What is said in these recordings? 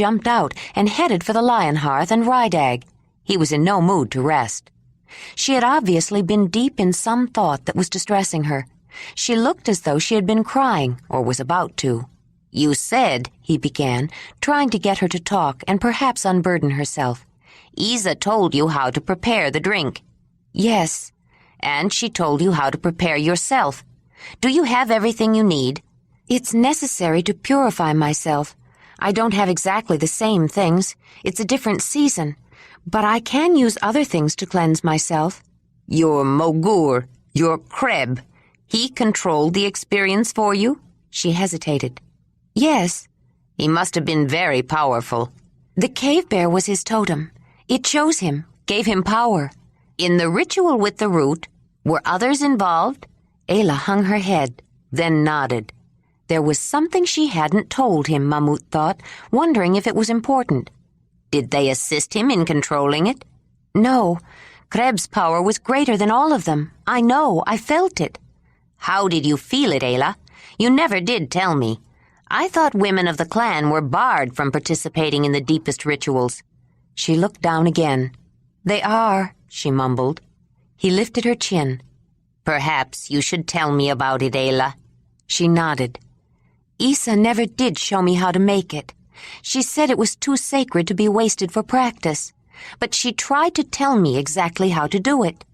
jumped out and headed for the lion hearth and Rydag. He was in no mood to rest. She had obviously been deep in some thought that was distressing her. She looked as though she had been crying, or was about to. "You said," he began, trying to get her to talk and perhaps unburden herself. "Isa told you how to prepare the drink." "Yes." "And she told you how to prepare yourself. Do you have everything you need?" "It's necessary to purify myself. I don't have exactly the same things. It's a different season. But I can use other things to cleanse myself." "Your Mogur, your Kreb, he controlled the experience for you?" She hesitated. "Yes." "He must have been very powerful." "The cave bear was his totem. It chose him, gave him power." "In the ritual with the root, were others involved?" Ayla hung her head, then nodded. There was something she hadn't told him, Mamut thought, wondering if it was important. "Did they assist him in controlling it?" "No. Kreb's power was greater than all of them. I know. I felt it." "How did you feel it, Ayla? You never did tell me. I thought women of the clan were barred from participating in the deepest rituals." She looked down again. "They are," she mumbled. He lifted her chin. "Perhaps you should tell me about it, Ayla." She nodded. "Isa never did show me how to make it. She said it was too sacred to be wasted for practice, but she tried to tell me exactly how to do it.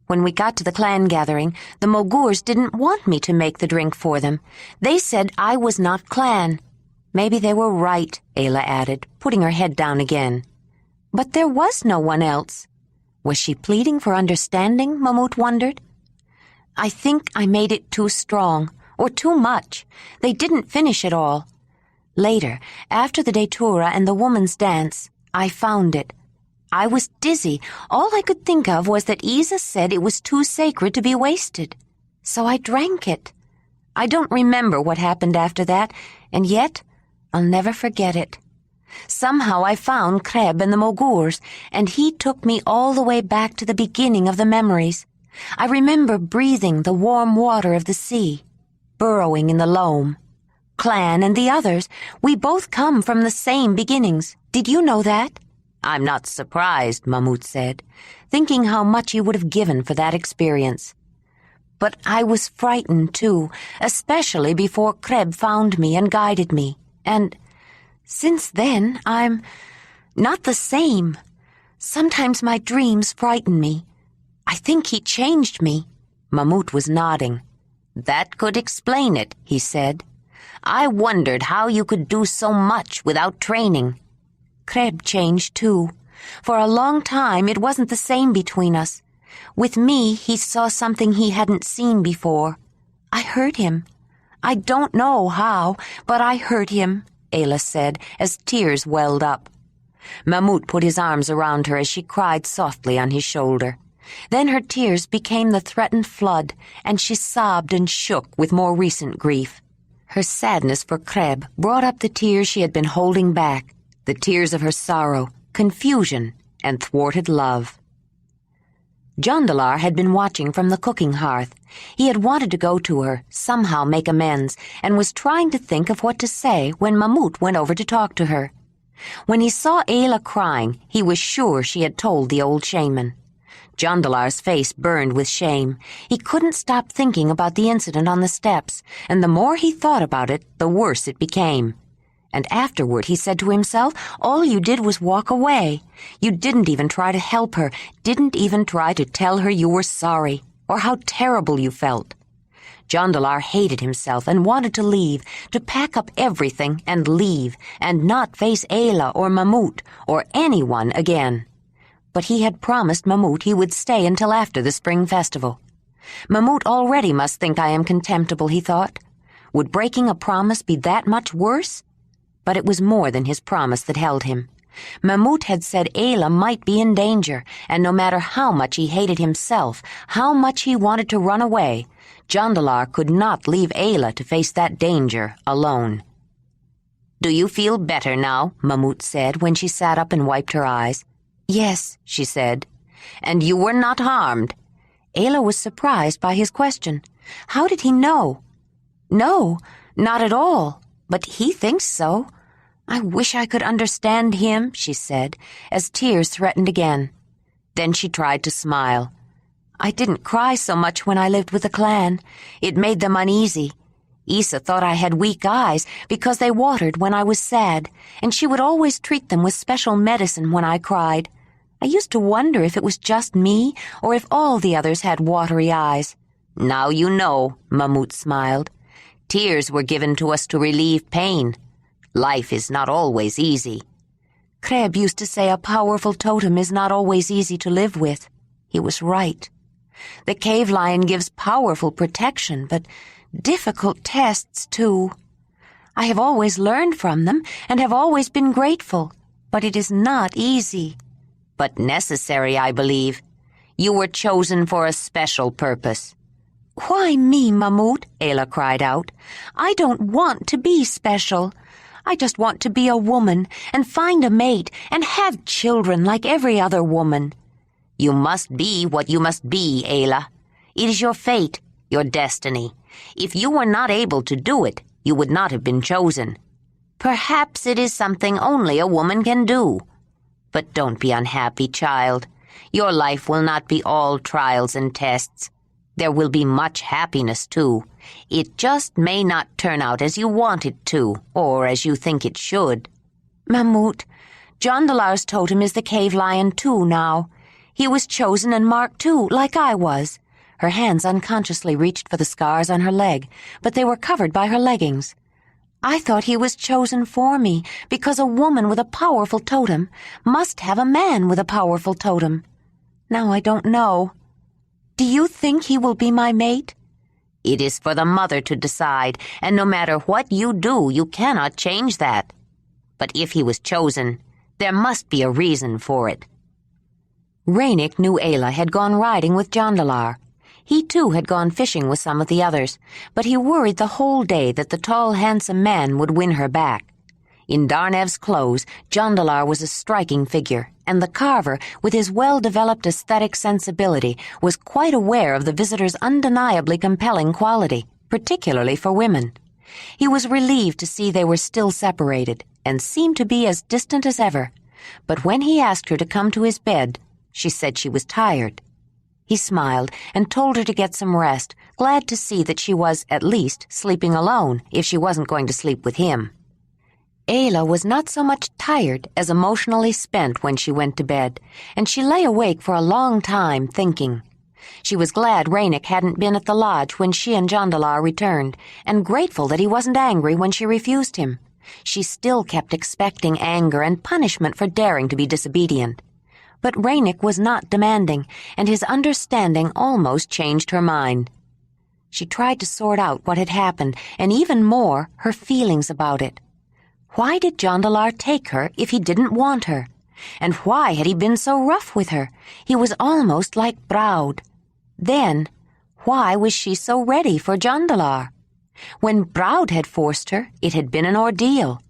When we got to the clan gathering, the Mogurs didn't want me to make the drink for them. They said I was not clan." "Maybe they were right," Ayla added, putting her head down again. "But there was no one else." Was she pleading for understanding, Mamut wondered. "I think I made it too strong, or too much. They didn't finish it all. Later, after the Datura and the woman's dance, I found it. I was dizzy. All I could think of was that Isa said it was too sacred to be wasted. So I drank it. I don't remember what happened after that, and yet I'll never forget it. Somehow I found Kreb and the Mogurs, and he took me all the way back to the beginning of the memories. I remember breathing the warm water of the sea, burrowing in the loam. Clan and the others, we both come from the same beginnings. Did you know that?" "I'm not surprised," Mamut said, thinking how much he would have given for that experience. "But I was frightened, too, especially before Kreb found me and guided me. And since then, I'm not the same. Sometimes my dreams frighten me. I think he changed me." Mamut was nodding. "That could explain it," he said. "I wondered how you could do so much without training." "Kreb changed, too. For a long time, it wasn't the same between us. With me, he saw something he hadn't seen before. I heard him. I don't know how, but I heard him," Ayla said, as tears welled up. Mamut put his arms around her as she cried softly on his shoulder. Then her tears became the threatened flood, and she sobbed and shook with more recent grief. Her sadness for Kreb brought up the tears she had been holding back, the tears of her sorrow, confusion, and thwarted love. Jondalar had been watching from the cooking hearth. He had wanted to go to her, somehow make amends, and was trying to think of what to say when Mamut went over to talk to her. When he saw Ayla crying, he was sure she had told the old shaman. Jondalar's face burned with shame. He couldn't stop thinking about the incident on the steps, and the more he thought about it, the worse it became. And afterward he said to himself, all you did was walk away. You didn't even try to help her, didn't even try to tell her you were sorry, or how terrible you felt. Jondalar hated himself and wanted to leave, to pack up everything and leave, and not face Ayla or Mamut or anyone again. But he had promised Mamut he would stay until after the spring festival. Mamut already must think I am contemptible, he thought. Would breaking a promise be that much worse? But it was more than his promise that held him. Mamut had said Ayla might be in danger, and no matter how much he hated himself, how much he wanted to run away, Jondalar could not leave Ayla to face that danger alone. "Do you feel better now?" Mamut said when she sat up and wiped her eyes. "Yes," she said. "And you were not harmed?" Ayla was surprised by his question. How did he know? "No, not at all. But he thinks so. "I wish I could understand him," she said, as tears threatened again. Then she tried to smile. "I didn't cry so much when I lived with the clan. It made them uneasy. Isa thought I had weak eyes because they watered when I was sad, and she would always treat them with special medicine when I cried. I used to wonder if it was just me or if all the others had watery eyes." "Now you know," Mamut smiled. "Tears were given to us to relieve pain. Life is not always easy." Kreb used to say a powerful totem is not always easy to live with. He was right. The cave lion gives powerful protection, but difficult tests, too. I have always learned from them and have always been grateful, but it is not easy. "But necessary, I believe. You were chosen for a special purpose." "Why me, Mamut?" Ayla cried out. "I don't want to be special. I just want to be a woman and find a mate and have children like every other woman." "You must be what you must be, Ayla. It is your fate, your destiny. If you were not able to do it, you would not have been chosen. Perhaps it is something only a woman can do. But don't be unhappy, child. Your life will not be all trials and tests. There will be much happiness, too. It just may not turn out as you want it to, or as you think it should." "Mamut, Jondalar's totem is the cave lion, too, now. He was chosen and marked, too, like I was." Her hands unconsciously reached for the scars on her leg, but they were covered by her leggings. "I thought he was chosen for me, because a woman with a powerful totem must have a man with a powerful totem. Now I don't know. Do you think he will be my mate?" "It is for the mother to decide, and no matter what you do, you cannot change that. But if he was chosen, there must be a reason for it." Ranec knew Ayla had gone riding with Jondalar. He, too, had gone fishing with some of the others, but he worried the whole day that the tall, handsome man would win her back. In Darnev's clothes, Jondalar was a striking figure, and the carver, with his well-developed aesthetic sensibility, was quite aware of the visitor's undeniably compelling quality, particularly for women. He was relieved to see they were still separated, and seemed to be as distant as ever. But when he asked her to come to his bed, she said she was tired. He smiled and told her to get some rest, glad to see that she was, at least, sleeping alone, if she wasn't going to sleep with him. Ayla was not so much tired as emotionally spent when she went to bed, and she lay awake for a long time thinking. She was glad Ranec hadn't been at the lodge when she and Jondalar returned, and grateful that he wasn't angry when she refused him. She still kept expecting anger and punishment for daring to be disobedient. But Ranec was not demanding, and his understanding almost changed her mind. She tried to sort out what had happened, and even more, her feelings about it. Why did Jondalar take her if he didn't want her? And why had he been so rough with her? He was almost like Braud. Then, why was she so ready for Jondalar? When Braud had forced her, it had been an ordeal.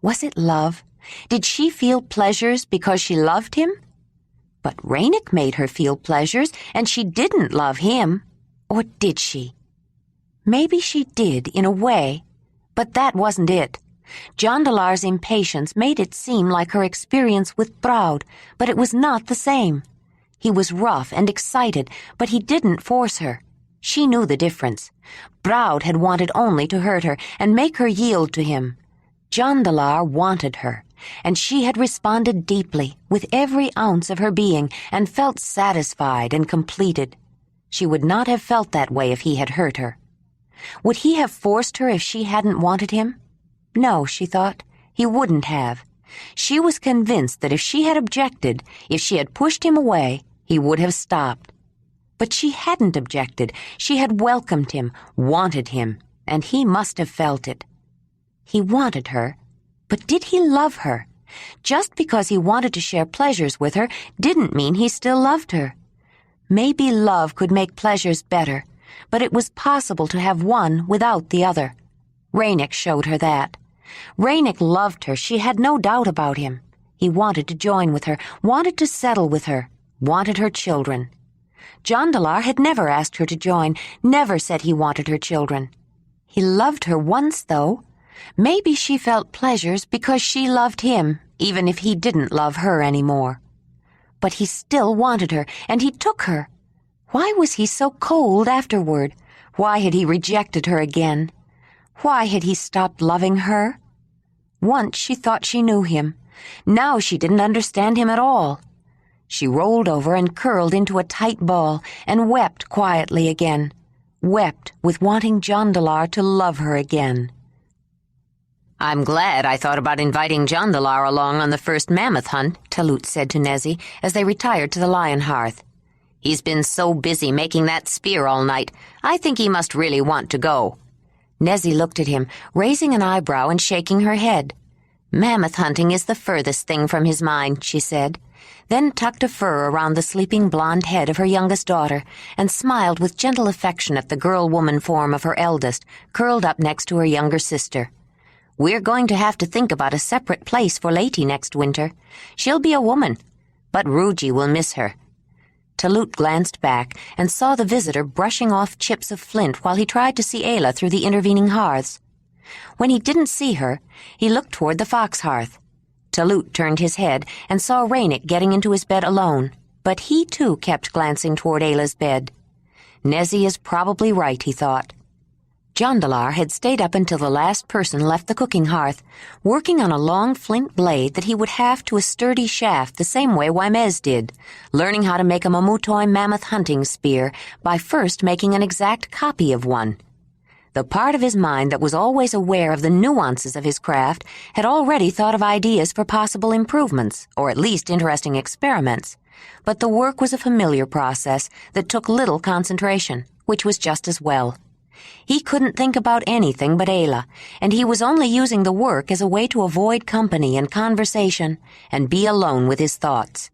Was it love? Did she feel pleasures because she loved him? But Ranec made her feel pleasures, and she didn't love him. Or did she? Maybe she did, in a way, but that wasn't it. Jondalar's impatience made it seem like her experience with Braud, but it was not the same. He was rough and excited, but he didn't force her. She knew the difference. Braud had wanted only to hurt her and make her yield to him. Jondalar wanted her, and she had responded deeply, with every ounce of her being, and felt satisfied and completed. She would not have felt that way if he had hurt her. Would he have forced her if she hadn't wanted him? No, she thought, he wouldn't have. She was convinced that if she had objected, if she had pushed him away, he would have stopped. But she hadn't objected. She had welcomed him, wanted him, and he must have felt it. He wanted her, but did he love her? Just because he wanted to share pleasures with her didn't mean he still loved her. Maybe love could make pleasures better, but it was possible to have one without the other. Ranec showed her that. Ranec loved her, she had no doubt about him. He wanted to join with her, wanted to settle with her, wanted her children. Jondalar had never asked her to join, never said he wanted her children. He loved her once, though. Maybe she felt pleasures because she loved him, even if he didn't love her anymore. But he still wanted her, and he took her. Why was he so cold afterward? Why had he rejected her again? Why had he stopped loving her? Once she thought she knew him. Now she didn't understand him at all. She rolled over and curled into a tight ball and wept quietly again. Wept with wanting Jondalar to love her again. "I'm glad I thought about inviting Jondalar along on the first mammoth hunt," Talut said to Nezzy as they retired to the lion hearth. "He's been so busy making that spear all night. I think he must really want to go." Nezzy looked at him, raising an eyebrow and shaking her head. "Mammoth hunting is the furthest thing from his mind," she said, then tucked a fur around the sleeping blonde head of her youngest daughter and smiled with gentle affection at the girl-woman form of her eldest, curled up next to her younger sister. "We're going to have to think about a separate place for Lady next winter. She'll be a woman, but Ruji will miss her." Talut glanced back and saw the visitor brushing off chips of flint while he tried to see Ayla through the intervening hearths. When he didn't see her, he looked toward the fox hearth. Talut turned his head and saw Ranec getting into his bed alone, but he too kept glancing toward Ayla's bed. Nezzy is probably right, he thought. Jondalar had stayed up until the last person left the cooking hearth, working on a long flint blade that he would haft to a sturdy shaft the same way Wymez did, learning how to make a Mamutoi mammoth hunting spear by first making an exact copy of one. The part of his mind that was always aware of the nuances of his craft had already thought of ideas for possible improvements, or at least interesting experiments, but the work was a familiar process that took little concentration, which was just as well. He couldn't think about anything but Ayla, and he was only using the work as a way to avoid company and conversation and be alone with his thoughts.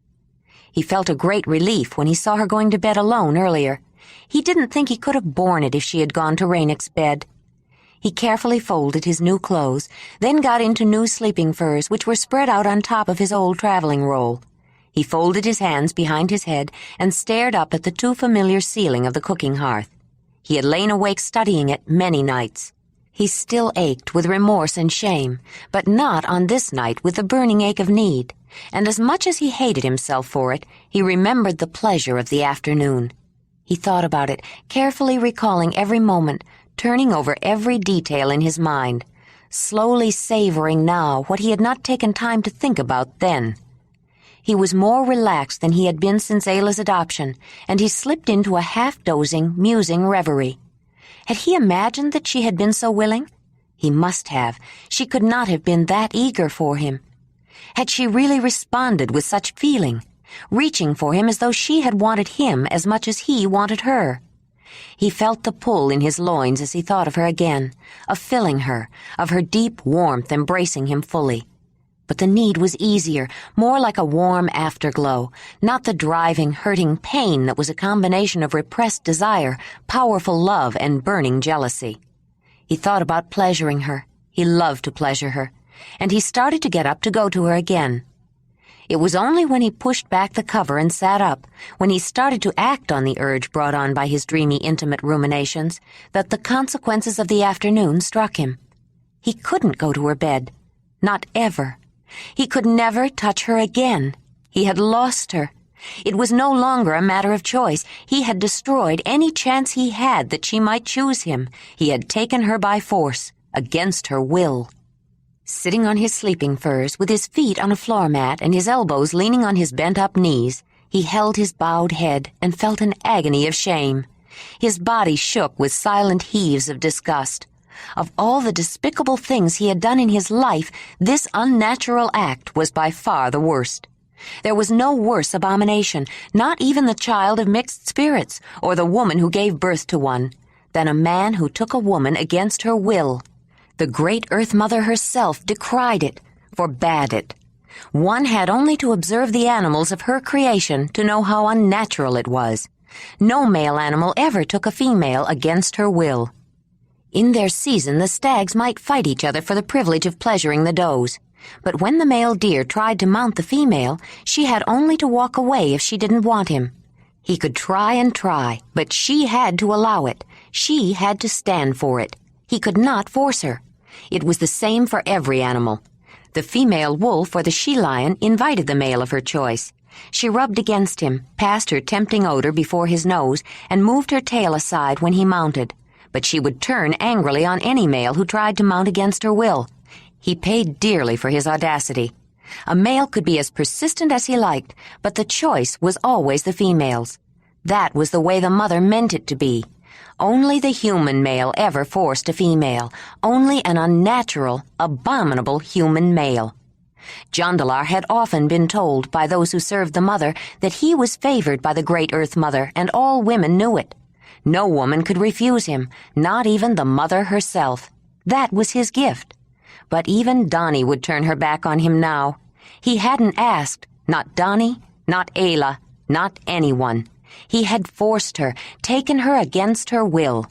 He felt a great relief when he saw her going to bed alone earlier. He didn't think he could have borne it if she had gone to Ranec's bed. He carefully folded his new clothes, then got into new sleeping furs which were spread out on top of his old traveling roll. He folded his hands behind his head and stared up at the too familiar ceiling of the cooking hearth. He had lain awake studying it many nights. He still ached with remorse and shame, but not on this night with the burning ache of need, and as much as he hated himself for it, he remembered the pleasure of the afternoon. He thought about it, carefully recalling every moment, turning over every detail in his mind, slowly savoring now what he had not taken time to think about then. He was more relaxed than he had been since Ayla's adoption, and he slipped into a half-dozing, musing reverie. Had he imagined that she had been so willing? He must have. She could not have been that eager for him. Had she really responded with such feeling, reaching for him as though she had wanted him as much as he wanted her? He felt the pull in his loins as he thought of her again, of filling her, of her deep warmth embracing him fully. But the need was easier, more like a warm afterglow, not the driving, hurting pain that was a combination of repressed desire, powerful love, and burning jealousy. He thought about pleasuring her. He loved to pleasure her. And he started to get up to go to her again. It was only when he pushed back the cover and sat up, when he started to act on the urge brought on by his dreamy, intimate ruminations, that the consequences of the afternoon struck him. He couldn't go to her bed. Not ever. He could never touch her again. He had lost her. It was no longer a matter of choice. He had destroyed any chance he had that she might choose him. He had taken her by force, against her will. Sitting on his sleeping furs, with his feet on a floor mat and his elbows leaning on his bent-up knees, he held his bowed head and felt an agony of shame. His body shook with silent heaves of disgust. Of all the despicable things he had done in his life, this unnatural act was by far the worst. There was no worse abomination, not even the child of mixed spirits, or the woman who gave birth to one, than a man who took a woman against her will. The great Earth Mother herself decried it, forbade it. One had only to observe the animals of her creation to know how unnatural it was. No male animal ever took a female against her will. In their season, the stags might fight each other for the privilege of pleasuring the does. But when the male deer tried to mount the female, she had only to walk away if she didn't want him. He could try and try, but she had to allow it. She had to stand for it. He could not force her. It was the same for every animal. The female wolf or the she-lion invited the male of her choice. She rubbed against him, passed her tempting odor before his nose, and moved her tail aside when he mounted. But she would turn angrily on any male who tried to mount against her will. He paid dearly for his audacity. A male could be as persistent as he liked, but the choice was always the female's. That was the way the mother meant it to be. Only the human male ever forced a female, only an unnatural, abominable human male. Jondalar had often been told by those who served the mother that he was favored by the great Earth Mother, and all women knew it. No woman could refuse him, not even the mother herself. That was his gift. But even Donnie would turn her back on him now. He hadn't asked, not Donnie, not Ayla, not anyone. He had forced her, taken her against her will.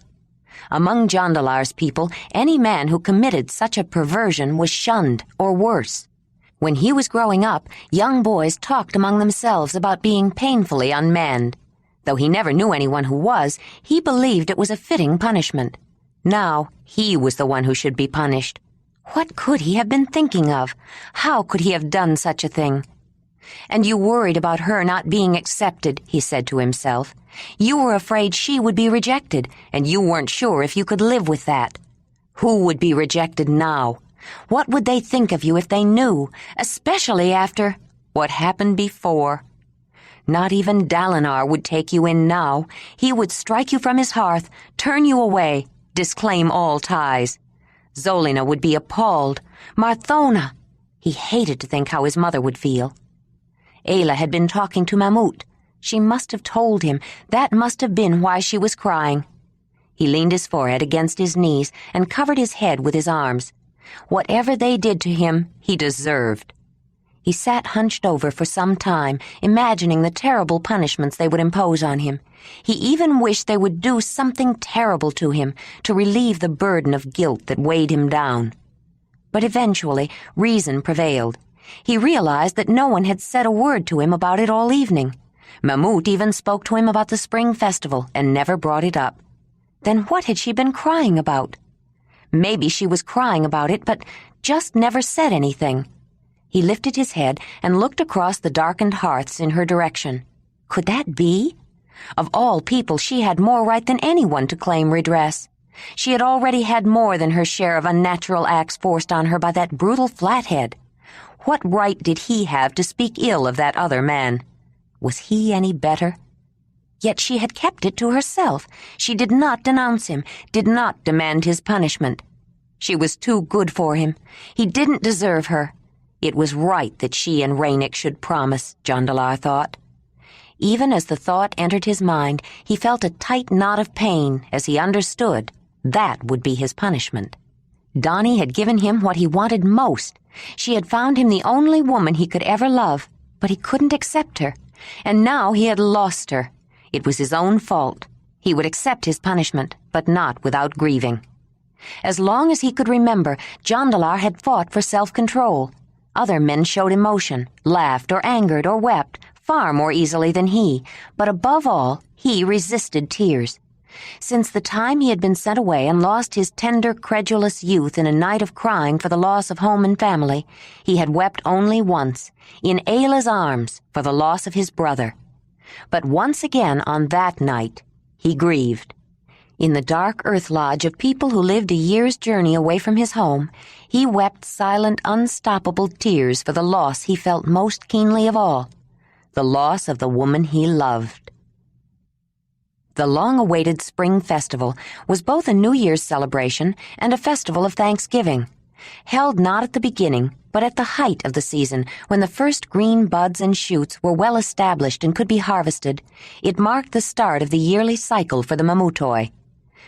Among Jondalar's people, any man who committed such a perversion was shunned, or worse. When he was growing up, young boys talked among themselves about being painfully unmanned. Though he never knew anyone who was, he believed it was a fitting punishment. Now, he was the one who should be punished. What could he have been thinking of? How could he have done such a thing? "And you worried about her not being accepted," he said to himself. "You were afraid she would be rejected, and you weren't sure if you could live with that. Who would be rejected now? What would they think of you if they knew, especially after what happened before? Not even Dalinar would take you in now. He would strike you from his hearth, turn you away, disclaim all ties. Zolina would be appalled. Marthona! He hated to think how his mother would feel. Ayla had been talking to Mamut. She must have told him. That must have been why she was crying. He leaned his forehead against his knees and covered his head with his arms. Whatever they did to him, he deserved. He sat hunched over for some time, imagining the terrible punishments they would impose on him. He even wished they would do something terrible to him to relieve the burden of guilt that weighed him down. But eventually, reason prevailed. He realized that no one had said a word to him about it all evening. Mamut even spoke to him about the spring festival and never brought it up. Then what had she been crying about? Maybe she was crying about it, but just never said anything. He lifted his head and looked across the darkened hearths in her direction. Could that be? Of all people, she had more right than anyone to claim redress. She had already had more than her share of unnatural acts forced on her by that brutal flathead. What right did he have to speak ill of that other man? Was he any better? Yet she had kept it to herself. She did not denounce him, did not demand his punishment. She was too good for him. He didn't deserve her. It was right that she and Ranec should promise, Jondalar thought. Even as the thought entered his mind, he felt a tight knot of pain as he understood that would be his punishment. Donnie had given him what he wanted most. She had found him the only woman he could ever love, but he couldn't accept her. And now he had lost her. It was his own fault. He would accept his punishment, but not without grieving. As long as he could remember, Jondalar had fought for self-control. Other men showed emotion, laughed or angered or wept, far more easily than he, but above all, he resisted tears. Since the time he had been sent away and lost his tender, credulous youth in a night of crying for the loss of home and family, he had wept only once, in Ayla's arms, for the loss of his brother. But once again on that night, he grieved. In the dark earth lodge of people who lived a year's journey away from his home, he wept silent, unstoppable tears for the loss he felt most keenly of all, the loss of the woman he loved. The long-awaited spring festival was both a New Year's celebration and a festival of Thanksgiving. Held not at the beginning, but at the height of the season, when the first green buds and shoots were well established and could be harvested, it marked the start of the yearly cycle for the Mamutoi.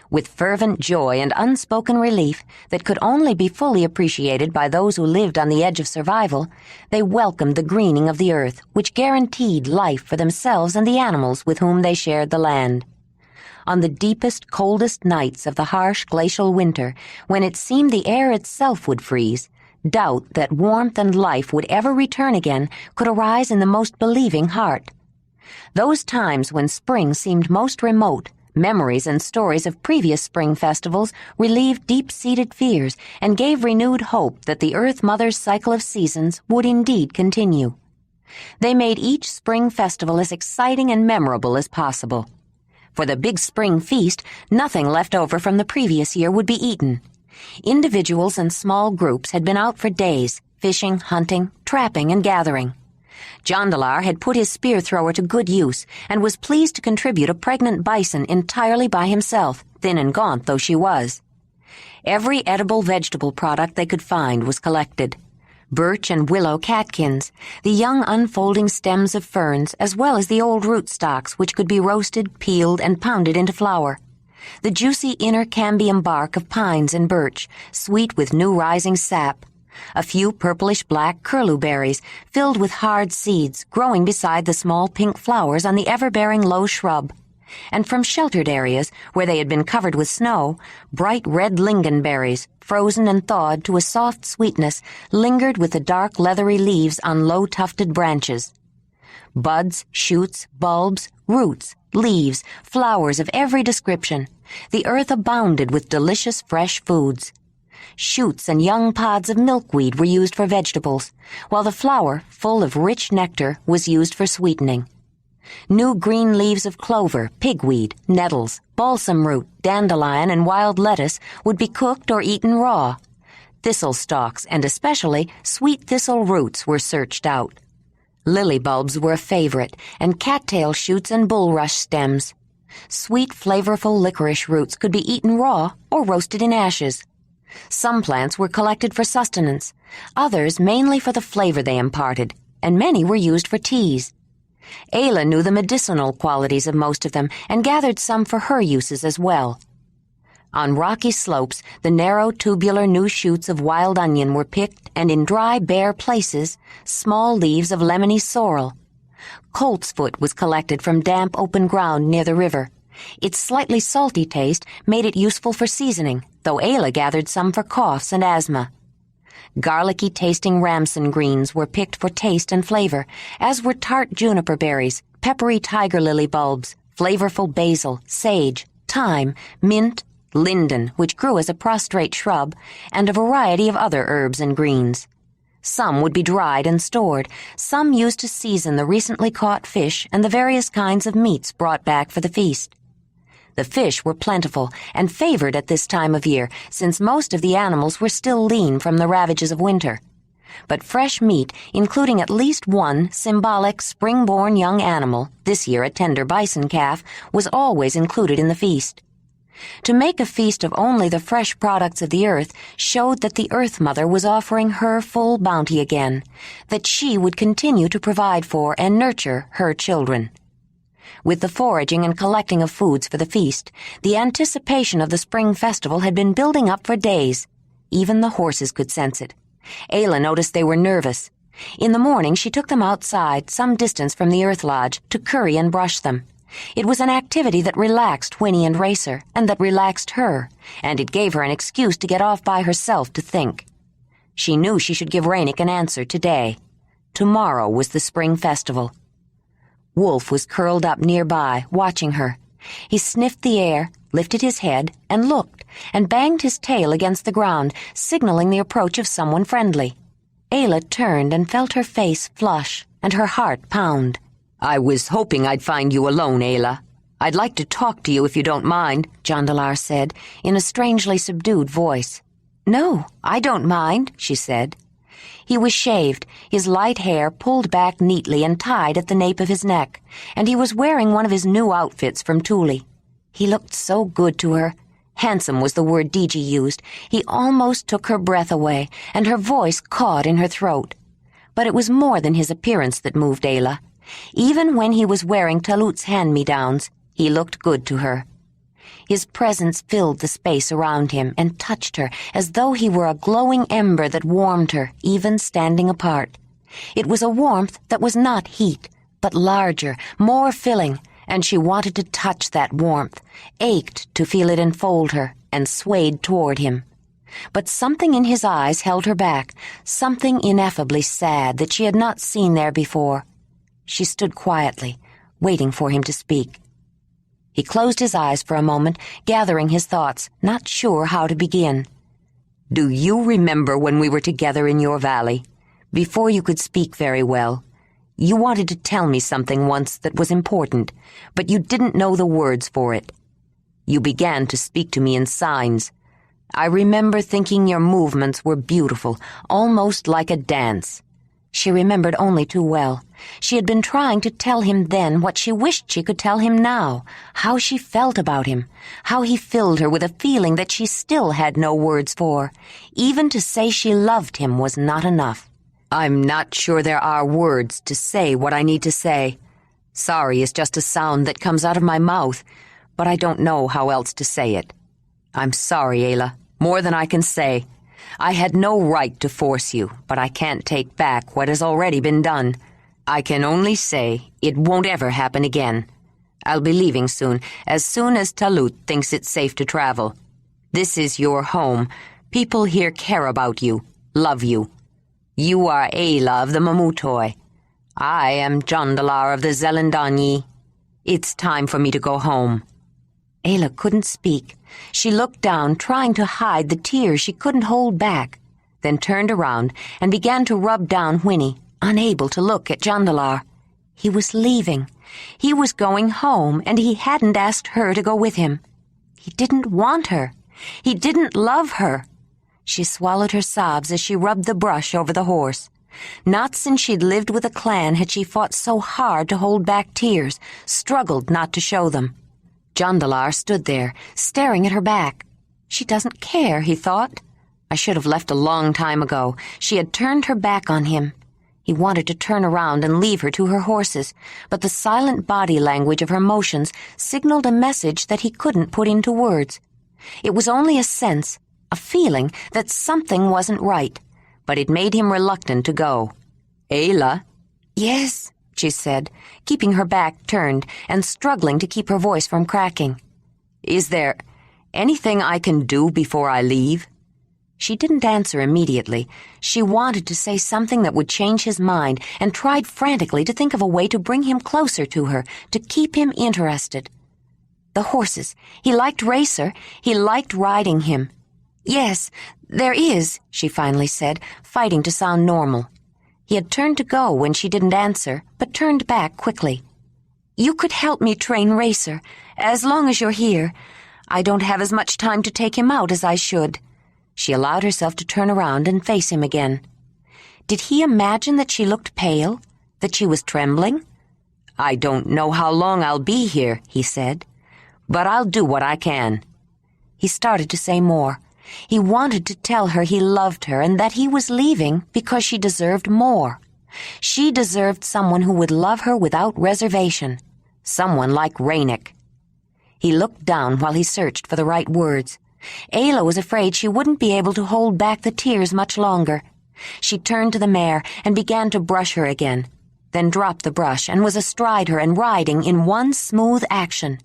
With fervent joy and unspoken relief that could only be fully appreciated by those who lived on the edge of survival, they welcomed the greening of the earth, which guaranteed life for themselves and the animals with whom they shared the land. On the deepest, coldest nights of the harsh glacial winter, when it seemed the air itself would freeze, doubt that warmth and life would ever return again could arise in the most believing heart. Those times when spring seemed most remote, Memories and stories of previous spring festivals relieved deep-seated fears and gave renewed hope that the Earth Mother's cycle of seasons would indeed continue. They made each spring festival as exciting and memorable as possible. For the big spring feast, nothing left over from the previous year would be eaten. Individuals and small groups had been out for days, fishing, hunting, trapping, and gathering. Jondalar had put his spear thrower to good use and was pleased to contribute a pregnant bison entirely by himself, thin and gaunt though she was. Every edible vegetable product they could find was collected. Birch and willow catkins, the young unfolding stems of ferns, as well as the old rootstocks which could be roasted, peeled, and pounded into flour. The juicy inner cambium bark of pines and birch, sweet with new rising sap. A few purplish-black curlew berries filled with hard seeds growing beside the small pink flowers on the ever-bearing low shrub. And from sheltered areas, where they had been covered with snow, bright red lingonberries, frozen and thawed to a soft sweetness, lingered with the dark leathery leaves on low tufted branches. Buds, shoots, bulbs, roots, leaves, flowers of every description, the earth abounded with delicious fresh foods. Shoots and young pods of milkweed were used for vegetables, while the flower, full of rich nectar, was used for sweetening. New green leaves of clover, pigweed, nettles, balsam root, dandelion, and wild lettuce would be cooked or eaten raw. Thistle stalks, and especially sweet thistle roots, were searched out. Lily bulbs were a favorite, and cattail shoots and bulrush stems. Sweet, flavorful licorice roots could be eaten raw or roasted in ashes. Some plants were collected for sustenance, others mainly for the flavor they imparted, and many were used for teas. Ayla knew the medicinal qualities of most of them and gathered some for her uses as well. On rocky slopes, the narrow tubular new shoots of wild onion were picked, and in dry, bare places, small leaves of lemony sorrel. Colt's foot was collected from damp open ground near the river. Its slightly salty taste made it useful for seasoning, though Ayla gathered some for coughs and asthma. Garlicky-tasting ramson greens were picked for taste and flavor, as were tart juniper berries, peppery tiger lily bulbs, flavorful basil, sage, thyme, mint, linden, which grew as a prostrate shrub, and a variety of other herbs and greens. Some would be dried and stored, some used to season the recently caught fish and the various kinds of meats brought back for the feast. The fish were plentiful and favored at this time of year, since most of the animals were still lean from the ravages of winter. But fresh meat, including at least one symbolic spring-born young animal, this year a tender bison calf, was always included in the feast. To make a feast of only the fresh products of the earth showed that the Earth Mother was offering her full bounty again, that she would continue to provide for and nurture her children. With the foraging and collecting of foods for the feast, the anticipation of the spring festival had been building up for days. Even the horses could sense it. Ayla noticed they were nervous. In the morning she took them outside, some distance from the Earth Lodge, to curry and brush them. It was an activity that relaxed Whinney and Racer, and that relaxed her, and it gave her an excuse to get off by herself to think. She knew she should give Ranec an answer today. Tomorrow was the spring festival. Wolf was curled up nearby, watching her. He sniffed the air, lifted his head, and looked, and banged his tail against the ground, signaling the approach of someone friendly. Ayla turned and felt her face flush, and her heart pound. "I was hoping I'd find you alone, Ayla. I'd like to talk to you if you don't mind," Jondalar said, in a strangely subdued voice. "No, I don't mind," she said. He was shaved, his light hair pulled back neatly and tied at the nape of his neck, and he was wearing one of his new outfits from Thule. He looked so good to her. Handsome was the word Diji used. He almost took her breath away, and her voice caught in her throat. But it was more than his appearance that moved Ayla. Even when he was wearing Talut's hand-me-downs, he looked good to her. His presence filled the space around him and touched her as though he were a glowing ember that warmed her, even standing apart. It was a warmth that was not heat, but larger, more filling, and she wanted to touch that warmth, ached to feel it enfold her, and swayed toward him. But something in his eyes held her back, something ineffably sad that she had not seen there before. She stood quietly, waiting for him to speak. He closed his eyes for a moment, gathering his thoughts, not sure how to begin. "Do you remember when we were together in your valley? Before you could speak very well. You wanted to tell me something once that was important, but you didn't know the words for it. You began to speak to me in signs. I remember thinking your movements were beautiful, almost like a dance." She remembered only too well. She had been trying to tell him then what she wished she could tell him now, how she felt about him, how he filled her with a feeling that she still had no words for. Even to say she loved him was not enough. "I'm not sure there are words to say what I need to say. Sorry is just a sound that comes out of my mouth, but I don't know how else to say it. I'm sorry, Ayla, more than I can say. I had no right to force you, but I can't take back what has already been done. I can only say it won't ever happen again. I'll be leaving soon as Talut thinks it's safe to travel. This is your home. People here care about you, love you. You are Ayla of the Mamutoi. I am Jondalar of the Zelendanyi. It's time for me to go home." Ayla couldn't speak. She looked down, trying to hide the tears she couldn't hold back, then turned around and began to rub down Whinney, unable to look at Jondalar. He was leaving. He was going home, and he hadn't asked her to go with him. He didn't want her. He didn't love her. She swallowed her sobs as she rubbed the brush over the horse. Not since she'd lived with a clan had she fought so hard to hold back tears, struggled not to show them. Jondalar stood there, staring at her back. She doesn't care, he thought. I should have left a long time ago. She had turned her back on him. He wanted to turn around and leave her to her horses, but the silent body language of her motions signaled a message that he couldn't put into words. It was only a sense, a feeling that something wasn't right, but it made him reluctant to go. "Ayla?" "Yes," she said, keeping her back turned and struggling to keep her voice from cracking. "Is there anything I can do before I leave?" She didn't answer immediately. She wanted to say something that would change his mind and tried frantically to think of a way to bring him closer to her, to keep him interested. The horses. He liked Racer. He liked riding him. "Yes, there is," she finally said, fighting to sound normal. He had turned to go when she didn't answer, but turned back quickly. "You could help me train Racer, as long as you're here. I don't have as much time to take him out as I should." She allowed herself to turn around and face him again. Did he imagine that she looked pale, that she was trembling? "I don't know how long I'll be here," he said, "but I'll do what I can." He started to say more. He wanted to tell her he loved her and that he was leaving because she deserved more. She deserved someone who would love her without reservation, someone like Ranec. He looked down while he searched for the right words. Ayla was afraid she wouldn't be able to hold back the tears much longer. She turned to the mare and began to brush her again, then dropped the brush and was astride her and riding in one smooth action.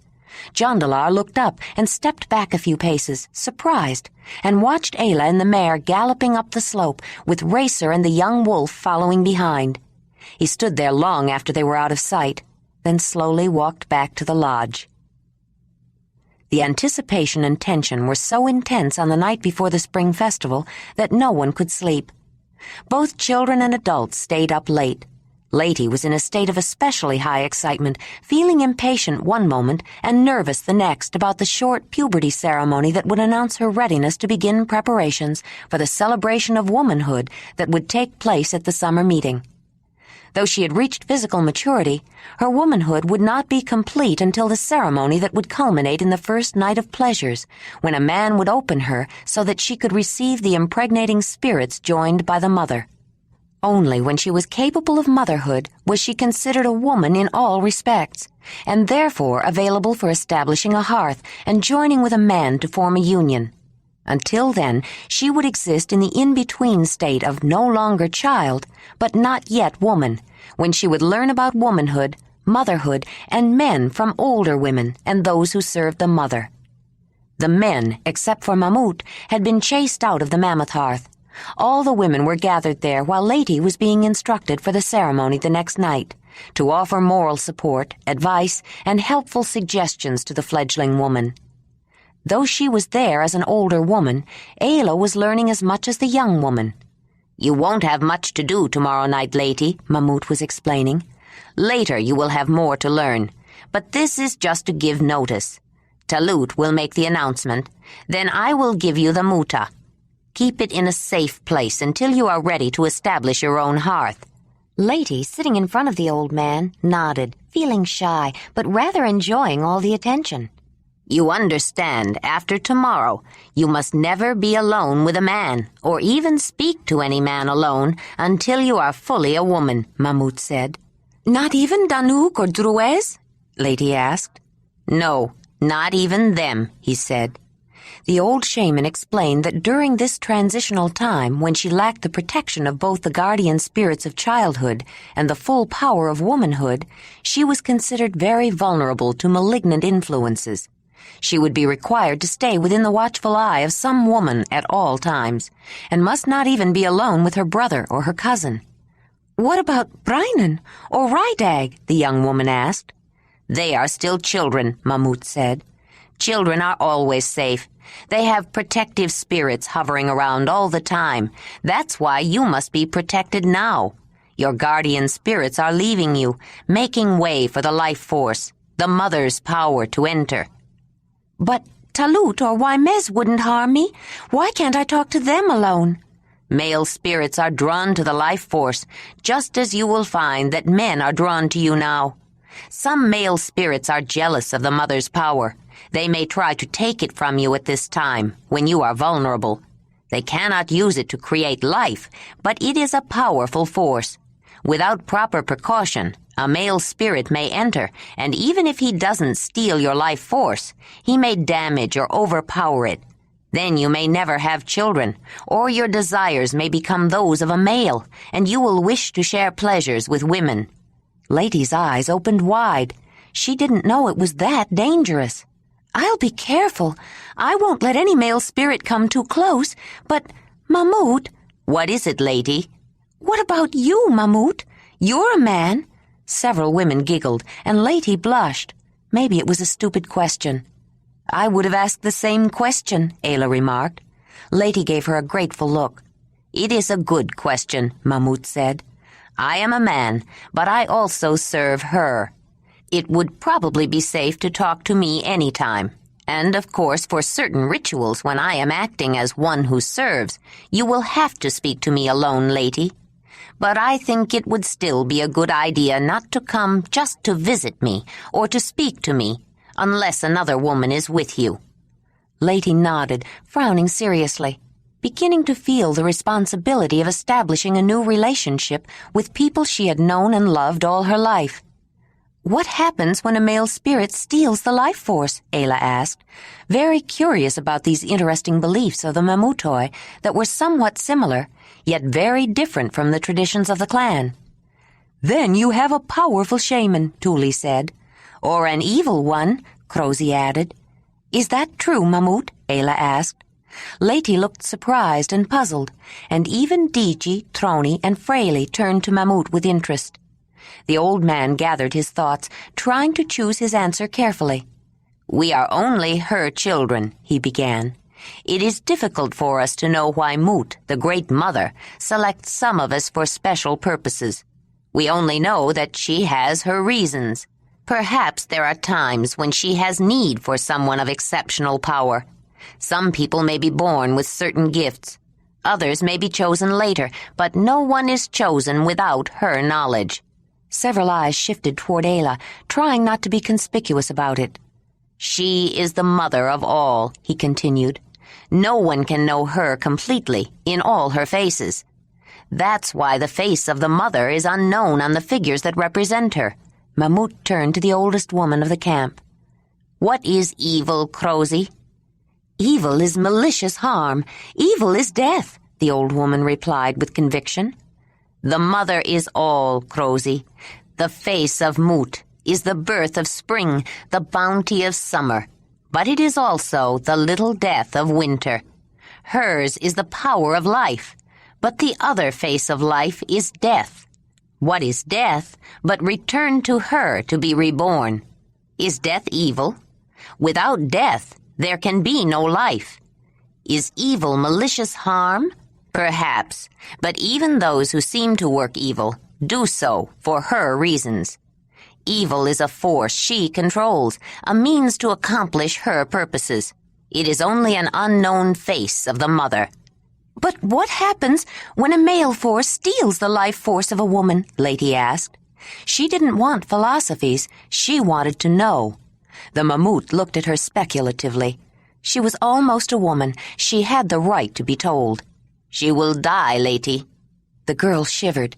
Jondalar looked up and stepped back a few paces, surprised, and watched Ayla and the mare galloping up the slope, with Racer and the young wolf following behind. He stood there long after they were out of sight, then slowly walked back to the lodge. The anticipation and tension were so intense on the night before the spring festival that no one could sleep. Both children and adults stayed up late. Lady was in a state of especially high excitement, feeling impatient one moment and nervous the next about the short puberty ceremony that would announce her readiness to begin preparations for the celebration of womanhood that would take place at the summer meeting. Though she had reached physical maturity, her womanhood would not be complete until the ceremony that would culminate in the first night of pleasures, when a man would open her so that she could receive the impregnating spirits joined by the mother. Only when she was capable of motherhood was she considered a woman in all respects, and therefore available for establishing a hearth and joining with a man to form a union. Until then, she would exist in the in-between state of no longer child, but not yet woman, when she would learn about womanhood, motherhood, and men from older women and those who served the mother. The men, except for Mamut, had been chased out of the Mammoth hearth. All the women were gathered there while Lady was being instructed for the ceremony the next night, to offer moral support, advice, and helpful suggestions to the fledgling woman. Though she was there as an older woman, Ayla was learning as much as the young woman. "You won't have much to do tomorrow night, lady," Mamut was explaining. "Later you will have more to learn, but this is just to give notice. Talut will make the announcement, then I will give you the muta. Keep it in a safe place until you are ready to establish your own hearth." Lady, sitting in front of the old man, nodded, feeling shy, but rather enjoying all the attention. "You understand, after tomorrow, you must never be alone with a man, or even speak to any man alone, until you are fully a woman," Mamut said. "Not even Danuk or Druez?" Lady asked. "No, not even them," he said. The old shaman explained that during this transitional time, when she lacked the protection of both the guardian spirits of childhood and the full power of womanhood, she was considered very vulnerable to malignant influences. She would be required to stay within the watchful eye of some woman at all times, and must not even be alone with her brother or her cousin. "What about Brainan or Rydag?" the young woman asked. "They are still children," Mamut said. "Children are always safe. They have protective spirits hovering around all the time. That's why you must be protected now. Your guardian spirits are leaving you, making way for the life force, the mother's power to enter." "But Talut or Waimez wouldn't harm me. Why can't I talk to them alone?" "Male spirits are drawn to the life force, just as you will find that men are drawn to you now. Some male spirits are jealous of the mother's power. They may try to take it from you at this time, when you are vulnerable. They cannot use it to create life, but it is a powerful force. Without proper precaution, a male spirit may enter, and even if he doesn't steal your life force, he may damage or overpower it. Then you may never have children, or your desires may become those of a male, and you will wish to share pleasures with women." Lady's eyes opened wide. She didn't know it was that dangerous. "I'll be careful. I won't let any male spirit come too close, but, Mamut—" "What is it, lady?" "What about you, Mamut? You're a man." Several women giggled, and Lady blushed. Maybe it was a stupid question. "I would have asked the same question," Ayla remarked. Lady gave her a grateful look. "It is a good question," Mamut said. "I am a man, but I also serve her. It would probably be safe to talk to me any time. And, of course, for certain rituals when I am acting as one who serves, you will have to speak to me alone, lady. But I think it would still be a good idea not to come just to visit me or to speak to me, unless another woman is with you." Lady nodded, frowning seriously, beginning to feel the responsibility of establishing a new relationship with people she had known and loved all her life. "What happens when a male spirit steals the life force?" Ayla asked, very curious about these interesting beliefs of the Mamutoi that were somewhat similar, yet very different from the traditions of the clan. "Then you have a powerful shaman," Tuli said. "Or an evil one," Crozy added. "Is that true, Mamut?" Ayla asked. Lady looked surprised and puzzled, and even Diji, Troni, and Fraley turned to Mamut with interest. The old man gathered his thoughts, trying to choose his answer carefully. "We are only her children," he began. "It is difficult for us to know why Mut, the Great Mother, selects some of us for special purposes. We only know that she has her reasons. Perhaps there are times when she has need for someone of exceptional power. Some people may be born with certain gifts. Others may be chosen later, but no one is chosen without her knowledge." Several eyes shifted toward Ayla, trying not to be conspicuous about it. "She is the mother of all," he continued. "No one can know her completely, in all her faces. That's why the face of the mother is unknown on the figures that represent her." Mamut turned to the oldest woman of the camp. "What is evil, Crozy?" "Evil is malicious harm. Evil is death," the old woman replied with conviction. "The mother is all, Crozy. The face of Mut is the birth of spring, the bounty of summer. But it is also the little death of winter. Hers is the power of life, but the other face of life is death. What is death but return to her to be reborn? Is death evil? Without death, there can be no life. Is evil malicious harm? Perhaps, but even those who seem to work evil do so for her reasons. Evil is a force she controls, a means to accomplish her purposes. It is only an unknown face of the mother. But what happens when a male force steals the life force of a woman? Lady asked. She didn't want philosophies. She wanted to know. The mammut looked at her speculatively. She was almost a woman. She had the right to be told. She will die, lady. The girl shivered.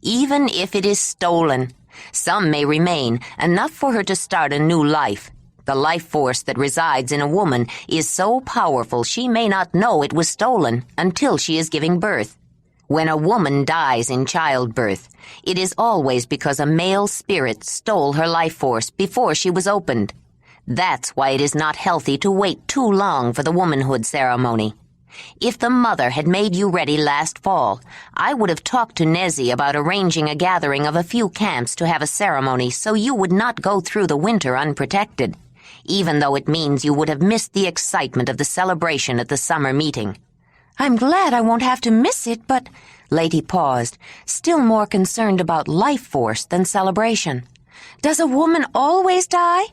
Even if it is stolen, some may remain, enough for her to start a new life. The life force that resides in a woman is so powerful she may not know it was stolen until she is giving birth. When a woman dies in childbirth, it is always because a male spirit stole her life force before she was opened. That's why it is not healthy to wait too long for the womanhood ceremony. If the mother had made you ready last fall, I would have talked to Nezzy about arranging a gathering of a few camps to have a ceremony so you would not go through the winter unprotected, even though it means you would have missed the excitement of the celebration at the summer meeting. I'm glad I won't have to miss it, but... Lady paused, still more concerned about life force than celebration. Does a woman always die?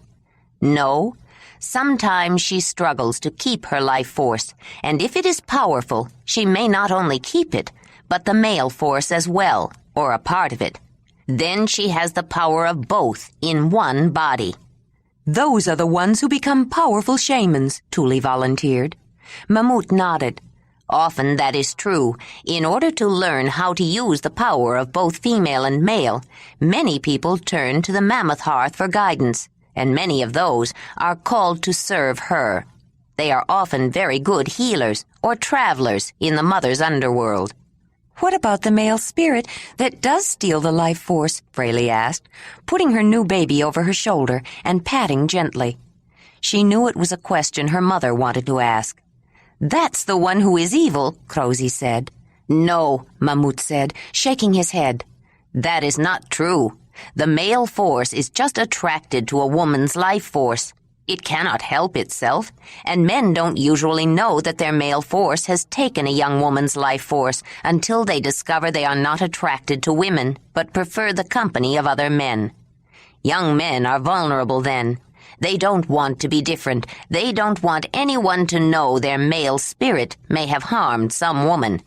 No. Sometimes she struggles to keep her life force, and if it is powerful, she may not only keep it, but the male force as well, or a part of it. Then she has the power of both in one body. Those are the ones who become powerful shamans, Tuli volunteered. Mamut nodded. Often that is true. In order to learn how to use the power of both female and male, many people turn to the Mammoth Hearth for guidance, and many of those are called to serve her. They are often very good healers or travelers in the mother's underworld. What about the male spirit that does steal the life force? Fraley asked, putting her new baby over her shoulder and patting gently. She knew it was a question her mother wanted to ask. That's the one who is evil, Crosy said. No, Mamut said, shaking his head. That is not true. The male force is just attracted to a woman's life force. It cannot help itself, and men don't usually know that their male force has taken a young woman's life force until they discover they are not attracted to women, but prefer the company of other men. Young men are vulnerable then. They don't want to be different. They don't want anyone to know their male spirit may have harmed some woman.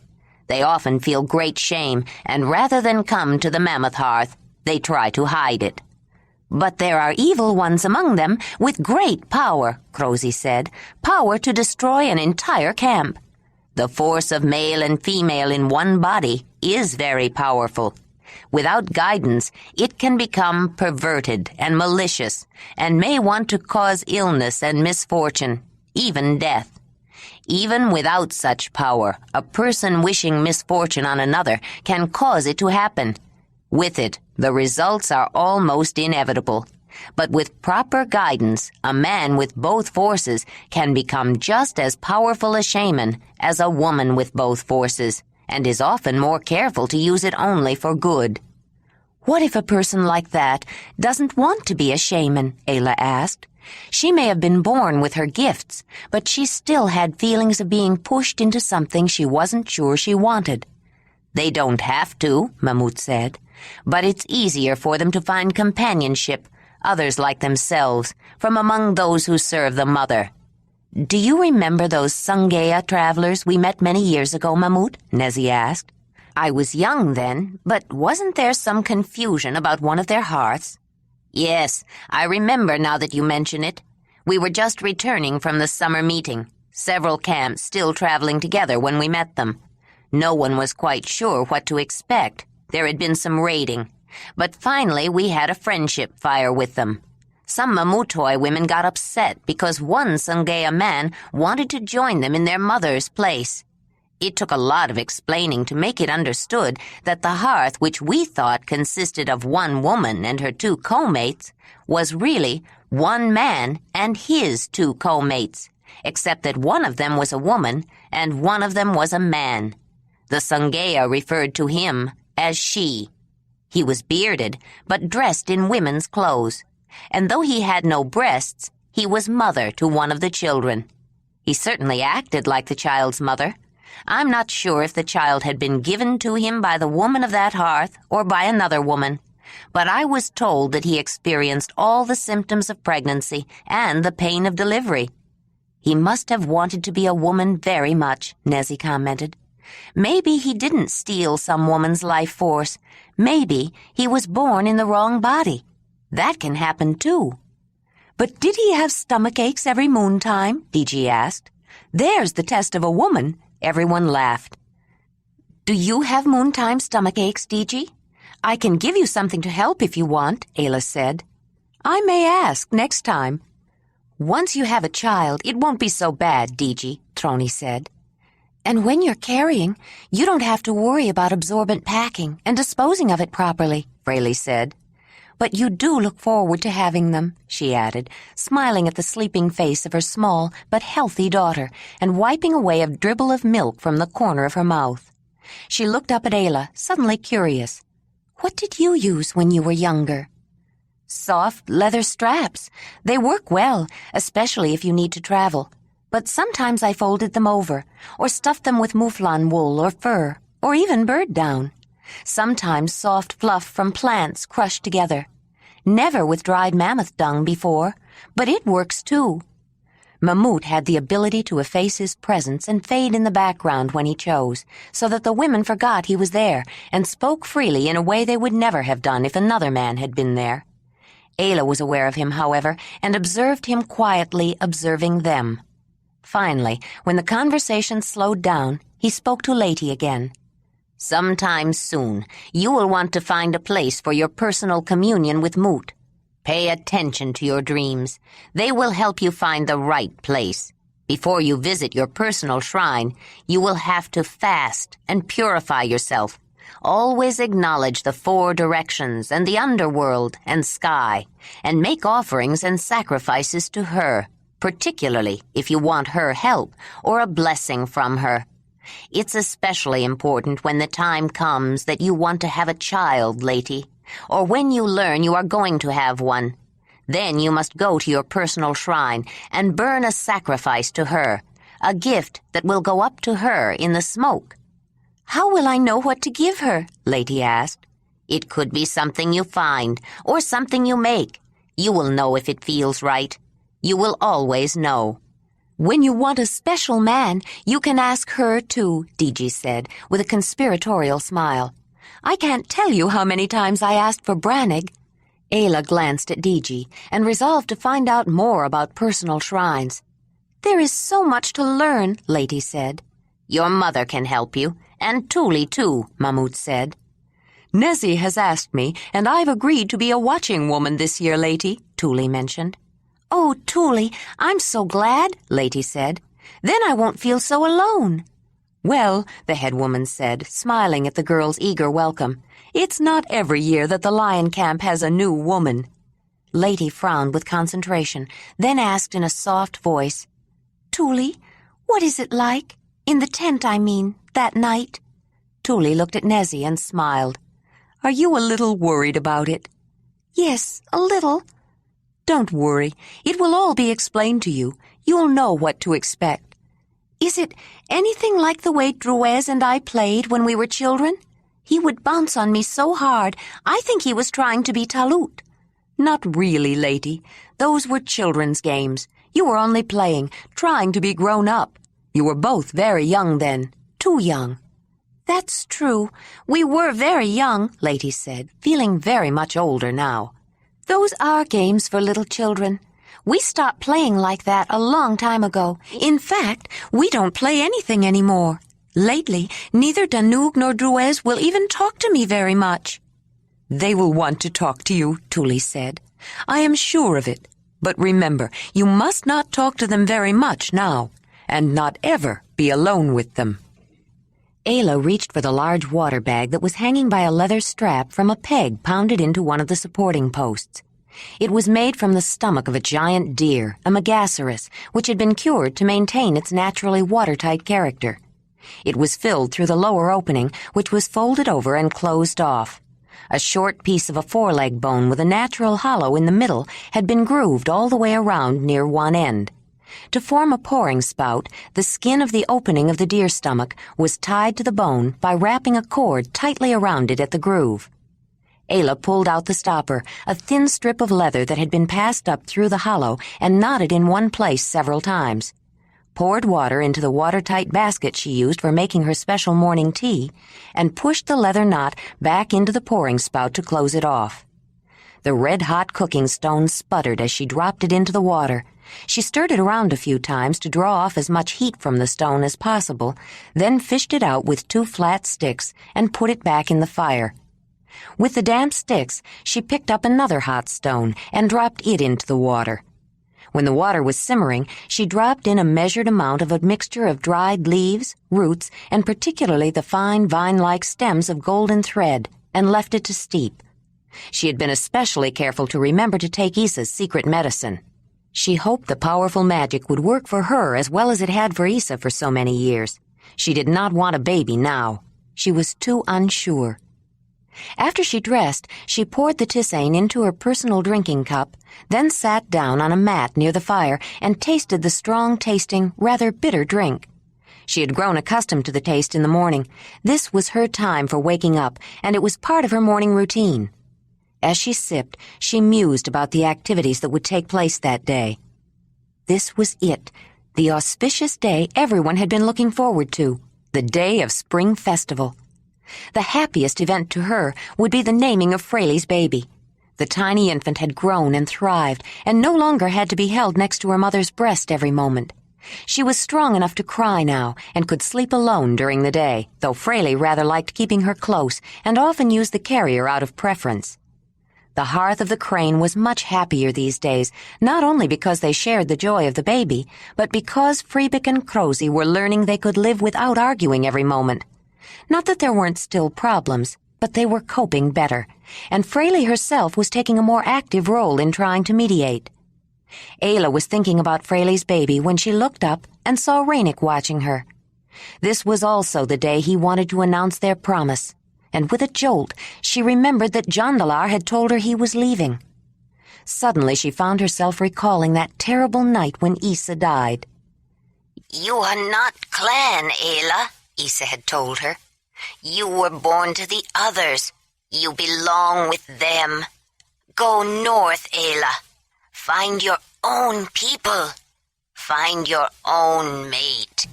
They often feel great shame, and rather than come to the Mammoth Hearth, they try to hide it. But there are evil ones among them with great power, Crosy said, power to destroy an entire camp. The force of male and female in one body is very powerful. Without guidance, it can become perverted and malicious, and may want to cause illness and misfortune, even death. Even without such power, a person wishing misfortune on another can cause it to happen. With it, the results are almost inevitable. But with proper guidance, a man with both forces can become just as powerful a shaman as a woman with both forces, and is often more careful to use it only for good. What if a person like that doesn't want to be a shaman? Ayla asked. She may have been born with her gifts, but she still had feelings of being pushed into something she wasn't sure she wanted. They don't have to, Mamut said, but it's easier for them to find companionship, others like themselves, from among those who serve the mother. Do you remember those Sungaya travelers we met many years ago, Mamut? Nezzy asked. I was young then, but wasn't there some confusion about one of their hearths? Yes, I remember now that you mention it. We were just returning from the summer meeting, several camps still traveling together when we met them. No one was quite sure what to expect. There had been some raiding, but finally we had a friendship fire with them. Some Mamutoi women got upset because one Sungaya man wanted to join them in their mother's place. It took a lot of explaining to make it understood that the hearth, which we thought consisted of one woman and her two co-mates, was really one man and his two co-mates, except that one of them was a woman and one of them was a man. The Sungaya referred to him as she. He was bearded, but dressed in women's clothes, and though he had no breasts, he was mother to one of the children. He certainly acted like the child's mother. I'm not sure if the child had been given to him by the woman of that hearth or by another woman, but I was told that he experienced all the symptoms of pregnancy and the pain of delivery. He must have wanted to be a woman very much, Nezzy commented. Maybe he didn't steal some woman's life force. Maybe he was born in the wrong body. That can happen, too. But did he have stomach aches every moontime? DG asked. There's the test of a woman. Everyone laughed. Do you have moontime stomach aches, DG? I can give you something to help if you want, Ayla said. I may ask next time. Once you have a child, it won't be so bad, DG, Trony said. And when you're carrying, you don't have to worry about absorbent packing and disposing of it properly, Fraley said. But you do look forward to having them, she added, smiling at the sleeping face of her small but healthy daughter and wiping away a dribble of milk from the corner of her mouth. She looked up at Ayla, suddenly curious. What did you use when you were younger? Soft leather straps. They work well, especially if you need to travel. But sometimes I folded them over, or stuffed them with mouflon wool or fur, or even bird down. Sometimes soft fluff from plants crushed together. Never with dried mammoth dung before, but it works too. Mamut had the ability to efface his presence and fade in the background when he chose, so that the women forgot he was there and spoke freely in a way they would never have done if another man had been there. Ayla was aware of him, however, and observed him quietly observing them. Finally, when the conversation slowed down, he spoke to Lady again. Sometime soon, you will want to find a place for your personal communion with Moot. Pay attention to your dreams. They will help you find the right place. Before you visit your personal shrine, you will have to fast and purify yourself. Always acknowledge the 4 directions and the underworld and sky, and make offerings and sacrifices to her, particularly if you want her help or a blessing from her. It's especially important when the time comes that you want to have a child, Lady, or when you learn you are going to have one. Then you must go to your personal shrine and burn a sacrifice to her, a gift that will go up to her in the smoke. How will I know what to give her? Lady asked. It could be something you find, or something you make. You will know if it feels right. You will always know. When you want a special man, you can ask her too, DG said, with a conspiratorial smile. I can't tell you how many times I asked for Ranec. Ayla glanced at DG and resolved to find out more about personal shrines. There is so much to learn, Lady said. Your mother can help you, and Tuli too, Mamut said. Nezzy has asked me, and I've agreed to be a watching woman this year, Lady, Tuli mentioned. Oh, Tuli, I'm so glad, Lady said. Then I won't feel so alone. Well, the head woman said, smiling at the girl's eager welcome, it's not every year that the lion camp has a new woman. Lady frowned with concentration, then asked in a soft voice, Tuli, what is it like? In the tent, I mean, that night. Tuli looked at Nezzy and smiled. Are you a little worried about it? Yes, a little. Don't worry. It will all be explained to you. You'll know what to expect. Is it anything like the way Druez and I played when we were children? He would bounce on me so hard, I think he was trying to be Talut. Not really, Lady. Those were children's games. You were only playing, trying to be grown up. You were both very young then. Too young. That's true. We were very young, Lady said, feeling very much older now. Those are games for little children. We stopped playing like that a long time ago. In fact, we don't play anything anymore. Lately, neither Danug nor Druez will even talk to me very much. They will want to talk to you, Tuli said. I am sure of it. But remember, you must not talk to them very much now, and not ever be alone with them. Ayla reached for the large water bag that was hanging by a leather strap from a peg pounded into one of the supporting posts. It was made from the stomach of a giant deer, a megaceros, which had been cured to maintain its naturally watertight character. It was filled through the lower opening, which was folded over and closed off. A short piece of a foreleg bone with a natural hollow in the middle had been grooved all the way around near one end. To form a pouring spout, the skin of the opening of the deer's stomach was tied to the bone by wrapping a cord tightly around it at the groove. Ayla pulled out the stopper, a thin strip of leather that had been passed up through the hollow and knotted in one place several times, poured water into the watertight basket she used for making her special morning tea, and pushed the leather knot back into the pouring spout to close it off. The red-hot cooking stone sputtered as she dropped it into the water. She stirred it around a few times to draw off as much heat from the stone as possible, then fished it out with 2 flat sticks and put it back in the fire. With the damp sticks, she picked up another hot stone and dropped it into the water. When the water was simmering, she dropped in a measured amount of a mixture of dried leaves, roots, and particularly the fine vine-like stems of golden thread, and left it to steep. She had been especially careful to remember to take Issa's secret medicine. She hoped the powerful magic would work for her as well as it had for Issa for so many years. She did not want a baby now. She was too unsure. After she dressed, she poured the tisane into her personal drinking cup, then sat down on a mat near the fire and tasted the strong-tasting, rather bitter drink. She had grown accustomed to the taste in the morning. This was her time for waking up, and it was part of her morning routine. As she sipped, she mused about the activities that would take place that day. This was it, the auspicious day everyone had been looking forward to, the day of spring festival. The happiest event to her would be the naming of Fraley's baby. The tiny infant had grown and thrived, and no longer had to be held next to her mother's breast every moment. She was strong enough to cry now, and could sleep alone during the day, though Fraley rather liked keeping her close, and often used the carrier out of preference. The hearth of the crane was much happier these days, not only because they shared the joy of the baby, but because Freebick and Crosy were learning they could live without arguing every moment. Not that there weren't still problems, but they were coping better, and Fraley herself was taking a more active role in trying to mediate. Ayla was thinking about Fraley's baby when she looked up and saw Ranec watching her. This was also the day he wanted to announce their promise, and with a jolt, she remembered that Jondalar had told her he was leaving. Suddenly she found herself recalling that terrible night when Issa died. "You are not clan, Ayla," Issa had told her. "You were born to the others. You belong with them. Go north, Ayla. Find your own people. Find your own mate."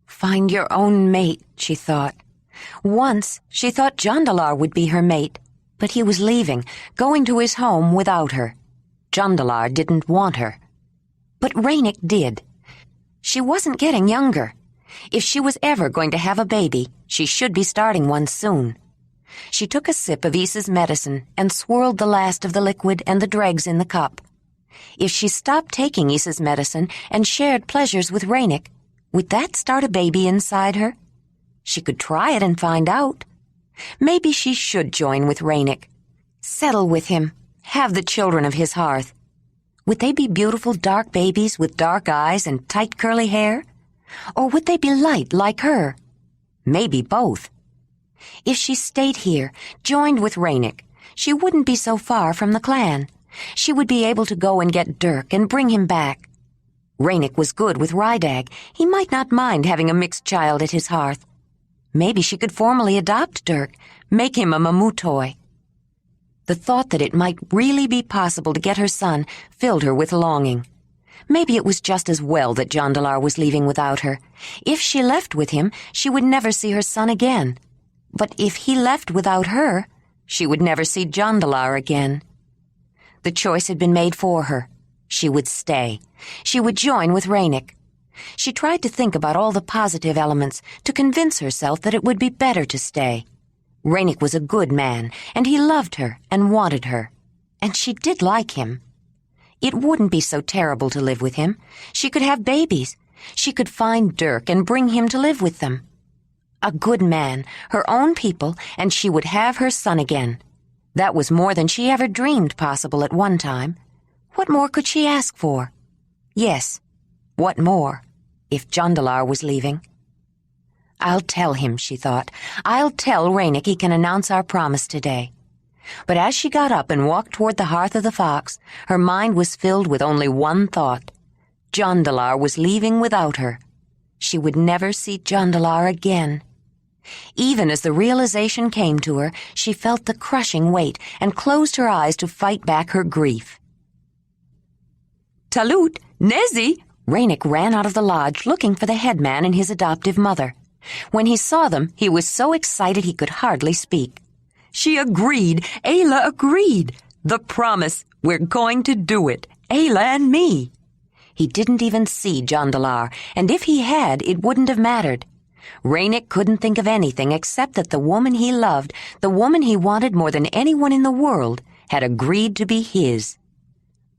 Find your own mate, she thought. Once, she thought Jondalar would be her mate, but he was leaving, going to his home without her. Jondalar didn't want her. But Ranec did. She wasn't getting younger. If she was ever going to have a baby, she should be starting one soon. She took a sip of Issa's medicine and swirled the last of the liquid and the dregs in the cup. If she stopped taking Issa's medicine and shared pleasures with Ranec, would that start a baby inside her? She could try it and find out. Maybe she should join with Ranec. Settle with him. Have the children of his hearth. Would they be beautiful dark babies with dark eyes and tight curly hair? Or would they be light like her? Maybe both. If she stayed here, joined with Ranec, she wouldn't be so far from the clan. She would be able to go and get Dirk and bring him back. Ranec was good with Rydag. He might not mind having a mixed child at his hearth. Maybe she could formally adopt Dirk, make him a Mamutoi. The thought that it might really be possible to get her son filled her with longing. Maybe it was just as well that Jondalar was leaving without her. If she left with him, she would never see her son again. But if he left without her, she would never see Jondalar again. The choice had been made for her. She would stay. She would join with Ranec. She tried to think about all the positive elements to convince herself that it would be better to stay. Ranec was a good man, and he loved her and wanted her. And she did like him. It wouldn't be so terrible to live with him. She could have babies. She could find Dirk and bring him to live with them. A good man, her own people, and she would have her son again. That was more than she ever dreamed possible at one time. What more could she ask for? Yes, what more, if Jondalar was leaving? I'll tell him, she thought. I'll tell Ranec he can announce our promise today. But as she got up and walked toward the hearth of the fox, her mind was filled with only one thought. Jondalar was leaving without her. She would never see Jondalar again. Even as the realization came to her, she felt the crushing weight and closed her eyes to fight back her grief. "Talut! Nezi!" Ranec ran out of the lodge looking for the headman and his adoptive mother. When he saw them, he was so excited he could hardly speak. "She agreed! Ayla agreed! The promise! We're going to do it! Ayla and me!" He didn't even see Jondalar, and if he had, it wouldn't have mattered. Ranec couldn't think of anything except that the woman he loved, the woman he wanted more than anyone in the world, had agreed to be his.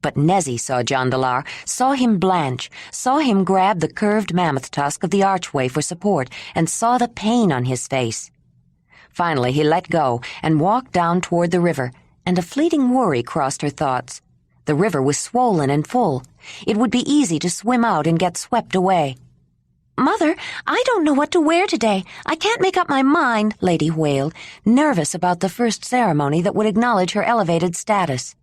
But Nezi saw Jondalar, saw him blanch, saw him grab the curved mammoth tusk of the archway for support, and saw the pain on his face. Finally, he let go and walked down toward the river, and a fleeting worry crossed her thoughts. The river was swollen and full. It would be easy to swim out and get swept away. "Mother, I don't know what to wear today. I can't make up my mind," Lady wailed, nervous about the first ceremony that would acknowledge her elevated status.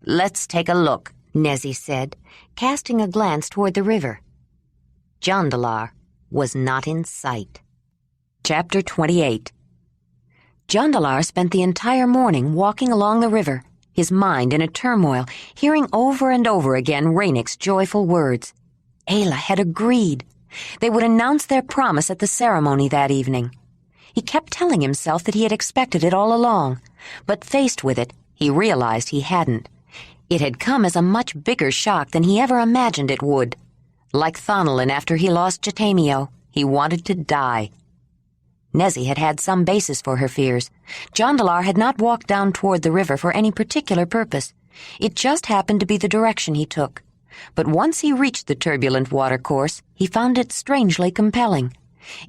"Let's take a look," Nezi said, casting a glance toward the river. Jondalar was not in sight. Chapter 28. Jondalar spent the entire morning walking along the river, his mind in a turmoil, hearing over and over again Ranec's joyful words. Ayla had agreed. They would announce their promise at the ceremony that evening. He kept telling himself that he had expected it all along, but faced with it, he realized he hadn't. It had come as a much bigger shock than he ever imagined it would. Like Thonelin after he lost Jatamio, he wanted to die. Nezi had had some basis for her fears. Jondalar had not walked down toward the river for any particular purpose. It just happened to be the direction he took. But once he reached the turbulent watercourse, he found it strangely compelling.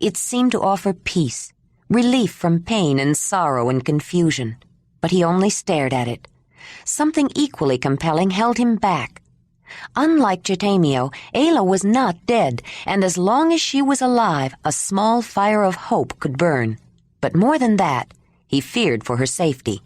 It seemed to offer peace, relief from pain and sorrow and confusion. But he only stared at it. Something equally compelling held him back. Unlike Jatamio, Ayla was not dead, and as long as she was alive, a small fire of hope could burn. But more than that, he feared for her safety.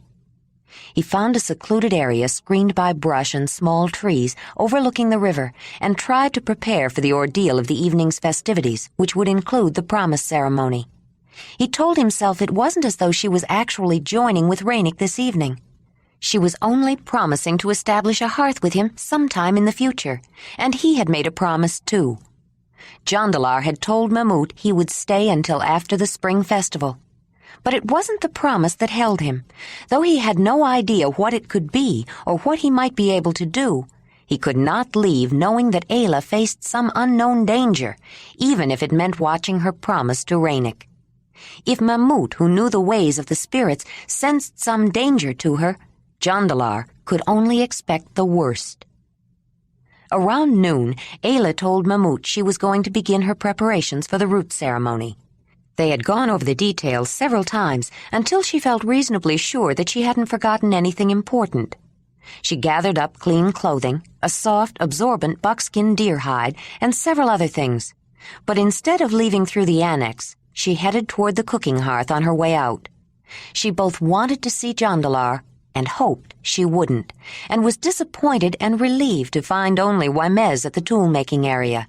He found a secluded area screened by brush and small trees overlooking the river and tried to prepare for the ordeal of the evening's festivities, which would include the promise ceremony. He told himself it wasn't as though she was actually joining with Ranec this evening. She was only promising to establish a hearth with him sometime in the future, and he had made a promise too. Jondalar had told Mamut he would stay until after the spring festival. But it wasn't the promise that held him. Though he had no idea what it could be or what he might be able to do, he could not leave knowing that Ayla faced some unknown danger, even if it meant watching her promise to Ranec. If Mamut, who knew the ways of the spirits, sensed some danger to her, Jondalar could only expect the worst. Around noon, Ayla told Mamut she was going to begin her preparations for the root ceremony. They had gone over the details several times until she felt reasonably sure that she hadn't forgotten anything important. She gathered up clean clothing, a soft, absorbent buckskin deer hide, and several other things. But instead of leaving through the annex, she headed toward the cooking hearth on her way out. She both wanted to see Jondalar and hoped she wouldn't, and was disappointed and relieved to find only Wymez at the tool-making area.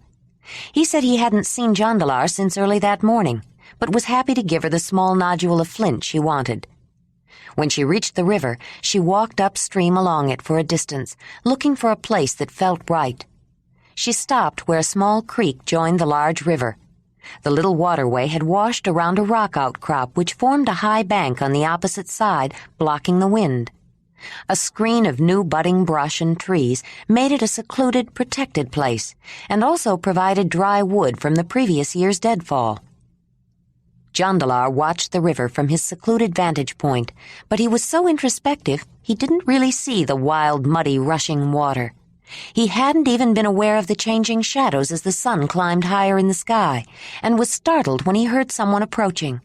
He said he hadn't seen Jondalar since early that morning, but was happy to give her the small nodule of flint she wanted. When she reached the river, she walked upstream along it for a distance, looking for a place that felt right. She stopped where a small creek joined the large river. The little waterway had washed around a rock outcrop which formed a high bank on the opposite side, blocking the wind. A screen of new budding brush and trees made it a secluded, protected place, and also provided dry wood from the previous year's deadfall. Jondalar watched the river from his secluded vantage point, but he was so introspective he didn't really see the wild, muddy, rushing water. He hadn't even been aware of the changing shadows as the sun climbed higher in the sky, and was startled when he heard someone approaching.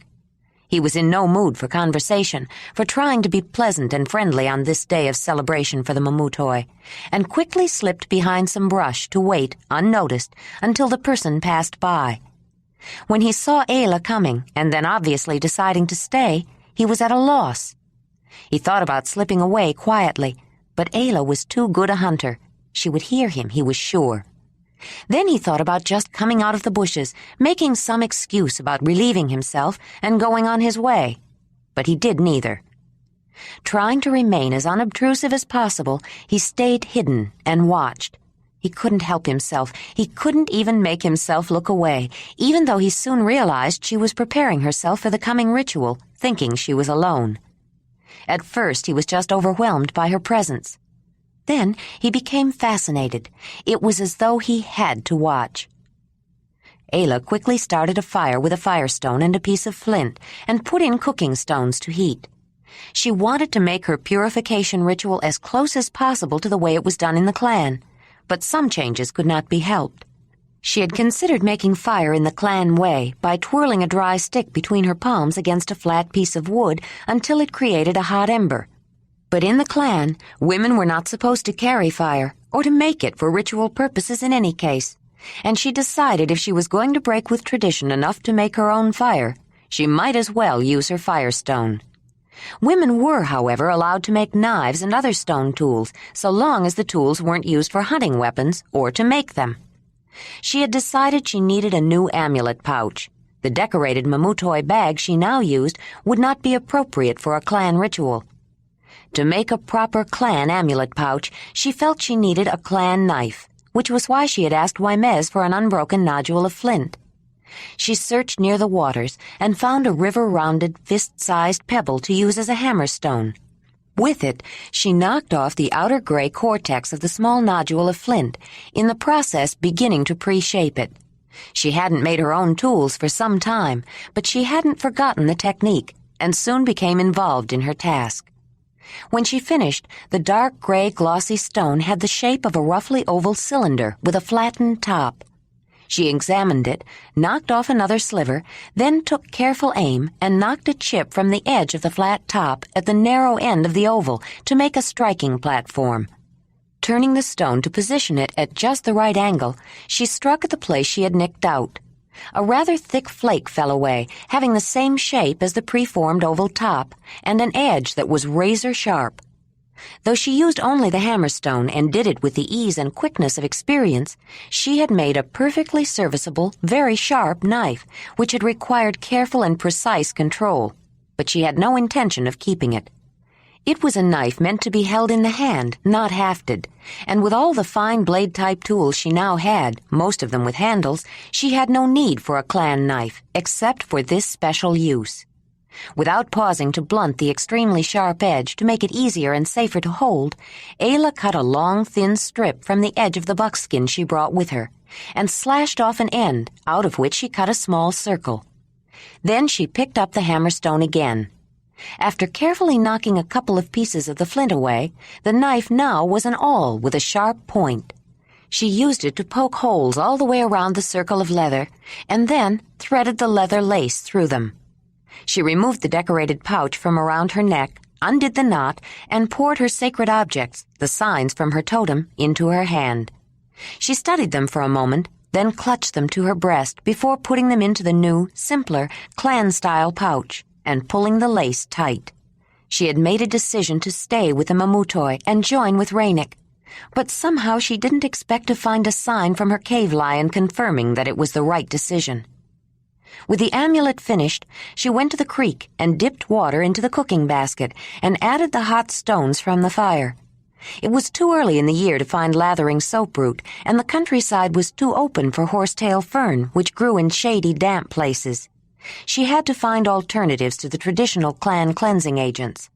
He was in no mood for conversation, for trying to be pleasant and friendly on this day of celebration for the Mamutoi, and quickly slipped behind some brush to wait, unnoticed, until the person passed by. When he saw Ayla coming, and then obviously deciding to stay, he was at a loss. He thought about slipping away quietly, but Ayla was too good a hunter. She would hear him, he was sure. Then he thought about just coming out of the bushes, making some excuse about relieving himself and going on his way. But he did neither. Trying to remain as unobtrusive as possible, he stayed hidden and watched. He couldn't help himself. He couldn't even make himself look away, even though he soon realized she was preparing herself for the coming ritual, thinking she was alone. At first, he was just overwhelmed by her presence. Then he became fascinated. It was as though he had to watch. Ayla quickly started a fire with a firestone and a piece of flint and put in cooking stones to heat. She wanted to make her purification ritual as close as possible to the way it was done in the clan, but some changes could not be helped. She had considered making fire in the clan way by twirling a dry stick between her palms against a flat piece of wood until it created a hot ember. But in the clan, women were not supposed to carry fire or to make it for ritual purposes in any case, and she decided if she was going to break with tradition enough to make her own fire, she might as well use her firestone. Women were, however, allowed to make knives and other stone tools, so long as the tools weren't used for hunting weapons or to make them. She had decided she needed a new amulet pouch. The decorated Mamutoi bag she now used would not be appropriate for a clan ritual. To make a proper clan amulet pouch, she felt she needed a clan knife, which was why she had asked Whinney for an unbroken nodule of flint. She searched near the waters and found a river-rounded, fist-sized pebble to use as a hammerstone. With it, she knocked off the outer gray cortex of the small nodule of flint, in the process beginning to pre-shape it. She hadn't made her own tools for some time, but she hadn't forgotten the technique, and soon became involved in her task. When she finished, the dark gray glossy stone had the shape of a roughly oval cylinder with a flattened top. She examined it, knocked off another sliver, then took careful aim and knocked a chip from the edge of the flat top at the narrow end of the oval to make a striking platform. Turning the stone to position it at just the right angle, she struck at the place she had nicked out. A rather thick flake fell away, having the same shape as the preformed oval top, and an edge that was razor-sharp. Though she used only the hammerstone and did it with the ease and quickness of experience, she had made a perfectly serviceable, very sharp knife, which had required careful and precise control, but she had no intention of keeping it. It was a knife meant to be held in the hand, not hafted, and with all the fine blade-type tools she now had, most of them with handles, she had no need for a clan knife, except for this special use. Without pausing to blunt the extremely sharp edge to make it easier and safer to hold, Ayla cut a long, thin strip from the edge of the buckskin she brought with her, and slashed off an end, out of which she cut a small circle. Then she picked up the hammerstone again. After carefully knocking a couple of pieces of the flint away, the knife now was an awl with a sharp point. She used it to poke holes all the way around the circle of leather, and then threaded the leather lace through them. She removed the decorated pouch from around her neck, undid the knot, and poured her sacred objects, the signs from her totem, into her hand. She studied them for a moment, then clutched them to her breast before putting them into the new, simpler, clan-style pouch and pulling the lace tight. She had made a decision to stay with the Mamutoi and join with Ranec, but somehow she didn't expect to find a sign from her cave lion confirming that it was the right decision. With the amulet finished, she went to the creek and dipped water into the cooking basket and added the hot stones from the fire. It was too early in the year to find lathering soap root, and the countryside was too open for horsetail fern, which grew in shady, damp places. She had to find alternatives to the traditional clan cleansing agents.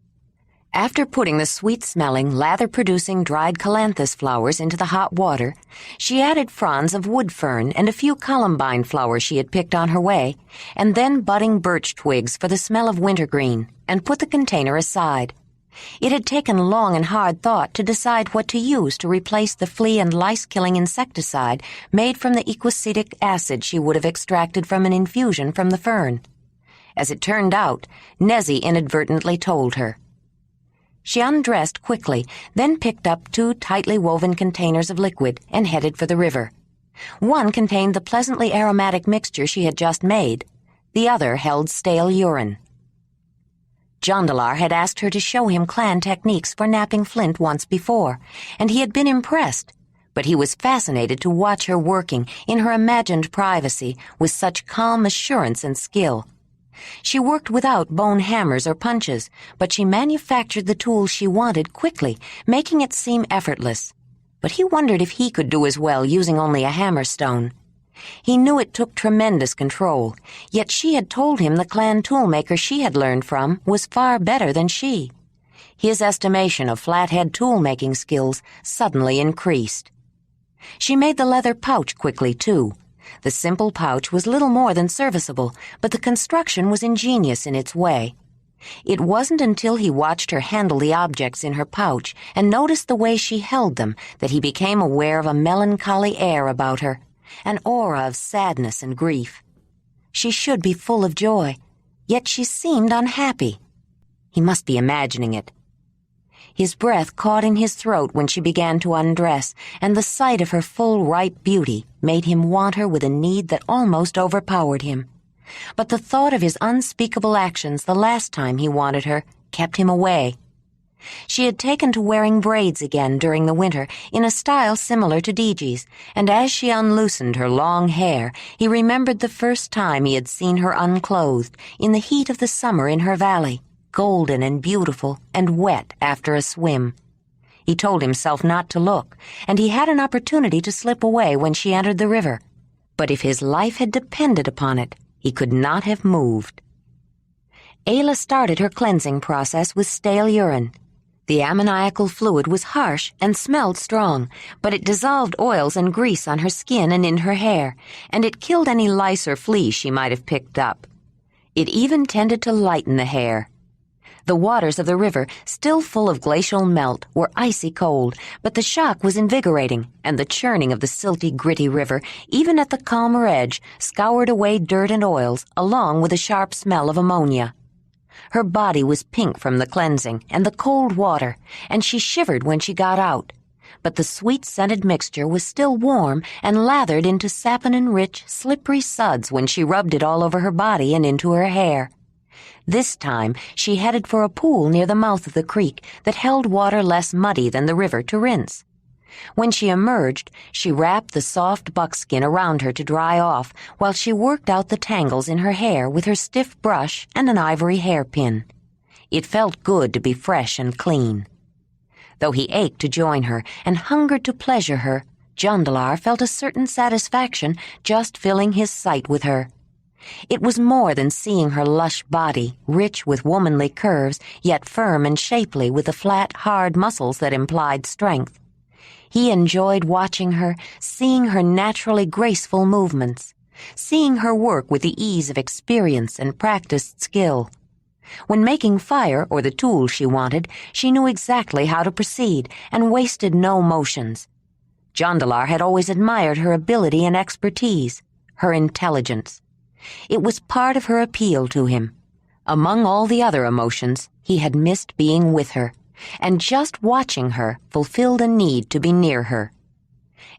After putting the sweet-smelling, lather-producing dried calanthus flowers into the hot water, she added fronds of wood fern and a few columbine flowers she had picked on her way, and then budding birch twigs for the smell of wintergreen, and put the container aside. It had taken long and hard thought to decide what to use to replace the flea and lice-killing insecticide made from the equacetic acid she would have extracted from an infusion from the fern. As it turned out, Nezzy inadvertently told her. She undressed quickly, then picked up 2 tightly woven containers of liquid and headed for the river. One contained the pleasantly aromatic mixture she had just made. The other held stale urine. Jondalar had asked her to show him clan techniques for napping flint once before, and he had been impressed, but he was fascinated to watch her working in her imagined privacy with such calm assurance and skill. She worked without bone hammers or punches, but she manufactured the tools she wanted quickly, making it seem effortless. But he wondered if he could do as well using only a hammerstone. He knew it took tremendous control, yet she had told him the clan toolmaker she had learned from was far better than she. His estimation of flathead tool-making skills suddenly increased. She made the leather pouch quickly, too. The simple pouch was little more than serviceable, but the construction was ingenious in its way. It wasn't until he watched her handle the objects in her pouch and noticed the way she held them that he became aware of a melancholy air about her, an aura of sadness and grief. She should be full of joy, yet she seemed unhappy. He must be imagining it. His breath caught in his throat when she began to undress, and the sight of her full, ripe beauty made him want her with a need that almost overpowered him. But the thought of his unspeakable actions the last time he wanted her kept him away. She had taken to wearing braids again during the winter in a style similar to Digi's, and as she unloosened her long hair, he remembered the first time he had seen her unclothed in the heat of the summer in her valley, golden and beautiful and wet after a swim. He told himself not to look, and he had an opportunity to slip away when she entered the river. But if his life had depended upon it, he could not have moved. Ayla started her cleansing process with stale urine. The ammoniacal fluid was harsh and smelled strong, but it dissolved oils and grease on her skin and in her hair, and it killed any lice or fleas she might have picked up. It even tended to lighten the hair. The waters of the river, still full of glacial melt, were icy cold, but the shock was invigorating, and the churning of the silty, gritty river, even at the calmer edge, scoured away dirt and oils, along with a sharp smell of ammonia. Her body was pink from the cleansing and the cold water, and she shivered when she got out. But the sweet-scented mixture was still warm and lathered into saponin-rich, slippery suds when she rubbed it all over her body and into her hair. This time, she headed for a pool near the mouth of the creek that held water less muddy than the river to rinse. When she emerged, she wrapped the soft buckskin around her to dry off while she worked out the tangles in her hair with her stiff brush and an ivory hairpin. It felt good to be fresh and clean. Though he ached to join her and hungered to pleasure her, Jondalar felt a certain satisfaction just filling his sight with her. It was more than seeing her lush body, rich with womanly curves, yet firm and shapely with the flat, hard muscles that implied strength. He enjoyed watching her, seeing her naturally graceful movements, seeing her work with the ease of experience and practiced skill. When making fire or the tool she wanted, she knew exactly how to proceed and wasted no motions. Jondalar had always admired her ability and expertise, her intelligence. It was part of her appeal to him. Among all the other emotions, he had missed being with her, and just watching her fulfilled a need to be near her.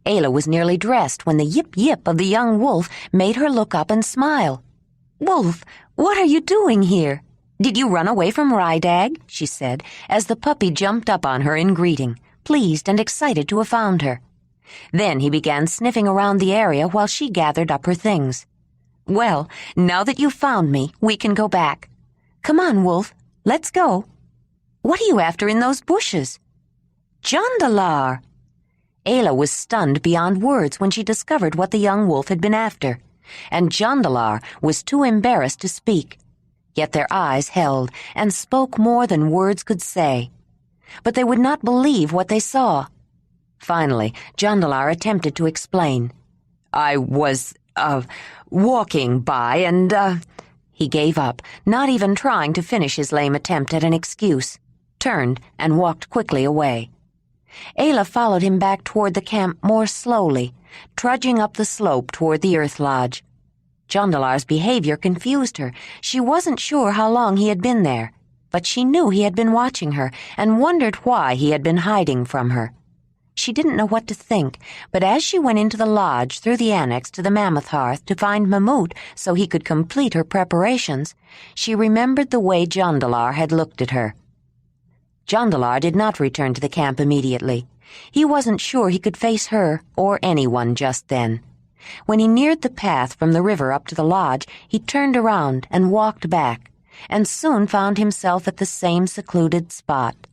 Ayla was nearly dressed when the yip-yip of the young wolf made her look up and smile. "Wolf, what are you doing here? Did you run away from Ranec?" she said, as the puppy jumped up on her in greeting, pleased and excited to have found her. Then he began sniffing around the area while she gathered up her things. "Well, now that you've found me, we can go back. Come on, Wolf, let's go. What are you after in those bushes?" "Jondalar!" Ayla was stunned beyond words when she discovered what the young wolf had been after, and Jondalar was too embarrassed to speak. Yet their eyes held and spoke more than words could say. But they would not believe what they saw. Finally, Jondalar attempted to explain. "I was, walking by and, He gave up, not even trying to finish his lame attempt at an excuse, turned and walked quickly away. Ayla followed him back toward the camp more slowly, trudging up the slope toward the earth lodge. Jondalar's behavior confused her. She wasn't sure how long he had been there, but she knew he had been watching her and wondered why he had been hiding from her. she didn't know what to think, but as she went into the lodge through the annex to the Mammoth Hearth to find Mamut so he could complete her preparations, she remembered the way Jondalar had looked at her. Jondalar did not return to the camp immediately. He wasn't sure he could face her or anyone just then. When he neared the path from the river up to the lodge, he turned around and walked back, and soon found himself at the same secluded spot.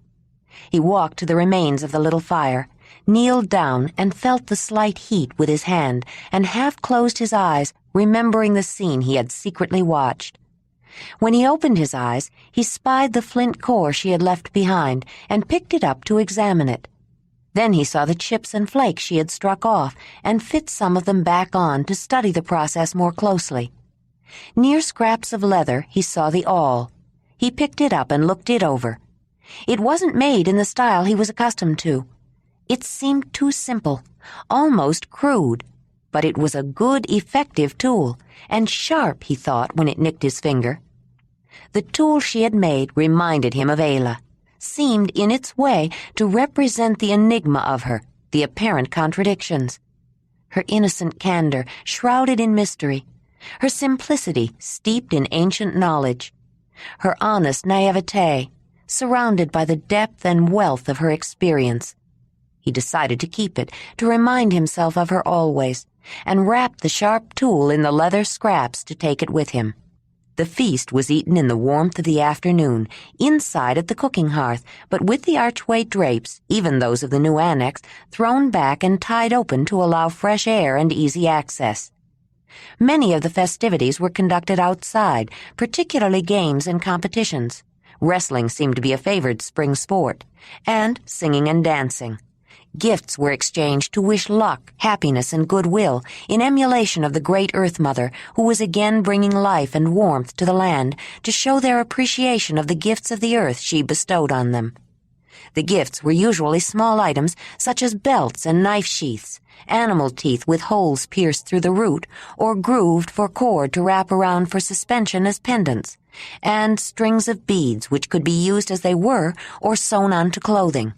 He walked to the remains of the little fire, kneeled down and felt the slight heat with his hand, and half closed his eyes, remembering the scene he had secretly watched. When he opened his eyes, he spied the flint core she had left behind and picked it up to examine it. Then he saw the chips and flakes she had struck off and fit some of them back on to study the process more closely. Near scraps of leather, he saw the awl. He picked it up and looked it over. It wasn't made in the style he was accustomed to. It seemed too simple, almost crude, but it was a good, effective tool, and sharp, he thought, when it nicked his finger. The tool she had made reminded him of Ayla, seemed in its way to represent the enigma of her, the apparent contradictions. Her innocent candor shrouded in mystery, her simplicity steeped in ancient knowledge, her honest naivete surrounded by the depth and wealth of her experience. He decided to keep it, to remind himself of her always, and wrapped the sharp tool in the leather scraps to take it with him. The feast was eaten in the warmth of the afternoon, inside at the cooking hearth, but with the archway drapes, even those of the new annex, thrown back and tied open to allow fresh air and easy access. Many of the festivities were conducted outside, particularly games and competitions. Wrestling seemed to be a favored spring sport, and singing and dancing. Gifts were exchanged to wish luck, happiness, and goodwill in emulation of the great Earth Mother, who was again bringing life and warmth to the land to show their appreciation of the gifts of the earth she bestowed on them. The gifts were usually small items such as belts and knife sheaths, animal teeth with holes pierced through the root or grooved for cord to wrap around for suspension as pendants, and strings of beads which could be used as they were or sewn onto clothing.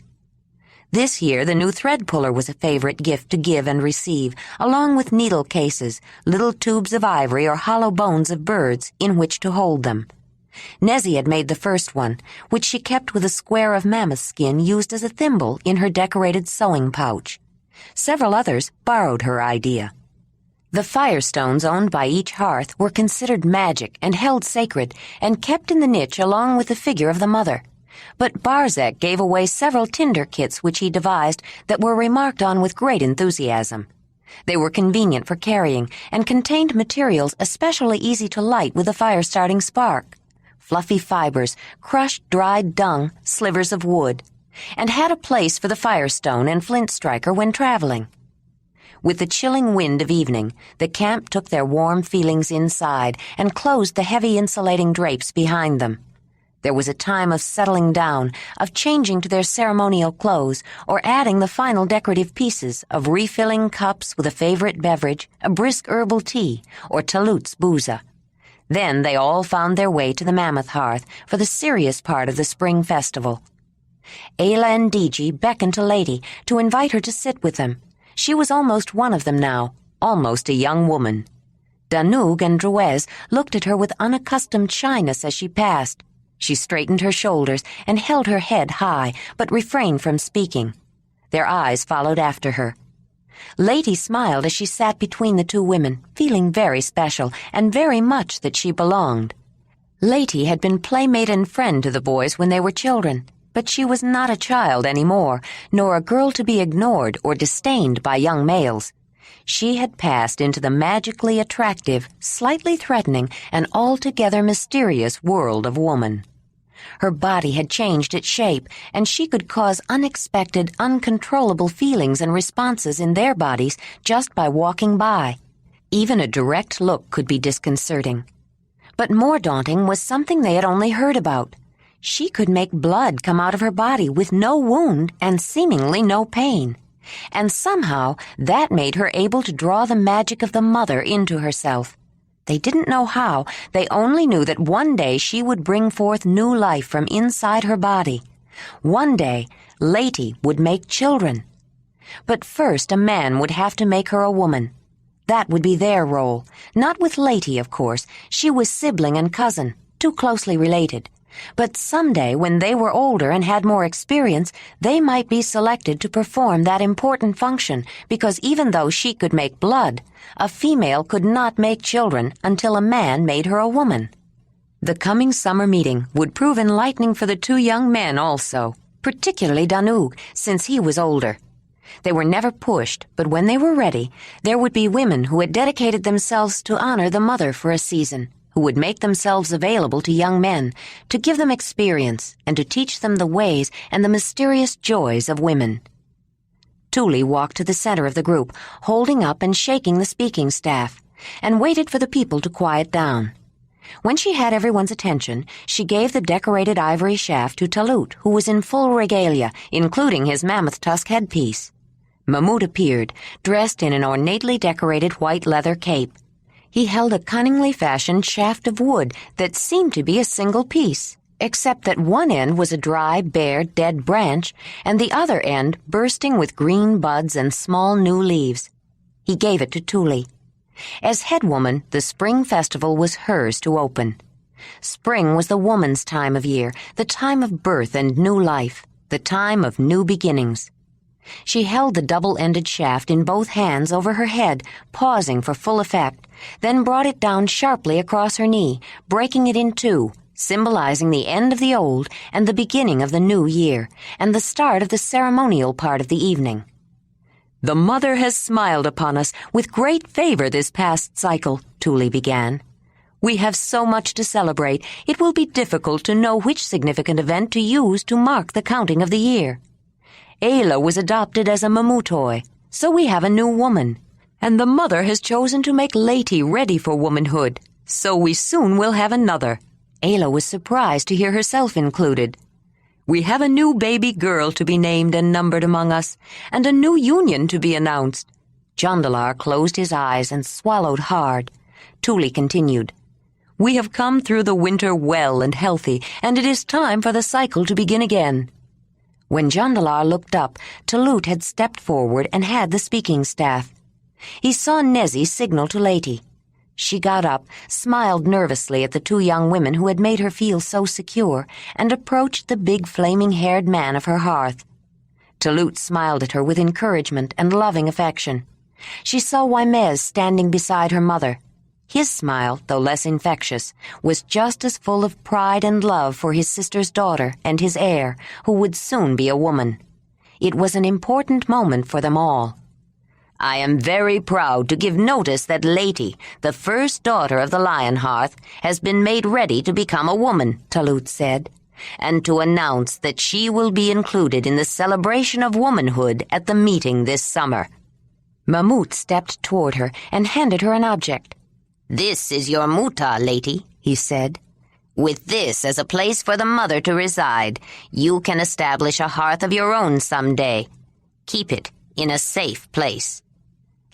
This year the new thread puller was a favorite gift to give and receive, along with needle cases, little tubes of ivory or hollow bones of birds in which to hold them. Nezzy had made the first one, which she kept with a square of mammoth skin used as a thimble in her decorated sewing pouch. Several others borrowed her idea. The firestones owned by each hearth were considered magic and held sacred and kept in the niche along with the figure of the mother. But Barzek gave away several tinder kits which he devised that were remarked on with great enthusiasm. They were convenient for carrying and contained materials especially easy to light with a fire-starting spark. Fluffy fibers, crushed dried dung, slivers of wood, and had a place for the firestone and flint striker when traveling. With the chilling wind of evening, the camp took their warm feelings inside and closed the heavy insulating drapes behind them. There was a time of settling down, of changing to their ceremonial clothes, or adding the final decorative pieces of refilling cups with a favorite beverage, a brisk herbal tea, or Talut's booza. Then they all found their way to the Mammoth Hearth for the serious part of the spring festival. Ayla and Diji beckoned to Lady to invite her to sit with them. She was almost one of them now, almost a young woman. Danug and Druez looked at her with unaccustomed shyness as she passed. She straightened her shoulders and held her head high, but refrained from speaking. Their eyes followed after her. Lady smiled as she sat between the two women, feeling very special and very much that she belonged. Lady had been playmate and friend to the boys when they were children, but she was not a child any more, nor a girl to be ignored or disdained by young males. She had passed into the magically attractive, slightly threatening, and altogether mysterious world of woman. Her body had changed its shape, and she could cause unexpected, uncontrollable feelings and responses in their bodies just by walking by. Even a direct look could be disconcerting. But more daunting was something they had only heard about. She could make blood come out of her body with no wound and seemingly no pain. And somehow that made her able to draw the magic of the mother into herself. They didn't know how, they only knew that one day she would bring forth new life from inside her body. One day, Lady would make children. But first a man would have to make her a woman. That would be their role. Not with Lady, of course. She was sibling and cousin, too closely related. But someday, when they were older and had more experience, they might be selected to perform that important function, because even though she could make blood, a female could not make children until a man made her a woman. The coming summer meeting would prove enlightening for the two young men also, particularly Danug, since he was older. They were never pushed, but when they were ready, there would be women who had dedicated themselves to honor the mother for a season, who would make themselves available to young men, to give them experience, and to teach them the ways and the mysterious joys of women. Tuli walked to the center of the group, holding up and shaking the speaking staff, and waited for the people to quiet down. When she had everyone's attention, she gave the decorated ivory shaft to Talut, who was in full regalia, including his mammoth tusk headpiece. Mamut appeared, dressed in an ornately decorated white leather cape. He held a cunningly fashioned shaft of wood that seemed to be a single piece, except that one end was a dry, bare, dead branch, and the other end bursting with green buds and small new leaves. He gave it to Tuli. As head woman, the spring festival was hers to open. Spring was the woman's time of year, the time of birth and new life, the time of new beginnings. She held the double-ended shaft in both hands over her head, pausing for full effect, then brought it down sharply across her knee, breaking it in two, symbolizing the end of the old and the beginning of the new year, and the start of the ceremonial part of the evening. "The mother has smiled upon us with great favor this past cycle," Tuli began. "We have so much to celebrate, it will be difficult to know which significant event to use to mark the counting of the year. Ayla was adopted as a Mamutoi, so we have a new woman, and the mother has chosen to make Lady ready for womanhood, so we soon will have another." Ayla was surprised to hear herself included. "We have a new baby girl to be named and numbered among us, and a new union to be announced." Jondalar closed his eyes and swallowed hard. Tuli continued, "We have come through the winter well and healthy, and it is time for the cycle to begin again." When Jondalar looked up, Talut had stepped forward and had the speaking staff. He saw Nezi signal to Lady. She got up, smiled nervously at the two young women who had made her feel so secure, and approached the big flaming-haired man of her hearth. Talut smiled at her with encouragement and loving affection. She saw Wymez standing beside her mother. His smile, though less infectious, was just as full of pride and love for his sister's daughter and his heir, who would soon be a woman. It was an important moment for them all. "I am very proud to give notice that Lady, the first daughter of the Lionhearth, has been made ready to become a woman," Talut said, "and to announce that she will be included in the celebration of womanhood at the meeting this summer." Mamut stepped toward her and handed her an object. "This is your muta, Lady," he said. "With this as a place for the mother to reside, you can establish a hearth of your own someday. Keep it in a safe place."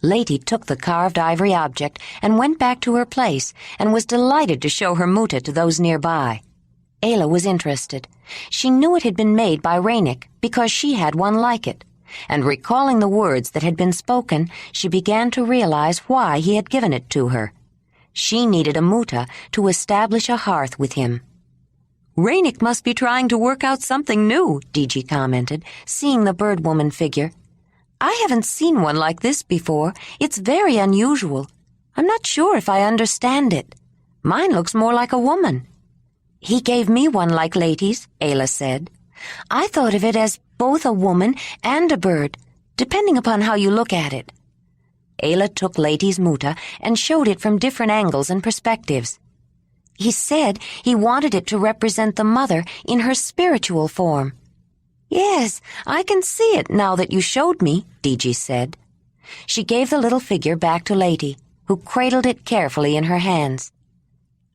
Lady took the carved ivory object and went back to her place and was delighted to show her muta to those nearby. Ayla was interested. She knew it had been made by Ranec because she had one like it, and recalling the words that had been spoken, she began to realize why he had given it to her. She needed a muta to establish a hearth with him. "Ranec must be trying to work out something new," Diji commented, seeing the bird woman figure. "I haven't seen one like this before. It's very unusual. I'm not sure if I understand it. Mine looks more like a woman." "He gave me one like Lady's," Ayla said. "I thought of it as both a woman and a bird, depending upon how you look at it." Ayla took Lady's muta and showed it from different angles and perspectives. "He said he wanted it to represent the mother in her spiritual form." "Yes, I can see it now that you showed me," Diji said. She gave the little figure back to Lady, who cradled it carefully in her hands.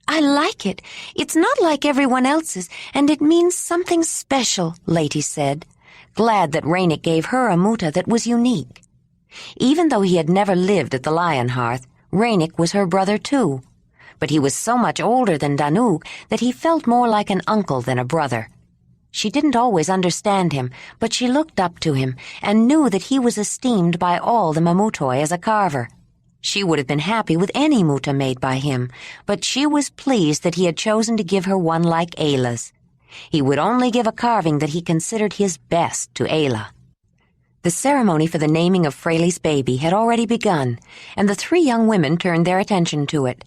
"I like it. It's not like everyone else's, and it means something special," Lady said, glad that Ranec gave her a muta that was unique. Even though he had never lived at the Lionhearth, Ranec was her brother too, but he was so much older than Danug that he felt more like an uncle than a brother. She didn't always understand him, but she looked up to him and knew that he was esteemed by all the Mamutoi as a carver. She would have been happy with any muta made by him, but she was pleased that he had chosen to give her one like Ayla's. He would only give a carving that he considered his best to Ayla. The ceremony for the naming of Fraley's baby had already begun, and the three young women turned their attention to it.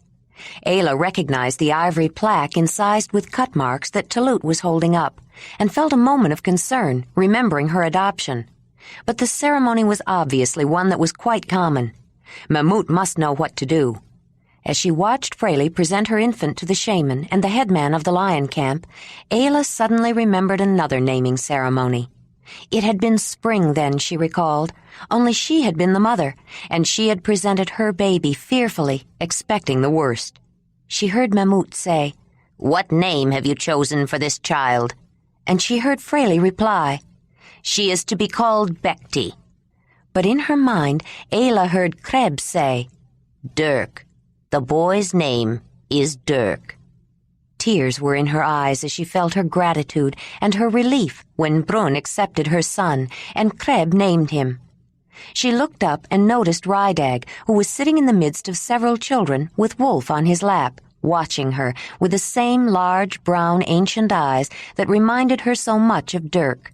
Ayla recognized the ivory plaque incised with cut marks that Talut was holding up, and felt a moment of concern, remembering her adoption. But the ceremony was obviously one that was quite common. Mamut must know what to do. As she watched Fraley present her infant to the shaman and the headman of the lion camp, Ayla suddenly remembered another naming ceremony. It had been spring then, she recalled, only she had been the mother, and she had presented her baby fearfully, expecting the worst. She heard Mamut say, "What name have you chosen for this child?" And she heard Fraley reply, "She is to be called Bekti." But in her mind, Ayla heard Kreb say, "Dirk. The boy's name is Dirk." Tears were in her eyes as she felt her gratitude and her relief when Brun accepted her son and Kreb named him. She looked up and noticed Rydag, who was sitting in the midst of several children with Wolf on his lap, watching her with the same large, brown, ancient eyes that reminded her so much of Dirk.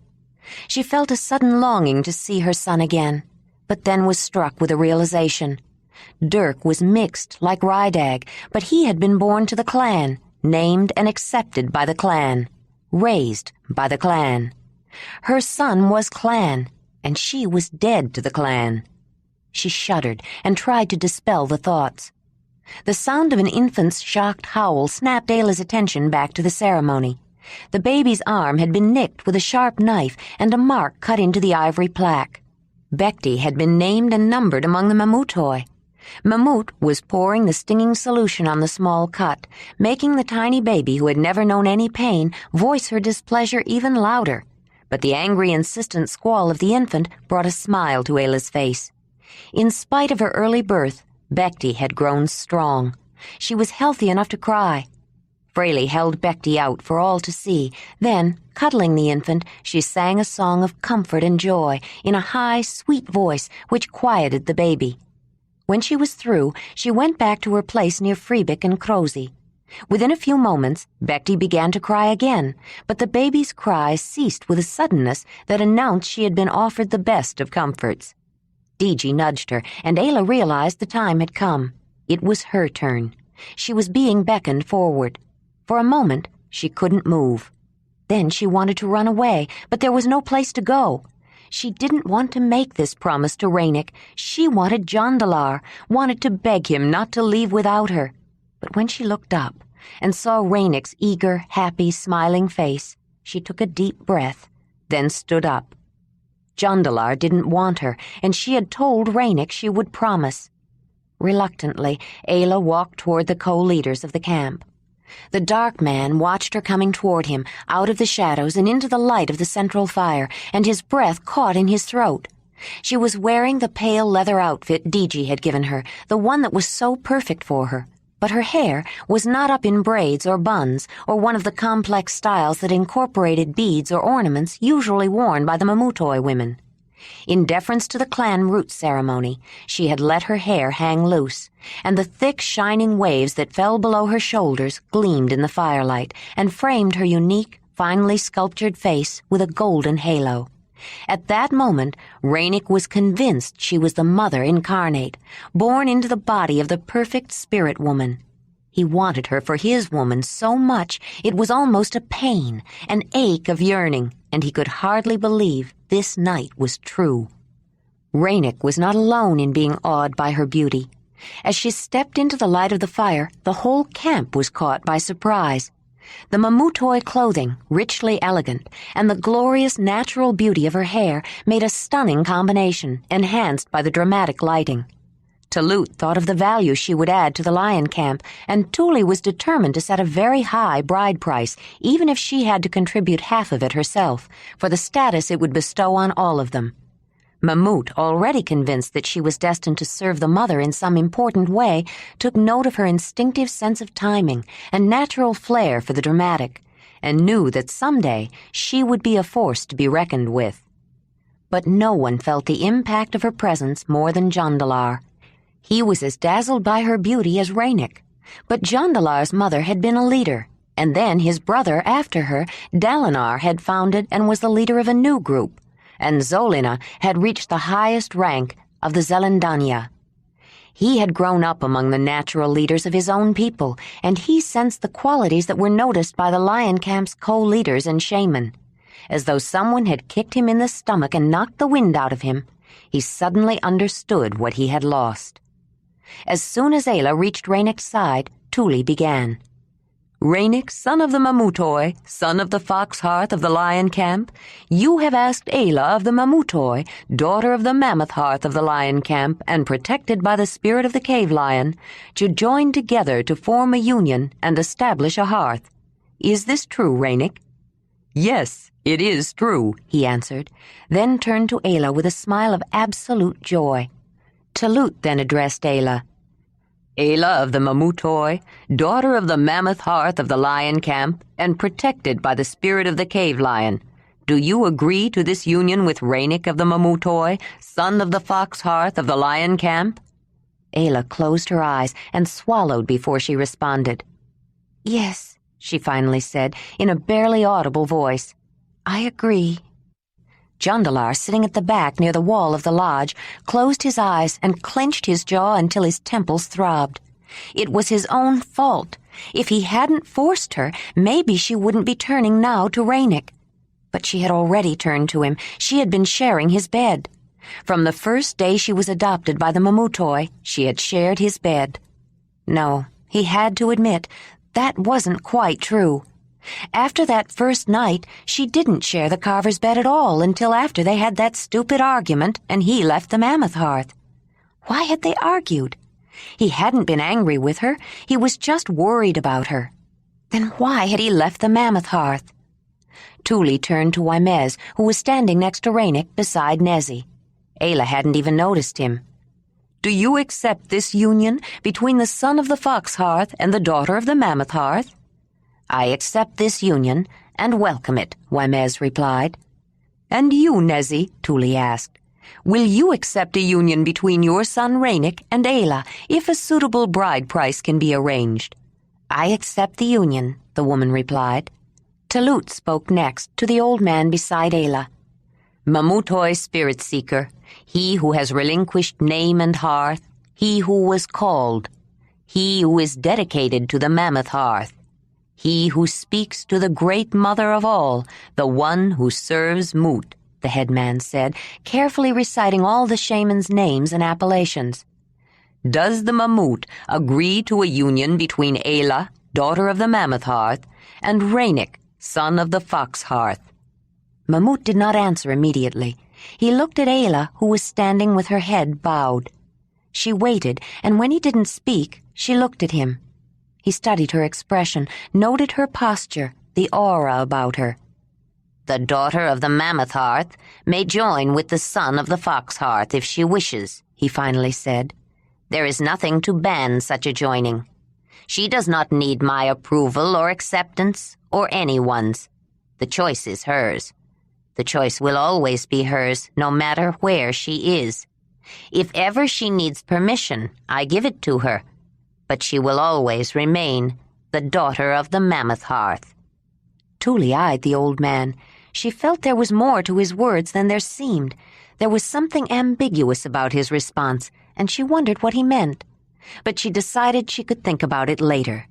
She felt a sudden longing to see her son again, but then was struck with a realization. Dirk was mixed, like Rydag, but he had been born to the clan, named and accepted by the clan, raised by the clan. Her son was clan, and she was dead to the clan. She shuddered and tried to dispel the thoughts. The sound of an infant's shocked howl snapped Ayla's attention back to the ceremony. The baby's arm had been nicked with a sharp knife and a mark cut into the ivory plaque. Bekti had been named and numbered among the Mamutoi. Mamut was pouring the stinging solution on the small cut, making the tiny baby who had never known any pain voice her displeasure even louder. But the angry, insistent squall of the infant brought a smile to Ayla's face. In spite of her early birth, Bekti had grown strong. She was healthy enough to cry. Fraley held Bekti out for all to see. Then, cuddling the infant, she sang a song of comfort and joy in a high, sweet voice which quieted the baby. When she was through, she went back to her place near Freebick and Crozy. Within a few moments, Bekti began to cry again, but the baby's cries ceased with a suddenness that announced she had been offered the best of comforts. Diji nudged her, and Ayla realized the time had come. It was her turn. She was being beckoned forward. For a moment, she couldn't move. Then she wanted to run away, but there was no place to go. She didn't want to make this promise to Ranec. She wanted Jondalar, wanted to beg him not to leave without her. But when she looked up and saw Ranec's eager, happy, smiling face, she took a deep breath, then stood up. Jondalar didn't want her, and she had told Ranec she would promise. Reluctantly, Ayla walked toward the co-leaders of the camp. The dark man watched her coming toward him, out of the shadows and into the light of the central fire, and his breath caught in his throat. She was wearing the pale leather outfit Diji had given her, the one that was so perfect for her. But her hair was not up in braids or buns, or one of the complex styles that incorporated beads or ornaments usually worn by the Mamutoi women. In deference to the clan root ceremony, she had let her hair hang loose, and the thick, shining waves that fell below her shoulders gleamed in the firelight and framed her unique, finely sculptured face with a golden halo. At that moment, Ranec was convinced she was the mother incarnate, born into the body of the perfect spirit woman. He wanted her for his woman so much it was almost a pain, an ache of yearning, and he could hardly believe this night was true. Ranec was not alone in being awed by her beauty. As she stepped into the light of the fire, the whole camp was caught by surprise. The Mamutoi clothing, richly elegant, and the glorious natural beauty of her hair made a stunning combination, enhanced by the dramatic lighting. Talut thought of the value she would add to the lion camp, and Tuli was determined to set a very high bride price, even if she had to contribute half of it herself, for the status it would bestow on all of them. Mamut, already convinced that she was destined to serve the mother in some important way, took note of her instinctive sense of timing and natural flair for the dramatic, and knew that someday she would be a force to be reckoned with. But no one felt the impact of her presence more than Jondalar. He was as dazzled by her beauty as Ranec, but Jondalar's mother had been a leader, and then his brother after her, Dalinar, had founded and was the leader of a new group, and Zolina had reached the highest rank of the Zelendania. He had grown up among the natural leaders of his own people, and he sensed the qualities that were noticed by the lion camp's co-leaders and shaman. As though someone had kicked him in the stomach and knocked the wind out of him, he suddenly understood what he had lost. As soon as Ayla reached Ranec's side, Tuli began. "Ranec, son of the Mamutoi, son of the fox hearth of the lion camp, you have asked Ayla of the Mamutoi, daughter of the mammoth hearth of the lion camp and protected by the spirit of the cave lion, to join together to form a union and establish a hearth. Is this true, Ranec?" "Yes, it is true," he answered, then turned to Ayla with a smile of absolute joy. Talut then addressed Ayla. "Ayla of the Mamutoi, daughter of the mammoth hearth of the lion camp, and protected by the spirit of the cave lion, do you agree to this union with Ranec of the Mamutoi, son of the fox hearth of the lion camp?" Ayla closed her eyes and swallowed before she responded. "Yes," she finally said, in a barely audible voice. "I agree." Jondalar, sitting at the back near the wall of the lodge, closed his eyes and clenched his jaw until his temples throbbed. It was his own fault. If he hadn't forced her, maybe she wouldn't be turning now to Ranec. But she had already turned to him. She had been sharing his bed. From the first day she was adopted by the Mamutoi, she had shared his bed. No, he had to admit, that wasn't quite true. After that first night, she didn't share the carver's bed at all until after they had that stupid argument and he left the mammoth hearth. Why had they argued? He hadn't been angry with her. He was just worried about her. Then why had he left the mammoth hearth? Tuli turned to Wymez, who was standing next to Ranec beside Nezzy. Ayla hadn't even noticed him. "Do you accept this union between the son of the fox hearth and the daughter of the mammoth hearth?" "I accept this union and welcome it," Wymez replied. "And you, Nezzy," Tuli asked, "will you accept a union between your son Ranec and Ayla if a suitable bride price can be arranged?" "I accept the union," the woman replied. Talut spoke next to the old man beside Ayla. "Mamutoi spirit seeker, he who has relinquished name and hearth, he who was called, he who is dedicated to the mammoth hearth, he who speaks to the great mother of all, the one who serves Mut," the headman said, carefully reciting all the shaman's names and appellations. "Does the Mamut agree to a union between Ayla, daughter of the mammoth hearth, and Ranec, son of the fox hearth?" Mamut did not answer immediately. He looked at Ayla, who was standing with her head bowed. She waited, and when he didn't speak, she looked at him. He studied her expression, noted her posture, the aura about her. "The daughter of the mammoth hearth may join with the son of the fox hearth if she wishes," he finally said. "There is nothing to ban such a joining. She does not need my approval or acceptance, or anyone's. The choice is hers. The choice will always be hers, no matter where she is. If ever she needs permission, I give it to her. But she will always remain the daughter of the mammoth hearth." Tuli eyed the old man. She felt there was more to his words than there seemed. There was something ambiguous about his response, and she wondered what he meant. But she decided she could think about it later.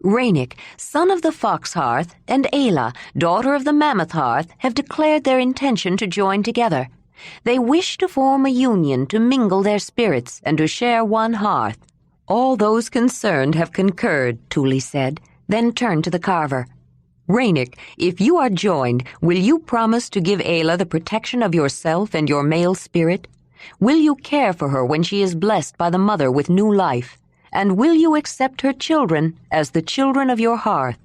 "Ranec, son of the fox hearth, and Ayla, daughter of the mammoth hearth, have declared their intention to join together. They wish to form a union to mingle their spirits and to share one hearth. All those concerned have concurred," Tuli said, then turned to the carver. "Ranec, if you are joined, will you promise to give Ayla the protection of yourself and your male spirit? Will you care for her when she is blessed by the mother with new life? And will you accept her children as the children of your hearth?"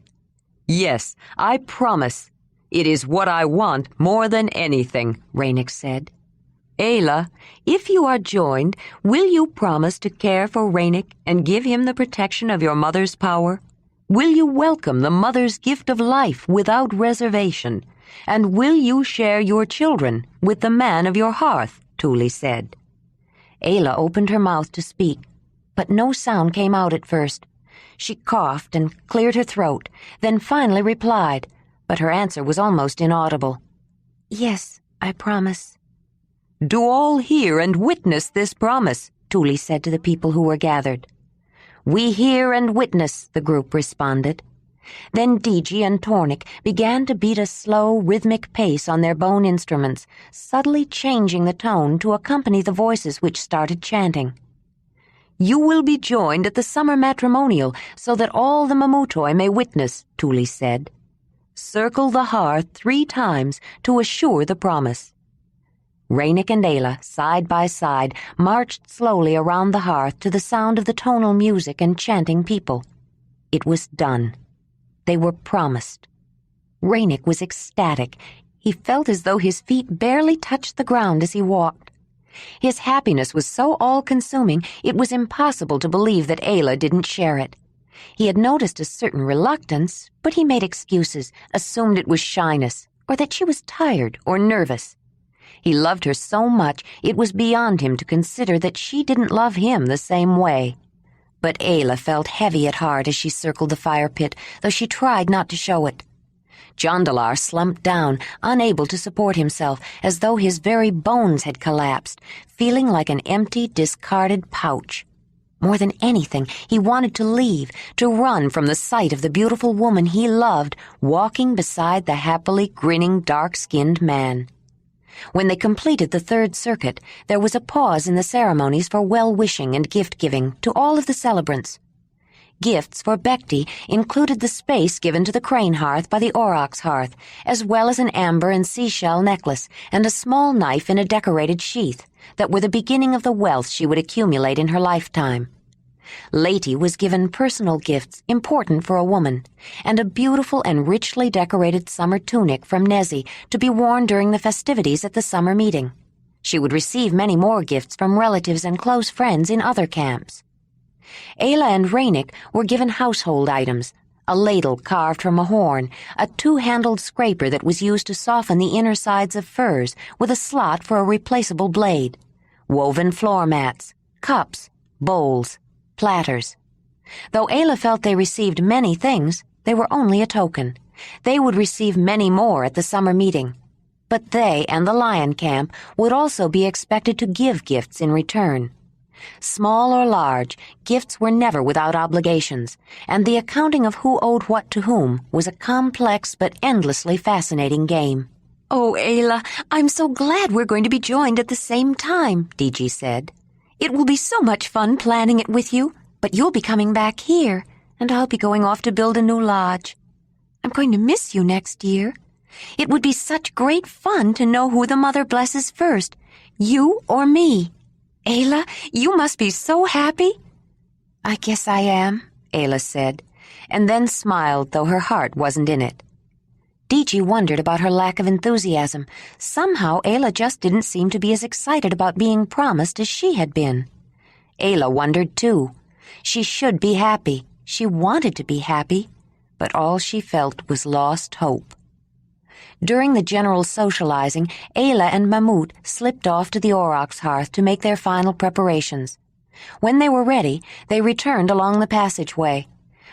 "Yes, I promise. It is what I want more than anything," Ranec said. "Ayla, if you are joined, will you promise to care for Ranec and give him the protection of your mother's power? Will you welcome the mother's gift of life without reservation? And will you share your children with the man of your hearth? Thule said. Ayla opened her mouth to speak, but no sound came out at first. She coughed and cleared her throat, then finally replied, but her answer was almost inaudible. Yes, I promise. Do all hear and witness this promise, Thule said to the people who were gathered. We hear and witness, the group responded. Then Digi and Tornik began to beat a slow, rhythmic pace on their bone instruments, subtly changing the tone to accompany the voices which started chanting. You will be joined at the summer matrimonial so that all the Mamutoi may witness, Thule said. Circle the hearth 3 times to assure the promise. Ranec and Ayla, side by side, marched slowly around the hearth to the sound of the tonal music and chanting people. It was done. They were promised. Ranec was ecstatic. He felt as though his feet barely touched the ground as he walked. His happiness was so all-consuming it was impossible to believe that Ayla didn't share it. He had noticed a certain reluctance, but he made excuses, assumed it was shyness, or that she was tired or nervous. He loved her so much it was beyond him to consider that she didn't love him the same way. But Ayla felt heavy at heart as she circled the fire pit, though she tried not to show it. Jondalar slumped down, unable to support himself, as though his very bones had collapsed, feeling like an empty, discarded pouch. More than anything, he wanted to leave, to run from the sight of the beautiful woman he loved, walking beside the happily grinning, dark-skinned man. When they completed the 3rd circuit, there was a pause in the ceremonies for well-wishing and gift-giving to all of the celebrants. Gifts for Bekti included the space given to the crane hearth by the aurochs hearth, as well as an amber and seashell necklace and a small knife in a decorated sheath that were the beginning of the wealth she would accumulate in her lifetime. Lady was given personal gifts important for a woman, and a beautiful and richly decorated summer tunic from Nezi to be worn during the festivities at the summer meeting. She would receive many more gifts from relatives and close friends in other camps. Ayla and Ranec were given household items, a ladle carved from a horn, a 2-handled scraper that was used to soften the inner sides of furs with a slot for a replaceable blade, woven floor mats, cups, bowls, platters. Though Ayla felt they received many things, they were only a token. They would receive many more at the summer meeting. But they and the lion camp would also be expected to give gifts in return. Small or large, gifts were never without obligations, and the accounting of who owed what to whom was a complex but endlessly fascinating game. Oh, Ayla, I'm so glad we're going to be joined at the same time, Digi said. It will be so much fun planning it with you, but you'll be coming back here, and I'll be going off to build a new lodge. I'm going to miss you next year. It would be such great fun to know who the mother blesses first, you or me. Ayla, you must be so happy. I guess I am, Ayla said, and then smiled, though her heart wasn't in it. Digi wondered about her lack of enthusiasm. Somehow Ayla just didn't seem to be as excited about being promised as she had been. Ayla wondered too. She should be happy. She wanted to be happy, but all she felt was lost hope. During the general socializing, Ayla and Mamut slipped off to the aurochs hearth to make their final preparations. When they were ready, they returned along the passageway.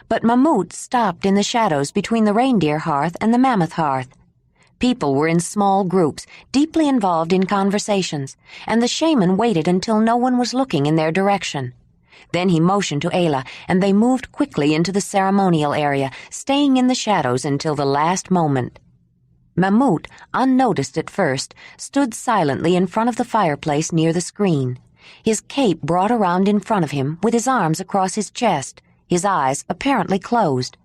But Mamut stopped in the shadows between the reindeer hearth and the mammoth hearth. People were in small groups, deeply involved in conversations, and the shaman waited until no one was looking in their direction. Then he motioned to Ayla, and they moved quickly into the ceremonial area, staying in the shadows until the last moment. Mamut, unnoticed at first, stood silently in front of the fireplace near the screen, his cape brought around in front of him with his arms across his chest, his eyes apparently closed.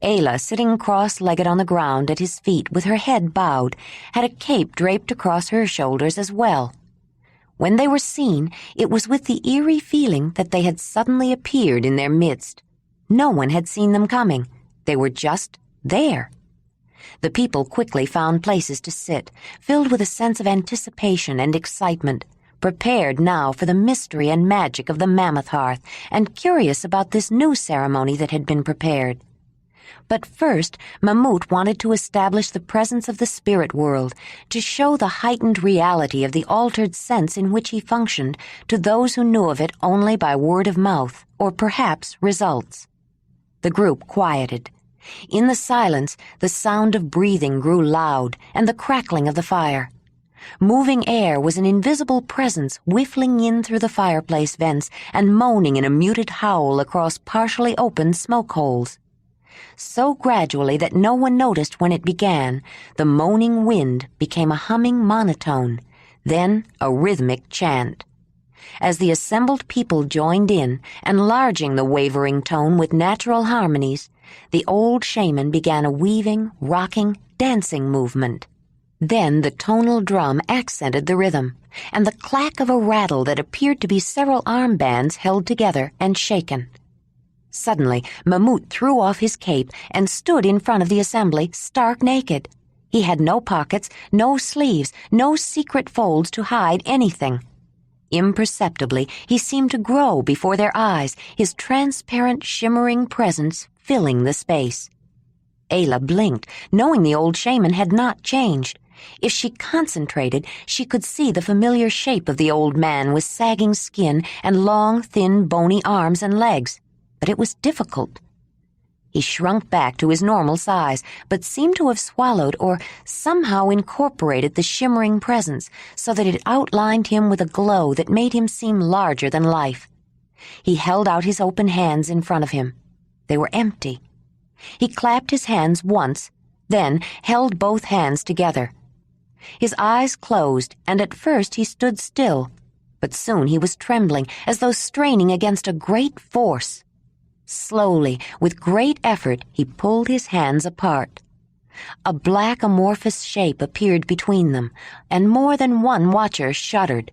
Ayla, sitting cross-legged on the ground at his feet with her head bowed, had a cape draped across her shoulders as well. When they were seen, it was with the eerie feeling that they had suddenly appeared in their midst. No one had seen them coming. They were just there. The people quickly found places to sit, filled with a sense of anticipation and excitement, prepared now for the mystery and magic of the Mammoth Hearth, and curious about this new ceremony that had been prepared. But first, Mamut wanted to establish the presence of the spirit world, to show the heightened reality of the altered sense in which he functioned to those who knew of it only by word of mouth, or perhaps results. The group quieted. In the silence, the sound of breathing grew loud, and the crackling of the fire. Moving air was an invisible presence whiffling in through the fireplace vents and moaning in a muted howl across partially opened smoke holes. So gradually that no one noticed when it began, the moaning wind became a humming monotone, then a rhythmic chant. As the assembled people joined in, enlarging the wavering tone with natural harmonies, the old shaman began a weaving, rocking, dancing movement. Then the tonal drum accented the rhythm, and the clack of a rattle that appeared to be several armbands held together and shaken. Suddenly, Mamut threw off his cape and stood in front of the assembly, stark naked. He had no pockets, no sleeves, no secret folds to hide anything. Imperceptibly, he seemed to grow before their eyes, his transparent, shimmering presence filling the space. Ayla blinked, knowing the old shaman had not changed. If she concentrated, she could see the familiar shape of the old man with sagging skin and long, thin, bony arms and legs. But it was difficult. He shrunk back to his normal size, but seemed to have swallowed or somehow incorporated the shimmering presence so that it outlined him with a glow that made him seem larger than life. He held out his open hands in front of him. They were empty. He clapped his hands once, then held both hands together. His eyes closed, and at first he stood still, but soon he was trembling as though straining against a great force. Slowly, with great effort, he pulled his hands apart. A black amorphous shape appeared between them, and more than one watcher shuddered.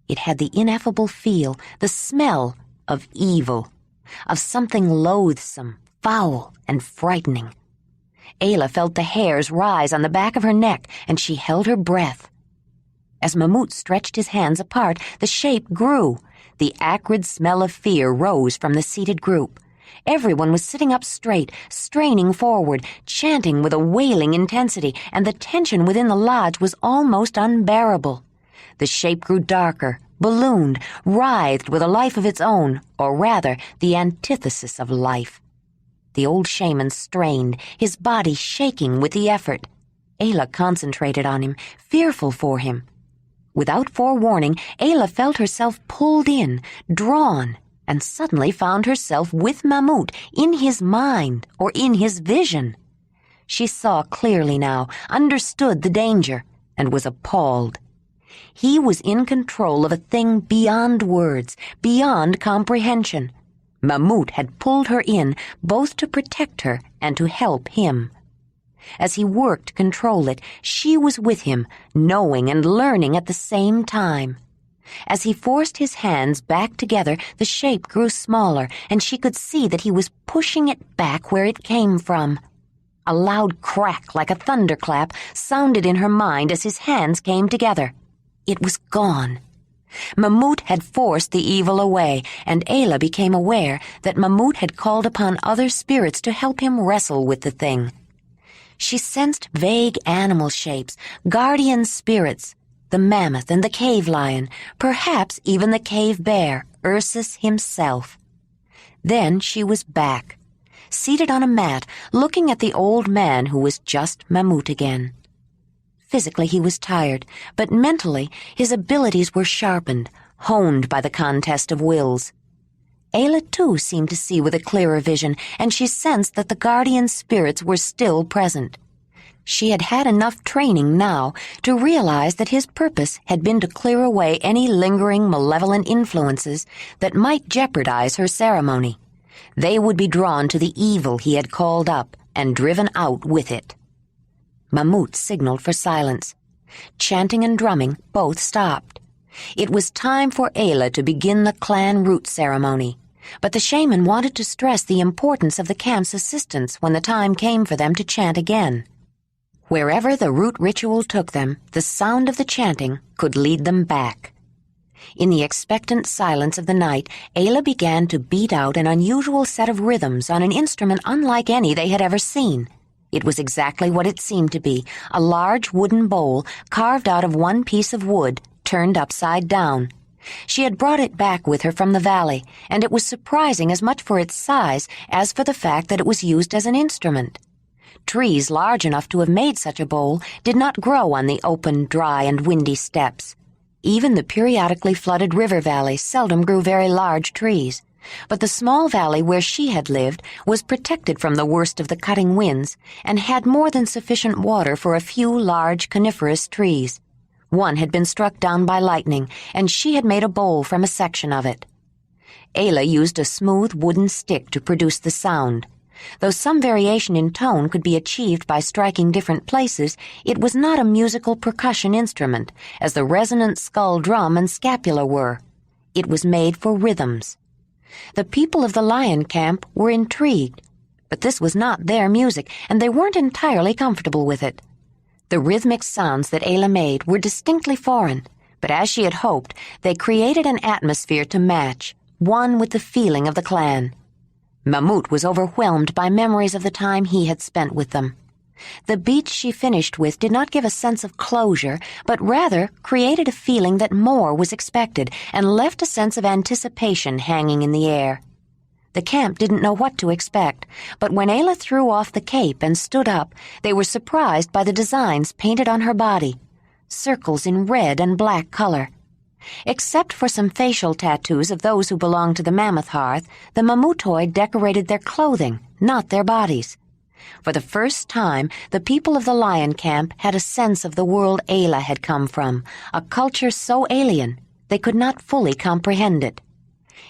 It had the ineffable feel, the smell of evil, of something loathsome, foul, and frightening. Ayla felt the hairs rise on the back of her neck, and she held her breath. As Mamut stretched his hands apart, the shape grew. The acrid smell of fear rose from the seated group. Everyone was sitting up straight, straining forward, chanting with a wailing intensity, and the tension within the lodge was almost unbearable. The shape grew darker, ballooned, writhed with a life of its own, or rather, the antithesis of life. The old shaman strained, his body shaking with the effort. Ayla concentrated on him, fearful for him. Without forewarning, Ayla felt herself pulled in, drawn, and suddenly found herself with Mamut, in his mind, or in his vision. She saw clearly now, understood the danger, and was appalled. He was in control of a thing beyond words, beyond comprehension. Mamut had pulled her in, both to protect her and to help him. As he worked to control it, she was with him, knowing and learning at the same time. As he forced his hands back together, the shape grew smaller, and she could see that he was pushing it back where it came from. A loud crack like a thunderclap sounded in her mind as his hands came together. It was gone. Mamut had forced the evil away, and Ayla became aware that Mamut had called upon other spirits to help him wrestle with the thing. She sensed vague animal shapes, guardian spirits, the mammoth and the cave lion, perhaps even the cave bear, Ursus himself. Then she was back, seated on a mat, looking at the old man who was just Mamut again. Physically he was tired, but mentally his abilities were sharpened, honed by the contest of wills. Ayla too seemed to see with a clearer vision, and she sensed that the guardian spirits were still present. She had had enough training now to realize that his purpose had been to clear away any lingering malevolent influences that might jeopardize her ceremony. They would be drawn to the evil he had called up and driven out with it. Mamut signaled for silence. Chanting and drumming both stopped. It was time for Ayla to begin the clan root ceremony, but the shaman wanted to stress the importance of the camp's assistance when the time came for them to chant again. Wherever the root ritual took them, the sound of the chanting could lead them back. In the expectant silence of the night, Ayla began to beat out an unusual set of rhythms on an instrument unlike any they had ever seen. It was exactly what it seemed to be, a large wooden bowl carved out of one piece of wood, turned upside down. She had brought it back with her from the valley, and it was surprising as much for its size as for the fact that it was used as an instrument. Trees large enough to have made such a bowl did not grow on the open, dry, and windy steppes. Even the periodically flooded river valley seldom grew very large trees, but the small valley where she had lived was protected from the worst of the cutting winds and had more than sufficient water for a few large coniferous trees. One had been struck down by lightning, and she had made a bowl from a section of it. Ayla used a smooth wooden stick to produce the sound. Though some variation in tone could be achieved by striking different places, it was not a musical percussion instrument, as the resonant skull drum and scapula were. It was made for rhythms. The people of the lion camp were intrigued, but this was not their music, and they weren't entirely comfortable with it. The rhythmic sounds that Ayla made were distinctly foreign, but as she had hoped, they created an atmosphere to match, one with the feeling of the clan. Mamut was overwhelmed by memories of the time he had spent with them. The beats she finished with did not give a sense of closure, but rather created a feeling that more was expected and left a sense of anticipation hanging in the air. The camp didn't know what to expect, but when Ayla threw off the cape and stood up, they were surprised by the designs painted on her body, circles in red and black color. Except for some facial tattoos of those who belonged to the Mammoth Hearth, the Mamutoi decorated their clothing, not their bodies. For the first time, the people of the lion camp had a sense of the world Ayla had come from, a culture so alien they could not fully comprehend it.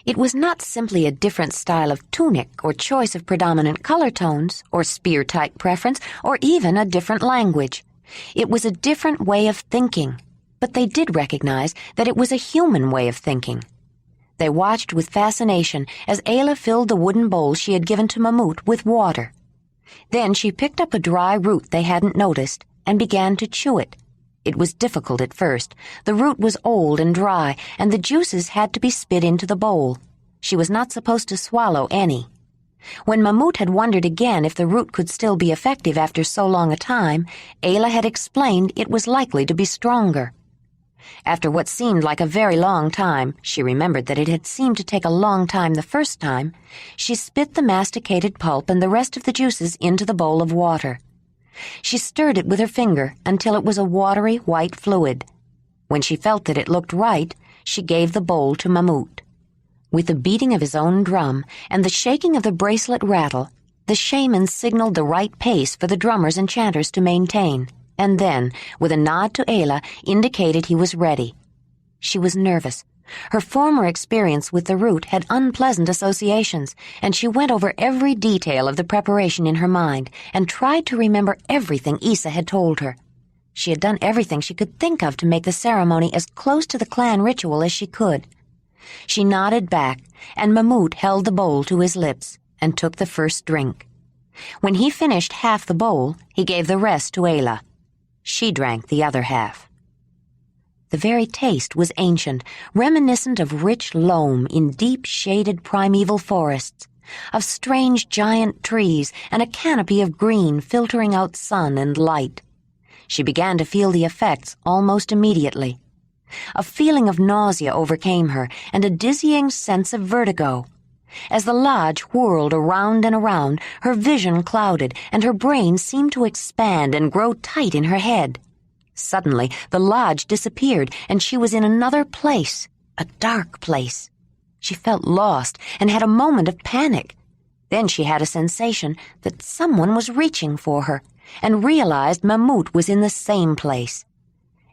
It was not simply a different style of tunic or choice of predominant color tones or spear-type preference or even a different language. It was a different way of thinking, but they did recognize that it was a human way of thinking. They watched with fascination as Ayla filled the wooden bowl she had given to Mamut with water. Then she picked up a dry root they hadn't noticed and began to chew it. It was difficult at first. The root was old and dry, and the juices had to be spit into the bowl. She was not supposed to swallow any. When Mamut had wondered again if the root could still be effective after so long a time, Ayla had explained it was likely to be stronger. After what seemed like a very long time, she remembered that it had seemed to take a long time the first time, she spit the masticated pulp and the rest of the juices into the bowl of water. She stirred it with her finger until it was a watery white fluid. When she felt that it looked right, she gave the bowl to Mamut. With the beating of his own drum and the shaking of the bracelet rattle, the shaman signaled the right pace for the drummers and chanters to maintain, and then, with a nod to Ayla, indicated he was ready. She was nervous. Her former experience with the root had unpleasant associations, and she went over every detail of the preparation in her mind and tried to remember everything Isa had told her. She had done everything she could think of to make the ceremony as close to the clan ritual as she could. She nodded back, and Mamut held the bowl to his lips and took the first drink. When he finished half the bowl, he gave the rest to Ayla. She drank the other half. The very taste was ancient, reminiscent of rich loam in deep-shaded primeval forests, of strange giant trees and a canopy of green filtering out sun and light. She began to feel the effects almost immediately. A feeling of nausea overcame her and a dizzying sense of vertigo. As the lodge whirled around and around, her vision clouded and her brain seemed to expand and grow tight in her head. Suddenly, the lodge disappeared, and she was in another place, a dark place. She felt lost and had a moment of panic. Then she had a sensation that someone was reaching for her, and realized Mamut was in the same place.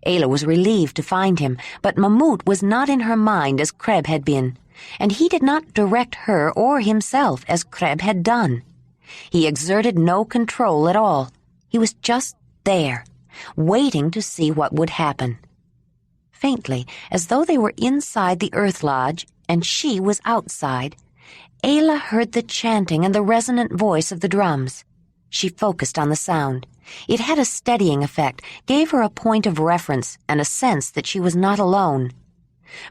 Ayla was relieved to find him, but Mamut was not in her mind as Kreb had been, and he did not direct her or himself as Kreb had done. He exerted no control at all. He was just there, waiting to see what would happen. Faintly, as though they were inside the earth lodge and she was outside, Ayla heard the chanting and the resonant voice of the drums. She focused on the sound. It had a steadying effect, gave her a point of reference and a sense that she was not alone.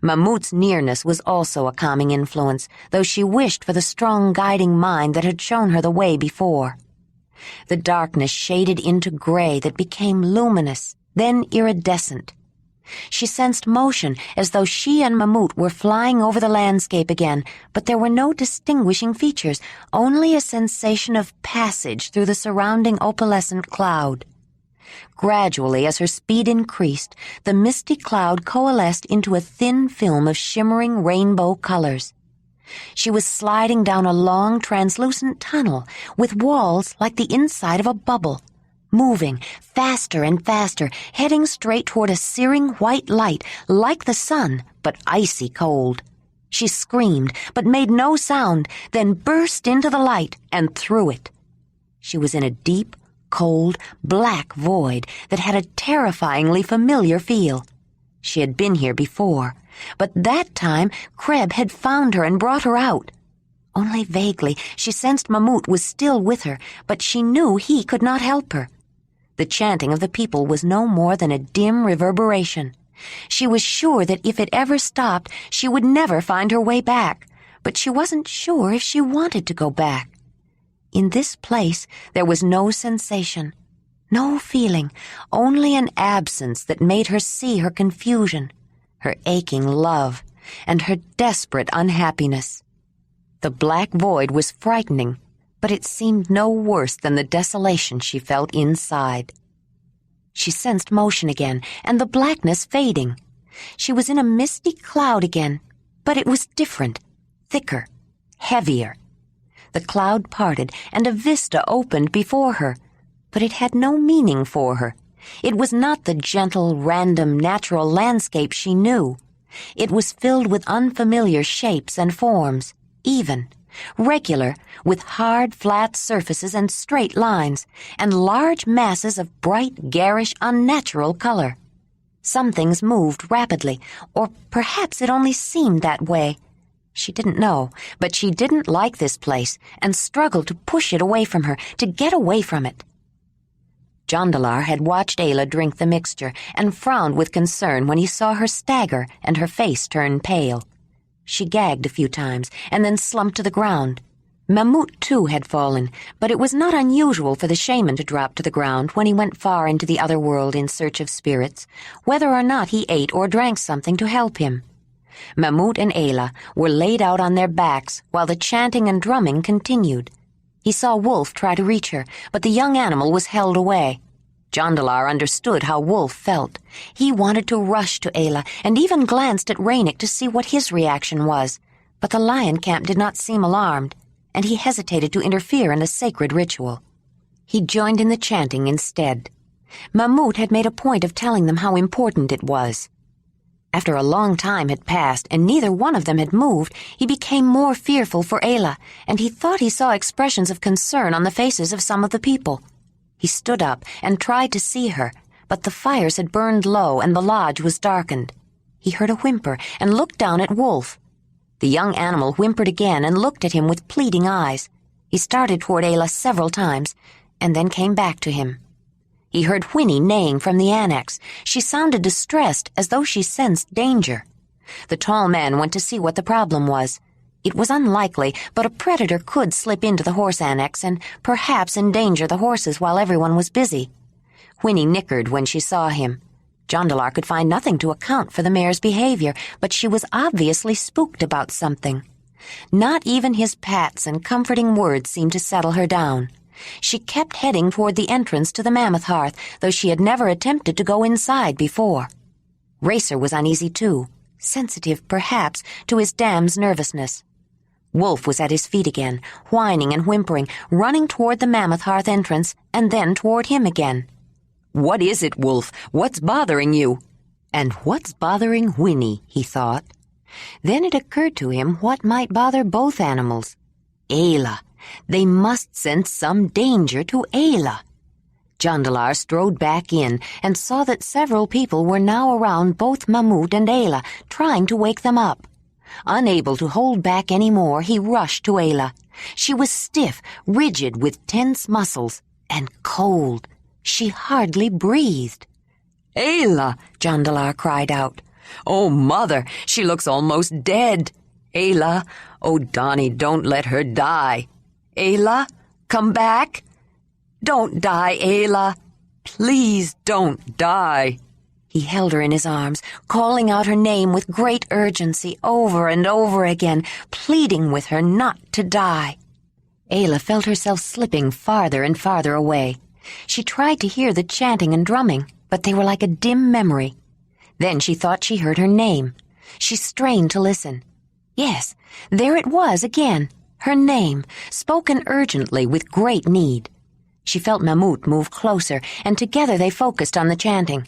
Mamut's nearness was also a calming influence, though she wished for the strong guiding mind that had shown her the way before. The darkness shaded into gray that became luminous, then iridescent. She sensed motion as though she and Mamut were flying over the landscape again, but there were no distinguishing features, only a sensation of passage through the surrounding opalescent cloud. Gradually, as her speed increased, the misty cloud coalesced into a thin film of shimmering rainbow colors. She was sliding down a long, translucent tunnel with walls like the inside of a bubble, moving faster and faster, heading straight toward a searing white light like the sun, but icy cold. She screamed, but made no sound, then burst into the light and through it. She was in a deep, cold, black void that had a terrifyingly familiar feel. She had been here before, but that time Kreb had found her and brought her out. Only vaguely she sensed Mamut was still with her, but she knew he could not help her. The chanting of the people was no more than a dim reverberation. She was sure that if it ever stopped, she would never find her way back, but she wasn't sure if she wanted to go back. In this place there was no sensation, no feeling, only an absence that made her see her confusion, her aching love, and her desperate unhappiness. The black void was frightening, but it seemed no worse than the desolation she felt inside. She sensed motion again, and the blackness fading. She was in a misty cloud again, but it was different, thicker, heavier. The cloud parted, and a vista opened before her, but it had no meaning for her. It was not the gentle, random, natural landscape she knew. It was filled with unfamiliar shapes and forms, even, regular, with hard, flat surfaces and straight lines, and large masses of bright, garish, unnatural color. Some things moved rapidly, or perhaps it only seemed that way. She didn't know, but she didn't like this place and struggled to push it away from her, to get away from it. Jondalar had watched Ayla drink the mixture and frowned with concern when he saw her stagger and her face turn pale. She gagged a few times and then slumped to the ground. Mamut, too, had fallen, but it was not unusual for the shaman to drop to the ground when he went far into the other world in search of spirits, whether or not he ate or drank something to help him. Mamut and Ayla were laid out on their backs while the chanting and drumming continued. He saw Wolf try to reach her, but the young animal was held away. Jondalar understood how Wolf felt. He wanted to rush to Ayla and even glanced at Ranec to see what his reaction was, but the lion camp did not seem alarmed, and he hesitated to interfere in a sacred ritual. He joined in the chanting instead. Mamut had made a point of telling them how important it was. After a long time had passed and neither one of them had moved, he became more fearful for Ayla, and he thought he saw expressions of concern on the faces of some of the people. He stood up and tried to see her, but the fires had burned low and the lodge was darkened. He heard a whimper and looked down at Wolf. The young animal whimpered again and looked at him with pleading eyes. He started toward Ayla several times and then came back to him. He heard Whinney neighing from the annex. She sounded distressed, as though she sensed danger. The tall man went to see what the problem was. It was unlikely, but a predator could slip into the horse annex and perhaps endanger the horses while everyone was busy. Whinney nickered when she saw him. Jondalar could find nothing to account for the mare's behavior, but she was obviously spooked about something. Not even his pats and comforting words seemed to settle her down. She kept heading toward the entrance to the Mammoth Hearth, though she had never attempted to go inside before. Racer was uneasy too, sensitive, perhaps, to his dam's nervousness. Wolf was at his feet again, whining and whimpering, running toward the Mammoth Hearth entrance and then toward him again. "What is it, Wolf? What's bothering you?" And what's bothering Whinney, he thought. Then it occurred to him what might bother both animals. Ayla. They must sense some danger to Ayla. Jondalar strode back in and saw that several people were now around both Mamut and Ayla, trying to wake them up. Unable to hold back any more, he rushed to Ayla. She was stiff, rigid with tense muscles, and cold. She hardly breathed. "Ayla!" Jondalar cried out. "Oh, Mother, she looks almost dead. Ayla, oh, Donnie, don't let her die. Ayla, come back. Don't die, Ayla. Please don't die." He held her in his arms, calling out her name with great urgency over and over again, pleading with her not to die. Ayla felt herself slipping farther and farther away. She tried to hear the chanting and drumming, but they were like a dim memory. Then she thought she heard her name. She strained to listen. Yes, there it was again, her name, spoken urgently with great need. She felt Mamut move closer, and together they focused on the chanting.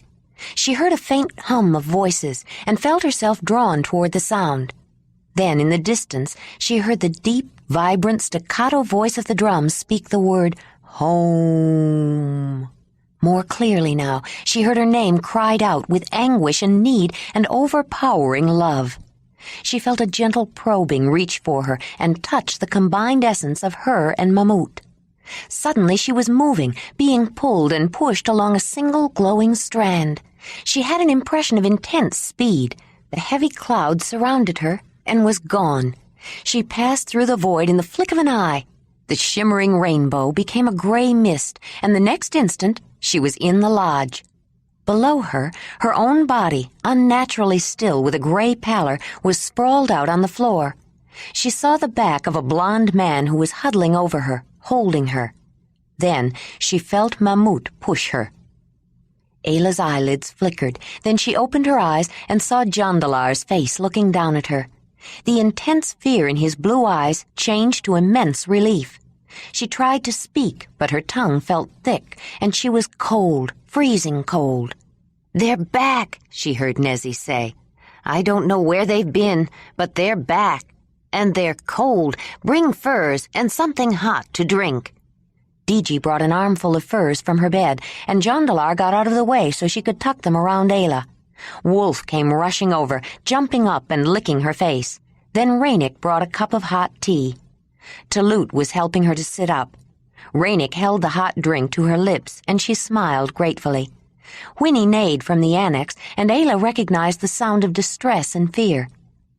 She heard a faint hum of voices and felt herself drawn toward the sound. Then, in the distance, she heard the deep, vibrant, staccato voice of the drums speak the word, "Home." More clearly now, she heard her name cried out with anguish and need and overpowering love. She felt a gentle probing reach for her and touch the combined essence of her and Mamut. Suddenly she was moving, being pulled and pushed along a single glowing strand. She had an impression of intense speed. The heavy cloud surrounded her and was gone. She passed through the void in the flick of an eye. The shimmering rainbow became a gray mist, and the next instant she was in the lodge. Below her, her own body, unnaturally still with a gray pallor, was sprawled out on the floor. She saw the back of a blond man who was huddling over her, holding her. Then she felt Mamut push her. Ayla's eyelids flickered. Then she opened her eyes and saw Jondalar's face looking down at her. The intense fear in his blue eyes changed to immense relief. She tried to speak, but her tongue felt thick, and she was cold, freezing cold. "They're back," she heard Nezzy say. "I don't know where they've been, but they're back. And they're cold. Bring furs and something hot to drink." Diji brought an armful of furs from her bed, and Jondalar got out of the way so she could tuck them around Ayla. Wolf came rushing over, jumping up and licking her face. Then Ranec brought a cup of hot tea. Talut was helping her to sit up. Ranec held the hot drink to her lips, and she smiled gratefully. Whinney neighed from the annex, and Ayla recognized the sound of distress and fear.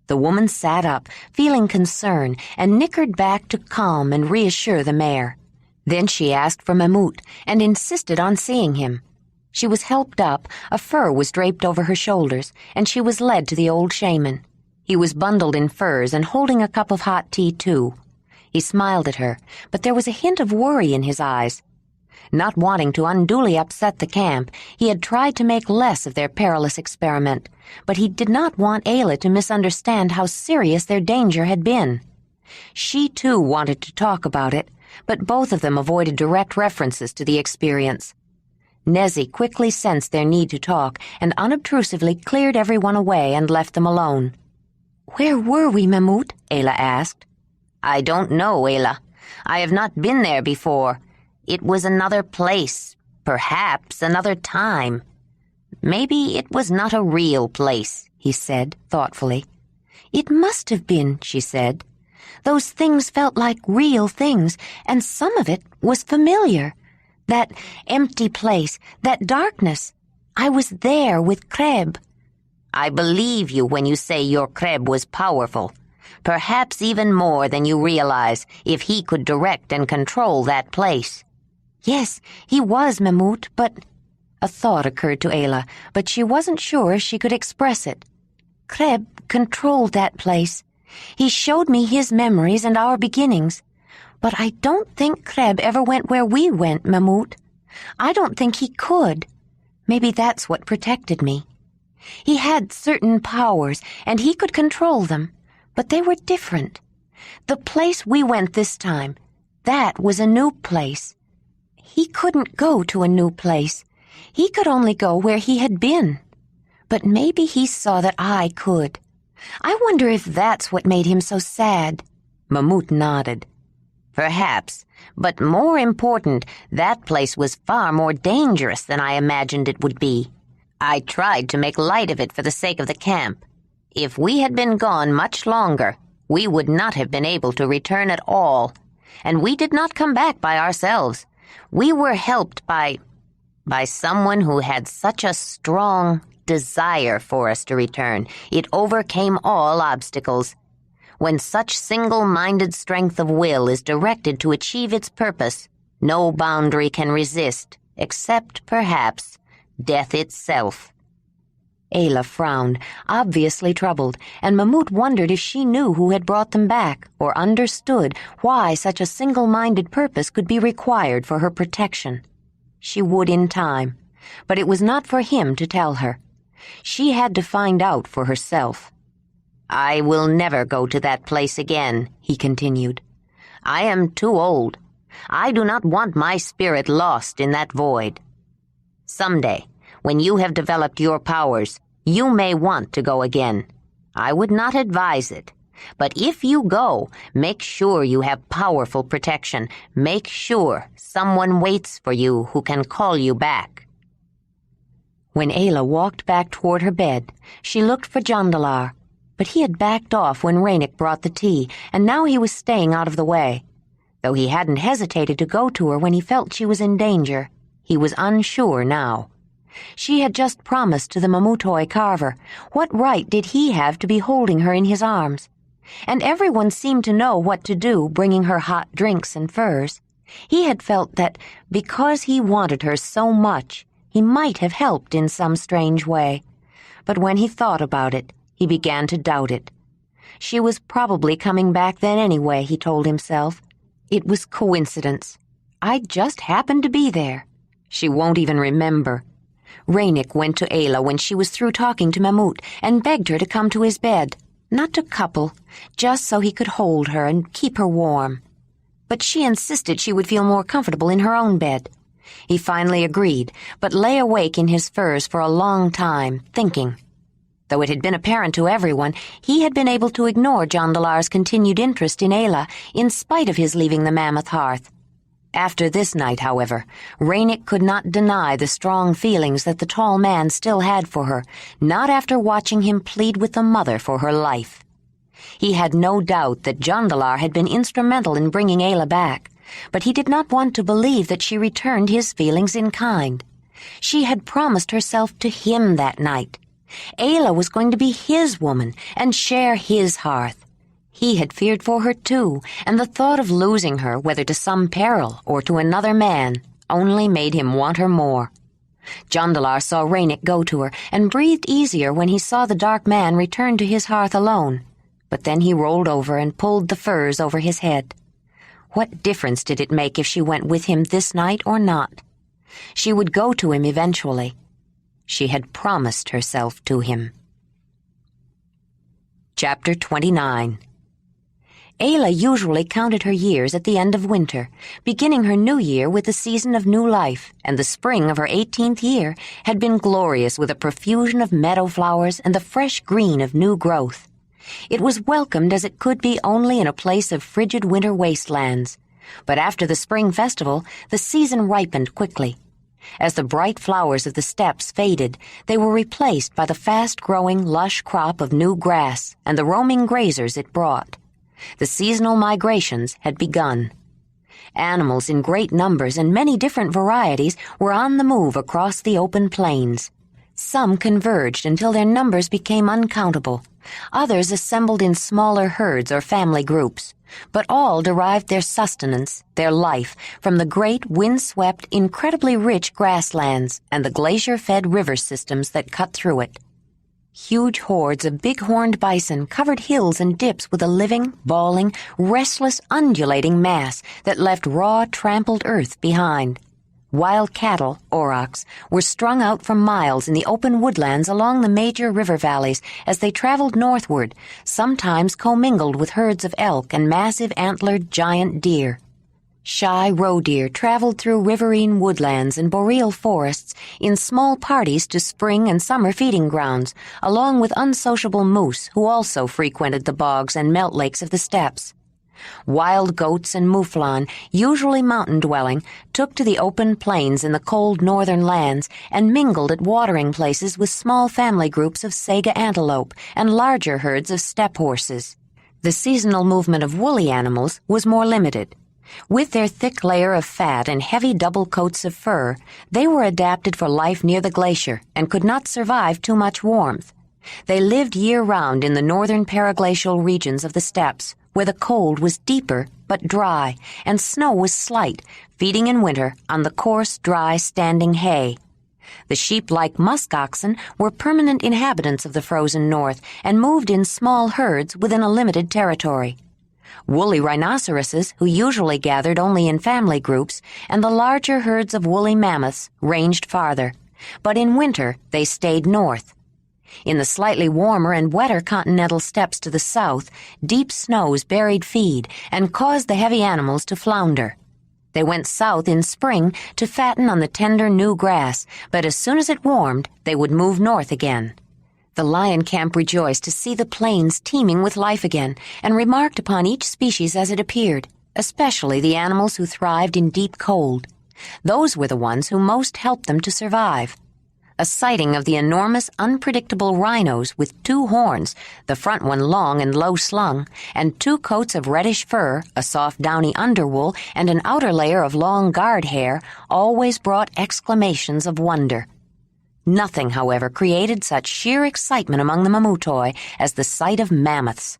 The woman sat up, feeling concern, and nickered back to calm and reassure the mare. Then she asked for Mamut, and insisted on seeing him. She was helped up, a fur was draped over her shoulders, and she was led to the old shaman. He was bundled in furs and holding a cup of hot tea, too. He smiled at her, but there was a hint of worry in his eyes. Not wanting to unduly upset the camp, he had tried to make less of their perilous experiment, but he did not want Ayla to misunderstand how serious their danger had been. She, too, wanted to talk about it, but both of them avoided direct references to the experience. Nezzy quickly sensed their need to talk and unobtrusively cleared everyone away and left them alone. "Where were we, Mamut?" Ayla asked. "I don't know, Ayla. I have not been there before. It was another place, perhaps another time. Maybe it was not a real place," he said thoughtfully. "It must have been," she said. "Those things felt like real things, and some of it was familiar. That empty place, that darkness. I was there with Kreb." "I believe you when you say your Kreb was powerful. Perhaps even more than you realize if he could direct and control that place." "Yes, he was, Mamut, but—" A thought occurred to Ayla, but she wasn't sure she could express it. "Kreb controlled that place. He showed me his memories and our beginnings. But I don't think Kreb ever went where we went, Mamut. I don't think he could. Maybe that's what protected me. He had certain powers, and he could control them, but they were different. The place we went this time, that was a new place. He couldn't go to a new place. He could only go where he had been. But maybe he saw that I could. I wonder if that's what made him so sad." Mamut nodded. "Perhaps, but more important, that place was far more dangerous than I imagined it would be. I tried to make light of it for the sake of the camp. If we had been gone much longer, we would not have been able to return at all. And we did not come back by ourselves. We were helped by someone who had such a strong desire for us to return. It overcame all obstacles. When such single-minded strength of will is directed to achieve its purpose, no boundary can resist, except, perhaps, death itself." Ayla frowned, obviously troubled, and Mamut wondered if she knew who had brought them back, or understood why such a single-minded purpose could be required for her protection. She would in time, but it was not for him to tell her. She had to find out for herself. "I will never go to that place again," he continued. "I am too old. I do not want my spirit lost in that void. Someday, when you have developed your powers, you may want to go again. I would not advise it. But if you go, make sure you have powerful protection. Make sure someone waits for you who can call you back." When Ayla walked back toward her bed, she looked for Jondalar, but he had backed off when Ranec brought the tea, and now he was staying out of the way. Though he hadn't hesitated to go to her when he felt she was in danger, he was unsure now. She had just promised to the Mamutoi carver. What right did he have to be holding her in his arms? And everyone seemed to know what to do, bringing her hot drinks and furs. He had felt that, because he wanted her so much, he might have helped in some strange way. But when he thought about it, he began to doubt it. She was probably coming back then anyway, he told himself. It was coincidence. I just happened to be there. She won't even remember. Ranec went to Ayla when she was through talking to Mamut and begged her to come to his bed. Not to couple, just so he could hold her and keep her warm. But she insisted she would feel more comfortable in her own bed. He finally agreed, but lay awake in his furs for a long time, thinking. Though it had been apparent to everyone, he had been able to ignore Jondalar's continued interest in Ayla, in spite of his leaving the Mammoth hearth. After this night, however, Ranec could not deny the strong feelings that the tall man still had for her, not after watching him plead with the mother for her life. He had no doubt that Jondalar had been instrumental in bringing Ayla back, but he did not want to believe that she returned his feelings in kind. She had promised herself to him that night. Ayla was going to be his woman and share his hearth. He had feared for her too, and the thought of losing her, whether to some peril or to another man, only made him want her more. Jondalar saw Ranec go to her, and breathed easier when he saw the dark man return to his hearth alone. But then he rolled over and pulled the furs over his head. What difference did it make if she went with him this night or not? She would go to him eventually. She had promised herself to him. Chapter 29. Ayla usually counted her years at the end of winter, beginning her new year with the season of new life, and the spring of her 18th year had been glorious with a profusion of meadow flowers and the fresh green of new growth. It was welcomed as it could be only in a place of frigid winter wastelands. But after the spring festival, the season ripened quickly. As the bright flowers of the steppes faded, they were replaced by the fast-growing, lush crop of new grass and the roaming grazers it brought. The seasonal migrations had begun. Animals in great numbers and many different varieties were on the move across the open plains. Some converged until their numbers became uncountable. Others assembled in smaller herds or family groups. But all derived their sustenance, their life, from the great wind-swept, incredibly rich grasslands and the glacier-fed river systems that cut through it. Huge hordes of big-horned bison covered hills and dips with a living, bawling, restless, undulating mass that left raw, trampled earth behind. Wild cattle, aurochs, were strung out for miles in the open woodlands along the major river valleys as they traveled northward, sometimes commingled with herds of elk and massive antlered giant deer. Shy roe deer traveled through riverine woodlands and boreal forests in small parties to spring and summer feeding grounds, along with unsociable moose who also frequented the bogs and melt lakes of the steppes. Wild goats and mouflon, usually mountain-dwelling, took to the open plains in the cold northern lands and mingled at watering places with small family groups of saiga antelope and larger herds of steppe horses. The seasonal movement of woolly animals was more limited. With their thick layer of fat and heavy double coats of fur, they were adapted for life near the glacier and could not survive too much warmth. They lived year-round in the northern paraglacial regions of the steppes, where the cold was deeper but dry, and snow was slight, feeding in winter on the coarse, dry, standing hay. The sheep-like musk oxen were permanent inhabitants of the frozen north and moved in small herds within a limited territory. Woolly rhinoceroses, who usually gathered only in family groups, and the larger herds of woolly mammoths ranged farther, but in winter they stayed north. In the slightly warmer and wetter continental steppes to the south, deep snows buried feed and caused the heavy animals to flounder. They went south in spring to fatten on the tender new grass, but as soon as it warmed, they would move north again. The lion camp rejoiced to see the plains teeming with life again, and remarked upon each species as it appeared, especially the animals who thrived in deep cold. Those were the ones who most helped them to survive. A sighting of the enormous, unpredictable rhinos with 2 horns, the front one long and low-slung, and 2 coats of reddish fur, a soft downy underwool, and an outer layer of long guard hair, always brought exclamations of wonder. Nothing, however, created such sheer excitement among the Mamutoi as the sight of mammoths.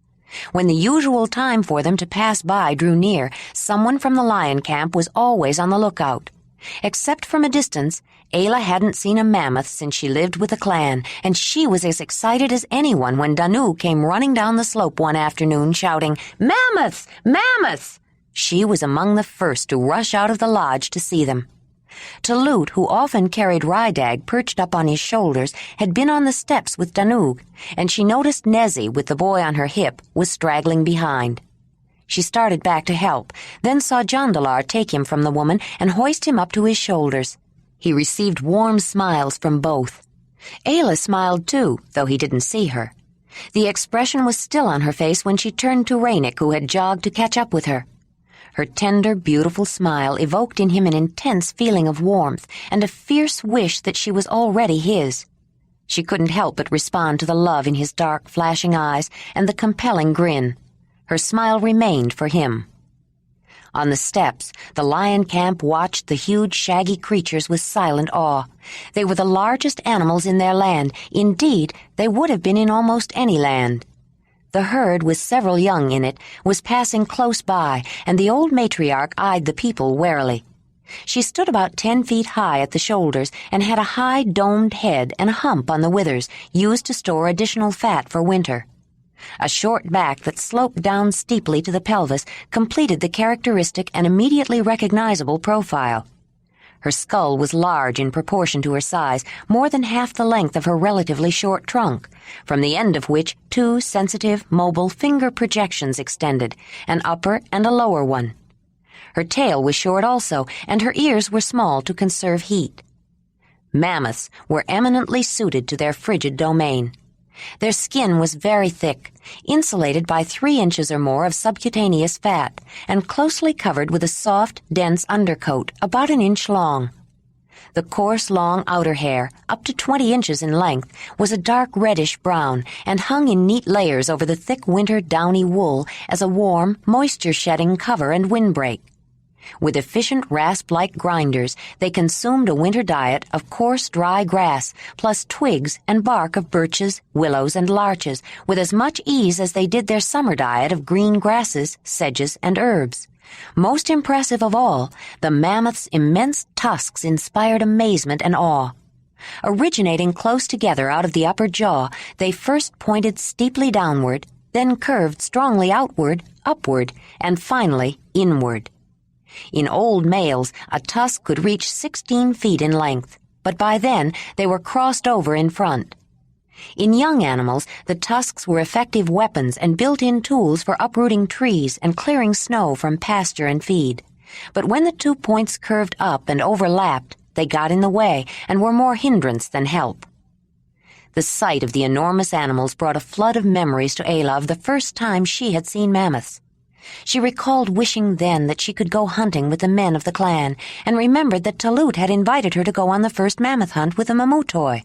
When the usual time for them to pass by drew near, someone from the lion camp was always on the lookout. Except from a distance, Ayla hadn't seen a mammoth since she lived with the clan, and she was as excited as anyone when Danu came running down the slope one afternoon shouting, "Mammoths! Mammoths!" She was among the first to rush out of the lodge to see them. Talut, who often carried Rydag perched up on his shoulders, had been on the steps with Danug, and she noticed Nezzy, with the boy on her hip, was straggling behind. She started back to help, then saw Jondalar take him from the woman and hoist him up to his shoulders. He received warm smiles from both. Ayla smiled too, though he didn't see her. The expression was still on her face when she turned to Ranec, who had jogged to catch up with her. Her tender, beautiful smile evoked in him an intense feeling of warmth and a fierce wish that she was already his. She couldn't help but respond to the love in his dark, flashing eyes and the compelling grin. Her smile remained for him. On the steppes, the lion camp watched the huge, shaggy creatures with silent awe. They were the largest animals in their land. Indeed, they would have been in almost any land. The herd, with several young in it, was passing close by, and the old matriarch eyed the people warily. She stood about 10 feet high at the shoulders and had a high, domed head and a hump on the withers, used to store additional fat for winter. A short back that sloped down steeply to the pelvis completed the characteristic and immediately recognizable profile. Her skull was large in proportion to her size, more than half the length of her relatively short trunk, from the end of which 2 sensitive, mobile finger projections extended, an upper and a lower one. Her tail was short also, and her ears were small to conserve heat. Mammoths were eminently suited to their frigid domain. Their skin was very thick, insulated by 3 inches or more of subcutaneous fat, and closely covered with a soft, dense undercoat, about 1 inch long. The coarse, long outer hair, up to 20 inches in length, was a dark reddish-brown and hung in neat layers over the thick winter downy wool as a warm, moisture-shedding cover and windbreak. With efficient rasp-like grinders, they consumed a winter diet of coarse, dry grass, plus twigs and bark of birches, willows, and larches, with as much ease as they did their summer diet of green grasses, sedges, and herbs. Most impressive of all, the mammoth's immense tusks inspired amazement and awe. Originating close together out of the upper jaw, they first pointed steeply downward, then curved strongly outward, upward, and finally inward. In old males, a tusk could reach 16 feet in length, but by then they were crossed over in front. In young animals, the tusks were effective weapons and built-in tools for uprooting trees and clearing snow from pasture and feed. But when the 2 points curved up and overlapped, they got in the way and were more hindrance than help. The sight of the enormous animals brought a flood of memories to Ayla of the first time she had seen mammoths. She recalled wishing then that she could go hunting with the men of the clan, and remembered that Talut had invited her to go on the first mammoth hunt with the Mamutoi.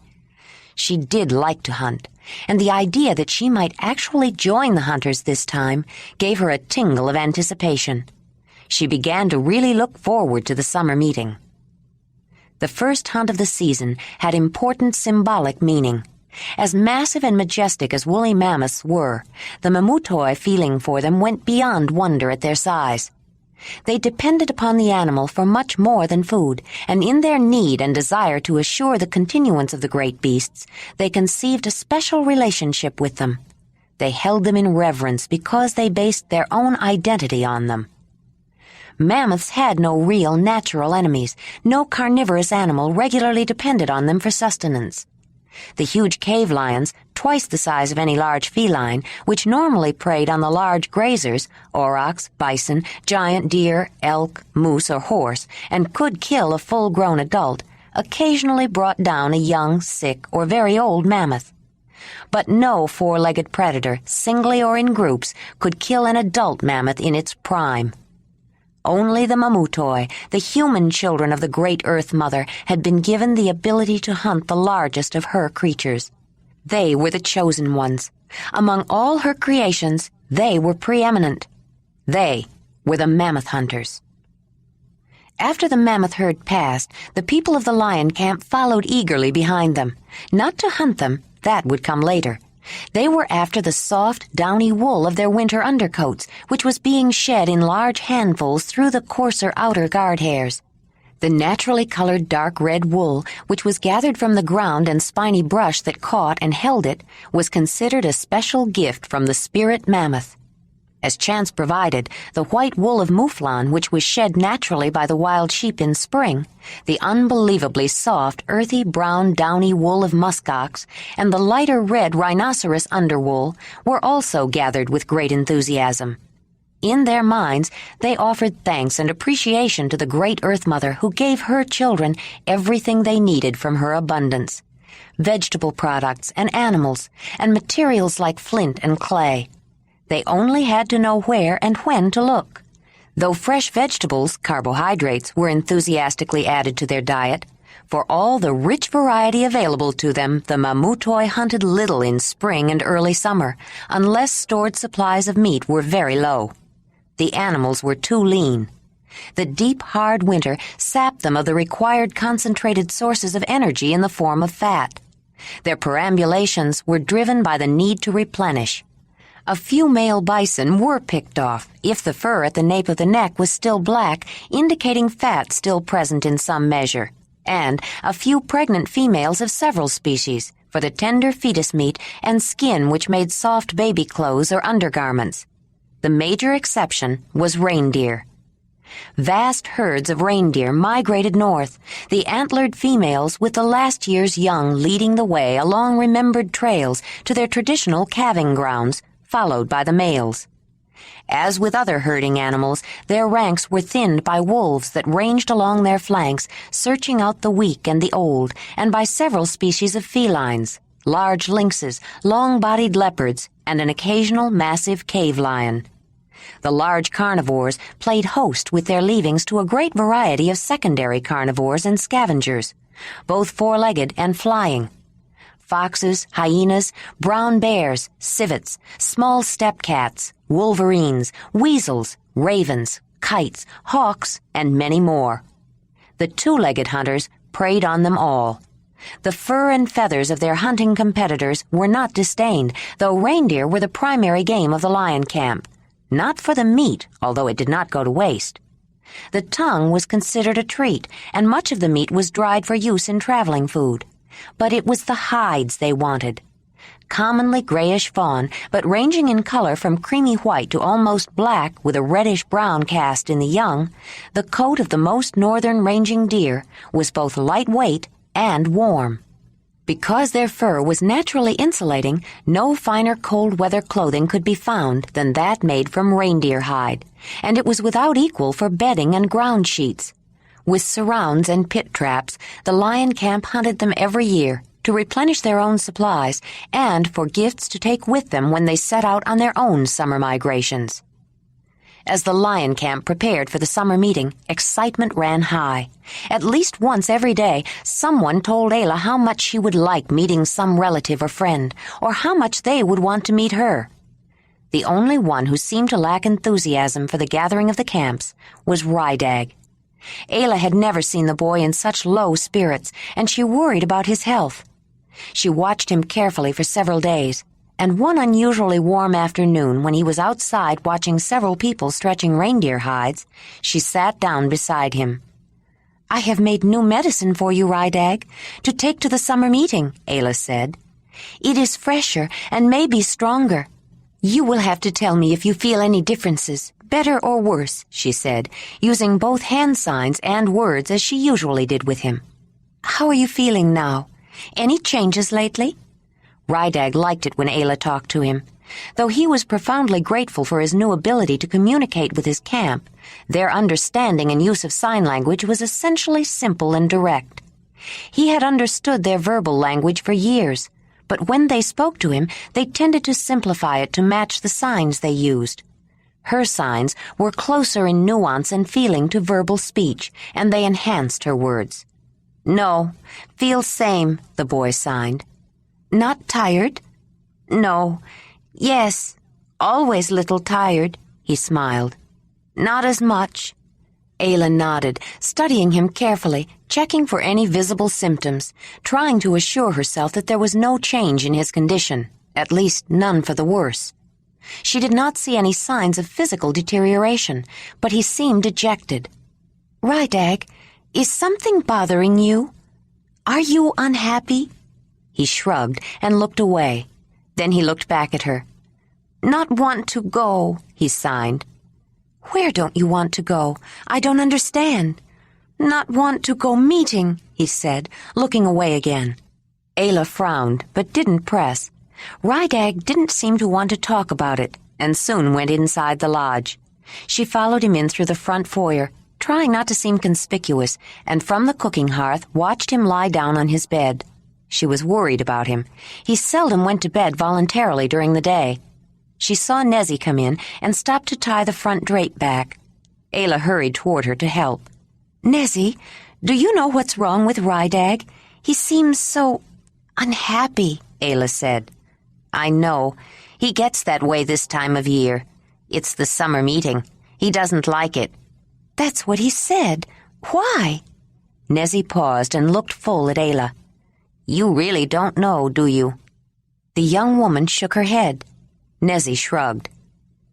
She did like to hunt, and the idea that she might actually join the hunters this time gave her a tingle of anticipation. She began to really look forward to the summer meeting. The first hunt of the season had important symbolic meaning. As massive and majestic as woolly mammoths were, the Mamutoi feeling for them went beyond wonder at their size. They depended upon the animal for much more than food, and in their need and desire to assure the continuance of the great beasts, they conceived a special relationship with them. They held them in reverence because they based their own identity on them. Mammoths had no real natural enemies. No carnivorous animal regularly depended on them for sustenance. The huge cave lions, twice the size of any large feline, which normally preyed on the large grazers, aurochs, bison, giant deer, elk, moose, or horse, and could kill a full-grown adult, occasionally brought down a young, sick, or very old mammoth. But no four-legged predator, singly or in groups, could kill an adult mammoth in its prime. Only the Mamutoi, the human children of the great Earth Mother, had been given the ability to hunt the largest of her creatures. They were the chosen ones. Among all her creations, they were preeminent. They were the Mammoth Hunters. After the mammoth herd passed, the people of the lion camp followed eagerly behind them. Not to hunt them, that would come later. They were after the soft, downy wool of their winter undercoats, which was being shed in large handfuls through the coarser outer guard hairs. The naturally colored dark red wool, which was gathered from the ground and spiny brush that caught and held it, was considered a special gift from the spirit mammoth. As chance provided, the white wool of mouflon, which was shed naturally by the wild sheep in spring, the unbelievably soft, earthy brown downy wool of muskox, and the lighter red rhinoceros underwool were also gathered with great enthusiasm. In their minds, they offered thanks and appreciation to the great Earth Mother who gave her children everything they needed from her abundance: vegetable products and animals, and materials like flint and clay. They only had to know where and when to look. Though fresh vegetables, carbohydrates, were enthusiastically added to their diet, for all the rich variety available to them, the Mamutoi hunted little in spring and early summer, unless stored supplies of meat were very low. The animals were too lean. The deep, hard winter sapped them of the required concentrated sources of energy in the form of fat. Their perambulations were driven by the need to replenish. A few male bison were picked off, if the fur at the nape of the neck was still black, indicating fat still present in some measure, and a few pregnant females of several species, for the tender fetus meat and skin which made soft baby clothes or undergarments. The major exception was reindeer. Vast herds of reindeer migrated north, the antlered females with the last year's young leading the way along remembered trails to their traditional calving grounds, followed by the males. As with other herding animals, their ranks were thinned by wolves that ranged along their flanks, searching out the weak and the old, and by several species of felines, large lynxes, long-bodied leopards, and an occasional massive cave lion. The large carnivores played host with their leavings to a great variety of secondary carnivores and scavengers, both four-legged and flying. Foxes, hyenas, brown bears, civets, small steppe cats, wolverines, weasels, ravens, kites, hawks, and many more. The two-legged hunters preyed on them all. The fur and feathers of their hunting competitors were not disdained, though reindeer were the primary game of the lion camp. Not for the meat, although it did not go to waste. The tongue was considered a treat, and much of the meat was dried for use in traveling food. But it was the hides they wanted. Commonly grayish fawn, but ranging in color from creamy white to almost black with a reddish-brown cast in the young, the coat of the most northern ranging deer was both lightweight and warm. Because their fur was naturally insulating, no finer cold-weather clothing could be found than that made from reindeer hide, and it was without equal for bedding and ground sheets. With surrounds and pit traps, the lion camp hunted them every year to replenish their own supplies and for gifts to take with them when they set out on their own summer migrations. As the lion camp prepared for the summer meeting, excitement ran high. At least once every day, someone told Ayla how much she would like meeting some relative or friend, or how much they would want to meet her. The only one who seemed to lack enthusiasm for the gathering of the camps was Ranec. Ayla had never seen the boy in such low spirits, and she worried about his health. She watched him carefully for several days, and one unusually warm afternoon when he was outside watching several people stretching reindeer hides, she sat down beside him. "I have made new medicine for you, Ranec, to take to the summer meeting," Ayla said. "It is fresher and may be stronger. You will have to tell me if you feel any differences, better or worse," she said, using both hand signs and words as she usually did with him. "How are you feeling now? Any changes lately?" Ranec liked it when Ayla talked to him. Though he was profoundly grateful for his new ability to communicate with his camp, their understanding and use of sign language was essentially simple and direct. He had understood their verbal language for years, but when they spoke to him, they tended to simplify it to match the signs they used. Her signs were closer in nuance and feeling to verbal speech, and they enhanced her words. "No, feel same," the boy signed. "Not tired?" "No. Yes, always little tired," he smiled. "Not as much." Ayla nodded, studying him carefully, checking for any visible symptoms, trying to assure herself that there was no change in his condition, at least none for the worse. She did not see any signs of physical deterioration, but he seemed dejected. "Ranec, is something bothering you? Are you unhappy?" He shrugged and looked away. Then he looked back at her. "Not want to go," he signed. "Where don't you want to go? I don't understand." "Not want to go meeting," he said, looking away again. Ayla frowned, but didn't press. Ranec didn't seem to want to talk about it, and soon went inside the lodge. She followed him in through the front foyer, trying not to seem conspicuous, and from the cooking hearth watched him lie down on his bed. She was worried about him. He seldom went to bed voluntarily during the day. She saw Nezzy come in and stopped to tie the front drape back. Ayla hurried toward her to help. "Nezzy, do you know what's wrong with Ranec? He seems so unhappy," Ayla said. "I know. He gets that way this time of year. It's the summer meeting. He doesn't like it." "That's what he said. Why?" Nezzy paused and looked full at Ayla. "You really don't know, do you?" The young woman shook her head. Nezzy shrugged.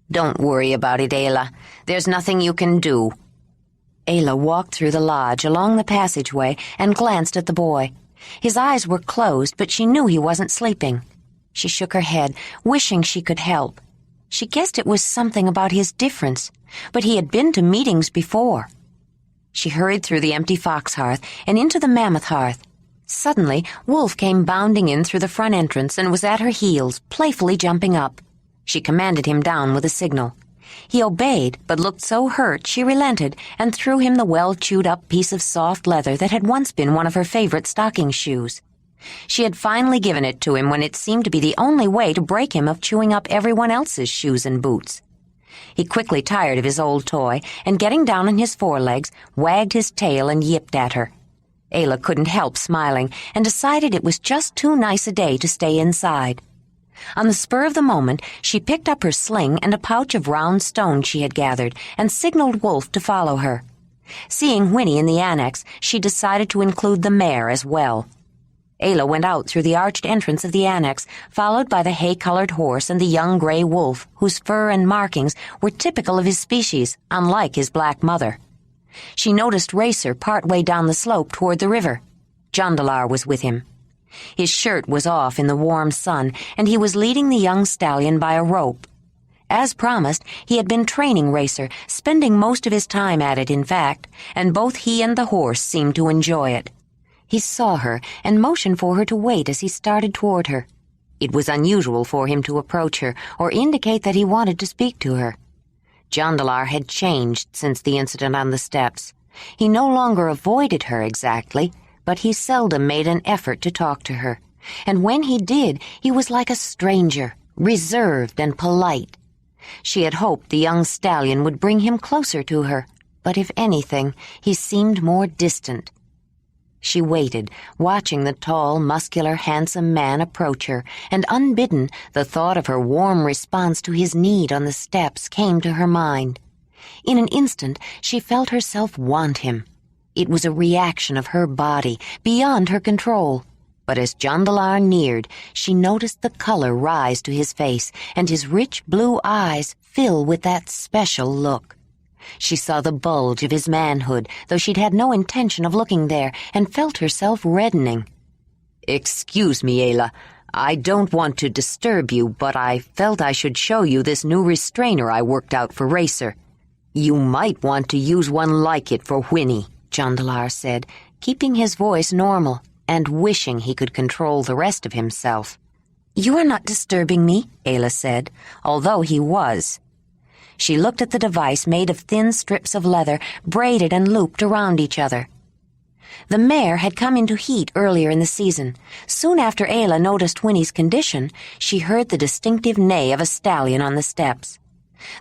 "Don't worry about it, Ayla. There's nothing you can do." Ayla walked through the lodge along the passageway and glanced at the boy. His eyes were closed, but she knew he wasn't sleeping. She shook her head, wishing she could help. She guessed it was something about his difference, but he had been to meetings before. She hurried through the empty fox hearth and into the mammoth hearth. Suddenly, Wolf came bounding in through the front entrance and was at her heels, playfully jumping up. She commanded him down with a signal. He obeyed, but looked so hurt she relented and threw him the well-chewed-up piece of soft leather that had once been one of her favorite stocking shoes. She had finally given it to him when it seemed to be the only way to break him of chewing up everyone else's shoes and boots. He quickly tired of his old toy, and getting down on his forelegs, wagged his tail and yipped at her. Ayla couldn't help smiling and decided it was just too nice a day to stay inside. On the spur of the moment, she picked up her sling and a pouch of round stones she had gathered and signaled Wolf to follow her. Seeing Whinney in the annex, she decided to include the mare as well. Ayla went out through the arched entrance of the annex, followed by the hay-colored horse and the young gray wolf, whose fur and markings were typical of his species, unlike his black mother. She noticed Racer partway down the slope toward the river. Jondalar was with him. His shirt was off in the warm sun, and he was leading the young stallion by a rope. As promised, he had been training Racer, spending most of his time at it, in fact, and both he and the horse seemed to enjoy it. He saw her and motioned for her to wait as he started toward her. It was unusual for him to approach her or indicate that he wanted to speak to her. Jondalar had changed since the incident on the steps. He no longer avoided her exactly, but he seldom made an effort to talk to her, and when he did, he was like a stranger, reserved and polite. She had hoped the young stallion would bring him closer to her, but if anything, he seemed more distant. She waited, watching the tall, muscular, handsome man approach her, and unbidden, the thought of her warm response to his need on the steps came to her mind. In an instant, she felt herself want him. It was a reaction of her body, beyond her control. But as Jondalar neared, she noticed the color rise to his face, and his rich blue eyes fill with that special look. She saw the bulge of his manhood, though she'd had no intention of looking there, and felt herself reddening. "Excuse me, Ayla. I don't want to disturb you, but I felt I should show you this new restrainer I worked out for Racer. You might want to use one like it for Whinney," Jondalar said, keeping his voice normal and wishing he could control the rest of himself. "You are not disturbing me," Ayla said, although he was. She looked at the device made of thin strips of leather, braided and looped around each other. The mare had come into heat earlier in the season. Soon after Ayla noticed Whinney's condition, she heard the distinctive neigh of a stallion on the steps.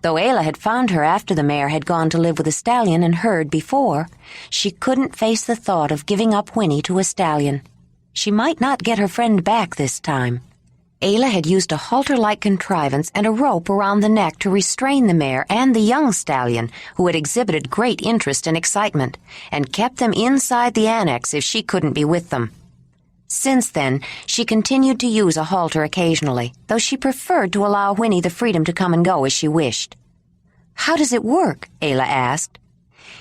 Though Ayla had found her after the mare had gone to live with a stallion and herd before, she couldn't face the thought of giving up Whinney to a stallion. She might not get her friend back this time. Ayla had used a halter-like contrivance and a rope around the neck to restrain the mare and the young stallion, who had exhibited great interest and excitement, and kept them inside the annex if she couldn't be with them. Since then, she continued to use a halter occasionally, though she preferred to allow Whinney the freedom to come and go as she wished. "How does it work?" Ayla asked.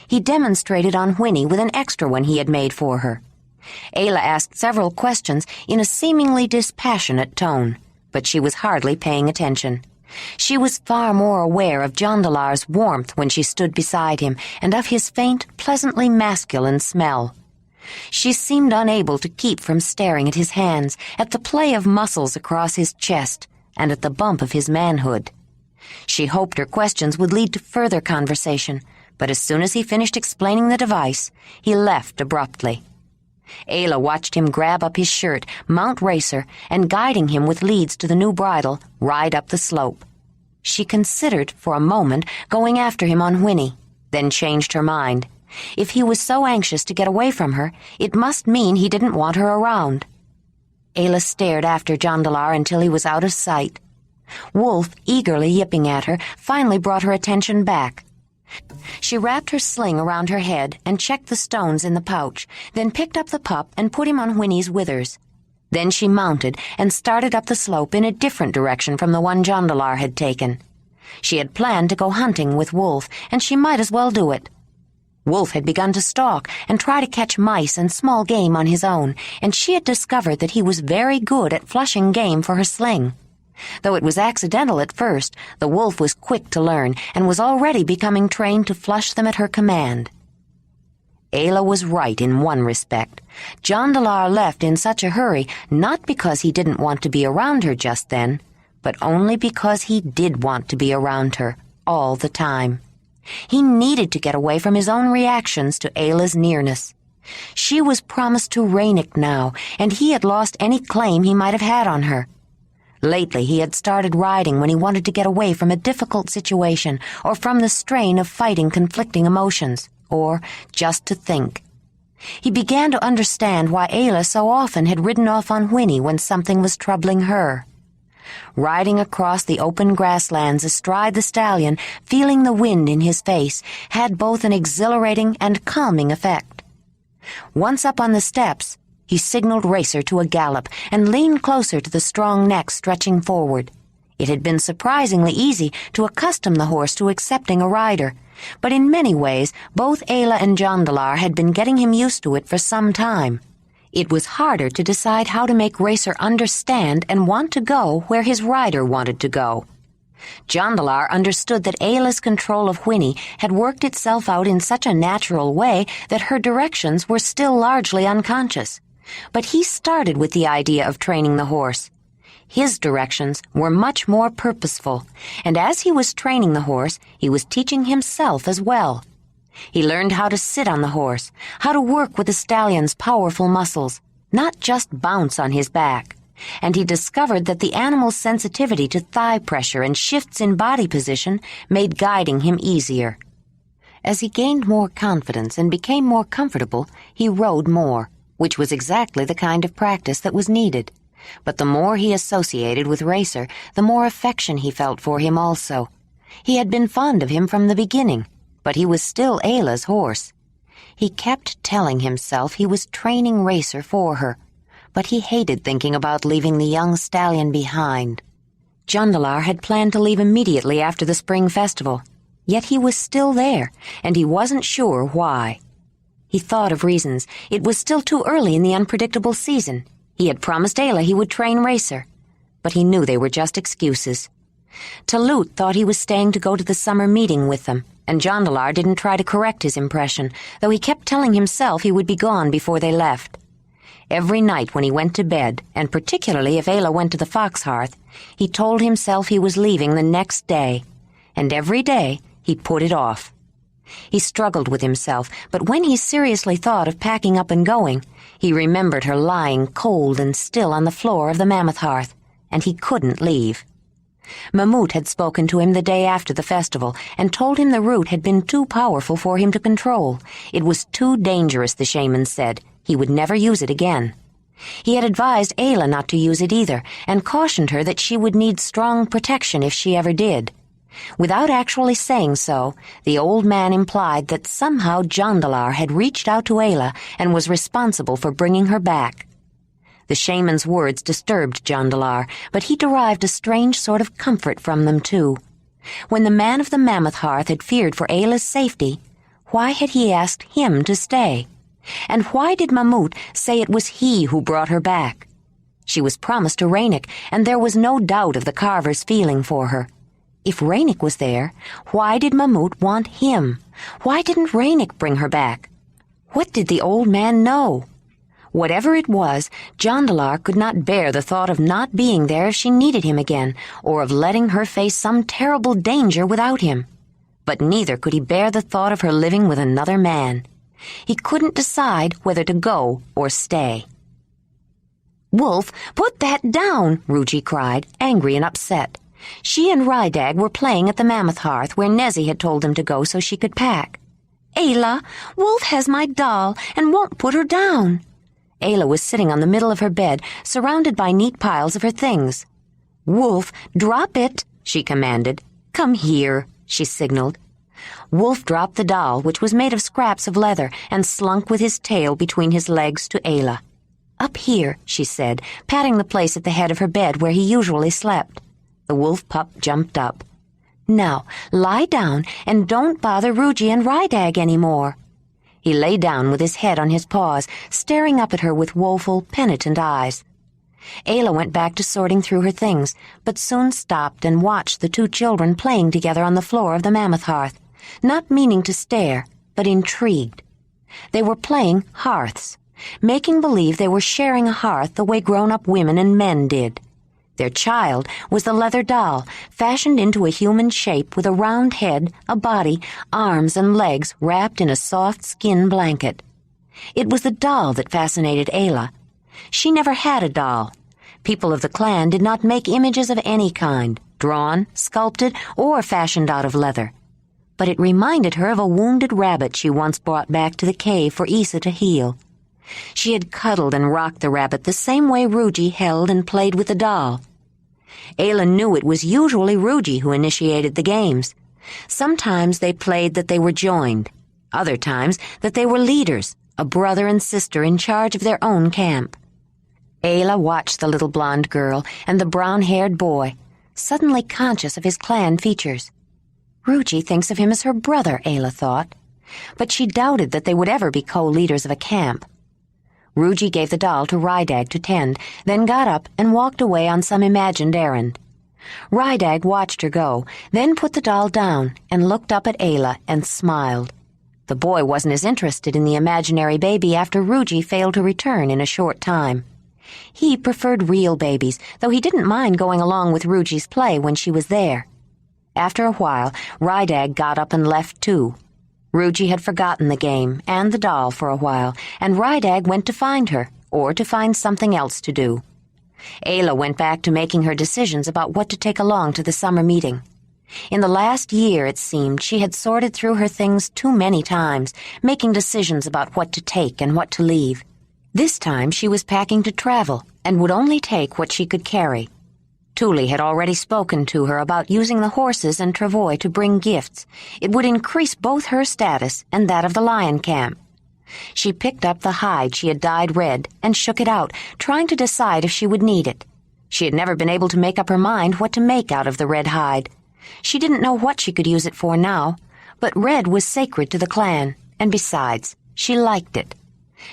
He demonstrated on Whinney with an extra one he had made for her. Ayla asked several questions in a seemingly dispassionate tone, but she was hardly paying attention. She was far more aware of Jondalar's warmth when she stood beside him, and of his faint, pleasantly masculine smell. She seemed unable to keep from staring at his hands, at the play of muscles across his chest, and at the bump of his manhood. She hoped her questions would lead to further conversation, but as soon as he finished explaining the device, he left abruptly. Ayla watched him grab up his shirt, mount Racer, and guiding him with leads to the new bridle, ride up the slope. She considered, for a moment, going after him on Whinney, then changed her mind. If he was so anxious to get away from her, it must mean he didn't want her around. Ayla stared after Jondalar until he was out of sight. Wolf, eagerly yipping at her, finally brought her attention back. She wrapped her sling around her head and checked the stones in the pouch, then picked up the pup and put him on Whinney's withers. Then she mounted and started up the slope in a different direction from the one Jondalar had taken. She had planned to go hunting with Wolf, and she might as well do it. Wolf had begun to stalk and try to catch mice and small game on his own, and she had discovered that he was very good at flushing game for her sling. Though it was accidental at first, the wolf was quick to learn and was already becoming trained to flush them at her command. Ayla was right in one respect. Jondalar left in such a hurry not because he didn't want to be around her just then, but only because he did want to be around her all the time. He needed to get away from his own reactions to Ayla's nearness. She was promised to Ranec now, and he had lost any claim he might have had on her. Lately, he had started riding when he wanted to get away from a difficult situation or from the strain of fighting conflicting emotions, or just to think. He began to understand why Ayla so often had ridden off on Whinney when something was troubling her. Riding across the open grasslands astride the stallion, feeling the wind in his face, had both an exhilarating and calming effect. Once up on the steps, he signaled Racer to a gallop and leaned closer to the strong neck stretching forward. It had been surprisingly easy to accustom the horse to accepting a rider, but in many ways both Ayla and Jondalar had been getting him used to it for some time. It was harder to decide how to make Racer understand and want to go where his rider wanted to go. Jondalar understood that Ayla's control of Whinney had worked itself out in such a natural way that her directions were still largely unconscious. But he started with the idea of training the horse. His directions were much more purposeful, and as he was training the horse, he was teaching himself as well. He learned how to sit on the horse, how to work with the stallion's powerful muscles, not just bounce on his back, and he discovered that the animal's sensitivity to thigh pressure and shifts in body position made guiding him easier. As he gained more confidence and became more comfortable, he rode more. which was exactly the kind of practice that was needed. But the more he associated with Racer, the more affection he felt for him also. He had been fond of him from the beginning, but he was still Ayla's horse. He kept telling himself he was training Racer for her, but he hated thinking about leaving the young stallion behind. Jondalar had planned to leave immediately after the spring festival, yet he was still there, and he wasn't sure why. He thought of reasons. It was still too early in the unpredictable season. He had promised Ayla he would train Racer, but he knew they were just excuses. Talut thought he was staying to go to the summer meeting with them, and Jondalar didn't try to correct his impression, though he kept telling himself he would be gone before they left. Every night when he went to bed, and particularly if Ayla went to the fox hearth, he told himself he was leaving the next day, and every day he put it off. He struggled with himself, but when he seriously thought of packing up and going, he remembered her lying cold and still on the floor of the mammoth hearth, and he couldn't leave. Mamut had spoken to him the day after the festival and told him the root had been too powerful for him to control. It was too dangerous, the shaman said. He would never use it again. He had advised Ayla not to use it either and cautioned her that she would need strong protection if she ever did. Without actually saying so, the old man implied that somehow Jondalar had reached out to Ayla and was responsible for bringing her back. The shaman's words disturbed Jondalar, but he derived a strange sort of comfort from them, too. When the man of the mammoth hearth had feared for Ayla's safety, why had he asked him to stay? And why did Mamut say it was he who brought her back? She was promised to Ranec, and there was no doubt of the carver's feeling for her. If Ranec was there, why did Mamut want him? Why didn't Ranec bring her back? What did the old man know? Whatever it was, Jondalar could not bear the thought of not being there if she needed him again, or of letting her face some terrible danger without him. But neither could he bear the thought of her living with another man. He couldn't decide whether to go or stay. "Wolf, put that down!" Ruji cried, angry and upset. She and Rydag were playing at the mammoth hearth where Nezzy had told them to go so she could pack. "Ayla, Wolf has my doll and won't put her down." Ayla was sitting on the middle of her bed, surrounded by neat piles of her things. "Wolf, drop it," she commanded. "Come here," she signaled. Wolf dropped the doll, which was made of scraps of leather, and slunk with his tail between his legs to Ayla. "Up here," she said, patting the place at the head of her bed where he usually slept. The wolf pup jumped up. "Now, lie down and don't bother Ruji and Rydag any more." He lay down with his head on his paws, staring up at her with woeful, penitent eyes. Ayla went back to sorting through her things, but soon stopped and watched the two children playing together on the floor of the mammoth hearth, not meaning to stare, but intrigued. They were playing hearths, making believe they were sharing a hearth the way grown-up women and men did. Their child was the leather doll, fashioned into a human shape with a round head, a body, arms and legs wrapped in a soft skin blanket. It was the doll that fascinated Ayla. She never had a doll. People of the clan did not make images of any kind, drawn, sculpted, or fashioned out of leather. But it reminded her of a wounded rabbit she once brought back to the cave for Issa to heal. She had cuddled and rocked the rabbit the same way Ruji held and played with the doll. Ayla knew it was usually Ruji who initiated the games. Sometimes they played that they were joined, other times that they were leaders, a brother and sister in charge of their own camp. Ayla watched the little blonde girl and the brown-haired boy, suddenly conscious of his clan features. Ruji thinks of him as her brother, Ayla thought, but she doubted that they would ever be co-leaders of a camp. Ruji gave the doll to Rydag to tend, then got up and walked away on some imagined errand. Rydag watched her go, then put the doll down and looked up at Ayla and smiled. The boy wasn't as interested in the imaginary baby after Ruji failed to return in a short time. He preferred real babies, though he didn't mind going along with Ruji's play when she was there. After a while, Rydag got up and left too. Ruji had forgotten the game and the doll for a while, and Rydag went to find her, or to find something else to do. Ayla went back to making her decisions about what to take along to the summer meeting. In the last year, it seemed, she had sorted through her things too many times, making decisions about what to take and what to leave. This time she was packing to travel and would only take what she could carry. Tuli had already spoken to her about using the horses and travois to bring gifts. It would increase both her status and that of the lion camp. She picked up the hide she had dyed red and shook it out, trying to decide if she would need it. She had never been able to make up her mind what to make out of the red hide. She didn't know what she could use it for now, but red was sacred to the clan, and besides, she liked it.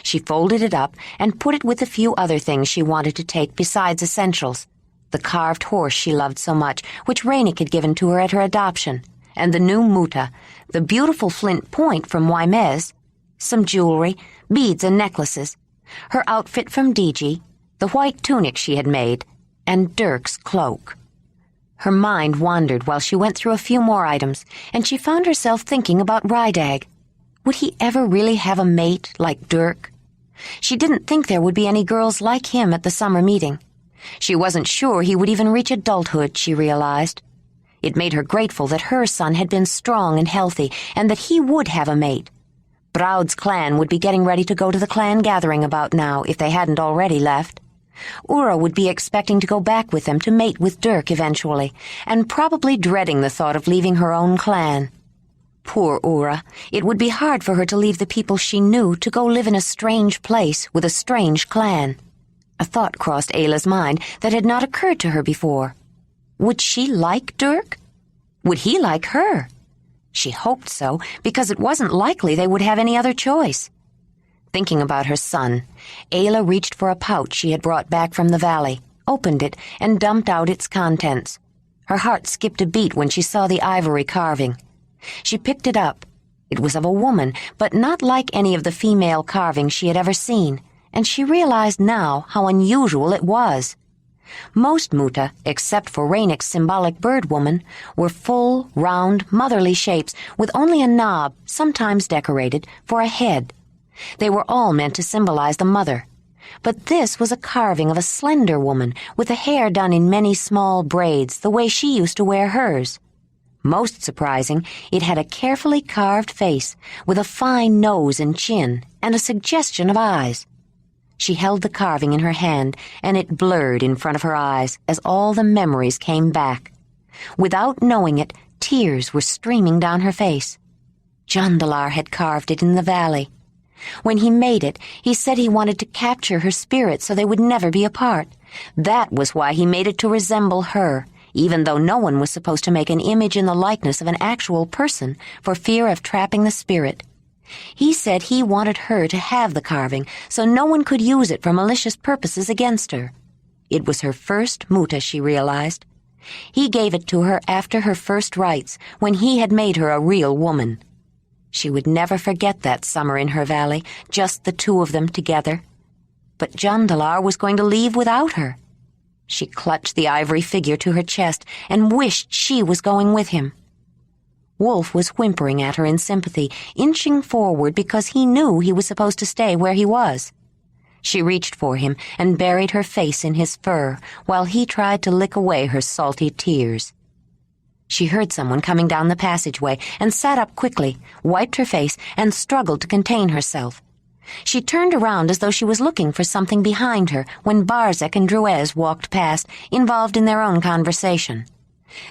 She folded it up and put it with a few other things she wanted to take besides essentials. The carved horse she loved so much, which Ranec had given to her at her adoption, and the new muta, the beautiful flint point from Wymez, some jewelry, beads and necklaces, her outfit from Diji, the white tunic she had made, and Dirk's cloak. Her mind wandered while she went through a few more items, and she found herself thinking about Rydag. Would he ever really have a mate like Dirk? She didn't think there would be any girls like him at the summer meeting. She wasn't sure he would even reach adulthood, she realized. It made her grateful that her son had been strong and healthy, and that he would have a mate. Braud's clan would be getting ready to go to the clan gathering about now, if they hadn't already left. Ura would be expecting to go back with them to mate with Dirk eventually, and probably dreading the thought of leaving her own clan. Poor Ura. It would be hard for her to leave the people she knew to go live in a strange place with a strange clan. A thought crossed Ayla's mind that had not occurred to her before. Would she like Dirk? Would he like her? She hoped so, because it wasn't likely they would have any other choice. Thinking about her son, Ayla reached for a pouch she had brought back from the valley, opened it, and dumped out its contents. Her heart skipped a beat when she saw the ivory carving. She picked it up. It was of a woman, but not like any of the female carvings she had ever seen, and she realized now how unusual it was. Most muta, except for Ranec's symbolic bird woman, were full, round, motherly shapes with only a knob, sometimes decorated, for a head. They were all meant to symbolize the mother. But this was a carving of a slender woman with the hair done in many small braids, the way she used to wear hers. Most surprising, it had a carefully carved face with a fine nose and chin and a suggestion of eyes. She held the carving in her hand, and it blurred in front of her eyes as all the memories came back. Without knowing it, tears were streaming down her face. Jondalar had carved it in the valley. When he made it, he said he wanted to capture her spirit so they would never be apart. That was why he made it to resemble her, even though no one was supposed to make an image in the likeness of an actual person for fear of trapping the spirit. He said he wanted her to have the carving so no one could use it for malicious purposes against her. It was her first muta, she realized. He gave it to her after her first rites, when he had made her a real woman. She would never forget that summer in her valley, just the two of them together. But Jondalar was going to leave without her. She clutched the ivory figure to her chest and wished she was going with him. Wolf was whimpering at her in sympathy, inching forward because he knew he was supposed to stay where he was. She reached for him and buried her face in his fur while he tried to lick away her salty tears. She heard someone coming down the passageway and sat up quickly, wiped her face, and struggled to contain herself. She turned around as though she was looking for something behind her when Barzek and Druez walked past, involved in their own conversation.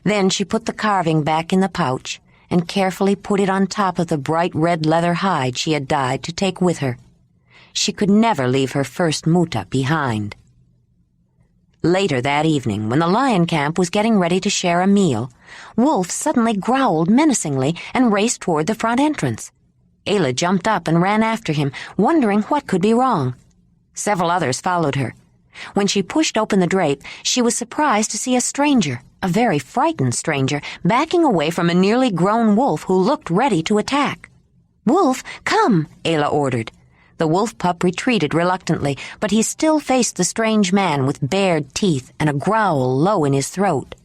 Then she put the carving back in the pouch and carefully put it on top of the bright red leather hide she had dyed to take with her. She could never leave her first muta behind. Later that evening, when the lion camp was getting ready to share a meal, Wolf suddenly growled menacingly and raced toward the front entrance. Ayla jumped up and ran after him, wondering what could be wrong. Several others followed her. When she pushed open the drape, she was surprised to see a stranger, a very frightened stranger, backing away from a nearly grown wolf who looked ready to attack. "Wolf, come!" Ayla ordered. The wolf pup retreated reluctantly, but he still faced the strange man with bared teeth and a growl low in his throat.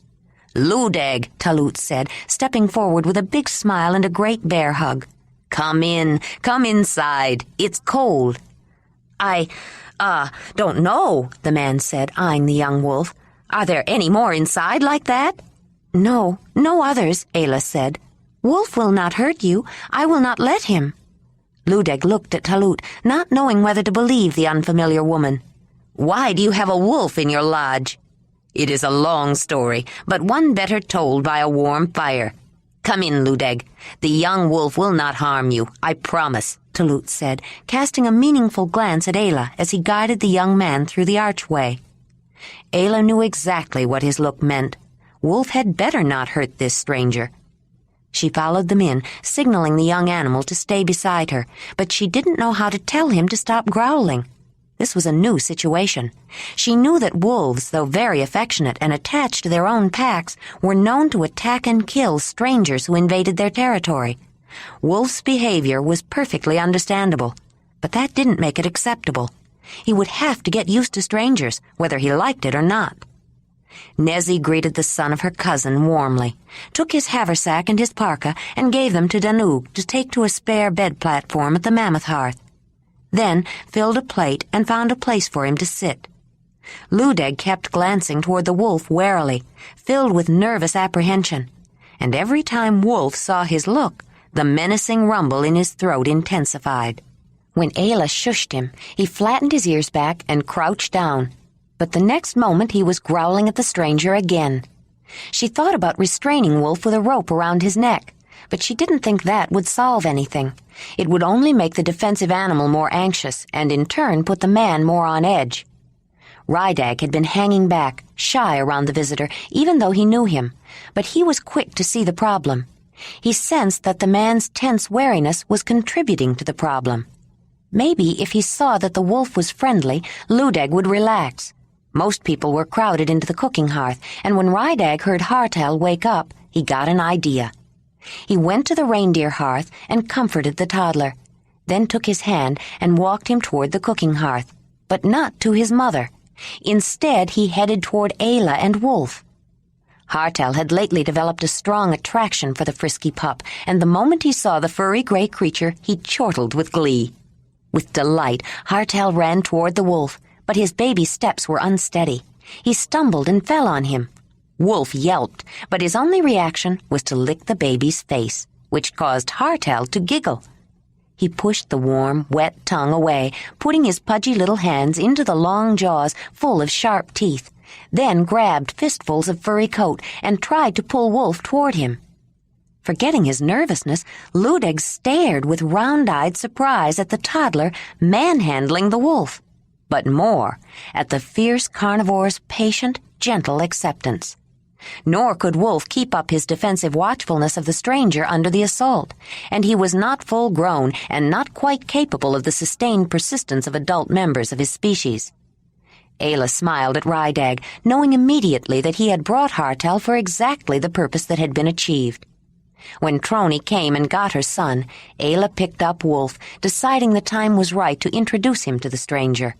"Ludag," Talut said, stepping forward with a big smile and a great bear hug. Come inside. It's cold." I don't know," the man said, eyeing the young wolf. "Are there any more inside like that?" No others," Ayla said. "Wolf will not hurt you. I will not let him." Ludeg looked at Talut, not knowing whether to believe the unfamiliar woman. "Why do you have a wolf in your lodge?" "It is a long story, but one better told by a warm fire. Come in, Ludeg. The young wolf will not harm you, I promise," Talut said, casting a meaningful glance at Ayla as he guided the young man through the archway. Ayla knew exactly what his look meant. Wolf had better not hurt this stranger. She followed them in, signaling the young animal to stay beside her, but she didn't know how to tell him to stop growling. This was a new situation. She knew that wolves, though very affectionate and attached to their own packs, were known to attack and kill strangers who invaded their territory. Wolf's behavior was perfectly understandable, but that didn't make it acceptable. He would have to get used to strangers, whether he liked it or not. Nezzy greeted the son of her cousin warmly, took his haversack and his parka, and gave them to Danug to take to a spare bed platform at the Mammoth hearth. Then filled a plate and found a place for him to sit. Ludeg kept glancing toward the wolf warily, filled with nervous apprehension, and every time Wolf saw his look, the menacing rumble in his throat intensified. When Ayla shushed him, he flattened his ears back and crouched down, but the next moment he was growling at the stranger again. She thought about restraining Wolf with a rope around his neck, but she didn't think that would solve anything. It would only make the defensive animal more anxious and in turn put the man more on edge. Rydag had been hanging back, shy around the visitor, even though he knew him, but he was quick to see the problem. He sensed that the man's tense wariness was contributing to the problem. Maybe if he saw that the wolf was friendly, Ludeg would relax. Most people were crowded into the cooking hearth, and when Rydag heard Hartel wake up, he got an idea. He went to the reindeer hearth and comforted the toddler, then took his hand and walked him toward the cooking hearth, but not to his mother. Instead, he headed toward Ayla and Wolf. Hartel had lately developed a strong attraction for the frisky pup, and the moment he saw the furry gray creature, he chortled with glee. With delight, Hartel ran toward the wolf, but his baby's steps were unsteady. He stumbled and fell on him. Wolf yelped, but his only reaction was to lick the baby's face, which caused Hartel to giggle. He pushed the warm, wet tongue away, putting his pudgy little hands into the long jaws full of sharp teeth, then grabbed fistfuls of furry coat and tried to pull Wolf toward him. Forgetting his nervousness, Ludeg stared with round-eyed surprise at the toddler manhandling the wolf, but more at the fierce carnivore's patient, gentle acceptance. Nor could Wolf keep up his defensive watchfulness of the stranger under the assault, and he was not full-grown and not quite capable of the sustained persistence of adult members of his species. Ayla smiled at Rydag, knowing immediately that he had brought Hartel for exactly the purpose that had been achieved. When Trony came and got her son, Ayla picked up Wolf, deciding the time was right to introduce him to the stranger.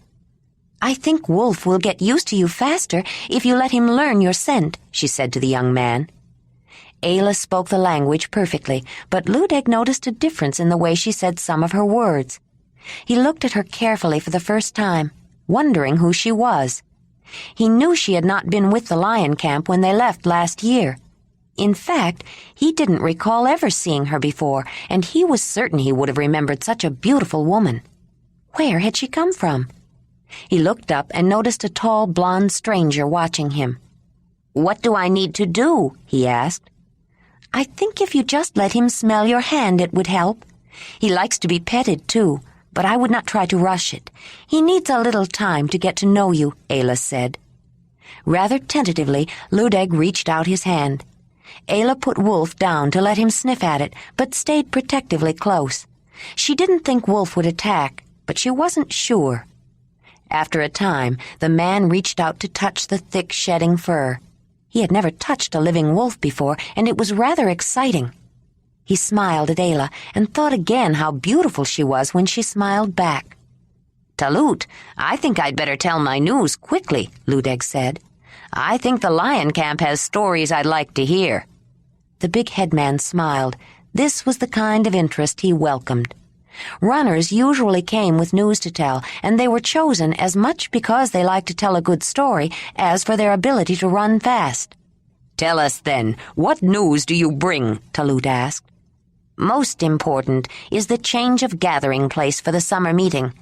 "I think Wolf will get used to you faster if you let him learn your scent," she said to the young man. Ayla spoke the language perfectly, but Ludeg noticed a difference in the way she said some of her words. He looked at her carefully for the first time, wondering who she was. He knew she had not been with the lion camp when they left last year. In fact, he didn't recall ever seeing her before, and he was certain he would have remembered such a beautiful woman. Where had she come from? He looked up and noticed a tall, blonde stranger watching him. "What do I need to do?" he asked. "I think if you just let him smell your hand, it would help. He likes to be petted, too, but I would not try to rush it. He needs a little time to get to know you," Ayla said. Rather tentatively, Ludeg reached out his hand. Ayla put Wolf down to let him sniff at it, but stayed protectively close. She didn't think Wolf would attack, but she wasn't sure. After a time, the man reached out to touch the thick, shedding fur. He had never touched a living wolf before, and it was rather exciting. He smiled at Ayla and thought again how beautiful she was when she smiled back. "Talut, I think I'd better tell my news quickly," Ludeg said. "I think the lion camp has stories I'd like to hear." The big headman smiled. This was the kind of interest he welcomed. Runners usually came with news to tell, and they were chosen as much because they liked to tell a good story as for their ability to run fast. "Tell us then, what news do you bring?" Talut asked. Most important is the change of gathering place for the summer meeting.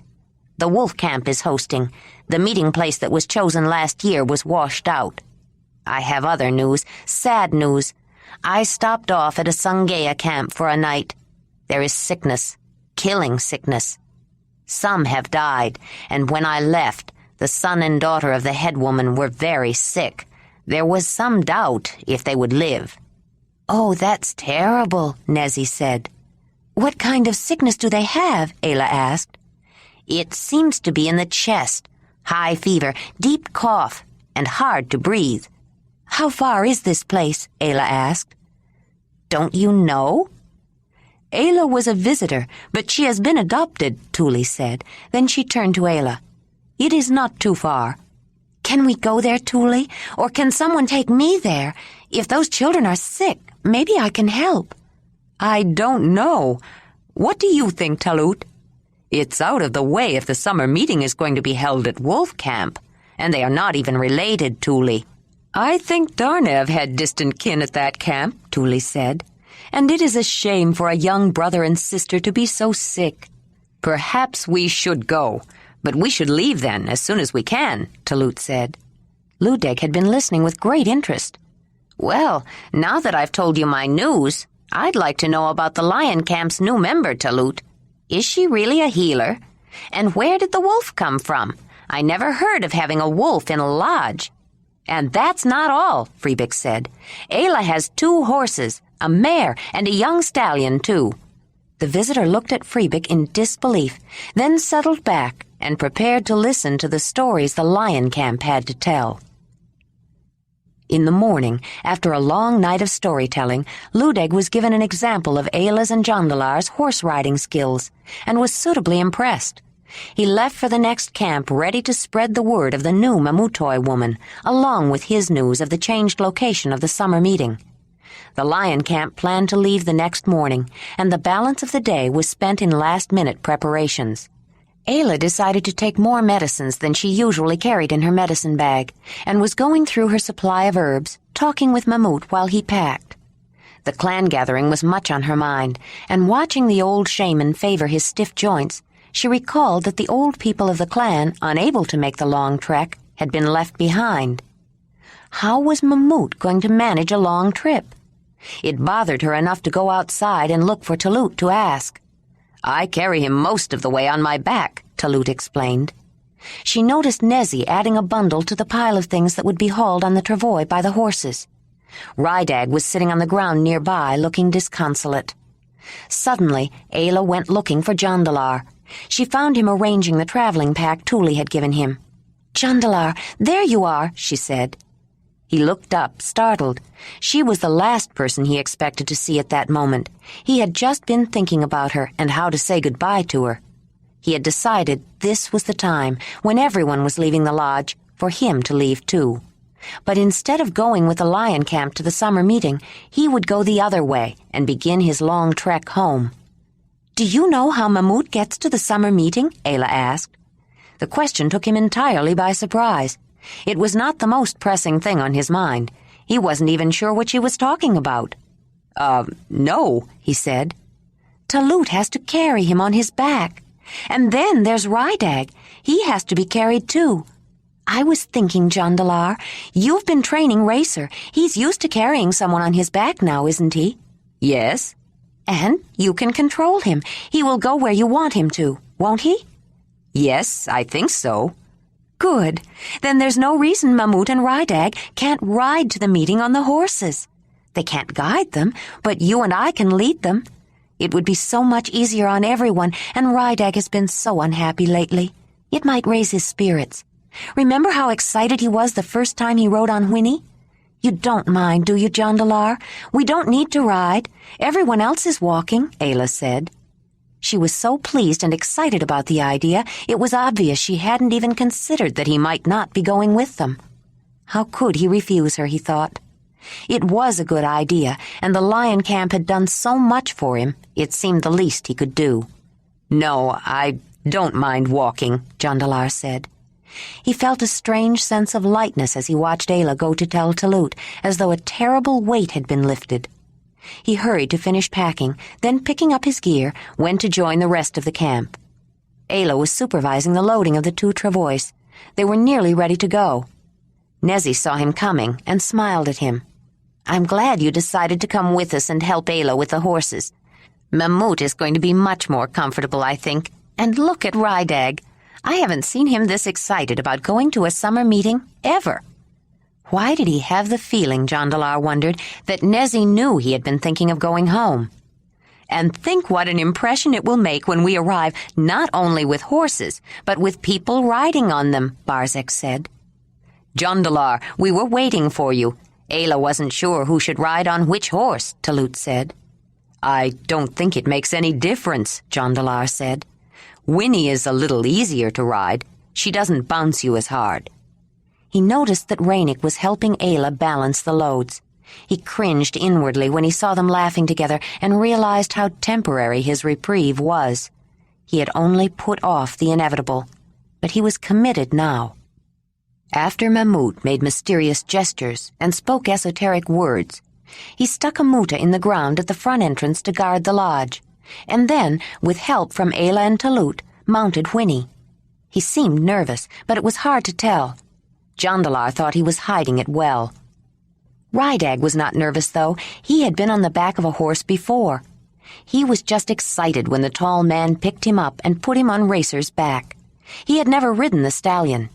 The wolf camp is hosting. The meeting place that was chosen last year was washed out. I have other news, sad news. I stopped off at a Sungaya camp for a night. There is sickness, killing sickness. Some have died, and when I left, the son and daughter of the head woman were very sick. There was some doubt if they would live. "Oh, that's terrible," Nezzy said. "What kind of sickness do they have?" Ayla asked. It seems to be in the chest. High fever, deep cough, and hard to breathe. "How far is this place?" Ayla asked. "Don't you know?" "Ayla was a visitor, but she has been adopted," Tuli said. Then she turned to Ayla. "It is not too far." "Can we go there, Tuli? Or can someone take me there? If those children are sick, maybe I can help." "I don't know. What do you think, Talut? It's out of the way if the summer meeting is going to be held at Wolf Camp, and they are not even related, Tuli." "I think Darnev had distant kin at that camp," Tuli said, "and it is a shame for a young brother and sister to be so sick." "Perhaps we should go, but we should leave then as soon as we can," Talut said. Ludeg had been listening with great interest. "Well, now that I've told you my news, I'd like to know about the lion camp's new member, Talut. Is she really a healer? And where did the wolf come from? I never heard of having a wolf in a lodge." "And that's not all," Freebeck said. "Ayla has 2 horses, a mare, and a young stallion, too." The visitor looked at Freebeck in disbelief, then settled back and prepared to listen to the stories the lion camp had to tell. In the morning, after a long night of storytelling, Ludeg was given an example of Ayla's and Jondalar's horse-riding skills, and was suitably impressed. He left for the next camp ready to spread the word of the new Mamutoi woman, along with his news of the changed location of the summer meeting. The lion camp planned to leave the next morning, and the balance of the day was spent in last-minute preparations. Ayla decided to take more medicines than she usually carried in her medicine bag, and was going through her supply of herbs, talking with Mamut while he packed. The clan gathering was much on her mind, and watching the old shaman favor his stiff joints, she recalled that the old people of the clan, unable to make the long trek, had been left behind. How was Mamut going to manage a long trip? It bothered her enough to go outside and look for Talut to ask. "I carry him most of the way on my back," Talut explained. She noticed Nezzy adding a bundle to the pile of things that would be hauled on the travois by the horses. Rydag was sitting on the ground nearby, looking disconsolate. Suddenly, Ayla went looking for Jondalar. She found him arranging the traveling pack Tuli had given him. "Jondalar, there you are," she said. He looked up, startled. She was the last person he expected to see at that moment. He had just been thinking about her and how to say goodbye to her. He had decided this was the time, when everyone was leaving the lodge, for him to leave too. But instead of going with the lion camp to the summer meeting, he would go the other way and begin his long trek home. "Do you know how Mamut gets to the summer meeting?" Ayla asked. The question took him entirely by surprise. It was not the most pressing thing on his mind. He wasn't even sure what she was talking about. No," he said. "Talut has to carry him on his back. And then there's Rydag. He has to be carried too. I was thinking, Jondalar, you've been training Racer. He's used to carrying someone on his back now, isn't he?" "Yes." "And you can control him. He will go where you want him to, won't he?" "Yes, I think so." "Good. Then there's no reason Mamut and Rydag can't ride to the meeting on the horses. They can't guide them, but you and I can lead them. It would be so much easier on everyone, and Rydag has been so unhappy lately. It might raise his spirits. Remember how excited he was the first time he rode on Whinney? You don't mind, do you, Jondalar? We don't need to ride. Everyone else is walking," Ayla said. She was so pleased and excited about the idea, it was obvious she hadn't even considered that he might not be going with them. How could he refuse her, he thought. It was a good idea, and the lion camp had done so much for him, it seemed the least he could do. "No, I don't mind walking," Jondalar said. He felt a strange sense of lightness as he watched Ayla go to tell Talut, as though a terrible weight had been lifted. He hurried to finish packing, then picking up his gear, went to join the rest of the camp. Ayla was supervising the loading of the 2 travois. They were nearly ready to go. Nezzy saw him coming and smiled at him. "I'm glad you decided to come with us and help Ayla with the horses. Mamut is going to be much more comfortable, I think. And look at Rydag. I haven't seen him this excited about going to a summer meeting ever." Why did he have the feeling, Jondalar wondered, that Nezzy knew he had been thinking of going home? "And think what an impression it will make when we arrive not only with horses, but with people riding on them," Barzek said. "Jondalar, we were waiting for you. Ayla wasn't sure who should ride on which horse," Talut said. "I don't think it makes any difference," Jondalar said. "Whinney is a little easier to ride. She doesn't bounce you as hard." He noticed that Ranec was helping Ayla balance the loads. He cringed inwardly when he saw them laughing together and realized how temporary his reprieve was. He had only put off the inevitable, but he was committed now. After Mamut made mysterious gestures and spoke esoteric words, he stuck a muta in the ground at the front entrance to guard the lodge, and then, with help from Ayla and Talut, mounted Whinney. He seemed nervous, but it was hard to tell. Jondalar thought he was hiding it well. Rydag was not nervous, though. He had been on the back of a horse before. He was just excited when the tall man picked him up and put him on Racer's back. He had never ridden the stallion.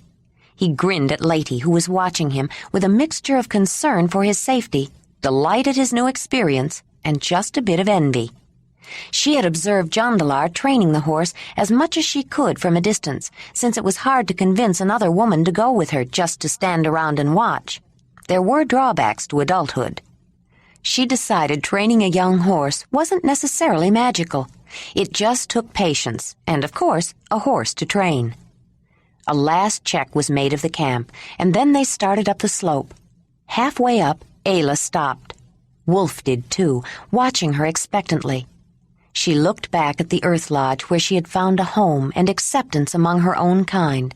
He grinned at Lady, who was watching him with a mixture of concern for his safety, delight at his new experience, and just a bit of envy. She had observed Jondalar training the horse as much as she could from a distance, since it was hard to convince another woman to go with her just to stand around and watch. There were drawbacks to adulthood. She decided training a young horse wasn't necessarily magical. It just took patience and, of course, a horse to train. A last check was made of the camp, and then they started up the slope. Halfway up, Ayla stopped. Wolf did too, watching her expectantly. She looked back at the Earth Lodge where she had found a home and acceptance among her own kind.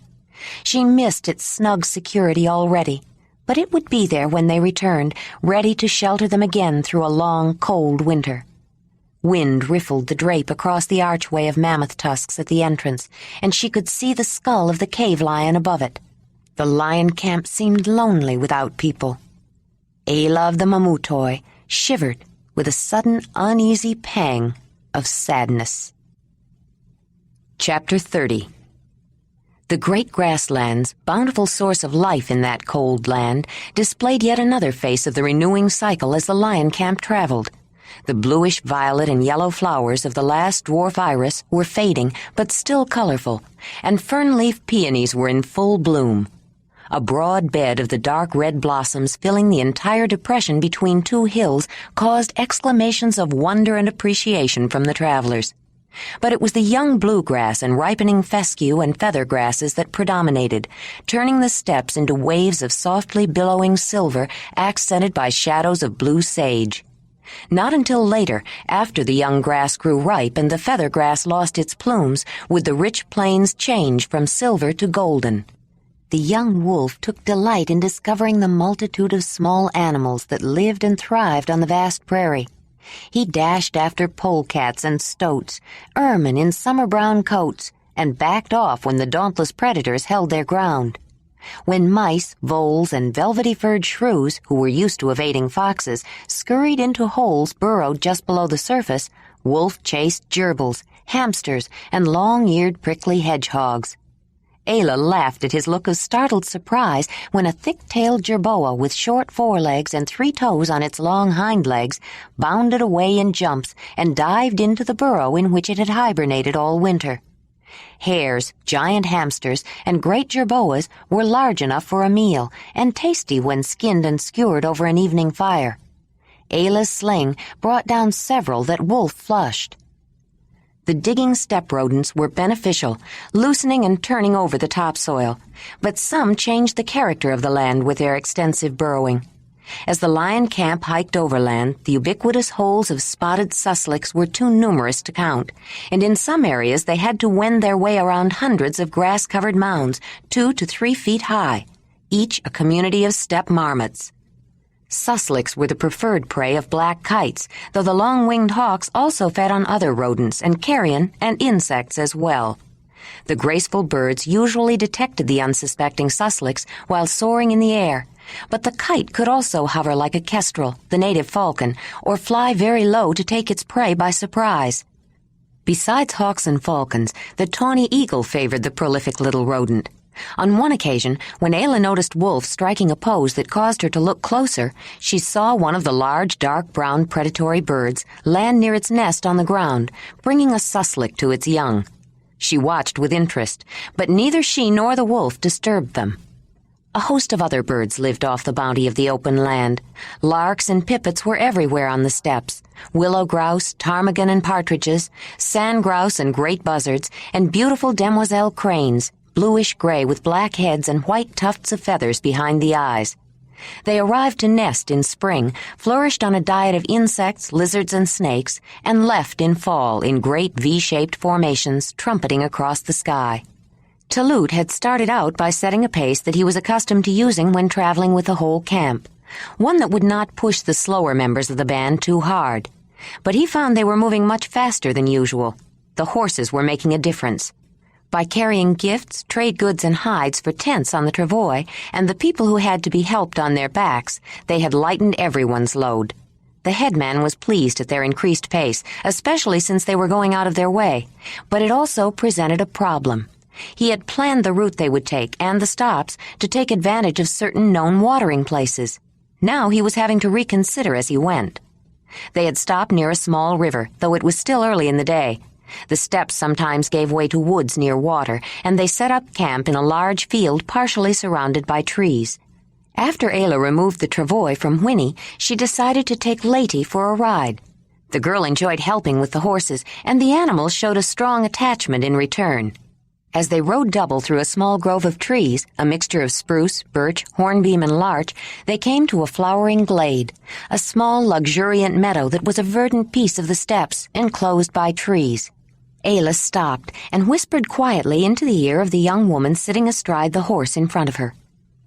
She missed its snug security already, but it would be there when they returned, ready to shelter them again through a long, cold winter. Wind riffled the drape across the archway of mammoth tusks at the entrance, and she could see the skull of the cave lion above it. The lion camp seemed lonely without people. Ayla of the Mamutoi shivered with a sudden uneasy pang of sadness. Chapter 30. The great grasslands, bountiful source of life in that cold land, displayed yet another face of the renewing cycle as the lion camp traveled. The bluish violet and yellow flowers of the last dwarf iris were fading, but still colorful, and fern-leaf peonies were in full bloom. A broad bed of the dark red blossoms filling the entire depression between 2 hills caused exclamations of wonder and appreciation from the travelers. But it was the young bluegrass and ripening fescue and feather grasses that predominated, turning the steppes into waves of softly billowing silver accented by shadows of blue sage. Not until later, after the young grass grew ripe and the feather grass lost its plumes, would the rich plains change from silver to golden. The young wolf took delight in discovering the multitude of small animals that lived and thrived on the vast prairie. He dashed after polecats and stoats, ermine in summer-brown coats, and backed off when the dauntless predators held their ground. When mice, voles, and velvety-furred shrews, who were used to evading foxes, scurried into holes burrowed just below the surface, Wolf chased gerbils, hamsters, and long-eared prickly hedgehogs. Ayla laughed at his look of startled surprise when a thick-tailed jerboa with short forelegs and 3 toes on its long hind legs bounded away in jumps and dived into the burrow in which it had hibernated all winter. Hares, giant hamsters, and great jerboas were large enough for a meal and tasty when skinned and skewered over an evening fire. Ayla's sling brought down several that Wolf flushed. The digging steppe rodents were beneficial, loosening and turning over the topsoil, but some changed the character of the land with their extensive burrowing. As the lion camp hiked overland, the ubiquitous holes of spotted sussex were too numerous to count, and in some areas they had to wend their way around hundreds of grass-covered mounds, 2 to 3 feet high, each a community of steppe marmots. Sussex were the preferred prey of black kites, though the long-winged hawks also fed on other rodents and carrion and insects as well. The graceful birds usually detected the unsuspecting Sussex while soaring in the air, but the kite could also hover like a kestrel, the native falcon, or fly very low to take its prey by surprise. Besides hawks and falcons, the tawny eagle favored the prolific little rodent. On one occasion, when Ayla noticed Wolf striking a pose that caused her to look closer, she saw one of the large, dark brown predatory birds land near its nest on the ground, bringing a sussex to its young. She watched with interest, but neither she nor the wolf disturbed them. A host of other birds lived off the bounty of the open land. Larks and pipits were everywhere on the steppes. Willow grouse, ptarmigan and partridges, sand grouse and great buzzards, and beautiful demoiselle cranes, bluish-gray with black heads and white tufts of feathers behind the eyes. They arrived to nest in spring, flourished on a diet of insects, lizards, and snakes, and left in fall in great V-shaped formations trumpeting across the sky. Talut had started out by setting a pace that he was accustomed to using when traveling with the whole camp, one that would not push the slower members of the band too hard. But he found they were moving much faster than usual. The horses were making a difference. By carrying gifts, trade goods, and hides for tents on the travois, and the people who had to be helped on their backs, they had lightened everyone's load. The headman was pleased at their increased pace, especially since they were going out of their way, but it also presented a problem. He had planned the route they would take and the stops to take advantage of certain known watering places. Now he was having to reconsider as he went. They had stopped near a small river, though it was still early in the day. The steppes sometimes gave way to woods near water, and they set up camp in a large field partially surrounded by trees. After Ayla removed the travois from Whinney, she decided to take Lady for a ride. The girl enjoyed helping with the horses, and the animals showed a strong attachment in return. As they rode double through a small grove of trees, a mixture of spruce, birch, hornbeam, and larch, they came to a flowering glade, a small, luxuriant meadow that was a verdant piece of the steppes, enclosed by trees. Ayla stopped and whispered quietly into the ear of the young woman sitting astride the horse in front of her.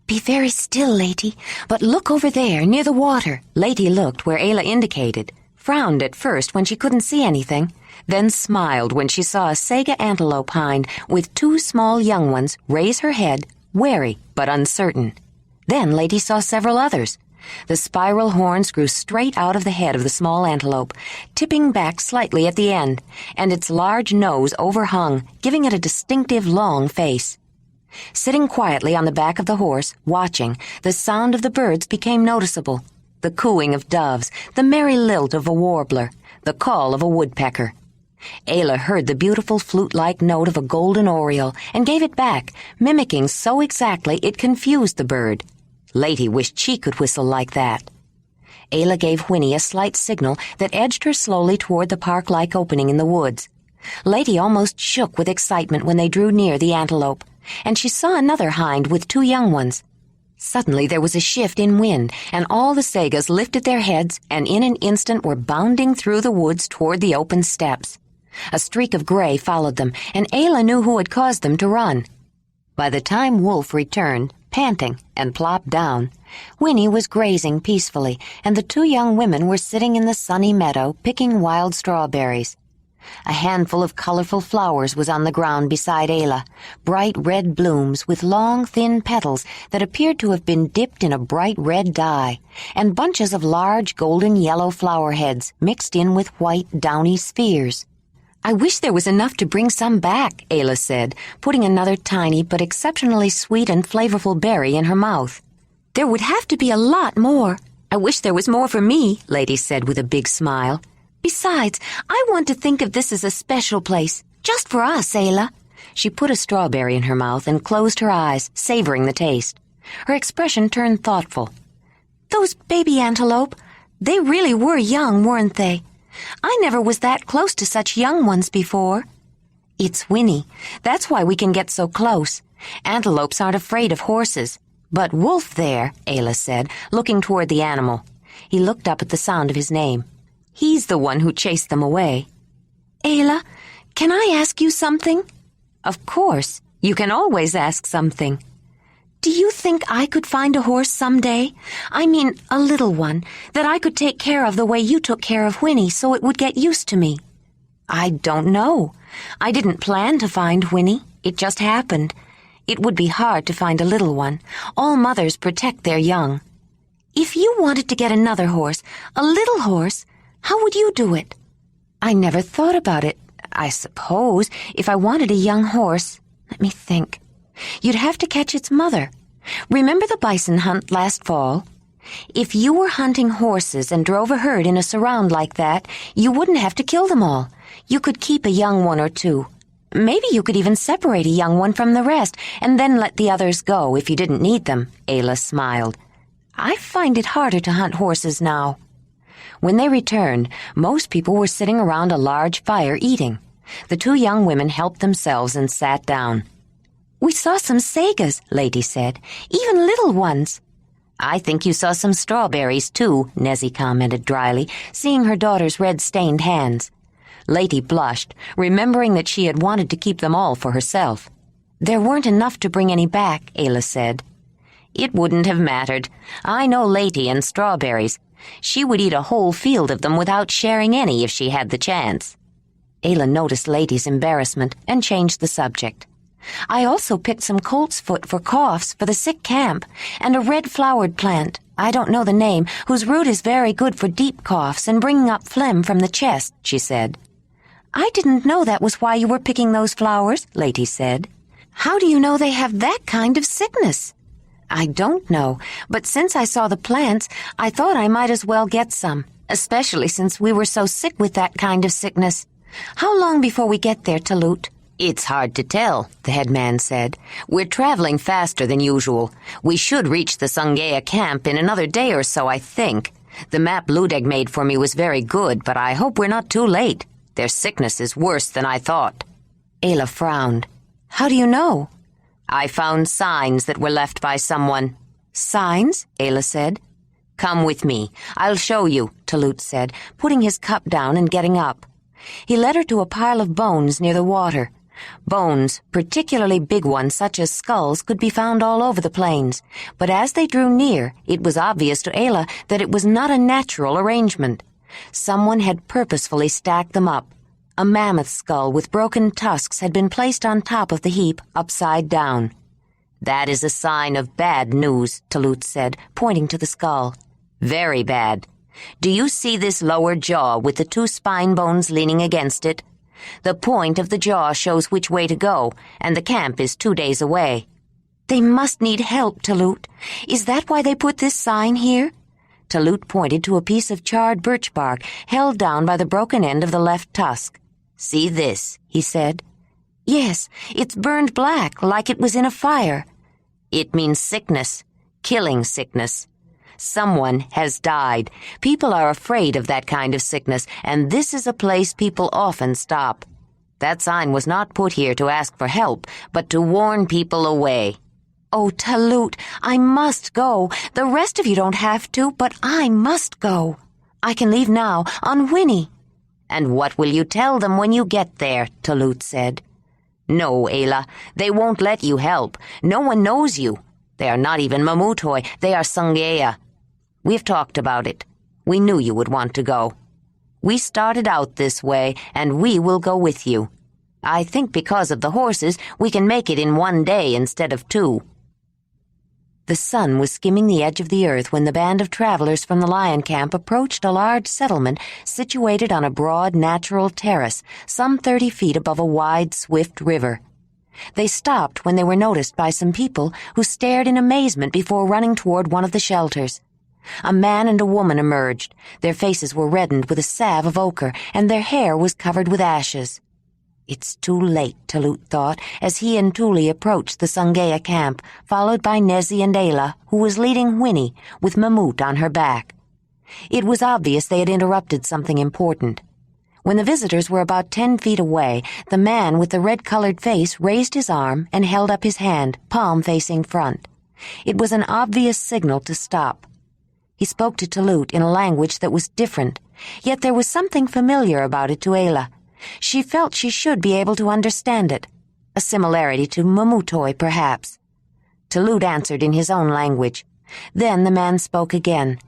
"Be very still, Lady, but look over there, near the water." Lady looked where Ayla indicated, frowned at first when she couldn't see anything, then smiled when she saw a sega antelope hind with two small young ones raise her head, wary but uncertain. Then Lady saw several others. The spiral horns grew straight out of the head of the small antelope, tipping back slightly at the end, and its large nose overhung, giving it a distinctive long face. Sitting quietly on the back of the horse, watching, the sound of the birds became noticeable. The cooing of doves, the merry lilt of a warbler, the call of a woodpecker. Ayla heard the beautiful flute-like note of a golden oriole and gave it back, mimicking so exactly it confused the bird. Lady wished she could whistle like that. Ayla gave Whinney a slight signal that edged her slowly toward the park-like opening in the woods. Lady almost shook with excitement when they drew near the antelope, and she saw another hind with two young ones. Suddenly there was a shift in wind, and all the sagas lifted their heads and in an instant were bounding through the woods toward the open steppes. A streak of gray followed them, and Ayla knew who had caused them to run. By the time Wolf returned, panting, and plopped down, Whinney was grazing peacefully, and the two young women were sitting in the sunny meadow picking wild strawberries. A handful of colorful flowers was on the ground beside Ayla, bright red blooms with long, thin petals that appeared to have been dipped in a bright red dye, and bunches of large golden-yellow flower heads mixed in with white, downy spheres. "I wish there was enough to bring some back," Ayla said, putting another tiny but exceptionally sweet and flavorful berry in her mouth. "There would have to be a lot more. I wish there was more for me," Lady said with a big smile. "Besides, I want to think of this as a special place, just for us, Ayla." She put a strawberry in her mouth and closed her eyes, savoring the taste. Her expression turned thoughtful. "Those baby antelope, they really were young, weren't they? I never was that close to such young ones before." "It's Whinney. That's why we can get so close. Antelopes aren't afraid of horses. But Wolf there," Ayla said, looking toward the animal. He looked up at the sound of his name. "He's the one who chased them away." "Ayla, can I ask you something?" "Of course. You can always ask something." Do you think I could find a horse someday? I mean, a little one, that I could take care of the way you took care of Whinney so it would get used to me? I don't know. I didn't plan to find Whinney. It just happened. It would be hard to find a little one. All mothers protect their young. If you wanted to get another horse, a little horse, how would you do it? I never thought about it. I suppose if I wanted a young horse, let me think. You'd have to catch its mother. Remember the bison hunt last fall? If you were hunting horses and drove a herd in a surround like that, you wouldn't have to kill them all. You could keep a young one or two. Maybe you could even separate a young one from the rest and then let the others go if you didn't need them, Ayla smiled. I find it harder to hunt horses now. When they returned, most people were sitting around a large fire eating. The two young women helped themselves and sat down. We saw some sagas, Lady said, even little ones. I think you saw some strawberries, too, Nezzy commented dryly, seeing her daughter's red-stained hands. Lady blushed, remembering that she had wanted to keep them all for herself. There weren't enough to bring any back, Ayla said. It wouldn't have mattered. I know Lady and strawberries. She would eat a whole field of them without sharing any if she had the chance. Ayla noticed Lady's embarrassment and changed the subject. I also picked some colt's foot for coughs for the sick camp, and a red-flowered plant, I don't know the name, whose root is very good for deep coughs and bringing up phlegm from the chest, she said. I didn't know that was why you were picking those flowers, Lady said. How do you know they have that kind of sickness? I don't know, but since I saw the plants, I thought I might as well get some, especially since we were so sick with that kind of sickness. How long before we get there, Talut? It's hard to tell, the headman said. We're traveling faster than usual. We should reach the Sungea camp in another day or so, I think. The map Ludeg made for me was very good, but I hope we're not too late. Their sickness is worse than I thought. Ayla frowned. How do you know? I found signs that were left by someone. Signs? Ayla said. Come with me. I'll show you, Talut said, putting his cup down and getting up. He led her to a pile of bones near the water. Bones, particularly big ones such as skulls, could be found all over the plains, but as they drew near, it was obvious to Ayla that it was not a natural arrangement. Someone had purposefully stacked them up. A mammoth skull with broken tusks had been placed on top of the heap, upside down. That is a sign of bad news, Talut said, pointing to the skull. Very bad. Do you see this lower jaw with the two spine bones leaning against it? The point of the jaw shows which way to go, and the camp is 2 days away. They must need help, Talut. Is that why they put this sign here? Talut pointed to a piece of charred birch bark held down by the broken end of the left tusk. See this, he said. Yes, it's burned black, like it was in a fire. It means sickness, killing sickness. Someone has died. People are afraid of that kind of sickness, and this is a place people often stop. That sign was not put here to ask for help, but to warn people away. Oh, Talut, I must go. The rest of you don't have to, but I must go. I can leave now, on Whinney. And what will you tell them when you get there? Talut said. No, Ayla, they won't let you help. No one knows you. They are not even Mamutoi. They are Sungea. We've talked about it. We knew you would want to go. We started out this way, and we will go with you. I think because of the horses, we can make it in 1 day instead of 2. The sun was skimming the edge of the earth when the band of travelers from the lion camp approached a large settlement situated on a broad natural terrace, some 30 feet above a wide, swift river. They stopped when they were noticed by some people who stared in amazement before running toward one of the shelters. A man and a woman emerged. Their faces were reddened with a salve of ochre, and their hair was covered with ashes. It's too late, Talut thought, as he and Tuli approached the Sungea camp, followed by Nezzy and Ayla, who was leading Whinney, with Mamut on her back. It was obvious they had interrupted something important. When the visitors were about 10 feet away, the man with the red-colored face raised his arm and held up his hand, palm facing front. It was an obvious signal to stop. He spoke to Talut in a language that was different, yet there was something familiar about it to Ayla. She felt she should be able to understand it. A similarity to Mamutoi, perhaps. Talut answered in his own language. Then the man spoke again.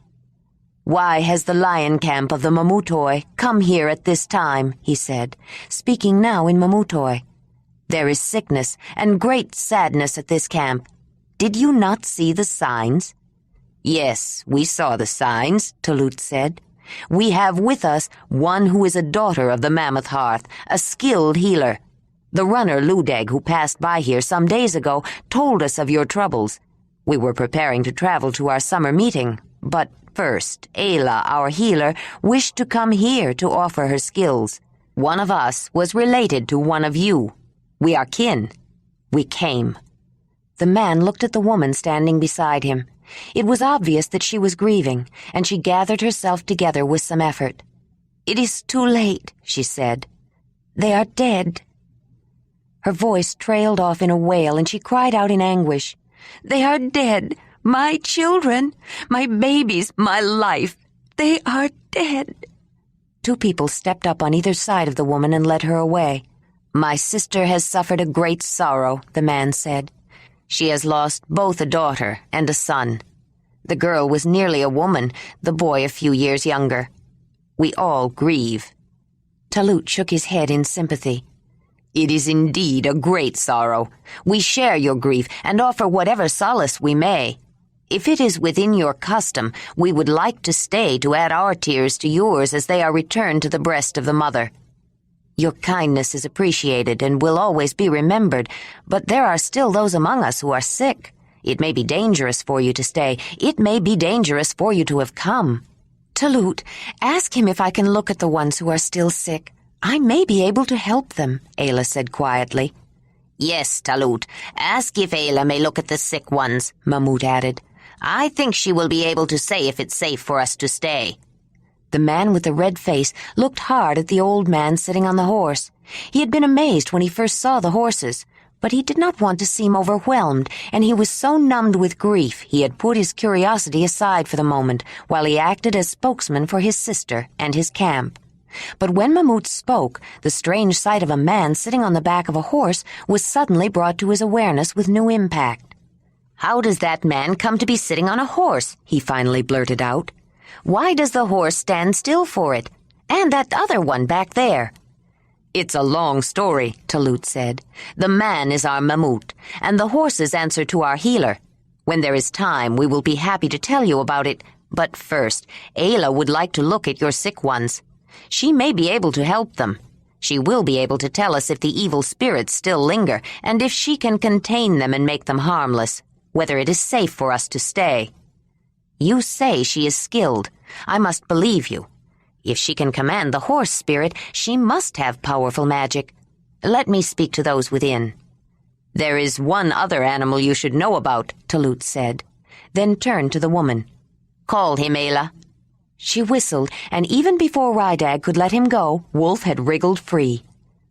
"Why has the lion camp of the Mamutoi come here at this time?" he said, speaking now in Mamutoi. "There is sickness and great sadness at this camp. Did you not see the signs?" "Yes, we saw the signs," Talut said. "We have with us one who is a daughter of the Mammoth Hearth, a skilled healer. The runner Ludeg, who passed by here some days ago, told us of your troubles. We were preparing to travel to our summer meeting, but first, Ayla, our healer, wished to come here to offer her skills. One of us was related to one of you. We are kin. We came." The man looked at the woman standing beside him. It was obvious that she was grieving, and she gathered herself together with some effort. "It is too late," she said. "They are dead." Her voice trailed off in a wail, and she cried out in anguish. "They are dead! My children! My babies! My life! They are dead!" Two people stepped up on either side of the woman and led her away. "My sister has suffered a great sorrow," the man said. "She has lost both a daughter and a son. The girl was nearly a woman, the boy a few years younger. We all grieve." Talut shook his head in sympathy. "It is indeed a great sorrow. We share your grief and offer whatever solace we may. If it is within your custom, we would like to stay to add our tears to yours as they are returned to the breast of the mother. Your kindness is appreciated and will always be remembered, but there are still those among us who are sick. It may be dangerous for you to stay. It may be dangerous for you to have come. Talut, ask him if I can look at the ones who are still sick. I may be able to help them," Ayla said quietly. "Yes, Talut, ask if Ayla may look at the sick ones," Mamut added. "I think she will be able to say if it's safe for us to stay." The man with the red face looked hard at the old man sitting on the horse. He had been amazed when he first saw the horses, but he did not want to seem overwhelmed, and he was so numbed with grief he had put his curiosity aside for the moment while he acted as spokesman for his sister and his camp. But when Mamut spoke, the strange sight of a man sitting on the back of a horse was suddenly brought to his awareness with new impact. "How does that man come to be sitting on a horse?" he finally blurted out. "Why does the horse stand still for it? And that other one back there?" "It's a long story," Talut said. "The man is our Mamut, and the horses answer to our healer. When there is time, we will be happy to tell you about it, but first, Ayla would like to look at your sick ones. She may be able to help them. She will be able to tell us if the evil spirits still linger, and if she can contain them and make them harmless, whether it is safe for us to stay. You say she is skilled. I must believe you. If she can command the horse spirit, she must have powerful magic. Let me speak to those within." "There is one other animal you should know about," Talut said, then turned to the woman. "Call him, Ayla." She whistled, and even before Rydag could let him go, Wolf had wriggled free.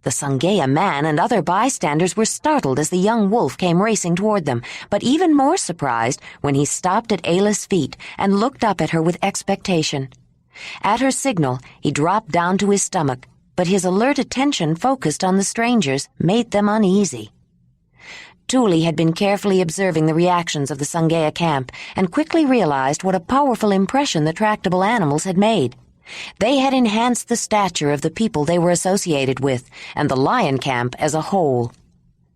The Sangaya man and other bystanders were startled as the young wolf came racing toward them, but even more surprised when he stopped at Ayla's feet and looked up at her with expectation. At her signal, he dropped down to his stomach, but his alert attention focused on the strangers made them uneasy. Tuli had been carefully observing the reactions of the Sangaya camp and quickly realized what a powerful impression the tractable animals had made. They had enhanced the stature of the people they were associated with, and the lion camp as a whole.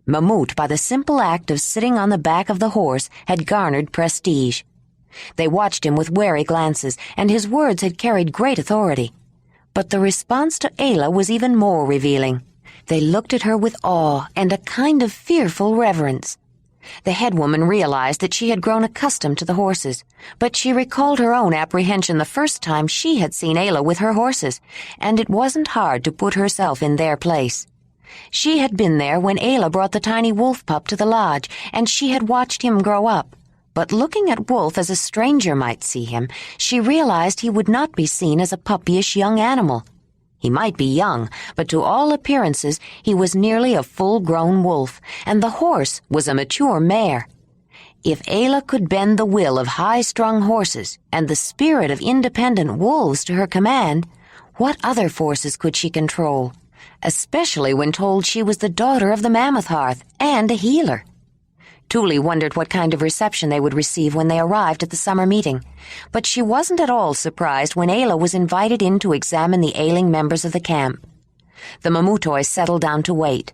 Mamut, by the simple act of sitting on the back of the horse, had garnered prestige. They watched him with wary glances, and his words had carried great authority. But the response to Ayla was even more revealing. They looked at her with awe and a kind of fearful reverence. The head woman realized that she had grown accustomed to the horses, but she recalled her own apprehension the first time she had seen Ayla with her horses, and it wasn't hard to put herself in their place. She had been there when Ayla brought the tiny wolf pup to the lodge, and she had watched him grow up. But looking at Wolf as a stranger might see him, she realized he would not be seen as a puppyish young animal. He might be young, but to all appearances he was nearly a full-grown wolf, and the horse was a mature mare. If Ayla could bend the will of high-strung horses and the spirit of independent wolves to her command, what other forces could she control, especially when told she was the daughter of the Mammoth Hearth and a healer? Tuli wondered what kind of reception they would receive when they arrived at the summer meeting, but she wasn't at all surprised when Ayla was invited in to examine the ailing members of the camp. The Mamutoi settled down to wait.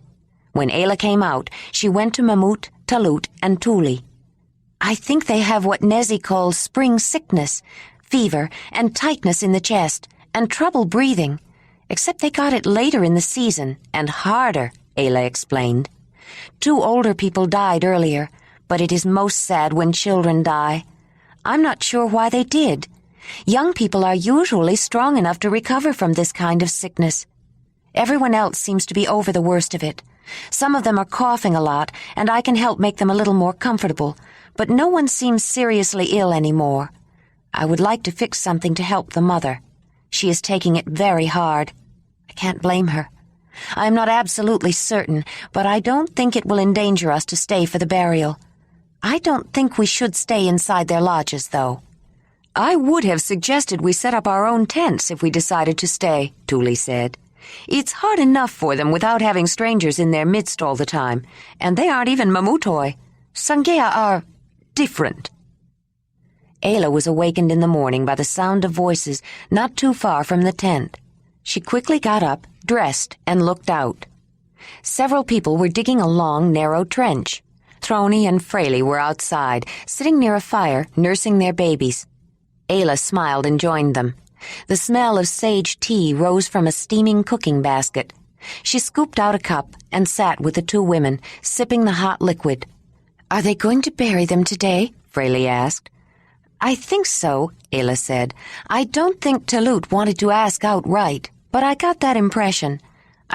When Ayla came out, she went to Mamut, Talut, and Tuli. "I think they have what Nezi calls spring sickness, fever, and tightness in the chest, and trouble breathing. Except they got it later in the season, and harder," Ayla explained. "2 older people died earlier, but it is most sad when children die. I'm not sure why they did. Young people are usually strong enough to recover from this kind of sickness. Everyone else seems to be over the worst of it. Some of them are coughing a lot, and I can help make them a little more comfortable, but no one seems seriously ill anymore. I would like to fix something to help the mother. She is taking it very hard. I can't blame her. I am not absolutely certain, but I don't think it will endanger us to stay for the burial. I don't think we should stay inside their lodges, though." "I would have suggested we set up our own tents if we decided to stay," Tuli said. "It's hard enough for them without having strangers in their midst all the time, and they aren't even Mamutoi. Sangea are different." Ayla was awakened in the morning by the sound of voices not too far from the tent. She quickly got up, dressed, and looked out. Several people were digging a long, narrow trench. Throny and Fraley were outside, sitting near a fire, nursing their babies. Ayla smiled and joined them. The smell of sage tea rose from a steaming cooking basket. She scooped out a cup and sat with the 2 women, sipping the hot liquid. "Are they going to bury them today?" Fraley asked. "I think so," Ayla said. "I don't think Talut wanted to ask outright, but I got that impression.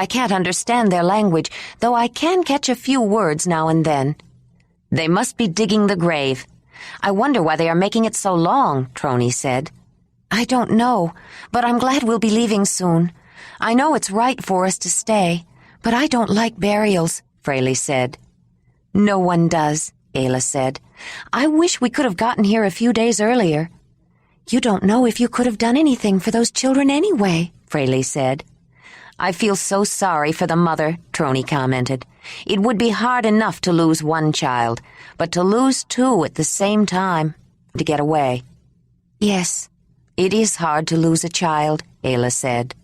I can't understand their language, though I can catch a few words now and then." "They must be digging the grave. I wonder why they are making it so long," Throny said. "I don't know, but I'm glad we'll be leaving soon. I know it's right for us to stay, but I don't like burials," Fraley said. "No one does," Ayla said. "I wish we could have gotten here a few days earlier." "You don't know if you could have done anything for those children anyway," Fraley said. "I feel so sorry for the mother," Throny commented. "It would be hard enough to lose one child, but to lose 2 at the same time, to get away." "Yes, it is hard to lose a child," Ayla said.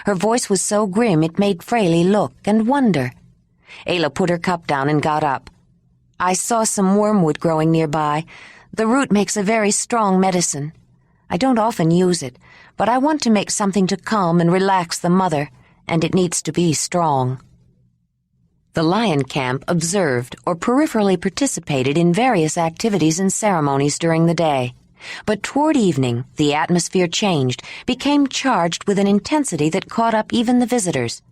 Her voice was so grim it made Fraley look and wonder. Ayla put her cup down and got up. "I saw some wormwood growing nearby. The root makes a very strong medicine. I don't often use it, but I want to make something to calm and relax the mother, and it needs to be strong." The lion camp observed or peripherally participated in various activities and ceremonies during the day. But toward evening, the atmosphere changed, became charged with an intensity that caught up even the visitors.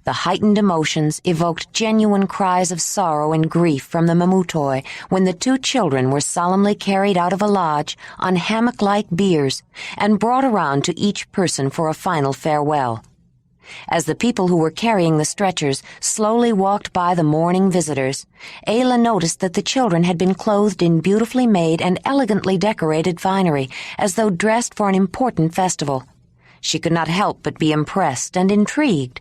The heightened emotions evoked genuine cries of sorrow and grief from the Mamutoi when the 2 children were solemnly carried out of a lodge on hammock-like biers and brought around to each person for a final farewell. As the people who were carrying the stretchers slowly walked by the mourning visitors, Ayla noticed that the children had been clothed in beautifully made and elegantly decorated finery, as though dressed for an important festival. She could not help but be impressed and intrigued.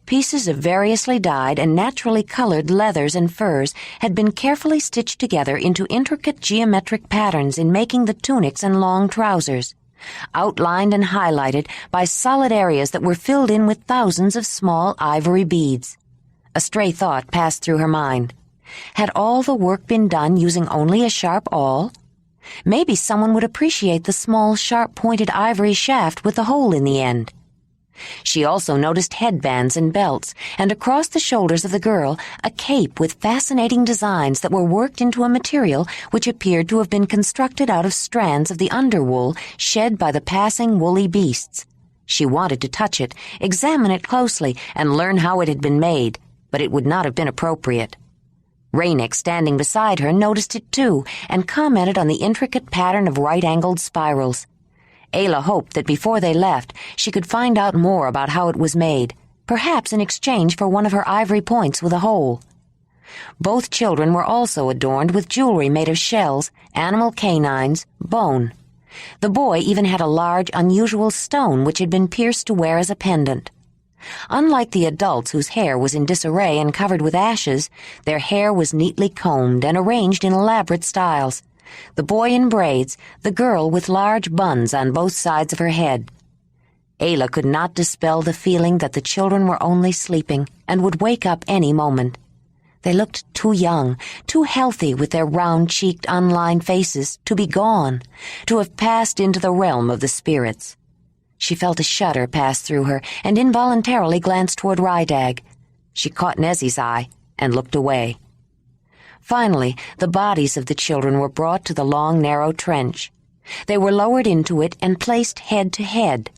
Pieces of variously dyed and naturally colored leathers and furs had been carefully stitched together into intricate geometric patterns in making the tunics and long trousers, outlined and highlighted by solid areas that were filled in with thousands of small ivory beads. A stray thought passed through her mind. Had all the work been done using only a sharp awl? Maybe someone would appreciate the small, sharp-pointed ivory shaft with the hole in the end. She also noticed headbands and belts, and across the shoulders of the girl, a cape with fascinating designs that were worked into a material which appeared to have been constructed out of strands of the underwool shed by the passing woolly beasts. She wanted to touch it, examine it closely, and learn how it had been made, but it would not have been appropriate. Ranec, standing beside her, noticed it too, and commented on the intricate pattern of right-angled spirals. Ayla hoped that before they left, she could find out more about how it was made, perhaps in exchange for one of her ivory points with a hole. Both children were also adorned with jewelry made of shells, animal canines, bone. The boy even had a large, unusual stone which had been pierced to wear as a pendant. Unlike the adults whose hair was in disarray and covered with ashes, their hair was neatly combed and arranged in elaborate styles. The boy in braids, the girl with large buns on both sides of her head. Ayla could not dispel the feeling that the children were only sleeping and would wake up any moment. They looked too young, too healthy with their round-cheeked, unlined faces to be gone, to have passed into the realm of the spirits. She felt a shudder pass through her and involuntarily glanced toward Rydag. She caught Nezzy's eye and looked away. Finally, the bodies of the children were brought to the long, narrow trench. They were lowered into it and placed head to head.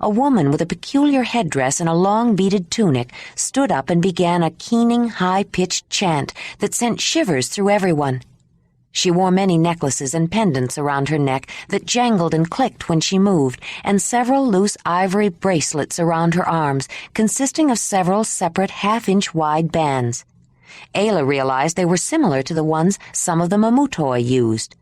A woman with a peculiar headdress and a long beaded tunic stood up and began a keening, high-pitched chant that sent shivers through everyone. She wore many necklaces and pendants around her neck that jangled and clicked when she moved, and several loose ivory bracelets around her arms, consisting of several separate half-inch wide bands. Ayla realized they were similar to the ones some of the Mamutoi used.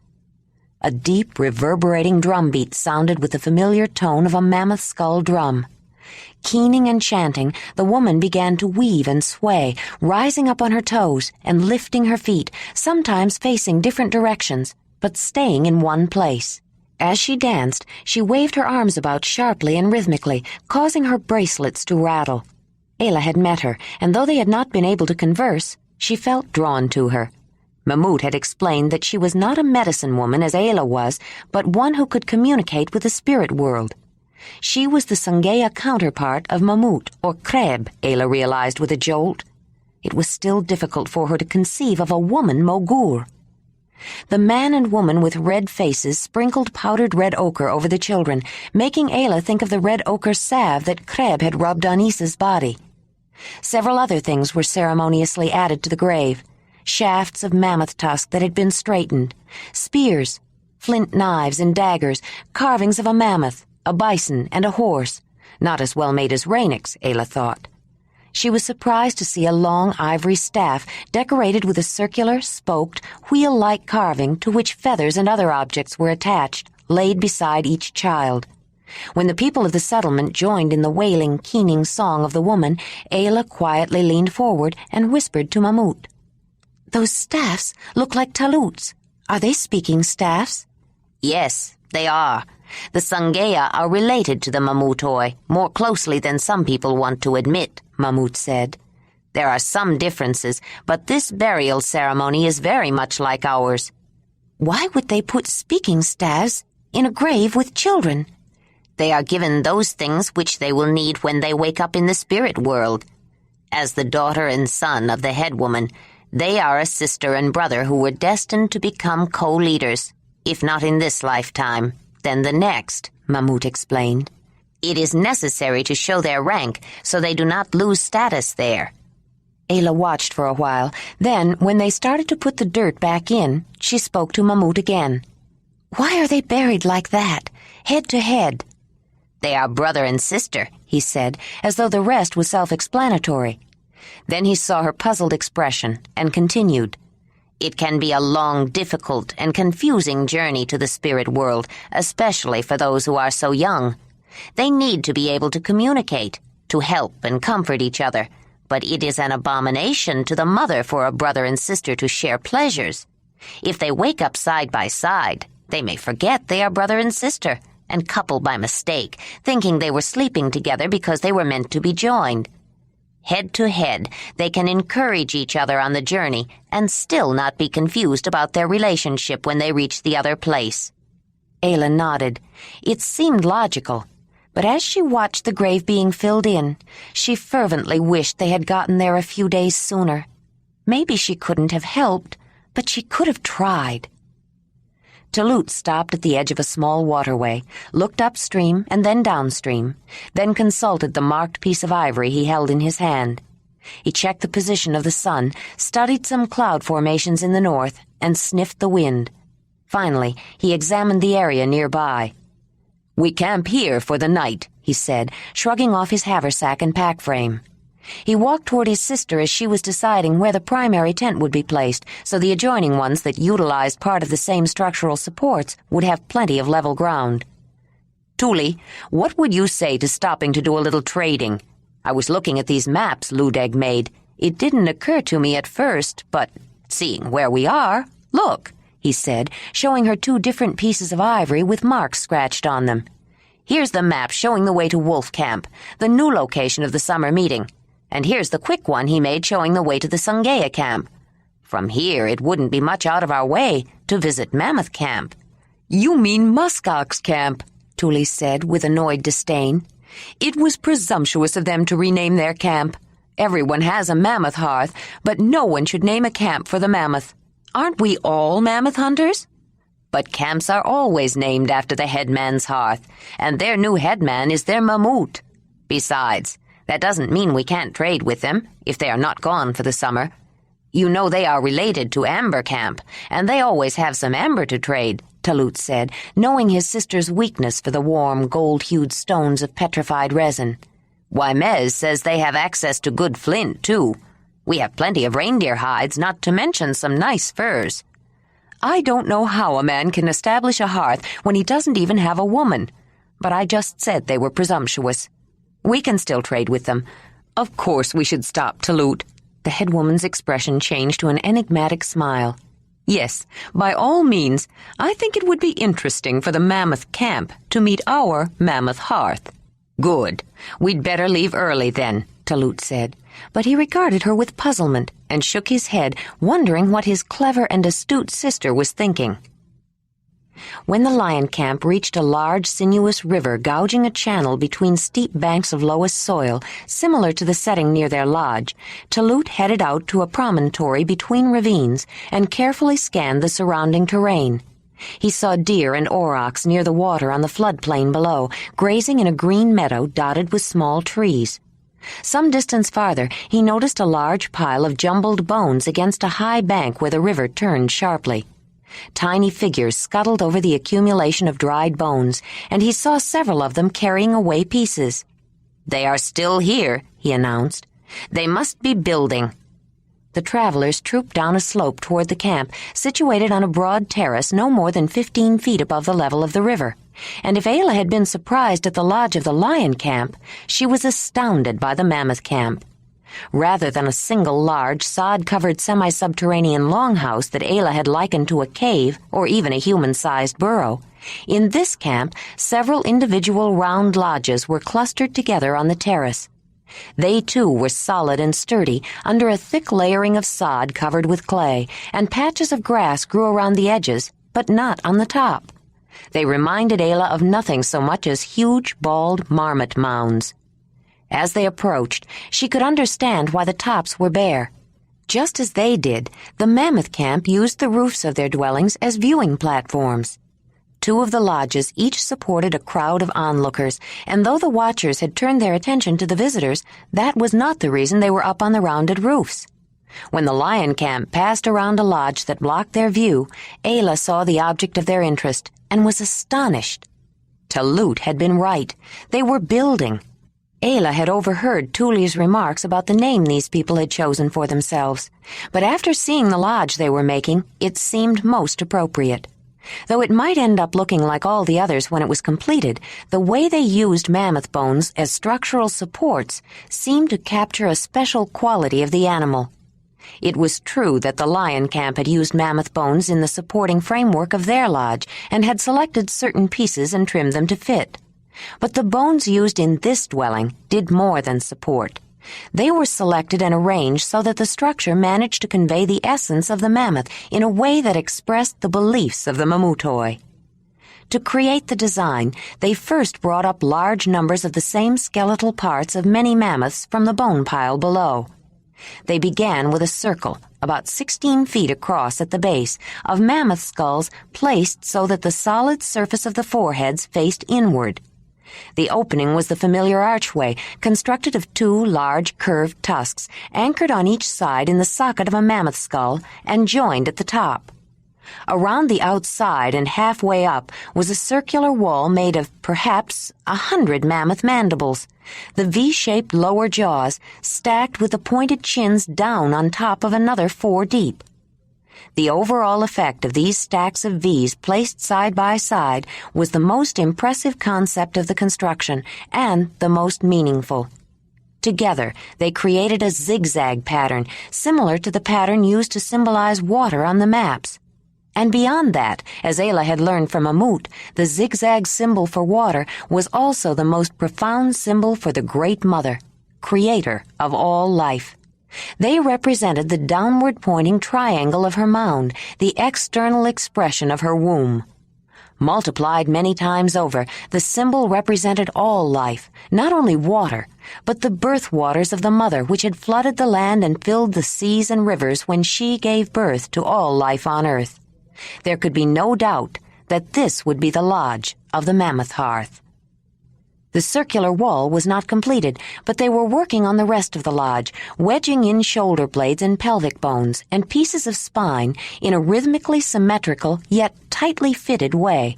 A deep, reverberating drumbeat sounded with the familiar tone of a mammoth skull drum. Keening and chanting, the woman began to weave and sway, rising up on her toes and lifting her feet, sometimes facing different directions, but staying in one place. As she danced, she waved her arms about sharply and rhythmically, causing her bracelets to rattle. Ayla had met her, and though they had not been able to converse, she felt drawn to her. Mamut had explained that she was not a medicine woman as Ayla was, but one who could communicate with the spirit world. She was the Sangaya counterpart of Mamut, or Kreb, Ayla realized with a jolt. It was still difficult for her to conceive of a woman Mogur. The man and woman with red faces sprinkled powdered red ochre over the children, making Ayla think of the red ochre salve that Kreb had rubbed on Issa's body. Several other things were ceremoniously added to the grave. Shafts of mammoth tusk that had been straightened, spears, flint knives and daggers, carvings of a mammoth, a bison, and a horse, not as well made as Ranec's, Ayla thought. She was surprised to see a long ivory staff decorated with a circular, spoked, wheel-like carving to which feathers and other objects were attached, laid beside each child. When the people of the settlement joined in the wailing, keening song of the woman, Ayla quietly leaned forward and whispered to Mamut. "Those staffs look like taloots. Are they speaking staffs?" Yes, they are. The Sangaya are related to the Mamutoi, more closely than some people want to admit, Mamut said. There are some differences, but this burial ceremony is very much like ours. Why would they put speaking staffs in a grave with children? They are given those things which they will need when they wake up in the spirit world. As the daughter and son of the head woman, they are a sister and brother who were destined to become co-leaders, if not in this lifetime, then the next, Mamut explained. It is necessary to show their rank so they do not lose status there. Ayla watched for a while. Then, when they started to put the dirt back in, she spoke to Mamut again. "Why are they buried like that, head to head?" "They are brother and sister," he said, as though the rest was self-explanatory. Then he saw her puzzled expression and continued. It can be a long, difficult, and confusing journey to the spirit world, especially for those who are so young. They need to be able to communicate, to help and comfort each other, but it is an abomination to the mother for a brother and sister to share pleasures. If they wake up side by side, they may forget they are brother and sister, and couple by mistake, thinking they were sleeping together because they were meant to be joined. Head to head, they can encourage each other on the journey and still not be confused about their relationship when they reach the other place. Ayla nodded. It seemed logical, but as she watched the grave being filled in, she fervently wished they had gotten there a few days sooner. Maybe she couldn't have helped, but she could have tried. Talut stopped at the edge of a small waterway, looked upstream and then downstream, then consulted the marked piece of ivory he held in his hand. He checked the position of the sun, studied some cloud formations in the north, and sniffed the wind. Finally, he examined the area nearby. "We camp here for the night," he said, shrugging off his haversack and pack frame. He walked toward his sister as she was deciding where the primary tent would be placed, so the adjoining ones that utilized part of the same structural supports would have plenty of level ground. "Tuli, what would you say to stopping to do a little trading? I was looking at these maps Ludeg made. It didn't occur to me at first, but seeing where we are, look, he said, showing her 2 different pieces of ivory with marks scratched on them. Here's the map showing the way to Wolf Camp, the new location of the summer meeting. And here's the quick one he made showing the way to the Sungaya camp. From here, it wouldn't be much out of our way to visit Mammoth Camp. You mean Muskox Camp, Thule said with annoyed disdain. It was presumptuous of them to rename their camp. Everyone has a mammoth hearth, but no one should name a camp for the mammoth. Aren't we all mammoth hunters? But camps are always named after the headman's hearth, and their new headman is their mammut. Besides, that doesn't mean we can't trade with them if they are not gone for the summer. You know they are related to Amber Camp, and they always have some amber to trade, Talut said, knowing his sister's weakness for the warm, gold-hued stones of petrified resin. Why, Mez says they have access to good flint, too. We have plenty of reindeer hides, not to mention some nice furs. I don't know how a man can establish a hearth when he doesn't even have a woman. But I just said they were presumptuous. We can still trade with them. Of course we should stop, Talut. The headwoman's expression changed to an enigmatic smile. Yes, by all means, I think it would be interesting for the Mammoth Camp to meet our Mammoth Hearth. Good. We'd better leave early then, Talut said. But he regarded her with puzzlement and shook his head, wondering what his clever and astute sister was thinking. When the lion camp reached a large, sinuous river gouging a channel between steep banks of lowest soil, similar to the setting near their lodge, Talut headed out to a promontory between ravines and carefully scanned the surrounding terrain. He saw deer and aurochs near the water on the floodplain below, grazing in a green meadow dotted with small trees. Some distance farther, he noticed a large pile of jumbled bones against a high bank where the river turned sharply. Tiny figures scuttled over the accumulation of dried bones, and he saw several of them carrying away pieces. They are still here, he announced. They must be building. The travelers trooped down a slope toward the camp, situated on a broad terrace no more than 15 feet above the level of the river. And if Ayla had been surprised at the lodge of the lion camp, she was astounded by the mammoth camp. Rather than a single large, sod-covered semi-subterranean longhouse that Ayla had likened to a cave or even a human-sized burrow, in this camp several individual round lodges were clustered together on the terrace. They, too, were solid and sturdy under a thick layering of sod covered with clay, and patches of grass grew around the edges, but not on the top. They reminded Ayla of nothing so much as huge, bald marmot mounds. As they approached, she could understand why the tops were bare. Just as they did, the mammoth camp used the roofs of their dwellings as viewing platforms. 2 of the lodges each supported a crowd of onlookers, and though the watchers had turned their attention to the visitors, that was not the reason they were up on the rounded roofs. When the lion camp passed around a lodge that blocked their view, Ayla saw the object of their interest and was astonished. Talut had been right. They were building. Ayla had overheard Thule's remarks about the name these people had chosen for themselves, but after seeing the lodge they were making, it seemed most appropriate. Though it might end up looking like all the others when it was completed, the way they used mammoth bones as structural supports seemed to capture a special quality of the animal. It was true that the lion camp had used mammoth bones in the supporting framework of their lodge and had selected certain pieces and trimmed them to fit. But the bones used in this dwelling did more than support. They were selected and arranged so that the structure managed to convey the essence of the mammoth in a way that expressed the beliefs of the Mamutoi. To create the design, they first brought up large numbers of the same skeletal parts of many mammoths from the bone pile below. They began with a circle, about 16 feet across at the base, of mammoth skulls placed so that the solid surface of the foreheads faced inward. The opening was the familiar archway, constructed of 2 large curved tusks, anchored on each side in the socket of a mammoth skull and joined at the top. Around the outside and halfway up was a circular wall made of perhaps 100 mammoth mandibles, the V-shaped lower jaws stacked with the pointed chins down on top of another 4 deep. The overall effect of these stacks of V's placed side by side was the most impressive concept of the construction and the most meaningful. Together, they created a zigzag pattern, similar to the pattern used to symbolize water on the maps. And beyond that, as Ayla had learned from Mamut, the zigzag symbol for water was also the most profound symbol for the Great Mother, creator of all life. They represented the downward-pointing triangle of her mound, the external expression of her womb. Multiplied many times over, the symbol represented all life, not only water, but the birth waters of the mother which had flooded the land and filled the seas and rivers when she gave birth to all life on earth. There could be no doubt that this would be the lodge of the Mammoth Hearth. The circular wall was not completed, but they were working on the rest of the lodge, wedging in shoulder blades and pelvic bones and pieces of spine in a rhythmically symmetrical yet tightly fitted way.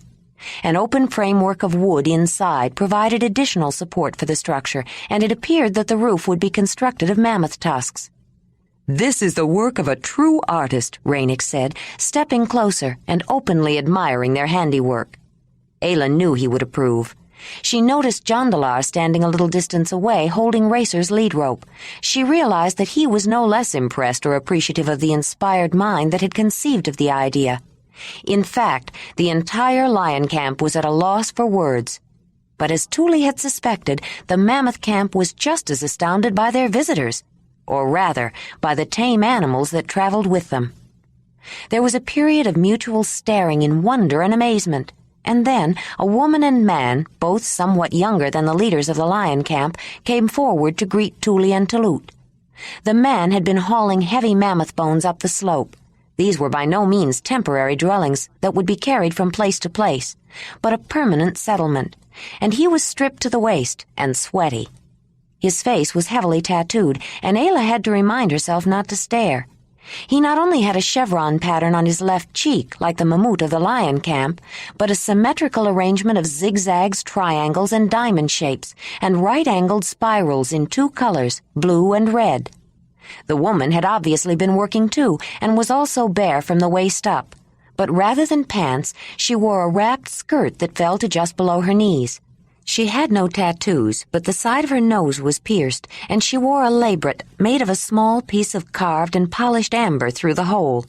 An open framework of wood inside provided additional support for the structure, and it appeared that the roof would be constructed of mammoth tusks. "This is the work of a true artist," Ranec said, stepping closer and openly admiring their handiwork. Ayla knew he would approve. She noticed Jondalar standing a little distance away, holding Racer's lead rope. She realized that he was no less impressed or appreciative of the inspired mind that had conceived of the idea. In fact, the entire lion camp was at a loss for words. But as Thule had suspected, the mammoth camp was just as astounded by their visitors, or rather, by the tame animals that traveled with them. There was a period of mutual staring in wonder and amazement. And then a woman and man, both somewhat younger than the leaders of the lion camp, came forward to greet Thule and Talut. The man had been hauling heavy mammoth bones up the slope. These were by no means temporary dwellings that would be carried from place to place, but a permanent settlement, and he was stripped to the waist and sweaty. His face was heavily tattooed, and Ayla had to remind herself not to stare. He not only had a chevron pattern on his left cheek, like the mammoth of the lion camp, but a symmetrical arrangement of zigzags, triangles, and diamond shapes, and right-angled spirals in two colors, blue and red. The woman had obviously been working too, and was also bare from the waist up, but rather than pants, she wore a wrapped skirt that fell to just below her knees. She had no tattoos, but the side of her nose was pierced, and she wore a labret made of a small piece of carved and polished amber through the hole.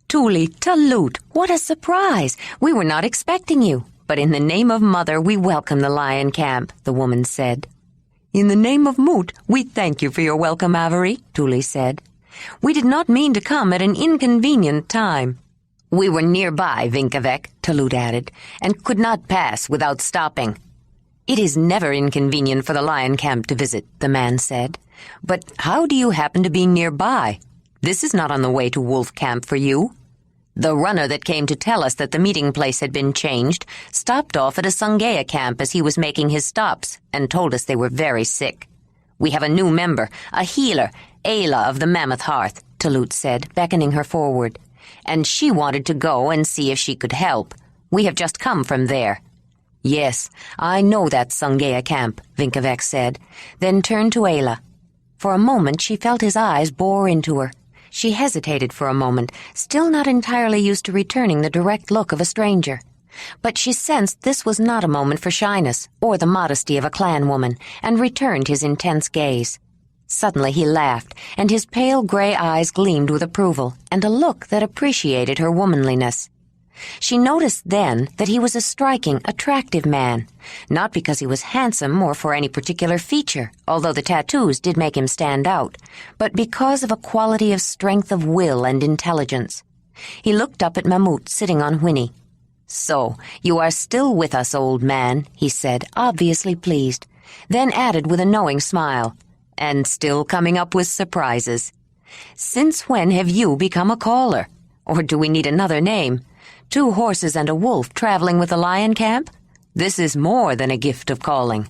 "Thule, Talut, what a surprise! We were not expecting you, but in the name of Mother we welcome the lion camp," the woman said. "In the name of Mut, we thank you for your welcome, Ivory," Thule said. "We did not mean to come at an inconvenient time." "We were nearby, Vinkavek," Talut added, "and could not pass without stopping." "It is never inconvenient for the lion camp to visit," the man said. "But how do you happen to be nearby? This is not on the way to wolf camp for you." "The runner that came to tell us that the meeting place had been changed stopped off at a Sungaya camp as he was making his stops and told us they were very sick. We have a new member, a healer, Ayla of the Mammoth Hearth," Talut said, beckoning her forward. "And she wanted to go and see if she could help. We have just come from there." "Yes, I know that Sungaya camp," Vinkavek said, then turned to Ayla. For a moment she felt his eyes bore into her. She hesitated for a moment, still not entirely used to returning the direct look of a stranger. But she sensed this was not a moment for shyness or the modesty of a clan woman, and returned his intense gaze. Suddenly he laughed, and his pale gray eyes gleamed with approval and a look that appreciated her womanliness. She noticed then that he was a striking, attractive man, not because he was handsome or for any particular feature, although the tattoos did make him stand out, but because of a quality of strength of will and intelligence. He looked up at Mamut sitting on Whinney. "So, you are still with us, old man," he said, obviously pleased, then added with a knowing smile, "and still coming up with surprises. Since when have you become a caller? Or do we need another name? 2 horses and a wolf traveling with the lion camp? This is more than a gift of calling."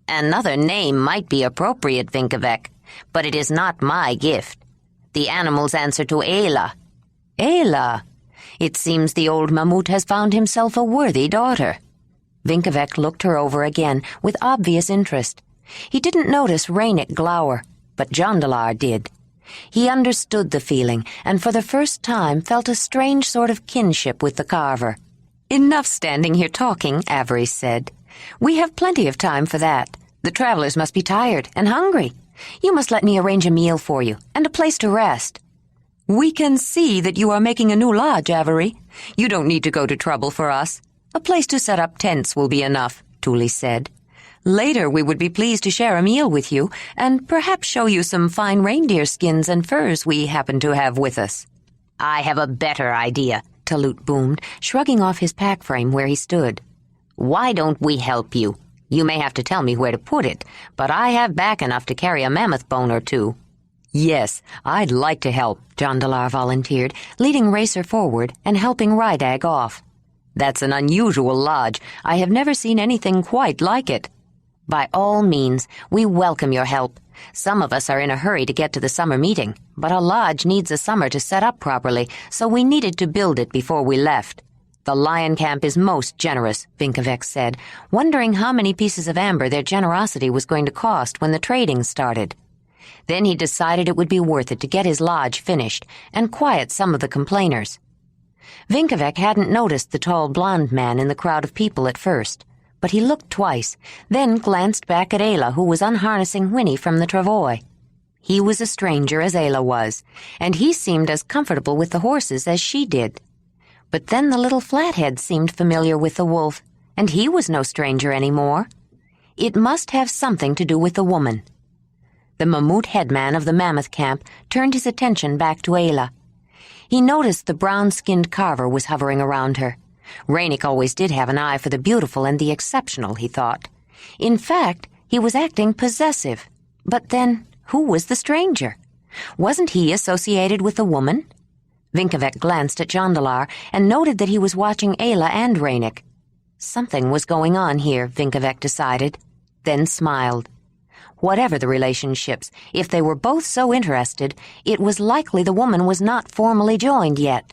"Another name might be appropriate, Vinkavek, but it is not my gift. The animals answer to Ayla." "Ayla! It seems the old Mamut has found himself a worthy daughter." Vinkavek looked her over again with obvious interest. He didn't notice Ranec glower, but Jondalar did. He understood the feeling, and for the first time felt a strange sort of kinship with the carver. "Enough standing here talking," Avery said. "We have plenty of time for that. The travelers must be tired and hungry. You must let me arrange a meal for you and a place to rest." "We can see that you are making a new lodge, Ivory. You don't need to go to trouble for us. A place to set up tents will be enough," Thule said. "Later we would be pleased to share a meal with you and perhaps show you some fine reindeer skins and furs we happen to have with us." "I have a better idea," Talut boomed, shrugging off his pack frame where he stood. "Why don't we help you? You may have to tell me where to put it, but I have back enough to carry a mammoth bone or two." "Yes, I'd like to help," Jondalar volunteered, leading Racer forward and helping Rydag off. "That's an unusual lodge. I have never seen anything quite like it." "By all means, we welcome your help. Some of us are in a hurry to get to the summer meeting, but a lodge needs a summer to set up properly, so we needed to build it before we left." "The lion camp is most generous," Vinkovec said, wondering how many pieces of amber their generosity was going to cost when the trading started. Then he decided it would be worth it to get his lodge finished and quiet some of the complainers. Vinkovec hadn't noticed the tall blond man in the crowd of people at first, but he looked twice, then glanced back at Ayla, who was unharnessing Whinney from the travois. He was a stranger as Ayla was, and he seemed as comfortable with the horses as she did. But then the little flathead seemed familiar with the wolf, and he was no stranger anymore. It must have something to do with the woman. The Mammoth headman of the Mammoth camp turned his attention back to Ayla. He noticed the brown-skinned carver was hovering around her. Ranec always did have an eye for the beautiful and the exceptional, he thought. In fact, he was acting possessive. But then, who was the stranger? Wasn't he associated with the woman? Vinkovec glanced at Jondalar and noted that he was watching Ayla and Ranec. Something was going on here, Vinkovec decided, then smiled. Whatever the relationships, if they were both so interested, it was likely the woman was not formally joined yet.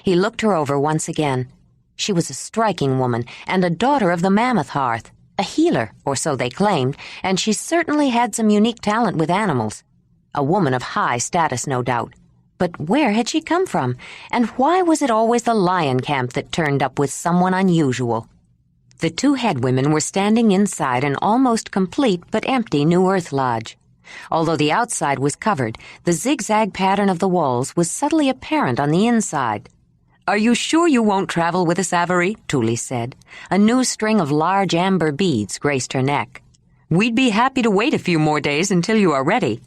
He looked her over once again. She was a striking woman and a daughter of the Mammoth Hearth, a healer, or so they claimed, and she certainly had some unique talent with animals. A woman of high status, no doubt. But where had she come from, and why was it always the lion camp that turned up with someone unusual? The two headwomen were standing inside an almost complete but empty New Earth lodge. Although the outside was covered, the zigzag pattern of the walls was subtly apparent on the inside. "Are you sure you won't travel with us, Ivory?" Thule said. A new string of large amber beads graced her neck. "We'd be happy to wait a few more days until you are ready."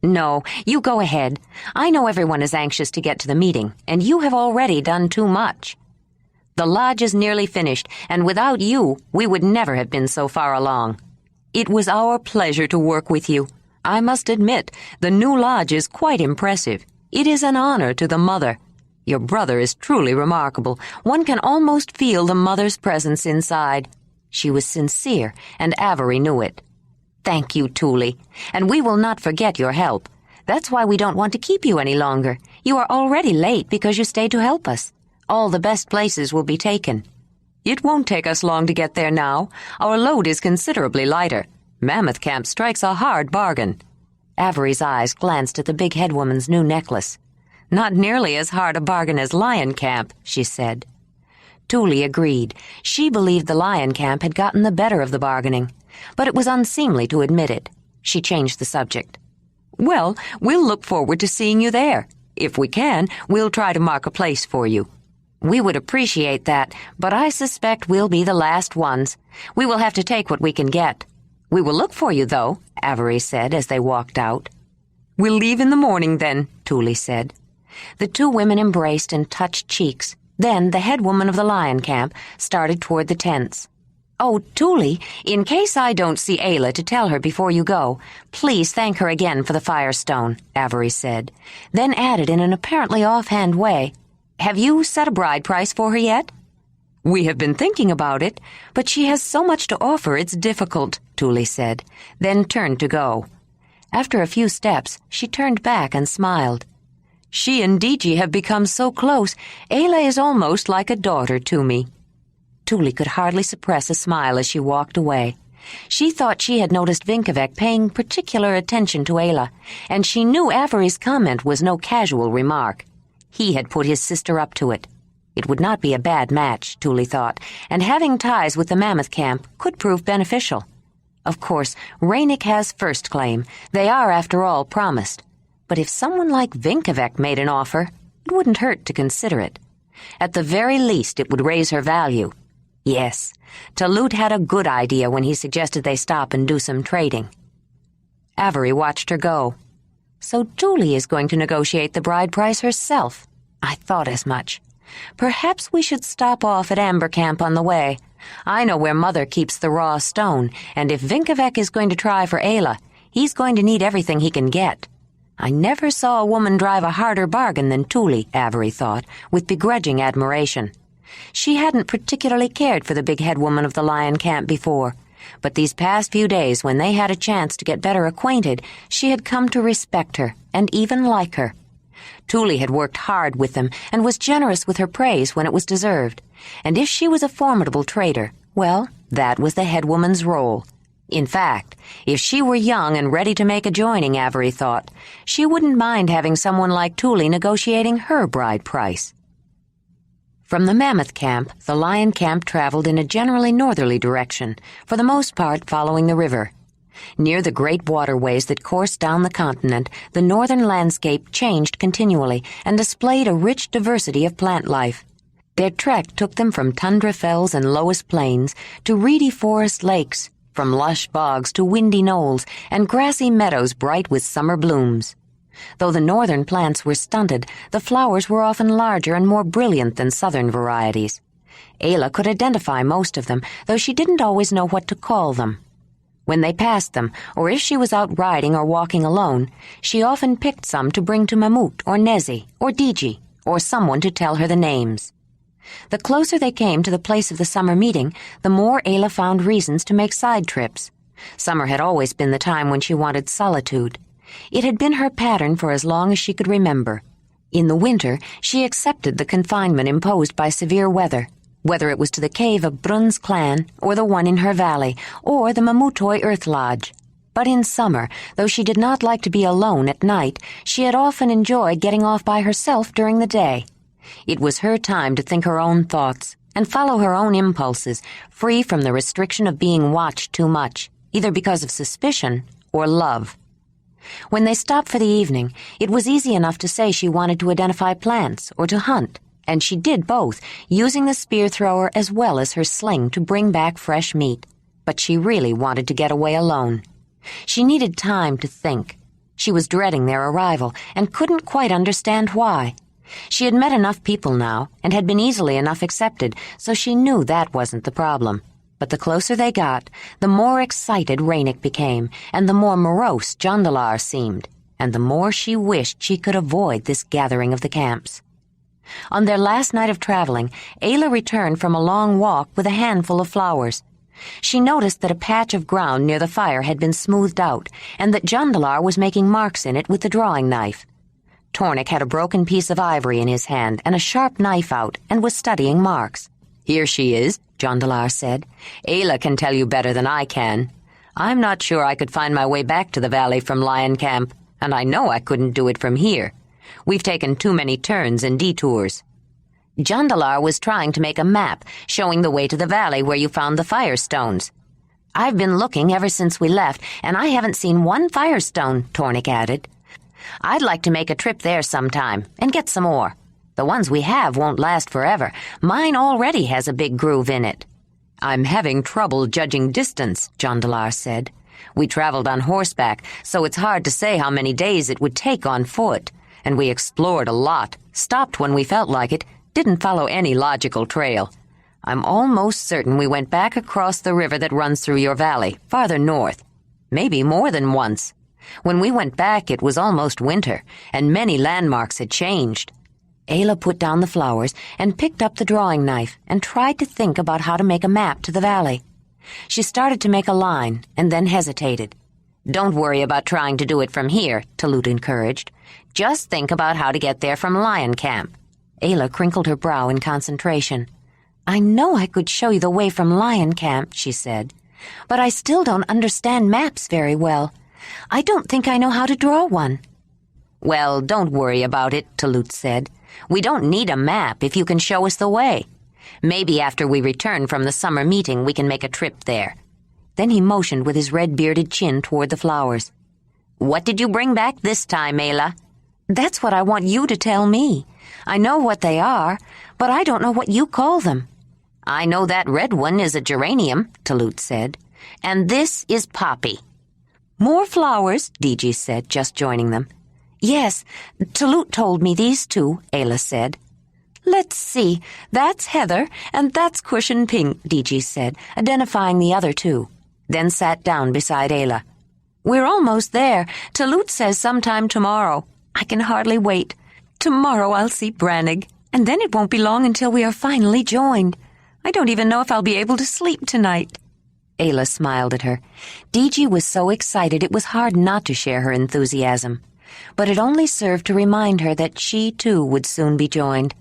"No, you go ahead. I know everyone is anxious to get to the meeting, and you have already done too much. The lodge is nearly finished, and without you, we would never have been so far along." "It was our pleasure to work with you. I must admit, the new lodge is quite impressive. It is an honor to the mother. Your brother is truly remarkable. One can almost feel the mother's presence inside." She was sincere, and Ivory knew it. "Thank you, Thule, and we will not forget your help. That's why we don't want to keep you any longer. You are already late because you stayed to help us. All the best places will be taken." "It won't take us long to get there now. Our load is considerably lighter. Mammoth Camp strikes a hard bargain." Ivory's eyes glanced at the big headwoman's new necklace. "Not nearly as hard a bargain as Lion Camp," she said. Thule agreed. She believed the Lion Camp had gotten the better of the bargaining, but it was unseemly to admit it. She changed the subject. "Well, we'll look forward to seeing you there. If we can, we'll try to mark a place for you." "We would appreciate that, but I suspect we'll be the last ones. We will have to take what we can get." "We will look for you, though," Ivory said as they walked out. "We'll leave in the morning, then," Thule said. The two women embraced and touched cheeks. Then the head woman of the lion camp started toward the tents. "Oh, Thule, in case I don't see Ayla to tell her before you go, please thank her again for the firestone," Ivory said, then added in an apparently offhand way, "Have you set a bride price for her yet?" "We have been thinking about it, but she has so much to offer it's difficult," Thule said, then turned to go. After a few steps, she turned back and smiled. "She and Diji have become so close, Ayla is almost like a daughter to me." Thule could hardly suppress a smile as she walked away. She thought she had noticed Vinkovec paying particular attention to Ayla, and she knew Ivory's comment was no casual remark. He had put his sister up to it. It would not be a bad match, Thule thought, and having ties with the Mammoth camp could prove beneficial. Of course, Ranec has first claim. They are, after all, promised. But if someone like Vinkevek made an offer, it wouldn't hurt to consider it. At the very least, it would raise her value. Yes, Talut had a good idea when he suggested they stop and do some trading. Avery watched her go. So Tuli is going to negotiate the bride price herself. I thought as much. Perhaps we should stop off at Amber Camp on the way. I know where Mother keeps the raw stone, and if Vinkevek is going to try for Ayla, he's going to need everything he can get. I never saw a woman drive a harder bargain than Tuli, Avery thought, with begrudging admiration. She hadn't particularly cared for the big head woman of the lion camp before, but these past few days when they had a chance to get better acquainted, she had come to respect her and even like her. Tuli had worked hard with them and was generous with her praise when it was deserved, and if she was a formidable trader, well, that was the head woman's role. In fact, if she were young and ready to make a joining, Avery thought, she wouldn't mind having someone like Tuli negotiating her bride price. From the Mammoth camp, the lion camp traveled in a generally northerly direction, for the most part following the river. Near the great waterways that coursed down the continent, the northern landscape changed continually and displayed a rich diversity of plant life. Their trek took them from tundra fells and lowest plains to reedy forest lakes, from lush bogs to windy knolls and grassy meadows bright with summer blooms. Though the northern plants were stunted, the flowers were often larger and more brilliant than southern varieties. Ayla could identify most of them, though she didn't always know what to call them. When they passed them, or if she was out riding or walking alone, she often picked some to bring to Mamut or Nezi or Diji, or someone to tell her the names. The closer they came to the place of the summer meeting, the more Ayla found reasons to make side trips. Summer had always been the time when she wanted solitude. It had been her pattern for as long as she could remember. In the winter, she accepted the confinement imposed by severe weather, whether it was to the cave of Brun's clan, or the one in her valley, or the Mamutoi Earth Lodge. But in summer, though she did not like to be alone at night, she had often enjoyed getting off by herself during the day. It was her time to think her own thoughts and follow her own impulses, free from the restriction of being watched too much, either because of suspicion or love. When they stopped for the evening, it was easy enough to say she wanted to identify plants or to hunt, and she did both, using the spear thrower as well as her sling to bring back fresh meat. But she really wanted to get away alone. She needed time to think. She was dreading their arrival and couldn't quite understand why. She had met enough people now and had been easily enough accepted, so she knew that wasn't the problem. But the closer they got, the more excited Ranec became, and the more morose Jondalar seemed, and the more she wished she could avoid this gathering of the camps. On their last night of traveling, Ayla returned from a long walk with a handful of flowers. She noticed that a patch of ground near the fire had been smoothed out, and that Jondalar was making marks in it with the drawing knife. Tornik had a broken piece of ivory in his hand and a sharp knife out, and was studying marks. "Here she is," Jondalar said. "Ayla can tell you better than I can. I'm not sure I could find my way back to the valley from Lion Camp, and I know I couldn't do it from here. We've taken too many turns and detours." Jondalar was trying to make a map showing the way to the valley where you found the firestones. "I've been looking ever since we left, and I haven't seen one firestone," Tornik added. "I'd like to make a trip there sometime and get some more. The ones we have won't last forever. Mine already has a big groove in it." "I'm having trouble judging distance," Jondalar said. "We traveled on horseback, so it's hard to say how many days it would take on foot. And we explored a lot, stopped when we felt like it, didn't follow any logical trail. I'm almost certain we went back across the river that runs through your valley, farther north. Maybe more than once. When we went back, it was almost winter, and many landmarks had changed." Ayla put down the flowers and picked up the drawing knife and tried to think about how to make a map to the valley. She started to make a line and then hesitated. "Don't worry about trying to do it from here," Talut encouraged. "Just think about how to get there from Lion Camp." Ayla crinkled her brow in concentration. "I know I could show you the way from Lion Camp," she said, "but I still don't understand maps very well. I don't think I know how to draw one." "Well, don't worry about it," Talut said. "We don't need a map if you can show us the way. Maybe after we return from the summer meeting we can make a trip there." Then he motioned with his red-bearded chin toward the flowers. "What did you bring back this time, Ayla?" "That's what I want you to tell me. I know what they are, but I don't know what you call them." "I know that red one is a geranium," Talut said, "and this is poppy." "More flowers," Diji said, just joining them. "Yes, Talut told me these two," Ayla said. "Let's see, that's heather, and that's cushion pink," Diji said, identifying the other two, then sat down beside Ayla. "We're almost there. Talut says sometime tomorrow. I can hardly wait. Tomorrow I'll see Ranec, and then it won't be long until we are finally joined. I don't even know if I'll be able to sleep tonight." Ayla smiled at her. Diji was so excited it was hard not to share her enthusiasm. But it only served to remind her that she, too, would soon be joined.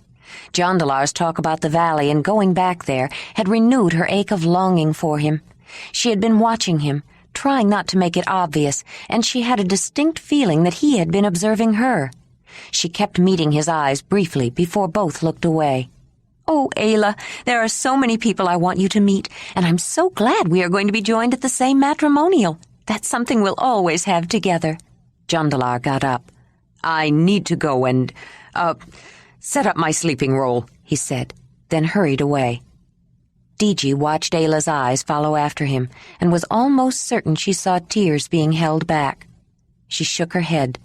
Jondalar's talk about the valley and going back there had renewed her ache of longing for him. She had been watching him, trying not to make it obvious, and she had a distinct feeling that he had been observing her. She kept meeting his eyes briefly before both looked away. "Oh, Ayla, there are so many people I want you to meet, and I'm so glad we are going to be joined at the same matrimonial. That's something we'll always have together." Jondalar got up. "I need to go and, set up my sleeping roll," he said, then hurried away. Diji watched Ayla's eyes follow after him and was almost certain she saw tears being held back. She shook her head.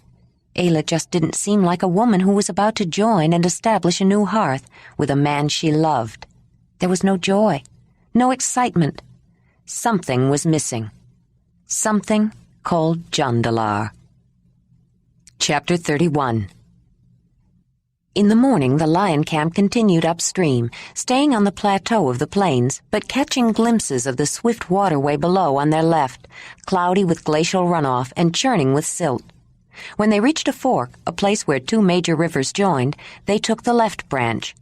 Ayla just didn't seem like a woman who was about to join and establish a new hearth with a man she loved. There was no joy, no excitement. Something was missing. Something called Jondalar. Chapter 31. In the morning, the lion camp continued upstream, staying on the plateau of the plains, but catching glimpses of the swift waterway below on their left, cloudy with glacial runoff and churning with silt. When they reached a fork, a place where two major rivers joined, they took the left branch.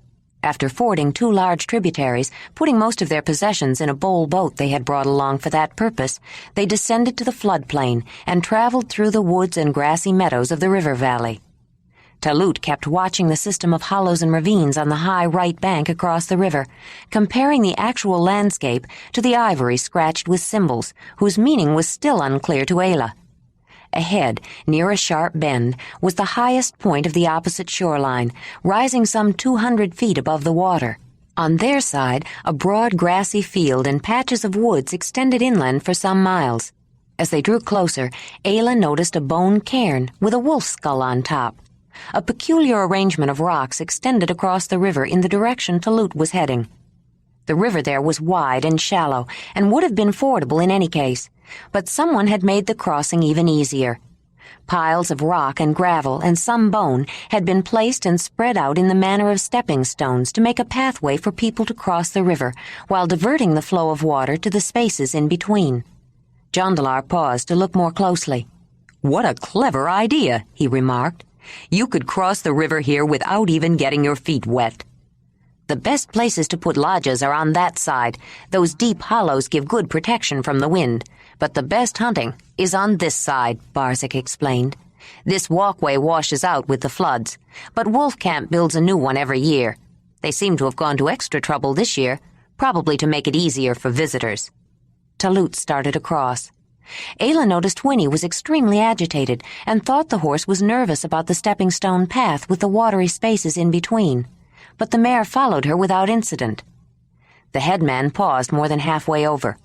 After fording two large tributaries, putting most of their possessions in a bowl boat they had brought along for that purpose, they descended to the floodplain and traveled through the woods and grassy meadows of the river valley. Talut kept watching the system of hollows and ravines on the high right bank across the river, comparing the actual landscape to the ivory scratched with symbols, whose meaning was still unclear to Ayla. Ahead, near a sharp bend, was the highest point of the opposite shoreline, rising some 200 feet above the water. On their side, a broad grassy field and patches of woods extended inland for some miles. As they drew closer, Ayla noticed a bone cairn with a wolf skull on top. A peculiar arrangement of rocks extended across the river in the direction Talut was heading. The river there was wide and shallow and would have been fordable in any case, but someone had made the crossing even easier. Piles of rock and gravel and some bone had been placed and spread out in the manner of stepping stones to make a pathway for people to cross the river while diverting the flow of water to the spaces in between. Jondalar paused to look more closely. "What a clever idea," he remarked. "You could cross the river here without even getting your feet wet." "The best places to put lodges are on that side. Those deep hollows give good protection from the wind. But the best hunting is on this side," Barzik explained. "This walkway washes out with the floods, but Wolf Camp builds a new one every year. They seem to have gone to extra trouble this year, probably to make it easier for visitors." Talut started across. Ayla noticed Whinney was extremely agitated and thought the horse was nervous about the stepping stone path with the watery spaces in between, but the mare followed her without incident. The headman paused more than halfway over.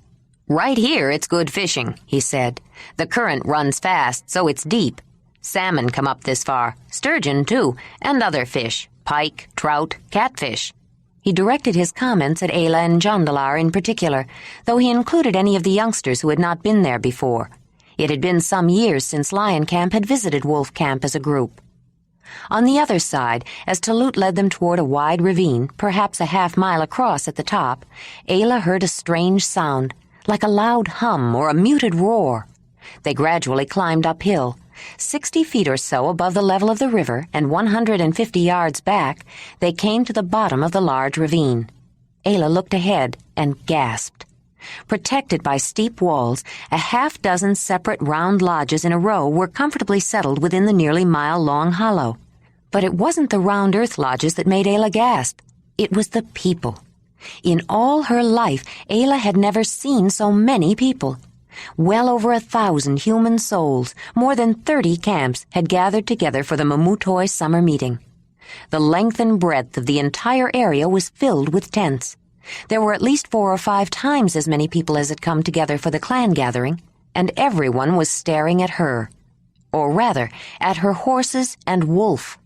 "Right here it's good fishing," he said. "The current runs fast, so it's deep. Salmon come up this far, sturgeon too, and other fish, pike, trout, catfish." He directed his comments at Ayla and Jondalar in particular, though he included any of the youngsters who had not been there before. It had been some years since Lion Camp had visited Wolf Camp as a group. On the other side, as Talut led them toward a wide ravine, perhaps a half-mile across at the top, Ayla heard a strange sound, like a loud hum or a muted roar. They gradually climbed uphill. 60 feet or so above the level of the river and 150 yards back, they came to the bottom of the large ravine. Ayla looked ahead and gasped. Protected by steep walls, a half-dozen separate round lodges in a row were comfortably settled within the nearly mile-long hollow. But it wasn't the round earth lodges that made Ayla gasp. It was the people. In all her life, Ayla had never seen so many people. Well over 1,000 human souls, more than 30 camps, had gathered together for the Mamutoi summer meeting. The length and breadth of the entire area was filled with tents. There were at least 4 or 5 times as many people as had come together for the clan gathering, and everyone was staring at her. Or rather, at her horses and wolf.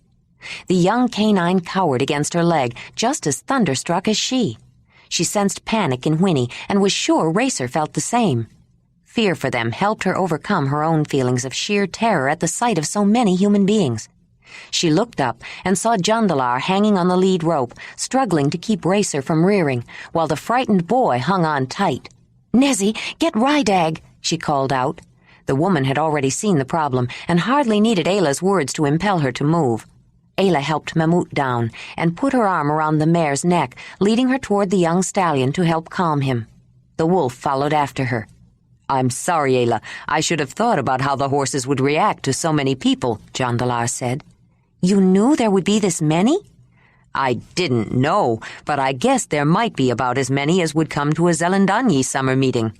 The young canine cowered against her leg, just as thunderstruck as she. She sensed panic in Whinney and was sure Racer felt the same. Fear for them helped her overcome her own feelings of sheer terror at the sight of so many human beings. She looked up and saw Jondalar hanging on the lead rope, struggling to keep Racer from rearing, while the frightened boy hung on tight. "Nezzy, get Rydag," she called out. The woman had already seen the problem and hardly needed Ayla's words to impel her to move. Ayla helped Mamut down and put her arm around the mare's neck, leading her toward the young stallion to help calm him. The wolf followed after her. "I'm sorry, Ayla. I should have thought about how the horses would react to so many people," Jondalar said. "You knew there would be this many?" "I didn't know, but I guessed there might be about as many as would come to a Zelendanyi summer meeting."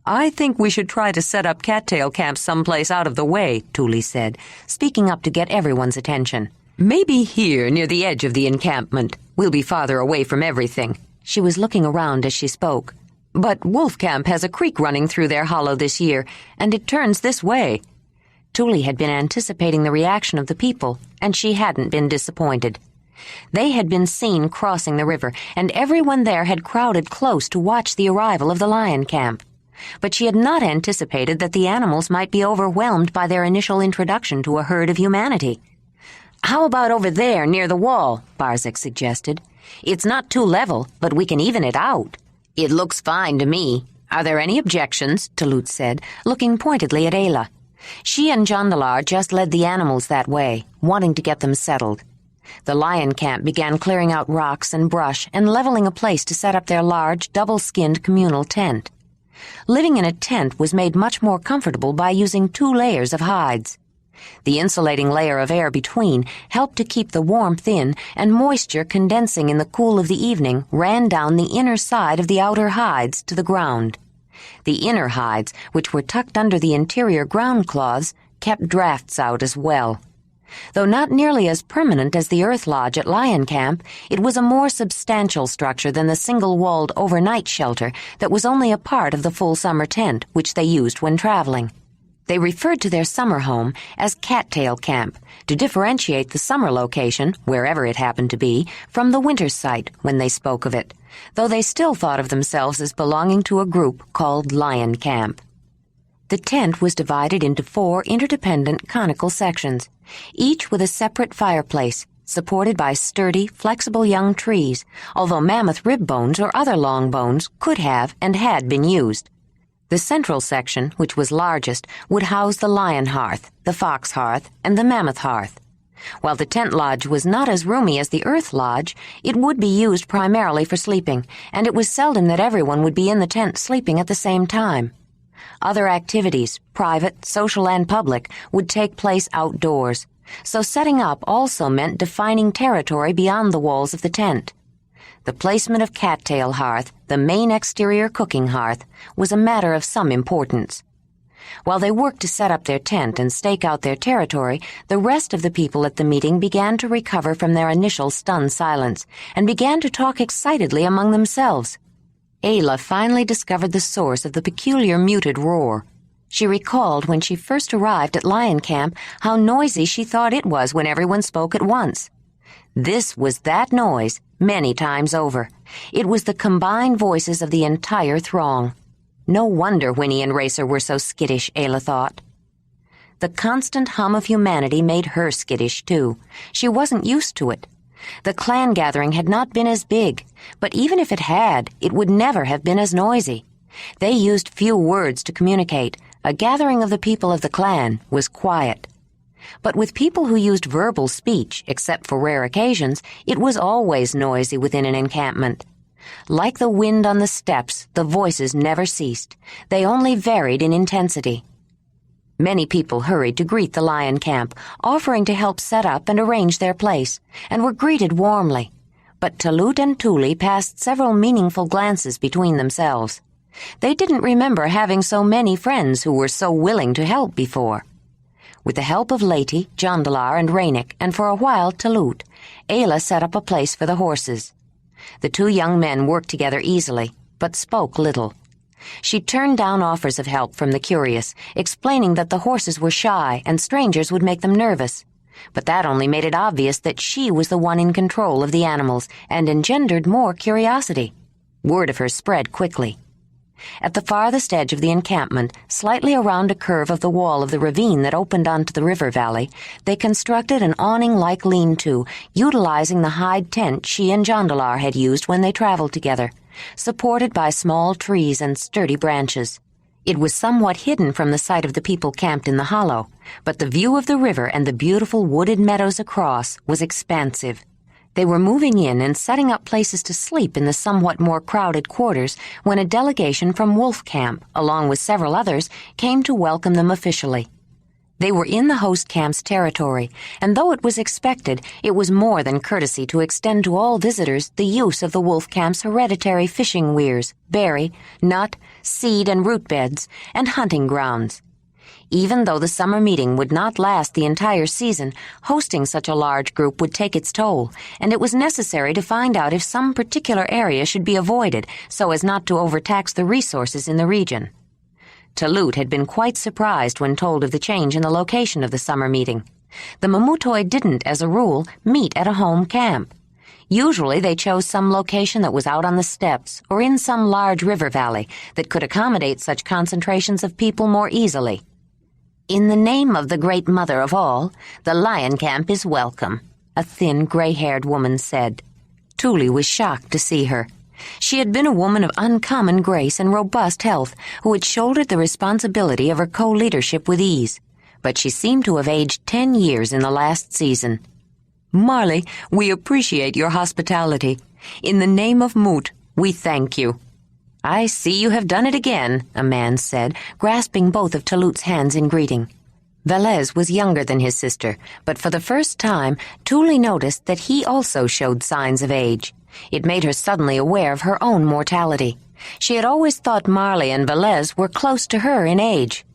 "I think we should try to set up cattail camps someplace out of the way," Thule said, speaking up to get everyone's attention. "Maybe here, near the edge of the encampment. We'll be farther away from everything." She was looking around as she spoke. "But Wolf Camp has a creek running through their hollow this year, and it turns this way." Thule had been anticipating the reaction of the people, and she hadn't been disappointed. They had been seen crossing the river, and everyone there had crowded close to watch the arrival of the lion camp. But she had not anticipated that the animals might be overwhelmed by their initial introduction to a herd of humanity. "How about over there, near the wall?" Barzak suggested. "It's not too level, but we can even it out." "It looks fine to me. Are there any objections?" Talut said, looking pointedly at Ayla. She and Jondalar just led the animals that way, wanting to get them settled. The lion camp began clearing out rocks and brush and leveling a place to set up their large, double-skinned communal tent. Living in a tent was made much more comfortable by using 2 layers of hides. The insulating layer of air between helped to keep the warmth in, and moisture condensing in the cool of the evening ran down the inner side of the outer hides to the ground. The inner hides, which were tucked under the interior ground cloths, kept drafts out as well. Though not nearly as permanent as the earth lodge at Lion Camp, it was a more substantial structure than the single-walled overnight shelter that was only a part of the full summer tent, which they used when traveling. They referred to their summer home as Cattail Camp, to differentiate the summer location, wherever it happened to be, from the winter site when they spoke of it, though they still thought of themselves as belonging to a group called Lion Camp. The tent was divided into 4 interdependent conical sections, each with a separate fireplace, supported by sturdy, flexible young trees, although mammoth rib bones or other long bones could have and had been used. The central section, which was largest, would house the lion hearth, the fox hearth, and the mammoth hearth. While the tent lodge was not as roomy as the earth lodge, it would be used primarily for sleeping, and it was seldom that everyone would be in the tent sleeping at the same time. Other activities, private, social, and public, would take place outdoors, so setting up also meant defining territory beyond the walls of the tent. The placement of Cattail Hearth, the main exterior cooking hearth, was a matter of some importance. While they worked to set up their tent and stake out their territory, the rest of the people at the meeting began to recover from their initial stunned silence and began to talk excitedly among themselves. Ayla finally discovered the source of the peculiar muted roar. She recalled when she first arrived at Lion Camp how noisy she thought it was when everyone spoke at once. This was that noise, many times over. It was the combined voices of the entire throng. No wonder Whinney and Racer were so skittish, Ayla thought. The constant hum of humanity made her skittish, too. She wasn't used to it. The clan gathering had not been as big, but even if it had, it would never have been as noisy. They used few words to communicate. A gathering of the people of the clan was quiet. But with people who used verbal speech, except for rare occasions, it was always noisy within an encampment. Like the wind on the steppes, the voices never ceased. They only varied in intensity. Many people hurried to greet the lion camp, offering to help set up and arrange their place, and were greeted warmly. But Talut and Tuli passed several meaningful glances between themselves. They didn't remember having so many friends who were so willing to help before. With the help of Leti, Jondalar, and Ranec, and for a while Talut, Ayla set up a place for the horses. The two young men worked together easily, but spoke little. She turned down offers of help from the curious, explaining that the horses were shy and strangers would make them nervous. But that only made it obvious that she was the one in control of the animals and engendered more curiosity. Word of her spread quickly. At the farthest edge of the encampment, slightly around a curve of the wall of the ravine that opened onto the river valley, they constructed an awning-like lean-to, utilizing the hide tent she and Jondalar had used when they traveled together, supported by small trees and sturdy branches. It was somewhat hidden from the sight of the people camped in the hollow, but the view of the river and the beautiful wooded meadows across was expansive. They were moving in and setting up places to sleep in the somewhat more crowded quarters when a delegation from Wolf Camp, along with several others, came to welcome them officially. They were in the host camp's territory, and though it was expected, it was more than courtesy to extend to all visitors the use of the Wolf Camp's hereditary fishing weirs, berry, nut, seed, and root beds, and hunting grounds. Even though the summer meeting would not last the entire season, hosting such a large group would take its toll, and it was necessary to find out if some particular area should be avoided so as not to overtax the resources in the region. Talut had been quite surprised when told of the change in the location of the summer meeting. The Mamutoi didn't, as a rule, meet at a home camp. Usually they chose some location that was out on the steppes or in some large river valley that could accommodate such concentrations of people more easily. "In the name of the Great Mother of all, the lion camp is welcome," a thin, gray-haired woman said. Tuli was shocked to see her. She had been a woman of uncommon grace and robust health who had shouldered the responsibility of her co-leadership with ease, but she seemed to have aged 10 years in the last season. "Marley, we appreciate your hospitality. In the name of Moot, we thank you." "I see you have done it again," a man said, grasping both of Talut's hands in greeting. Velez was younger than his sister, but for the first time, Tuli noticed that he also showed signs of age. It made her suddenly aware of her own mortality. She had always thought Marley and Velez were close to her in age.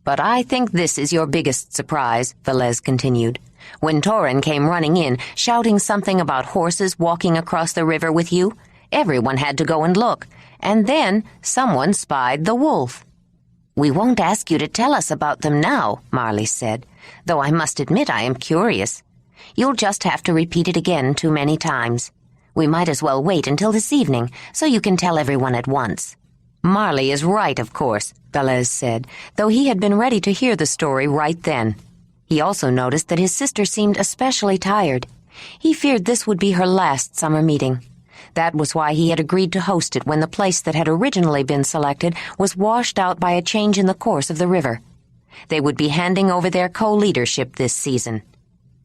"But I think this is your biggest surprise," Velez continued. "When Torin came running in, shouting something about horses walking across the river with you, everyone had to go and look. And then someone spied the wolf." "We won't ask you to tell us about them now," Marley said, "though I must admit I am curious. You'll just have to repeat it again too many times. We might as well wait until this evening, so you can tell everyone at once." "Marley is right, of course," Velez said, though he had been ready to hear the story right then. He also noticed that his sister seemed especially tired. He feared this would be her last summer meeting. That was why he had agreed to host it when the place that had originally been selected was washed out by a change in the course of the river. They would be handing over their co-leadership this season.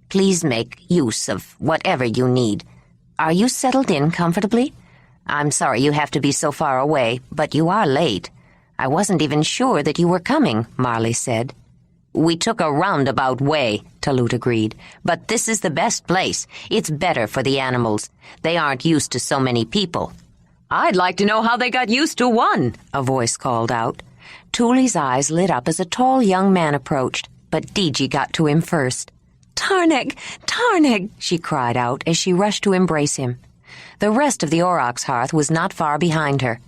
"Please make use of whatever you need. Are you settled in comfortably? I'm sorry you have to be so far away, but you are late. I wasn't even sure that you were coming," Marley said. "We took a roundabout way," Talut agreed, "but this is the best place. It's better for the animals. They aren't used to so many people." "I'd like to know how they got used to one," a voice called out. Tuli's eyes lit up as a tall young man approached, but Diji got to him first. "Tarneg! Tarneg!" she cried out as she rushed to embrace him. The rest of the Aurochs hearth was not far behind her.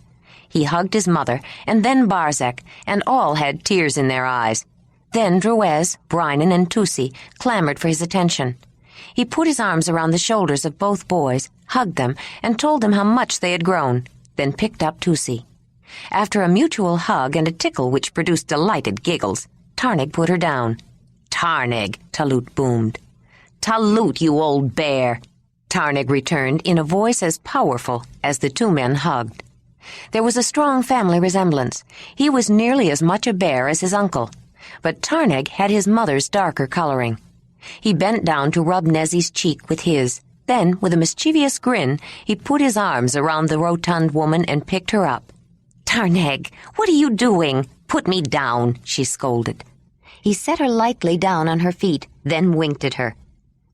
He hugged his mother, and then Barzak, and all had tears in their eyes. Then Druez, Brynan, and Tusi clamored for his attention. He put his arms around the shoulders of both boys, hugged them, and told them how much they had grown, then picked up Tusi. After a mutual hug and a tickle which produced delighted giggles, Tarneg put her down. "Tarneg," Talut boomed. "Talut, you old bear," Tarneg returned in a voice as powerful as the two men hugged. There was a strong family resemblance. He was nearly as much a bear as his uncle, but Tarneg had his mother's darker coloring. He bent down to rub Nezzy's cheek with his. Then, with a mischievous grin, he put his arms around the rotund woman and picked her up. "Tarneg, what are you doing? Put me down," she scolded. He set her lightly down on her feet, then winked at her.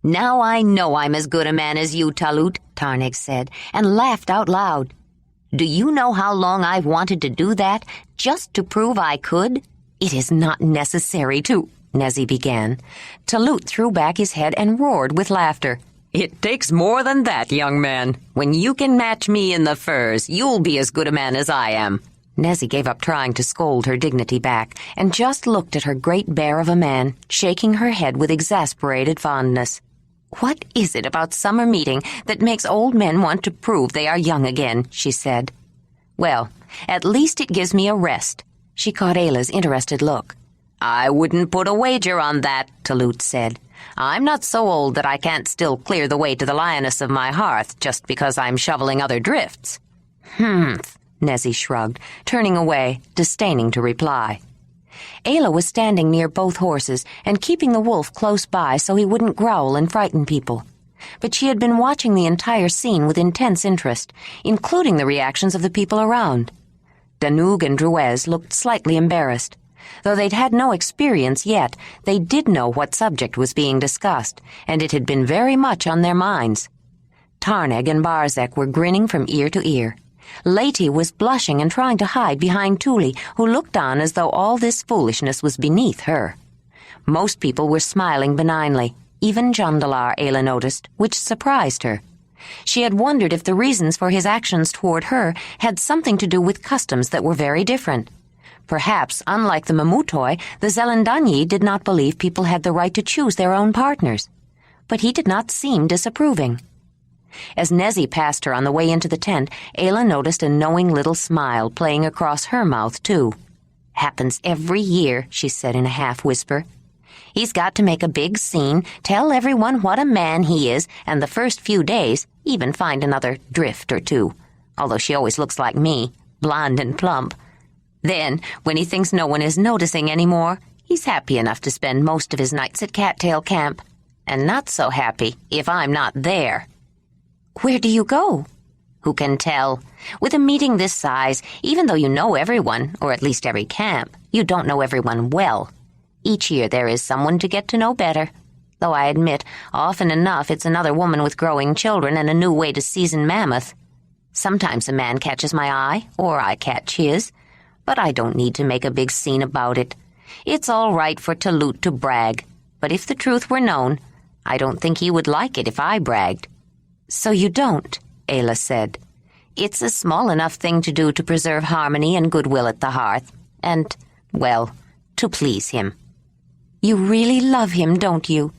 Now I know I'm as good a man as you, Talut, Ranec said, and laughed out loud. Do you know how long I've wanted to do that, just to prove I could? It is not necessary to, Nezzy began. Talut threw back his head and roared with laughter. It takes more than that, young man. When you can match me in the furs, you'll be as good a man as I am. Nezzy gave up trying to scold her dignity back and just looked at her great bear of a man, shaking her head with exasperated fondness. What is it about summer meeting that makes old men want to prove they are young again, she said. Well, at least it gives me a rest. She caught Ayla's interested look. I wouldn't put a wager on that, Talut said. I'm not so old that I can't still clear the way to the lioness of my hearth just because I'm shoveling other drifts. Nezzy shrugged, turning away, disdaining to reply. Ayla was standing near both horses and keeping the wolf close by so he wouldn't growl and frighten people. But she had been watching the entire scene with intense interest, including the reactions of the people around. Danug and Druez looked slightly embarrassed. Though they'd had no experience yet, they did know what subject was being discussed, and it had been very much on their minds. Tarneg and Barzek were grinning from ear to ear. Leti was blushing and trying to hide behind Tuli, who looked on as though all this foolishness was beneath her. Most people were smiling benignly, even Jondalar, Ayla noticed, which surprised her. She had wondered if the reasons for his actions toward her had something to do with customs that were very different. Perhaps, unlike the Mamutoi, the Zelendanyi did not believe people had the right to choose their own partners. But he did not seem disapproving. As Nezzy passed her on the way into the tent, Ayla noticed a knowing little smile playing across her mouth, too. Happens every year, she said in a half-whisper. He's got to make a big scene, tell everyone what a man he is, and the first few days even find another drift or two, although she always looks like me, blonde and plump. Then, when he thinks no one is noticing anymore, he's happy enough to spend most of his nights at Cattail Camp, and not so happy if I'm not there. Where do you go? Who can tell? With a meeting this size, even though you know everyone, or at least every camp, you don't know everyone well. Each year there is someone to get to know better. Though I admit, often enough it's another woman with growing children and a new way to season mammoth. Sometimes a man catches my eye, or I catch his, but I don't need to make a big scene about it. It's all right for Talut to brag, but if the truth were known, I don't think he would like it if I bragged. So you don't, Ayla said. It's a small enough thing to do to preserve harmony and goodwill at the hearth, and, well, to please him. You really love him, don't you?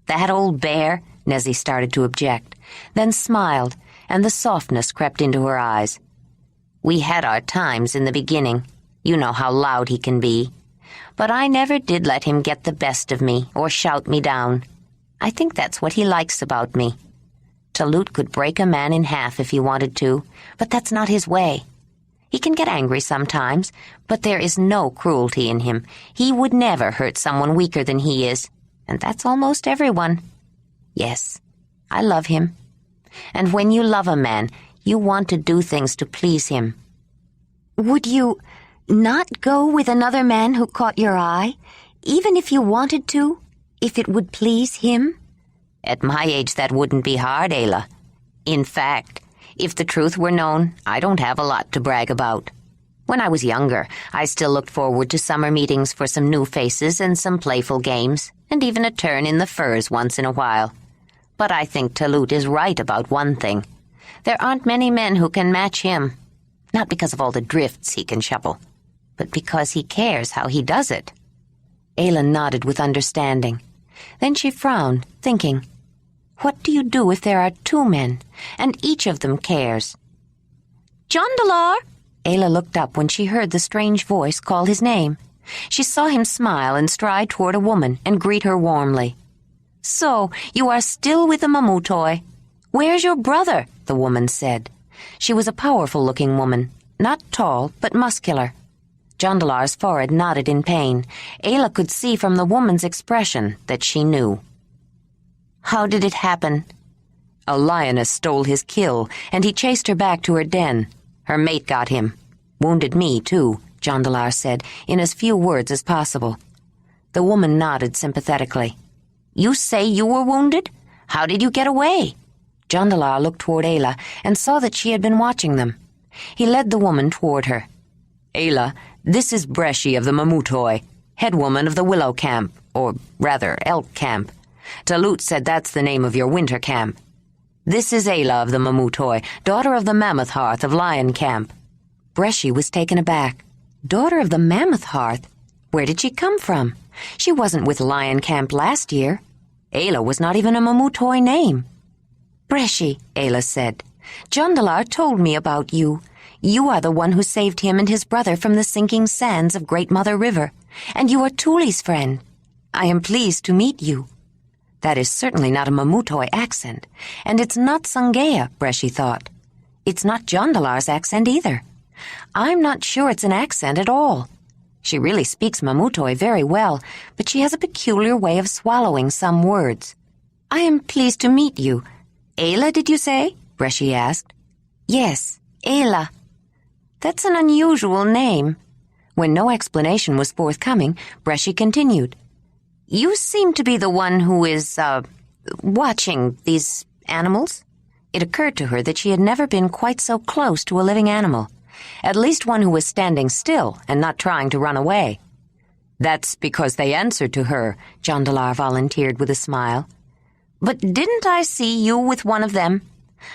That old bear, Nezzy started to object, then smiled, and the softness crept into her eyes. We had our times in the beginning. You know how loud he can be. But I never did let him get the best of me or shout me down. I think that's what he likes about me. Talut could break a man in half if he wanted to, but that's not his way. He can get angry sometimes, but there is no cruelty in him. He would never hurt someone weaker than he is, and that's almost everyone. Yes, I love him. And when you love a man, you want to do things to please him. Would you not go with another man who caught your eye, even if you wanted to, if it would please him? At my age, that wouldn't be hard, Ayla. In fact, if the truth were known, I don't have a lot to brag about. When I was younger, I still looked forward to summer meetings for some new faces and some playful games, and even a turn in the furs once in a while. But I think Talut is right about one thing. There aren't many men who can match him. Not because of all the drifts he can shovel, but because he cares how he does it. Ayla nodded with understanding. Then she frowned, thinking, what do you do if there are two men, and each of them cares? Jondalar! Ayla looked up when she heard the strange voice call his name. She saw him smile and stride toward a woman and greet her warmly. So, you are still with the Mamutoi. Where's your brother? The woman said. She was a powerful-looking woman, not tall, but muscular. Jondalar's forehead nodded in pain. Ayla could see from the woman's expression that she knew. How did it happen? A lioness stole his kill, and he chased her back to her den. Her mate got him. Wounded me, too, Jondalar said, in as few words as possible. The woman nodded sympathetically. You say you were wounded? How did you get away?" Jondalar looked toward Ayla and saw that she had been watching them. He led the woman toward her. Ayla, this is Bresci of the Mamutoi, head woman of the Willow Camp, or rather, Elk Camp. Talut said that's the name of your winter camp. This is Ayla of the Mamutoi, daughter of the Mammoth Hearth of Lion Camp. Bresci was taken aback. Daughter of the Mammoth Hearth? Where did she come from? She wasn't with Lion Camp last year. Ayla was not even a Mamutoi name. "Bresci," Ayla said, "Jondalar told me about you. You are the one who saved him and his brother from the sinking sands of Great Mother River, and you are Tuli's friend. I am pleased to meet you." That is certainly not a Mamutoi accent, and it's not Sangea, Bresci thought. It's not Jondalar's accent either. I'm not sure it's an accent at all. She really speaks Mamutoi very well, but she has a peculiar way of swallowing some words. "I am pleased to meet you. Ayla, did you say?" Bresci asked. "Yes, Ayla." "That's an unusual name." When no explanation was forthcoming, Bresci continued. "You seem to be the one who is, watching these animals?" It occurred to her that she had never been quite so close to a living animal, at least one who was standing still and not trying to run away. "That's because they answered to her," Jondalar volunteered with a smile. "But didn't I see you with one of them?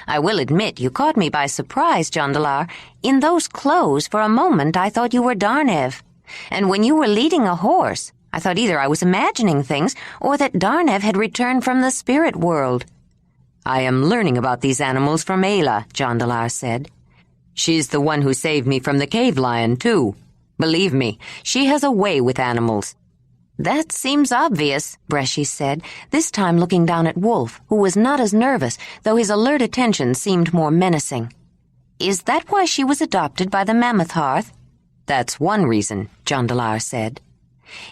I will admit you caught me by surprise, Jondalar. In those clothes, for a moment, I thought you were Darnev. And when you were leading a horse, I thought either I was imagining things or that Darnev had returned from the spirit world." "I am learning about these animals from Ayla," Jondalar said. "She's the one who saved me from the cave lion, too. Believe me, she has a way with animals." "That seems obvious," Bresci said, this time looking down at Wolf, who was not as nervous, though his alert attention seemed more menacing. "Is that why she was adopted by the Mammoth Hearth?" "That's one reason," Jondalar said.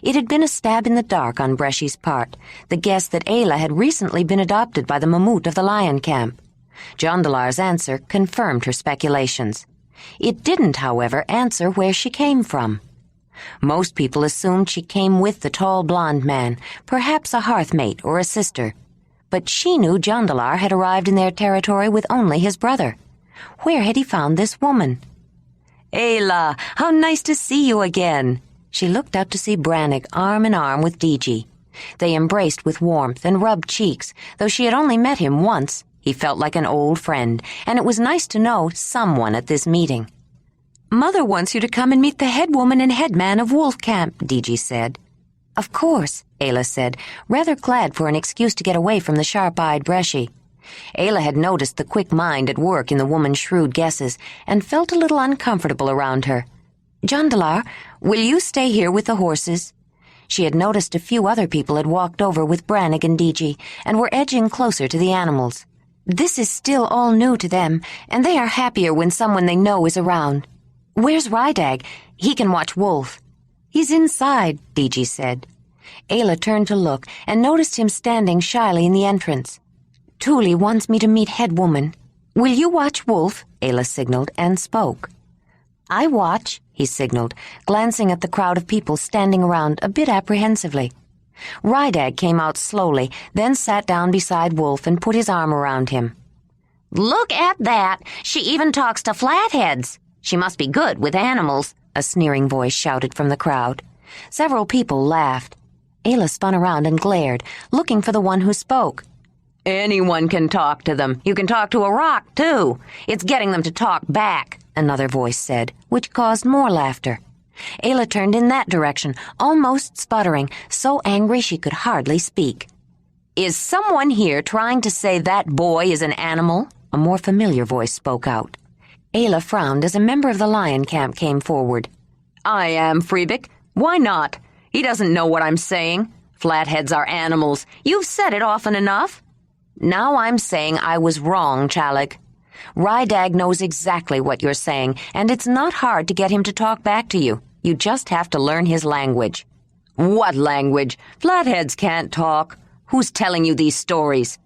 It had been a stab in the dark on Bresci's part, the guess that Ayla had recently been adopted by the Mammut of the Lion Camp. Jondalar's answer confirmed her speculations. It didn't, however, answer where she came from. Most people assumed she came with the tall blonde man, perhaps a hearthmate or a sister. But she knew Jondalar had arrived in their territory with only his brother. Where had he found this woman? "Ayla, how nice to see you again." She looked up to see Ranec arm in arm with Diji. They embraced with warmth and rubbed cheeks. Though she had only met him once, he felt like an old friend, and it was nice to know someone at this meeting. "Mother wants you to come and meet the head woman and headman of Wolf Camp," Diji said. "Of course," Ayla said, rather glad for an excuse to get away from the sharp-eyed Bresci. Ayla had noticed the quick mind at work in the woman's shrewd guesses and felt a little uncomfortable around her. "Jondalar, will you stay here with the horses?" She had noticed a few other people had walked over with Ranec and Diji and were edging closer to the animals. This is still all new to them, and they are happier when someone they know is around. "Where's Rydag? He can watch Wolf." "He's inside," Diji said. Ayla turned to look and noticed him standing shyly in the entrance. "Tuli wants me to meet head woman. Will you watch Wolf?" Ayla signaled and spoke. "I watch," he signaled, glancing at the crowd of people standing around a bit apprehensively. Rydag came out slowly, then sat down beside Wolf and put his arm around him. "Look at that! She even talks to flatheads. She must be good with animals," a sneering voice shouted from the crowd. Several people laughed. Ayla spun around and glared, looking for the one who spoke. "Anyone can talk to them. You can talk to a rock, too. It's getting them to talk back," another voice said, which caused more laughter. Ayla turned in that direction, almost sputtering, so angry she could hardly speak. "Is someone here trying to say that boy is an animal?" A more familiar voice spoke out. Ayla frowned as a member of the Lion Camp came forward. "I am, Freebic. Why not? He doesn't know what I'm saying. Flatheads are animals. You've said it often enough." "Now I'm saying I was wrong, Chalik. Rydag knows exactly what you're saying, and it's not hard to get him to talk back to you. You just have to learn his language." "What language? Flatheads can't talk. Who's telling you these stories?"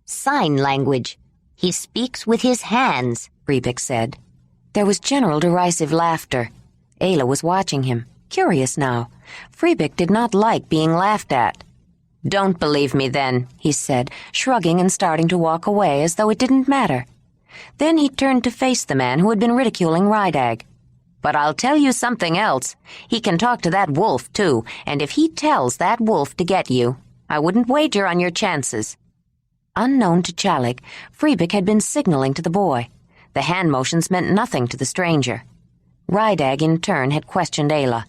"Sign language. He speaks with his hands," Freebic said. There was general derisive laughter. Ayla was watching him, curious now. Freebic did not like being laughed at. "Don't believe me then," he said, shrugging and starting to walk away as though it didn't matter. Then he turned to face the man who had been ridiculing Rydag. "But I'll tell you something else. He can talk to that wolf, too, and if he tells that wolf to get you, I wouldn't wager on your chances." Unknown to Chalik, Freebick had been signaling to the boy. The hand motions meant nothing to the stranger. Rydag, in turn, had questioned Ayla.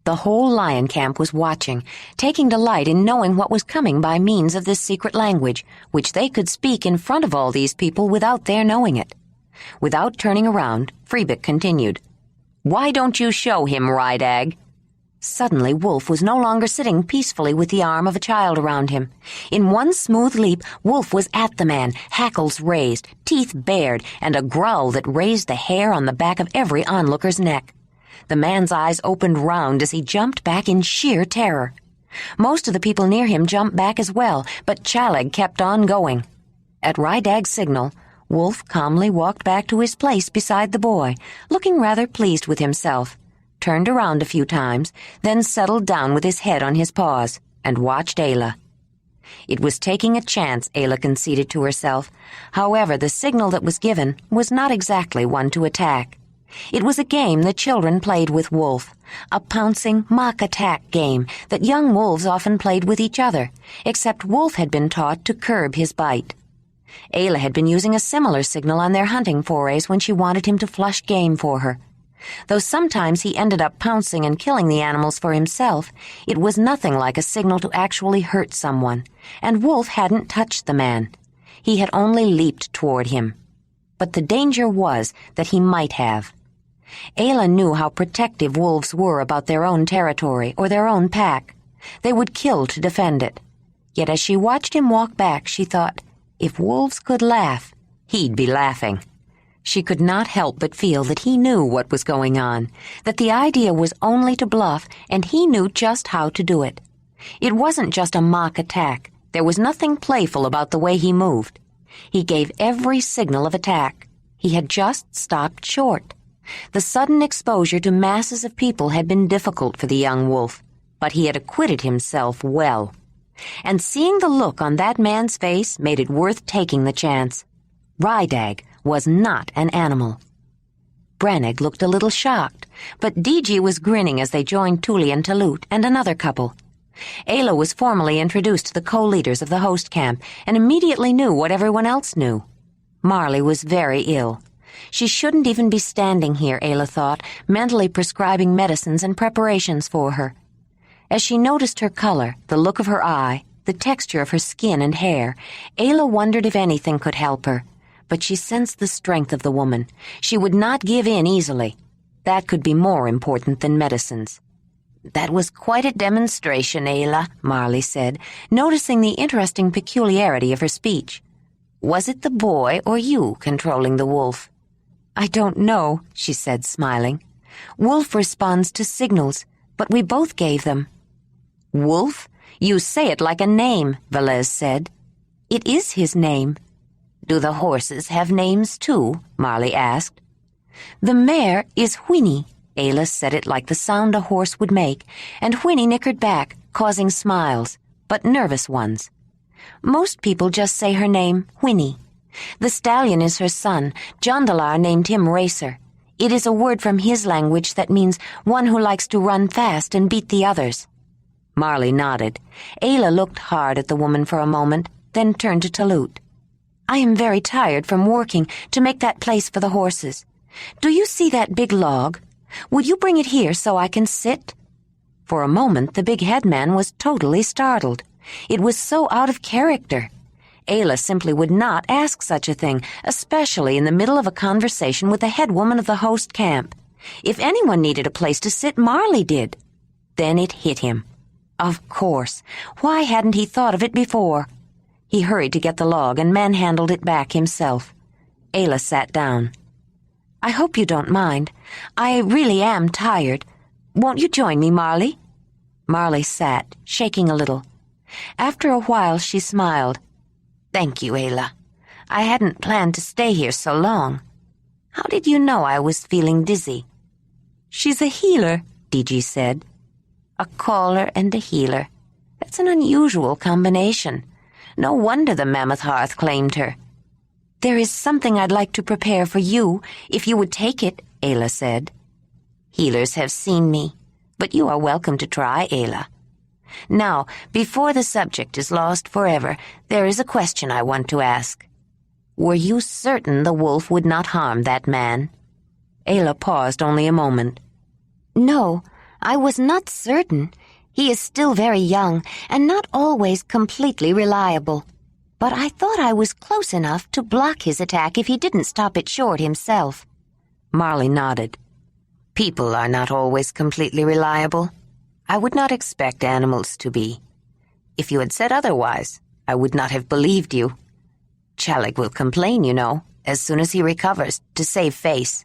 The whole lion camp was watching, taking delight in knowing what was coming by means of this secret language, which they could speak in front of all these people without their knowing it. Without turning around, Freebick continued, "Why don't you show him, Rydag?" Suddenly, Wolf was no longer sitting peacefully with the arm of a child around him. In one smooth leap, Wolf was at the man, hackles raised, teeth bared, and a growl that raised the hair on the back of every onlooker's neck. The man's eyes opened round as he jumped back in sheer terror. Most of the people near him jumped back as well, but Chalik kept on going. At Rydag's signal, Wolf calmly walked back to his place beside the boy, looking rather pleased with himself, turned around a few times, then settled down with his head on his paws, and watched Ayla. It was taking a chance, Ayla conceded to herself. However, the signal that was given was not exactly one to attack. It was a game the children played with Wolf, a pouncing mock-attack game that young wolves often played with each other, except Wolf had been taught to curb his bite. Ayla had been using a similar signal on their hunting forays when she wanted him to flush game for her. Though sometimes he ended up pouncing and killing the animals for himself, it was nothing like a signal to actually hurt someone, and Wolf hadn't touched the man. He had only leaped toward him. But the danger was that he might have. Ayla knew how protective wolves were about their own territory or their own pack. They would kill to defend it. Yet as she watched him walk back, she thought, if wolves could laugh, he'd be laughing. She could not help but feel that he knew what was going on, that the idea was only to bluff, and he knew just how to do it. It wasn't just a mock attack. There was nothing playful about the way he moved. He gave every signal of attack. He had just stopped short. The sudden exposure to masses of people had been difficult for the young wolf, but he had acquitted himself well. And seeing the look on that man's face made it worth taking the chance. Rydag was not an animal. Ranec looked a little shocked, but DG was grinning as they joined Tuli and Talut and another couple. Ayla was formally introduced to the co-leaders of the host camp and immediately knew what everyone else knew. Marley was very ill. She shouldn't even be standing here, Ayla thought, mentally prescribing medicines and preparations for her. As she noticed her color, the look of her eye, the texture of her skin and hair, Ayla wondered if anything could help her. But she sensed the strength of the woman. She would not give in easily. That could be more important than medicines. "That was quite a demonstration, Ayla," Marley said, noticing the interesting peculiarity of her speech. "Was it the boy or you controlling the wolf?" "I don't know," she said, smiling. "Wolf responds to signals, but we both gave them." "Wolf? You say it like a name," Velez said. "It is his name." "Do the horses have names, too?" Marley asked. "The mare is Whinney." Ayla said it like the sound a horse would make, and Whinney nickered back, causing smiles, but nervous ones. Most people just say her name, Whinney. The stallion is her son. Jondalar named him Racer. It is a word from his language that means one who likes to run fast and beat the others. Marley nodded. Ayla looked hard at the woman for a moment, then turned to Talut. "I am very tired from working to make that place for the horses. Do you see that big log? Would you bring it here so I can sit?" For a moment, the big headman was totally startled. It was so out of character. Ayla simply would not ask such a thing, especially in the middle of a conversation with the head woman of the host camp. If anyone needed a place to sit, Marley did. Then it hit him. Of course. Why hadn't he thought of it before? He hurried to get the log and manhandled it back himself. Ayla sat down. "I hope you don't mind. I really am tired. Won't you join me, Marley?" Marley sat, shaking a little. After a while she smiled. "Thank you, Ayla. I hadn't planned to stay here so long. How did you know I was feeling dizzy?" "She's a healer," DG said. "A caller and a healer. That's an unusual combination. No wonder the Mammoth Hearth claimed her. There is something I'd like to prepare for you, if you would take it, Ayla said. Healers have seen me, but you are welcome to try, Ayla. Now, before the subject is lost forever, there is a question I want to ask. Were you certain the wolf would not harm that man? Ayla paused only a moment. No, I was not certain. He is still very young and not always completely reliable. But I thought I was close enough to block his attack if he didn't stop it short himself. Marley nodded. People are not always completely reliable. I would not expect animals to be. If you had said otherwise, I would not have believed you. Chalig will complain, you know, as soon as he recovers, to save face.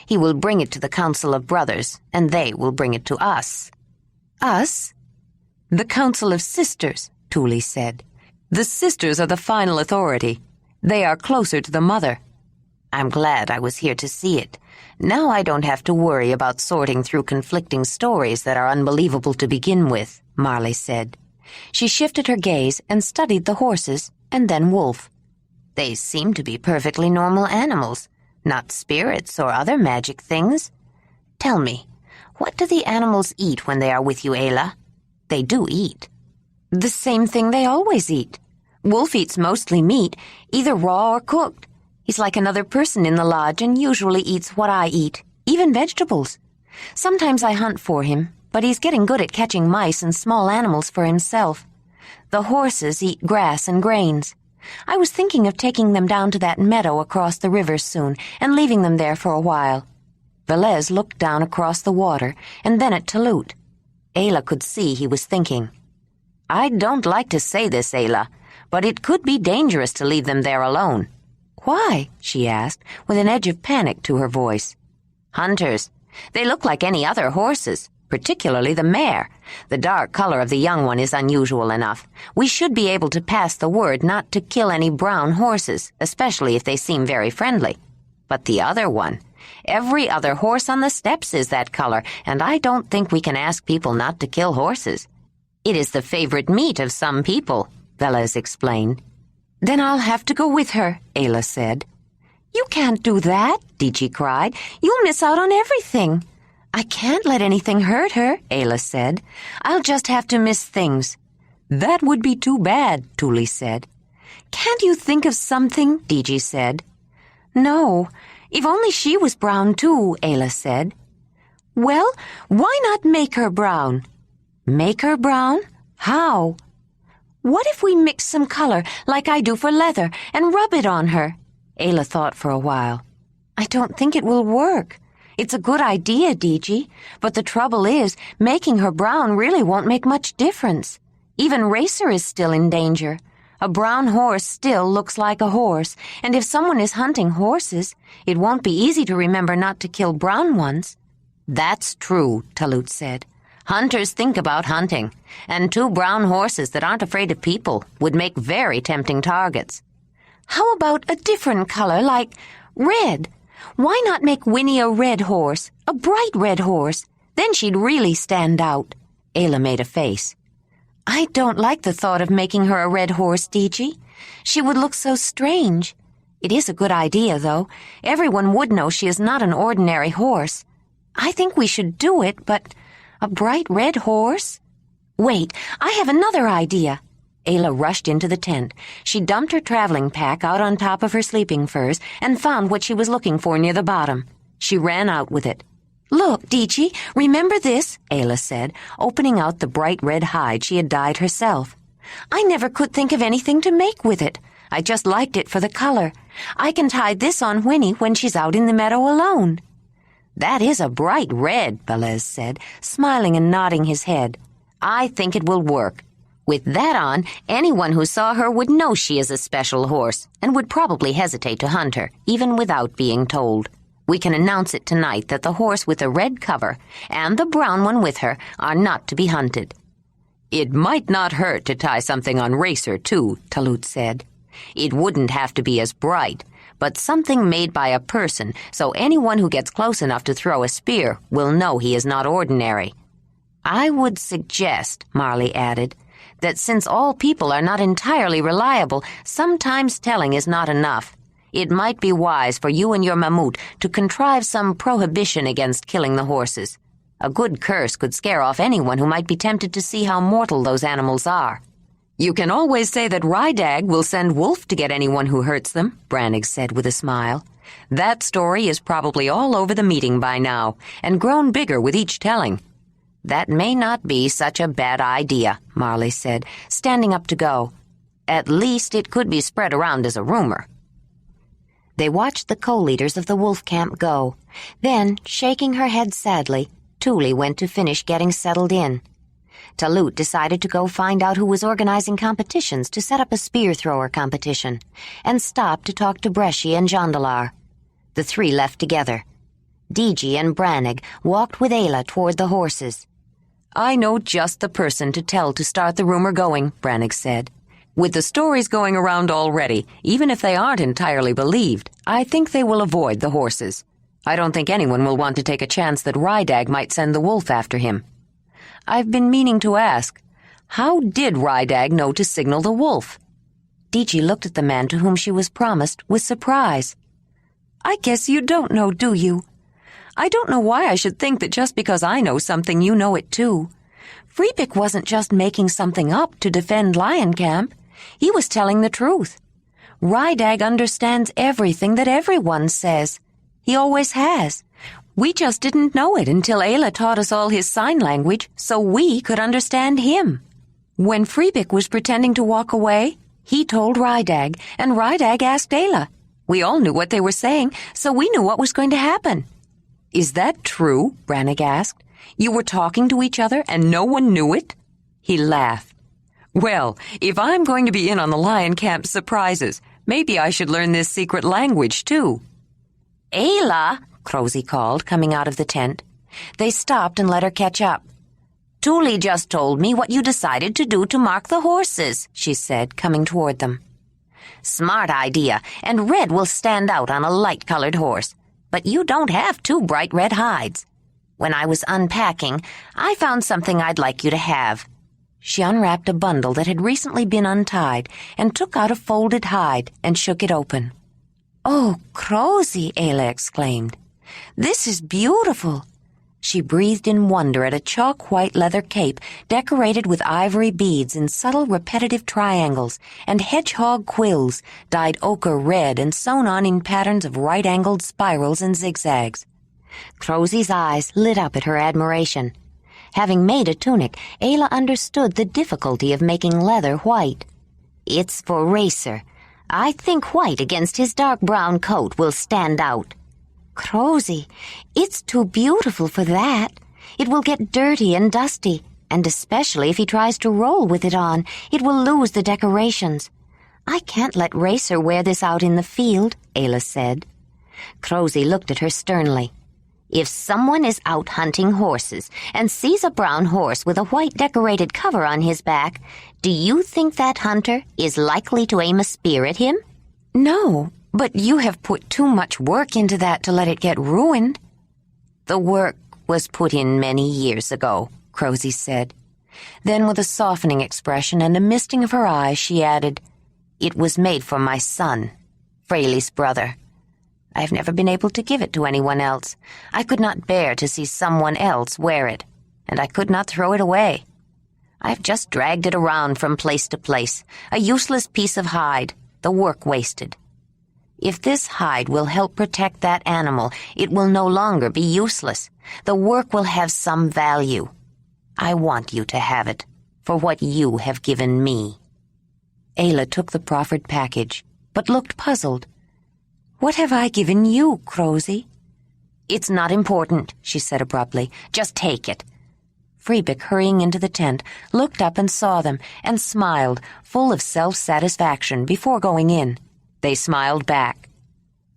He will bring it to the Council of Brothers, and they will bring it to us. Us? The Council of Sisters, Thule said. The sisters are the final authority. They are closer to the mother. I'm glad I was here to see it. Now I don't have to worry about sorting through conflicting stories that are unbelievable to begin with, Marley said. She shifted her gaze and studied the horses, and then Wolf. They seem to be perfectly normal animals, not spirits or other magic things. Tell me, what do the animals eat when they are with you, Ayla? They do eat. The same thing they always eat. Wolf eats mostly meat, either raw or cooked. He's like another person in the lodge and usually eats what I eat, even vegetables. Sometimes I hunt for him, but he's getting good at catching mice and small animals for himself. The horses eat grass and grains. I was thinking of taking them down to that meadow across the river soon and leaving them there for a while. Velez looked down across the water and then at Talut. Ayla could see he was thinking. I don't like to say this, Ayla, but it could be dangerous to leave them there alone. Why? She asked, with an edge of panic to her voice. Hunters. They look like any other horses, particularly the mare. The dark color of the young one is unusual enough. We should be able to pass the word not to kill any brown horses, especially if they seem very friendly. But the other one, every other horse on the steppes is that color, and I don't think we can ask people not to kill horses. It is the favorite meat of some people, Velez explained. Then I'll have to go with her, Ayla said. You can't do that, Digi cried. You'll miss out on everything. I can't let anything hurt her, Ayla said. I'll just have to miss things. That would be too bad, Thule said. Can't you think of something, Digi said. No, if only she was brown too, Ayla said. Well, why not make her brown? Make her brown? How? What if we mix some color, like I do for leather, and rub it on her? Ayla thought for a while. I don't think it will work. It's a good idea, Digi, but the trouble is, making her brown really won't make much difference. Even Racer is still in danger. A brown horse still looks like a horse, and if someone is hunting horses, it won't be easy to remember not to kill brown ones. That's true, Talut said. Hunters think about hunting, and two brown horses that aren't afraid of people would make very tempting targets. How about a different color, like red? Why not make Whinney a red horse, a bright red horse? Then she'd really stand out. Ayla made a face. I don't like the thought of making her a red horse, Digi. She would look so strange. It is a good idea, though. Everyone would know she is not an ordinary horse. I think we should do it, but a bright red horse? Wait, I have another idea. Ayla rushed into the tent. She dumped her traveling pack out on top of her sleeping furs and found what she was looking for near the bottom. She ran out with it. Look, Digi, remember this? Ayla said, opening out the bright red hide she had dyed herself. I never could think of anything to make with it. I just liked it for the color. I can tie this on Whinney when she's out in the meadow alone. That is a bright red, Velez said, smiling and nodding his head. I think it will work. With that on, anyone who saw her would know she is a special horse and would probably hesitate to hunt her, even without being told. We can announce it tonight that the horse with the red cover and the brown one with her are not to be hunted. It might not hurt to tie something on Racer, too, Talut said. It wouldn't have to be as bright, but something made by a person, so anyone who gets close enough to throw a spear will know he is not ordinary. I would suggest, Marley added, that since all people are not entirely reliable, sometimes telling is not enough. It might be wise for you and your mammut to contrive some prohibition against killing the horses. A good curse could scare off anyone who might be tempted to see how mortal those animals are. You can always say that Rydag will send Wolf to get anyone who hurts them, Ranec said with a smile. That story is probably all over the meeting by now, and grown bigger with each telling. That may not be such a bad idea, Marley said, standing up to go. At least it could be spread around as a rumor. They watched the co-leaders of the wolf camp go. Then, shaking her head sadly, Thule went to finish getting settled in. Talut decided to go find out who was organizing competitions to set up a spear thrower competition, and stopped to talk to Bresci and Jondalar. The three left together. Digi and Ranec walked with Ayla toward the horses. I know just the person to tell to start the rumor going, Ranec said. With the stories going around already, even if they aren't entirely believed, I think they will avoid the horses. I don't think anyone will want to take a chance that Rydag might send the wolf after him. I've been meaning to ask, how did Rydag know to signal the wolf? Digi looked at the man to whom she was promised with surprise. I guess you don't know, do you? I don't know why I should think that just because I know something, you know it too. Freebic wasn't just making something up to defend Lion Camp. He was telling the truth. Rydag understands everything that everyone says. He always has. We just didn't know it until Ayla taught us all his sign language so we could understand him. When Freebic was pretending to walk away, he told Rydag, and Rydag asked Ayla. We all knew what they were saying, so we knew what was going to happen. Is that true? Ranec asked. You were talking to each other and no one knew it? He laughed. Well, if I'm going to be in on the Lion Camp surprises, maybe I should learn this secret language too. Ayla, Crosy called, coming out of the tent. They stopped and let her catch up. Thule just told me what you decided to do to mark the horses, she said, coming toward them. Smart idea, and red will stand out on a light-colored horse. But you don't have two bright red hides. When I was unpacking, I found something I'd like you to have. She unwrapped a bundle that had recently been untied and took out a folded hide and shook it open. Oh, Crosy, Ayla exclaimed. This is beautiful. She breathed in wonder at a chalk-white leather cape decorated with ivory beads in subtle repetitive triangles and hedgehog quills dyed ochre red and sewn on in patterns of right-angled spirals and zigzags. Crosy's eyes lit up at her admiration. Having made a tunic, Ayla understood the difficulty of making leather white. It's for Racer. I think white against his dark brown coat will stand out. Crosy, it's too beautiful for that. It will get dirty and dusty, and especially if he tries to roll with it on, it will lose the decorations. I can't let Racer wear this out in the field, Ayla said. Crosy looked at her sternly. If someone is out hunting horses and sees a brown horse with a white decorated cover on his back, do you think that hunter is likely to aim a spear at him? No, but you have put too much work into that to let it get ruined. The work was put in many years ago, Crosy said. Then with a softening expression and a misting of her eyes, she added, It was made for my son, Fraley's brother. I have never been able to give it to anyone else. I could not bear to see someone else wear it, and I could not throw it away. I've just dragged it around from place to place, a useless piece of hide, the work wasted. If this hide will help protect that animal, it will no longer be useless. The work will have some value. I want you to have it, for what you have given me. Ayla took the proffered package, but looked puzzled. What have I given you, Crosy? It's not important, she said abruptly. Just take it. Freebic, hurrying into the tent, looked up and saw them, and smiled, full of self-satisfaction, before going in. They smiled back.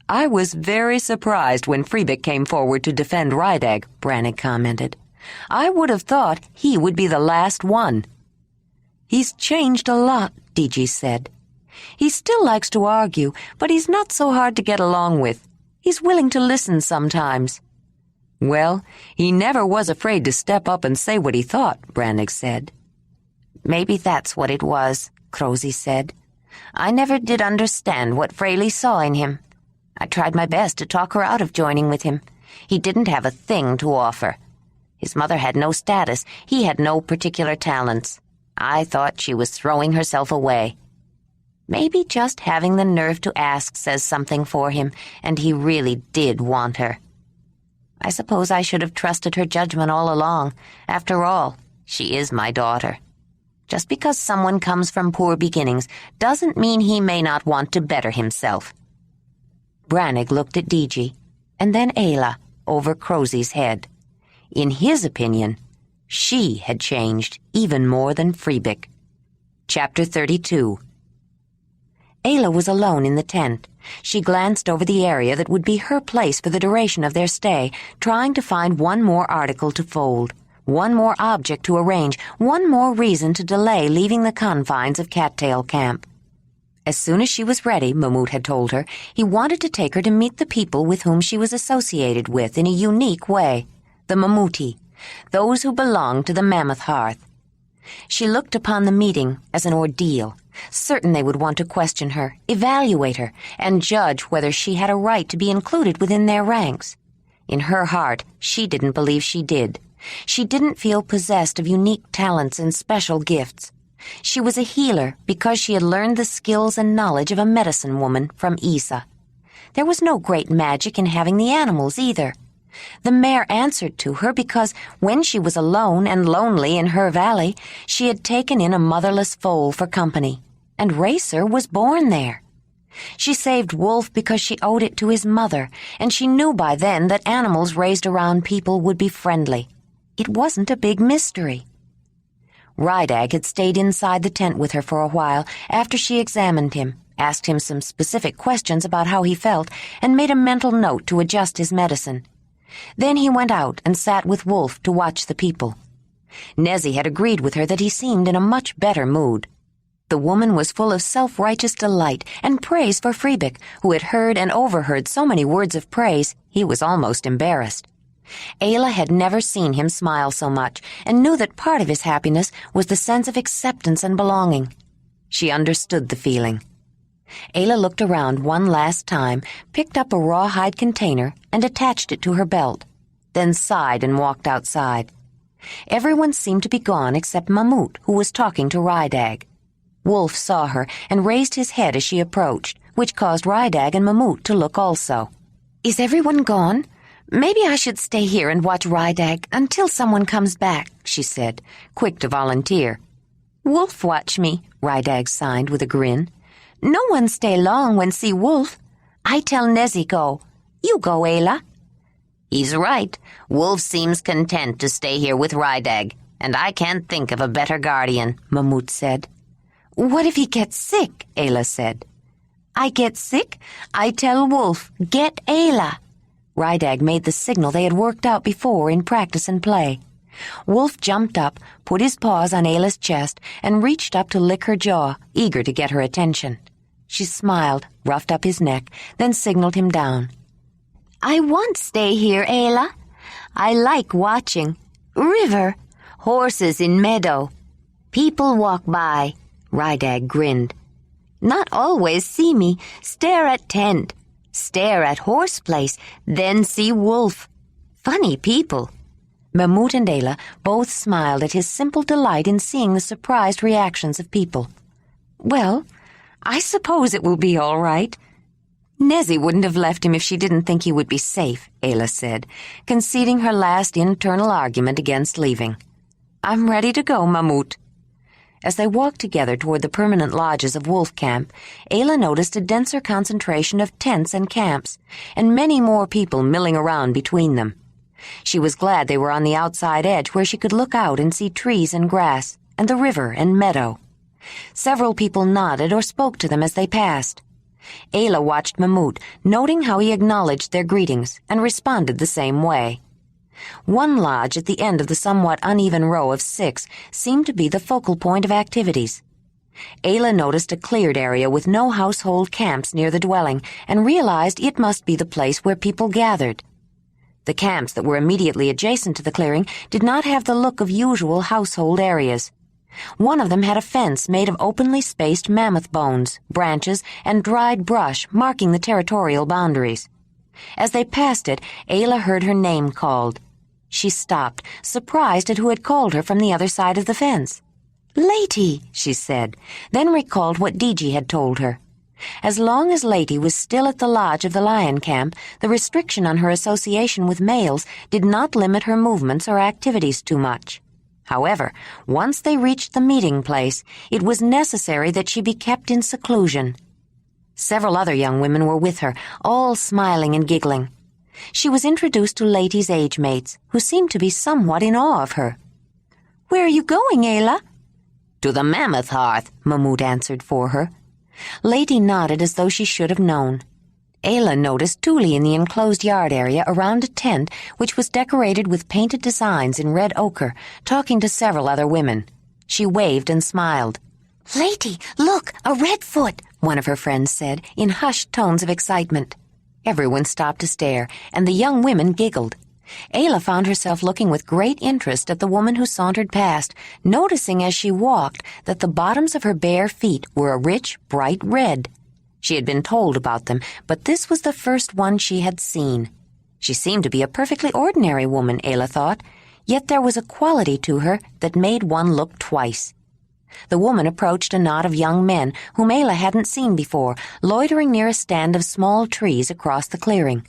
I was very surprised when Freebic came forward to defend Rydag, Ranec commented. I would have thought he would be the last one. He's changed a lot, Digi said. He still likes to argue, but he's not so hard to get along with. He's willing to listen sometimes. Well, he never was afraid to step up and say what he thought, Ranec said. Maybe that's what it was, Crosy said. I never did understand what Fraley saw in him. I tried my best to talk her out of joining with him. He didn't have a thing to offer. His mother had no status. He had no particular talents. I thought she was throwing herself away. Maybe just having the nerve to ask says something for him, and he really did want her. I suppose I should have trusted her judgment all along. After all, she is my daughter. Just because someone comes from poor beginnings doesn't mean he may not want to better himself. Ranec looked at Diji, and then Ayla, over Crozy's head. In his opinion, she had changed even more than Freebick. Chapter 32. Ayla was alone in the tent. She glanced over the area that would be her place for the duration of their stay, trying to find one more article to fold, one more object to arrange, one more reason to delay leaving the confines of Cattail Camp. As soon as she was ready, Mamut had told her, he wanted to take her to meet the people with whom she was associated with in a unique way, the Mamutoi, those who belonged to the Mammoth Hearth. She looked upon the meeting as an ordeal, certain they would want to question her, evaluate her, and judge whether she had a right to be included within their ranks. In her heart, she didn't believe she did. She didn't feel possessed of unique talents and special gifts. She was a healer because she had learned the skills and knowledge of a medicine woman from Isa. There was no great magic in having the animals either. The mare answered to her because when she was alone and lonely in her valley, she had taken in a motherless foal for company, and Racer was born there. She saved Wolf because she owed it to his mother, and she knew by then that animals raised around people would be friendly. It wasn't a big mystery. Rydag had stayed inside the tent with her for a while after she examined him, asked him some specific questions about how he felt, and made a mental note to adjust his medicine. Then he went out and sat with Wolf to watch the people. Nezzy had agreed with her that he seemed in a much better mood. The woman was full of self-righteous delight and praise for Freebick, who had heard and overheard so many words of praise he was almost embarrassed. Ayla had never seen him smile so much, and knew that part of his happiness was the sense of acceptance and belonging. She understood the feeling. Ayla looked around one last time, picked up a rawhide container, and attached it to her belt, then sighed and walked outside. Everyone seemed to be gone except Mamut, who was talking to Rydag. Wolf saw her and raised his head as she approached, which caused Rydag and Mamut to look also. "Is everyone gone? Maybe I should stay here and watch Rydag until someone comes back," she said, quick to volunteer. "Wolf watch me," Rydag signed with a grin. "No one stay long when see Wolf. I tell Nezzy go. You go, Ayla." "He's right. Wolf seems content to stay here with Rydag, and I can't think of a better guardian," Mamut said. "What if he gets sick?" Ayla said. "I get sick? I tell Wolf, get Ayla." Rydag made the signal they had worked out before in practice and play. Wolf jumped up, put his paws on Ayla's chest, and reached up to lick her jaw, eager to get her attention. She smiled, roughed up his neck, then signaled him down. "I want stay here, Ayla. I like watching. River, horses in meadow. People walk by." Rydag grinned. "Not always see me. Stare at tent. Stare at horse place, then see Wolf. Funny people." Mamut and Ayla both smiled at his simple delight in seeing the surprised reactions of people. "Well, I suppose it will be all right." "Nezzy wouldn't have left him if she didn't think he would be safe," Ayla said, conceding her last internal argument against leaving. "I'm ready to go, Mamut." As they walked together toward the permanent lodges of Wolf Camp, Ayla noticed a denser concentration of tents and camps, and many more people milling around between them. She was glad they were on the outside edge where she could look out and see trees and grass, and the river and meadow. Several people nodded or spoke to them as they passed. Ayla watched Mamut, noting how he acknowledged their greetings and responded the same way. One lodge at the end of the somewhat uneven row of 6 seemed to be the focal point of activities. Ayla noticed a cleared area with no household camps near the dwelling and realized it must be the place where people gathered. The camps that were immediately adjacent to the clearing did not have the look of usual household areas. One of them had a fence made of openly spaced mammoth bones, branches, and dried brush marking the territorial boundaries. As they passed it, Ayla heard her name called. She stopped, surprised at who had called her from the other side of the fence. "Lady," she said, then recalled what Diji had told her. As long as Lady was still at the lodge of the lion camp, the restriction on her association with males did not limit her movements or activities too much. However, once they reached the meeting place, it was necessary that she be kept in seclusion. Several other young women were with her, all smiling and giggling. She was introduced to Lady's age mates, who seemed to be somewhat in awe of her. "Where are you going, Ayla?" "To the Mammoth Hearth," Mamut answered for her. Lady nodded as though she should have known. Ayla noticed Tuli in the enclosed yard area around a tent which was decorated with painted designs in red ochre, talking to several other women. She waved and smiled. Lady, look, a redfoot, one of her friends said, in hushed tones of excitement. Everyone stopped to stare, and the young women giggled. Ayla found herself looking with great interest at the woman who sauntered past, noticing as she walked that the bottoms of her bare feet were a rich, bright red. She had been told about them, but this was the first one she had seen. She seemed to be a perfectly ordinary woman, Ayla thought, yet there was a quality to her that made one look twice. The woman approached a knot of young men whom Ayla hadn't seen before, loitering near a stand of small trees across the clearing.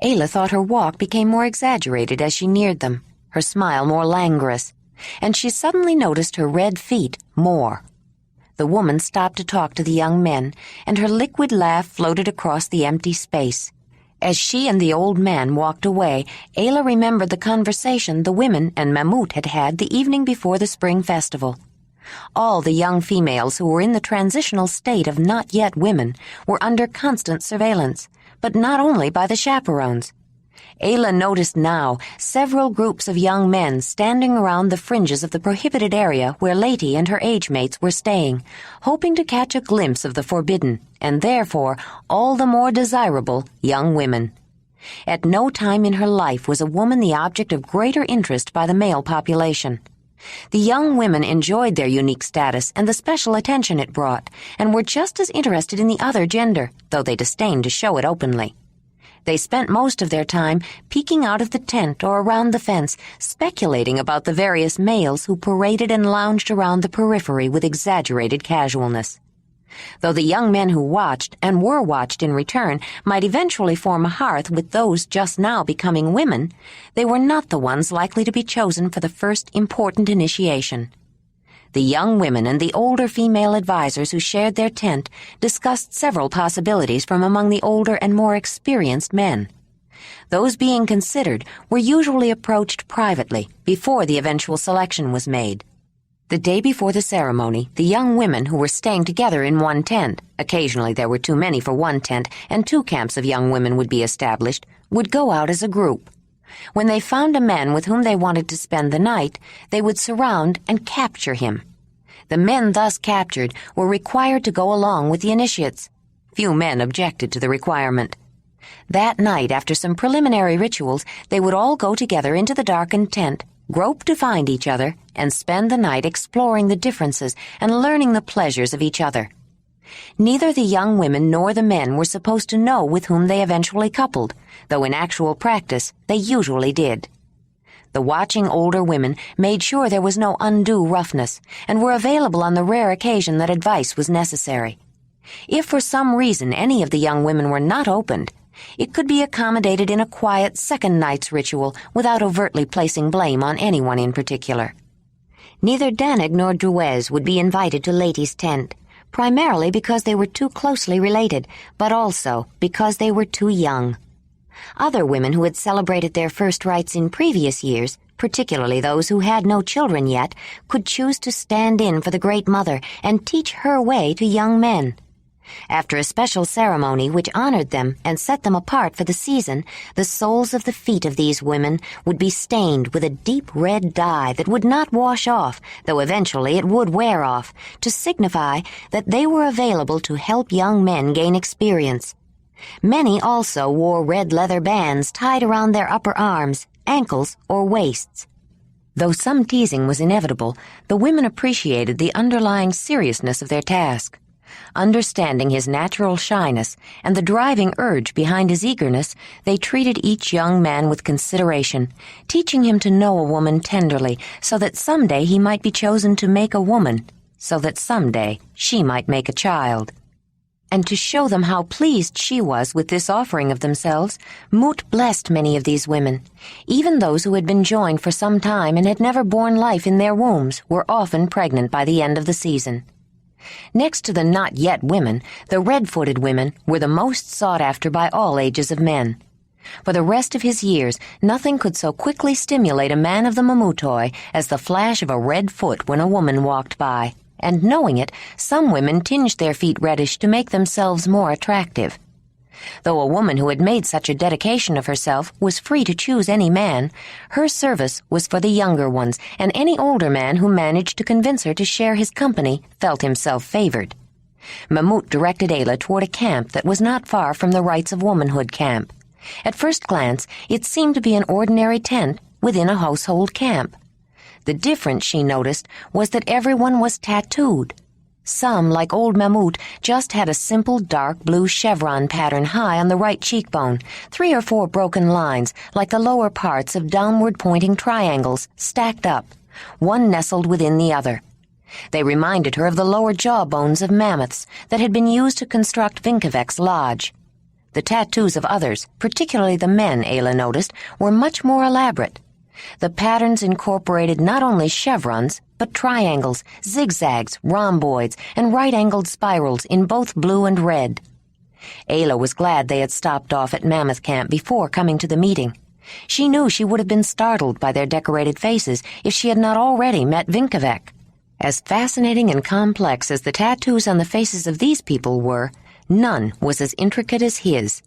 Ayla thought her walk became more exaggerated as she neared them, her smile more languorous, and she suddenly noticed her red feet more. The woman stopped to talk to the young men, and her liquid laugh floated across the empty space. As she and the old man walked away, Ayla remembered the conversation the women and Mamut had had the evening before the spring festival. All the young females who were in the transitional state of not yet women were under constant surveillance, but not only by the chaperones. Ayla noticed now several groups of young men standing around the fringes of the prohibited area where Lady and her age mates were staying, hoping to catch a glimpse of the forbidden, and therefore all the more desirable, young women. At no time in her life was a woman the object of greater interest by the male population. The young women enjoyed their unique status and the special attention it brought, and were just as interested in the other gender, though they disdained to show it openly. They spent most of their time peeking out of the tent or around the fence, speculating about the various males who paraded and lounged around the periphery with exaggerated casualness. Though the young men who watched, and were watched in return, might eventually form a hearth with those just now becoming women, they were not the ones likely to be chosen for the first important initiation. The young women and the older female advisors who shared their tent discussed several possibilities from among the older and more experienced men. Those being considered were usually approached privately before the eventual selection was made. The day before the ceremony, the young women who were staying together in one tent, occasionally there were too many for one tent and 2 camps of young women would be established, would go out as a group. When they found a man with whom they wanted to spend the night, they would surround and capture him. The men thus captured were required to go along with the initiates. Few men objected to the requirement. That night, after some preliminary rituals, they would all go together into the darkened tent, grope to find each other, and spend the night exploring the differences and learning the pleasures of each other. Neither the young women nor the men were supposed to know with whom they eventually coupled, though in actual practice they usually did. The watching older women made sure there was no undue roughness, and were available on the rare occasion that advice was necessary. If for some reason any of the young women were not opened, it could be accommodated in a quiet second night's ritual without overtly placing blame on anyone in particular. Neither Danig nor Druez would be invited to Lady's tent, primarily because they were too closely related, but also because they were too young. Other women who had celebrated their first rites in previous years, particularly those who had no children yet, could choose to stand in for the Great Mother and teach her way to young men. After a special ceremony which honored them and set them apart for the season, the soles of the feet of these women would be stained with a deep red dye that would not wash off, though eventually it would wear off, to signify that they were available to help young men gain experience. Many also wore red leather bands tied around their upper arms, ankles, or waists. Though some teasing was inevitable, the women appreciated the underlying seriousness of their task. Understanding his natural shyness and the driving urge behind his eagerness, they treated each young man with consideration, teaching him to know a woman tenderly so that someday he might be chosen to make a woman, so that someday she might make a child. And to show them how pleased she was with this offering of themselves, Moot blessed many of these women. Even those who had been joined for some time and had never borne life in their wombs were often pregnant by the end of the season. Next to the not-yet women, the red-footed women were the most sought after by all ages of men. For the rest of his years, nothing could so quickly stimulate a man of the Mamutoi as the flash of a red foot when a woman walked by. And knowing it, some women tinged their feet reddish to make themselves more attractive. Though a woman who had made such a dedication of herself was free to choose any man, her service was for the younger ones, and any older man who managed to convince her to share his company felt himself favored. Mamut directed Ayla toward a camp that was not far from the Rights of Womanhood camp. At first glance, it seemed to be an ordinary tent within a household camp. The difference, she noticed, was that everyone was tattooed. Some, like old Mamut, just had a simple dark blue chevron pattern high on the right cheekbone, 3 or 4 broken lines, like the lower parts of downward-pointing triangles, stacked up, one nestled within the other. They reminded her of the lower jawbones of mammoths that had been used to construct Vinkavek's lodge. The tattoos of others, particularly the men, Ayla noticed, were much more elaborate. The patterns incorporated not only chevrons, but triangles, zigzags, rhomboids, and right-angled spirals in both blue and red. Ayla was glad they had stopped off at Mammoth Camp before coming to the meeting. She knew she would have been startled by their decorated faces if she had not already met Vinkavek. As fascinating and complex as the tattoos on the faces of these people were, none was as intricate as his.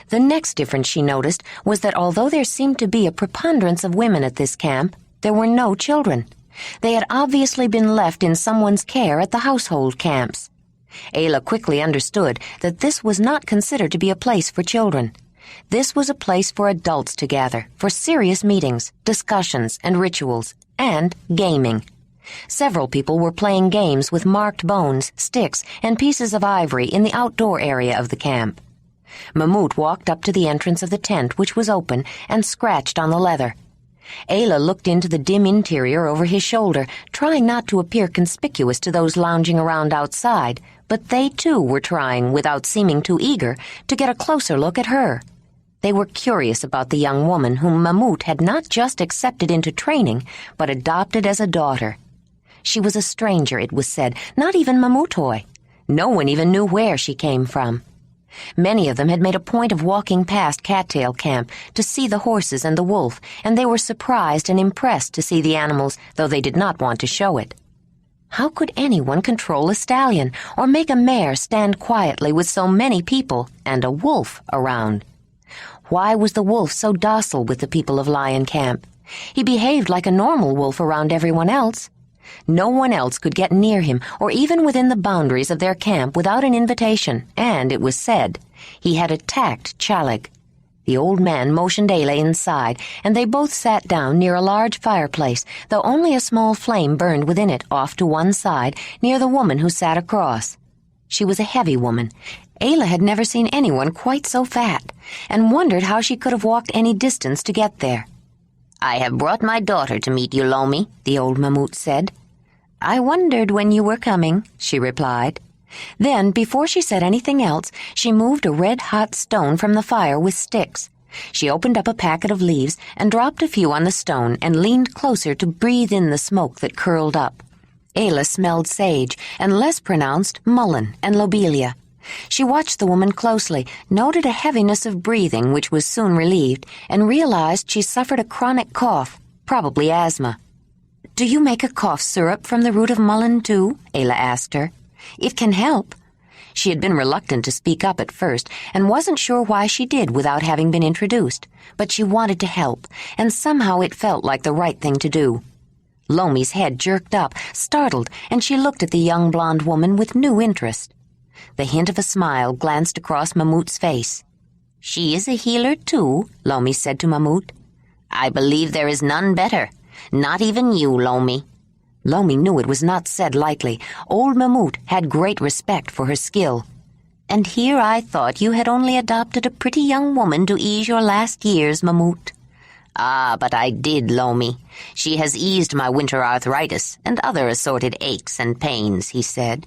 The next difference she noticed was that although there seemed to be a preponderance of women at this camp, there were no children. They had obviously been left in someone's care at the household camps. Ayla quickly understood that this was not considered to be a place for children. This was a place for adults to gather, for serious meetings, discussions, and rituals, and gaming. Several people were playing games with marked bones, sticks, and pieces of ivory in the outdoor area of the camp. Mamut walked up to the entrance of the tent, which was open, and scratched on the leather. Ayla looked into the dim interior over his shoulder, trying not to appear conspicuous to those lounging around outside, but they too were trying, without seeming too eager, to get a closer look at her. They were curious about the young woman whom Mamut had not just accepted into training, but adopted as a daughter. She was a stranger, it was said, not even Mamutoi. No one even knew where she came from. Many of them had made a point of walking past Cattail Camp to see the horses and the wolf, and they were surprised and impressed to see the animals, though they did not want to show it. How could anyone control a stallion, or make a mare stand quietly with so many people and a wolf around? Why was the wolf so docile with the people of Lion Camp? He behaved like a normal wolf around everyone else. No one else could get near him or even within the boundaries of their camp without an invitation, and, it was said, he had attacked Chalig. The old man motioned Ayla inside, and they both sat down near a large fireplace, though only a small flame burned within it off to one side, near the woman who sat across. She was a heavy woman. Ayla had never seen anyone quite so fat, and wondered how she could have walked any distance to get there. "I have brought my daughter to meet you, Lomi," the old Mamut said. "I wondered when you were coming," she replied. Then, before she said anything else, she moved a red-hot stone from the fire with sticks. She opened up a packet of leaves and dropped a few on the stone and leaned closer to breathe in the smoke that curled up. Ayla smelled sage, and less pronounced mullein and lobelia. She watched the woman closely, noted a heaviness of breathing which was soon relieved, and realized she suffered a chronic cough, probably asthma. "Do you make a cough syrup from the root of mullein, too?" Ayla asked her. "It can help." She had been reluctant to speak up at first, and wasn't sure why she did without having been introduced, but she wanted to help, and somehow it felt like the right thing to do. Lomi's head jerked up, startled, and she looked at the young blonde woman with new interest. The hint of a smile glanced across Mamut's face. "She is a healer, too," Lomi said to Mamut. "I believe there is none better. Not even you, Lomi." Lomi knew it was not said lightly. Old Mammut had great respect for her skill. "And here I thought you had only adopted a pretty young woman to ease your last years, Mammut." "Ah, but I did, Lomi. She has eased my winter arthritis and other assorted aches and pains," he said.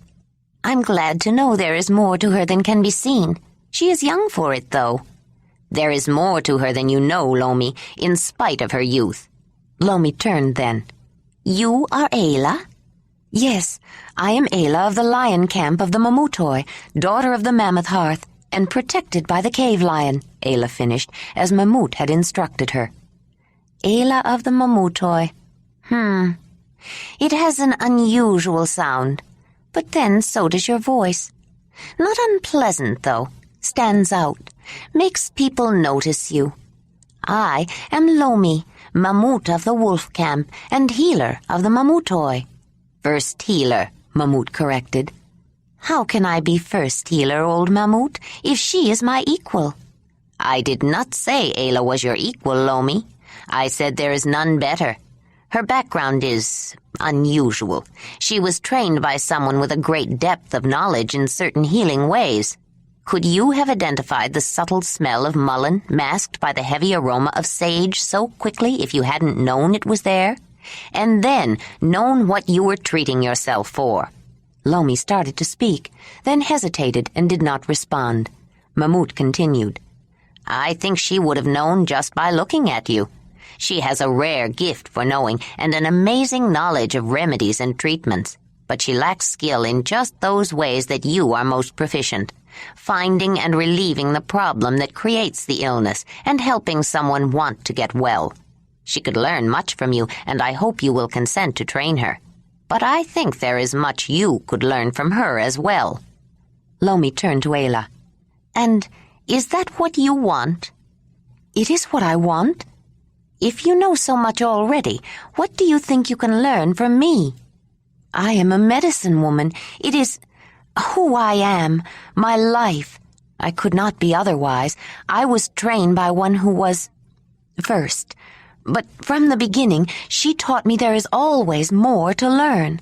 "I'm glad to know there is more to her than can be seen. She is young for it, though." "There is more to her than you know, Lomi, in spite of her youth." Lomi turned then. "You are Ayla?" "Yes, I am Ayla of the lion camp of the Mamutoi, daughter of the Mammoth Hearth, and protected by the cave lion," Ayla finished, as Mammut had instructed her. "Ayla of the Mamutoi. It has an unusual sound, but then so does your voice. Not unpleasant, though. Stands out. Makes people notice you. I am Lomi, Mammut of the wolf camp and healer of the Mamutoi." "First healer," Mammut corrected. "How can I be first healer, old Mammut, if she is my equal?" "I did not say Ayla was your equal, Lomi. I said there is none better. Her background is unusual. She was trained by someone with a great depth of knowledge in certain healing ways. Could you have identified the subtle smell of mullein masked by the heavy aroma of sage so quickly if you hadn't known it was there? And then known what you were treating yourself for?" Lomi started to speak, then hesitated and did not respond. Mammut continued. "I think she would have known just by looking at you. She has a rare gift for knowing and an amazing knowledge of remedies and treatments, but she lacks skill in just those ways that you are most proficient, finding and relieving the problem that creates the illness and helping someone want to get well. She could learn much from you, and I hope you will consent to train her. But I think there is much you could learn from her as well." Lomi turned to Ayla. "And is that what you want?" "It is what I want. If you know so much already, what do you think you can learn from me? I am a medicine woman. It is who I am, my life. I could not be otherwise. I was trained by one who was first. But from the beginning, she taught me there is always more to learn.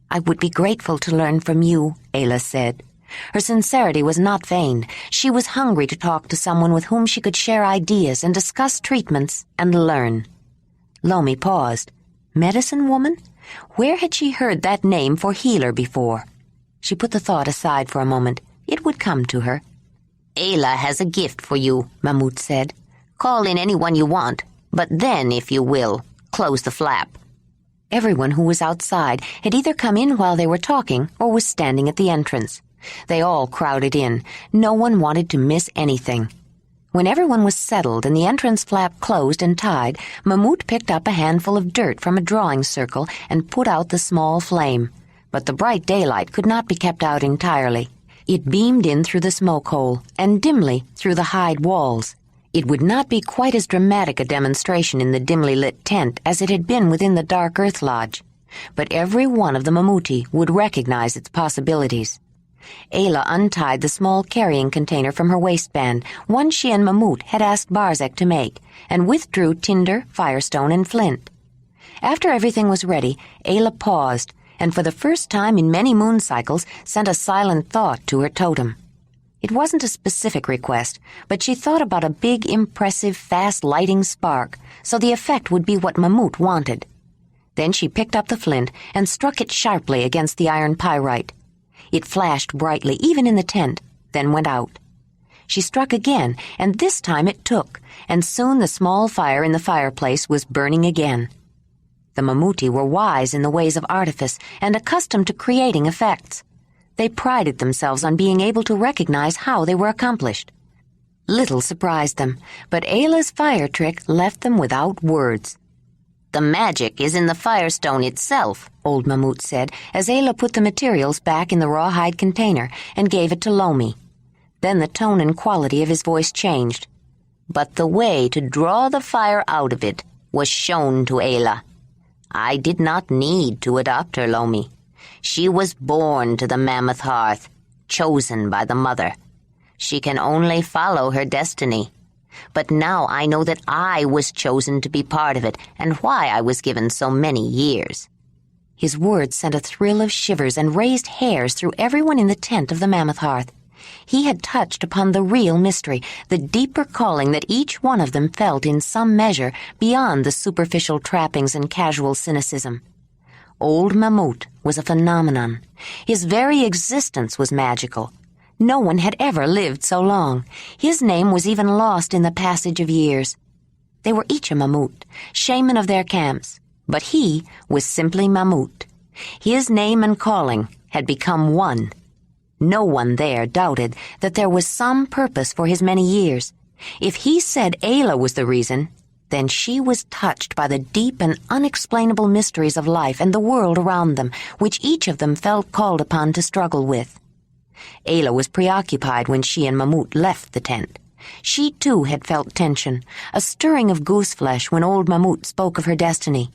I would be grateful to learn from you," Ayla said. Her sincerity was not feigned. She was hungry to talk to someone with whom she could share ideas and discuss treatments and learn. Lomi paused. Medicine woman? Where had she heard that name for healer before? She put the thought aside for a moment. It would come to her. "Ayla has a gift for you," Mammut said. "Call in anyone you want, but then, if you will, close the flap." Everyone who was outside had either come in while they were talking or was standing at the entrance. They all crowded in. No one wanted to miss anything. When everyone was settled and the entrance flap closed and tied, Mammut picked up a handful of dirt from a drawing circle and put out the small flame. But the bright daylight could not be kept out entirely. It beamed in through the smoke hole and dimly through the hide walls. It would not be quite as dramatic a demonstration in the dimly lit tent as it had been within the dark earth lodge, but every one of the Mamuti would recognize its possibilities. Ayla untied the small carrying container from her waistband, one she and Mammut had asked Barzek to make, and withdrew tinder, firestone, and flint. After everything was ready, Ayla paused, and for the first time in many moon cycles sent a silent thought to her totem. It wasn't a specific request, but she thought about a big, impressive, fast-lighting spark, so the effect would be what Mammut wanted. Then she picked up the flint and struck it sharply against the iron pyrite. It flashed brightly even in the tent, then went out. She struck again, and this time it took, and soon the small fire in the fireplace was burning again. The Mamuti were wise in the ways of artifice and accustomed to creating effects. They prided themselves on being able to recognize how they were accomplished. Little surprised them, but Ayla's fire trick left them without words. "The magic is in the firestone itself," Old Mammut said, as Ayla put the materials back in the rawhide container and gave it to Lomi. Then the tone and quality of his voice changed. "But the way to draw the fire out of it was shown to Ayla. I did not need to adopt her, Lomi. She was born to the Mammoth Hearth, chosen by the mother. She can only follow her destiny. But now I know that I was chosen to be part of it and why I was given so many years." His words sent a thrill of shivers and raised hairs through everyone in the tent of the Mammoth Hearth. He had touched upon the real mystery, the deeper calling that each one of them felt in some measure beyond the superficial trappings and casual cynicism. Old Mamut was a phenomenon. His very existence was magical. No one had ever lived so long. His name was even lost in the passage of years. They were each a Mamut, shaman of their camps, but he was simply Mamut. His name and calling had become one. No one there doubted that there was some purpose for his many years. If he said Ayla was the reason, then she was touched by the deep and unexplainable mysteries of life and the world around them, which each of them felt called upon to struggle with. Ayla was preoccupied when she and Mamut left the tent. She, too, had felt tension, a stirring of gooseflesh when old Mamut spoke of her destiny.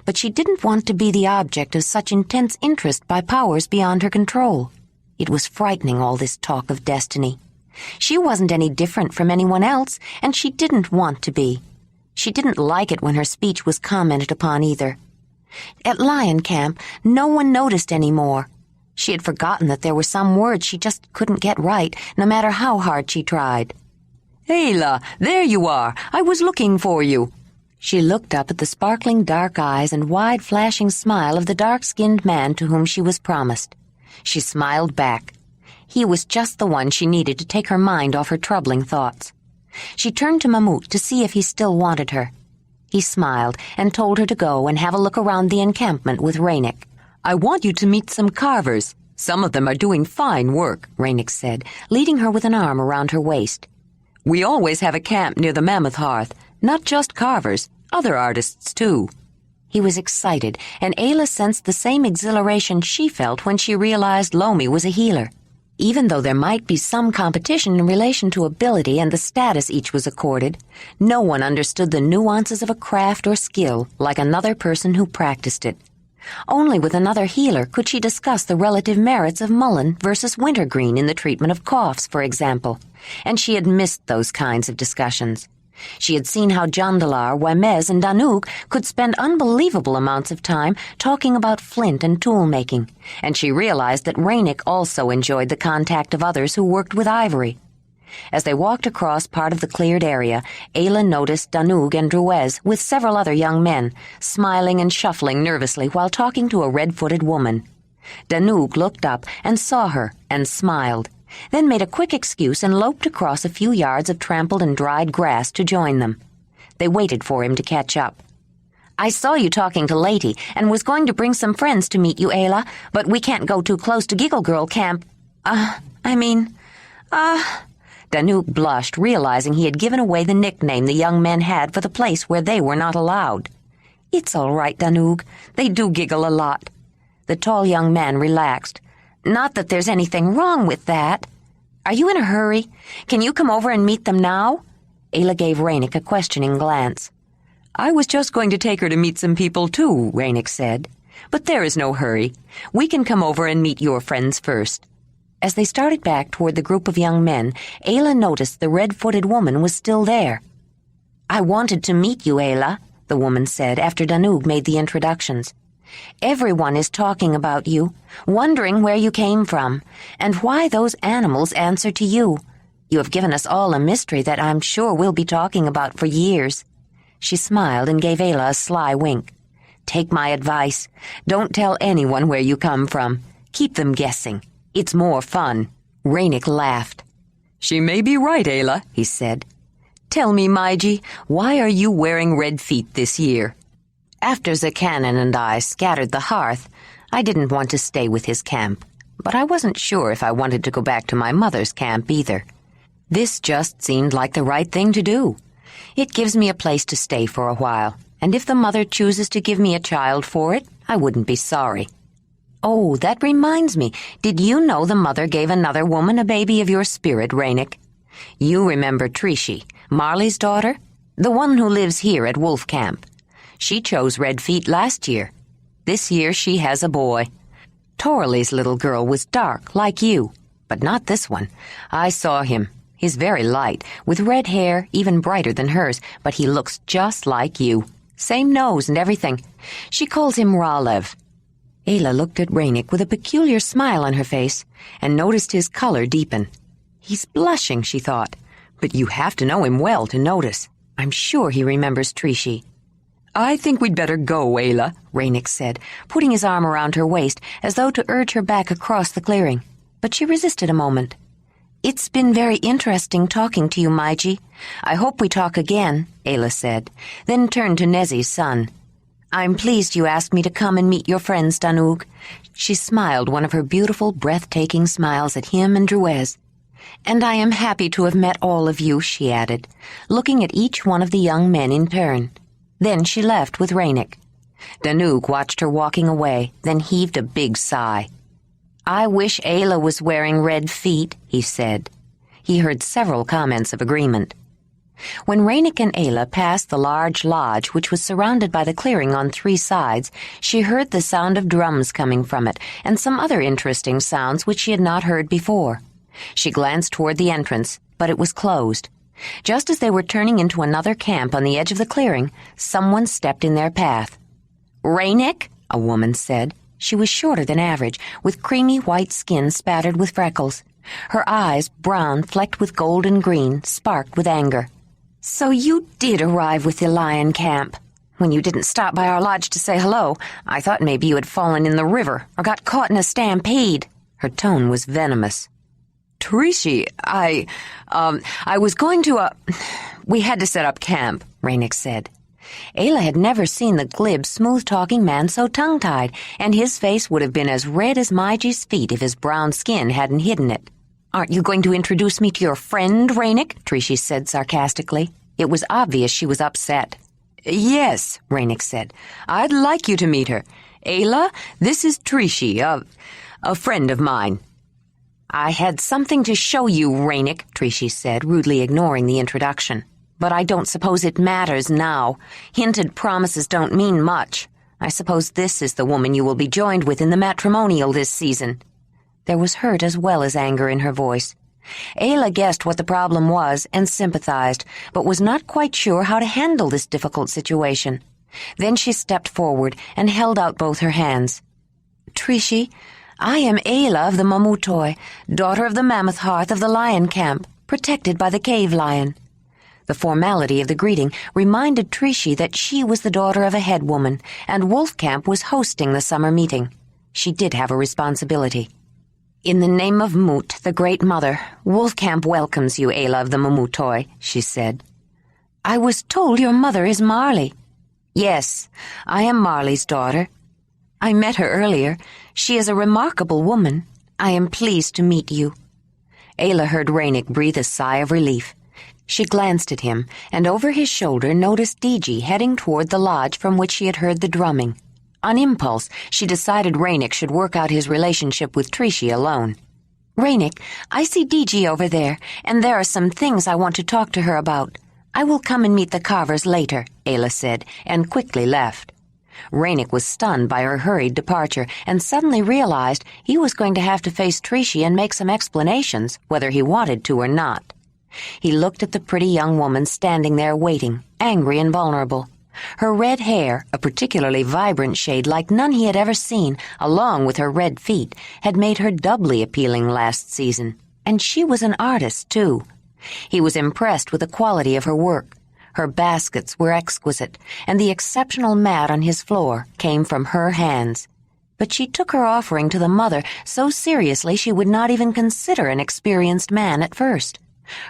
But she didn't want to be the object of such intense interest by powers beyond her control. It was frightening, all this talk of destiny. She wasn't any different from anyone else, and she didn't want to be. She didn't like it when her speech was commented upon either. At Lion Camp, no one noticed any more. She had forgotten that there were some words she just couldn't get right, no matter how hard she tried. "Ayla, there you are. I was looking for you." She looked up at the sparkling dark eyes and wide flashing smile of the dark-skinned man to whom she was promised. She smiled back. He was just the one she needed to take her mind off her troubling thoughts. She turned to Mamut to see if he still wanted her. He smiled and told her to go and have a look around the encampment with Ranec. "I want you to meet some carvers. Some of them are doing fine work," Ranec said, leading her with an arm around her waist. "We always have a camp near the Mammoth Hearth. Not just carvers, other artists, too." He was excited, and Ayla sensed the same exhilaration she felt when she realized Lomi was a healer. Even though there might be some competition in relation to ability and the status each was accorded, no one understood the nuances of a craft or skill like another person who practiced it. Only with another healer could she discuss the relative merits of mullein versus wintergreen in the treatment of coughs, for example, and she had missed those kinds of discussions. She had seen how Jondalar, Wemez, and Danug could spend unbelievable amounts of time talking about flint and tool-making, and she realized that Ranec also enjoyed the contact of others who worked with ivory. As they walked across part of the cleared area, Ayla noticed Danug and Druez with several other young men, smiling and shuffling nervously while talking to a red-footed woman. Danug looked up and saw her and smiled, then made a quick excuse and loped across a few yards of trampled and dried grass to join them. They waited for him to catch up. "I saw you talking to Lady and was going to bring some friends to meet you, Ayla, but we can't go too close to Giggle Girl Camp. Danuk blushed, realizing he had given away the nickname the young men had for the place where they were not allowed. "It's all right, Danug. They do giggle a lot." The tall young man relaxed. "Not that there's anything wrong with that. Are you in a hurry? Can you come over and meet them now?" Ayla gave Ranec a questioning glance. "I was just going to take her to meet some people, too," Ranec said. "But there is no hurry. We can come over and meet your friends first." As they started back toward the group of young men, Ayla noticed the red-footed woman was still there. "I wanted to meet you, Ayla," the woman said after Danug made the introductions. "Everyone is talking about you, wondering where you came from, and why those animals answer to you. You have given us all a mystery that I'm sure we'll be talking about for years." She smiled and gave Ayla a sly wink. "Take my advice. Don't tell anyone where you come from. Keep them guessing. It's more fun." Ranec laughed. "She may be right, Ayla," he said. "Tell me, Maiji, why are you wearing red feet this year?" After Zakanan and I scattered the hearth, I didn't want to stay with his camp, but I wasn't sure if I wanted to go back to my mother's camp either. This just seemed like the right thing to do. It gives me a place to stay for a while, and if the mother chooses to give me a child for it, I wouldn't be sorry. Oh, that reminds me. Did you know the mother gave another woman a baby of your spirit, Ranec? You remember Trishi, Marley's daughter? The one who lives here at Wolf Camp. She chose red feet last year. This year she has a boy. Torley's little girl was dark, like you, but not this one. I saw him. He's very light, with red hair, even brighter than hers, but he looks just like you. Same nose and everything. She calls him Ralev." Ayla looked at Ranec with a peculiar smile on her face and noticed his color deepen. He's blushing, she thought, but you have to know him well to notice. I'm sure he remembers Trishi. "I think we'd better go, Ayla," Ranec said, putting his arm around her waist as though to urge her back across the clearing. But she resisted a moment. "It's been very interesting talking to you, Maiji. I hope we talk again," Ayla said, then turned to Nezi's son. "I'm pleased you asked me to come and meet your friends, Danug." She smiled one of her beautiful, breathtaking smiles at him and Druez. "And I am happy to have met all of you," she added, looking at each one of the young men in turn. Then she left with Ranec. Danug watched her walking away, then heaved a big sigh. "I wish Ayla was wearing red feet," he said. He heard several comments of agreement. When Ranec and Ayla passed the large lodge which was surrounded by the clearing on 3 sides, she heard the sound of drums coming from it and some other interesting sounds which she had not heard before. She glanced toward the entrance, but it was closed. Just as they were turning into another camp on the edge of the clearing, someone stepped in their path. "Ranec," a woman said. She was shorter than average, with creamy white skin spattered with freckles. Her eyes, brown flecked with gold and green, sparked with anger. "So you did arrive with the lion camp. When you didn't stop by our lodge to say hello, I thought maybe you had fallen in the river or got caught in a stampede." Her tone was venomous. "Trishi, I was going to, we had to set up camp," Ranec said. Ayla had never seen the glib, smooth-talking man so tongue-tied, and his face would have been as red as Maiji's feet if his brown skin hadn't hidden it. "Aren't you going to introduce me to your friend, Ranec?" Trishi said sarcastically. It was obvious she was upset. "Yes," Ranec said. "I'd like you to meet her. Ayla, this is Trishi, a friend of mine." "I had something to show you, Ranec," Trishi said, rudely ignoring the introduction. "But I don't suppose it matters now. Hinted promises don't mean much. I suppose this is the woman you will be joined with in the matrimonial this season." There was hurt as well as anger in her voice. Ayla guessed what the problem was and sympathized, but was not quite sure how to handle this difficult situation. Then she stepped forward and held out both her hands. "Trishi, I am Ayla of the Mamutoi, daughter of the Mammoth Hearth of the lion camp, protected by the cave lion." The formality of the greeting reminded Trishi that she was the daughter of a head woman, and Wolf Camp was hosting the summer meeting. She did have a responsibility. "In the name of Mut, the Great Mother, Wolf Camp welcomes you, Ayla of the Mamutoi," she said. "I was told your mother is Marley." "Yes, I am Marley's daughter. I met her earlier. She is a remarkable woman. I am pleased to meet you." Ayla heard Ranec breathe a sigh of relief. She glanced at him, and over his shoulder noticed Diji heading toward the lodge from which she had heard the drumming. On impulse, she decided Ranec should work out his relationship with Trishi alone. "Ranec, I see Diji over there, and there are some things I want to talk to her about. I will come and meet the carvers later," Ayla said, and quickly left. Ranec was stunned by her hurried departure and suddenly realized he was going to have to face Trishi and make some explanations, whether he wanted to or not. He looked at the pretty young woman standing there waiting, angry and vulnerable. Her red hair, a particularly vibrant shade like none he had ever seen, along with her red feet, had made her doubly appealing last season. And she was an artist, too. He was impressed with the quality of her work. Her baskets were exquisite, and the exceptional mat on his floor came from her hands. But she took her offering to the mother so seriously she would not even consider an experienced man at first.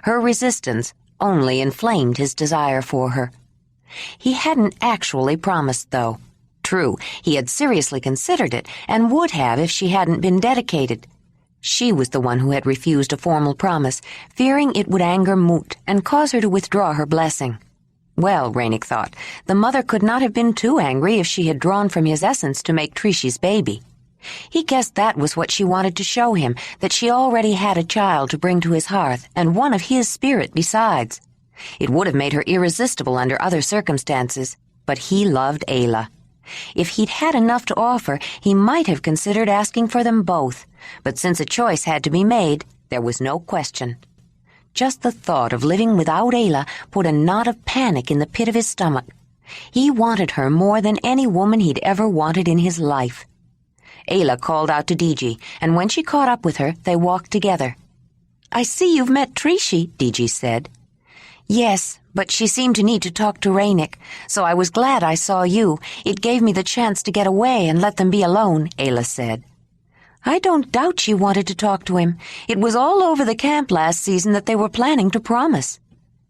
Her resistance only inflamed his desire for her. He hadn't actually promised, though. True, he had seriously considered it, and would have if she hadn't been dedicated. She was the one who had refused a formal promise, fearing it would anger Mut and cause her to withdraw her blessing. Well, Ranec thought, the mother could not have been too angry if she had drawn from his essence to make Trishi's baby. He guessed that was what she wanted to show him, that she already had a child to bring to his hearth, and one of his spirit besides. It would have made her irresistible under other circumstances, but he loved Ayla. If he'd had enough to offer, he might have considered asking for them both, but since a choice had to be made, there was no question. Just the thought of living without Ayla put a knot of panic in the pit of his stomach. He wanted her more than any woman he'd ever wanted in his life. Ayla called out to Diji, and when she caught up with her, they walked together. "I see you've met Trishi," Diji said. "Yes, but she seemed to need to talk to Ranec, so I was glad I saw you. It gave me the chance to get away and let them be alone," Ayla said. "I don't doubt she wanted to talk to him. It was all over the camp last season that they were planning to promise.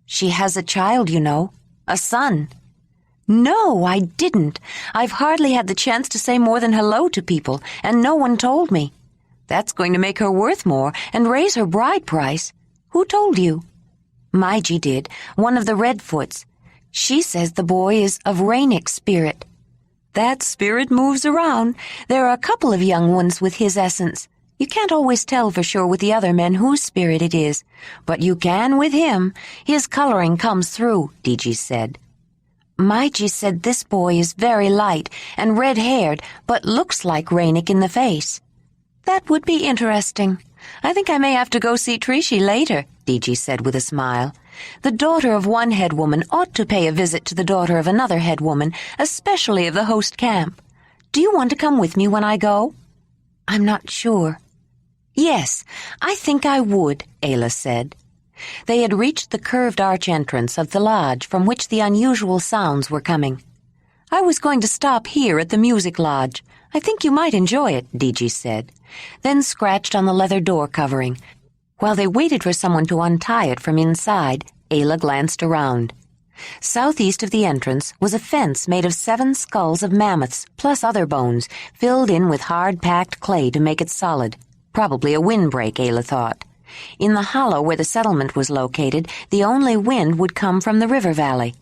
She has a child, you know. A son." "No, I didn't. I've hardly had the chance to say more than hello to people, and no one told me. That's going to make her worth more and raise her bride price. Who told you?" "Maiji did, one of the Redfoots. She says the boy is of Ranec's spirit." "That spirit moves around. There are a couple of young ones with his essence. You can't always tell for sure with the other men whose spirit it is, but you can with him. His coloring comes through," Diji said. "Maiji said this boy is very light and red-haired, but looks like Ranec in the face." "That would be interesting. I think I may have to go see Trishi later," Diji said with a smile. "The daughter of one head woman ought to pay a visit to the daughter of another head woman, especially of the host camp. Do you want to come with me when I go?" "I'm not sure." "Yes, I think I would," Ayla said. They had reached the curved arch entrance of the lodge from which the unusual sounds were coming. "I was going to stop here at the music lodge. I think you might enjoy it," Diji said, then scratched on the leather door covering. While they waited for someone to untie it from inside, Ayla glanced around. Southeast of the entrance was a fence made of 7 skulls of mammoths, plus other bones, filled in with hard-packed clay to make it solid. Probably a windbreak, Ayla thought. In the hollow where the settlement was located, the only wind would come from the river valley.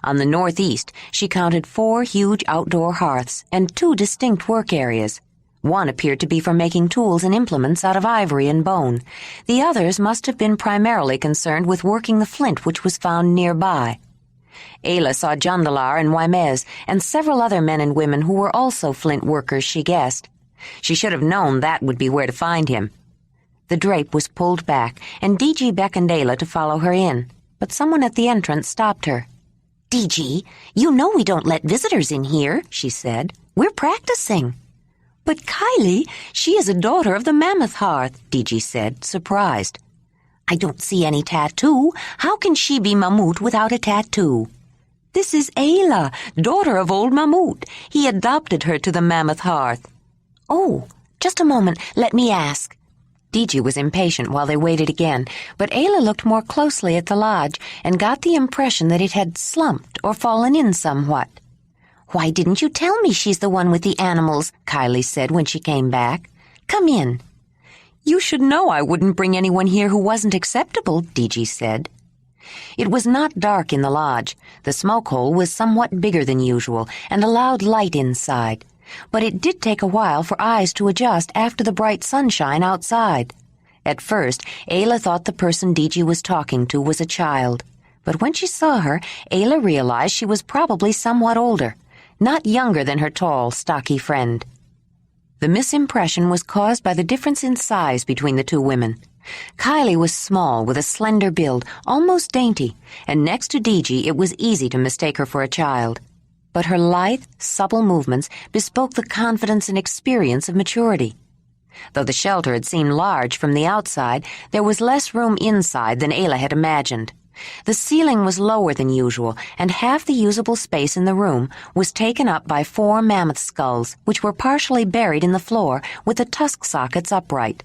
On the northeast, she counted 4 huge outdoor hearths and 2 distinct work areas. One appeared to be for making tools and implements out of ivory and bone. The others must have been primarily concerned with working the flint which was found nearby. Ayla saw Jondalar and Wymez and several other men and women who were also flint workers, she guessed. She should have known that would be where to find him. The drape was pulled back, and Diji beckoned Ayla to follow her in, but someone at the entrance stopped her. "Diji, you know we don't let visitors in here," she said. "We're practicing." "But Kylie, she is a daughter of the Mammoth Hearth," Diji said, surprised. "I don't see any tattoo. How can she be Mamut without a tattoo?" "This is Ayla, daughter of old Mamut. He adopted her to the Mammoth Hearth." "Oh, just a moment. Let me ask." Diji was impatient while they waited again, but Ayla looked more closely at the lodge and got the impression that it had slumped or fallen in somewhat. "Why didn't you tell me she's the one with the animals?" Kylie said when she came back. "Come in." "You should know I wouldn't bring anyone here who wasn't acceptable," Diji said. It was not dark in the lodge. The smoke hole was somewhat bigger than usual and allowed light inside. But it did take a while for eyes to adjust after the bright sunshine outside. At first, Ayla thought the person Diji was talking to was a child. But when she saw her, Ayla realized she was probably somewhat older, not younger than her tall, stocky friend. The misimpression was caused by the difference in size between the 2 women. Kylie was small, with a slender build, almost dainty, and next to Diji it was easy to mistake her for a child. But her lithe, supple movements bespoke the confidence and experience of maturity. Though the shelter had seemed large from the outside, there was less room inside than Ayla had imagined. The ceiling was lower than usual, and half the usable space in the room was taken up by 4 mammoth skulls, which were partially buried in the floor with the tusk sockets upright.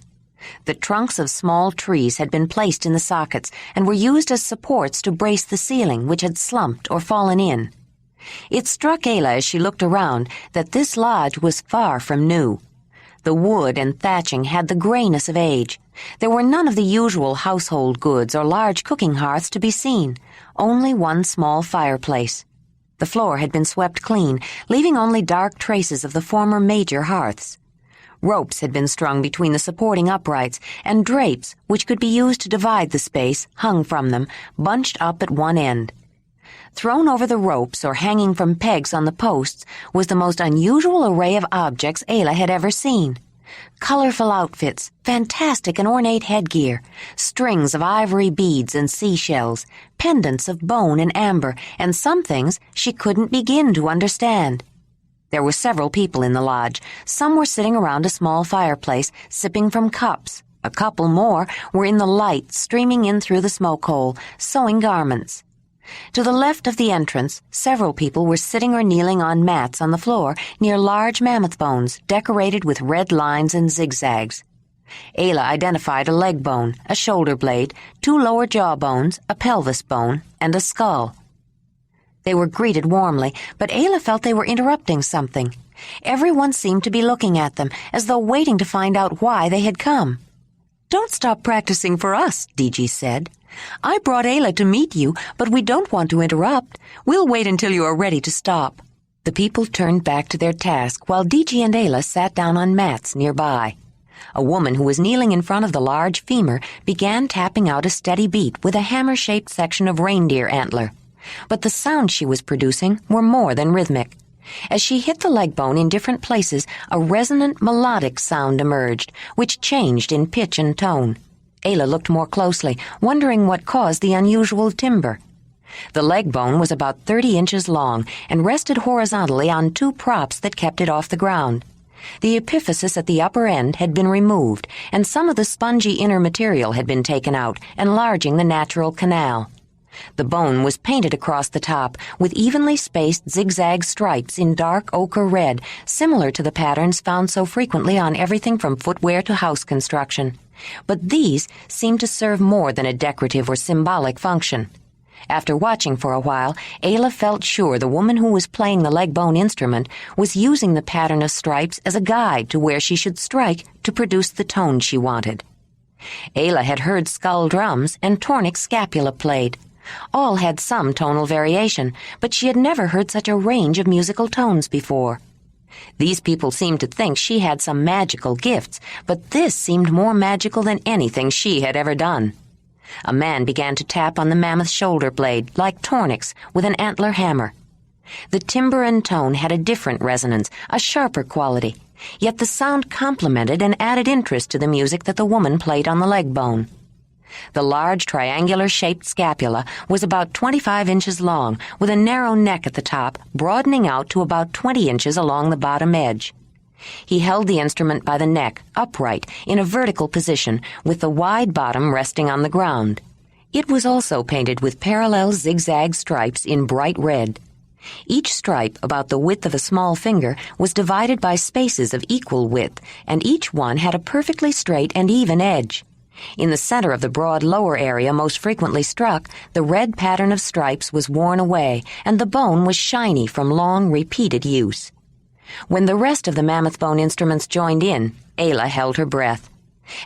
The trunks of small trees had been placed in the sockets and were used as supports to brace the ceiling, which had slumped or fallen in. It struck Ayla as she looked around that this lodge was far from new. The wood and thatching had the grayness of age. There were none of the usual household goods or large cooking hearths to be seen, only one small fireplace. The floor had been swept clean, leaving only dark traces of the former major hearths. Ropes had been strung between the supporting uprights, and drapes, which could be used to divide the space, hung from them, bunched up at one end. Thrown over the ropes or hanging from pegs on the posts was the most unusual array of objects Ayla had ever seen. Colorful outfits, fantastic and ornate headgear, strings of ivory beads and seashells, pendants of bone and amber, and some things she couldn't begin to understand. There were several people in the lodge. Some were sitting around a small fireplace, sipping from cups. A couple more were in the light streaming in through the smoke hole, sewing garments. To the left of the entrance, several people were sitting or kneeling on mats on the floor near large mammoth bones decorated with red lines and zigzags. Ayla identified a leg bone, a shoulder blade, 2 lower jaw bones, a pelvis bone, and a skull. They were greeted warmly, but Ayla felt they were interrupting something. Everyone seemed to be looking at them, as though waiting to find out why they had come. "Don't stop practicing for us," DG said. "I brought Ayla to meet you, but we don't want to interrupt. We'll wait until you are ready to stop." The people turned back to their task while DG and Ayla sat down on mats nearby. A woman who was kneeling in front of the large femur began tapping out a steady beat with a hammer-shaped section of reindeer antler. But the sounds she was producing were more than rhythmic. As she hit the leg bone in different places, a resonant melodic sound emerged, which changed in pitch and tone. Ayla looked more closely, wondering what caused the unusual timbre. The leg bone was about 30 inches long and rested horizontally on 2 props that kept it off the ground. The epiphysis at the upper end had been removed, and some of the spongy inner material had been taken out, enlarging the natural canal. The bone was painted across the top with evenly spaced zigzag stripes in dark ochre red, similar to the patterns found so frequently on everything from footwear to house construction. But these seemed to serve more than a decorative or symbolic function. After watching for a while, Ayla felt sure the woman who was playing the leg bone instrument was using the pattern of stripes as a guide to where she should strike to produce the tone she wanted. Ayla had heard skull drums and tornic scapula played. All had some tonal variation, but she had never heard such a range of musical tones before. These people seemed to think she had some magical gifts, but this seemed more magical than anything she had ever done. A man began to tap on the mammoth shoulder blade, like tornics, with an antler hammer. The timbre and tone had a different resonance, a sharper quality, yet the sound complemented and added interest to the music that the woman played on the leg bone. The large triangular-shaped scapula was about 25 inches long, with a narrow neck at the top, broadening out to about 20 inches along the bottom edge. He held the instrument by the neck, upright, in a vertical position, with the wide bottom resting on the ground. It was also painted with parallel zigzag stripes in bright red. Each stripe, about the width of a small finger, was divided by spaces of equal width, and each one had a perfectly straight and even edge. In the center of the broad lower area most frequently struck, the red pattern of stripes was worn away, and the bone was shiny from long, repeated use. When the rest of the mammoth bone instruments joined in, Ayla held her breath.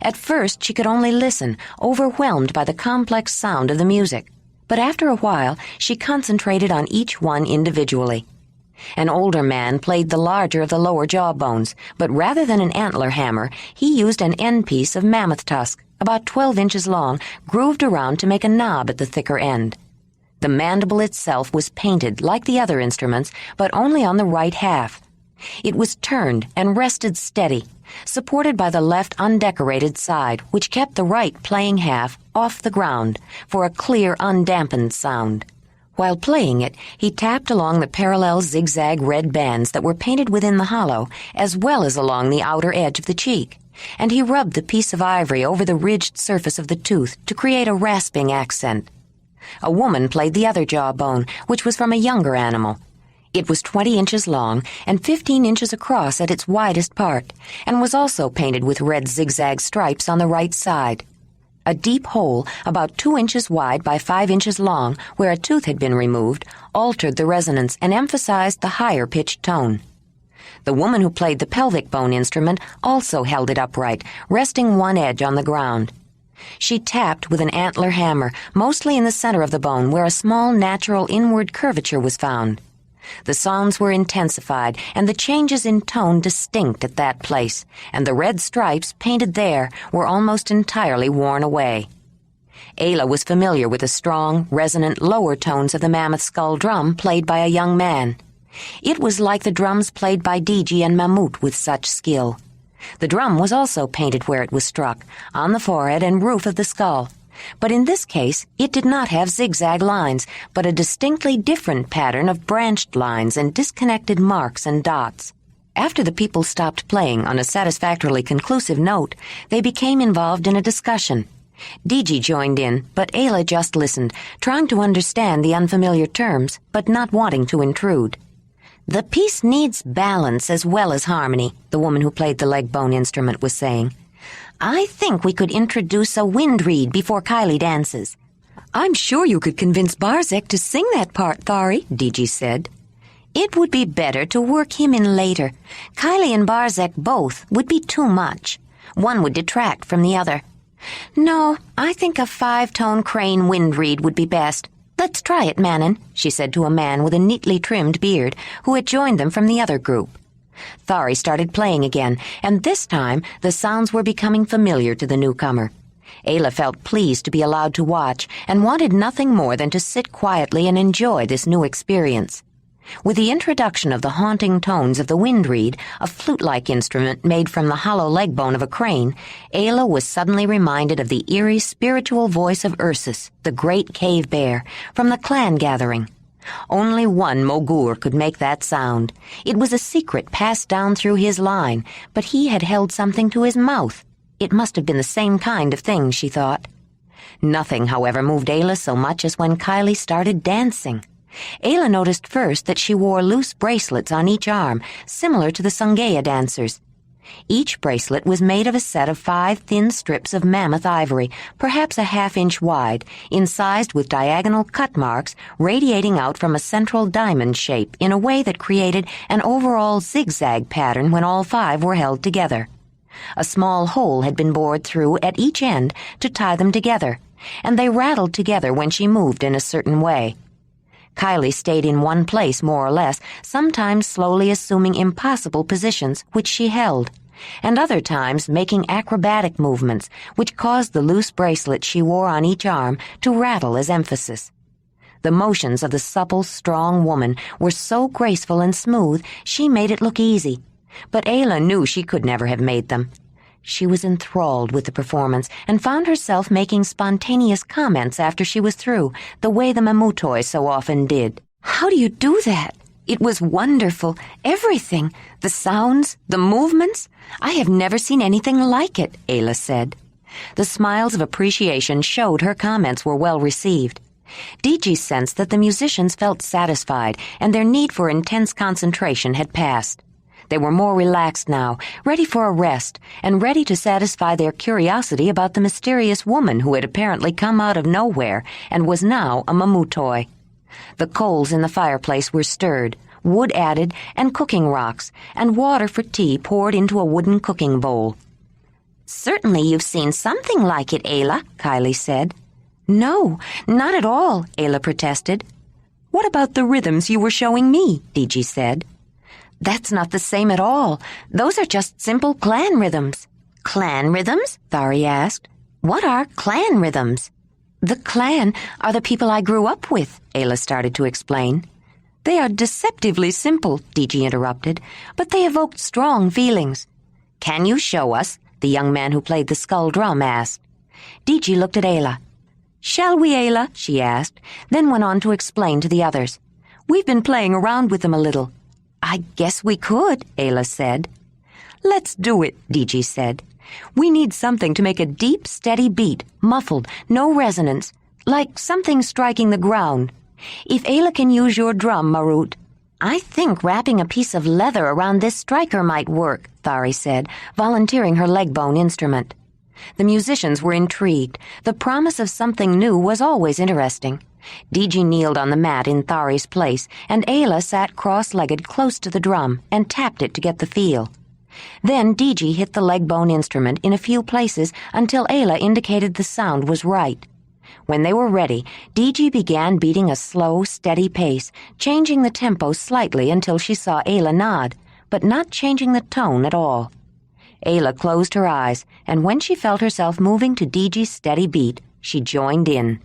At first she could only listen, overwhelmed by the complex sound of the music. But after a while, she concentrated on each one individually. An older man played the larger of the lower jaw bones, but rather than an antler hammer, he used an end piece of mammoth tusk, about 12 inches long, grooved around to make a knob at the thicker end. The mandible itself was painted like the other instruments, but only on the right half. It was turned and rested steady, supported by the left undecorated side, which kept the right playing half off the ground for a clear, undampened sound. While playing it, he tapped along the parallel zigzag red bands that were painted within the hollow, as well as along the outer edge of the cheek, and he rubbed the piece of ivory over the ridged surface of the tooth to create a rasping accent. A woman played the other jawbone, which was from a younger animal. It was 20 inches long and 15 inches across at its widest part, and was also painted with red zigzag stripes on the right side. A deep hole, about 2 inches wide by 5 inches long, where a tooth had been removed, altered the resonance and emphasized the higher-pitched tone. The woman who played the pelvic bone instrument also held it upright, resting one edge on the ground. She tapped with an antler hammer, mostly in the center of the bone where a small natural inward curvature was found. The sounds were intensified and the changes in tone distinct at that place, and the red stripes painted there were almost entirely worn away. Ayla was familiar with the strong, resonant lower tones of the mammoth skull drum played by a young man. It was like the drums played by DG and Mamut with such skill. The drum was also painted where it was struck, on the forehead and roof of the skull. But in this case, it did not have zigzag lines, but a distinctly different pattern of branched lines and disconnected marks and dots. After the people stopped playing on a satisfactorily conclusive note, they became involved in a discussion. Digi joined in, but Ayla just listened, trying to understand the unfamiliar terms, but not wanting to intrude. "The piece needs balance as well as harmony," the woman who played the leg bone instrument was saying. "I think we could introduce a wind reed before Kylie dances." "I'm sure you could convince Barzek to sing that part, Thari," Digi said. "It would be better to work him in later. Kylie and Barzek both would be too much. One would detract from the other. No, I think a 5-tone crane wind reed would be best. Let's try it, Manon," she said to a man with a neatly trimmed beard who had joined them from the other group. Thari started playing again, and this time the sounds were becoming familiar to the newcomer. Ayla felt pleased to be allowed to watch and wanted nothing more than to sit quietly and enjoy this new experience. With the introduction of the haunting tones of the wind reed, a flute-like instrument made from the hollow leg bone of a crane, Ayla was suddenly reminded of the eerie spiritual voice of Ursus, the great cave bear, from the clan gathering. Only one Mogur could make that sound. It was a secret passed down through his line, but he had held something to his mouth. It must have been the same kind of thing, she thought. Nothing, however, moved Ayla so much as when Kylie started dancing. Ayla noticed first that she wore loose bracelets on each arm, similar to the Sungaya dancers. Each bracelet was made of a set of 5 thin strips of mammoth ivory, perhaps a half-inch wide, incised with diagonal cut marks radiating out from a central diamond shape in a way that created an overall zigzag pattern when all 5 were held together. A small hole had been bored through at each end to tie them together, and they rattled together when she moved in a certain way. Kylie stayed in one place more or less, sometimes slowly assuming impossible positions, which she held, and other times making acrobatic movements, which caused the loose bracelet she wore on each arm to rattle as emphasis. The motions of the supple, strong woman were so graceful and smooth, she made it look easy, but Ayla knew she could never have made them. She was enthralled with the performance and found herself making spontaneous comments after she was through, the way the Mamutoi so often did. "How do you do that? It was wonderful. Everything. The sounds, the movements. I have never seen anything like it," Ayla said. The smiles of appreciation showed her comments were well received. Digi sensed that the musicians felt satisfied and their need for intense concentration had passed. They were more relaxed now, ready for a rest, and ready to satisfy their curiosity about the mysterious woman who had apparently come out of nowhere and was now a Mamutoi. The coals in the fireplace were stirred, wood added, and cooking rocks, and water for tea poured into a wooden cooking bowl. "Certainly you've seen something like it, Ayla," Kylie said. "No, not at all," Ayla protested. "What about the rhythms you were showing me?" Digi said. "That's not the same at all. Those are just simple clan rhythms." "Clan rhythms?" Thari asked. "What are clan rhythms?" "The clan are the people I grew up with," Ayla started to explain. "They are deceptively simple," Digi interrupted, "but they evoked strong feelings." "Can you show us?" the young man who played the skull drum asked. Digi looked at Ayla. "Shall we, Ayla?" she asked, then went on to explain to the others. "We've been playing around with them a little." "I guess we could," Ayla said. "Let's do it," Digi said. "We need something to make a deep, steady beat, muffled, no resonance, like something striking the ground. If Ayla can use your drum, Marut." "I think wrapping a piece of leather around this striker might work," Thari said, volunteering her leg bone instrument. The musicians were intrigued. The promise of something new was always interesting. Digi kneeled on the mat in Thari's place, and Ayla sat cross-legged close to the drum and tapped it to get the feel. Then Digi hit the leg bone instrument in a few places until Ayla indicated the sound was right. When they were ready, Digi began beating a slow, steady pace, changing the tempo slightly until she saw Ayla nod, but not changing the tone at all. Ayla closed her eyes, and when she felt herself moving to Digi's steady beat, she joined in.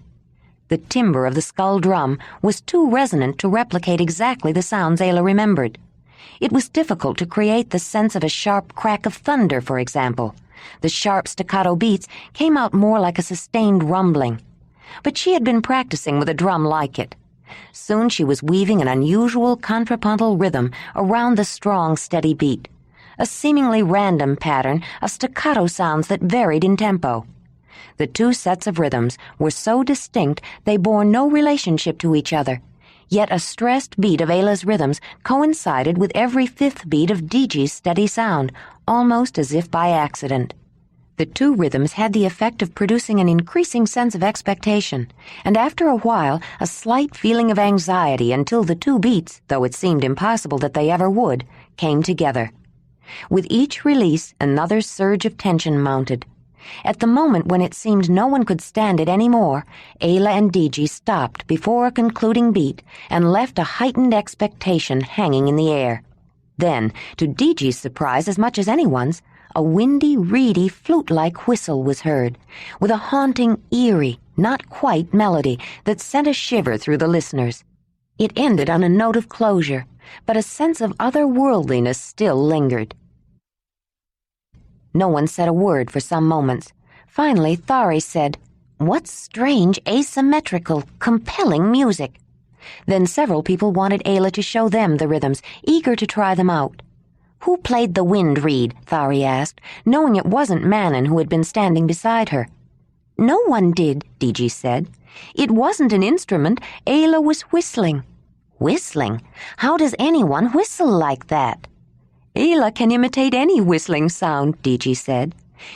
The timbre of the skull drum was too resonant to replicate exactly the sounds Ayla remembered. It was difficult to create the sense of a sharp crack of thunder, for example. The sharp staccato beats came out more like a sustained rumbling. But she had been practicing with a drum like it. Soon she was weaving an unusual contrapuntal rhythm around the strong, steady beat, a seemingly random pattern of staccato sounds that varied in tempo. The two sets of rhythms were so distinct they bore no relationship to each other, yet a stressed beat of Ayla's rhythms coincided with every fifth beat of Diji's steady sound, almost as if by accident. The two rhythms had the effect of producing an increasing sense of expectation, and after a while a slight feeling of anxiety until the two beats, though it seemed impossible that they ever would, came together. With each release, another surge of tension mounted. At the moment when it seemed no one could stand it any more, Ayla and Diji stopped before a concluding beat and left a heightened expectation hanging in the air. Then, to Diji's surprise as much as anyone's, a windy, reedy, flute-like whistle was heard, with a haunting, eerie, not quite melody that sent a shiver through the listeners. It ended on a note of closure, but a sense of otherworldliness still lingered. No one said a word for some moments. Finally, Thari said, "What strange, asymmetrical, compelling music." Then several people wanted Ayla to show them the rhythms, eager to try them out. "Who played the wind reed?" Thari asked, knowing it wasn't Manon who had been standing beside her. "No one did," Diji said. "It wasn't an instrument. Ayla was whistling." "Whistling? How does anyone whistle like that?" "Ayla can imitate any whistling sound," Diji said.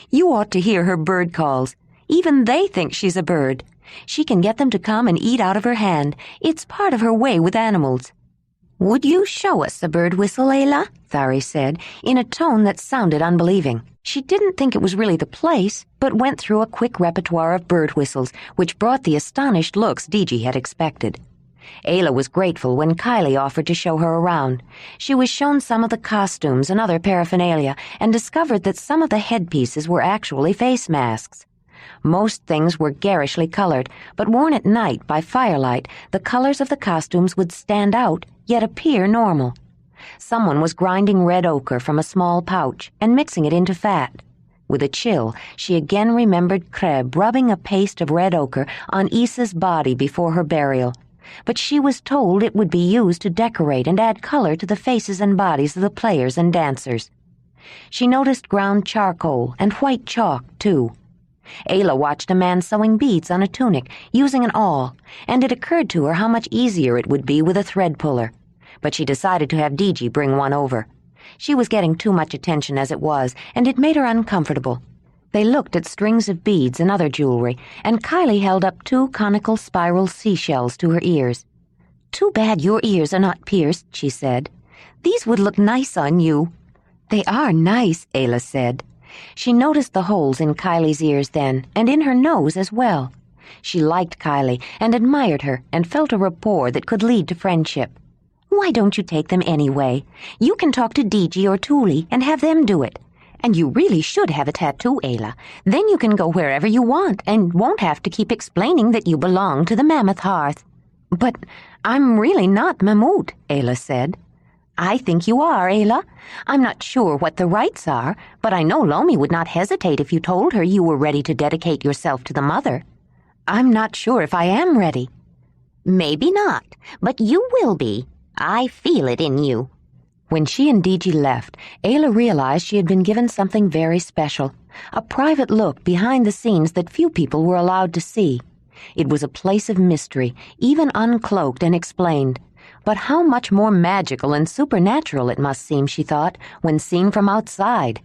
"You ought to hear her bird calls. Even they think she's a bird. She can get them to come and eat out of her hand. It's part of her way with animals." "Would you show us a bird whistle, Ayla?" Thari said, in a tone that sounded unbelieving. She didn't think it was really the place, but went through a quick repertoire of bird whistles, which brought the astonished looks Diji had expected. Ayla was grateful when Kylie offered to show her around. She was shown some of the costumes and other paraphernalia and discovered that some of the headpieces were actually face masks. Most things were garishly colored, but worn at night by firelight, the colors of the costumes would stand out, yet appear normal. Someone was grinding red ochre from a small pouch and mixing it into fat. With a chill, she again remembered Kreb rubbing a paste of red ochre on Issa's body before her burial, but she was told it would be used to decorate and add color to the faces and bodies of the players and dancers. She noticed ground charcoal and white chalk, too. Ayla watched a man sewing beads on a tunic, using an awl, and it occurred to her how much easier it would be with a thread puller. But she decided to have Diji bring one over. She was getting too much attention as it was, and it made her uncomfortable. They looked at strings of beads and other jewelry, and Kylie held up 2 conical spiral seashells to her ears. "Too bad your ears are not pierced," she said. "These would look nice on you." "They are nice," Ayla said. She noticed the holes in Kylie's ears then, and in her nose as well. She liked Kylie and admired her and felt a rapport that could lead to friendship. "Why don't you take them anyway? You can talk to Diji or Tuli and have them do it. And you really should have a tattoo, Ayla. Then you can go wherever you want and won't have to keep explaining that you belong to the Mammoth Hearth." "But I'm really not Mammut," Ayla said. "I think you are, Ayla. I'm not sure what the rites are, but I know Lomi would not hesitate if you told her you were ready to dedicate yourself to the Mother." "I'm not sure if I am ready." "Maybe not, but you will be. I feel it in you." When she and Diji left, Ayla realized she had been given something very special, a private look behind the scenes that few people were allowed to see. It was a place of mystery, even uncloaked and explained. But how much more magical and supernatural it must seem, she thought, when seen from outside.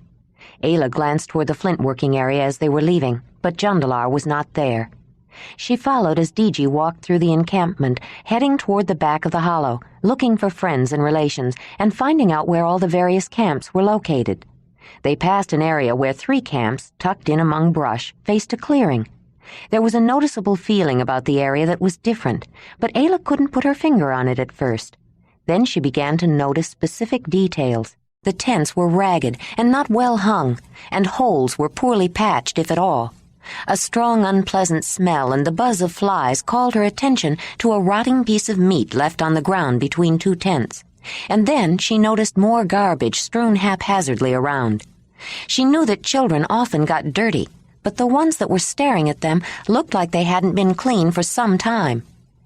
Ayla glanced toward the flint-working area as they were leaving, but Jondalar was not there. She followed as Diji walked through the encampment, heading toward the back of the hollow, looking for friends and relations, and finding out where all the various camps were located. They passed an area where 3 camps, tucked in among brush, faced a clearing. There was a noticeable feeling about the area that was different, but Ayla couldn't put her finger on it at first. Then she began to notice specific details. The tents were ragged and not well hung, and holes were poorly patched, if at all. A strong, unpleasant smell and the buzz of flies called her attention to a rotting piece of meat left on the ground between 2 tents. And then she noticed more garbage strewn haphazardly around. She knew that children often got dirty, but the ones that were staring at them looked like they hadn't been clean for some time.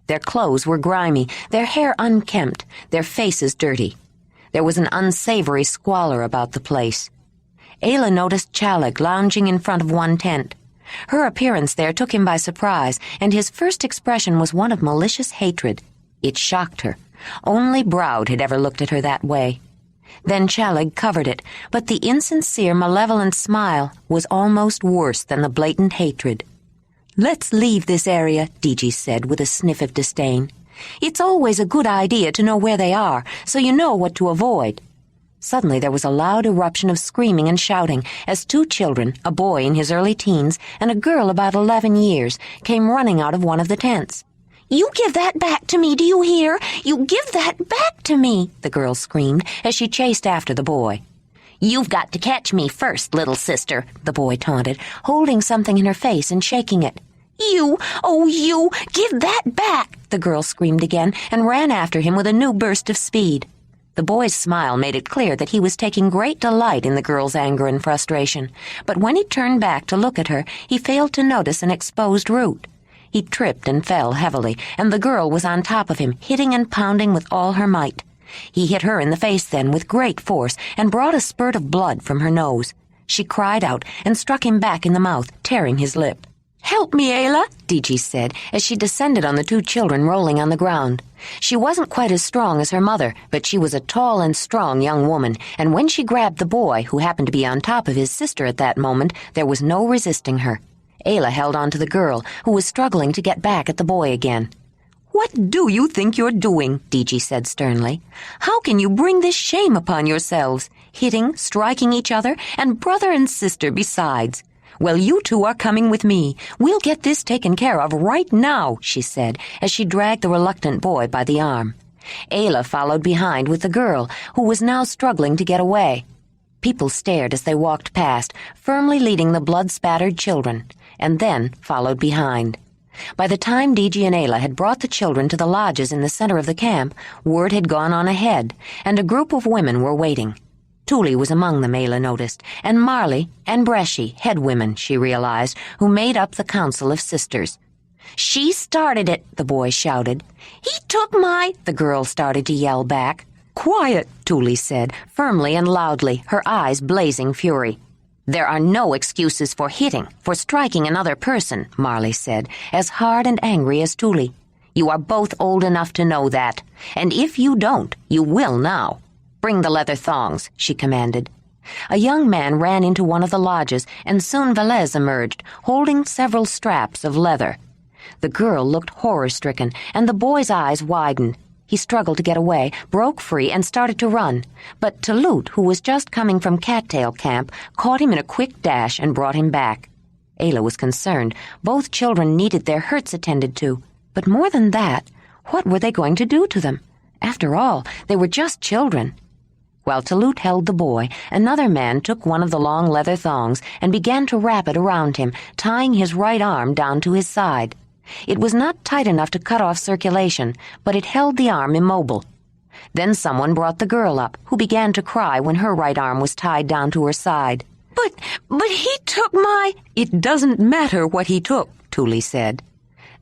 Their clothes were grimy, their hair unkempt, their faces dirty. There was an unsavory squalor about the place. Ayla noticed Chaleg lounging in front of one tent. Her appearance there took him by surprise, and his first expression was one of malicious hatred. It shocked her. Only Browd had ever looked at her that way. Then Chaleg covered it, but the insincere, malevolent smile was almost worse than the blatant hatred. "Let's leave this area," Diji said with a sniff of disdain. "It's always a good idea to know where they are, so you know what to avoid." Suddenly there was a loud eruption of screaming and shouting as two children, a boy in his early teens and a girl about 11 years, came running out of one of the tents. "You give that back to me, do you hear? You give that back to me," the girl screamed as she chased after the boy. "You've got to catch me first, little sister," the boy taunted, holding something in her face and shaking it. You, give that back," the girl screamed again and ran after him with a new burst of speed. The boy's smile made it clear that he was taking great delight in the girl's anger and frustration, but when he turned back to look at her, he failed to notice an exposed root. He tripped and fell heavily, and the girl was on top of him, hitting and pounding with all her might. He hit her in the face then with great force and brought a spurt of blood from her nose. She cried out and struck him back in the mouth, tearing his lip. "Help me, Ayla," Diji said, as she descended on the two children rolling on the ground. She wasn't quite as strong as her mother, but she was a tall and strong young woman, and when she grabbed the boy, who happened to be on top of his sister at that moment, there was no resisting her. Ayla held on to the girl, who was struggling to get back at the boy again. "What do you think you're doing?" Diji said sternly. "How can you bring this shame upon yourselves, hitting, striking each other, and brother and sister besides? Well, you two are coming with me. We'll get this taken care of right now," she said, as she dragged the reluctant boy by the arm. Ayla followed behind with the girl, who was now struggling to get away. People stared as they walked past, firmly leading the blood-spattered children, and then followed behind. By the time Diji and Ayla had brought the children to the lodges in the center of the camp, word had gone on ahead, and a group of women were waiting. Tuli was among them, Ayla noticed, and Marley and Bresci, head women, she realized, who made up the Council of Sisters. "She started it," the boy shouted. "He took my—" the girl started to yell back. "Quiet," Tuli said, firmly and loudly, her eyes blazing fury. "There are no excuses for hitting, for striking another person," Marley said, as hard and angry as Tuli. "You are both old enough to know that, and if you don't, you will now. Bring the leather thongs," she commanded. A young man ran into one of the lodges, and soon Velez emerged, holding several straps of leather. The girl looked horror-stricken, and the boy's eyes widened. He struggled to get away, broke free, and started to run. But Talut, who was just coming from Cattail Camp, caught him in a quick dash and brought him back. Ayla was concerned. Both children needed their hurts attended to. But more than that, what were they going to do to them? After all, they were just children. While Talut held the boy, another man took one of the long leather thongs and began to wrap it around him, tying his right arm down to his side. It was not tight enough to cut off circulation, but it held the arm immobile. Then someone brought the girl up, who began to cry when her right arm was tied down to her side. But he took my—" "It doesn't matter what he took," Tuli said.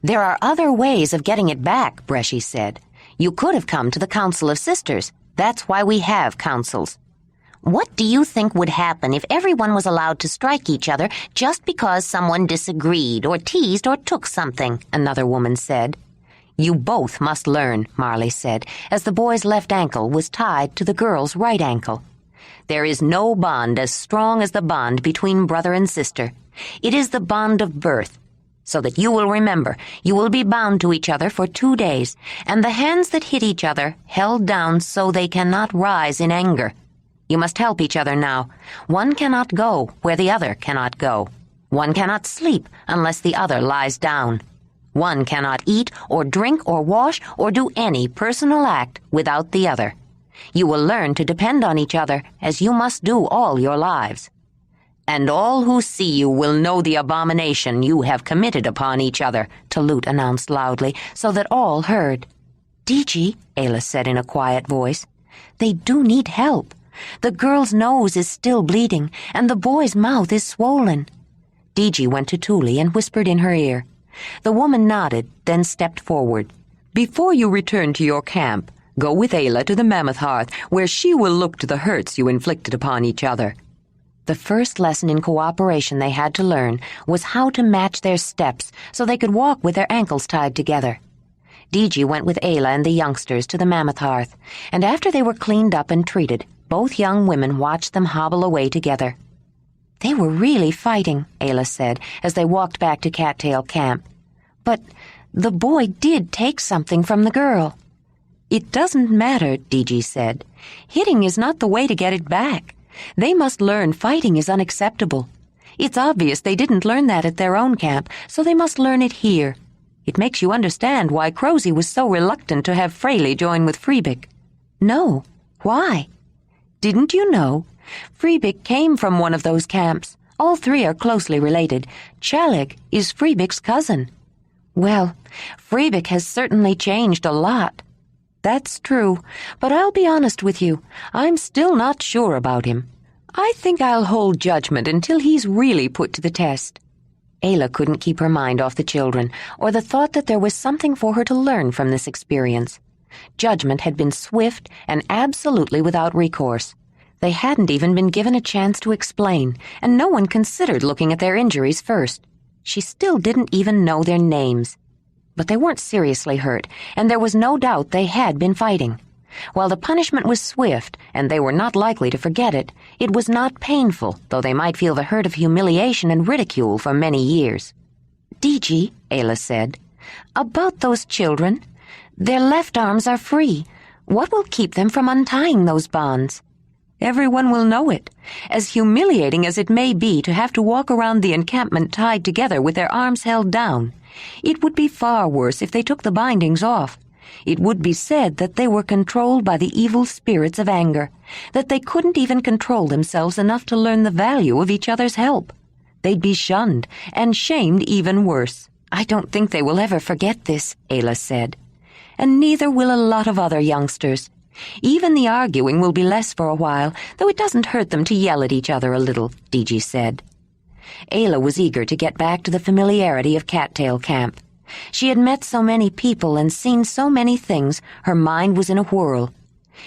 "There are other ways of getting it back," Bresci said. "You could have come to the Council of Sisters. That's why we have councils." "What do you think would happen if everyone was allowed to strike each other just because someone disagreed or teased or took something?" another woman said. "You both must learn," Marley said, as the boy's left ankle was tied to the girl's right ankle. "There is no bond as strong as the bond between brother and sister. It is the bond of birth. So that you will remember, you will be bound to each other for 2 days, and the hands that hit each other held down so they cannot rise in anger. You must help each other now. One cannot go where the other cannot go. One cannot sleep unless the other lies down. One cannot eat or drink or wash or do any personal act without the other. You will learn to depend on each other as you must do all your lives. And all who see you will know the abomination you have committed upon each other," Talut announced loudly, so that all heard. "Diji," Ayla said in a quiet voice. They do need help. The girl's nose is still bleeding, and the boy's mouth is swollen. Diji went to Tuli and whispered in her ear. The woman nodded, then stepped forward. Before you return to your camp, go with Ayla to the Mammoth Hearth, where she will look to the hurts you inflicted upon each other. The first lesson in cooperation they had to learn was how to match their steps so they could walk with their ankles tied together. Diji went with Ayla and the youngsters to the Mammoth Hearth, and after they were cleaned up and treated, both young women watched them hobble away together. They were really fighting, Ayla said, as they walked back to Cattail Camp. But the boy did take something from the girl. It doesn't matter, Diji said. Hitting is not the way to get it back. They must learn fighting is unacceptable. It's obvious they didn't learn that at their own camp, so they must learn it here. It makes you understand why Crosy was so reluctant to have Fraley join with Freebick. No. Why? Didn't you know? Freebick came from one of those camps. All three are closely related. Chalig is Freebick's cousin. Well, Freebick has certainly changed a lot. That's true, but I'll be honest with you. I'm still not sure about him. I think I'll hold judgment until he's really put to the test. Ayla couldn't keep her mind off the children, or the thought that there was something for her to learn from this experience. Judgment had been swift and absolutely without recourse. They hadn't even been given a chance to explain, and no one considered looking at their injuries first. She still didn't even know their names. But they weren't seriously hurt, and there was no doubt they had been fighting. While the punishment was swift, and they were not likely to forget it, it was not painful, though they might feel the hurt of humiliation and ridicule for many years. Diji, Ayla said, about those children. Their left arms are free. What will keep them from untying those bonds? Everyone will know it. As humiliating as it may be to have to walk around the encampment tied together with their arms held down, it would be far worse if they took the bindings off. It would be said that they were controlled by the evil spirits of anger, that they couldn't even control themselves enough to learn the value of each other's help. They'd be shunned, and shamed even worse. I don't think they will ever forget this, Ayla said. And neither will a lot of other youngsters. Even the arguing will be less for a while, though it doesn't hurt them to yell at each other a little, Diji said. Ayla was eager to get back to the familiarity of Cattail Camp. She had met so many people and seen so many things, her mind was in a whirl.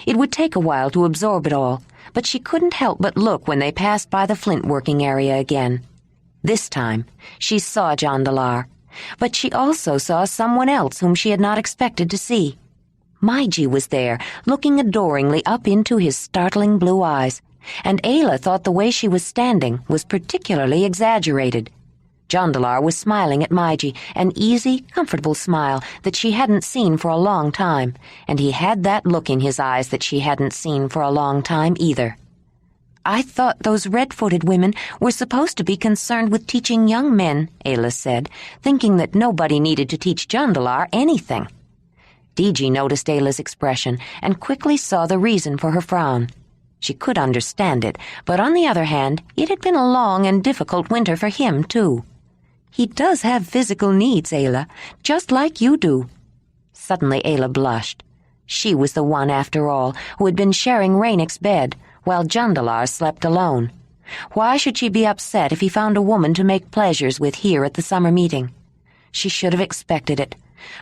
It would take a while to absorb it all, but she couldn't help but look when they passed by the flint working area again. This time, she saw Jondalar, but she also saw someone else whom she had not expected to see. Maiji was there, looking adoringly up into his startling blue eyes, and Ayla thought the way she was standing was particularly exaggerated. Jondalar was smiling at Maiji, an easy, comfortable smile that she hadn't seen for a long time, and he had that look in his eyes that she hadn't seen for a long time either. I thought those red-footed women were supposed to be concerned with teaching young men, Ayla said, thinking that nobody needed to teach Jondalar anything. Diji noticed Ayla's expression and quickly saw the reason for her frown. She could understand it, but on the other hand, it had been a long and difficult winter for him, too. He does have physical needs, Ayla, just like you do. Suddenly Ayla blushed. She was the one, after all, who had been sharing Ranec's bed, while Jondalar slept alone. Why should she be upset if he found a woman to make pleasures with here at the summer meeting? She should have expected it,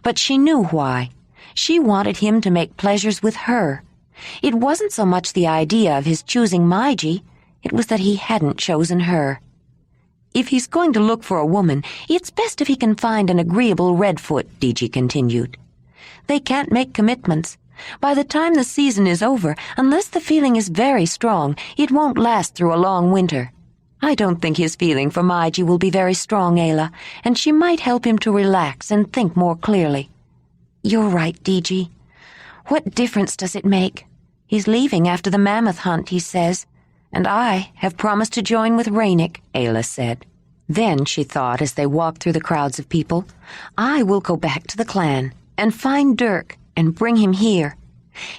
but she knew why. She wanted him to make pleasures with her. It wasn't so much the idea of his choosing Maiji, it was that he hadn't chosen her. If he's going to look for a woman, it's best if he can find an agreeable redfoot, Diji continued. They can't make commitments. By the time the season is over, unless the feeling is very strong, it won't last through a long winter. I don't think his feeling for Maiji will be very strong, Ayla, and she might help him to relax and think more clearly. You're right, Diji. What difference does it make? He's leaving after the mammoth hunt, he says, and I have promised to join with Ranec, Ayla said. Then, she thought as they walked through the crowds of people, I will go back to the clan and find Dirk and bring him here.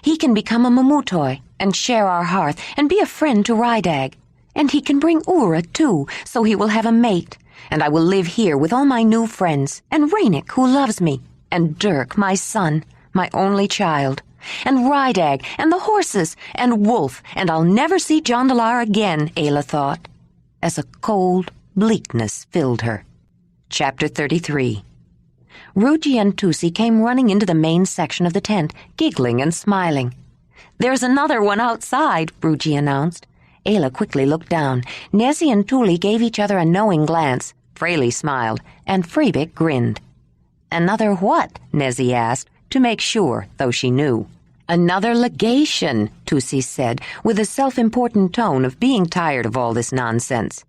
He can become a Mamutoi and share our hearth and be a friend to Rydag. And he can bring Ura, too, so he will have a mate. And I will live here with all my new friends, and Ranec, who loves me, and Dirk, my son, my only child. And Rydag, and the horses, and Wolf, and I'll never see Jondalar again, Ayla thought, as a cold bleakness filled her. Chapter 33. Ruji and Tusi came running into the main section of the tent, giggling and smiling. "There's another one outside," Ruji announced. Ayla quickly looked down. Nezzy and Tuli gave each other a knowing glance. Fraley smiled, and Freebick grinned. "Another what?" Nezzy asked, to make sure, though she knew. "Another legation," Tusi said, with a self-important tone of being tired of all this nonsense.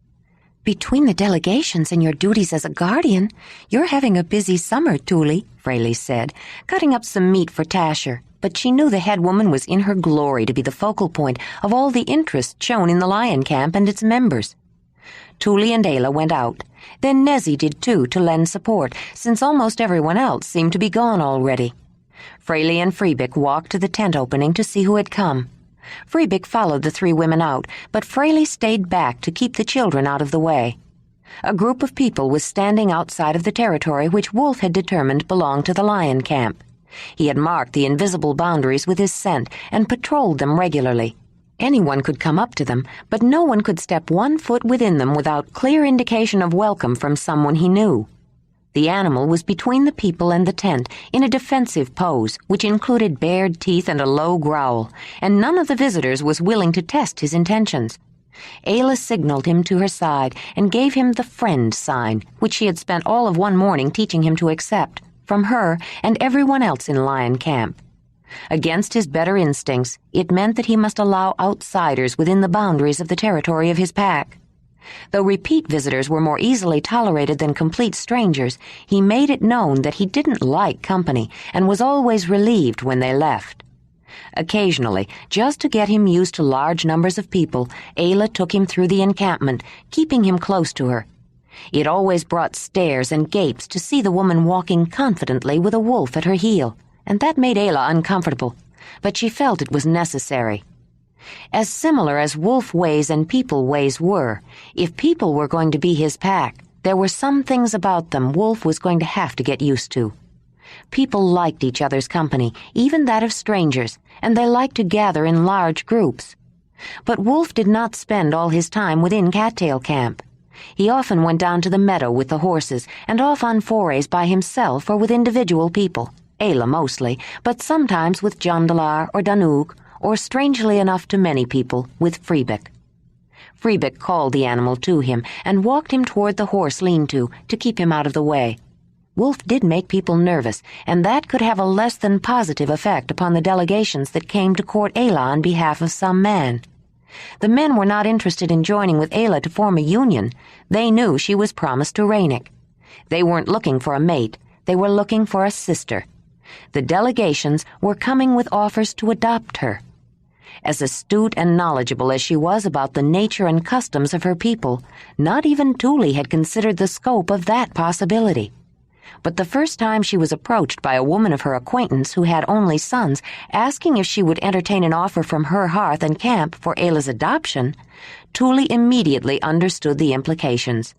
"Between the delegations and your duties as a guardian, you're having a busy summer, Tuli," Fraley said, cutting up some meat for Tasher. But she knew the head woman was in her glory to be the focal point of all the interest shown in the lion camp and its members. Tuli and Ayla went out. Then Nezzy did too, to lend support, since almost everyone else seemed to be gone already. Fraley and Freebick walked to the tent opening to see who had come. Freebick followed the three women out, but Fraley stayed back to keep the children out of the way. A group of people was standing outside of the territory which Wolf had determined belonged to the lion camp. He had marked the invisible boundaries with his scent and patrolled them regularly. Anyone could come up to them, but no one could step 1 foot within them without clear indication of welcome from someone he knew. The animal was between the people and the tent in a defensive pose, which included bared teeth and a low growl, and none of the visitors was willing to test his intentions. Ayla signaled him to her side and gave him the friend sign, which she had spent all of one morning teaching him to accept, from her and everyone else in Lion Camp. Against his better instincts, it meant that he must allow outsiders within the boundaries of the territory of his pack. Though repeat visitors were more easily tolerated than complete strangers, he made it known that he didn't like company and was always relieved when they left. Occasionally, just to get him used to large numbers of people, Ayla took him through the encampment, keeping him close to her. It always brought stares and gapes to see the woman walking confidently with a wolf at her heel, and that made Ayla uncomfortable, but she felt it was necessary. As similar as wolf ways and people ways were, if people were going to be his pack, there were some things about them Wolf was going to have to get used to. People liked each other's company, even that of strangers, and they liked to gather in large groups. But Wolf did not spend all his time within Cattail Camp. He often went down to the meadow with the horses and off on forays by himself or with individual people, Ayla mostly, but sometimes with Jondalar or Danug, or strangely enough to many people, with Freebick. Freebick called the animal to him and walked him toward the horse lean-to to keep him out of the way. Wolf did make people nervous, and that could have a less than positive effect upon the delegations that came to court Ayla on behalf of some man. The men were not interested in joining with Ayla to form a union. They knew she was promised to Ranec. They weren't looking for a mate. They were looking for a sister. The delegations were coming with offers to adopt her. As astute and knowledgeable as she was about the nature and customs of her people, not even Tuli had considered the scope of that possibility. But the first time she was approached by a woman of her acquaintance who had only sons, asking if she would entertain an offer from her hearth and camp for Ayla's adoption, Tuli immediately understood the implications.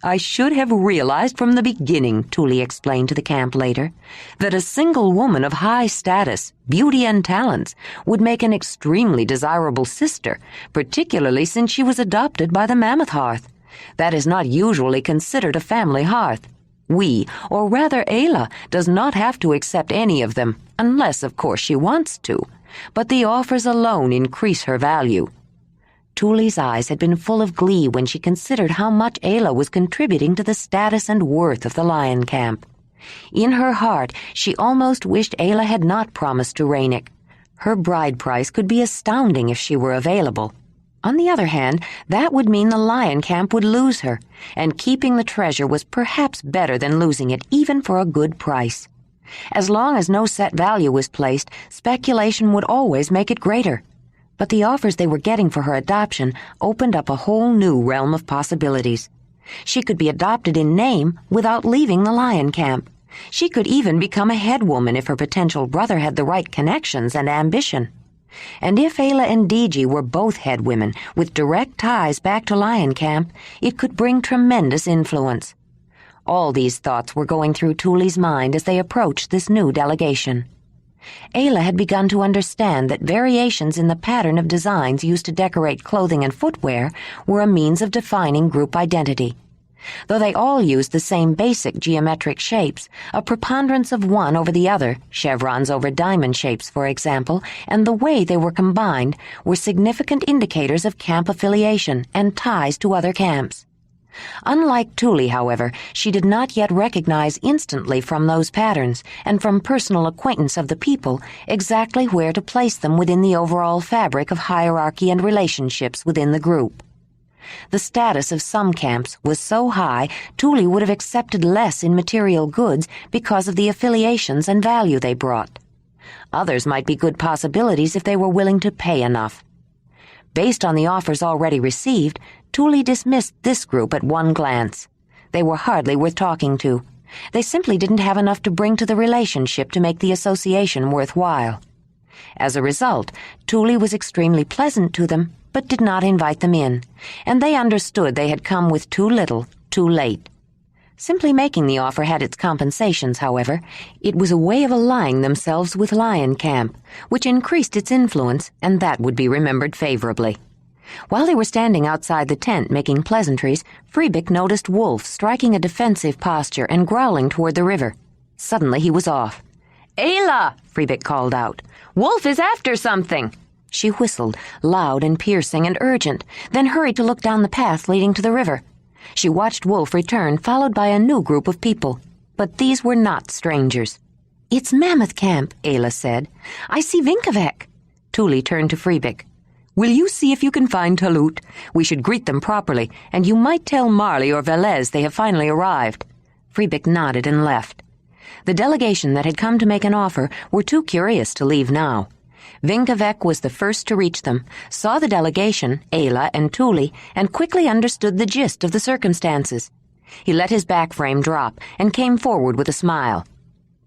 "I should have realized from the beginning," Tuli explained to the camp later, "that a single woman of high status, beauty and talents would make an extremely desirable sister, particularly since she was adopted by the Mammoth Hearth. That is not usually considered a family hearth. We, or rather Ayla, does not have to accept any of them, unless, of course, she wants to, but the offers alone increase her value." Tuli's eyes had been full of glee when she considered how much Ayla was contributing to the status and worth of the lion camp. In her heart, she almost wished Ayla had not promised to Ranec. Her bride price could be astounding if she were available. On the other hand, that would mean the lion camp would lose her, and keeping the treasure was perhaps better than losing it even for a good price. As long as no set value was placed, speculation would always make it greater. But the offers they were getting for her adoption opened up a whole new realm of possibilities. She could be adopted in name without leaving the lion camp. She could even become a head woman if her potential brother had the right connections and ambition. And if Ayla and Diji were both head women with direct ties back to lion camp, it could bring tremendous influence. All these thoughts were going through Tuli's mind as they approached this new delegation. Ayla had begun to understand that variations in the pattern of designs used to decorate clothing and footwear were a means of defining group identity. Though they all used the same basic geometric shapes, a preponderance of one over the other, chevrons over diamond shapes, for example, and the way they were combined were significant indicators of camp affiliation and ties to other camps. Unlike Thule, however, she did not yet recognize instantly from those patterns and from personal acquaintance of the people exactly where to place them within the overall fabric of hierarchy and relationships within the group. The status of some camps was so high, Thule would have accepted less in material goods because of the affiliations and value they brought. Others might be good possibilities if they were willing to pay enough. Based on the offers already received, Thule dismissed this group at one glance. They were hardly worth talking to. They simply didn't have enough to bring to the relationship to make the association worthwhile. As a result, Thule was extremely pleasant to them, but did not invite them in, and they understood they had come with too little, too late. Simply making the offer had its compensations, however. It was a way of allying themselves with Lion Camp, which increased its influence, and that would be remembered favorably. While they were standing outside the tent making pleasantries, Freebick noticed Wolf striking a defensive posture and growling toward the river. Suddenly he was off. "Ayla!" Freebick called out. "Wolf is after something!" She whistled, loud and piercing and urgent, then hurried to look down the path leading to the river. She watched Wolf return, followed by a new group of people. But these were not strangers. "It's Mammoth Camp," Ayla said. "I see Vinkavek." Thule turned to Freebick. "Will you see if you can find Talut? We should greet them properly, and you might tell Marley or Velez they have finally arrived." Freebick nodded and left. The delegation that had come to make an offer were too curious to leave now. Vinkavek was the first to reach them, saw the delegation, Ayla and Thule, and quickly understood the gist of the circumstances. He let his back frame drop and came forward with a smile.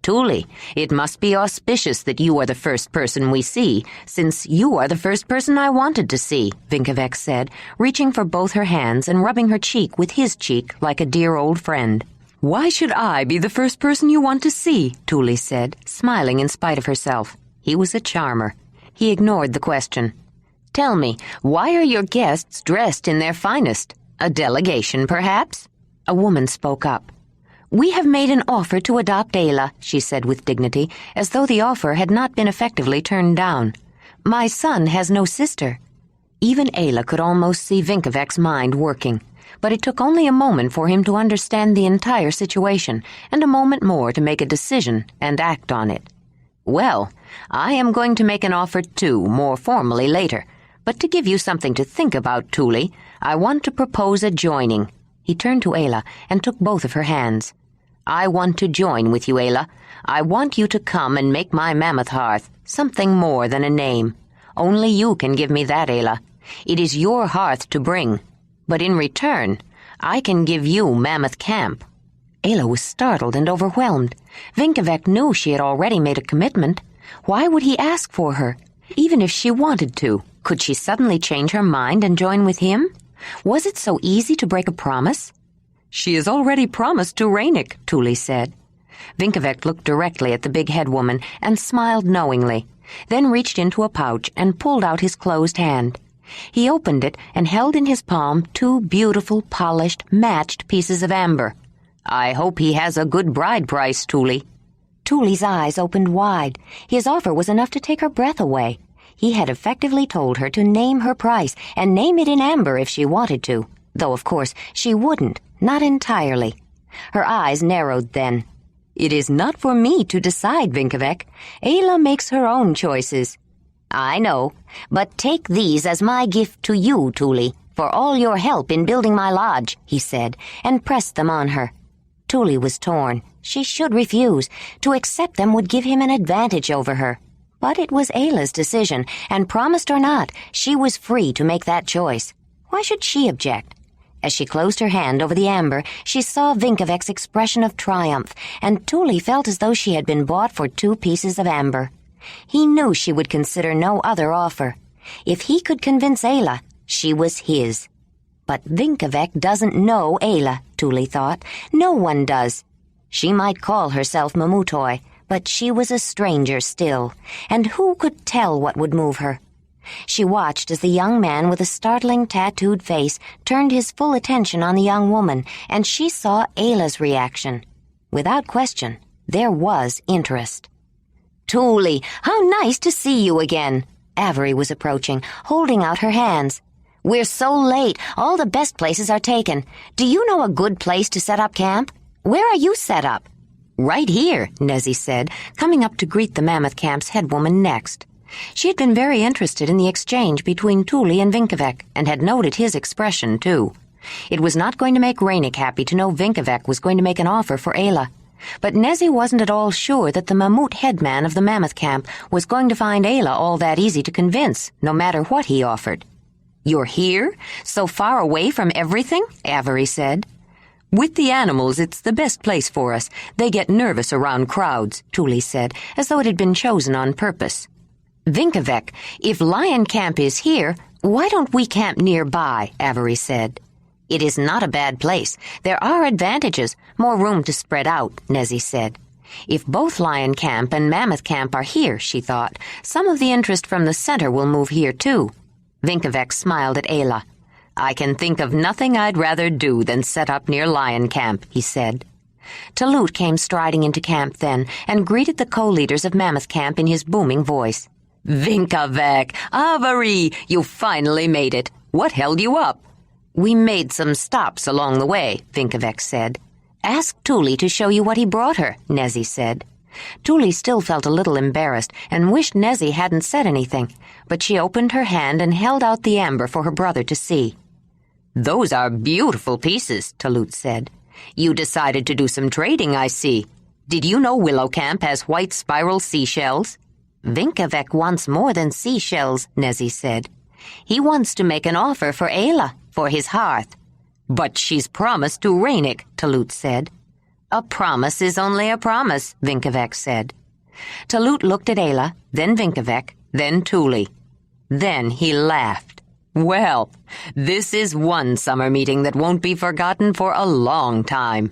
"Thule, it must be auspicious that you are the first person we see, since you are the first person I wanted to see," Vinkavek said, reaching for both her hands and rubbing her cheek with his cheek like a dear old friend. "Why should I be the first person you want to see?" Thule said, smiling in spite of herself. He was a charmer. He ignored the question. "Tell me, why are your guests dressed in their finest? A delegation, perhaps?" A woman spoke up. "We have made an offer to adopt Ayla," she said with dignity, as though the offer had not been effectively turned down. "My son has no sister." Even Ayla could almost see Vinkavek's mind working, but it took only a moment for him to understand the entire situation, and a moment more to make a decision and act on it. "Well, I am going to make an offer too, more formally later. But to give you something to think about, Thule, I want to propose a joining." He turned to Ayla and took both of her hands. "I want to join with you, Ayla. I want you to come and make my mammoth hearth something more than a name. Only you can give me that, Ayla. It is your hearth to bring. But in return, I can give you Mammoth Camp." Ayla was startled and overwhelmed. Vinkavek knew she had already made a commitment. Why would he ask for her? Even if she wanted to, could she suddenly change her mind and join with him? Was it so easy to break a promise? "She has already promised to Ranec," Thule said. Vinkavek looked directly at the big head woman and smiled knowingly, then reached into a pouch and pulled out his closed hand. He opened it and held in his palm 2 beautiful, polished, matched pieces of amber. "I hope he has a good bride price, Thule." Thule's eyes opened wide. His offer was enough to take her breath away. He had effectively told her to name her price, and name it in amber if she wanted to, though of course she wouldn't, not entirely. Her eyes narrowed then. "It is not for me to decide, Vinkavek. Ayla makes her own choices." "I know, but take these as my gift to you, Thule, for all your help in building my lodge," he said, and pressed them on her. Thule was torn. She should refuse. To accept them would give him an advantage over her. But it was Ayla's decision, and promised or not, she was free to make that choice. Why should she object? As she closed her hand over the amber, she saw Vinkavek's expression of triumph, and Thule felt as though she had been bought for 2 pieces of amber. He knew she would consider no other offer. If he could convince Ayla, she was his. But Vinkavek doesn't know Ayla, Thule thought. No one does. She might call herself Mamutoi, But she was a stranger still, and who could tell what would move her? She watched as the young man with a startling tattooed face turned his full attention on the young woman, and she saw Ayla's reaction. Without question, there was interest. "Tuli, how nice to see you again." Avery was approaching, holding out her hands. "We're so late. All the best places are taken. Do you know a good place to set up camp? Where are you set up?" "Right here," Nezzy said, coming up to greet the Mammoth camp's headwoman next. She had been very interested in the exchange between Tuli and Vinkevek, and had noted his expression, too. It was not going to make Ranec happy to know Vinkevek was going to make an offer for Ayla. But Nezzy wasn't at all sure that the Mamut headman of the Mammoth camp was going to find Ayla all that easy to convince, no matter what he offered. "You're here? So far away from everything?" Avery said. "With the animals, it's the best place for us. They get nervous around crowds," Tuli said, as though it had been chosen on purpose. "Vinkevek, if Lion Camp is here, why don't we camp nearby?" Avery said. "It is not a bad place. There are advantages, more room to spread out," Nezzy said. "If both Lion Camp and Mammoth Camp are here," she thought, "some of the interest from the center will move here, too." Vinkevek smiled at Ayla. "I can think of nothing I'd rather do than set up near Lion Camp," he said. Talut came striding into camp then, and greeted the co-leaders of Mammoth Camp in his booming voice. "Vinkevek! Ivory! You finally made it! What held you up?" "We made some stops along the way," Vinkevek said. "Ask Tuli to show you what he brought her," Nezzy said. Tuli still felt a little embarrassed and wished Nezzy hadn't said anything, but she opened her hand and held out the amber for her brother to see. "Those are beautiful pieces," Talut said. "You decided to do some trading, I see. Did you know Willow Camp has white spiral seashells?" "Vinkevek wants more than seashells," Nezzy said. "He wants to make an offer for Ayla, for his hearth." "But she's promised to Ranec," Talut said. "A promise is only a promise," Vinkevek said. Talut looked at Ayla, then Vinkevek, then Tuli. Then he laughed. "Well, this is one summer meeting that won't be forgotten for a long time."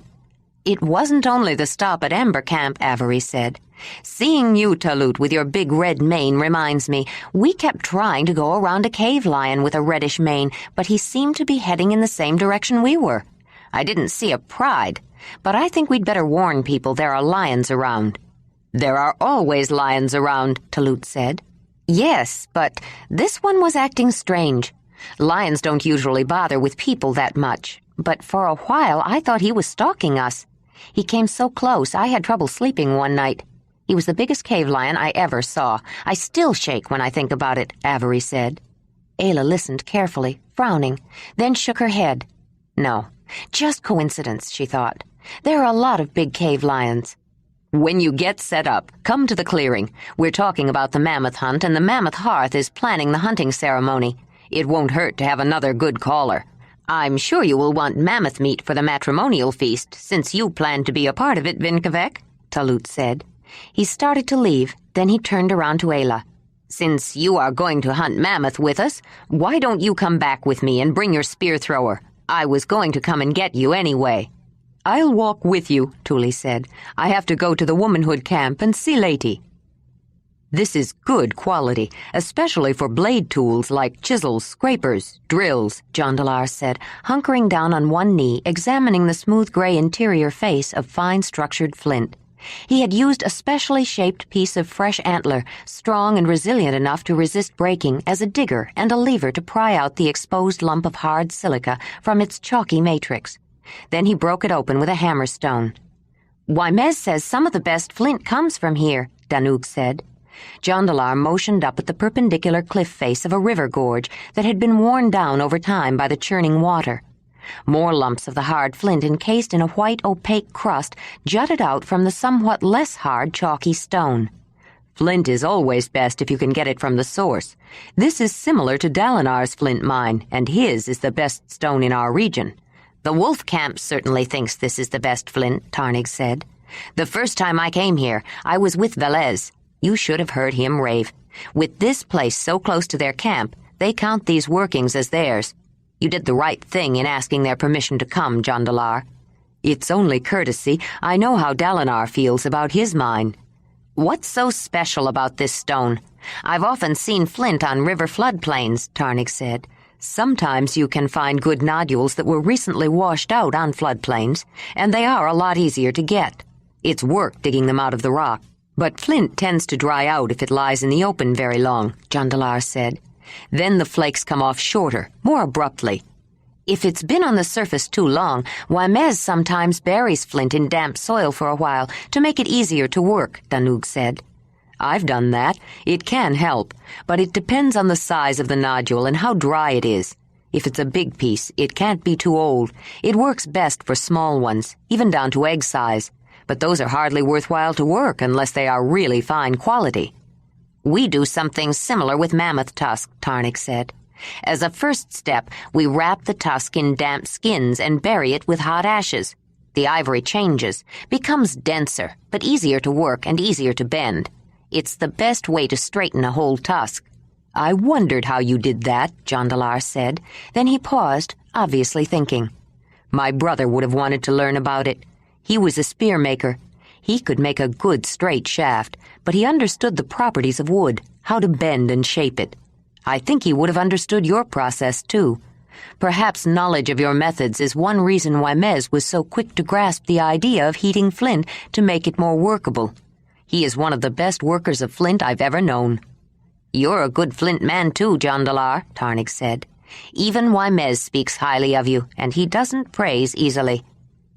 "It wasn't only the stop at Amber Camp," Avery said. "Seeing you, Talut, with your big red mane reminds me, we kept trying to go around a cave lion with a reddish mane, but he seemed to be heading in the same direction we were. I didn't see a pride, but I think we'd better warn people there are lions around." "There are always lions around," Talut said. "Yes, but this one was acting strange. Lions don't usually bother with people that much, but for a while I thought he was stalking us. He came so close I had trouble sleeping one night. He was the biggest cave lion I ever saw. I still shake when I think about it," Avery said. Ayla listened carefully, frowning, then shook her head. "No, just coincidence," she thought. "There are a lot of big cave lions." "When you get set up, come to the clearing. We're talking about the mammoth hunt, and the Mammoth Hearth is planning the hunting ceremony. It won't hurt to have another good caller. I'm sure you will want mammoth meat for the matrimonial feast, since you plan to be a part of it, Vinkevek," Talut said. He started to leave, then he turned around to Ayla. "Since you are going to hunt mammoth with us, why don't you come back with me and bring your spear thrower? I was going to come and get you anyway." "I'll walk with you," Tuli said. "I have to go to the womanhood camp and see Lady." "This is good quality, especially for blade tools like chisels, scrapers, drills," Jondalar said, hunkering down on one knee, examining the smooth gray interior face of fine-structured flint. He had used a specially shaped piece of fresh antler, strong and resilient enough to resist breaking, as a digger and a lever to pry out the exposed lump of hard silica from its chalky matrix. Then he broke it open with a hammerstone. "Why, Mez says some of the best flint comes from here," Danug said. Jondalar motioned up at the perpendicular cliff face of a river gorge that had been worn down over time by the churning water. More lumps of the hard flint encased in a white opaque crust jutted out from the somewhat less hard chalky stone. Flint is always best if you can get it from the source. This is similar to Dalinar's flint mine, and his is the best stone in our region. "The wolf camp certainly thinks this is the best flint," Tarnig said. "The first time I came here, I was with Velez. You should have heard him rave. With this place so close to their camp, they count these workings as theirs. You did the right thing in asking their permission to come, Jondalar." "It's only courtesy. I know how Dalinar feels about his mine." What's so special about this stone? I've often seen flint on river floodplains, Ranec said. Sometimes you can find good nodules that were recently washed out on floodplains, and they are a lot easier to get. It's work digging them out of the rock. But flint tends to dry out if it lies in the open very long, Jondalar said. Then the flakes come off shorter, more abruptly. If it's been on the surface too long, Mamutoi sometimes buries flint in damp soil for a while to make it easier to work, Danug said. I've done that. It can help, but it depends on the size of the nodule and how dry it is. If it's a big piece, it can't be too old. It works best for small ones, even down to egg size. But those are hardly worthwhile to work unless they are really fine quality. We do something similar with mammoth tusk, Ranec said. As a first step, we wrap the tusk in damp skins and bury it with hot ashes. The ivory changes, becomes denser, but easier to work and easier to bend. It's the best way to straighten a whole tusk. I wondered how you did that, Jondalar said. Then he paused, obviously thinking. My brother would have wanted to learn about it. He was a spear maker. He could make a good straight shaft, but he understood the properties of wood, how to bend and shape it. I think he would have understood your process, too. Perhaps knowledge of your methods is one reason why Mez was so quick to grasp the idea of heating flint to make it more workable. He is one of the best workers of flint I've ever known. You're a good flint man, too, Jondalar, Ranec said. Even Mez speaks highly of you, and he doesn't praise easily.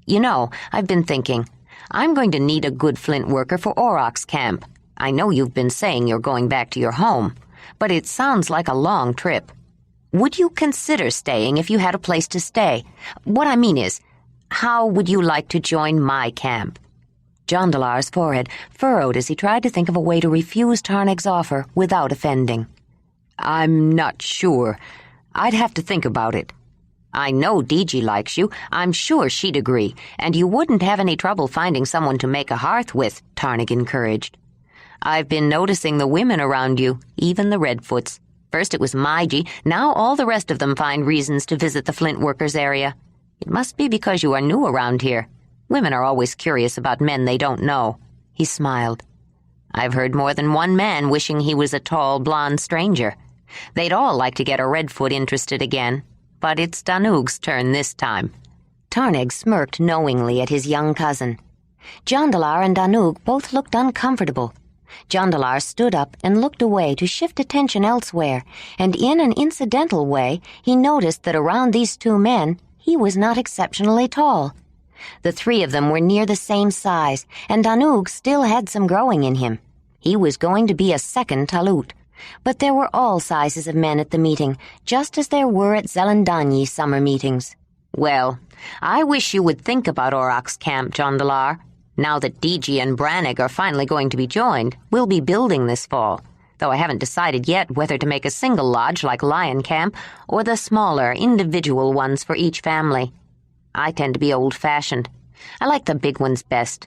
You know, I've been thinking, I'm going to need a good flint worker for Auroch's camp. I know you've been saying you're going back to your home, but it sounds like a long trip. Would you consider staying if you had a place to stay? What I mean is, how would you like to join my camp? Jondalar's forehead furrowed as he tried to think of a way to refuse Ranec's offer without offending. I'm not sure. I'd have to think about it. I know Deji likes you. I'm sure she'd agree, and you wouldn't have any trouble finding someone to make a hearth with, Ranec encouraged. I've been noticing the women around you, even the Redfoots. First it was Maiji, now all the rest of them find reasons to visit the flint workers area. It must be because you are new around here. Women are always curious about men they don't know. He smiled. I've heard more than one man wishing he was a tall, blonde stranger. They'd all like to get a Redfoot interested again, but it's Danug's turn this time. Ranec smirked knowingly at his young cousin. Jondalar and Danug both looked uncomfortable. Jondalar stood up and looked away to shift attention elsewhere, and in an incidental way he noticed that around these two men he was not exceptionally tall. The three of them were near the same size, and Danug still had some growing in him. He was going to be a second Talut. But there were all sizes of men at the meeting, just as there were at Zelendanyi summer meetings. Well, I wish you would think about Auroch's camp, Jondalar. Now that Deji and Ranec are finally going to be joined, we'll be building this fall, though I haven't decided yet whether to make a single lodge like Lion Camp or the smaller, individual ones for each family. I tend to be old-fashioned. I like the big ones best.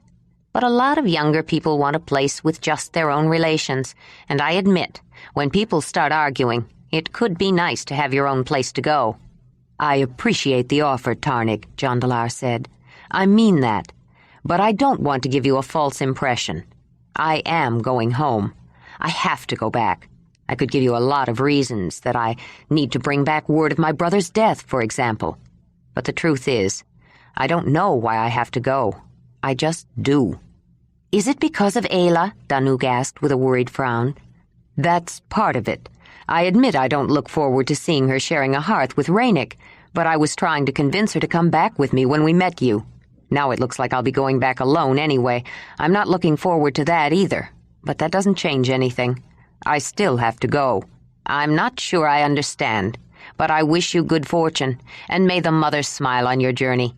But a lot of younger people want a place with just their own relations, and I admit, when people start arguing, it could be nice to have your own place to go. I appreciate the offer, Ranec, Jondalar said. I mean that. But I don't want to give you a false impression. I am going home. I have to go back. I could give you a lot of reasons that I need to bring back word of my brother's death, for example. But the truth is, I don't know why I have to go. I just do. Is it because of Ayla? Danug asked with a worried frown. That's part of it. I admit I don't look forward to seeing her sharing a hearth with Ranec, but I was trying to convince her to come back with me when we met you. Now it looks like I'll be going back alone anyway. I'm not looking forward to that either, but that doesn't change anything. I still have to go. I'm not sure I understand, but I wish you good fortune, and may the mother smile on your journey.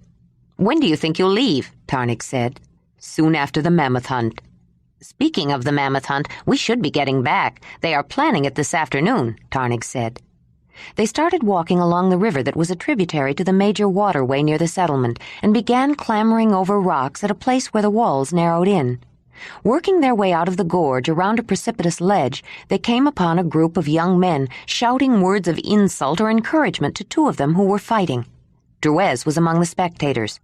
When do you think you'll leave? Ranec said. Soon after the mammoth hunt. Speaking of the mammoth hunt, we should be getting back. They are planning it this afternoon, Ranec said. They started walking along the river that was a tributary to the major waterway near the settlement and began clambering over rocks at a place where the walls narrowed in. Working their way out of the gorge around a precipitous ledge, they came upon a group of young men shouting words of insult or encouragement to two of them who were fighting. Druez was among the spectators.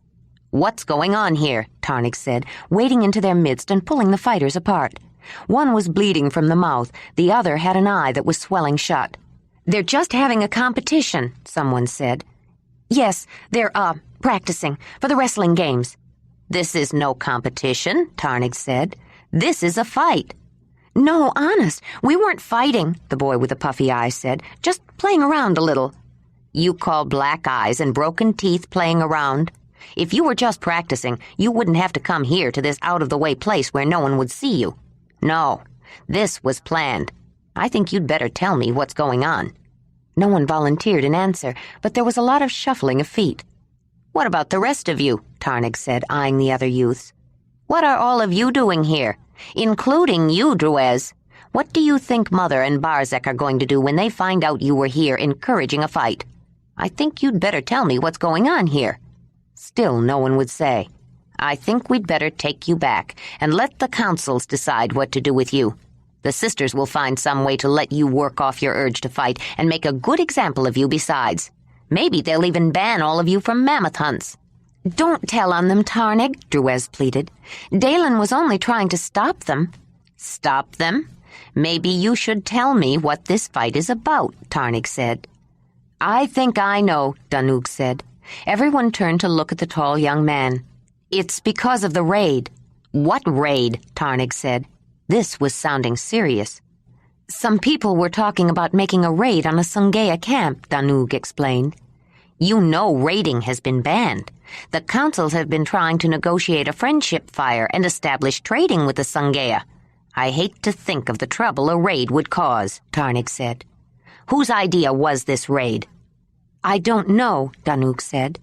What's going on here? Ranec said, wading into their midst and pulling the fighters apart. One was bleeding from the mouth, the other had an eye that was swelling shut. "They're just having a competition," someone said. "Yes, they're, practicing for the wrestling games." "This is no competition," Tarnig said. "This is a fight." "No, honest, we weren't fighting," the boy with the puffy eyes said. "Just playing around a little." "You call black eyes and broken teeth playing around? If you were just practicing, you wouldn't have to come here to this out-of-the-way place where no one would see you. No, this was planned. I think you'd better tell me what's going on." No one volunteered in answer, but there was a lot of shuffling of feet. "What about the rest of you?" Tarnig said, eyeing the other youths. "What are all of you doing here? Including you, Druez. What do you think Mother and Barzek are going to do when they find out you were here encouraging a fight? I think you'd better tell me what's going on here." Still no one would say. "I think we'd better take you back and let the councils decide what to do with you. The sisters will find some way to let you work off your urge to fight and make a good example of you besides. Maybe they'll even ban all of you from mammoth hunts." "Don't tell on them, Tarnig," Druez pleaded. "Dalen was only trying to stop them." "Stop them? Maybe you should tell me what this fight is about," Tarnig said. "I think I know," Danug said. Everyone turned to look at the tall young man. "It's because of the raid." "What raid?" Tarnig said. This was sounding serious. "Some people were talking about making a raid on a Sungea camp," Danug explained. "You know raiding has been banned. The councils have been trying to negotiate a friendship fire and establish trading with the Sungea. I hate to think of the trouble a raid would cause," Tarnig said. "Whose idea was this raid?" "I don't know," Danug said.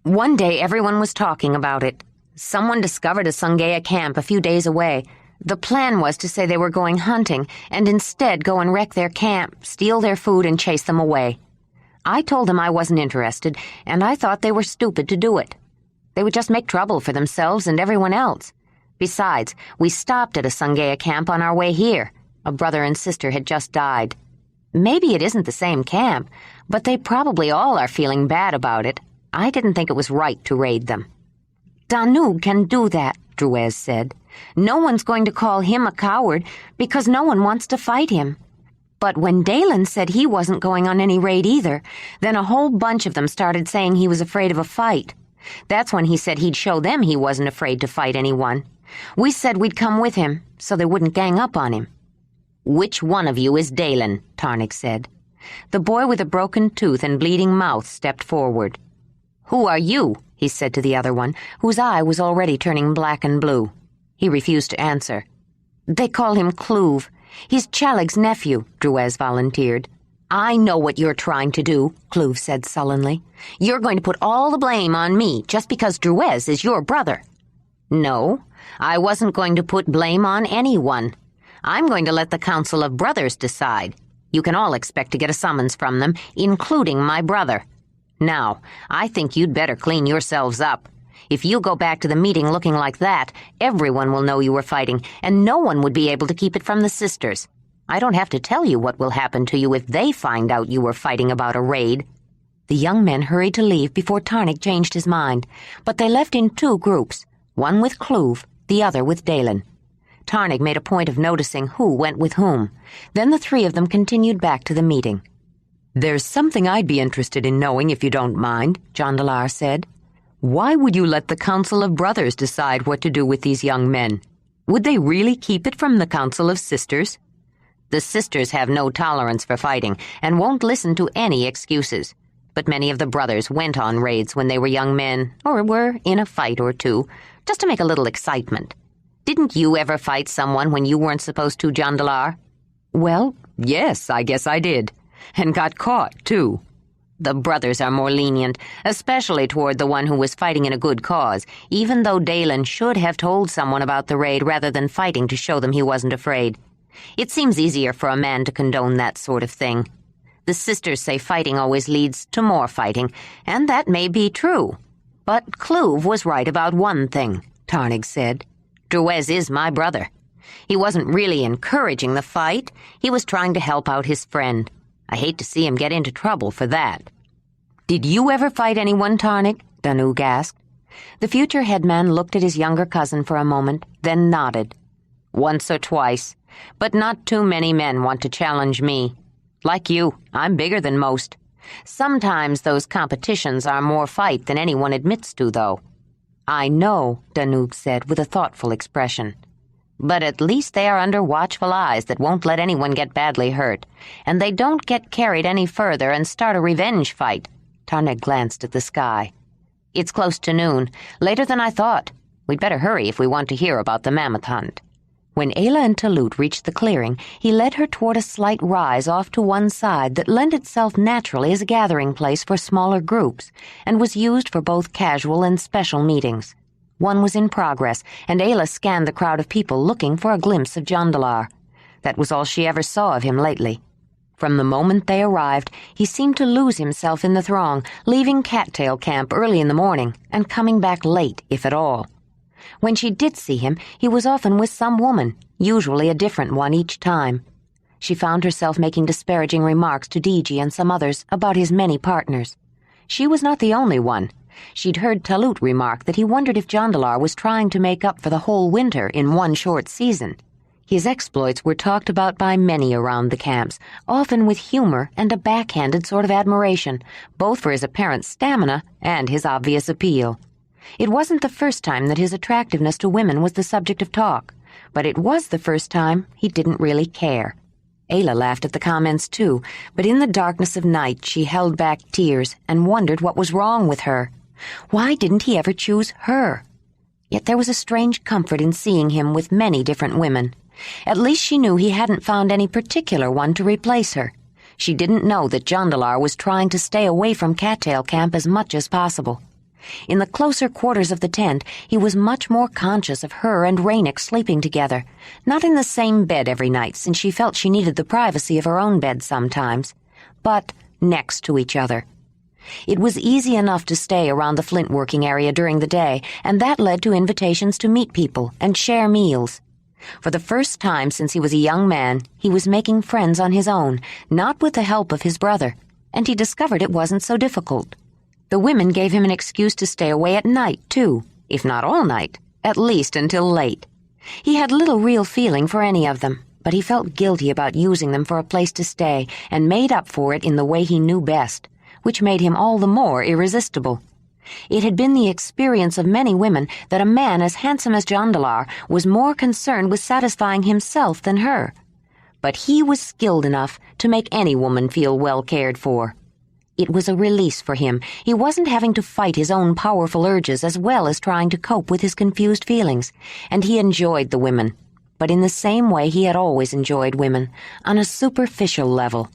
"One day everyone was talking about it. Someone discovered a Sungea camp a few days away. The plan was to say they were going hunting and instead go and wreck their camp, steal their food, and chase them away. I told them I wasn't interested, and I thought they were stupid to do it. They would just make trouble for themselves and everyone else. Besides, we stopped at a Sungea camp on our way here. A brother and sister had just died. Maybe it isn't the same camp, but they probably all are feeling bad about it. I didn't think it was right to raid them." "Danug can do that," Druez said. "No one's going to call him a coward because no one wants to fight him. But when Dalen said he wasn't going on any raid either, then a whole bunch of them started saying he was afraid of a fight. That's when he said he'd show them he wasn't afraid to fight anyone. We said we'd come with him so they wouldn't gang up on him." "Which one of you is Dalen?" Tarnig said. The boy with a broken tooth and bleeding mouth stepped forward. "Who are you?" he said to the other one, whose eye was already turning black and blue. He refused to answer. "They call him Cluve. He's Chalig's nephew," Druez volunteered. "I know what you're trying to do," Cluve said sullenly. "You're going to put all the blame on me just because Druez is your brother." "No, I wasn't going to put blame on anyone. I'm going to let the Council of Brothers decide. You can all expect to get a summons from them, including my brother. Now, I think you'd better clean yourselves up. If you go back to the meeting looking like that, everyone will know you were fighting, and no one would be able to keep it from the sisters. I don't have to tell you what will happen to you if they find out you were fighting about a raid." The young men hurried to leave before Tarnig changed his mind, but they left in two groups, one with Cluve, the other with Dalen. Tarnig made a point of noticing who went with whom. Then the three of them continued back to the meeting. "There's something I'd be interested in knowing if you don't mind," Jondalar said. "Why would you let the Council of Brothers decide what to do with these young men? Would they really keep it from the Council of Sisters?" "The sisters have no tolerance for fighting and won't listen to any excuses. But many of the brothers went on raids when they were young men, or were in a fight or two, just to make a little excitement. Didn't you ever fight someone when you weren't supposed to, Jondalar?" "Well, yes, I guess I did. And got caught, too." "The brothers are more lenient, especially toward the one who was fighting in a good cause, even though Dalen should have told someone about the raid rather than fighting to show them he wasn't afraid. It seems easier for a man to condone that sort of thing. The sisters say fighting always leads to more fighting, and that may be true. But Cluve was right about one thing," Tarnig said. "Druez is my brother. He wasn't really encouraging the fight. He was trying to help out his friend. I hate to see him get into trouble for that." "Did you ever fight anyone, Tarnig?" Danug asked. The future headman looked at his younger cousin for a moment, then nodded. Once or twice, but not too many men want to challenge me. Like you, I'm bigger than most. Sometimes those competitions are more fight than anyone admits to, though. I know, Danug said with a thoughtful expression. But at least they are under watchful eyes that won't let anyone get badly hurt, and they don't get carried any further and start a revenge fight. Ranec glanced at the sky. It's close to noon, later than I thought. We'd better hurry if we want to hear about the mammoth hunt. When Ayla and Talut reached the clearing, he led her toward a slight rise off to one side that lent itself naturally as a gathering place for smaller groups and was used for both casual and special meetings. One was in progress, and Ayla scanned the crowd of people looking for a glimpse of Jondalar. That was all she ever saw of him lately. From the moment they arrived, he seemed to lose himself in the throng, leaving Cattail Camp early in the morning and coming back late, if at all. When she did see him, he was often with some woman, usually a different one each time. She found herself making disparaging remarks to Diji and some others about his many partners. She was not the only one. She'd heard Talut remark that he wondered if Jondalar was trying to make up for the whole winter in one short season. His exploits were talked about by many around the camps, often with humor and a backhanded sort of admiration, both for his apparent stamina and his obvious appeal. It wasn't the first time that his attractiveness to women was the subject of talk, but it was the first time he didn't really care. Ayla laughed at the comments too, but in the darkness of night she held back tears and wondered what was wrong with her. Why didn't he ever choose her? Yet there was a strange comfort in seeing him with many different women. At least she knew he hadn't found any particular one to replace her. She didn't know that Jondalar was trying to stay away from Cattail Camp as much as possible. In the closer quarters of the tent, he was much more conscious of her and Ranec sleeping together, not in the same bed every night since she felt she needed the privacy of her own bed sometimes, but next to each other. It was easy enough to stay around the flint working area during the day, and that led to invitations to meet people and share meals. For the first time since he was a young man, he was making friends on his own, not with the help of his brother, and he discovered it wasn't so difficult. The women gave him an excuse to stay away at night, too, if not all night, at least until late. He had little real feeling for any of them, but he felt guilty about using them for a place to stay and made up for it in the way he knew best, which made him all the more irresistible. It had been the experience of many women that a man as handsome as Jondalar was more concerned with satisfying himself than her. But he was skilled enough to make any woman feel well cared for. It was a release for him. He wasn't having to fight his own powerful urges as well as trying to cope with his confused feelings, and he enjoyed the women, but in the same way he had always enjoyed women, on a superficial level.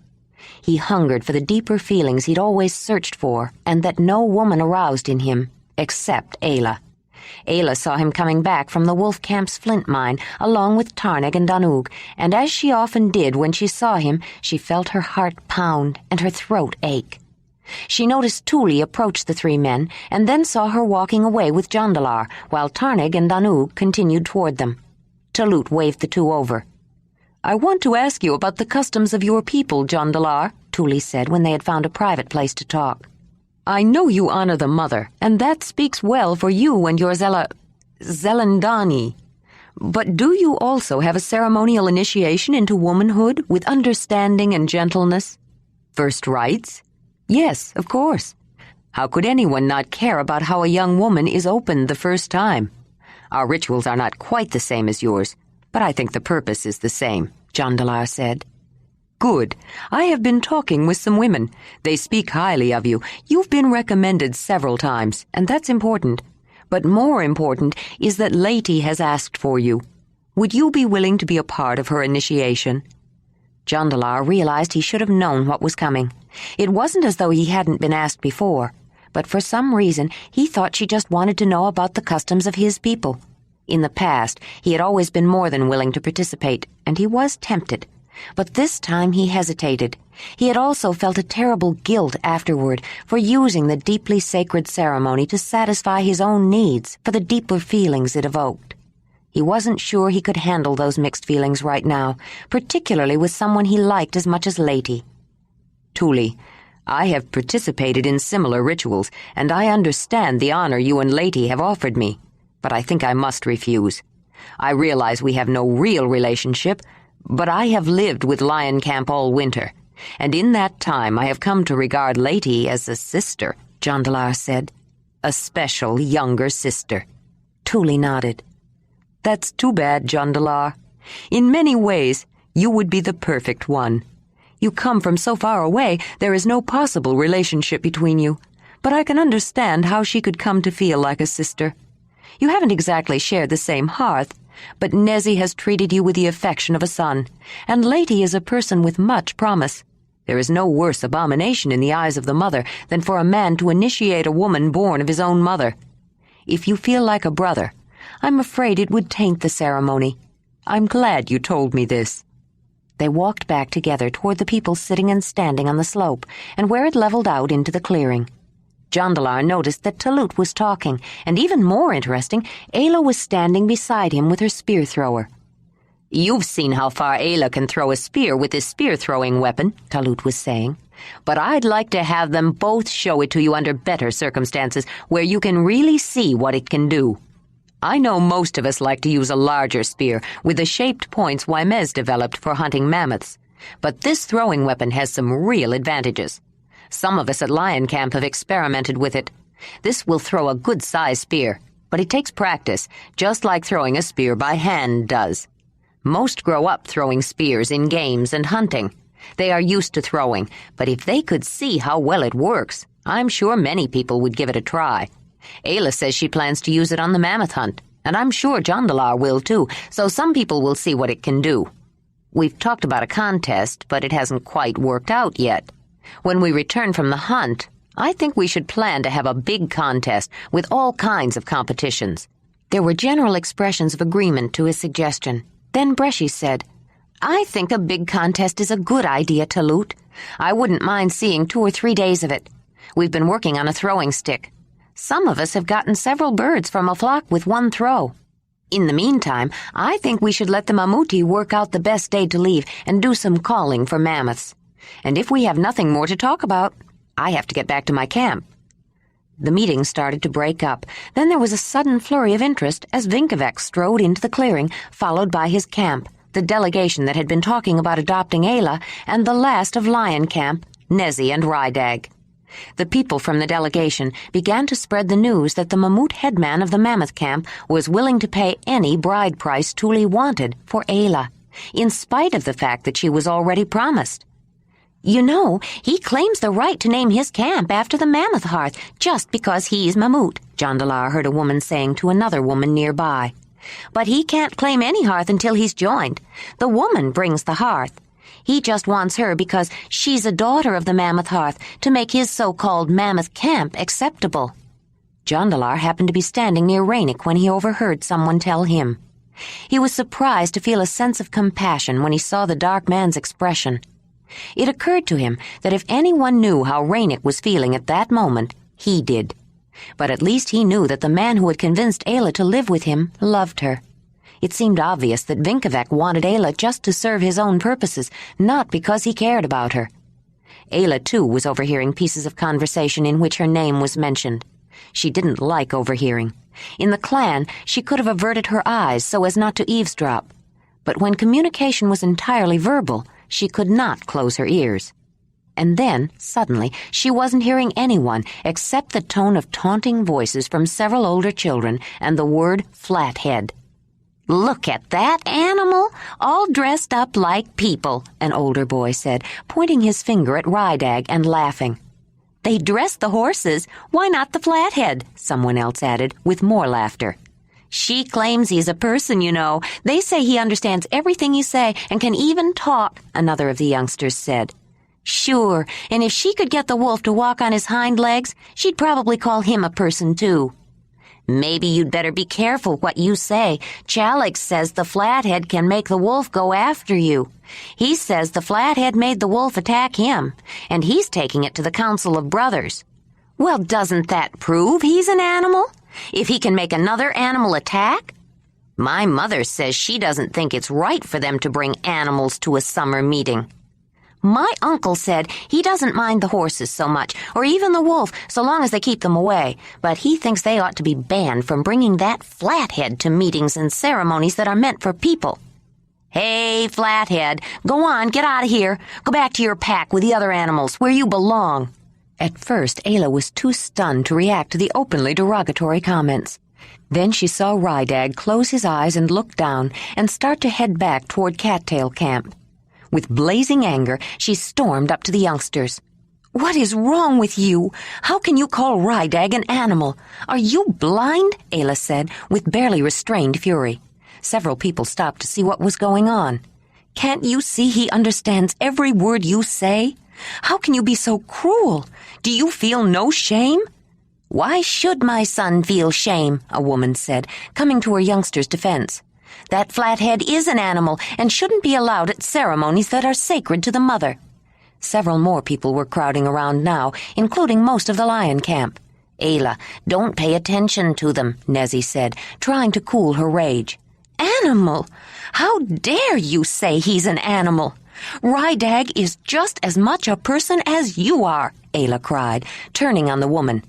He hungered for the deeper feelings he'd always searched for, and that no woman aroused in him, except Ayla. Ayla saw him coming back from the wolf camp's flint mine, along with Ranec and Danug, and as she often did when she saw him, she felt her heart pound and her throat ache. She noticed Tuli approach the three men, and then saw her walking away with Jondalar, while Ranec and Danug continued toward them. Talut waved the two over. "I want to ask you about the customs of your people, Jondalar," Tuli said when they had found a private place to talk. "I know you honor the mother, and that speaks well for you and your Zelandani. But do you also have a ceremonial initiation into womanhood with understanding and gentleness? First rites? Yes, of course. How could anyone not care about how a young woman is opened the first time? Our rituals are not quite the same as yours, but I think the purpose is the same," Jondalar said. "Good. I have been talking with some women. They speak highly of you. You've been recommended several times, and that's important. But more important is that Lady has asked for you. Would you be willing to be a part of her initiation?" Jondalar realized he should have known what was coming. It wasn't as though he hadn't been asked before, but for some reason he thought she just wanted to know about the customs of his people. In the past, he had always been more than willing to participate, and he was tempted. But this time he hesitated. He had also felt a terrible guilt afterward for using the deeply sacred ceremony to satisfy his own needs for the deeper feelings it evoked. He wasn't sure he could handle those mixed feelings right now, particularly with someone he liked as much as Lady. "Tuli, I have participated in similar rituals, and I understand the honor you and Lady have offered me, but I think I must refuse. I realize we have no real relationship, but I have lived with Lion Camp all winter, and in that time I have come to regard Lady as a sister," Jondalar said. "A special younger sister." Thule nodded. "That's too bad, Jondalar. In many ways, you would be the perfect one. You come from so far away, there is no possible relationship between you, but I can understand how she could come to feel like a sister. You haven't exactly shared the same hearth, but Nezzy has treated you with the affection of a son, and Lady is a person with much promise. There is no worse abomination in the eyes of the mother than for a man to initiate a woman born of his own mother. If you feel like a brother, I'm afraid it would taint the ceremony. I'm glad you told me this." They walked back together toward the people sitting and standing on the slope, and where it leveled out into the clearing. Jondalar noticed that Talut was talking, and even more interesting, Ayla was standing beside him with her spear thrower. "You've seen how far Ayla can throw a spear with this spear-throwing weapon," Talut was saying. "But I'd like to have them both show it to you under better circumstances, where you can really see what it can do. I know most of us like to use a larger spear, with the shaped points Wymez developed for hunting mammoths. But this throwing weapon has some real advantages. Some of us at Lion Camp have experimented with it. This will throw a good-sized spear, but it takes practice, just like throwing a spear by hand does. Most grow up throwing spears in games and hunting. They are used to throwing, but if they could see how well it works, I'm sure many people would give it a try. Ayla says she plans to use it on the mammoth hunt, and I'm sure Jondalar will too, so some people will see what it can do. We've talked about a contest, but it hasn't quite worked out yet. When we return from the hunt, I think we should plan to have a big contest with all kinds of competitions." There were general expressions of agreement to his suggestion. Then Bresci said, "I think a big contest is a good idea, Talut. I wouldn't mind seeing 2 or 3 days of it. We've been working on a throwing stick. Some of us have gotten several birds from a flock with one throw. In the meantime, I think we should let the Mamutoi work out the best day to leave and do some calling for mammoths. And if we have nothing more to talk about, I have to get back to my camp." The meeting started to break up. Then there was a sudden flurry of interest as Vinkevek strode into the clearing, followed by his camp, the delegation that had been talking about adopting Ayla, and the last of Lion Camp, Nezzy and Rydag. The people from the delegation began to spread the news that the Mammut headman of the Mammoth Camp was willing to pay any bride price Thule wanted for Ayla, in spite of the fact that she was already promised. "You know, he claims the right to name his camp after the Mammoth Hearth just because he's Mammut," Jondalar heard a woman saying to another woman nearby. "But he can't claim any hearth until he's joined. The woman brings the hearth. He just wants her because she's a daughter of the Mammoth Hearth to make his so-called Mammoth Camp acceptable." Jondalar happened to be standing near Ranec when he overheard someone tell him. He was surprised to feel a sense of compassion when he saw the dark man's expression. It occurred to him that if anyone knew how Ranec was feeling at that moment, he did. But at least he knew that the man who had convinced Ayla to live with him loved her. It seemed obvious that Vinkevek wanted Ayla just to serve his own purposes, not because he cared about her. Ayla, too, was overhearing pieces of conversation in which her name was mentioned. She didn't like overhearing. In the clan, she could have averted her eyes so as not to eavesdrop. But when communication was entirely verbal, she could not close her ears. And then, suddenly, she wasn't hearing anyone except the tone of taunting voices from several older children and the word flathead. "Look at that animal, all dressed up like people," an older boy said, pointing his finger at Rydag and laughing. "They dress the horses. Why not the flathead?" someone else added, with more laughter. "She claims he's a person, you know. They say he understands everything you say and can even talk," another of the youngsters said. "Sure, and if she could get the wolf to walk on his hind legs, she'd probably call him a person, too." "Maybe you'd better be careful what you say. Chalix says the flathead can make the wolf go after you. He says the flathead made the wolf attack him, and he's taking it to the Council of Brothers." "Well, doesn't that prove he's an animal? If he can make another animal attack? My mother says she doesn't think it's right for them to bring animals to a summer meeting." My uncle said he doesn't mind the horses so much, or even the wolf, so long as they keep them away, but he thinks they ought to be banned from bringing that flathead to meetings and ceremonies that are meant for people. Hey, Flathead, go on, get out of here. Go back to your pack with the other animals, where you belong. At first, Ayla was too stunned to react to the openly derogatory comments. Then she saw Rydag close his eyes and look down and start to head back toward Cattail Camp. With blazing anger, she stormed up to the youngsters. "What is wrong with you? How can you call Rydag an animal? Are you blind?" Ayla said, with barely restrained fury. Several people stopped to see what was going on. "Can't you see he understands every word you say? How can you be so cruel? Do you feel no shame?" "Why should my son feel shame?" a woman said, coming to her youngster's defense. "That Flathead is an animal and shouldn't be allowed at ceremonies that are sacred to the mother." Several more people were crowding around now, including most of the lion camp. "Ayla, don't pay attention to them," Nezzy said, trying to cool her rage. "Animal? How dare you say he's an animal? Rydag is just as much a person as you are," Ayla cried, turning on the woman.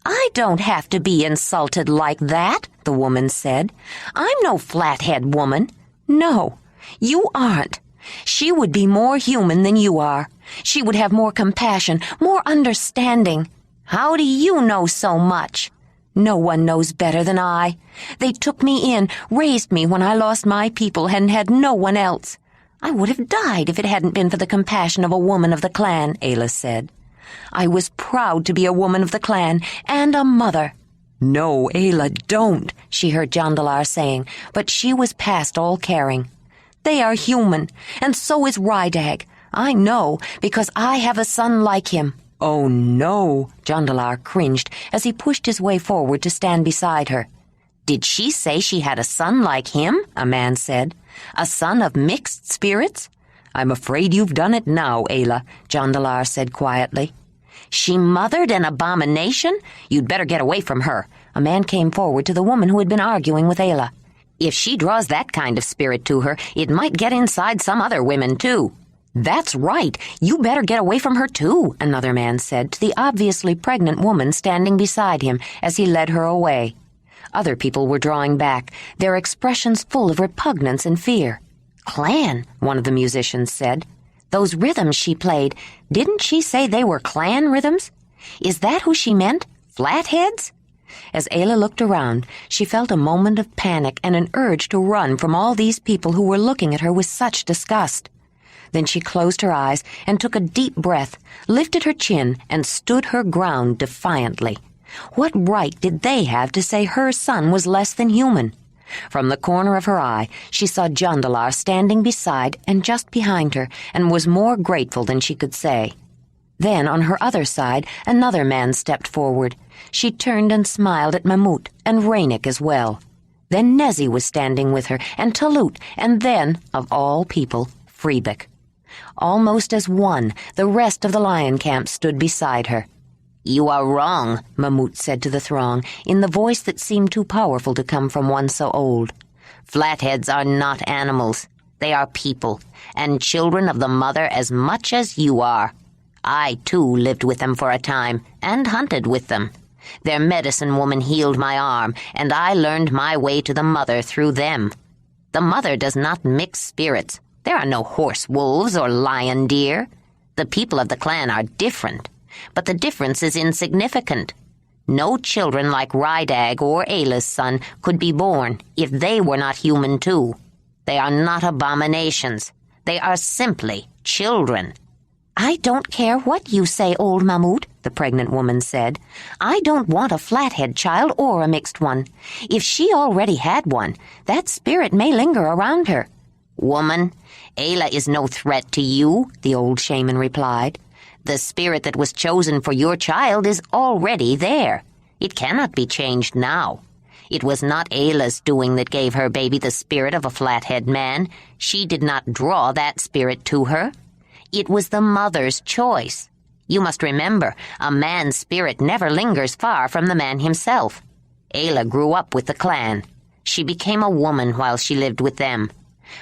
"I don't have to be insulted like that," the woman said. "I'm no flathead woman. No, you aren't. She would be more human than you are. She would have more compassion, more understanding. How do you know so much? No one knows better than I. They took me in, raised me when I lost my people and had no one else. I would have died if it hadn't been for the compassion of a woman of the clan," Ayla said. "I was proud to be a woman of the clan and a mother." "No, Ayla, don't," she heard Jondalar saying, but she was past all caring. "They are human, and so is Rydag. I know, because I have a son like him." "Oh, no," Jondalar cringed as he pushed his way forward to stand beside her. "Did she say she had a son like him?" a man said. "A son of mixed spirits?" "I'm afraid you've done it now, Ayla," Jondalar said quietly. "She mothered an abomination? You'd better get away from her." A man came forward to the woman who had been arguing with Ayla. "If she draws that kind of spirit to her, it might get inside some other women, too." "That's right. You better get away from her, too," another man said to the obviously pregnant woman standing beside him as he led her away. Other people were drawing back, their expressions full of repugnance and fear. "Clan," one of the musicians said. "Those rhythms she played, didn't she say they were clan rhythms? Is that who she meant? Flatheads?" As Ayla looked around, she felt a moment of panic and an urge to run from all these people who were looking at her with such disgust. Then she closed her eyes and took a deep breath, lifted her chin, and stood her ground defiantly. What right did they have to say her son was less than human? From the corner of her eye, she saw Jondalar standing beside and just behind her, and was more grateful than she could say. Then, on her other side, another man stepped forward. She turned and smiled at Mamut, and Ranec as well. Then Nezzy was standing with her, and Talut, and then, of all people, Freebic. Almost as one, the rest of the lion camp stood beside her. "You are wrong," Mamut said to the throng, in the voice that seemed too powerful to come from one so old. "Flatheads are not animals. They are people, and children of the mother as much as you are. I, too, lived with them for a time, and hunted with them. Their medicine woman healed my arm, and I learned my way to the mother through them. The mother does not mix spirits. There are no horse wolves or lion deer. The people of the clan are different, but the difference is insignificant. No children like Rydag or Ayla's son could be born if they were not human too. They are not abominations. They are simply children." "I don't care what you say, old Mamut," the pregnant woman said. "I don't want a flathead child or a mixed one. If she already had one, that spirit may linger around her." "Woman, Ayla is no threat to you," the old shaman replied. "The spirit that was chosen for your child is already there. It cannot be changed now. It was not Ayla's doing that gave her baby the spirit of a flathead man. She did not draw that spirit to her. It was the mother's choice. You must remember, a man's spirit never lingers far from the man himself. Ayla grew up with the clan. She became a woman while she lived with them.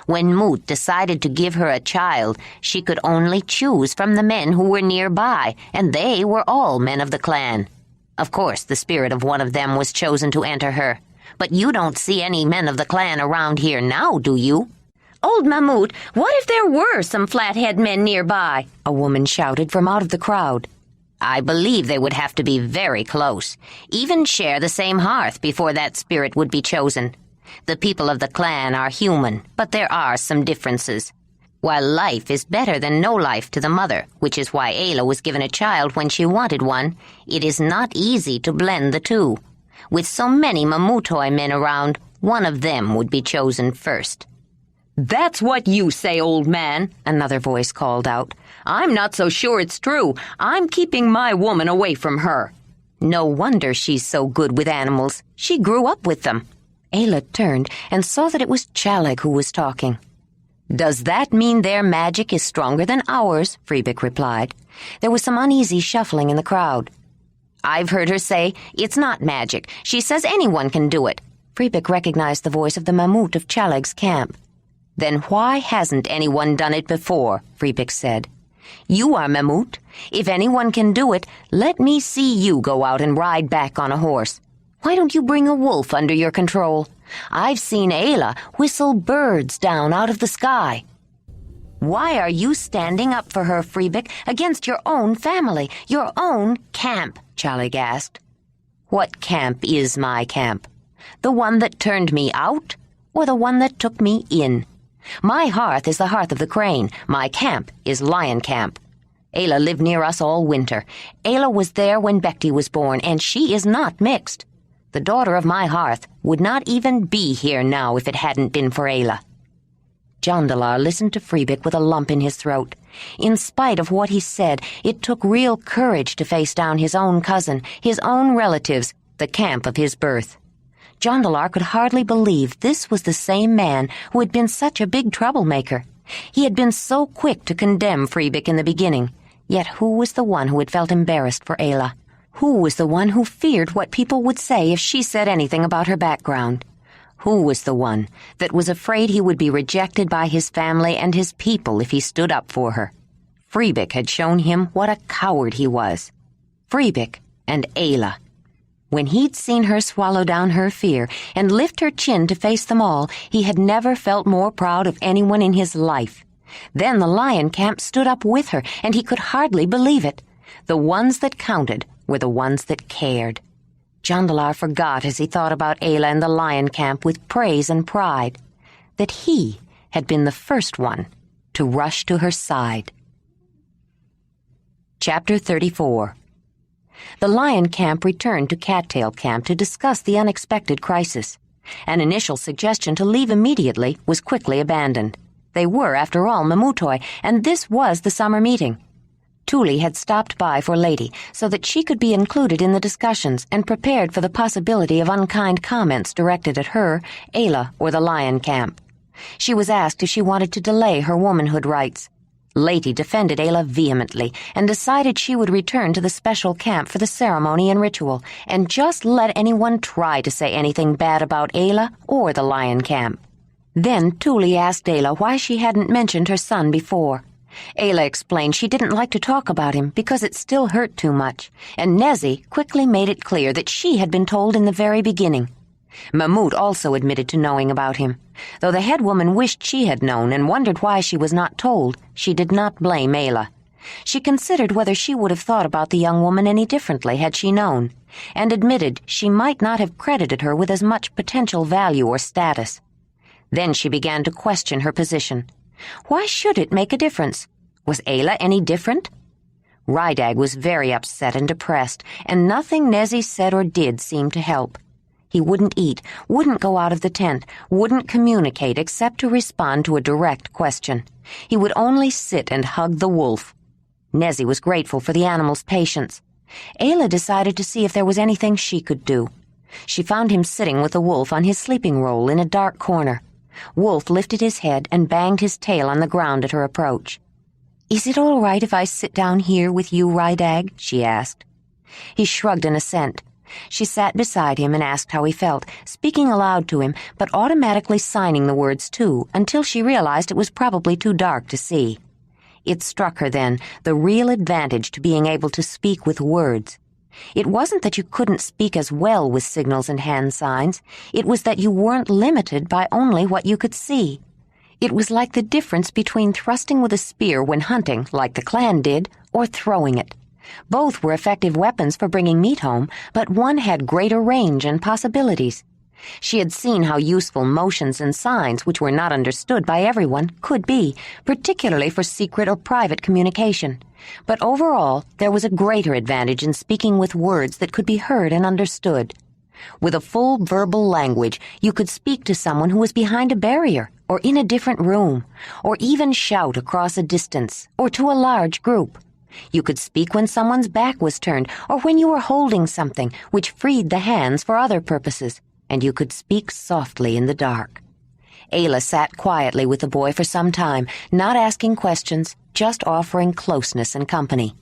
When Moot decided to give her a child, she could only choose from the men who were nearby, and they were all men of the clan. Of course, the spirit of one of them was chosen to enter her. But you don't see any men of the clan around here now, do you? Old Mammut, what if there were some flathead men nearby? A woman shouted from out of the crowd. I believe they would have to be very close, even share the same hearth before that spirit would be chosen. The people of the clan are human, but there are some differences. While life is better than no life to the mother, which is why Ayla was given a child when she wanted one, it is not easy to blend the two. With so many Mamutoi men around, one of them would be chosen first. "That's what you say, old man," another voice called out. "I'm not so sure it's true. I'm keeping my woman away from her." No wonder she's so good with animals. She grew up with them. Ayla turned and saw that it was Chaleg who was talking. "Does that mean their magic is stronger than ours?" Freebick replied. There was some uneasy shuffling in the crowd. "I've heard her say it's not magic. She says anyone can do it." Freebick recognized the voice of the Mammut of Chaleg's camp. "Then why hasn't anyone done it before?" Freebick said. "You are Mammut. If anyone can do it, let me see you go out and ride back on a horse. Why don't you bring a wolf under your control? I've seen Ayla whistle birds down out of the sky." "Why are you standing up for her, Freebick, against your own family, your own camp?" Chaleg asked. "What camp is my camp? The one that turned me out, or the one that took me in? My hearth is the hearth of the crane. My camp is Lion Camp. Ayla lived near us all winter. Ayla was there when Bekti was born, and she is not mixed. The daughter of my hearth would not even be here now if it hadn't been for Ayla." Jondalar listened to Freebick with a lump in his throat. In spite of what he said, it took real courage to face down his own cousin, his own relatives, the camp of his birth. Jondalar could hardly believe this was the same man who had been such a big troublemaker. He had been so quick to condemn Freebick in the beginning, yet who was the one who had felt embarrassed for Ayla? Who was the one who feared what people would say if she said anything about her background? Who was the one that was afraid he would be rejected by his family and his people if he stood up for her? Freebick had shown him what a coward he was. Freebick and Ayla. When he'd seen her swallow down her fear and lift her chin to face them all, he had never felt more proud of anyone in his life. Then the Lion Camp stood up with her, and he could hardly believe it. The ones that counted were the ones that cared. Jondalar forgot as he thought about Ayla and the Lion Camp with praise and pride, that he had been the first one to rush to her side. Chapter 34. The Lion Camp returned to Cattail Camp to discuss the unexpected crisis. An initial suggestion to leave immediately was quickly abandoned. They were, after all, Mamutoi, and this was the summer meeting. Tuli had stopped by for Lady so that she could be included in the discussions and prepared for the possibility of unkind comments directed at her, Ayla, or the Lion Camp. She was asked if she wanted to delay her womanhood rights. Lady defended Ayla vehemently and decided she would return to the special camp for the ceremony and ritual and just let anyone try to say anything bad about Ayla or the Lion Camp. Then Tuli asked Ayla why she hadn't mentioned her son before. Ayla explained she didn't like to talk about him because it still hurt too much, and Nezi quickly made it clear that she had been told in the very beginning. Mammut also admitted to knowing about him. Though the head woman wished she had known and wondered why she was not told, she did not blame Ayla. She considered whether she would have thought about the young woman any differently had she known, and admitted she might not have credited her with as much potential value or status. Then she began to question her position. Why should it make a difference? Was Ayla any different? Rydag was very upset and depressed, and nothing Nezi said or did seemed to help. He wouldn't eat, wouldn't go out of the tent, wouldn't communicate except to respond to a direct question. He would only sit and hug the wolf. Nezi was grateful for the animal's patience. Ayla decided to see if there was anything she could do. She found him sitting with the wolf on his sleeping roll in a dark corner. Wolf lifted his head and banged his tail on the ground at her approach. "Is it all right if I sit down here with you, Rydag?" she asked. He shrugged in assent. She sat beside him and asked how he felt, speaking aloud to him, but automatically signing the words too, until she realized it was probably too dark to see. It struck her then, the real advantage to being able to speak with words. It wasn't that you couldn't speak as well with signals and hand signs. It was that you weren't limited by only what you could see. It was like the difference between thrusting with a spear when hunting, like the clan did, or throwing it. Both were effective weapons for bringing meat home, but one had greater range and possibilities. She had seen how useful motions and signs, which were not understood by everyone, could be, particularly for secret or private communication. But overall, there was a greater advantage in speaking with words that could be heard and understood. With a full verbal language, you could speak to someone who was behind a barrier, or in a different room, or even shout across a distance, or to a large group. You could speak when someone's back was turned, or when you were holding something, which freed the hands for other purposes, and you could speak softly in the dark. Ayla sat quietly with the boy for some time, not asking questions, just offering closeness and company.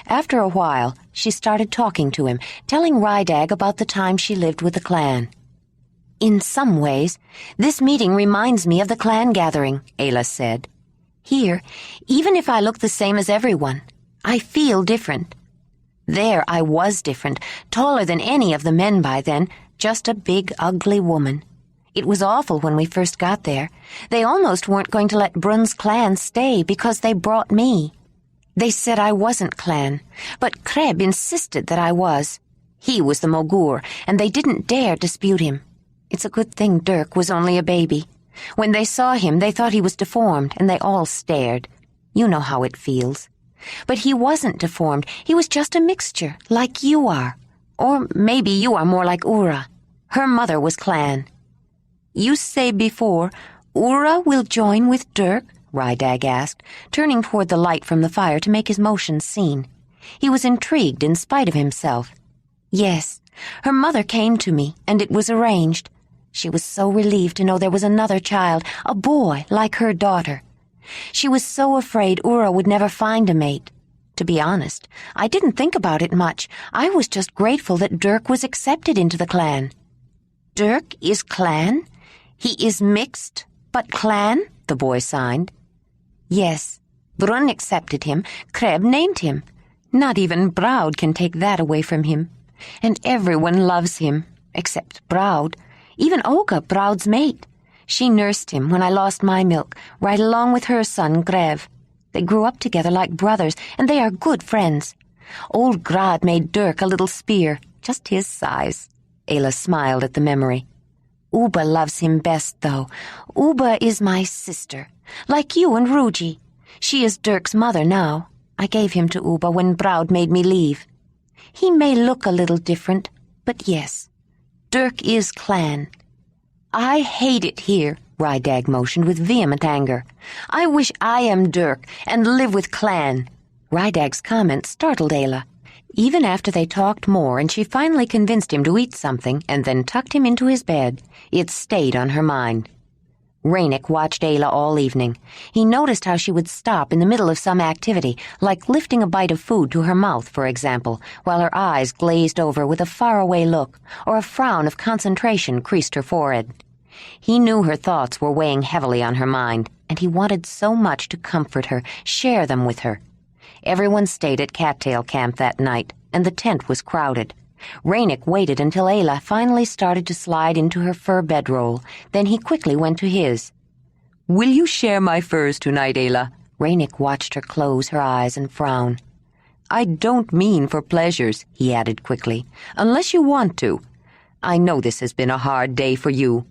After a while, she started talking to him, telling Rydag about the time she lived with the clan. "In some ways, this meeting reminds me of the clan gathering," Ayla said. "Here, even if I look the same as everyone, I feel different. There I was different, taller than any of the men by then, just a big, ugly woman. It was awful when we first got there. They almost weren't going to let Brun's clan stay because they brought me. They said I wasn't clan, but Kreb insisted that I was. He was the Mogur, and they didn't dare dispute him. It's a good thing Dirk was only a baby. When they saw him, they thought he was deformed, and they all stared. You know how it feels. But he wasn't deformed. He was just a mixture, like you are. Or maybe you are more like Ura. Her mother was clan." "You say before, Ura will join with Dirk?" Rydag asked, turning toward the light from the fire to make his motions seen. He was intrigued in spite of himself. "Yes, her mother came to me, and it was arranged. She was so relieved to know there was another child, a boy like her daughter. She was so afraid Ura would never find a mate. To be honest, I didn't think about it much. I was just grateful that Dirk was accepted into the clan." "Dirk is clan? He is mixed, but clan?" the boy signed. "Yes. Brun accepted him. Kreb named him. Not even Braud can take that away from him. And everyone loves him, except Braud. Even Olga, Braud's mate. She nursed him when I lost my milk, right along with her son, Grev. They grew up together like brothers, and they are good friends. Old Grad made Dirk a little spear, just his size." Ayla smiled at the memory. "Uba loves him best, though. Uba is my sister, like you and Ruji. She is Dirk's mother now. I gave him to Uba when Braud made me leave. He may look a little different, but yes, Dirk is clan. I hate it here," Rydag motioned with vehement anger. "I wish I am Dirk and live with clan." Rydag's comment startled Ayla. Even after they talked more and she finally convinced him to eat something and then tucked him into his bed, it stayed on her mind. Ranec watched Ayla all evening. He noticed how she would stop in the middle of some activity, like lifting a bite of food to her mouth, for example, while her eyes glazed over with a faraway look, or a frown of concentration creased her forehead. He knew her thoughts were weighing heavily on her mind, and he wanted so much to comfort her, share them with her. Everyone stayed at Cattail Camp that night, and the tent was crowded. Ranec waited until Ayla finally started to slide into her fur bedroll. Then he quickly went to his. "Will you share my furs tonight, Ayla?" Ranec watched her close her eyes and frown. "I don't mean for pleasures," he added quickly, "unless you want to. I know this has been a hard day for you."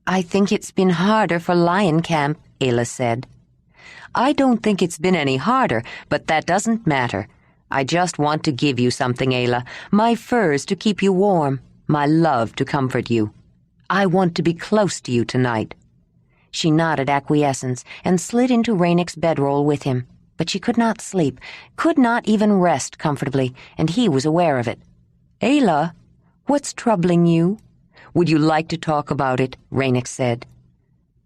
"I think it's been harder for Lion Camp," Ayla said. "I don't think it's been any harder, but that doesn't matter. I just want to give you something, Ayla. My furs to keep you warm, my love to comfort you. I want to be close to you tonight." She nodded acquiescence and slid into Ranec's bedroll with him, but she could not sleep, could not even rest comfortably, and he was aware of it. "Ayla, what's troubling you?" "Would you like to talk about it?" Ranec said.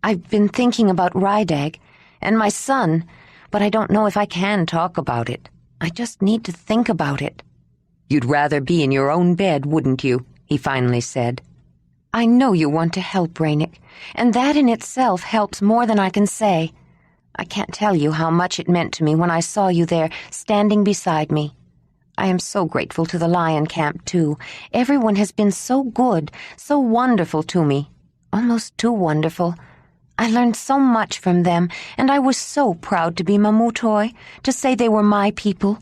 "I've been thinking about Rydag and my son, but I don't know if I can talk about it. I just need to think about it." You'd rather be in your own bed, wouldn't you? He finally said. I know you want to help, Ranec, and that in itself helps more than I can say. I can't tell you how much it meant to me when I saw you there, standing beside me. I am so grateful to the lion camp, too. Everyone has been so good, so wonderful to me. Almost too wonderful. I learned so much from them, and I was so proud to be Mamutoi, to say they were my people.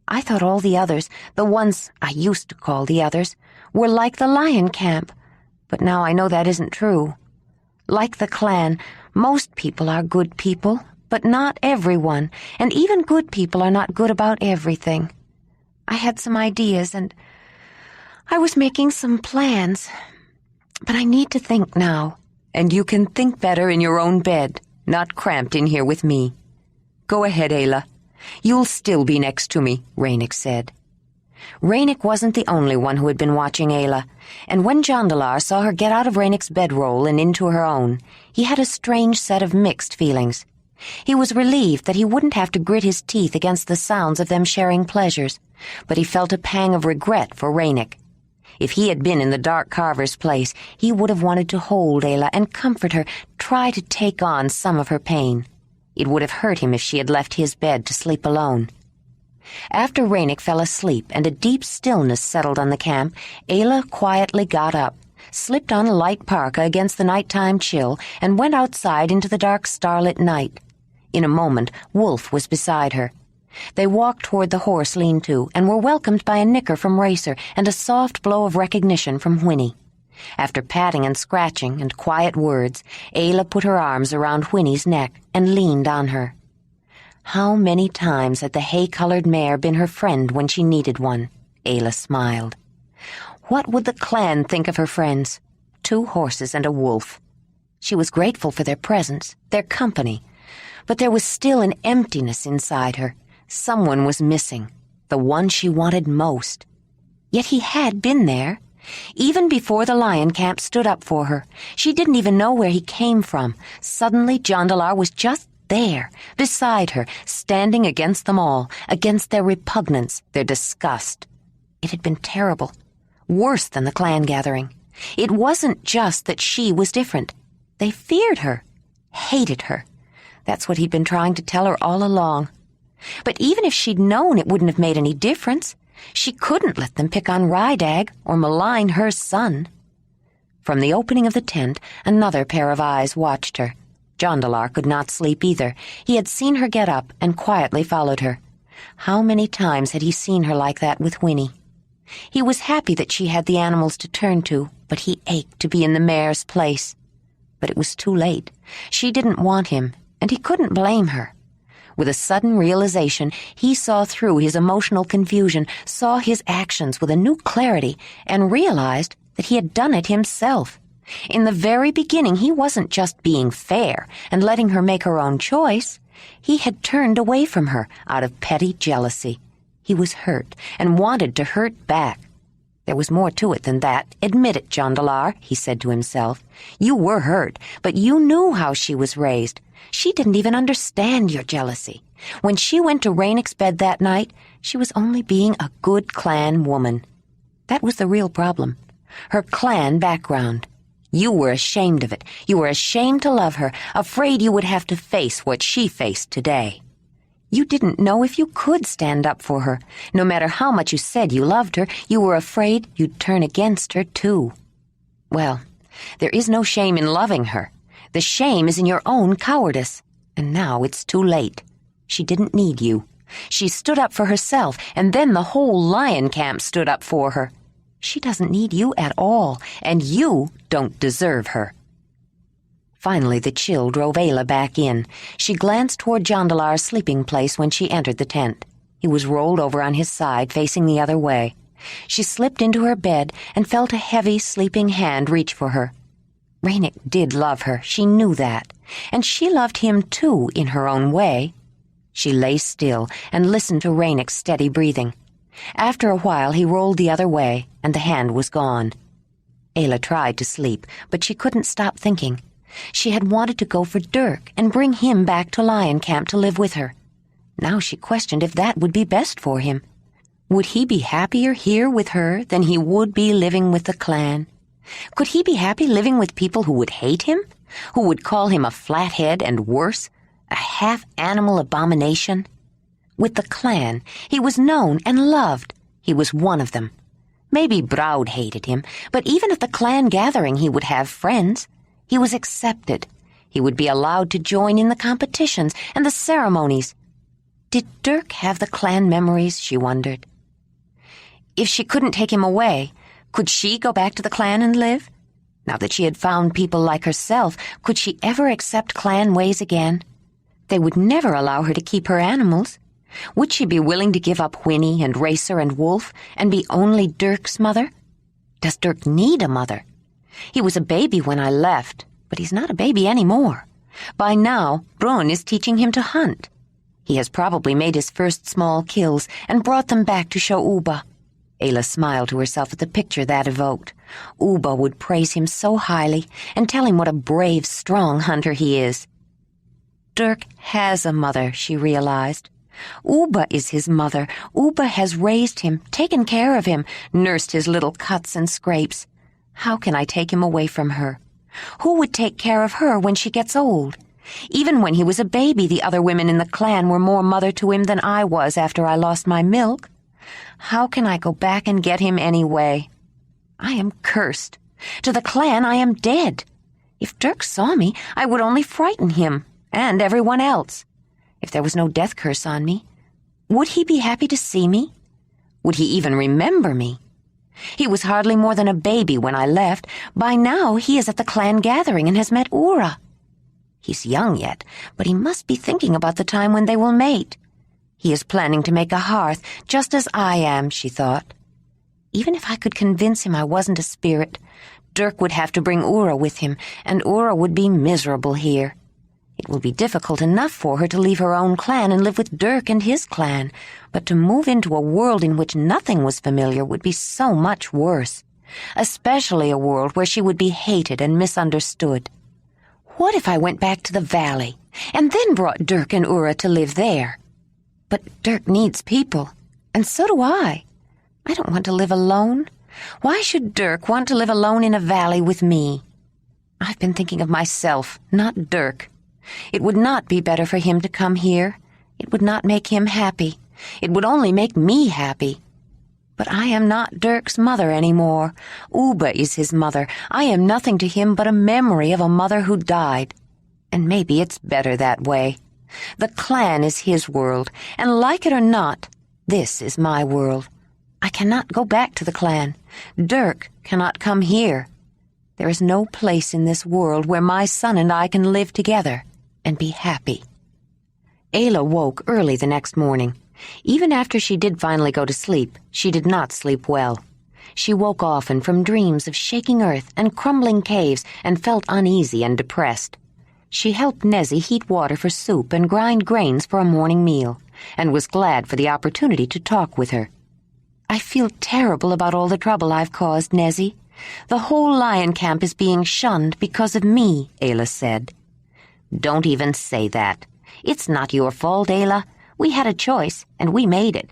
I thought all the others, the ones I used to call the others, were like the lion camp. But now I know that isn't true. Like the clan, most people are good people, but not everyone, and even good people are not good about everything. I had some ideas, and I was making some plans, but I need to think now. And you can think better in your own bed, not cramped in here with me. Go ahead, Ayla. You'll still be next to me, Ranec said. Ranec wasn't the only one who had been watching Ayla, and when Jondalar saw her get out of Ranec's bedroll and into her own, he had a strange set of mixed feelings. He was relieved that he wouldn't have to grit his teeth against the sounds of them sharing pleasures, but he felt a pang of regret for Ranec. If he had been in the dark carver's place, he would have wanted to hold Ayla and comfort her, try to take on some of her pain. It would have hurt him if she had left his bed to sleep alone. After Ranec fell asleep and a deep stillness settled on the camp, Ayla quietly got up, slipped on a light parka against the nighttime chill, and went outside into the dark starlit night. In a moment, Wolf was beside her. They walked toward the horse lean-to and were welcomed by a nicker from Racer and a soft blow of recognition from Whinney. After patting and scratching and quiet words, Ayla put her arms around Whinney's neck and leaned on her. How many times had the hay-colored mare been her friend when she needed one? Ayla smiled. What would the clan think of her friends? 2 horses and a wolf. She was grateful for their presence, their company, but there was still an emptiness inside her. Someone was missing, the one she wanted most. Yet he had been there. Even before the lion camp stood up for her, she didn't even know where he came from. Suddenly, Jondalar was just there, beside her, standing against them all, against their repugnance, their disgust. It had been terrible, worse than the clan gathering. It wasn't just that she was different. They feared her, hated her. That's what he'd been trying to tell her all along. But even if she'd known, it wouldn't have made any difference. She couldn't let them pick on Rydag or malign her son. From the opening of the tent, another pair of eyes watched her. Jondalar could not sleep either. He had seen her get up and quietly followed her. How many times had he seen her like that with Whinney? He was happy that she had the animals to turn to, but he ached to be in the mare's place. But it was too late. She didn't want him, and he couldn't blame her. With a sudden realization, he saw through his emotional confusion, saw his actions with a new clarity, and realized that he had done it himself. In the very beginning, he wasn't just being fair and letting her make her own choice. He had turned away from her out of petty jealousy. He was hurt and wanted to hurt back. There was more to it than that. Admit it, Jondalar, he said to himself. You were hurt, but you knew how she was raised. She didn't even understand your jealousy. When she went to Ranec's bed that night, she was only being a good clan woman. That was the real problem. Her clan background. You were ashamed of it. You were ashamed to love her, afraid you would have to face what she faced today. You didn't know if you could stand up for her. No matter how much you said you loved her, you were afraid you'd turn against her, too. Well, there is no shame in loving her. The shame is in your own cowardice. And now it's too late. She didn't need you. She stood up for herself, and then the whole lion camp stood up for her. She doesn't need you at all, and you don't deserve her. Finally, the chill drove Ayla back in. She glanced toward Jondalar's sleeping place when she entered the tent. He was rolled over on his side, facing the other way. She slipped into her bed and felt a heavy, sleeping hand reach for her. Ranec did love her, she knew that, and she loved him too in her own way. She lay still and listened to Ranec's steady breathing. After a while he rolled the other way, and the hand was gone. Ayla tried to sleep, but she couldn't stop thinking. She had wanted to go for Dirk and bring him back to Lion Camp to live with her. Now she questioned if that would be best for him. Would he be happier here with her than he would be living with the clan? Could he be happy living with people who would hate him? Who would call him a flathead and worse, a half-animal abomination? With the clan, he was known and loved. He was one of them. Maybe Braud hated him, but even at the clan gathering he would have friends. He was accepted. He would be allowed to join in the competitions and the ceremonies. Did Dirk have the clan memories, she wondered? If she couldn't take him away, could she go back to the clan and live? Now that she had found people like herself, could she ever accept clan ways again? They would never allow her to keep her animals. Would she be willing to give up Whinney and Racer and Wolf and be only Dirk's mother? Does Dirk need a mother? He was a baby when I left, but he's not a baby anymore. By now, Brun is teaching him to hunt. He has probably made his first small kills and brought them back to show Uba. Ayla smiled to herself at the picture that evoked. Uba would praise him so highly and tell him what a brave, strong hunter he is. Dirk has a mother, she realized. Uba is his mother. Uba has raised him, taken care of him, nursed his little cuts and scrapes. How can I take him away from her? Who would take care of her when she gets old? Even when he was a baby, the other women in the clan were more mother to him than I was after I lost my milk. How can I go back and get him anyway? I am cursed. To the clan, I am dead. If Dirk saw me, I would only frighten him and everyone else. If there was no death curse on me, would he be happy to see me? Would he even remember me? He was hardly more than a baby when I left. By now, he is at the clan gathering and has met Ura. He's young yet, but he must be thinking about the time when they will mate. He is planning to make a hearth, just as I am, she thought. Even if I could convince him I wasn't a spirit, Dirk would have to bring Ura with him, and Ura would be miserable here. It will be difficult enough for her to leave her own clan and live with Dirk and his clan, but to move into a world in which nothing was familiar would be so much worse, especially a world where she would be hated and misunderstood. What if I went back to the valley and then brought Dirk and Ura to live there? But Dirk needs people, and so do I. I don't want to live alone. Why should Dirk want to live alone in a valley with me? I've been thinking of myself, not Dirk. It would not be better for him to come here. It would not make him happy. It would only make me happy. But I am not Dirk's mother anymore. Uba is his mother. I am nothing to him but a memory of a mother who died. And maybe it's better that way. The clan is his world, and like it or not, this is my world. I cannot go back to the clan. Dirk cannot come here. There is no place in this world where my son and I can live together and be happy. Ayla woke early the next morning. Even after she did finally go to sleep, she did not sleep well. She woke often from dreams of shaking earth and crumbling caves and felt uneasy and depressed. She helped Nezzy heat water for soup and grind grains for a morning meal, and was glad for the opportunity to talk with her. I feel terrible about all the trouble I've caused, Nezzy. The whole lion camp is being shunned because of me, Ayla said. Don't even say that. It's not your fault, Ayla. We had a choice, and we made it.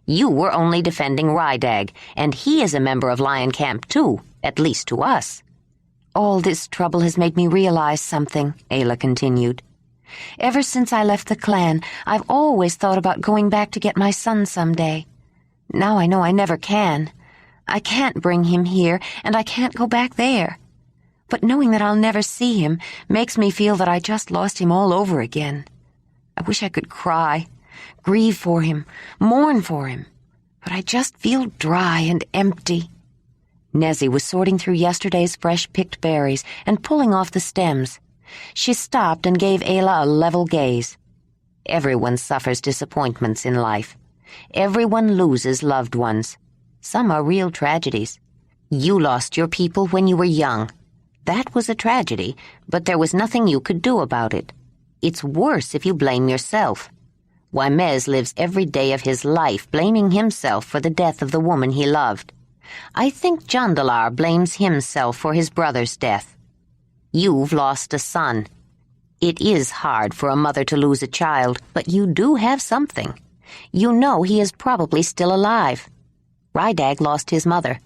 You were only defending Rydag, and he is a member of Lion Camp too, at least to us. All this trouble has made me realize something, Ayla continued. Ever since I left the clan, I've always thought about going back to get my son someday. Now I know I never can. I can't bring him here, and I can't go back there. But knowing that I'll never see him makes me feel that I just lost him all over again. I wish I could cry, grieve for him, mourn for him, but I just feel dry and empty. Nezzy was sorting through yesterday's fresh-picked berries and pulling off the stems. She stopped and gave Ayla a level gaze. Everyone suffers disappointments in life. Everyone loses loved ones. Some are real tragedies. You lost your people when you were young. That was a tragedy, but there was nothing you could do about it. It's worse if you blame yourself. Wymez lives every day of his life blaming himself for the death of the woman he loved. I think Jondalar blames himself for his brother's death. You've lost a son. It is hard for a mother to lose a child, but you do have something. You know he is probably still alive. Rydag lost his mother.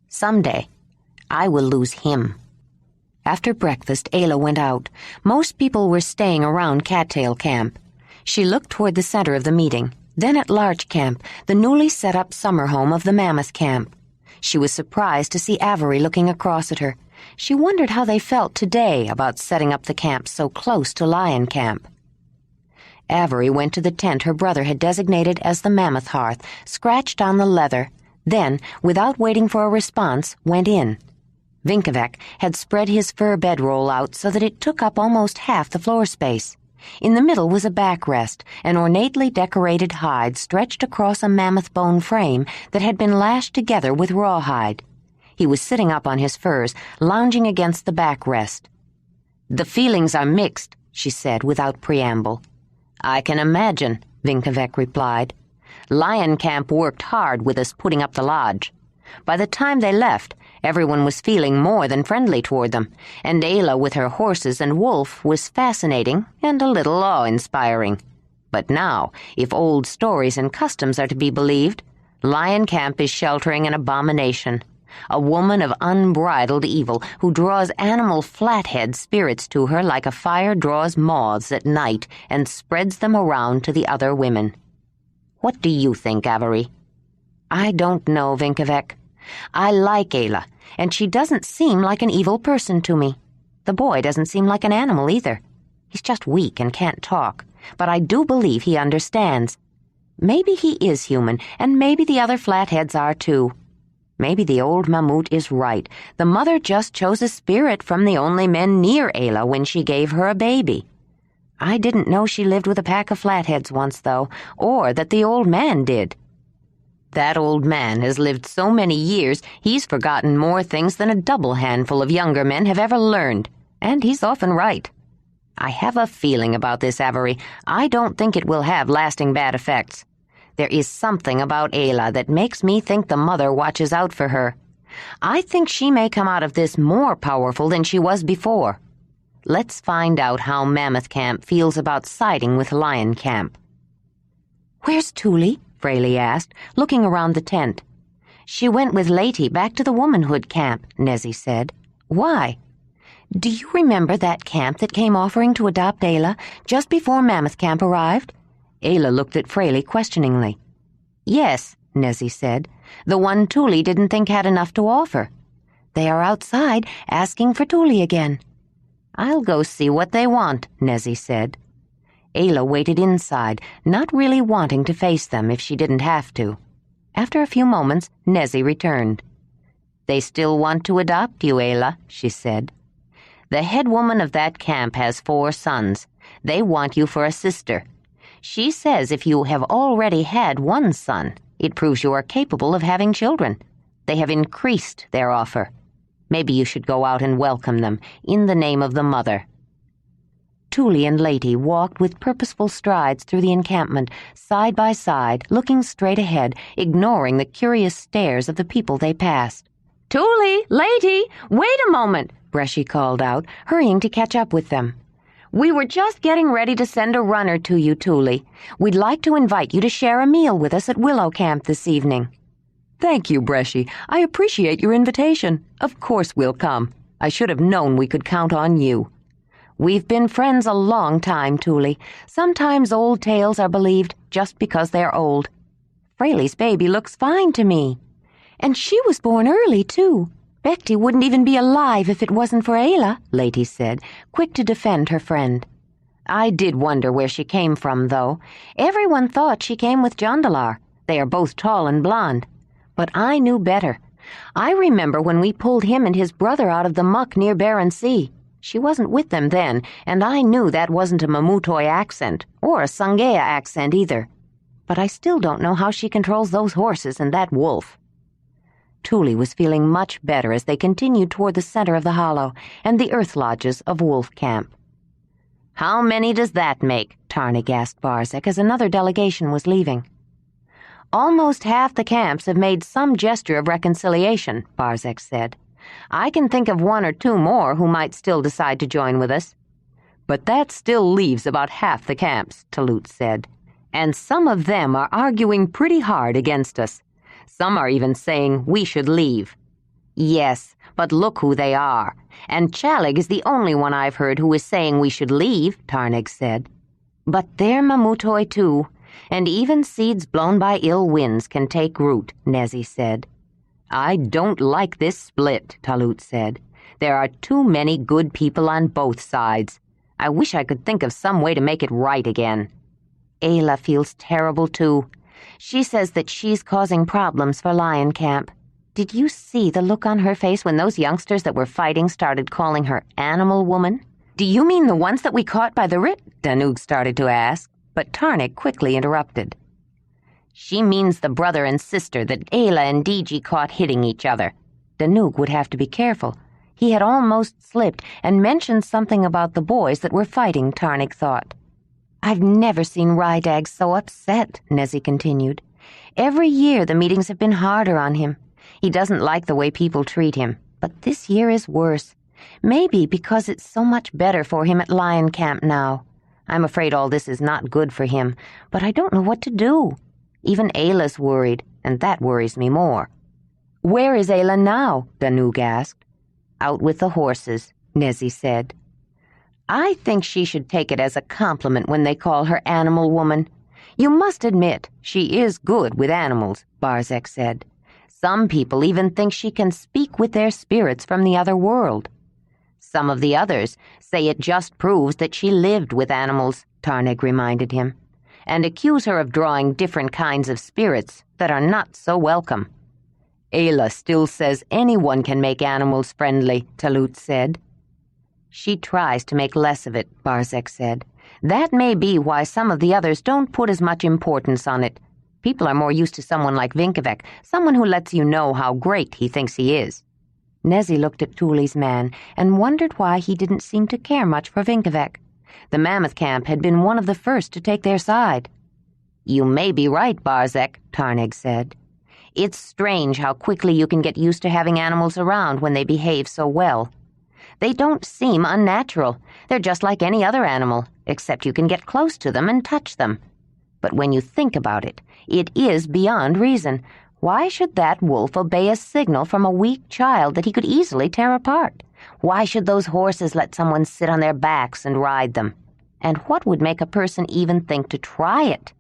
Someday, I will lose him." After breakfast, Ayla went out. Most people were staying around Cattail Camp. She looked toward the center of the meeting, then at Larch Camp, the newly set-up summer home of the Mammoth Camp. She was surprised to see Avery looking across at her. She wondered how they felt today about setting up the camp so close to Lion Camp. Avery went to the tent her brother had designated as the Mammoth Hearth, scratched on the leather, then, without waiting for a response, went in. Vinkevek had spread his fur bedroll out so that it took up almost half the floor space. In the middle was a backrest, an ornately decorated hide stretched across a mammoth bone frame that had been lashed together with rawhide. He was sitting up on his furs, lounging against the backrest. "The feelings are mixed," she said without preamble. "I can imagine," Vinkevek replied. "Lion Camp worked hard with us putting up the lodge. By the time they left, everyone was feeling more than friendly toward them, and Ayla with her horses and wolf was fascinating and a little awe-inspiring. But now, if old stories and customs are to be believed, Lion Camp is sheltering an abomination, a woman of unbridled evil who draws animal flathead spirits to her like a fire draws moths at night and spreads them around to the other women. What do you think, Avery?" "I don't know, Vinkevek. I like Ayla, and she doesn't seem like an evil person to me. The boy doesn't seem like an animal either. He's just weak and can't talk, but I do believe he understands. Maybe he is human, and maybe the other flatheads are too. Maybe the old Mammut is right. The mother just chose a spirit from the only men near Ayla when she gave her a baby. I didn't know she lived with a pack of flatheads once, though, or that the old man did." "That old man has lived so many years he's forgotten more things than a double handful of younger men have ever learned, and he's often right. I have a feeling about this, Avery. I don't think it will have lasting bad effects. There is something about Ayla that makes me think the mother watches out for her. I think she may come out of this more powerful than she was before. Let's find out how Mammoth Camp feels about siding with Lion Camp." "Where's Thule?" Fraley asked, looking around the tent. "She went with Lady back to the womanhood camp," Nezzy said. "Why?" "Do you remember that camp that came offering to adopt Ayla just before Mammoth Camp arrived?" Ayla looked at Fraley questioningly. "Yes," Nezzy said. "The one Thule didn't think had enough to offer." "They are outside asking for Thule again." "I'll go see what they want," Nezzy said. Ayla waited inside, not really wanting to face them if she didn't have to. After a few moments, Nezzy returned. "They still want to adopt you, Ayla," she said. "The head woman of that camp has 4 sons. They want you for a sister. She says if you have already had 1 son, it proves you are capable of having children. They have increased their offer. Maybe you should go out and welcome them, in the name of the mother." Thule and Lady walked with purposeful strides through the encampment, side by side, looking straight ahead, ignoring the curious stares of the people they passed. "Thule! Lady! Wait a moment!" Bresci called out, hurrying to catch up with them. "We were just getting ready to send a runner to you, Thule. We'd like to invite you to share a meal with us at Willow Camp this evening." "Thank you, Bresci. I appreciate your invitation. Of course we'll come. I should have known we could count on you." "We've been friends a long time, Thule. Sometimes old tales are believed just because they're old. Fraley's baby looks fine to me." "And she was born early, too. Bekti wouldn't even be alive if it wasn't for Ayla," Lady said, quick to defend her friend. "I did wonder where she came from, though. Everyone thought she came with Jondalar. They are both tall and blonde. But I knew better. I remember when we pulled him and his brother out of the muck near Barren Sea. She wasn't with them then, and I knew that wasn't a Mamutoi accent, or a Sangea accent either. But I still don't know how she controls those horses and that wolf." Thule was feeling much better as they continued toward the center of the hollow and the earth lodges of Wolf Camp. "How many does that make?" Tarnik asked Barzek as another delegation was leaving. "Almost half the camps have made some gesture of reconciliation," Barzek said. "I can think of 1 or 2 more who might still decide to join with us." "But that still leaves about half the camps," Talut said. and some of them are arguing pretty hard against us. Some are even saying we should leave. Yes, but look who they are. And Chalig is the only one I've heard who is saying we should leave, Ranec said. But they're Mamutoi too, and even seeds blown by ill winds can take root, Nezi said. I don't like this split, Talut said. There are too many good people on both sides. I wish I could think of some way to make it right again. Ayla feels terrible too. She says that she's causing problems for Lion Camp. Did you see the look on her face when those youngsters that were fighting started calling her Animal Woman? Do you mean the ones that we caught by the Rit? Danug started to ask, but Ranec quickly interrupted. She means the brother and sister that Ayla and Diji caught hitting each other. Danug would have to be careful. He had almost slipped and mentioned something about the boys that were fighting, Ranec thought. I've never seen Rydag so upset, Nezi continued. Every year the meetings have been harder on him. He doesn't like the way people treat him, but this year is worse. Maybe because it's so much better for him at Lion Camp now. I'm afraid all this is not good for him, but I don't know what to do. Even Ayla's worried, and that worries me more. Where is Ayla now? Danug asked. Out with the horses, Nezi said. I think she should take it as a compliment when they call her Animal Woman. You must admit, she is good with animals, Barzek said. Some people even think she can speak with their spirits from the other world. Some of the others say it just proves that she lived with animals, Ranec reminded him, and accuse her of drawing different kinds of spirits that are not so welcome. Ayla still says anyone can make animals friendly, Talut said. She tries to make less of it, Barzek said. That may be why some of the others don't put as much importance on it. People are more used to someone like Vinkevek, someone who lets you know how great he thinks he is. Nezi looked at Thule's man and wondered why he didn't seem to care much for Vinkevek. The Mammoth Camp had been one of the first to take their side. You may be right, Barzek, Ranec said. It's strange how quickly you can get used to having animals around when they behave so well. They don't seem unnatural. They're just like any other animal, except you can get close to them and touch them. But when you think about it, it is beyond reason. Why should that wolf obey a signal from a weak child that he could easily tear apart? Why should those horses let someone sit on their backs and ride them? And what would make a person even think to try it?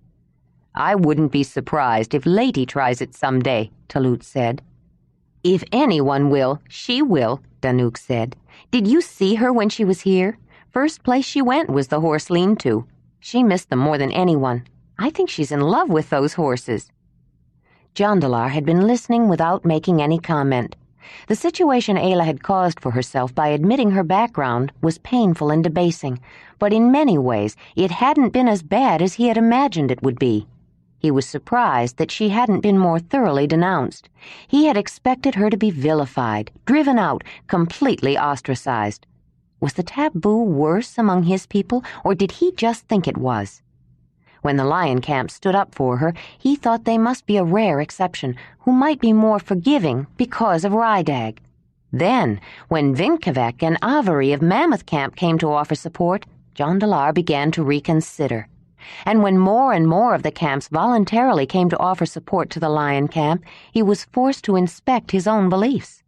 I wouldn't be surprised if Lady tries it someday, Talut said. If anyone will, she will, Danuk said. Did you see her when she was here? First place she went was the horse lean-to. She missed them more than anyone. I think she's in love with those horses. Jondalar had been listening without making any comment. The situation Ayla had caused for herself by admitting her background was painful and debasing, but in many ways it hadn't been as bad as he had imagined it would be. He was surprised that she hadn't been more thoroughly denounced. He had expected her to be vilified, driven out, completely ostracized. Was the taboo worse among his people, or did he just think it was? When the Lion Camp stood up for her, he thought they must be a rare exception, who might be more forgiving because of Rydag. Then, when Vinkevek and Ivory of Mammoth Camp came to offer support, Jondalar began to reconsider. And when more and more of the camps voluntarily came to offer support to the Lion Camp, he was forced to inspect his own beliefs.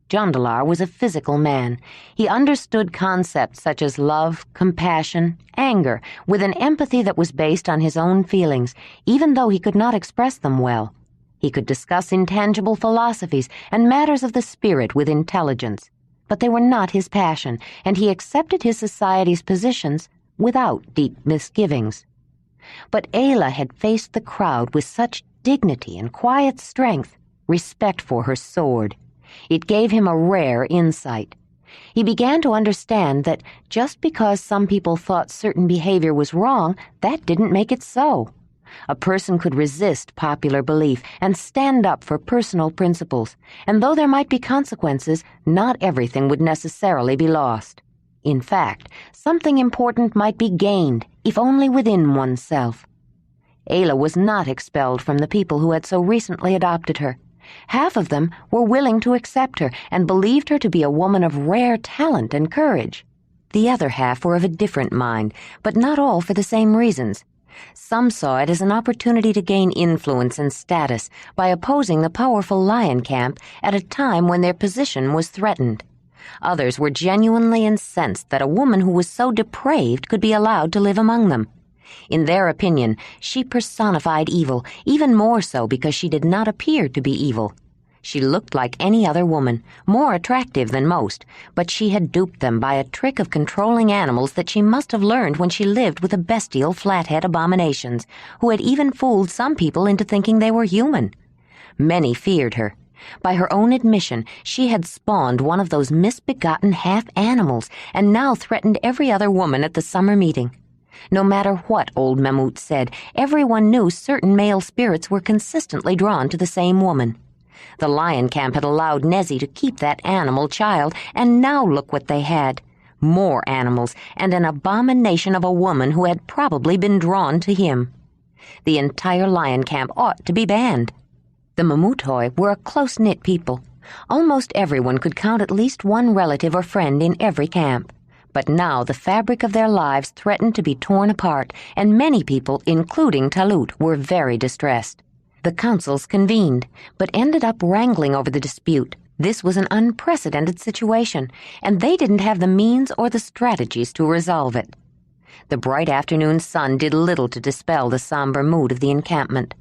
Jondalar was a physical man. He understood concepts such as love, compassion, anger, with an empathy that was based on his own feelings, even though he could not express them well. He could discuss intangible philosophies and matters of the spirit with intelligence. But they were not his passion, and he accepted his society's positions without deep misgivings. But Ayla had faced the crowd with such dignity and quiet strength, respect for her sword. It gave him a rare insight. He began to understand that just because some people thought certain behavior was wrong, that didn't make it so. A person could resist popular belief and stand up for personal principles, and though there might be consequences, not everything would necessarily be lost. In fact, something important might be gained, if only within oneself. Ayla was not expelled from the people who had so recently adopted her. Half of them were willing to accept her and believed her to be a woman of rare talent and courage. The other half were of a different mind, but not all for the same reasons. Some saw it as an opportunity to gain influence and status by opposing the powerful lion camp at a time when their position was threatened. Others were genuinely incensed that a woman who was so depraved could be allowed to live among them. In their opinion, she personified evil, even more so because she did not appear to be evil. She looked like any other woman, more attractive than most, but she had duped them by a trick of controlling animals that she must have learned when she lived with the bestial flathead abominations, who had even fooled some people into thinking they were human. Many feared her. By her own admission, she had spawned one of those misbegotten half-animals and now threatened every other woman at the summer meeting. No matter what old Mamut said, everyone knew certain male spirits were consistently drawn to the same woman. The lion camp had allowed Nezzy to keep that animal child, and now look what they had. More animals, and an abomination of a woman who had probably been drawn to him. The entire lion camp ought to be banned. The Mamutoi were a close-knit people. Almost everyone could count at least one relative or friend in every camp. But now the fabric of their lives threatened to be torn apart, and many people, including Talut, were very distressed. The councils convened, but ended up wrangling over the dispute. This was an unprecedented situation, and they didn't have the means or the strategies to resolve it. The bright afternoon sun did little to dispel the somber mood of the encampment.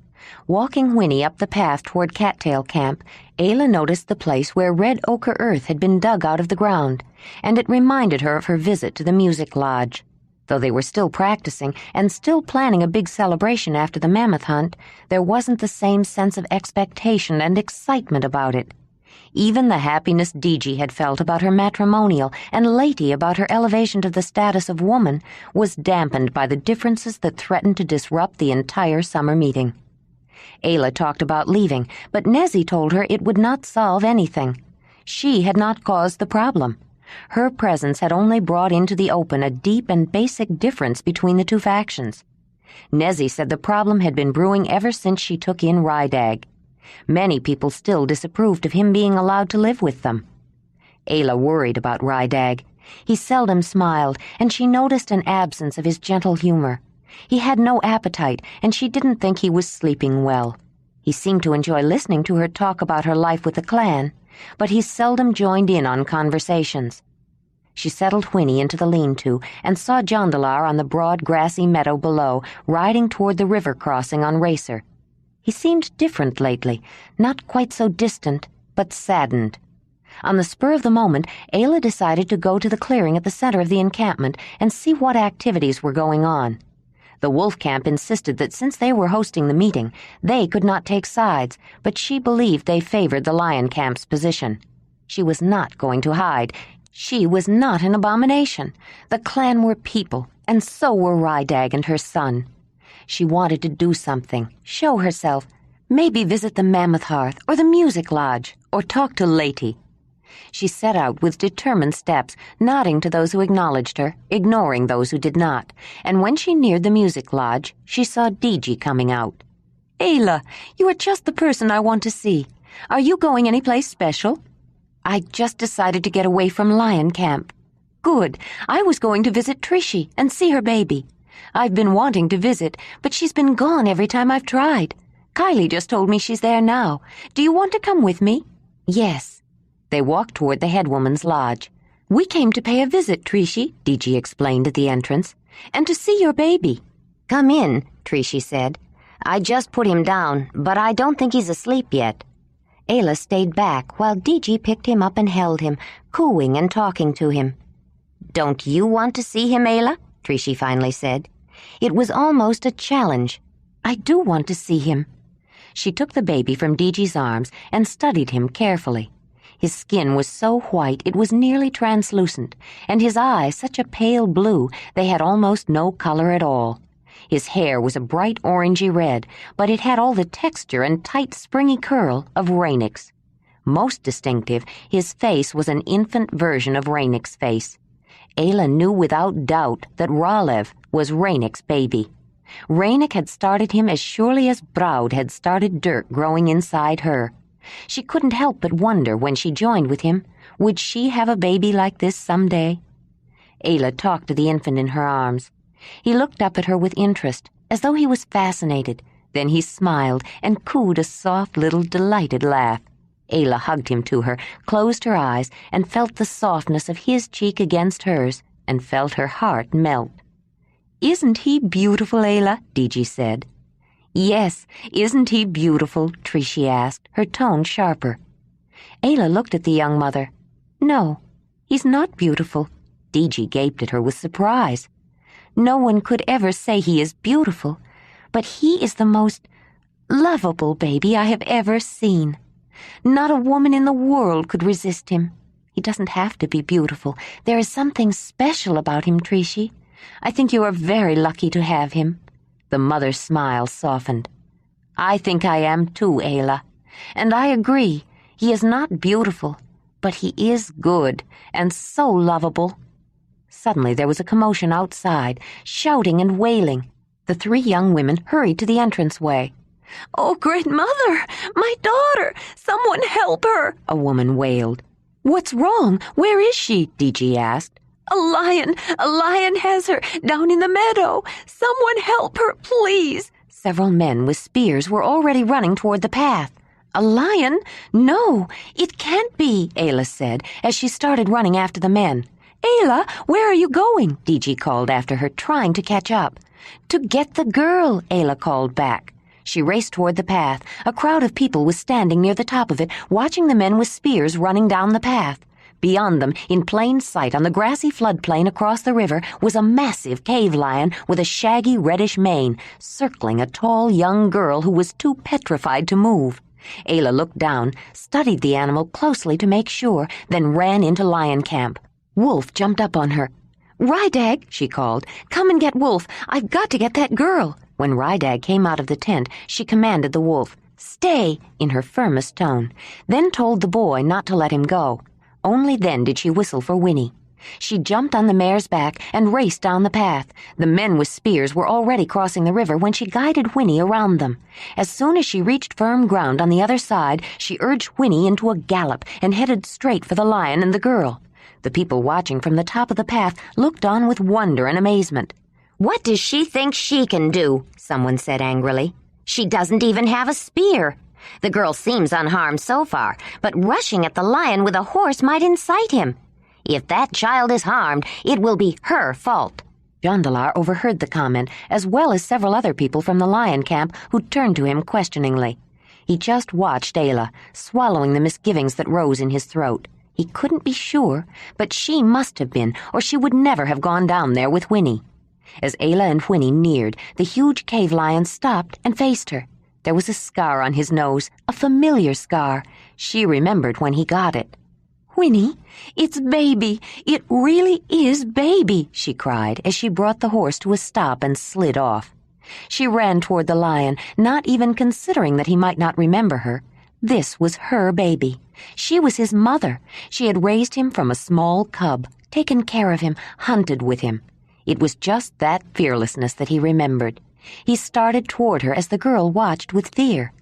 Walking Whinney up the path toward Cattail Camp, Ayla noticed the place where red ochre earth had been dug out of the ground, and it reminded her of her visit to the music lodge. Though they were still practicing and still planning a big celebration after the mammoth hunt, there wasn't the same sense of expectation and excitement about it. Even the happiness Digi had felt about her matrimonial and Lady about her elevation to the status of woman was dampened by the differences that threatened to disrupt the entire summer meeting. Ayla talked about leaving, but Nezzy told her it would not solve anything. She had not caused the problem. Her presence had only brought into the open a deep and basic difference between the two factions. Nezzy said the problem had been brewing ever since she took in Rydag. Many people still disapproved of him being allowed to live with them. Ayla worried about Rydag. He seldom smiled, and she noticed an absence of his gentle humor. He had no appetite, and she didn't think he was sleeping well. He seemed to enjoy listening to her talk about her life with the clan, but he seldom joined in on conversations. She settled Whinney into the lean-to and saw Jondalar on the broad grassy meadow below, riding toward the river crossing on Racer. He seemed different lately, not quite so distant, but saddened. On the spur of the moment, Ayla decided to go to the clearing at the center of the encampment and see what activities were going on. The wolf camp insisted that since they were hosting the meeting, they could not take sides, but she believed they favored the lion camp's position. She was not going to hide. She was not an abomination. The clan were people, and so were Rydag and her son. She wanted to do something, show herself, maybe visit the Mammoth Hearth or the music lodge, or talk to Lady. She set out with determined steps, nodding to those who acknowledged her, ignoring those who did not, and when she neared the music lodge, she saw Digi coming out. "Ayla, you are just the person I want to see. Are you going any place special?" "I just decided to get away from lion camp." "Good. I was going to visit Trishy and see her baby. I've been wanting to visit, but she's been gone every time I've tried. Kylie just told me she's there now. Do you want to come with me?" "Yes." They walked toward the headwoman's lodge. "We came to pay a visit, Trishy," Digi explained at the entrance, "and to see your baby." "Come in," Trishy said. "I just put him down, but I don't think he's asleep yet." Ayla stayed back while Digi picked him up and held him, cooing and talking to him. "Don't you want to see him, Ayla?" Trishy finally said. It was almost a challenge. "I do want to see him." She took the baby from Digi's arms and studied him carefully. His skin was so white it was nearly translucent, and his eyes such a pale blue they had almost no color at all. His hair was a bright orangey red, but it had all the texture and tight springy curl of Ranec's. Most distinctive, his face was an infant version of Ranec's face. Ayla knew without doubt that Ralev was Ranec's baby. Ranec had started him as surely as Braud had started dirt growing inside her. She couldn't help but wonder when she joined with him, would she have a baby like this someday? Ayla talked to the infant in her arms. He looked up at her with interest, as though he was fascinated. Then he smiled and cooed a soft little delighted laugh. Ayla hugged him to her, closed her eyes, and felt the softness of his cheek against hers, and felt her heart melt. "Isn't he beautiful, Ayla?" Digi said. "Yes, isn't he beautiful?" Trishi asked, her tone sharper. Ayla looked at the young mother. "No, he's not beautiful." Digi gaped at her with surprise. "No one could ever say he is beautiful, but he is the most lovable baby I have ever seen. Not a woman in the world could resist him. He doesn't have to be beautiful. There is something special about him, Trishi. I think you are very lucky to have him." The mother's smile softened. "I think I am too, Ayla. And I agree, he is not beautiful, but he is good and so lovable." Suddenly there was a commotion outside, shouting and wailing. The three young women hurried to the entranceway. "Oh, great mother! My daughter! Someone help her!" a woman wailed. "What's wrong? Where is she?" Digi asked. A lion has her down in the meadow. Someone help her, please." Several men with spears were already running toward the path. "A lion? No, it can't be," Ayla said as she started running after the men. "Ayla, where are you going?" Digi called after her, trying to catch up. "To get the girl," Ayla called back. She raced toward the path. A crowd of people was standing near the top of it, watching the men with spears running down the path. Beyond them, in plain sight on the grassy floodplain across the river, was a massive cave lion with a shaggy reddish mane, circling a tall young girl who was too petrified to move. Ayla looked down, studied the animal closely to make sure, then ran into lion camp. Wolf jumped up on her. "Rydag," she called, "come and get Wolf. I've got to get that girl." When Rydag came out of the tent, she commanded the wolf, "Stay," in her firmest tone, then told the boy not to let him go. Only then did she whistle for Whinney. She jumped on the mare's back and raced down the path. The men with spears were already crossing the river when she guided Whinney around them. As soon as she reached firm ground on the other side, she urged Whinney into a gallop and headed straight for the lion and the girl. The people watching from the top of the path looked on with wonder and amazement. "What does she think she can do?" someone said angrily. "She doesn't even have a spear. The girl seems unharmed so far, but rushing at the lion with a horse might incite him. If that child is harmed, it will be her fault." Jondalar overheard the comment, as well as several other people from the lion camp who turned to him questioningly. He just watched Ayla, swallowing the misgivings that rose in his throat. He couldn't be sure, but she must have been, or she would never have gone down there with Whinney. As Ayla and Whinney neared, the huge cave lion stopped and faced her. There was a scar on his nose, a familiar scar. She remembered when he got it. "Whinney, it's Baby. It really is Baby," she cried as she brought the horse to a stop and slid off. She ran toward the lion, not even considering that he might not remember her. This was her baby. She was his mother. She had raised him from a small cub, taken care of him, hunted with him. It was just that fearlessness that he remembered. He started toward her as the girl watched with fear.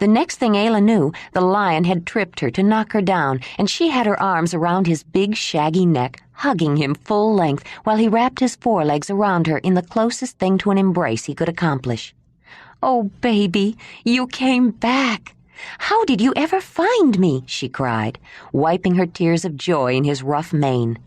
The next thing Ayla knew, the lion had tripped her to knock her down, and she had her arms around his big, shaggy neck, hugging him full length while he wrapped his forelegs around her in the closest thing to an embrace he could accomplish. "Oh, baby, you came back. How did you ever find me?" she cried, wiping her tears of joy in his rough mane.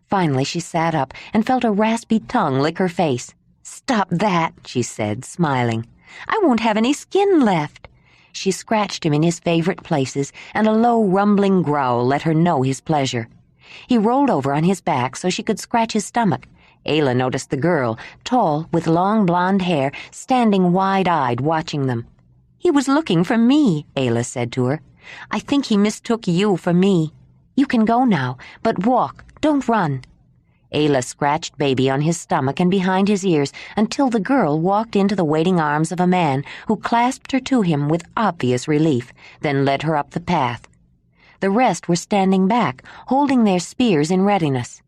Finally she sat up and felt a raspy tongue lick her face. "Stop that," she said, smiling. "I won't have any skin left." She scratched him in his favorite places, and a low, rumbling growl let her know his pleasure. He rolled over on his back so she could scratch his stomach. Ayla noticed the girl, tall, with long blonde hair, standing wide-eyed watching them. "He was looking for me," Ayla said to her. "I think he mistook you for me. You can go now, but walk, don't run." Ayla scratched Baby on his stomach and behind his ears until the girl walked into the waiting arms of a man who clasped her to him with obvious relief, then led her up the path. The rest were standing back, holding their spears in readiness.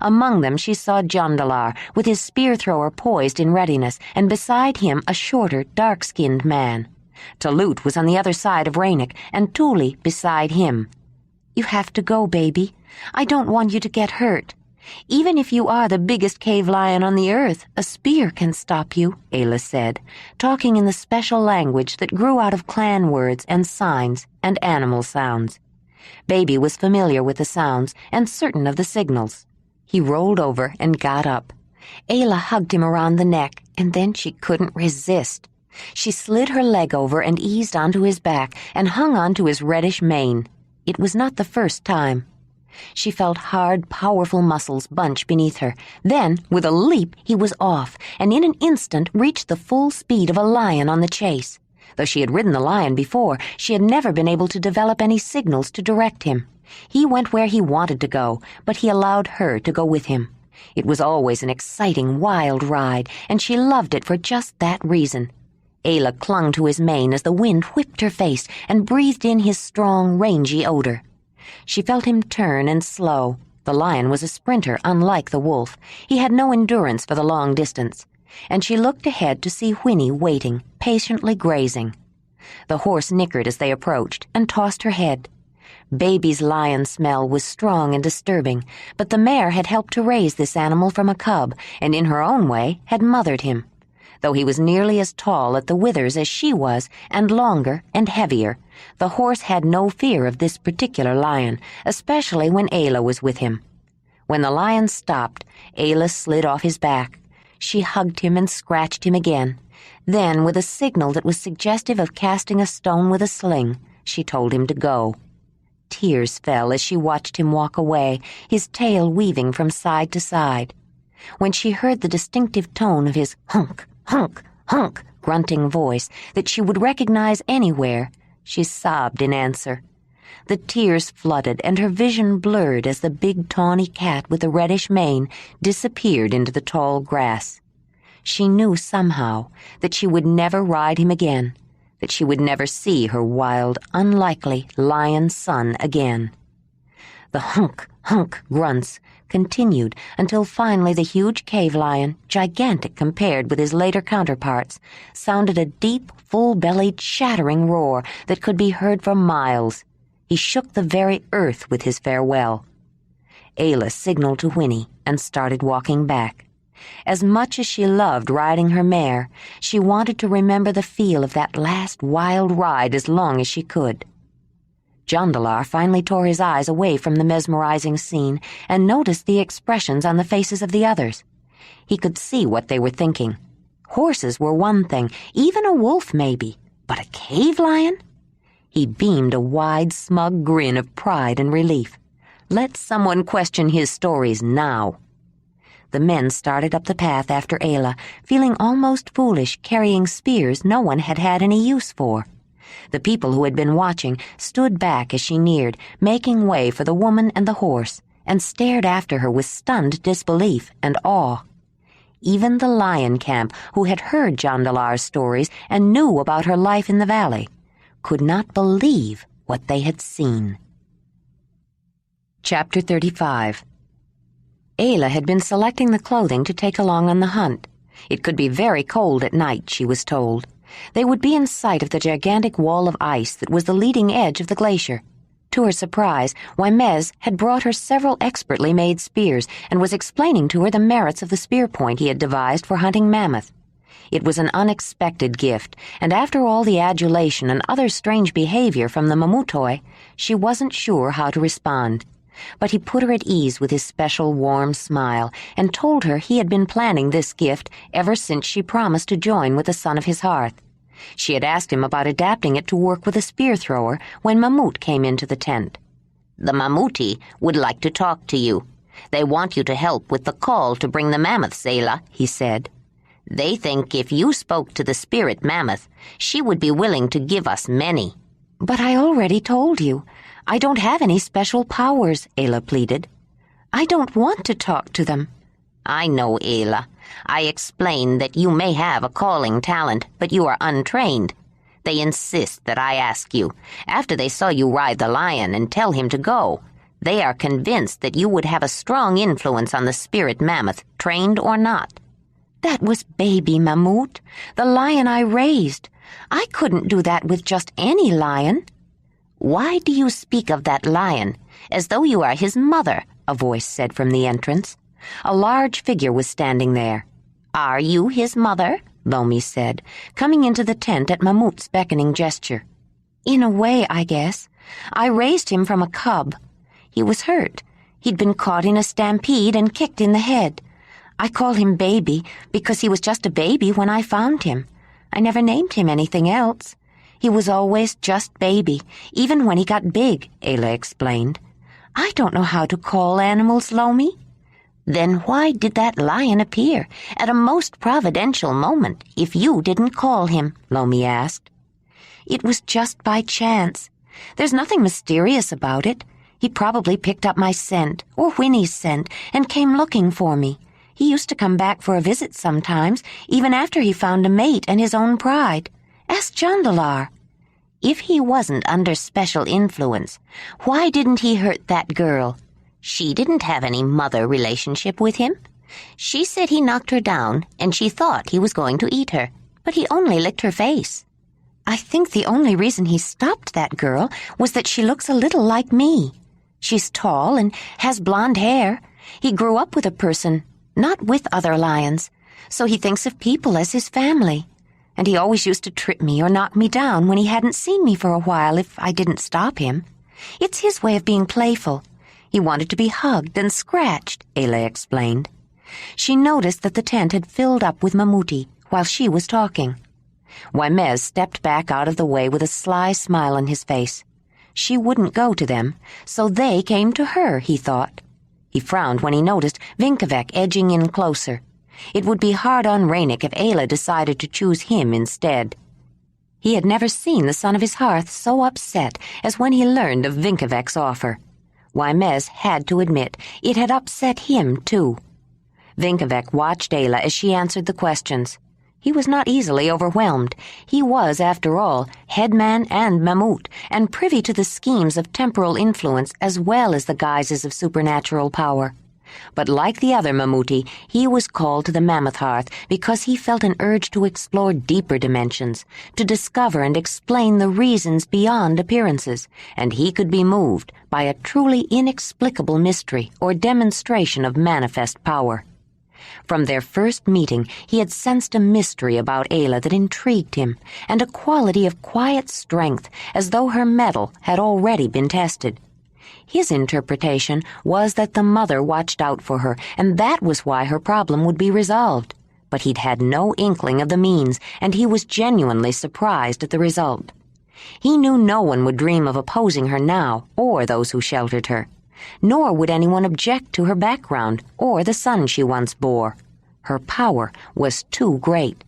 Among them she saw Jondalar, with his spear-thrower poised in readiness, and beside him a shorter, dark-skinned man. Talut was on the other side of Ranec, and Tuli beside him. "You have to go, Baby. I don't want you to get hurt." Even if you are the biggest cave lion on the earth, a spear can stop you, Ayla said, talking in the special language that grew out of clan words and signs and animal sounds. Baby was familiar with the sounds and certain of the signals. He rolled over and got up. Ayla hugged him around the neck, and then she couldn't resist. She slid her leg over and eased onto his back and hung onto his reddish mane. It was not the first time. She felt hard, powerful muscles bunch beneath her. Then, with a leap, he was off, and in an instant reached the full speed of a lion on the chase. Though she had ridden the lion before, she had never been able to develop any signals to direct him. He went where he wanted to go, but he allowed her to go with him. It was always an exciting, wild ride, and she loved it for just that reason. Ayla clung to his mane as the wind whipped her face and breathed in his strong, rangy odor. She felt him turn and slow. The lion was a sprinter, unlike the wolf. He had no endurance for the long distance. And she looked ahead to see Whinney waiting, patiently grazing. The horse nickered as they approached and tossed her head. Baby's lion smell was strong and disturbing, but the mare had helped to raise this animal from a cub, and in her own way had mothered him. Though he was nearly as tall at the withers as she was, and longer and heavier, the horse had no fear of this particular lion, especially when Ayla was with him. When the lion stopped, Ayla slid off his back. She hugged him and scratched him again. Then, with a signal that was suggestive of casting a stone with a sling, she told him to go. Tears fell as she watched him walk away, his tail weaving from side to side. When she heard the distinctive tone of his hunk, hunk, hunk grunting voice that she would recognize anywhere, she sobbed in answer. The tears flooded and her vision blurred as the big tawny cat with the reddish mane disappeared into the tall grass. She knew somehow that she would never ride him again, that she would never see her wild, unlikely lion son again. The hunk, hunk grunts continued until finally the huge cave lion, gigantic compared with his later counterparts, sounded a deep, full-bellied, shattering roar that could be heard for miles. He shook the very earth with his farewell. Ayla signaled to Whinney and started walking back. As much as she loved riding her mare, she wanted to remember the feel of that last wild ride as long as she could. Jondalar finally tore his eyes away from the mesmerizing scene and noticed the expressions on the faces of the others. He could see what they were thinking. Horses were one thing, even a wolf maybe, but a cave lion? He beamed a wide, smug grin of pride and relief. Let someone question his stories now. The men started up the path after Ayla, feeling almost foolish carrying spears no one had had any use for. The people who had been watching stood back as she neared, making way for the woman and the horse, and stared after her with stunned disbelief and awe. Even the lion camp, who had heard Jondalar's stories and knew about her life in the valley, could not believe what they had seen. Chapter 35. Ayla had been selecting the clothing to take along on the hunt. It could be very cold at night, she was told. They would be in sight of the gigantic wall of ice that was the leading edge of the glacier. To her surprise, Wymez had brought her several expertly made spears and was explaining to her the merits of the spear point he had devised for hunting mammoth. It was an unexpected gift, and after all the adulation and other strange behavior from the Mamutoi, she wasn't sure how to respond. But he put her at ease with his special warm smile and told her he had been planning this gift ever since she promised to join with the son of his hearth. She had asked him about adapting it to work with a spear thrower when Mamut came into the tent. The Mamuti would like to talk to you. They want you to help with the call to bring the mammoths, Ayla, he said. They think if you spoke to the spirit mammoth, she would be willing to give us many. But I already told you. I don't have any special powers, Ayla pleaded. I don't want to talk to them. I know, Ayla. I explained that you may have a calling talent, but you are untrained. They insist that I ask you, after they saw you ride the lion and tell him to go. They are convinced that you would have a strong influence on the spirit mammoth, trained or not. That was baby Mamut, the lion I raised. I couldn't do that with just any lion. Why do you speak of that lion as though you are his mother, a voice said from the entrance. A large figure was standing there. "Are you his mother?" Lomi said, coming into the tent at Mamut's beckoning gesture. "In a way, I guess. I raised him from a cub. He was hurt. He'd been caught in a stampede and kicked in the head. I call him Baby because he was just a baby when I found him. I never named him anything else. He was always just Baby, even when he got big," Ayla explained. "I don't know how to call animals, Lomi." "Then why did that lion appear at a most providential moment if you didn't call him?" Lomi asked. "It was just by chance. There's nothing mysterious about it. He probably picked up my scent, or Whinney's scent, and came looking for me. He used to come back for a visit sometimes, even after he found a mate and his own pride. Ask Jondalar. If he wasn't under special influence, why didn't he hurt that girl? She didn't have any mother relationship with him. She said he knocked her down, and she thought he was going to eat her, but he only licked her face. I think the only reason he stopped that girl was that she looks a little like me. She's tall and has blonde hair. He grew up with a person, not with other lions, so he thinks of people as his family. And he always used to trip me or knock me down when he hadn't seen me for a while if I didn't stop him. It's his way of being playful. He wanted to be hugged and scratched," Ayla explained. She noticed that the tent had filled up with Mamutoi while she was talking. Waimez stepped back out of the way with a sly smile on his face. She wouldn't go to them, so they came to her, he thought. He frowned when he noticed Vinkavek edging in closer. It would be hard on Ranec if Ayla decided to choose him instead. He had never seen the son of his hearth so upset as when he learned of Vinkavek's offer. Waimez had to admit it had upset him, too. Vinkavek watched Ayla as she answered the questions. He was not easily overwhelmed. He was, after all, headman and Mamut, and privy to the schemes of temporal influence as well as the guises of supernatural power. But like the other Mamutoi, he was called to the Mammoth Hearth because he felt an urge to explore deeper dimensions, to discover and explain the reasons beyond appearances, and he could be moved by a truly inexplicable mystery or demonstration of manifest power. From their first meeting, he had sensed a mystery about Ayla that intrigued him, and a quality of quiet strength, as though her mettle had already been tested. His interpretation was that the mother watched out for her, and that was why her problem would be resolved. But he'd had no inkling of the means, and he was genuinely surprised at the result. He knew no one would dream of opposing her now, or those who sheltered her. Nor would anyone object to her background, or the son she once bore. Her power was too great.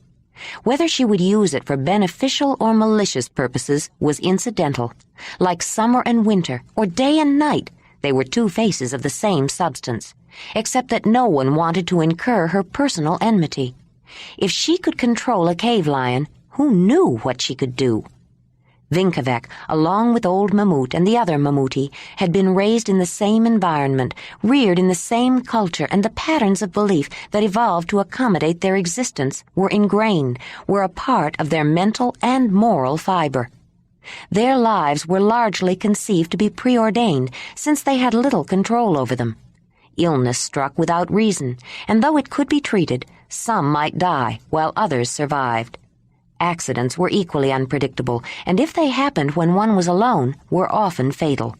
Whether she would use it for beneficial or malicious purposes was incidental. Like summer and winter, or day and night, they were two faces of the same substance, except that no one wanted to incur her personal enmity. If she could control a cave lion, who knew what she could do? Vinkavek, along with old Mamut and the other Mamutoi, had been raised in the same environment, reared in the same culture, and the patterns of belief that evolved to accommodate their existence were ingrained, were a part of their mental and moral fiber. Their lives were largely conceived to be preordained, since they had little control over them. Illness struck without reason, and though it could be treated, some might die while others survived. Accidents were equally unpredictable, and if they happened when one was alone, were often fatal.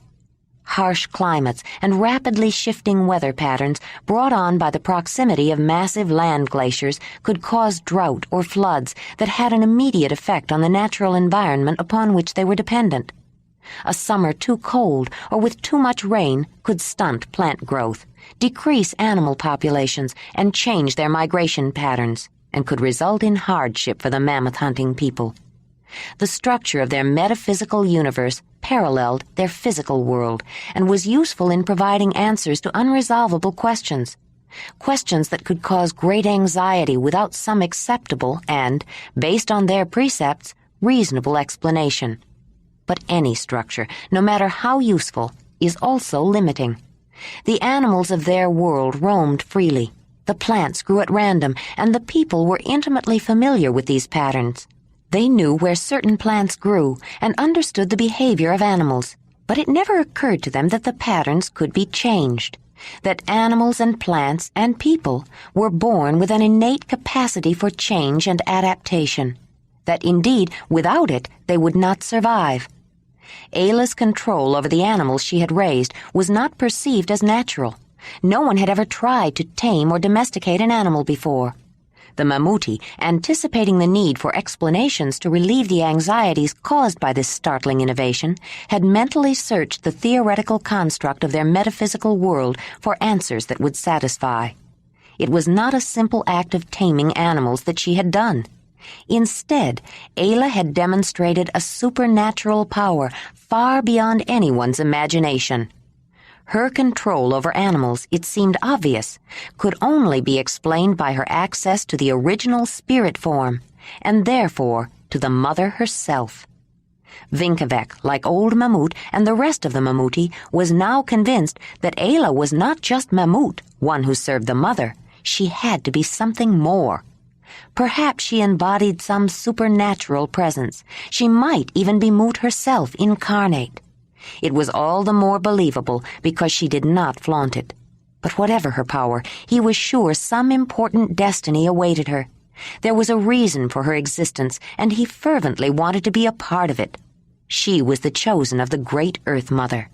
Harsh climates and rapidly shifting weather patterns brought on by the proximity of massive land glaciers could cause drought or floods that had an immediate effect on the natural environment upon which they were dependent. A summer too cold or with too much rain could stunt plant growth, decrease animal populations, and change their migration patterns, and could result in hardship for the mammoth hunting people. The structure of their metaphysical universe paralleled their physical world and was useful in providing answers to unresolvable questions that could cause great anxiety without some acceptable and, based on their precepts, reasonable explanation. But any structure, no matter how useful, is also limiting. The animals of their world roamed freely. The plants grew at random, and the people were intimately familiar with these patterns. They knew where certain plants grew and understood the behavior of animals, but it never occurred to them that the patterns could be changed. that animals and plants and people were born with an innate capacity for change and adaptation, that indeed, without it, they would not survive. Ayla's control over the animals she had raised was not perceived as natural. No one had ever tried to tame or domesticate an animal before. The Mamutoi, anticipating the need for explanations to relieve the anxieties caused by this startling innovation, had mentally searched the theoretical construct of their metaphysical world for answers that would satisfy. It was not a simple act of taming animals that she had done. Instead, Ayla had demonstrated a supernatural power far beyond anyone's imagination. Her control over animals, it seemed obvious, could only be explained by her access to the original spirit form, and therefore to the mother herself. Vinkevek, like old Mamut and the rest of the Mamutoi, was now convinced that Ayla was not just Mamut, one who served the mother. She had to be something more. Perhaps she embodied some supernatural presence. She might even be Mut herself incarnate. It was all the more believable because she did not flaunt it. But whatever her power, he was sure some important destiny awaited her. There was a reason for her existence, and he fervently wanted to be a part of it. She was the chosen of the great Earth Mother.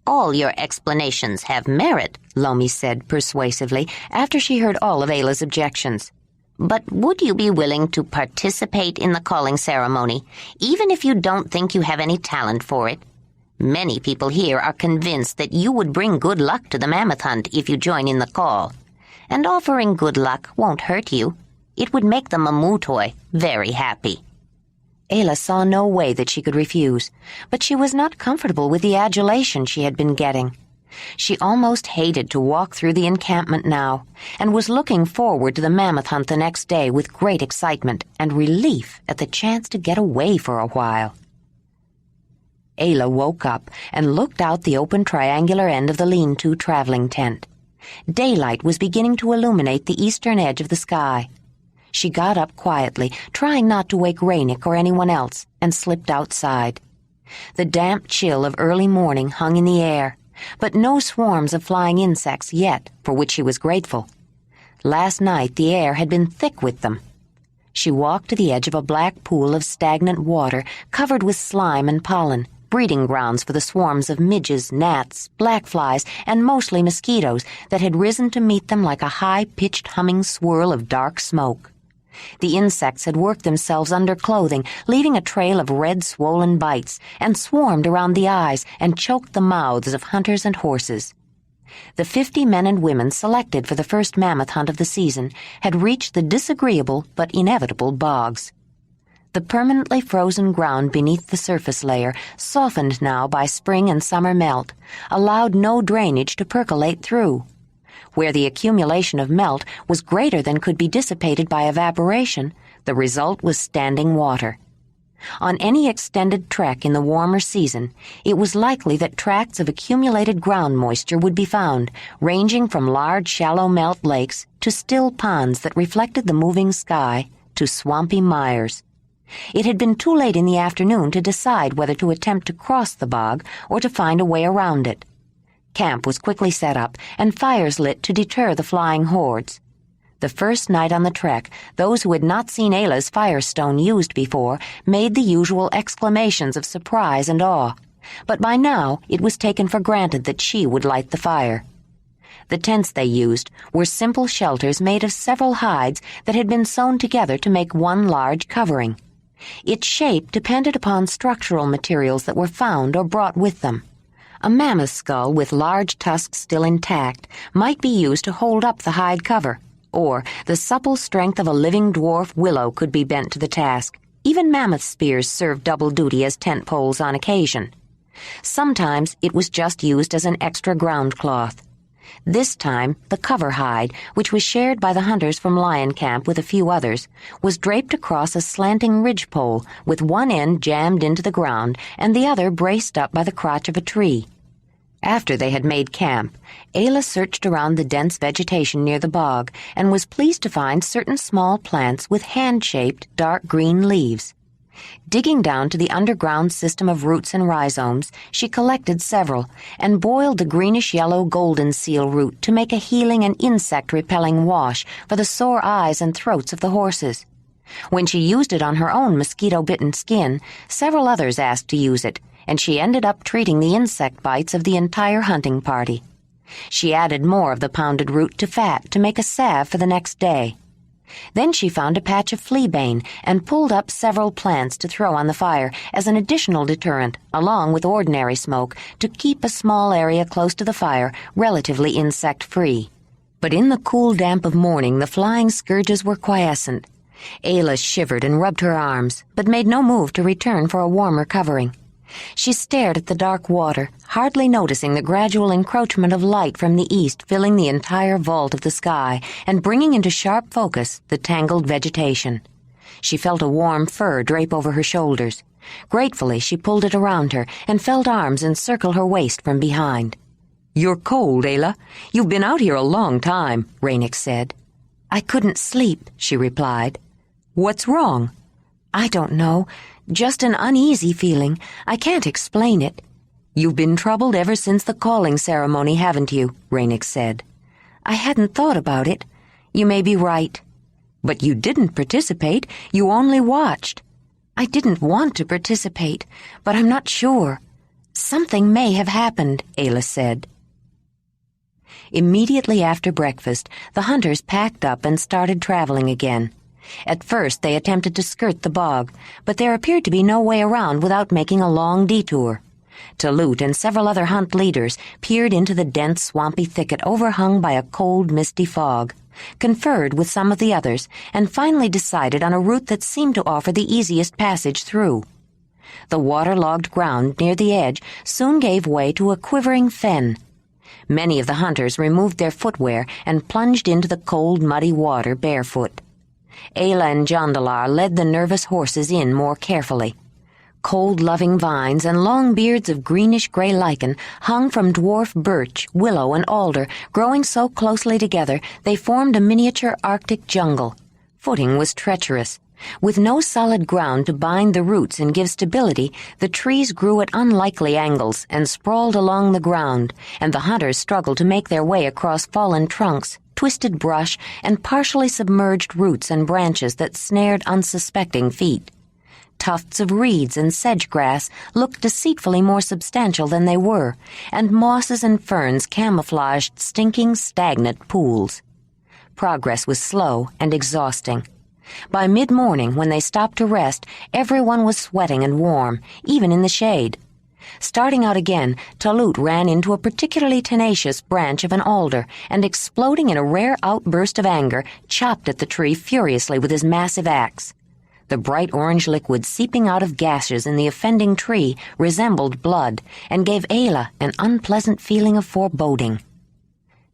All your explanations have merit, Lomi said persuasively after she heard all of Ayla's objections. But would you be willing to participate in the calling ceremony, even if you don't think you have any talent for it? Many people here are convinced that you would bring good luck to the mammoth hunt if you join in the call. And offering good luck won't hurt you. It would make the Mamutoi very happy. Ayla saw no way that she could refuse, but she was not comfortable with the adulation she had been getting. She almost hated to walk through the encampment now, and was looking forward to the mammoth hunt the next day with great excitement and relief at the chance to get away for a while. Ayla woke up and looked out the open triangular end of the lean-to traveling tent. Daylight was beginning to illuminate the eastern edge of the sky. She got up quietly, trying not to wake Ranec or anyone else, and slipped outside. The damp chill of early morning hung in the air, but no swarms of flying insects yet, for which she was grateful. Last night the air had been thick with them. She walked to the edge of a black pool of stagnant water covered with slime and pollen, breeding grounds for the swarms of midges, gnats, black flies, and mostly mosquitoes that had risen to meet them like a high-pitched humming swirl of dark smoke. The insects had worked themselves under clothing, leaving a trail of red swollen bites, and swarmed around the eyes and choked the mouths of hunters and horses. The 50 men and women selected for the first mammoth hunt of the season had reached the disagreeable but inevitable bogs. The permanently frozen ground beneath the surface layer, softened now by spring and summer melt, allowed no drainage to percolate through. Where the accumulation of melt was greater than could be dissipated by evaporation, the result was standing water. On any extended trek in the warmer season, it was likely that tracts of accumulated ground moisture would be found, ranging from large shallow melt lakes to still ponds that reflected the moving sky to swampy mires. It had been too late in the afternoon to decide whether to attempt to cross the bog or to find a way around it. Camp was quickly set up and fires lit to deter the flying hordes. The first night on the trek, those who had not seen Ayla's firestone used before made the usual exclamations of surprise and awe, but by now it was taken for granted that she would light the fire. The tents they used were simple shelters made of several hides that had been sewn together to make one large covering. Its shape depended upon structural materials that were found or brought with them. A mammoth skull with large tusks still intact might be used to hold up the hide cover, or the supple strength of a living dwarf willow could be bent to the task. Even mammoth spears served double duty as tent poles on occasion. Sometimes it was just used as an extra ground cloth. This time, the cover hide, which was shared by the hunters from Lion Camp with a few others, was draped across a slanting ridgepole with one end jammed into the ground and the other braced up by the crotch of a tree. After they had made camp, Ayla searched around the dense vegetation near the bog and was pleased to find certain small plants with hand-shaped dark green leaves. Digging down to the underground system of roots and rhizomes, she collected several and boiled the greenish-yellow golden seal root to make a healing and insect-repelling wash for the sore eyes and throats of the horses. When she used it on her own mosquito-bitten skin, several others asked to use it, and she ended up treating the insect bites of the entire hunting party. She added more of the pounded root to fat to make a salve for the next day. Then she found a patch of fleabane and pulled up several plants to throw on the fire as an additional deterrent, along with ordinary smoke, to keep a small area close to the fire relatively insect-free. But in the cool damp of morning the flying scourges were quiescent. Ayla shivered and rubbed her arms, but made no move to return for a warmer covering. She stared at the dark water, hardly noticing the gradual encroachment of light from the east filling the entire vault of the sky and bringing into sharp focus the tangled vegetation. She felt a warm fur drape over her shoulders. Gratefully, she pulled it around her and felt arms encircle her waist from behind. "You're cold, Ayla. You've been out here a long time," Ranec said. "I couldn't sleep," she replied. "What's wrong?" "I don't know. Just an uneasy feeling. I can't explain it." "You've been troubled ever since the calling ceremony, haven't you?" Ranec said. "I hadn't thought about it. You may be right." "But you didn't participate. You only watched." "I didn't want to participate, but I'm not sure. Something may have happened," Ayla said. Immediately after breakfast, the hunters packed up and started traveling again. At first they attempted to skirt the bog, but there appeared to be no way around without making a long detour. Talut and several other hunt leaders peered into the dense, swampy thicket overhung by a cold, misty fog, conferred with some of the others, and finally decided on a route that seemed to offer the easiest passage through. The waterlogged ground near the edge soon gave way to a quivering fen. Many of the hunters removed their footwear and plunged into the cold, muddy water barefoot. Ayla and Jondalar led the nervous horses in more carefully. Cold-loving vines and long beards of greenish-gray lichen hung from dwarf birch, willow, and alder, growing so closely together they formed a miniature Arctic jungle. Footing was treacherous. With no solid ground to bind the roots and give stability, the trees grew at unlikely angles and sprawled along the ground, and the hunters struggled to make their way across fallen trunks, twisted brush, and partially submerged roots and branches that snared unsuspecting feet. Tufts of reeds and sedge-grass looked deceitfully more substantial than they were, and mosses and ferns camouflaged stinking, stagnant pools. Progress was slow and exhausting. By mid-morning, when they stopped to rest, everyone was sweating and warm, even in the shade. Starting out again, Talut ran into a particularly tenacious branch of an alder and, exploding in a rare outburst of anger, chopped at the tree furiously with his massive axe. The bright orange liquid seeping out of gashes in the offending tree resembled blood and gave Ayla an unpleasant feeling of foreboding.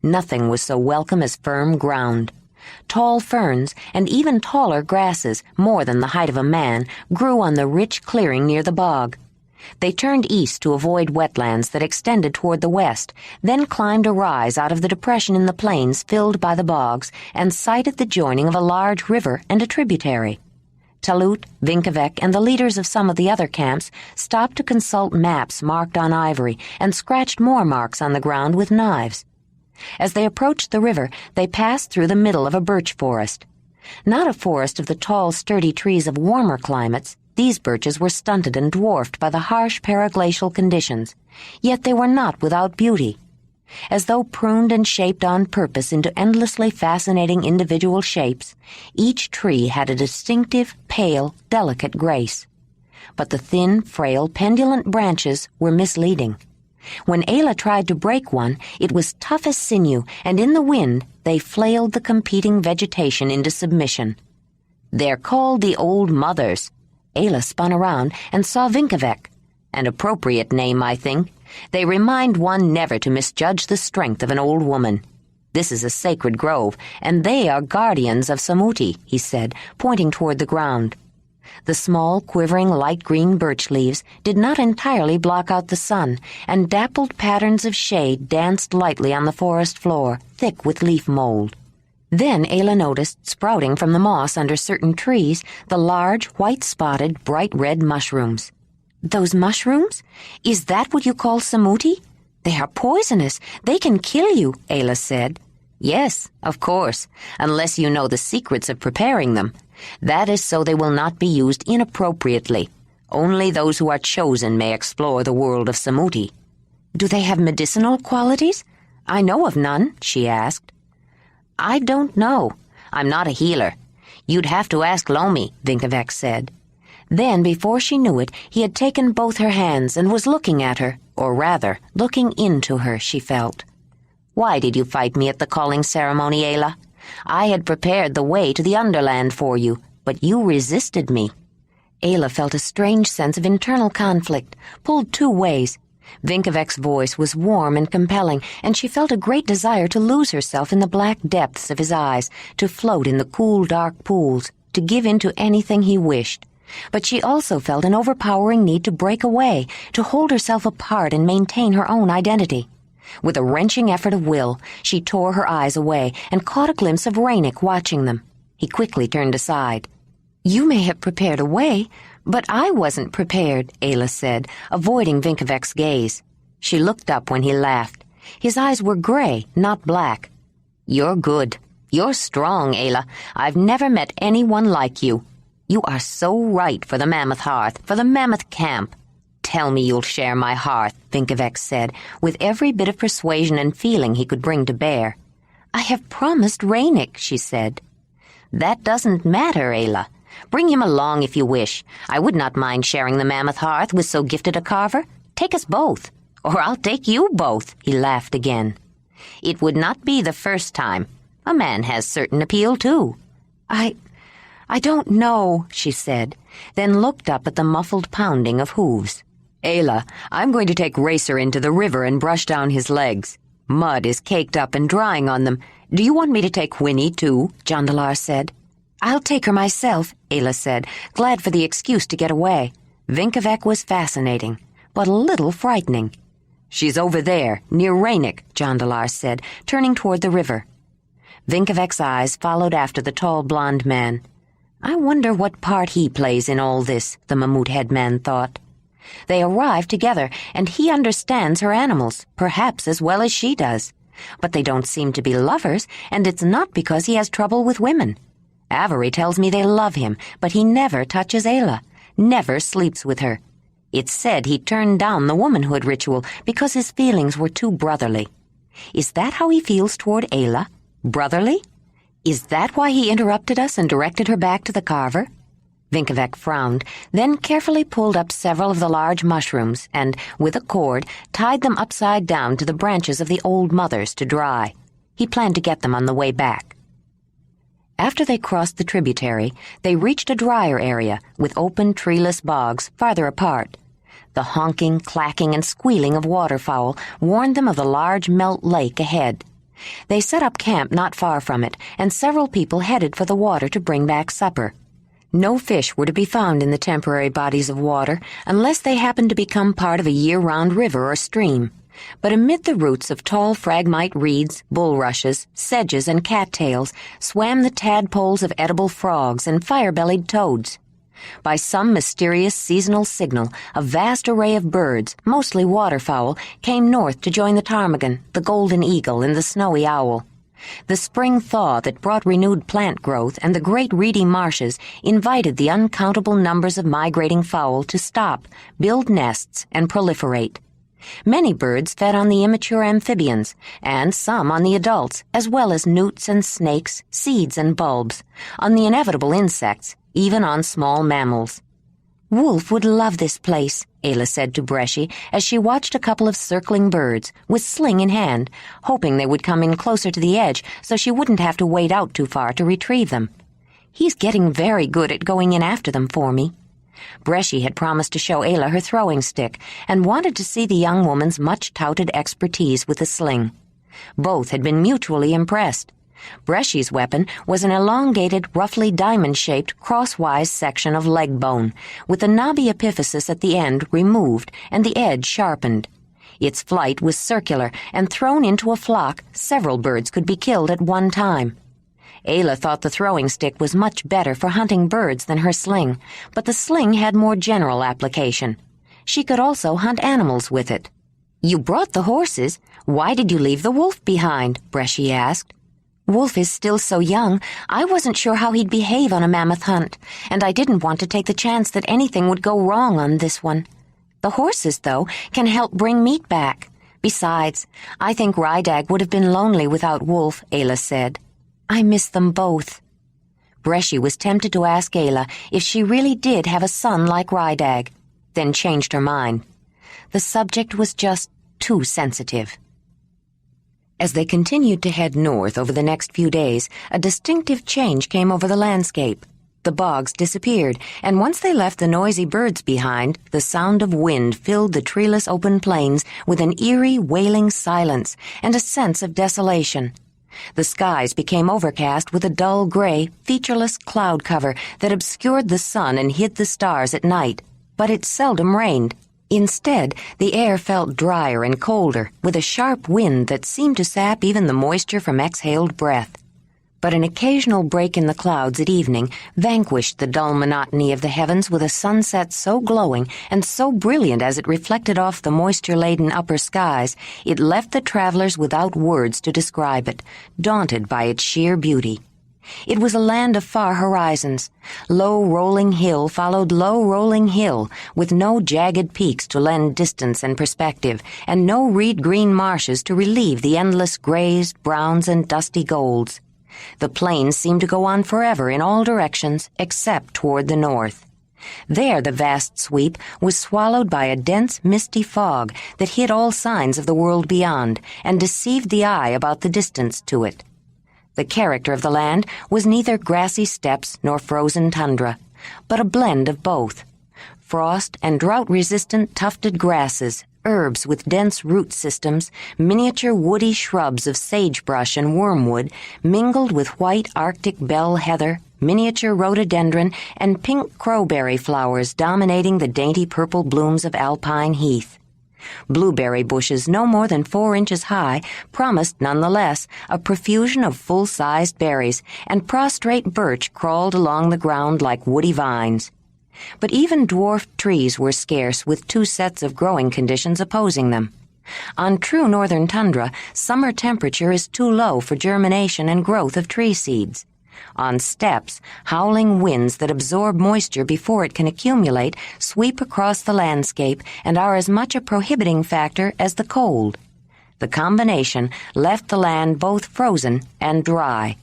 Nothing was so welcome as firm ground. Tall ferns and even taller grasses, more than the height of a man, grew on the rich clearing near the bog. They turned east to avoid wetlands that extended toward the west, then climbed a rise out of the depression in the plains filled by the bogs and sighted the joining of a large river and a tributary. Talut, Vinkevek, and the leaders of some of the other camps stopped to consult maps marked on ivory and scratched more marks on the ground with knives. As they approached the river, they passed through the middle of a birch forest. Not a forest of the tall, sturdy trees of warmer climates. These birches were stunted and dwarfed by the harsh paraglacial conditions, yet they were not without beauty. As though pruned and shaped on purpose into endlessly fascinating individual shapes, each tree had a distinctive, pale, delicate grace. But the thin, frail, pendulant branches were misleading. When Ayla tried to break one, it was tough as sinew, and in the wind they flailed the competing vegetation into submission. "They're called the Old Mothers." Ayla spun around and saw Vinkevek. An appropriate name, I think. They remind one never to misjudge the strength of an old woman. "This is a sacred grove, and they are guardians of Samuti," he said, pointing toward the ground. The small, quivering, light green birch leaves did not entirely block out the sun, and dappled patterns of shade danced lightly on the forest floor, thick with leaf mold. Then Ayla noticed, sprouting from the moss under certain trees, the large, white-spotted, bright red mushrooms. "Those mushrooms? Is that what you call samuti? They are poisonous. They can kill you," Ayla said. "Yes, of course, unless you know the secrets of preparing them. That is so they will not be used inappropriately. Only those who are chosen may explore the world of samuti." "Do they have medicinal qualities? I know of none," she asked. "I don't know. I'm not a healer. You'd have to ask Lomi," Vinkevek said. Then, before she knew it, he had taken both her hands and was looking at her, or rather, looking into her, she felt. "Why did you fight me at the calling ceremony, Ayla? I had prepared the way to the Underland for you, but you resisted me." Ayla felt a strange sense of internal conflict, pulled two ways. Vinkevek's voice was warm and compelling, and she felt a great desire to lose herself in the black depths of his eyes, to float in the cool, dark pools, to give in to anything he wished. But she also felt an overpowering need to break away, to hold herself apart and maintain her own identity. With a wrenching effort of will, she tore her eyes away and caught a glimpse of Ranec watching them. He quickly turned aside. "You may have prepared a way, but I wasn't prepared," Ayla said, avoiding Vinkevek's gaze. She looked up when he laughed. His eyes were gray, not black. "You're good. You're strong, Ayla. I've never met anyone like you. You are so right for the Mammoth Hearth, for the Mammoth Camp. Tell me you'll share my hearth," Vinkevek said, with every bit of persuasion and feeling he could bring to bear. "I have promised Ranec," she said. "That doesn't matter, Ayla. Bring him along if you wish. I would not mind sharing the Mammoth Hearth with so gifted a carver. Take us both. Or I'll take you both," he laughed again. "It would not be the first time. A man has certain appeal, too." I don't know," she said, then looked up at the muffled pounding of hooves. "Ayla, I'm going to take Racer into the river and brush down his legs. Mud is caked up and drying on them. Do you want me to take Whinney, too?" Jondalar said. "I'll take her myself," Ayla said, glad for the excuse to get away. Vinkevek was fascinating, but a little frightening. "She's over there, near Ranec," Jondalar said, turning toward the river. Vinkevek's eyes followed after the tall blond man. "I wonder what part he plays in all this," the Mamut headman thought. They arrive together, and he understands her animals, perhaps as well as she does. But they don't seem to be lovers, and it's not because he has trouble with women. Ivory tells me they love him, but he never touches Ayla, never sleeps with her. It's said he turned down the womanhood ritual because his feelings were too brotherly. Is that how he feels toward Ayla? Brotherly? Is that why he interrupted us and directed her back to the carver? Vinkevek frowned, then carefully pulled up several of the large mushrooms and, with a cord, tied them upside down to the branches of the old mothers to dry. He planned to get them on the way back. After they crossed the tributary, they reached a drier area with open, treeless bogs farther apart. The honking, clacking, and squealing of waterfowl warned them of the large melt lake ahead. They set up camp not far from it, and several people headed for the water to bring back supper. No fish were to be found in the temporary bodies of water unless they happened to become part of a year-round river or stream. But amid the roots of tall phragmite reeds, bulrushes, sedges, and cattails swam the tadpoles of edible frogs and fire-bellied toads. By some mysterious seasonal signal, a vast array of birds, mostly waterfowl, came north to join the ptarmigan, the golden eagle, and the snowy owl. The spring thaw that brought renewed plant growth and the great reedy marshes invited the uncountable numbers of migrating fowl to stop, build nests, and proliferate. Many birds fed on the immature amphibians, and some on the adults, as well as newts and snakes, seeds and bulbs, on the inevitable insects, even on small mammals. "Wolf would love this place," Ayla said to Bresci as she watched a couple of circling birds, with sling in hand, hoping they would come in closer to the edge so she wouldn't have to wade out too far to retrieve them. "He's getting very good at going in after them for me." Bresci had promised to show Ayla her throwing stick and wanted to see the young woman's much-touted expertise with the sling. Both had been mutually impressed. Bresci's weapon was an elongated, roughly diamond-shaped, crosswise section of leg bone, with the knobby epiphysis at the end removed and the edge sharpened. Its flight was circular, and thrown into a flock, several birds could be killed at one time. Ayla thought the throwing stick was much better for hunting birds than her sling, but the sling had more general application. She could also hunt animals with it. "You brought the horses. Why did you leave the wolf behind?" Bresci asked. "Wolf is still so young, I wasn't sure how he'd behave on a mammoth hunt, and I didn't want to take the chance that anything would go wrong on this one. The horses, though, can help bring meat back. Besides, I think Rydag would have been lonely without Wolf," Ayla said. "I miss them both." Bresci was tempted to ask Ayla if she really did have a son like Rydag, then changed her mind. The subject was just too sensitive. As they continued to head north over the next few days, a distinctive change came over the landscape. The bogs disappeared, and once they left the noisy birds behind, the sound of wind filled the treeless open plains with an eerie, wailing silence and a sense of desolation. The skies became overcast with a dull gray, featureless cloud cover that obscured the sun and hid the stars at night, but it seldom rained. Instead, the air felt drier and colder, with a sharp wind that seemed to sap even the moisture from exhaled breath. But an occasional break in the clouds at evening vanquished the dull monotony of the heavens with a sunset so glowing and so brilliant as it reflected off the moisture-laden upper skies, it left the travelers without words to describe it, daunted by its sheer beauty. It was a land of far horizons. Low rolling hill followed low rolling hill, with no jagged peaks to lend distance and perspective, and no reed-green marshes to relieve the endless grays, browns, and dusty golds. The plains seemed to go on forever in all directions except toward the north. There the vast sweep was swallowed by a dense, misty fog that hid all signs of the world beyond and deceived the eye about the distance to it. The character of the land was neither grassy steppes nor frozen tundra, but a blend of both. Frost and drought-resistant tufted grasses, herbs with dense root systems, miniature woody shrubs of sagebrush and wormwood, mingled with white Arctic bell heather, miniature rhododendron, and pink crowberry flowers dominating the dainty purple blooms of alpine heath. Blueberry bushes no more than 4 inches high promised nonetheless a profusion of full-sized berries, and prostrate birch crawled along the ground like woody vines. But even dwarfed trees were scarce, with 2 sets of growing conditions opposing them. On true northern tundra, summer temperature is too low for germination and growth of tree seeds. On steppes, howling winds that absorb moisture before it can accumulate sweep across the landscape and are as much a prohibiting factor as the cold. The combination left the land both frozen and dry.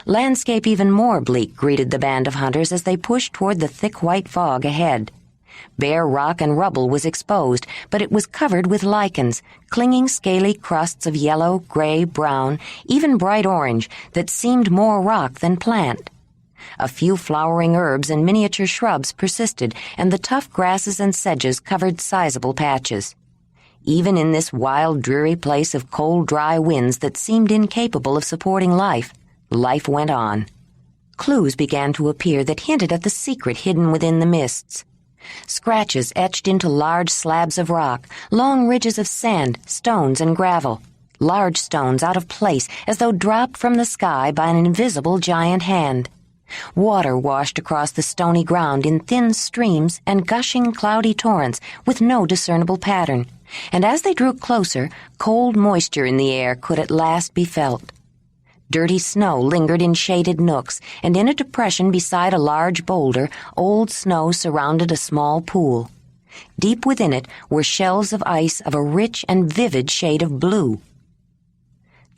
Landscape even more bleak greeted the band of hunters as they pushed toward the thick white fog ahead. Bare rock and rubble was exposed, but it was covered with lichens, clinging scaly crusts of yellow, gray, brown, even bright orange, that seemed more rock than plant. A few flowering herbs and miniature shrubs persisted, and the tough grasses and sedges covered sizable patches. Even in this wild, dreary place of cold, dry winds that seemed incapable of supporting life went on. Clues began to appear that hinted at the secret hidden within the mists. Scratches etched into large slabs of rock, long ridges of sand, stones, and gravel. Large stones out of place as though dropped from the sky by an invisible giant hand. Water washed across the stony ground in thin streams and gushing cloudy torrents with no discernible pattern, and as they drew closer, cold moisture in the air could at last be felt. Dirty snow lingered in shaded nooks, and in a depression beside a large boulder, old snow surrounded a small pool. Deep within it were shelves of ice of a rich and vivid shade of blue.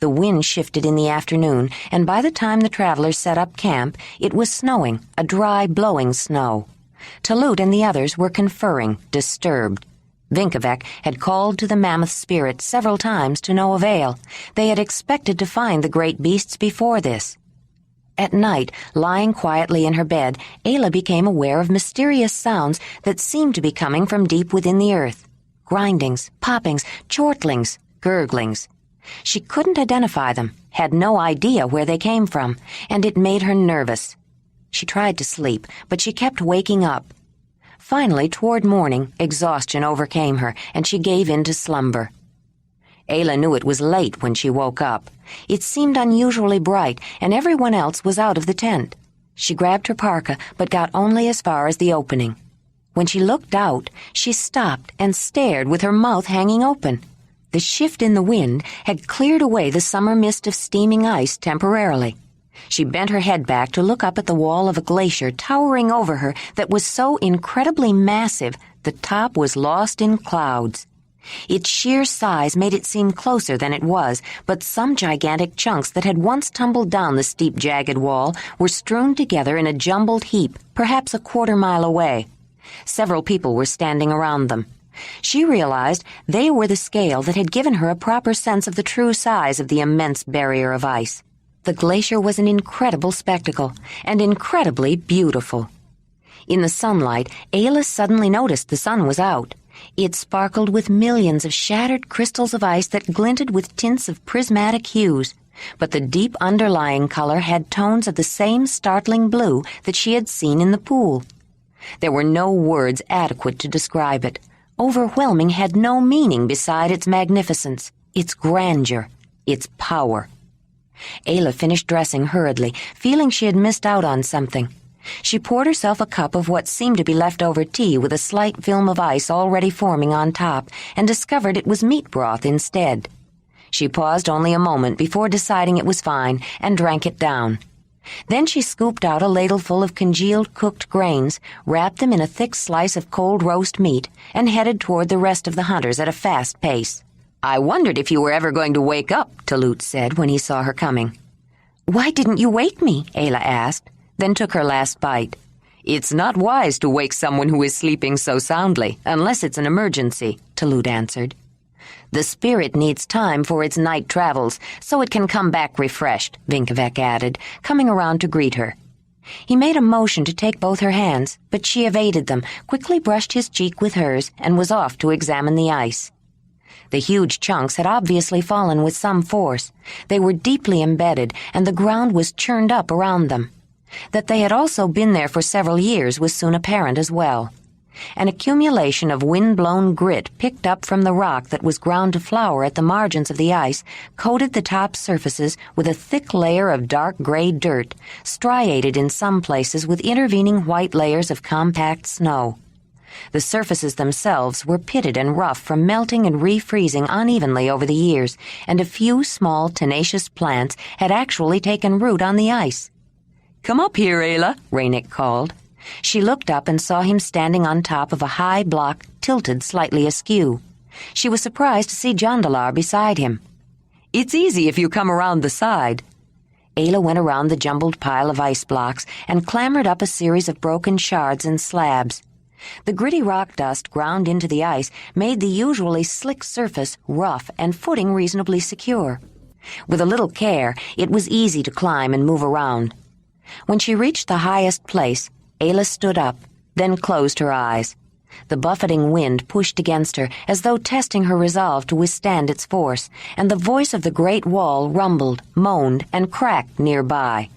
The wind shifted in the afternoon, and by the time the travelers set up camp, it was snowing, a dry, blowing snow. Talut and the others were conferring, disturbed. Vinkevek had called to the mammoth spirit several times to no avail. They had expected to find the great beasts before this. At night, lying quietly in her bed, Ayla became aware of mysterious sounds that seemed to be coming from deep within the earth. Grindings, poppings, chortlings, gurglings. She couldn't identify them, had no idea where they came from, and it made her nervous. She tried to sleep, but she kept waking up. Finally, toward morning, exhaustion overcame her, and she gave in to slumber. Ayla knew it was late when she woke up. It seemed unusually bright, and everyone else was out of the tent. She grabbed her parka, but got only as far as the opening. When she looked out, she stopped and stared with her mouth hanging open. The shift in the wind had cleared away the summer mist of steaming ice temporarily. She bent her head back to look up at the wall of a glacier towering over her that was so incredibly massive the top was lost in clouds. Its sheer size made it seem closer than it was, but some gigantic chunks that had once tumbled down the steep, jagged wall were strewn together in a jumbled heap, perhaps a quarter-mile away. Several people were standing around them. She realized they were the scale that had given her a proper sense of the true size of the immense barrier of ice. The glacier was an incredible spectacle, and incredibly beautiful. In the sunlight, Ayla suddenly noticed the sun was out. It sparkled with millions of shattered crystals of ice that glinted with tints of prismatic hues, but the deep underlying color had tones of the same startling blue that she had seen in the pool. There were no words adequate to describe it. Overwhelming had no meaning beside its magnificence, its grandeur, its power. Ayla finished dressing hurriedly, feeling she had missed out on something. She poured herself a cup of what seemed to be leftover tea with a slight film of ice already forming on top, and discovered it was meat broth instead. She paused only a moment before deciding it was fine and drank it down. Then she scooped out a ladleful of congealed cooked grains, wrapped them in a thick slice of cold roast meat, and headed toward the rest of the hunters at a fast pace. "I wondered if you were ever going to wake up," Talut said when he saw her coming. "Why didn't you wake me?" Ayla asked, then took her last bite. "It's not wise to wake someone who is sleeping so soundly, unless it's an emergency," Talut answered. "The spirit needs time for its night travels, so it can come back refreshed," Vinkovec added, coming around to greet her. He made a motion to take both her hands, but she evaded them, quickly brushed his cheek with hers, and was off to examine the ice. The huge chunks had obviously fallen with some force. They were deeply embedded, and the ground was churned up around them. That they had also been there for several years was soon apparent as well. An accumulation of wind-blown grit picked up from the rock that was ground to flour at the margins of the ice coated the top surfaces with a thick layer of dark gray dirt, striated in some places with intervening white layers of compact snow. The surfaces themselves were pitted and rough from melting and refreezing unevenly over the years, and a few small, tenacious plants had actually taken root on the ice. "Come up here, Ayla," Ranec called. She looked up and saw him standing on top of a high block tilted slightly askew. She was surprised to see Jondalar beside him. "It's easy if you come around the side." Ayla went around the jumbled pile of ice blocks and clambered up a series of broken shards and slabs. The gritty rock dust ground into the ice made the usually slick surface rough and footing reasonably secure. With a little care, it was easy to climb and move around. When she reached the highest place, Ayla stood up, then closed her eyes. The buffeting wind pushed against her as though testing her resolve to withstand its force, and the voice of the great wall rumbled, moaned, and cracked nearby.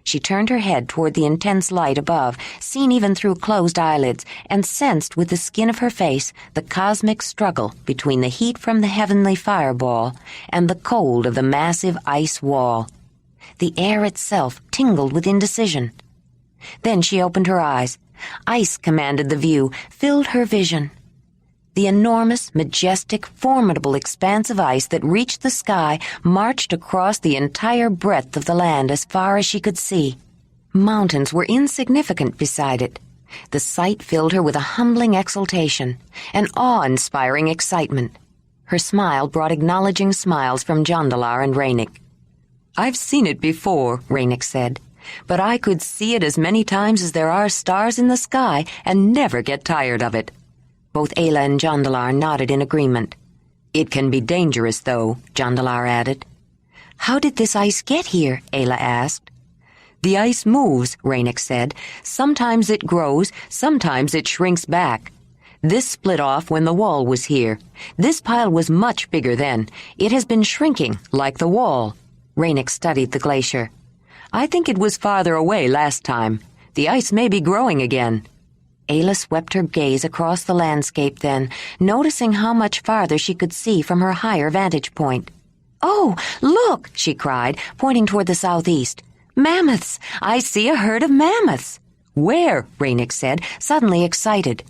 She turned her head toward the intense light above, seen even through closed eyelids, and sensed with the skin of her face the cosmic struggle between the heat from the heavenly fireball and the cold of the massive ice wall. The air itself tingled with indecision. Then she opened her eyes. Ice commanded the view, filled her vision. The enormous, majestic, formidable expanse of ice that reached the sky marched across the entire breadth of the land as far as she could see. Mountains were insignificant beside it. The sight filled her with a humbling exultation, an awe-inspiring excitement. Her smile brought acknowledging smiles from Jondalar and Ranec. "I've seen it before," Ranec said, "but I could see it as many times as there are stars in the sky and never get tired of it." Both Ayla and Jondalar nodded in agreement. "It can be dangerous, though," Jondalar added. "How did this ice get here?" Ayla asked. "The ice moves," Ranec said. "Sometimes it grows, sometimes it shrinks back. This split off when the wall was here. This pile was much bigger then. It has been shrinking, like the wall." Ranec studied the glacier. "I think it was farther away last time. The ice may be growing again." Ayla swept her gaze across the landscape then, noticing how much farther she could see from her higher vantage point. "Oh, look!" she cried, pointing toward the southeast. "Mammoths! I see a herd of mammoths!" "Where?" Ranec said, suddenly excited.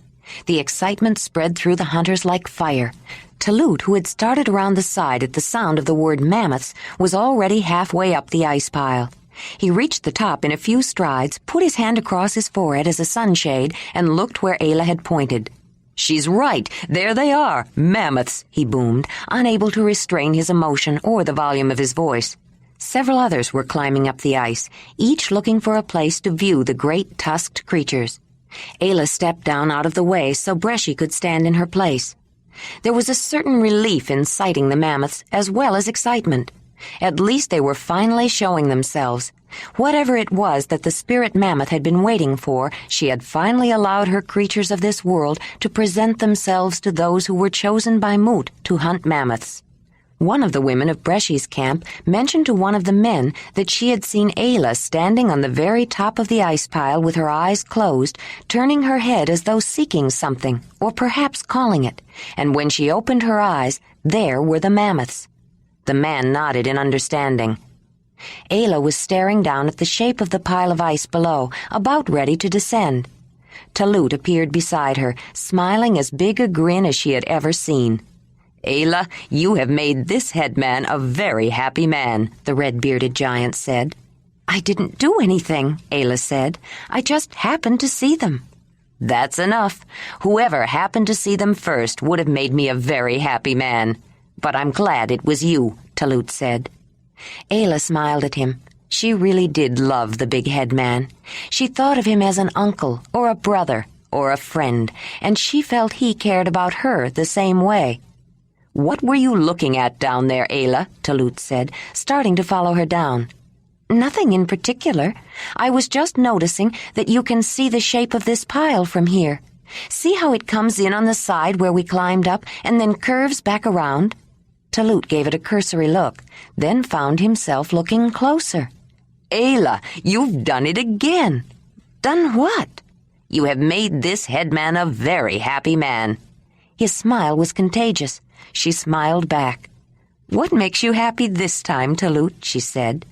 The excitement spread through the hunters like fire. Talut, who had started around the side at the sound of the word mammoths, was already halfway up the ice pile. He reached the top in a few strides, put his hand across his forehead as a sunshade, and looked where Ayla had pointed. "She's right. There they are. Mammoths," he boomed, unable to restrain his emotion or the volume of his voice. Several others were climbing up the ice, each looking for a place to view the great tusked creatures. Ayla stepped down out of the way so Bresci could stand in her place. There was a certain relief in sighting the mammoths as well as excitement. At least they were finally showing themselves. Whatever it was that the spirit mammoth had been waiting for, she had finally allowed her creatures of this world to present themselves to those who were chosen by Mut to hunt mammoths. One of the women of Bresci's camp mentioned to one of the men that she had seen Ayla standing on the very top of the ice pile with her eyes closed, turning her head as though seeking something, or perhaps calling it, and when she opened her eyes, there were the mammoths. The man nodded in understanding. Ayla was staring down at the shape of the pile of ice below, about ready to descend. Talut appeared beside her, smiling as big a grin as she had ever seen. "Ayla, you have made this headman a very happy man," the red-bearded giant said. "I didn't do anything," Ayla said. "I just happened to see them." "That's enough. Whoever happened to see them first would have made me a very happy man. But I'm glad it was you," Talut said. Ayla smiled at him. She really did love the big headman. She thought of him as an uncle, or a brother, or a friend, and she felt he cared about her the same way. "What were you looking at down there, Ayla?" Talut said, starting to follow her down. "Nothing in particular. I was just noticing that you can see the shape of this pile from here. See how it comes in on the side where we climbed up and then curves back around?" Talut gave it a cursory look, then found himself looking closer. "Ayla, you've done it again." "Done what?" "You have made this headman a very happy man." His smile was contagious. She smiled back. "What makes you happy this time, Talut?" she said.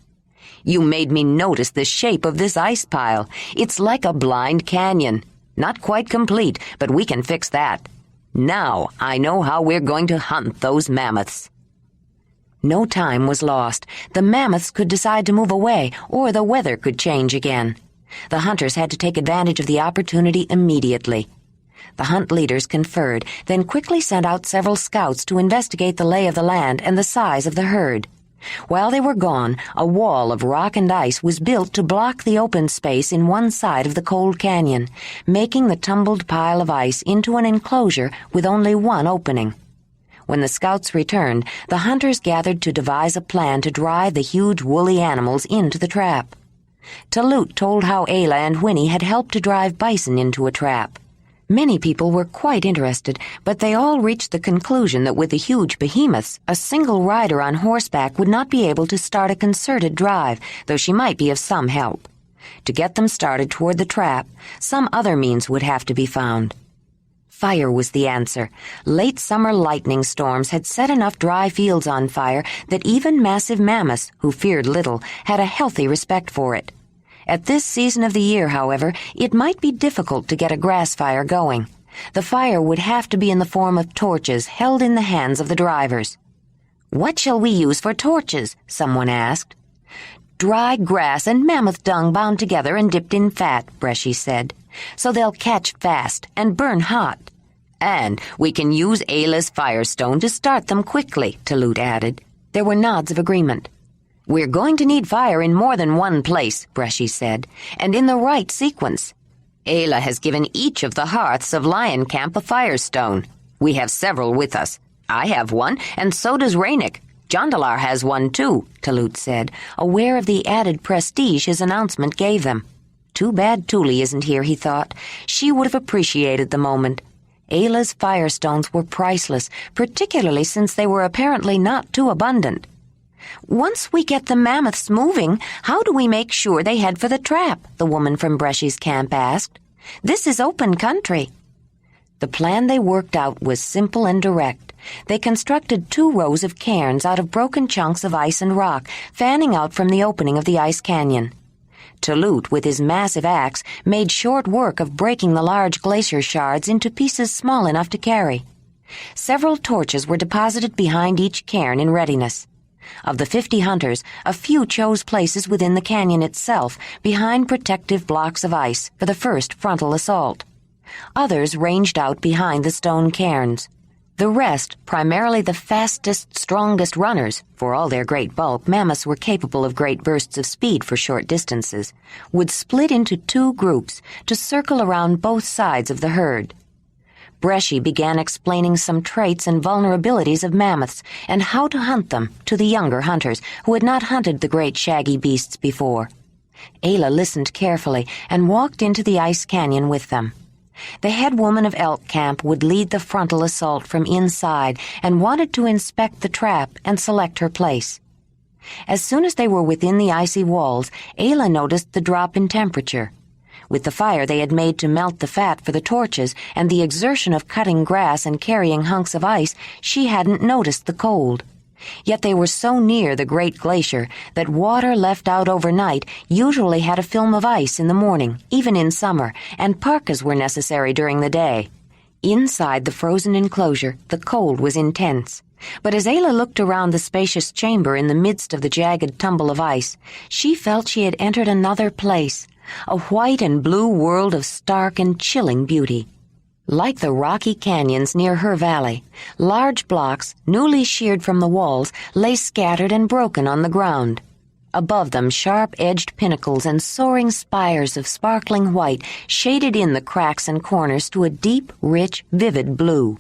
"You made me notice the shape of this ice pile. It's like a blind canyon. Not quite complete, but we can fix that. Now I know how we're going to hunt those mammoths." No time was lost. The mammoths could decide to move away, or the weather could change again. The hunters had to take advantage of the opportunity immediately. The hunt leaders conferred, then quickly sent out several scouts to investigate the lay of the land and the size of the herd. While they were gone, a wall of rock and ice was built to block the open space in one side of the cold canyon, making the tumbled pile of ice into an enclosure with only one opening. When the scouts returned, the hunters gathered to devise a plan to drive the huge woolly animals into the trap. Talut told how Ayla and Whinney had helped to drive bison into a trap. Many people were quite interested, but they all reached the conclusion that with the huge behemoths, a single rider on horseback would not be able to start a concerted drive, though she might be of some help. To get them started toward the trap, some other means would have to be found. Fire was the answer. Late summer lightning storms had set enough dry fields on fire that even massive mammoths, who feared little, had a healthy respect for it. At this season of the year, however, it might be difficult to get a grass fire going. The fire would have to be in the form of torches held in the hands of the drivers. "What shall we use for torches?" someone asked. "Dry grass and mammoth dung bound together and dipped in fat," Bresci said. "So they'll catch fast and burn hot." "And we can use Ayla's firestone to start them quickly," Talut added. There were nods of agreement. "We're going to need fire in more than one place," Bresci said, "and in the right sequence. Ayla has given each of the hearths of Lion Camp a firestone. We have several with us. I have one, and so does Ranec. Jondalar has one too," Talut said, aware of the added prestige his announcement gave them. Too bad Tuli isn't here, he thought. She would have appreciated the moment. Ayla's firestones were priceless, particularly since they were apparently not too abundant. "Once we get the mammoths moving, how do we make sure they head for the trap?" the woman from Bresci's camp asked. This is open country." The plan they worked out was simple and direct. They constructed 2 rows of cairns out of broken chunks of ice and rock, fanning out from the opening of the ice canyon. Talut, with his massive axe, made short work of breaking the large glacier shards into pieces small enough to carry. Several torches were deposited behind each cairn in readiness. Of the 50 hunters, a few chose places within the canyon itself, behind protective blocks of ice, for the first frontal assault. Others ranged out behind the stone cairns. The rest, primarily the fastest, strongest runners, for all their great bulk, mammoths were capable of great bursts of speed for short distances, would split into 2 groups to circle around both sides of the herd. Bresci began explaining some traits and vulnerabilities of mammoths and how to hunt them to the younger hunters who had not hunted the great shaggy beasts before. Ayla listened carefully and walked into the ice canyon with them. The head woman of Elk Camp would lead the frontal assault from inside and wanted to inspect the trap and select her place. As soon as they were within the icy walls, Ayla noticed the drop in temperature. With the fire they had made to melt the fat for the torches and the exertion of cutting grass and carrying hunks of ice, she hadn't noticed the cold. Yet they were so near the great glacier that water left out overnight usually had a film of ice in the morning, even in summer, and parkas were necessary during the day. Inside the frozen enclosure, the cold was intense. But as Ayla looked around the spacious chamber in the midst of the jagged tumble of ice, she felt she had entered another place, a white and blue world of stark and chilling beauty. Like the rocky canyons near her valley, large blocks, newly sheared from the walls, lay scattered and broken on the ground. Above them, sharp-edged pinnacles and soaring spires of sparkling white shaded in the cracks and corners to a deep, rich, vivid blue.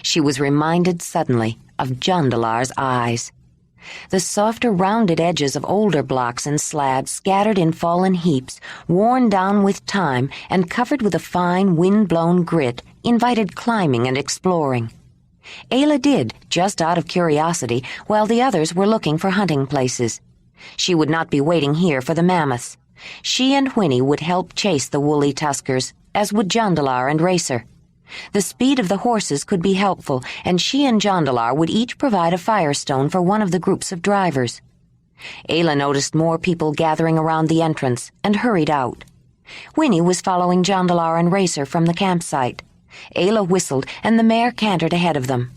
She was reminded suddenly of Jondalar's eyes. The softer, rounded edges of older blocks and slabs scattered in fallen heaps, worn down with time and covered with a fine, wind-blown grit, invited climbing and exploring. Ayla did, just out of curiosity, while the others were looking for hunting places. She would not be waiting here for the mammoths. She and Whinney would help chase the woolly tuskers, as would Jondalar and Racer. The speed of the horses could be helpful, and she and Jondalar would each provide a firestone for one of the groups of drivers. Ayla noticed more people gathering around the entrance and hurried out. Whinney was following Jondalar and Racer from the campsite. Ayla whistled, and the mare cantered ahead of them.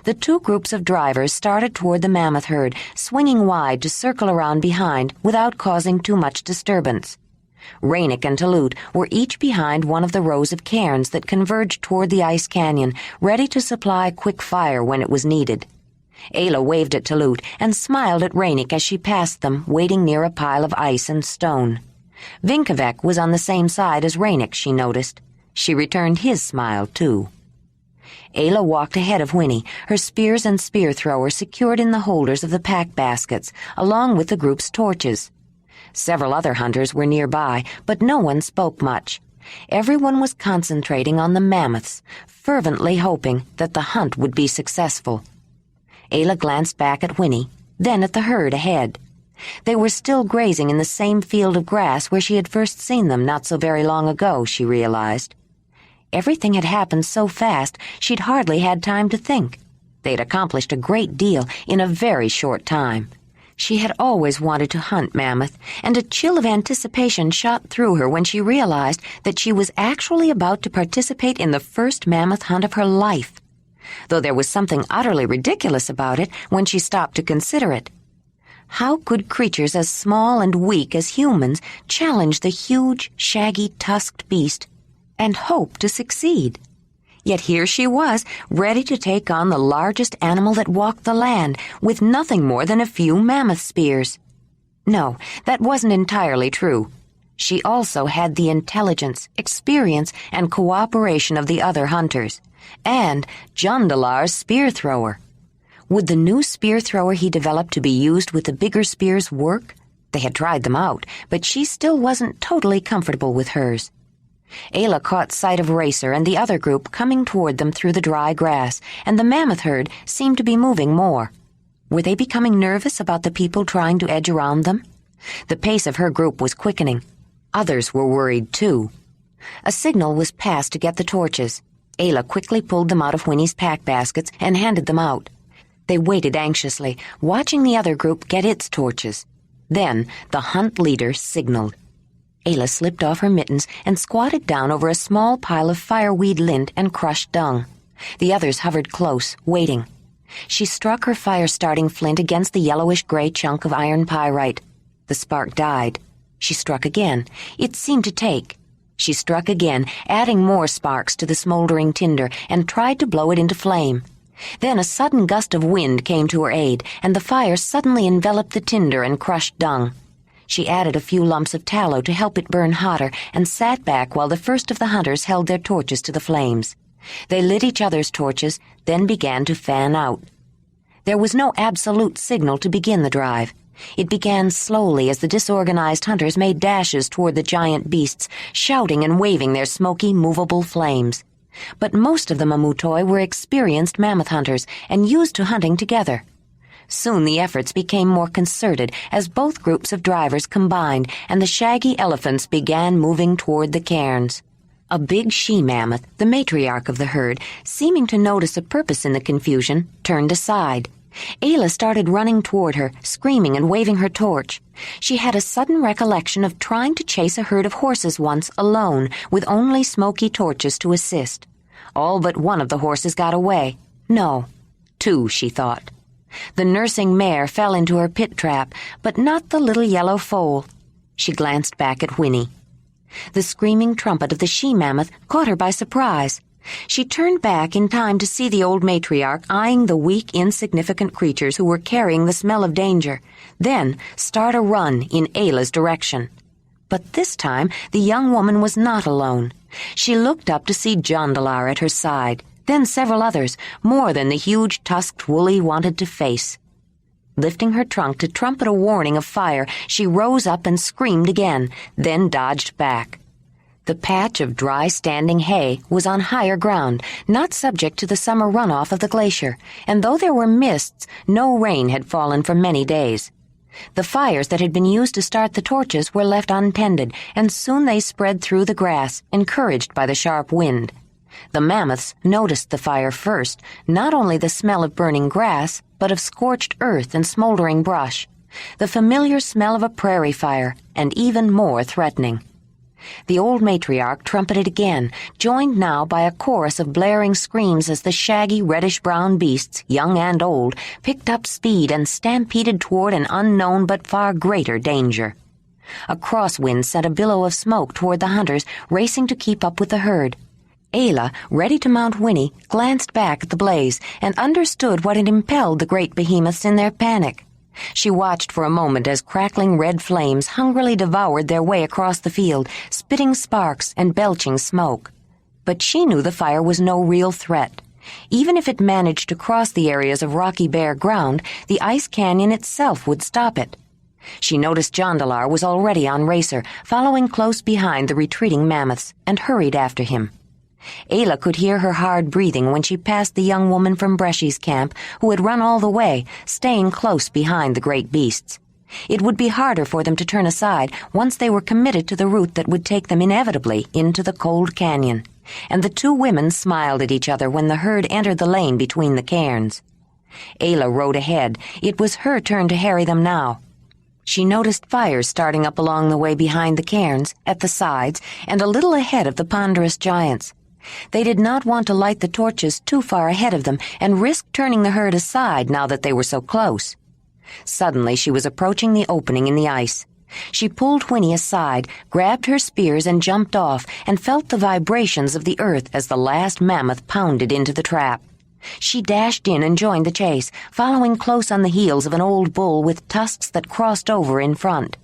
The 2 groups of drivers started toward the mammoth herd, swinging wide to circle around behind without causing too much disturbance. Ranec and Talut were each behind one of the rows of cairns that converged toward the ice canyon, ready to supply quick fire when it was needed. Ayla waved at Talut and smiled at Ranec as she passed them, waiting near a pile of ice and stone. Vinkovec was on the same side as Ranec, she noticed. She returned his smile, too. Ayla walked ahead of Whinney, her spears and spear thrower secured in the holders of the pack baskets, along with the group's torches. Several other hunters were nearby, but no one spoke much. Everyone was concentrating on the mammoths, fervently hoping that the hunt would be successful. Ayla glanced back at Whinney, then at the herd ahead. They were still grazing in the same field of grass where she had first seen them not so very long ago, she realized. Everything had happened so fast she'd hardly had time to think. They'd accomplished a great deal in a very short time. She had always wanted to hunt mammoth, and a chill of anticipation shot through her when she realized that she was actually about to participate in the first mammoth hunt of her life, though there was something utterly ridiculous about it when she stopped to consider it. How could creatures as small and weak as humans challenge the huge, shaggy, tusked beast and hope to succeed? Yet here she was, ready to take on the largest animal that walked the land, with nothing more than a few mammoth spears. No, that wasn't entirely true. She also had the intelligence, experience, and cooperation of the other hunters, and Jondalar's spear thrower. Would the new spear thrower he developed to be used with the bigger spears work? They had tried them out, but she still wasn't totally comfortable with hers. Ayla caught sight of Racer and the other group coming toward them through the dry grass, and the mammoth herd seemed to be moving more. Were they becoming nervous about the people trying to edge around them? The pace of her group was quickening. Others were worried, too. A signal was passed to get the torches. Ayla quickly pulled them out of Whinney's pack baskets and handed them out. They waited anxiously, watching the other group get its torches. Then the hunt leader signaled. Ayla slipped off her mittens and squatted down over a small pile of fireweed lint and crushed dung. The others hovered close, waiting. She struck her fire-starting flint against the yellowish-gray chunk of iron pyrite. The spark died. She struck again. It seemed to take. She struck again, adding more sparks to the smoldering tinder, and tried to blow it into flame. Then a sudden gust of wind came to her aid, and the fire suddenly enveloped the tinder and crushed dung. She added a few lumps of tallow to help it burn hotter and sat back while the first of the hunters held their torches to the flames. They lit each other's torches, then began to fan out. There was no absolute signal to begin the drive. It began slowly as the disorganized hunters made dashes toward the giant beasts, shouting and waving their smoky, movable flames. But most of the Mamutoi were experienced mammoth hunters and used to hunting together. Soon the efforts became more concerted as both groups of drivers combined and the shaggy elephants began moving toward the cairns. A big she-mammoth, the matriarch of the herd, seeming to notice a purpose in the confusion, turned aside. Ayla started running toward her, screaming and waving her torch. She had a sudden recollection of trying to chase a herd of horses once alone, with only smoky torches to assist. All but one of the horses got away. No, 2, she thought. The nursing mare fell into her pit trap, but not the little yellow foal. She glanced back at Whinney. The screaming trumpet of the she-mammoth caught her by surprise. She turned back in time to see the old matriarch eyeing the weak, insignificant creatures who were carrying the smell of danger, then start a run in Ayla's direction. But this time the young woman was not alone. She looked up to see Jondalar at her side, then several others, more than the huge tusked woolly wanted to face. Lifting her trunk to trumpet a warning of fire, she rose up and screamed again, then dodged back. The patch of dry standing hay was on higher ground, not subject to the summer runoff of the glacier, and though there were mists, no rain had fallen for many days. The fires that had been used to start the torches were left untended, and soon they spread through the grass, encouraged by the sharp wind. The mammoths noticed the fire first, not only the smell of burning grass, but of scorched earth and smoldering brush, the familiar smell of a prairie fire, and even more threatening. The old matriarch trumpeted again, joined now by a chorus of blaring screams as the shaggy reddish-brown beasts, young and old, picked up speed and stampeded toward an unknown but far greater danger. A crosswind sent a billow of smoke toward the hunters, racing to keep up with the herd. Ayla, ready to mount Whinney, glanced back at the blaze and understood what had impelled the great behemoths in their panic. She watched for a moment as crackling red flames hungrily devoured their way across the field, spitting sparks and belching smoke. But she knew the fire was no real threat. Even if it managed to cross the areas of rocky bare ground, the ice canyon itself would stop it. She noticed Jondalar was already on Racer, following close behind the retreating mammoths, and hurried after him. Ayla could hear her hard breathing when she passed the young woman from Bresci's camp, who had run all the way, staying close behind the great beasts. It would be harder for them to turn aside once they were committed to the route that would take them inevitably into the cold canyon, and the 2 women smiled at each other when the herd entered the lane between the cairns. Ayla rode ahead. It was her turn to harry them now. She noticed fires starting up along the way behind the cairns, at the sides, and a little ahead of the ponderous giants. They did not want to light the torches too far ahead of them and risk turning the herd aside now that they were so close. Suddenly she was approaching the opening in the ice. She pulled Whinney aside, grabbed her spears and jumped off, and felt the vibrations of the earth as the last mammoth pounded into the trap. She dashed in and joined the chase, following close on the heels of an old bull with tusks that crossed over in front.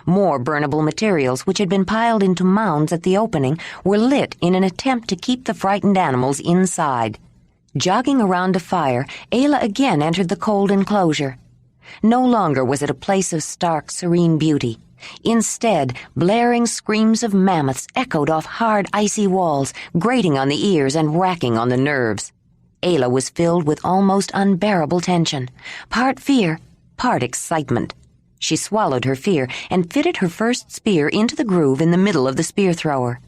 More burnable materials, which had been piled into mounds at the opening, were lit in an attempt to keep the frightened animals inside. Jogging around a fire, Ayla again entered the cold enclosure. No longer was it a place of stark, serene beauty. Instead, blaring screams of mammoths echoed off hard, icy walls, grating on the ears and racking on the nerves. Ayla was filled with almost unbearable tension, part fear, part excitement. She swallowed her fear and fitted her first spear into the groove in the middle of the spear thrower.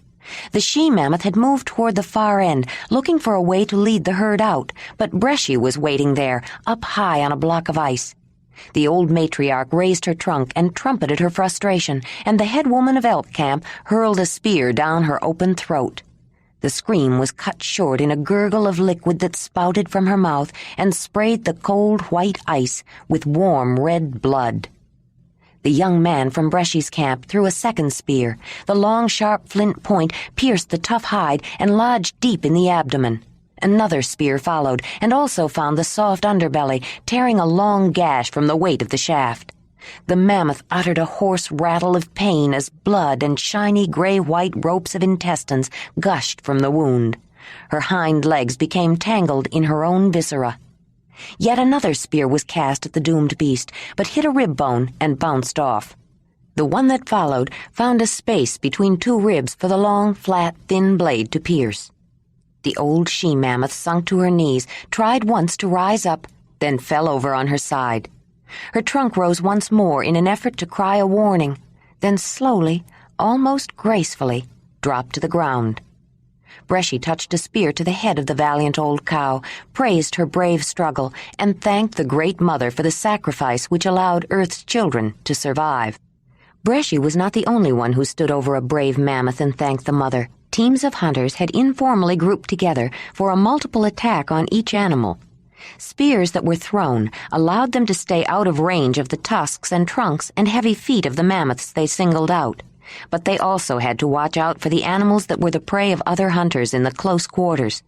The she-mammoth had moved toward the far end, looking for a way to lead the herd out, but Bresci was waiting there, up high on a block of ice. The old matriarch raised her trunk and trumpeted her frustration, and the head woman of Elk Camp hurled a spear down her open throat. The scream was cut short in a gurgle of liquid that spouted from her mouth and sprayed the cold white ice with warm red blood. The young man from Bresci's camp threw a second spear. The long, sharp flint point pierced the tough hide and lodged deep in the abdomen. Another spear followed, and also found the soft underbelly, tearing a long gash from the weight of the shaft. The mammoth uttered a hoarse rattle of pain as blood and shiny gray-white ropes of intestines gushed from the wound. Her hind legs became tangled in her own viscera. Yet another spear was cast at the doomed beast, but hit a rib bone and bounced off. The one that followed found a space between two ribs for the long, flat, thin blade to pierce. The old she-mammoth sunk to her knees, tried once to rise up, then fell over on her side. Her trunk rose once more in an effort to cry a warning, then slowly, almost gracefully, dropped to the ground. Bresci touched a spear to the head of the valiant old cow, praised her brave struggle, and thanked the Great Mother for the sacrifice which allowed Earth's children to survive. Bresci was not the only one who stood over a brave mammoth and thanked the mother. Teams of hunters had informally grouped together for a multiple attack on each animal. Spears that were thrown allowed them to stay out of range of the tusks and trunks and heavy feet of the mammoths they singled out. But they also had to watch out for the animals that were the prey of other hunters in the close quarters.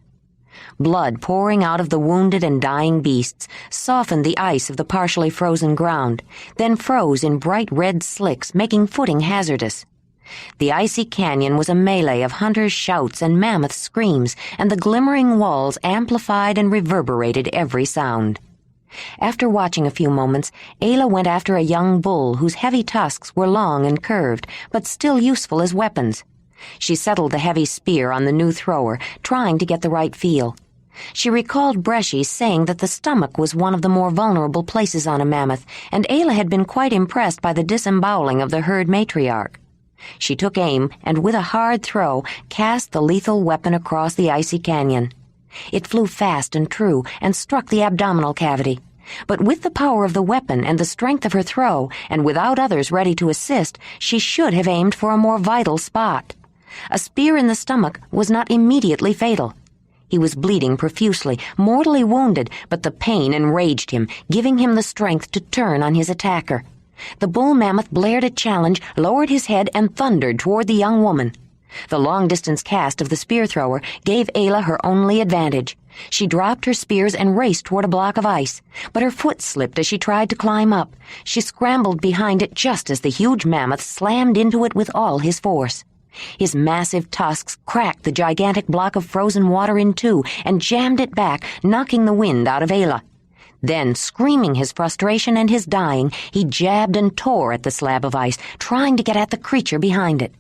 Blood pouring out of the wounded and dying beasts softened the ice of the partially frozen ground, then froze in bright red slicks, making footing hazardous. The icy canyon was a melee of hunters' shouts and mammoth screams, and the glimmering walls amplified and reverberated every sound. After watching a few moments, Ayla went after a young bull whose heavy tusks were long and curved, but still useful as weapons. She settled the heavy spear on the new thrower, trying to get the right feel. She recalled Bresci saying that the stomach was one of the more vulnerable places on a mammoth, and Ayla had been quite impressed by the disemboweling of the herd matriarch. She took aim and, with a hard throw, cast the lethal weapon across the icy canyon. It flew fast and true and struck the abdominal cavity. But with the power of the weapon and the strength of her throw, and without others ready to assist, she should have aimed for a more vital spot. A spear in the stomach was not immediately fatal. He was bleeding profusely, mortally wounded, but the pain enraged him, giving him the strength to turn on his attacker. The bull mammoth blared a challenge, lowered his head, and thundered toward the young woman. The long-distance cast of the spear-thrower gave Ayla her only advantage. She dropped her spears and raced toward a block of ice, but her foot slipped as she tried to climb up. She scrambled behind it just as the huge mammoth slammed into it with all his force. His massive tusks cracked the gigantic block of frozen water in two and jammed it back, knocking the wind out of Ayla. Then, screaming his frustration and his dying, he jabbed and tore at the slab of ice, trying to get at the creature behind it.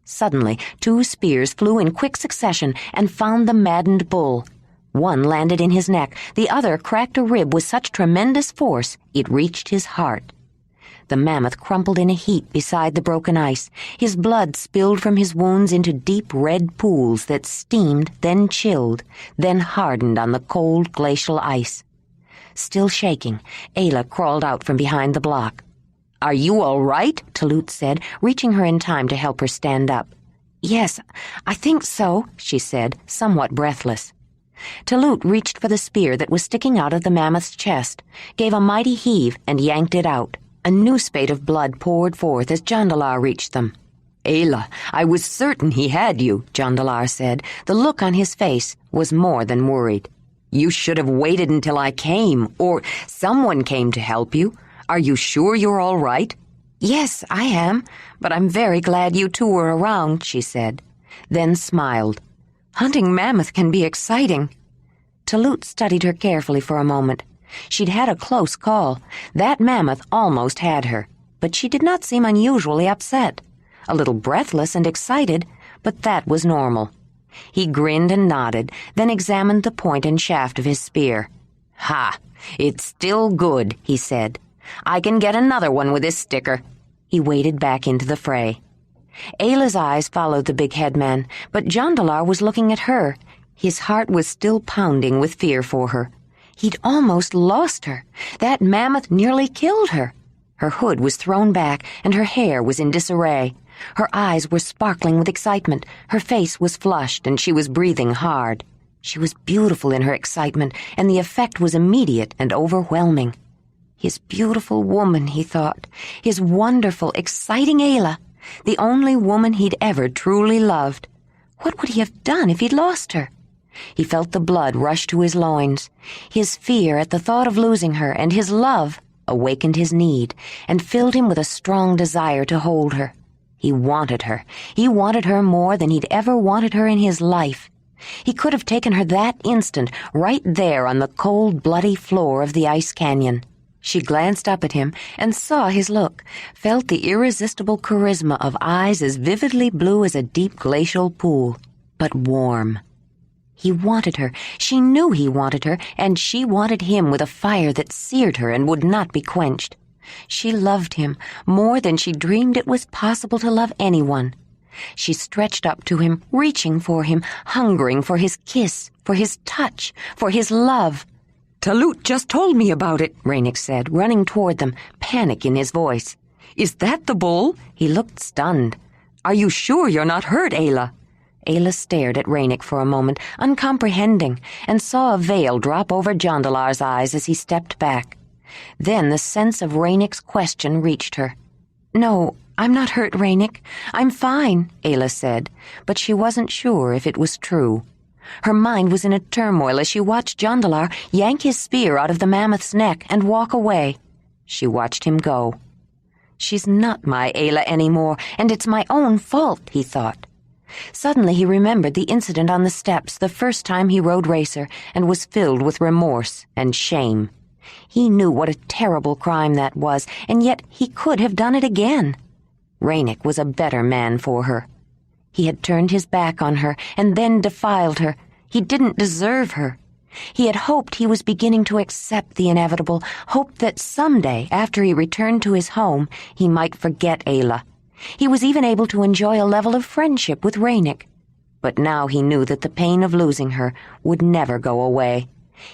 Suddenly, two spears flew in quick succession and found the maddened bull. One landed in his neck, the other cracked a rib with such tremendous force it reached his heart. The mammoth crumpled in a heap beside the broken ice. His blood spilled from his wounds into deep red pools that steamed, then chilled, then hardened on the cold glacial ice. Still shaking, Ayla crawled out from behind the block. "Are you all right?" Talut said, reaching her in time to help her stand up. "Yes, I think so," she said, somewhat breathless. Talut reached for the spear that was sticking out of the mammoth's chest, gave a mighty heave, and yanked it out. A new spate of blood poured forth as Jondalar reached them. "Ayla, I was certain he had you," Jondalar said. The look on his face was more than worried. "You should have waited until I came, or someone came to help you. Are you sure you're all right?" "Yes, I am, but I'm very glad you two were around," she said, then smiled. "Hunting mammoth can be exciting." Talut studied her carefully for a moment. She'd had a close call. That mammoth almost had her, but she did not seem unusually upset. A little breathless and excited, but that was normal. He grinned and nodded, then examined the point and shaft of his spear. "Ha! It's still good," he said. "I can get another one with this sticker." He waded back into the fray. Ayla's eyes followed the big headman, but Jondalar was looking at her. His heart was still pounding with fear for her. He'd almost lost her. That mammoth nearly killed her. Her hood was thrown back, and her hair was in disarray. Her eyes were sparkling with excitement. Her face was flushed, and she was breathing hard. She was beautiful in her excitement, and the effect was immediate and overwhelming. His beautiful woman, he thought. His wonderful, exciting Ayla. The only woman he'd ever truly loved. What would he have done if he'd lost her? He felt the blood rush to his loins. His fear at the thought of losing her and his love awakened his need and filled him with a strong desire to hold her. He wanted her. He wanted her more than he'd ever wanted her in his life. He could have taken her that instant, right there on the cold, bloody floor of the ice canyon. She glanced up at him and saw his look, felt the irresistible charisma of eyes as vividly blue as a deep glacial pool, but warm. He wanted her. She knew he wanted her, and she wanted him with a fire that seared her and would not be quenched. She loved him more than she dreamed it was possible to love anyone. She stretched up to him, reaching for him, hungering for his kiss, for his touch, for his love. "Talut just told me about it," Ranec said, running toward them, panic in his voice. "Is that the bull?" He looked stunned. "Are you sure you're not hurt, Ayla?" Ayla stared at Ranec for a moment, uncomprehending, and saw a veil drop over Jondalar's eyes as he stepped back. Then the sense of Ranec's question reached her. "No, I'm not hurt, Ranec. I'm fine," Ayla said, but she wasn't sure if it was true. Her mind was in a turmoil as she watched Jondalar yank his spear out of the mammoth's neck and walk away. She watched him go. "She's not my Ayla anymore, and it's my own fault," he thought. Suddenly he remembered the incident on the steps the first time he rode Racer and was filled with remorse and shame. He knew what a terrible crime that was, and yet he could have done it again. Ranec was a better man for her. He had turned his back on her and then defiled her. He didn't deserve her. He had hoped he was beginning to accept the inevitable, hoped that someday, after he returned to his home, he might forget Ayla. He was even able to enjoy a level of friendship with Ranec. But now he knew that the pain of losing her would never go away.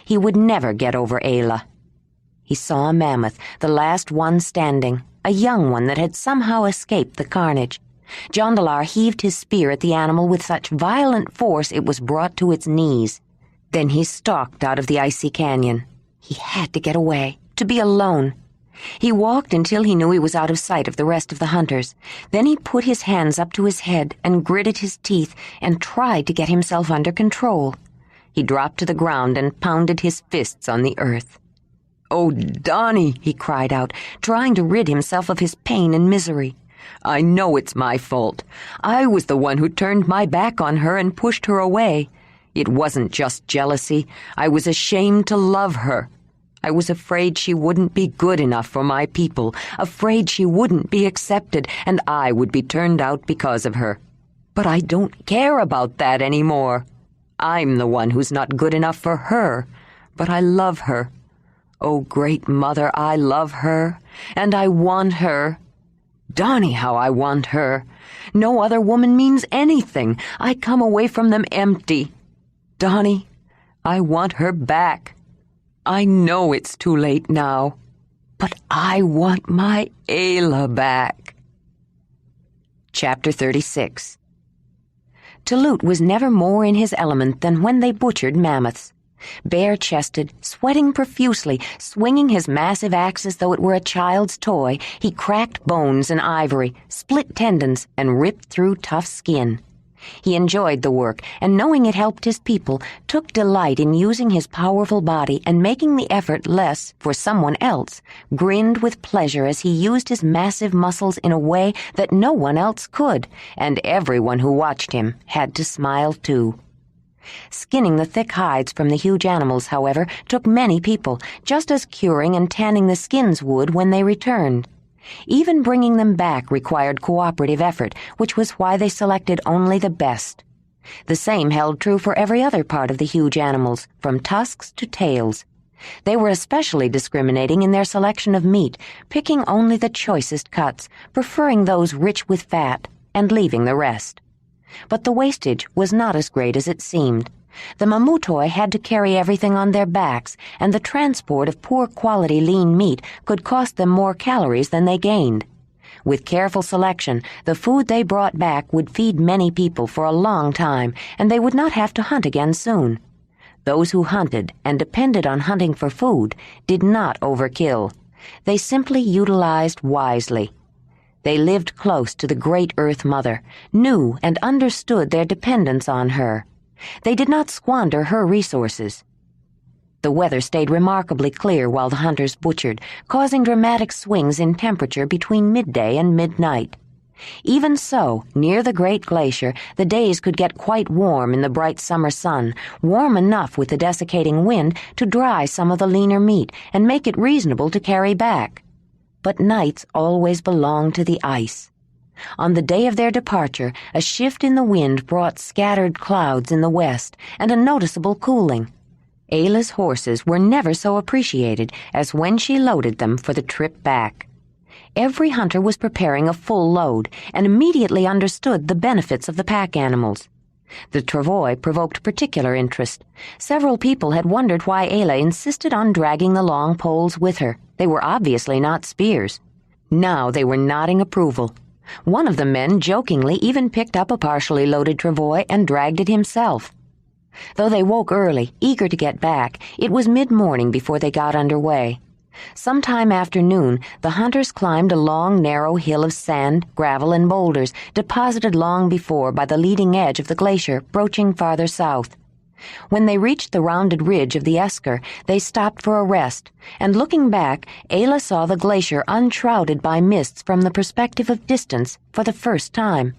He would never get over Ayla. He saw a mammoth, the last one standing, a young one that had somehow escaped the carnage. Jondalar heaved his spear at the animal with such violent force it was brought to its knees. Then he stalked out of the icy canyon. He had to get away, to be alone. He walked until he knew he was out of sight of the rest of the hunters. Then he put his hands up to his head and gritted his teeth and tried to get himself under control. He dropped to the ground and pounded his fists on the earth. "Oh, Donnie," he cried out, trying to rid himself of his pain and misery. "I know it's my fault. I was the one who turned my back on her and pushed her away. It wasn't just jealousy. I was ashamed to love her. I was afraid she wouldn't be good enough for my people, afraid she wouldn't be accepted, and I would be turned out because of her. But I don't care about that anymore. I'm the one who's not good enough for her, but I love her. Oh, great mother, I love her, and I want her. Donnie, how I want her. No other woman means anything. I come away from them empty. Donnie, I want her back. I know it's too late now, but I want my Ayla back." Chapter 36. Talut was never more in his element than when they butchered mammoths. Bare-chested, sweating profusely, swinging his massive axe as though it were a child's toy, he cracked bones and ivory, split tendons, and ripped through tough skin. He enjoyed the work, and knowing it helped his people, took delight in using his powerful body and making the effort less for someone else, grinned with pleasure as he used his massive muscles in a way that no one else could, and everyone who watched him had to smile too. Skinning the thick hides from the huge animals, however, took many people, just as curing and tanning the skins would when they returned. Even bringing them back required cooperative effort, which was why they selected only the best. The same held true for every other part of the huge animals, from tusks to tails. They were especially discriminating in their selection of meat, picking only the choicest cuts, preferring those rich with fat, and leaving the rest. But the wastage was not as great as it seemed. The Mamutoi had to carry everything on their backs, and the transport of poor-quality lean meat could cost them more calories than they gained. With careful selection, the food they brought back would feed many people for a long time, and they would not have to hunt again soon. Those who hunted and depended on hunting for food did not overkill. They simply utilized wisely. They lived close to the great Earth Mother, knew and understood their dependence on her. They did not squander her resources. The weather stayed remarkably clear while the hunters butchered, causing dramatic swings in temperature between midday and midnight. Even so, near the great glacier, the days could get quite warm in the bright summer sun, warm enough with the desiccating wind to dry some of the leaner meat and make it reasonable to carry back. But nights always belonged to the ice. On the day of their departure, a shift in the wind brought scattered clouds in the west and a noticeable cooling. Ayla's horses were never so appreciated as when she loaded them for the trip back. Every hunter was preparing a full load and immediately understood the benefits of the pack animals. The travois provoked particular interest. Several people had wondered why Ayla insisted on dragging the long poles with her. They were obviously not spears. Now they were nodding approval. One of the men jokingly even picked up a partially loaded travois and dragged it himself. Though they woke early, eager to get back, it was mid-morning before they got underway. Sometime after noon, the hunters climbed a long, narrow hill of sand, gravel, and boulders deposited long before by the leading edge of the glacier, broaching farther south. When they reached the rounded ridge of the esker, they stopped for a rest, and looking back, Ayla saw the glacier unshrouded by mists from the perspective of distance for the first time.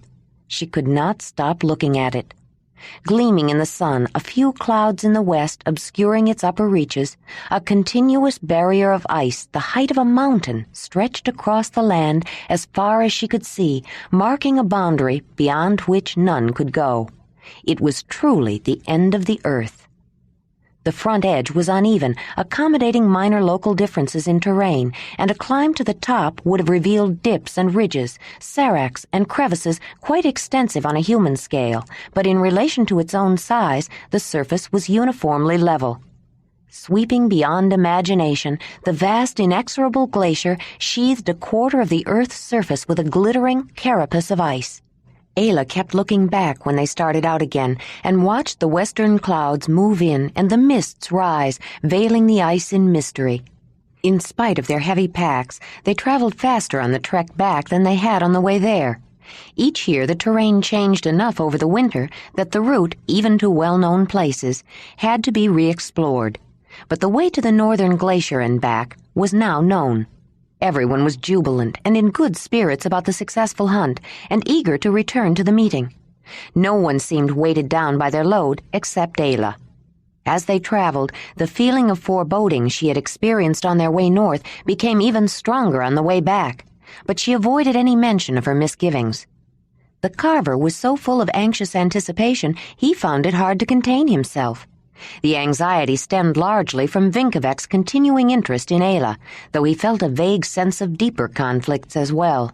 She could not stop looking at it. Gleaming in the sun, a few clouds in the west obscuring its upper reaches, a continuous barrier of ice the height of a mountain stretched across the land as far as she could see, marking a boundary beyond which none could go. It was truly the end of the earth. The front edge was uneven, accommodating minor local differences in terrain, and a climb to the top would have revealed dips and ridges, seracs and crevices quite extensive on a human scale, but in relation to its own size, the surface was uniformly level. Sweeping beyond imagination, the vast inexorable glacier sheathed a quarter of the earth's surface with a glittering carapace of ice. Ayla kept looking back when they started out again and watched the western clouds move in and the mists rise, veiling the ice in mystery. In spite of their heavy packs, they traveled faster on the trek back than they had on the way there. Each year the terrain changed enough over the winter that the route, even to well-known places, had to be re-explored. But the way to the northern glacier and back was now known. Everyone was jubilant and in good spirits about the successful hunt and eager to return to the meeting. No one seemed weighted down by their load except Ayla. As they traveled, the feeling of foreboding she had experienced on their way north became even stronger on the way back, but she avoided any mention of her misgivings. The carver was so full of anxious anticipation he found it hard to contain himself. The anxiety stemmed largely from Vinkevek's continuing interest in Ayla, though he felt a vague sense of deeper conflicts as well.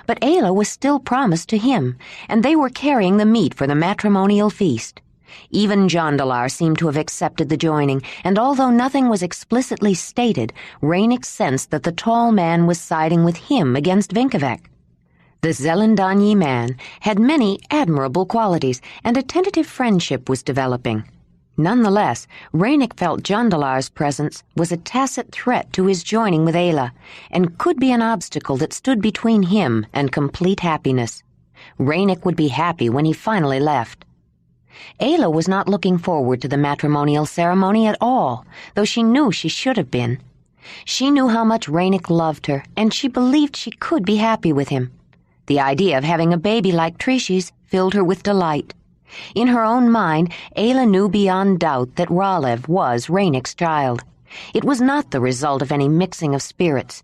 But Ayla was still promised to him, and they were carrying the meat for the matrimonial feast. Even Jondalar seemed to have accepted the joining, and although nothing was explicitly stated, Ranec sensed that the tall man was siding with him against Vinkevek. The Zelendanyi man had many admirable qualities, and a tentative friendship was developing. Nonetheless, Ranec felt Jondalar's presence was a tacit threat to his joining with Ayla, and could be an obstacle that stood between him and complete happiness. Ranec would be happy when he finally left. Ayla was not looking forward to the matrimonial ceremony at all, though she knew she should have been. She knew how much Ranec loved her, and she believed she could be happy with him. The idea of having a baby like Trishi's filled her with delight. In her own mind, Ayla knew beyond doubt that Ralev was Ranec's child. It was not the result of any mixing of spirits.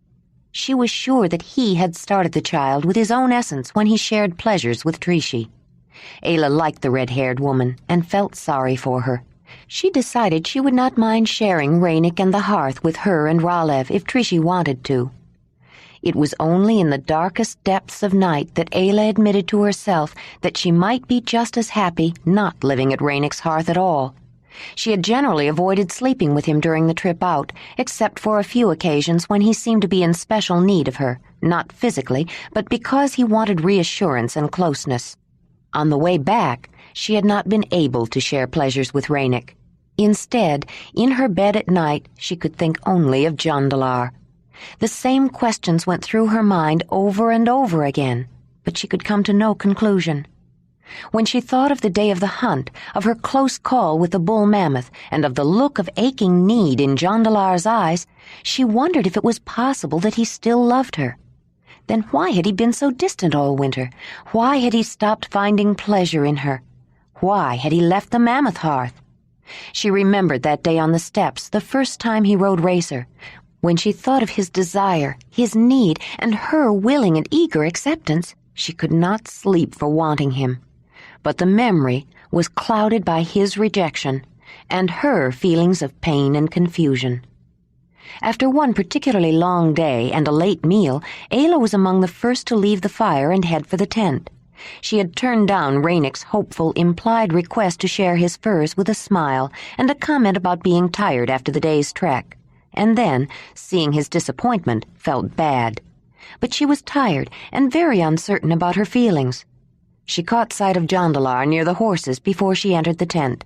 She was sure that he had started the child with his own essence when he shared pleasures with Trishi. Ayla liked the red-haired woman and felt sorry for her. She decided she would not mind sharing Ranec and the hearth with her and Ralev if Trishi wanted to. It was only in the darkest depths of night that Ayla admitted to herself that she might be just as happy not living at Ranec's hearth at all. She had generally avoided sleeping with him during the trip out, except for a few occasions when he seemed to be in special need of her, not physically, but because he wanted reassurance and closeness. On the way back, she had not been able to share pleasures with Ranec. Instead, in her bed at night, she could think only of Jondalar. The same questions went through her mind over and over again, but she could come to no conclusion. When she thought of the day of the hunt, of her close call with the bull mammoth, and of the look of aching need in Jondalar's eyes, she wondered if it was possible that he still loved her. Then why had he been so distant all winter? Why had he stopped finding pleasure in her? Why had he left the mammoth hearth? She remembered that day on the steps, the first time he rode Racer. When she thought of his desire, his need, and her willing and eager acceptance, she could not sleep for wanting him. But the memory was clouded by his rejection and her feelings of pain and confusion. After one particularly long day and a late meal, Ayla was among the first to leave the fire and head for the tent. She had turned down Ranec's hopeful, implied request to share his furs with a smile and a comment about being tired after the day's trek, and then, seeing his disappointment, felt bad. But she was tired and very uncertain about her feelings. She caught sight of Jondalar near the horses before she entered the tent.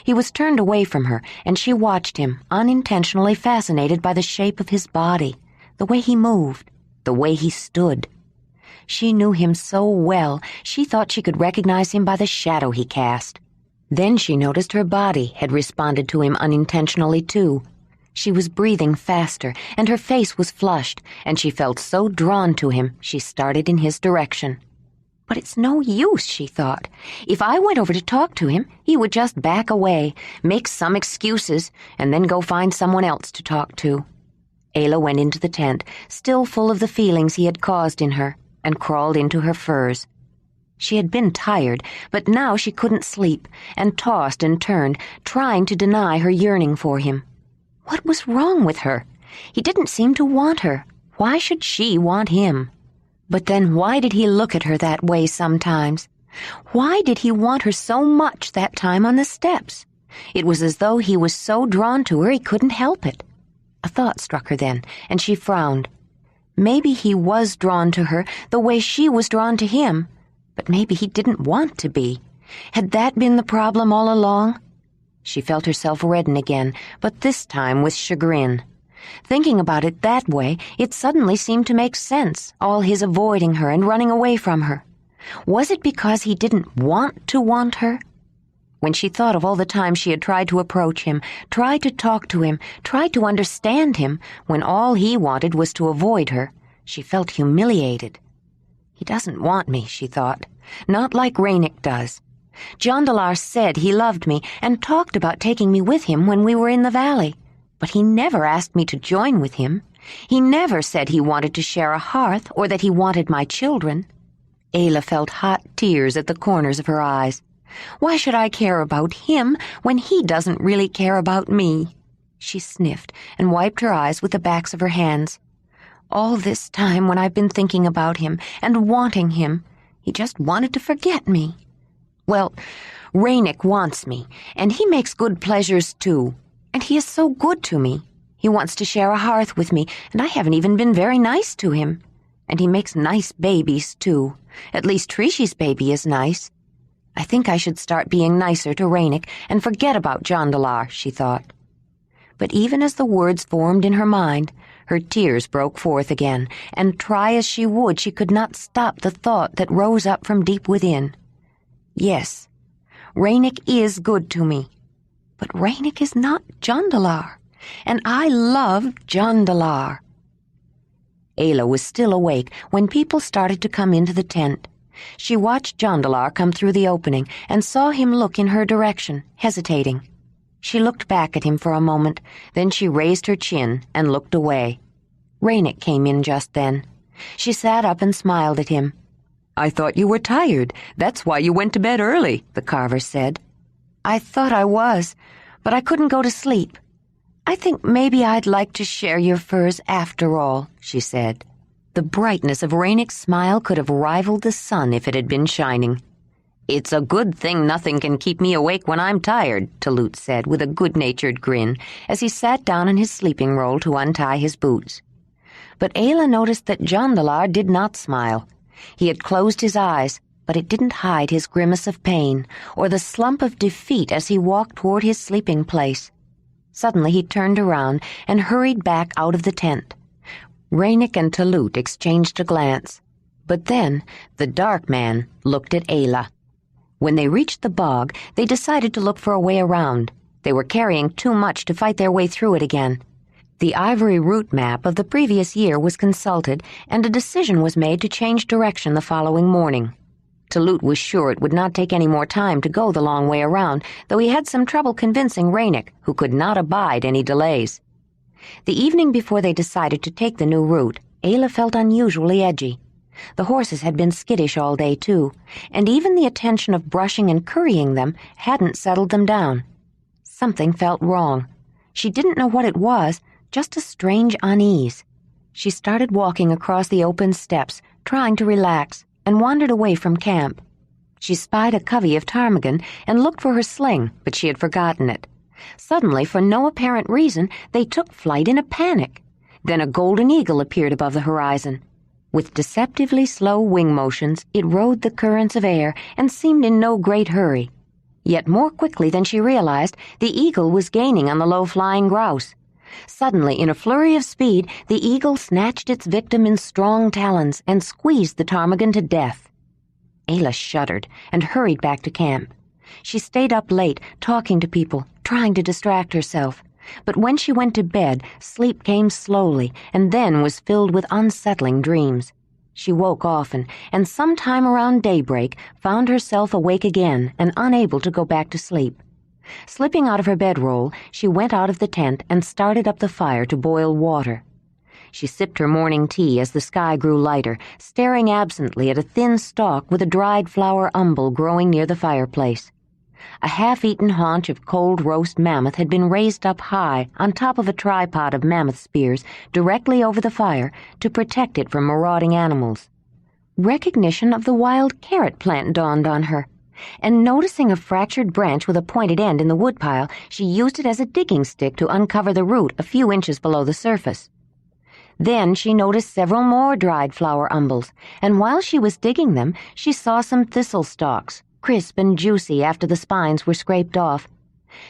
He was turned away from her, and she watched him, unintentionally fascinated by the shape of his body, the way he moved, the way he stood. She knew him so well, she thought she could recognize him by the shadow he cast. Then she noticed her body had responded to him unintentionally, too. She was breathing faster, and her face was flushed, and she felt so drawn to him she started in his direction. But it's no use, she thought. If I went over to talk to him, he would just back away, make some excuses, and then go find someone else to talk to. Ayla went into the tent, still full of the feelings he had caused in her, and crawled into her furs. She had been tired, but now she couldn't sleep, and tossed and turned, trying to deny her yearning for him. What was wrong with her? He didn't seem to want her. Why should she want him? But then why did he look at her that way sometimes? Why did he want her so much that time on the steps? It was as though he was so drawn to her he couldn't help it. A thought struck her then, and she frowned. Maybe he was drawn to her the way she was drawn to him, but maybe he didn't want to be. Had that been the problem all along? She felt herself redden again, but this time with chagrin. Thinking about it that way, it suddenly seemed to make sense, all his avoiding her and running away from her. Was it because he didn't want to want her? When she thought of all the times she had tried to approach him, tried to talk to him, tried to understand him, when all he wanted was to avoid her, she felt humiliated. He doesn't want me, she thought. Not like Ranec does. Jondalar said he loved me and talked about taking me with him when we were in the valley. But he never asked me to join with him. He never said he wanted to share a hearth or that he wanted my children. Ayla felt hot tears at the corners of her eyes. Why should I care about him when he doesn't really care about me? She sniffed and wiped her eyes with the backs of her hands. All this time when I've been thinking about him and wanting him, he just wanted to forget me. Well, Ranec wants me, and he makes good pleasures too. And he is so good to me. He wants to share a hearth with me, and I haven't even been very nice to him. And he makes nice babies, too. At least Trishi's baby is nice. I think I should start being nicer to Ranec and forget about Jondalar, she thought. But even as the words formed in her mind, her tears broke forth again, and try as she would, she could not stop the thought that rose up from deep within. Yes, Ranec is good to me. But Ranec is not Jondalar, and I love Jondalar. Ayla was still awake when people started to come into the tent. She watched Jondalar come through the opening and saw him look in her direction, hesitating. She looked back at him for a moment, then she raised her chin and looked away. Ranec came in just then. She sat up and smiled at him. "I thought you were tired. That's why you went to bed early," the carver said. I thought I was, but I couldn't go to sleep. I think maybe I'd like to share your furs after all, she said. The brightness of Ranec's smile could have rivaled the sun if it had been shining. "It's a good thing nothing can keep me awake when I'm tired," Talut said with a good-natured grin as he sat down in his sleeping roll to untie his boots. But Ayla noticed that Jondalar did not smile. He had closed his eyes, but it didn't hide his grimace of pain or the slump of defeat as he walked toward his sleeping place. Suddenly he turned around and hurried back out of the tent. Ranec and Talut exchanged a glance, but then the dark man looked at Ayla. When they reached the bog, they decided to look for a way around. They were carrying too much to fight their way through it again. The ivory route map of the previous year was consulted, and a decision was made to change direction the following morning. Talut was sure it would not take any more time to go the long way around, though he had some trouble convincing Ranec, who could not abide any delays. The evening before they decided to take the new route, Ayla felt unusually edgy. The horses had been skittish all day, too, and even the attention of brushing and currying them hadn't settled them down. Something felt wrong. She didn't know what it was, just a strange unease. She started walking across the open steppes, trying to relax, and wandered away from camp. She spied a covey of ptarmigan and looked for her sling, but she had forgotten it. Suddenly, for no apparent reason, they took flight in a panic. Then a golden eagle appeared above the horizon. With deceptively slow wing motions, it rode the currents of air and seemed in no great hurry. Yet more quickly than she realized, the eagle was gaining on the low-flying grouse. Suddenly, in a flurry of speed, the eagle snatched its victim in strong talons and squeezed the ptarmigan to death. Ayla shuddered and hurried back to camp. She stayed up late, talking to people, trying to distract herself. But when she went to bed, sleep came slowly and then was filled with unsettling dreams. She woke often, and sometime around daybreak found herself awake again and unable to go back to sleep. Slipping out of her bedroll, she went out of the tent and started up the fire to boil water. She sipped her morning tea as the sky grew lighter, staring absently at a thin stalk with a dried flower umbel growing near the fireplace. A half-eaten haunch of cold roast mammoth had been raised up high on top of a tripod of mammoth spears directly over the fire to protect it from marauding animals. Recognition of the wild carrot plant dawned on her, and noticing a fractured branch with a pointed end in the woodpile, she used it as a digging stick to uncover the root a few inches below the surface. Then she noticed several more dried flower umbels, and while she was digging them, she saw some thistle stalks, crisp and juicy after the spines were scraped off.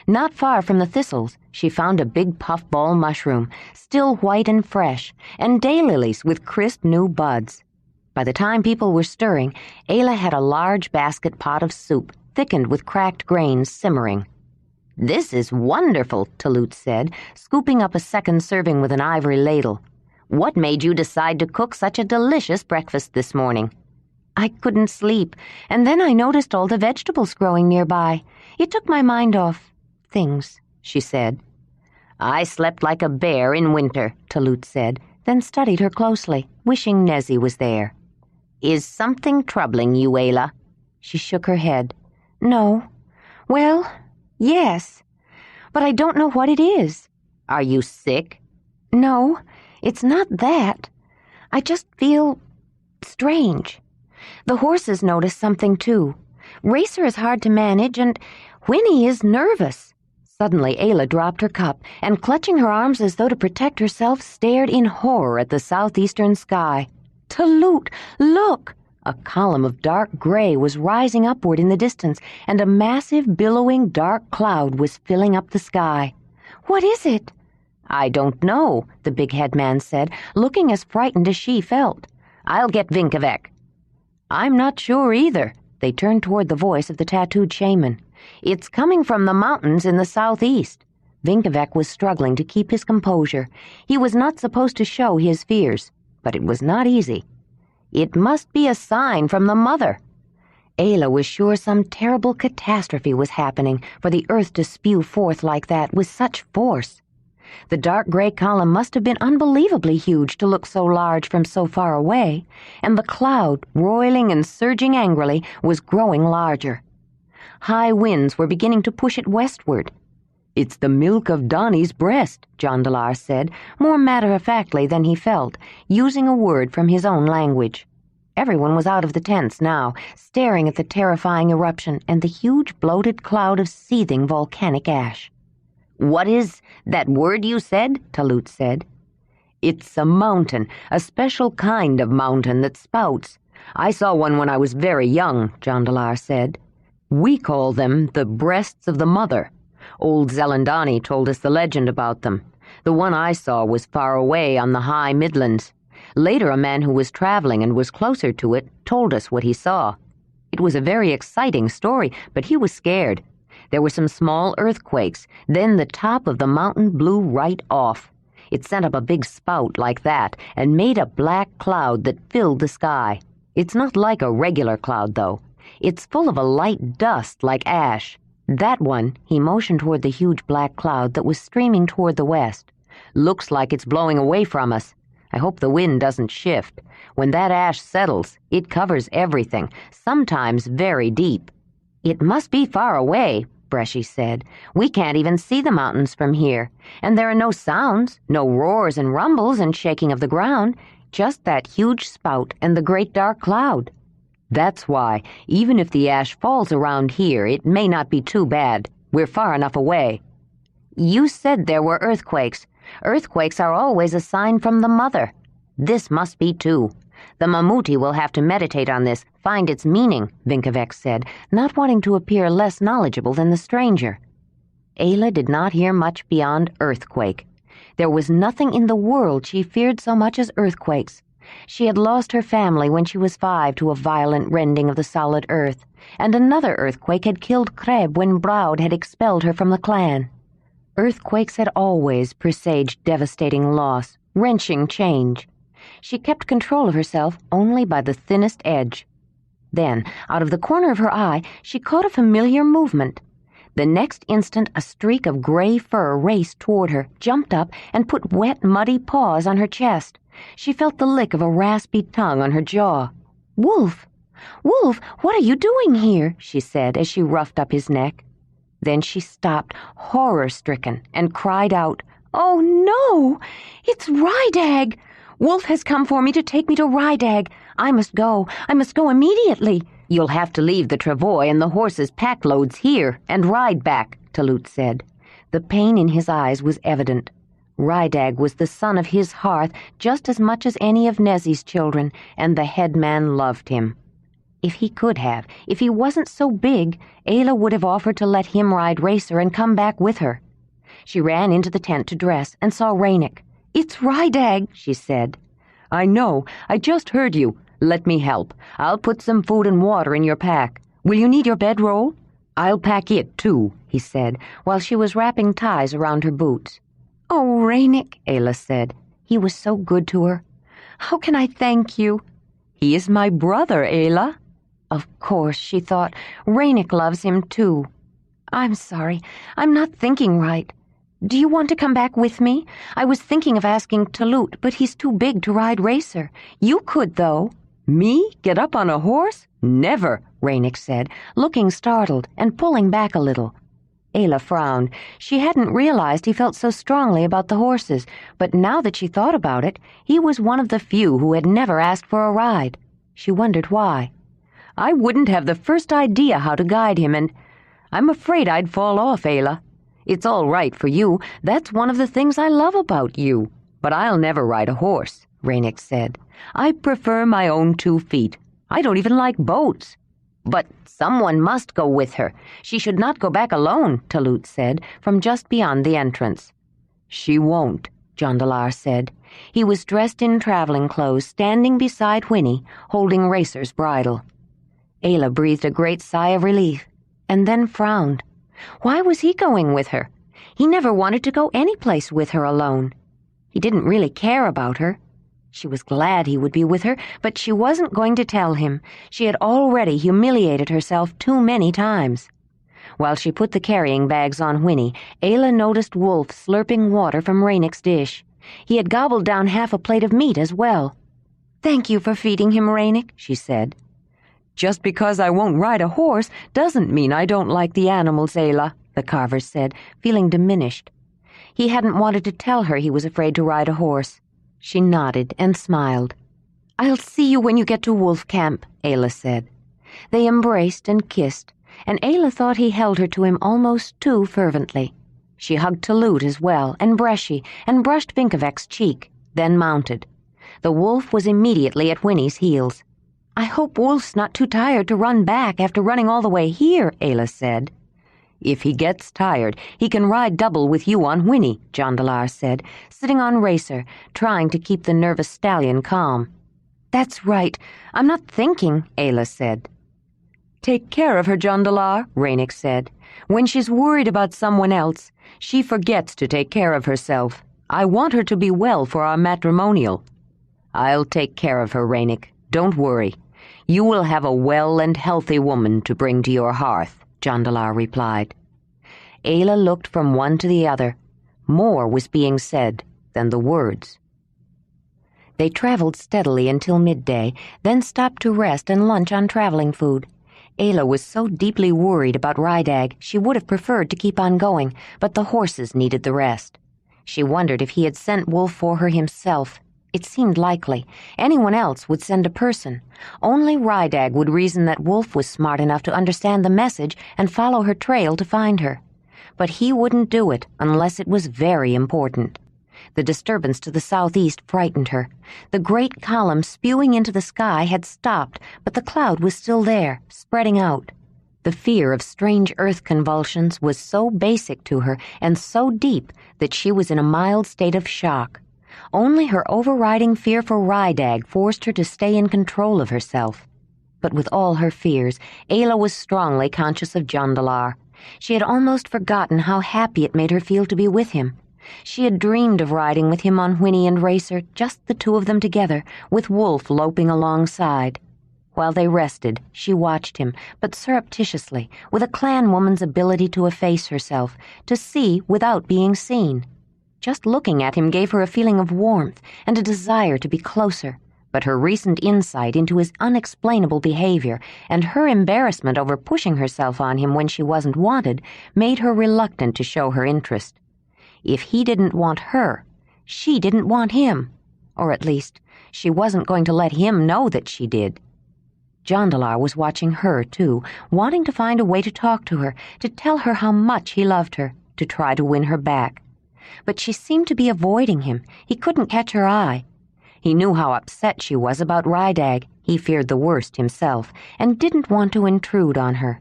Not far from the thistles, she found a big puffball mushroom, still white and fresh, and daylilies with crisp new buds. By the time people were stirring, Ayla had a large basket pot of soup, thickened with cracked grains, simmering. "This is wonderful," Talut said, scooping up a second serving with an ivory ladle. "What made you decide to cook such a delicious breakfast this morning?" "I couldn't sleep, and then I noticed all the vegetables growing nearby. It took my mind off things," she said. "I slept like a bear in winter," Talut said, then studied her closely, wishing Nezzy was there. "Is something troubling you, Ayla?" She shook her head. "No. Well, yes, but I don't know what it is." "Are you sick?" "No, it's not that. I just feel strange. The horses notice something, too. Racer is hard to manage, and Whinney is nervous." Suddenly, Ayla dropped her cup, and clutching her arms as though to protect herself, stared in horror at the southeastern sky. "Talut, look!" A column of dark gray was rising upward in the distance, and a massive, billowing dark cloud was filling up the sky. "What is it?" "I don't know," the big head man said, looking as frightened as she felt. "I'll get Vinkavek." "I'm not sure either." They turned toward the voice of the tattooed shaman. "It's coming from the mountains in the southeast." Vinkavek was struggling to keep his composure. He was not supposed to show his fears, but it was not easy. "It must be a sign from the mother." Ayla was sure some terrible catastrophe was happening for the earth to spew forth like that with such force. The dark gray column must have been unbelievably huge to look so large from so far away, and the cloud, roiling and surging angrily, was growing larger. High winds were beginning to push it westward. "It's the milk of Donnie's breast," Jondalar said, more matter-of-factly than he felt, using a word from his own language. Everyone was out of the tents now, staring at the terrifying eruption and the huge bloated cloud of seething volcanic ash. "What is that word you said?" Talut said. "It's a mountain, a special kind of mountain that spouts. I saw one when I was very young," Jondalar said. "We call them the breasts of the mother. Old Zelandani told us the legend about them. The one I saw was far away on the high Midlands. Later, a man who was traveling and was closer to it told us what he saw. It was a very exciting story, but he was scared. There were some small earthquakes, then the top of the mountain blew right off. It sent up a big spout like that and made a black cloud that filled the sky. It's not like a regular cloud, though. It's full of a light dust like ash. That one," he motioned toward the huge black cloud that was streaming toward the west, "looks like it's blowing away from us. I hope the wind doesn't shift. When that ash settles, it covers everything, sometimes very deep." "It must be far away," Bresci said. "We can't even see the mountains from here, and there are no sounds, no roars and rumbles and shaking of the ground, just that huge spout and the great dark cloud." "That's why, even if the ash falls around here, it may not be too bad. We're far enough away." "You said there were earthquakes. Earthquakes are always a sign from the mother. This must be too. The Mamutoi will have to meditate on this, find its meaning," Vinkovec said, not wanting to appear less knowledgeable than the stranger. Ayla did not hear much beyond earthquake. There was nothing in the world she feared so much as earthquakes. She had lost her family when she was 5 to a violent rending of the solid earth, and another earthquake had killed Kreb when Braud had expelled her from the clan. Earthquakes had always presaged devastating loss, wrenching change. She kept control of herself only by the thinnest edge. Then, out of the corner of her eye, she caught a familiar movement. The next instant, a streak of gray fur raced toward her, jumped up, and put wet, muddy paws on her chest. She felt the lick of a raspy tongue on her jaw. "Wolf! Wolf, what are you doing here?" she said as she roughed up his neck. Then she stopped, horror-stricken, and cried out, "Oh, no! It's Rydag! Wolf has come for me to take me to Rydag. I must go immediately." "You'll have to leave the travois and the horses' pack loads here and ride back," Talut said. The pain in his eyes was evident. Rydag was the son of his hearth just as much as any of Nezi's children, and the headman loved him. If he could have, if he wasn't so big, Ayla would have offered to let him ride Racer and come back with her. She ran into the tent to dress and saw Ranec. "It's Rydag," she said. "I know. I just heard you. Let me help. I'll put some food and water in your pack. Will you need your bedroll?" "I'll pack it, too," he said, while she was wrapping ties around her boots. "Oh, Ranec," Ayla said. He was so good to her. "How can I thank you?" "He is my brother, Ayla." Of course, she thought. Ranec loves him, too. "I'm sorry. I'm not thinking right. Do you want to come back with me? I was thinking of asking Talut, but he's too big to ride Racer. You could, though." "Me? Get up on a horse? Never," Ranec said, looking startled and pulling back a little. Ayla frowned. She hadn't realized he felt so strongly about the horses, but now that she thought about it, he was one of the few who had never asked for a ride. She wondered why. "I wouldn't have the first idea how to guide him, and I'm afraid I'd fall off, Ayla. It's all right for you. That's one of the things I love about you. But I'll never ride a horse," Ranec said. "I prefer my own 2 feet. I don't even like boats." "But someone must go with her. She should not go back alone," Talut said, from just beyond the entrance. "She won't," Jondalar said. He was dressed in traveling clothes, standing beside Whinney, holding Racer's bridle. Ayla breathed a great sigh of relief, and then frowned. Why was he going with her? He never wanted to go any place with her alone. He didn't really care about her. She was glad he would be with her, but she wasn't going to tell him. She had already humiliated herself too many times. While she put the carrying bags on Whinney, Ayla noticed Wolf slurping water from Ranec's dish. He had gobbled down half a plate of meat as well. "Thank you for feeding him, Ranec," she said. "Just because I won't ride a horse doesn't mean I don't like the animals, Ayla," the carver said, feeling diminished. He hadn't wanted to tell her he was afraid to ride a horse. She nodded and smiled. "I'll see you when you get to wolf camp," Ayla said. They embraced and kissed, and Ayla thought he held her to him almost too fervently. She hugged Talut as well, and Bresci, and brushed Vinkovec's cheek, then mounted. The wolf was immediately at Whinney's heels. "I hope Wolf's not too tired to run back after running all the way here," Ayla said. "If he gets tired, he can ride double with you on Whinney," Jondalar said, sitting on Racer, trying to keep the nervous stallion calm. "That's right. I'm not thinking," Ayla said. "Take care of her, Jondalar," Ranec said. "When she's worried about someone else, she forgets to take care of herself. I want her to be well for our matrimonial." "I'll take care of her, Ranec. Don't worry. You will have a well and healthy woman to bring to your hearth," Jondalar replied. Ayla looked from one to the other. More was being said than the words. They traveled steadily until midday, then stopped to rest and lunch on traveling food. Ayla was so deeply worried about Rydag she would have preferred to keep on going, but the horses needed the rest. She wondered if he had sent Wolf for her himself. It seemed likely. Anyone else would send a person. Only Rydag would reason that Wolf was smart enough to understand the message and follow her trail to find her. But he wouldn't do it unless it was very important. The disturbance to the southeast frightened her. The great column spewing into the sky had stopped, but the cloud was still there, spreading out. The fear of strange earth convulsions was so basic to her and so deep that she was in a mild state of shock. Only her overriding fear for Rydag forced her to stay in control of herself. But with all her fears, Ayla was strongly conscious of Jondalar. She had almost forgotten how happy it made her feel to be with him. She had dreamed of riding with him on Whinney and Racer, just the two of them together, with Wolf loping alongside. While they rested, she watched him, but surreptitiously, with a clan woman's ability to efface herself, to see without being seen. Just looking at him gave her a feeling of warmth and a desire to be closer, but her recent insight into his unexplainable behavior and her embarrassment over pushing herself on him when she wasn't wanted made her reluctant to show her interest. If he didn't want her, she didn't want him. Or at least, she wasn't going to let him know that she did. Jondalar was watching her, too, wanting to find a way to talk to her, to tell her how much he loved her, to try to win her back. But she seemed to be avoiding him. He couldn't catch her eye. He knew how upset she was about Rydag. He feared the worst himself, and didn't want to intrude on her.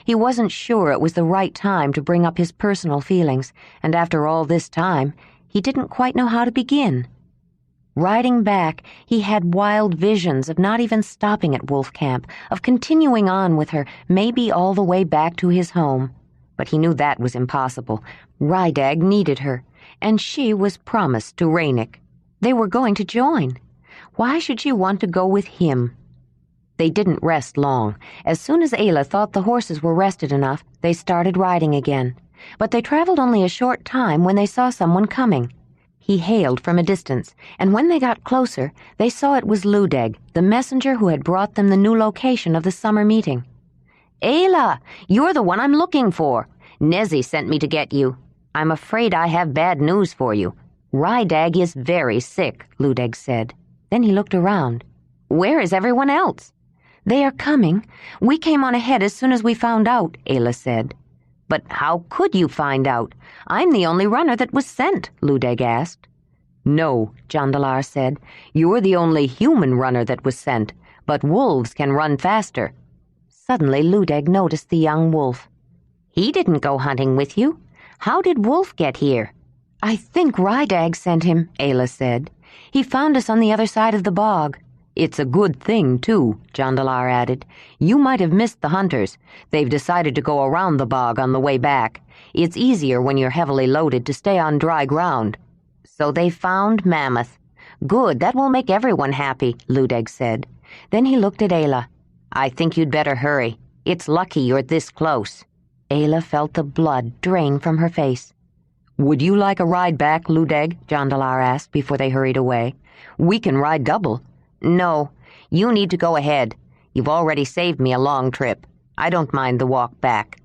He wasn't sure it was the right time to bring up his personal feelings, and after all this time, he didn't quite know how to begin. Riding back, he had wild visions of not even stopping at Wolf Camp, of continuing on with her, maybe all the way back to his home. But he knew that was impossible. Rydag needed her, and she was promised to Ranec. They were going to join. Why should she want to go with him? They didn't rest long. As soon as Ayla thought the horses were rested enough, they started riding again. But they traveled only a short time when they saw someone coming. He hailed from a distance, and when they got closer, they saw it was Ludeg, the messenger who had brought them the new location of the summer meeting. "Ayla, you're the one I'm looking for. Nezzy sent me to get you. I'm afraid I have bad news for you. Rydag is very sick," Ludeg said. Then he looked around. "Where is everyone else?" "They are coming. We came on ahead as soon as we found out," Ayla said. "But how could you find out? I'm the only runner that was sent," Ludeg asked. "No," Jondalar said. "You're the only human runner that was sent, but wolves can run faster." Suddenly Ludeg noticed the young wolf. "He didn't go hunting with you. How did Wolf get here?" "I think Rydag sent him," Ayla said. "He found us on the other side of the bog." "It's a good thing, too," Jondalar added. "You might have missed the hunters. They've decided to go around the bog on the way back. It's easier when you're heavily loaded to stay on dry ground." "So they found Mammoth. Good, that will make everyone happy," Ludeg said. Then he looked at Ayla. "I think you'd better hurry. It's lucky you're this close." Ayla felt the blood drain from her face. "Would you like a ride back, Ludeg?" Jondalar asked before they hurried away. "We can ride double." "No, you need to go ahead. You've already saved me a long trip. I don't mind the walk back."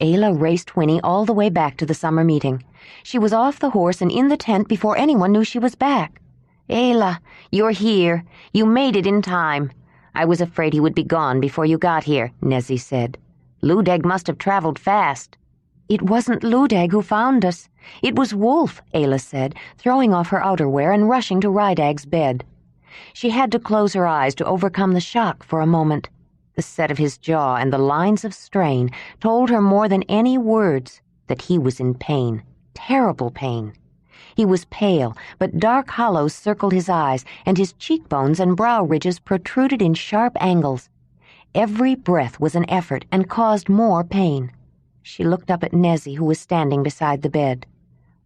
Ayla raced Whinney all the way back to the summer meeting. She was off the horse and in the tent before anyone knew she was back. "Ayla, you're here. You made it in time. I was afraid he would be gone before you got here," Nezzy said. "Ludeg must have traveled fast." "It wasn't Ludeg who found us. It was Wolf," Ayla said, throwing off her outerwear and rushing to Rydag's bed. She had to close her eyes to overcome the shock for a moment. The set of his jaw and the lines of strain told her more than any words that he was in pain, terrible pain. He was pale, but dark hollows circled his eyes, and his cheekbones and brow ridges protruded in sharp angles. Every breath was an effort and caused more pain. She looked up at Nezzy, who was standing beside the bed.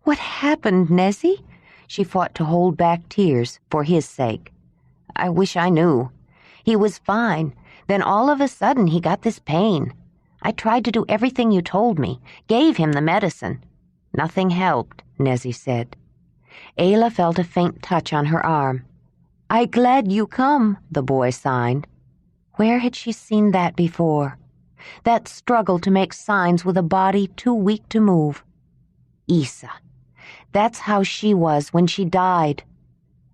"What happened, Nezzy?" She fought to hold back tears for his sake. "I wish I knew. He was fine. Then all of a sudden he got this pain. I tried to do everything you told me, gave him the medicine. Nothing helped," Nezzy said. Ayla felt a faint touch on her arm. "I glad you come," the boy signed. Where had she seen that before? That struggle to make signs with a body too weak to move. Isa. That's how she was when she died.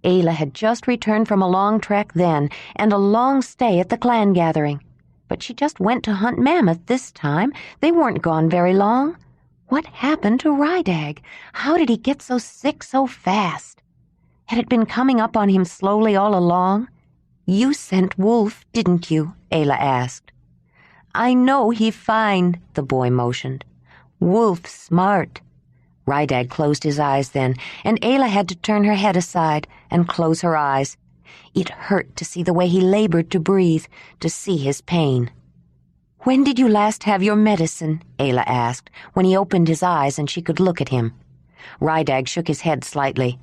Ayla had just returned from a long trek then, and a long stay at the clan gathering. But she just went to hunt mammoth this time. They weren't gone very long. What happened to Rydag? How did he get so sick so fast? Had it been coming up on him slowly all along? "You sent Wolf, didn't you?" Ayla asked. "I know he fine," the boy motioned. "Wolf smart." Rydag closed his eyes then, and Ayla had to turn her head aside and close her eyes. It hurt to see the way he labored to breathe, to see his pain. "When did you last have your medicine?" Ayla asked, when he opened his eyes and she could look at him. Rydag shook his head slightly.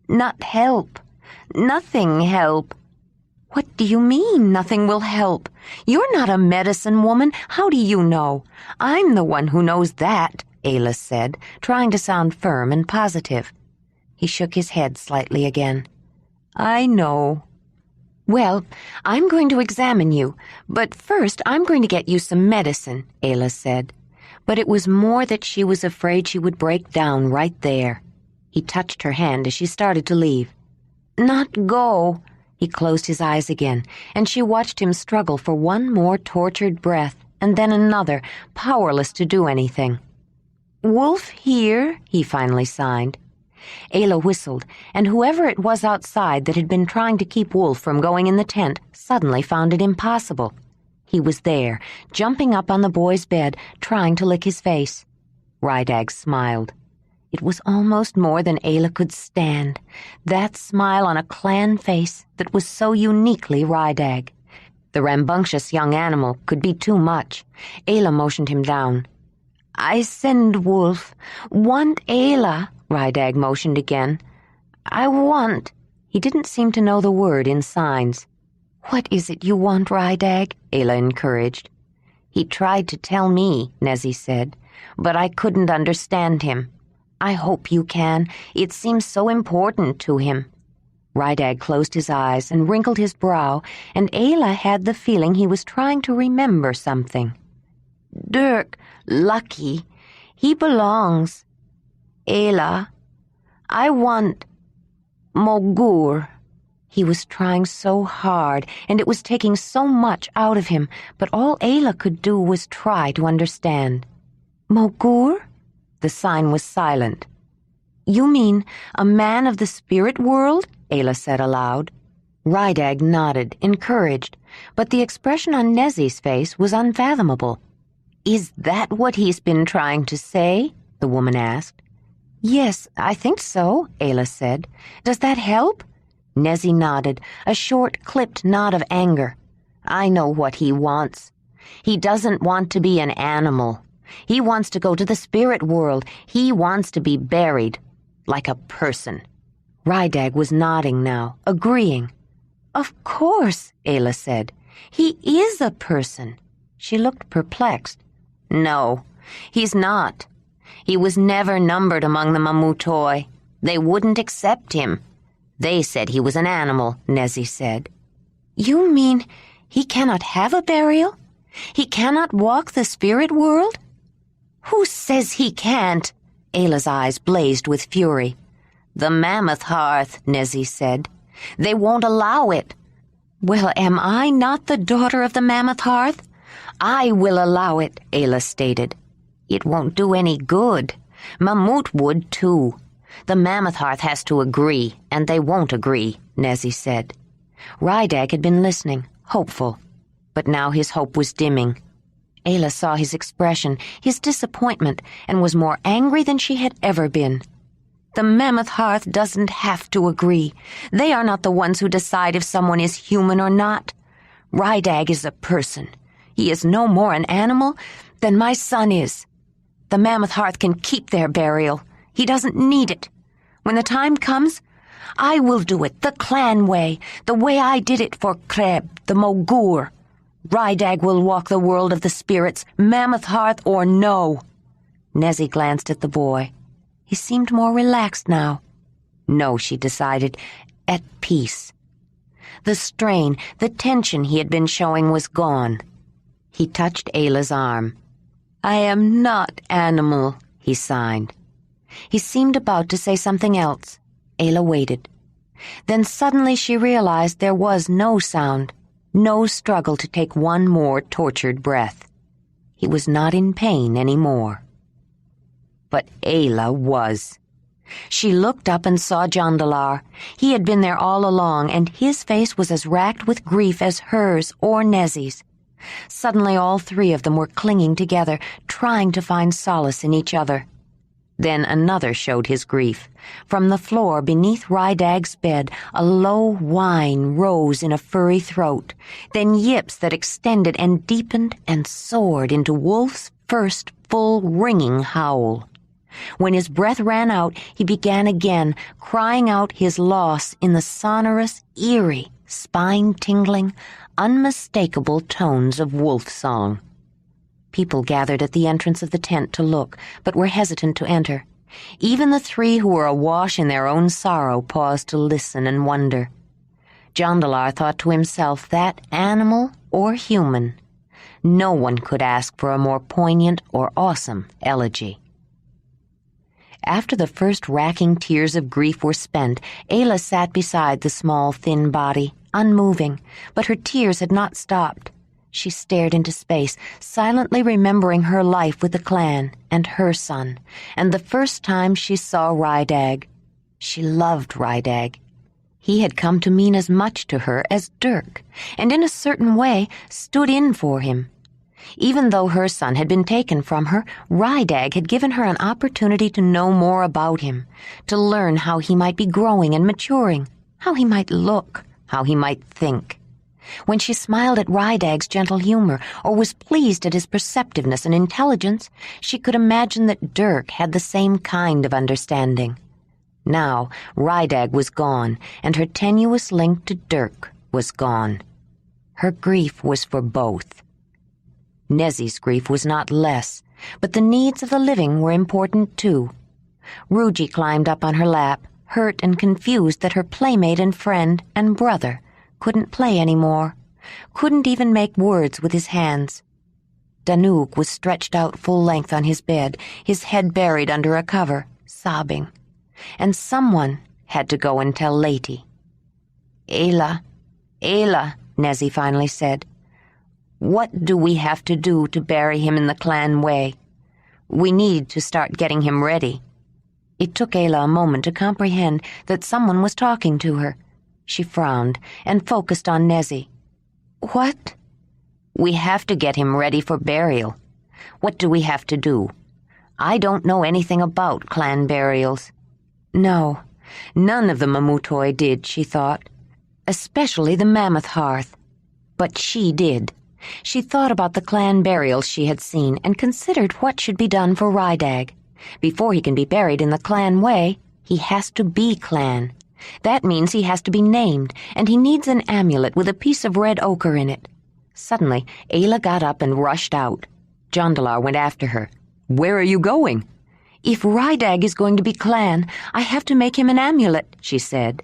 "Not help. Nothing help." "What do you mean, nothing will help? You're not a medicine woman. How do you know? I'm the one who knows that," Ayla said, trying to sound firm and positive. He shook his head slightly again. "I know." "Well, I'm going to examine you, but first I'm going to get you some medicine," Ayla said. But it was more that she was afraid she would break down right there. He touched her hand as she started to leave. "Not go." He closed his eyes again, and she watched him struggle for one more tortured breath, and then another, powerless to do anything. "Wolf here," he finally signed. Ayla whistled, and whoever it was outside that had been trying to keep Wolf from going in the tent suddenly found it impossible. He was there, jumping up on the boy's bed, trying to lick his face. Rydag smiled. It was almost more than Ayla could stand, that smile on a clan face that was so uniquely Rydag. The rambunctious young animal could be too much. Ayla motioned him down. "I send Wolf. Want Ayla," Rydag motioned again. "I want." He didn't seem to know the word in signs. "What is it you want, Rydag?" Ayla encouraged. "He tried to tell me," Nezzy said, "but I couldn't understand him. I hope you can. It seems so important to him." Rydag closed his eyes and wrinkled his brow, and Ayla had the feeling he was trying to remember something. "Dirk, Lucky, he belongs. Ayla, I want Mogur." He was trying so hard, and it was taking so much out of him, but all Ayla could do was try to understand. "Mogur?" The sign was silent. "You mean a man of the spirit world?" Ayla said aloud. Rydag nodded, encouraged, but the expression on Nezzy's face was unfathomable. "Is that what he's been trying to say?" the woman asked. "Yes, I think so," Ayla said. "Does that help?" Nezzy nodded, a short, clipped nod of anger. "I know what he wants. He doesn't want to be an animal. He wants to go to the spirit world. He wants to be buried, like a person." Rydag was nodding now, agreeing. "Of course," Ayla said. "He is a person." She looked perplexed. "No, he's not. He was never numbered among the Mamutoi. They wouldn't accept him. They said he was an animal," Nezzy said. "You mean he cannot have a burial? He cannot walk the spirit world?" Who says he can't? Ayla's eyes blazed with fury. The Mammoth Hearth, Nezzy said. They won't allow it. Well, am I not the daughter of the Mammoth Hearth? I will allow it, Ayla stated. It won't do any good. Mamut would, too. The Mammoth Hearth has to agree, and they won't agree, Nezzy said. Rydag had been listening, hopeful. But now his hope was dimming. Ayla saw his expression, his disappointment, and was more angry than she had ever been. The Mammoth Hearth doesn't have to agree. They are not the ones who decide if someone is human or not. Rydag is a person. He is no more an animal than my son is. The Mammoth Hearth can keep their burial. He doesn't need it. When the time comes, I will do it the clan way, the way I did it for Kreb, the Mogur. Rydag will walk the world of the spirits, Mammoth Hearth or no. Nezzy glanced at the boy. He seemed more relaxed now. No, she decided, at peace. The strain, the tension he had been showing was gone. He touched Ayla's arm. I am not animal, he signed. He seemed about to say something else. Ayla waited. Then suddenly she realized there was no sound, no struggle to take one more tortured breath. He was not in pain anymore. But Ayla was. She looked up and saw Jondalar. He had been there all along, and his face was as racked with grief as hers or Nezzy's. Suddenly all three of them were clinging together, trying to find solace in each other. Then another showed his grief. From the floor beneath Rydag's bed, a low whine rose in a furry throat, then yips that extended and deepened and soared into Wolf's first full ringing howl. When his breath ran out, he began again, crying out his loss in the sonorous, eerie, spine-tingling, unmistakable tones of wolf song. People gathered at the entrance of the tent to look, but were hesitant to enter. Even the three who were awash in their own sorrow paused to listen and wonder. Jondalar thought to himself that, animal or human, no one could ask for a more poignant or awesome elegy. After the first racking tears of grief were spent, Ayla sat beside the small, thin body, unmoving, but her tears had not stopped. She stared into space, silently remembering her life with the clan and her son, and the first time she saw Rydag. She loved Rydag. He had come to mean as much to her as Dirk, and in a certain way stood in for him. Even though her son had been taken from her, Rydag had given her an opportunity to know more about him, to learn how he might be growing and maturing, how he might look, how he might think. When she smiled at Rydag's gentle humor or was pleased at his perceptiveness and intelligence, she could imagine that Dirk had the same kind of understanding. Now, Rydag was gone, and her tenuous link to Dirk was gone. Her grief was for both. Nezzy's grief was not less, but the needs of the living were important too. Ruji climbed up on her lap, hurt and confused that her playmate and friend and brother couldn't play any more, couldn't even make words with his hands. Danuk was stretched out full length on his bed, his head buried under a cover, sobbing. And someone had to go and tell Lady. Ayla, Nezzy finally said. What do we have to do to bury him in the clan way? We need to start getting him ready. It took Ayla a moment to comprehend that someone was talking to her. She frowned and focused on Nezzy. What? We have to get him ready for burial. What do we have to do? I don't know anything about clan burials. No, none of the Mamutoi did, she thought. Especially the Mammoth Hearth. But she did. She thought about the clan burials she had seen and considered what should be done for Rydag. Before he can be buried in the clan way, he has to be clan. That means he has to be named, and he needs an amulet with a piece of red ochre in it. Suddenly, Ayla got up and rushed out. Jondalar went after her. Where are you going? If Rydag is going to be clan, I have to make him an amulet, she said.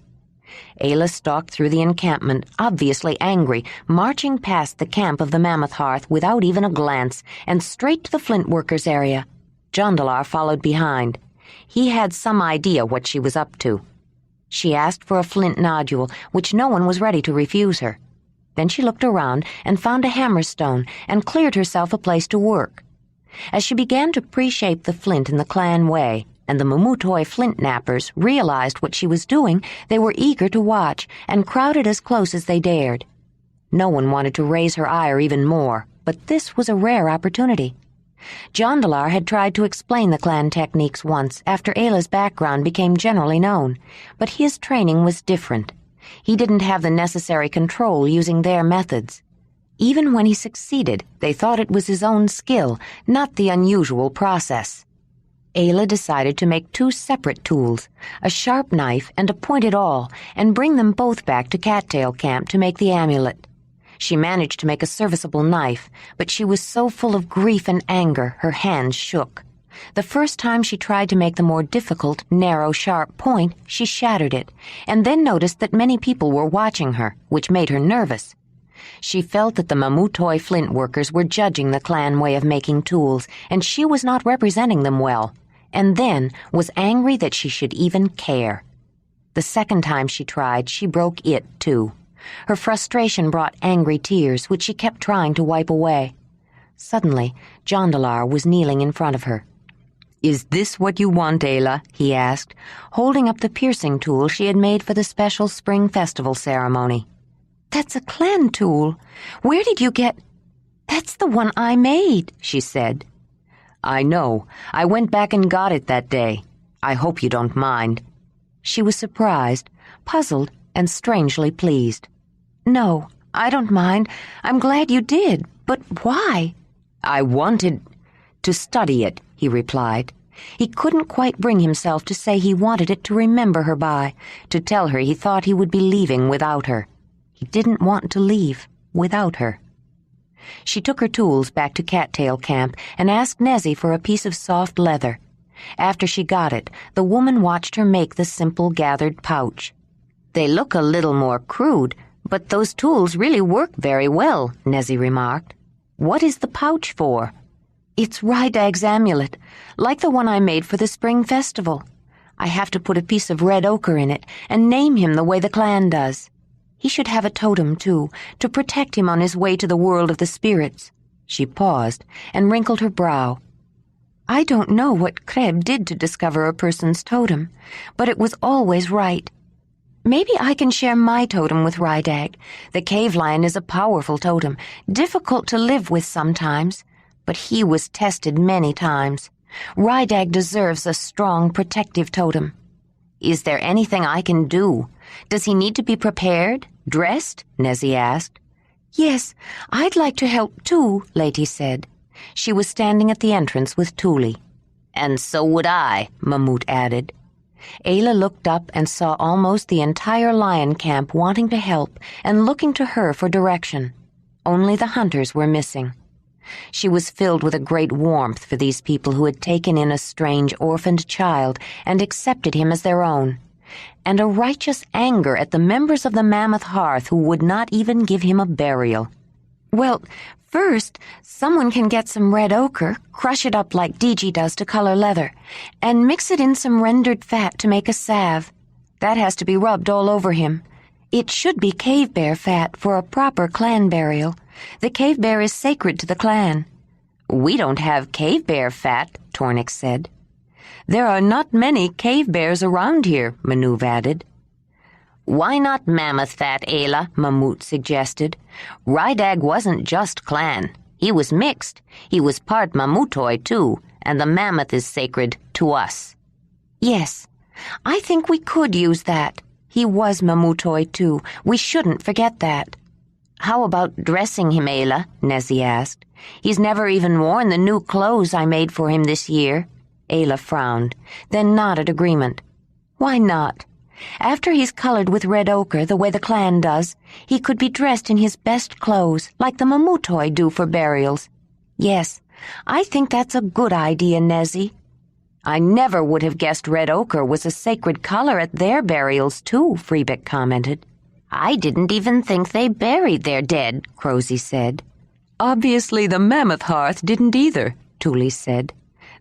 Ayla stalked through the encampment, obviously angry, marching past the camp of the Mammoth Hearth without even a glance, and straight to the flint workers' area. Jondalar followed behind. He had some idea what she was up to. She asked for a flint nodule, which no one was ready to refuse her. Then she looked around and found a hammerstone and cleared herself a place to work. As she began to pre-shape the flint in the clan way, and the Mamutoi flint knappers realized what she was doing, they were eager to watch and crowded as close as they dared. No one wanted to raise her ire even more, but this was a rare opportunity. Jondalar had tried to explain the clan techniques once after Ayla's background became generally known, but his training was different. He didn't have the necessary control using their methods. Even when he succeeded, they thought it was his own skill, not the unusual process. Ayla decided to make 2 separate tools, a sharp knife and a pointed awl, and bring them both back to Cattail Camp to make the amulet. She managed to make a serviceable knife, but she was so full of grief and anger her hands shook. The first time she tried to make the more difficult, narrow, sharp point, she shattered it, and then noticed that many people were watching her, which made her nervous. She felt that the Mamutoi flint workers were judging the clan way of making tools, and she was not representing them well, and then was angry that she should even care. The second time she tried, she broke it, too. Her frustration brought angry tears, which she kept trying to wipe away. Suddenly, Jondalar was kneeling in front of her. "Is this what you want, Ayla?" he asked, holding up the piercing tool she had made for the special spring festival ceremony. "That's a clan tool. Where did you get—" "That's the one I made," she said. "I know. I went back and got it that day. I hope you don't mind." She was surprised, puzzled, and strangely pleased. "No, I don't mind. I'm glad you did. But why?" "I wanted to study it," he replied. He couldn't quite bring himself to say he wanted it to remember her by, to tell her he thought he would be leaving without her. He didn't want to leave without her. She took her tools back to Cattail Camp and asked Nezzy for a piece of soft leather. After she got it, the woman watched her make the simple gathered pouch. "They look a little more crude, but those tools really work very well," Nezzy remarked. "What is the pouch for?" "It's Rydag's amulet, like the one I made for the spring festival. I have to put a piece of red ochre in it and name him the way the clan does. He should have a totem, too, to protect him on his way to the world of the spirits." She paused and wrinkled her brow. "I don't know what Kreb did to discover a person's totem, but it was always right. Maybe I can share my totem with Rydag. The cave lion is a powerful totem, difficult to live with sometimes, but he was tested many times. Rydag deserves a strong, protective totem." "Is there anything I can do? Does he need to be prepared, dressed?" Nezzy asked. "Yes, I'd like to help too," Lady said. She was standing at the entrance with Thule. "And so would I," Mamut added. Ayla looked up and saw almost the entire lion camp wanting to help and looking to her for direction. Only the hunters were missing. She was filled with a great warmth for these people who had taken in a strange orphaned child and accepted him as their own, and a righteous anger at the members of the Mammoth Hearth who would not even give him a burial. "Well, first, someone can get some red ochre, crush it up like DG does to color leather, and mix it in some rendered fat to make a salve. That has to be rubbed all over him. It should be cave bear fat for a proper clan burial. The cave bear is sacred to the clan." "We don't have cave bear fat," Tornik said. "There are not many cave bears around here," Manuv added. "Why not mammoth fat, Ayla?" Mamut suggested. "Rydag wasn't just clan. He was mixed. He was part Mamutoi, too, and the mammoth is sacred to us." "Yes, I think we could use that. He was Mamutoi, too. We shouldn't forget that." "How about dressing him, Ayla?" Nezzy asked. "He's never even worn the new clothes I made for him this year." Ayla frowned, then nodded agreement. "Why not? After he's colored with red ochre the way the clan does, he could be dressed in his best clothes, like the Mamutoi do for burials. Yes, I think that's a good idea, Nezzy." "I never would have guessed red ochre was a sacred color at their burials, too," Freebeck commented. "I didn't even think they buried their dead," Crosy said. "Obviously the Mammoth Hearth didn't either," Thule said.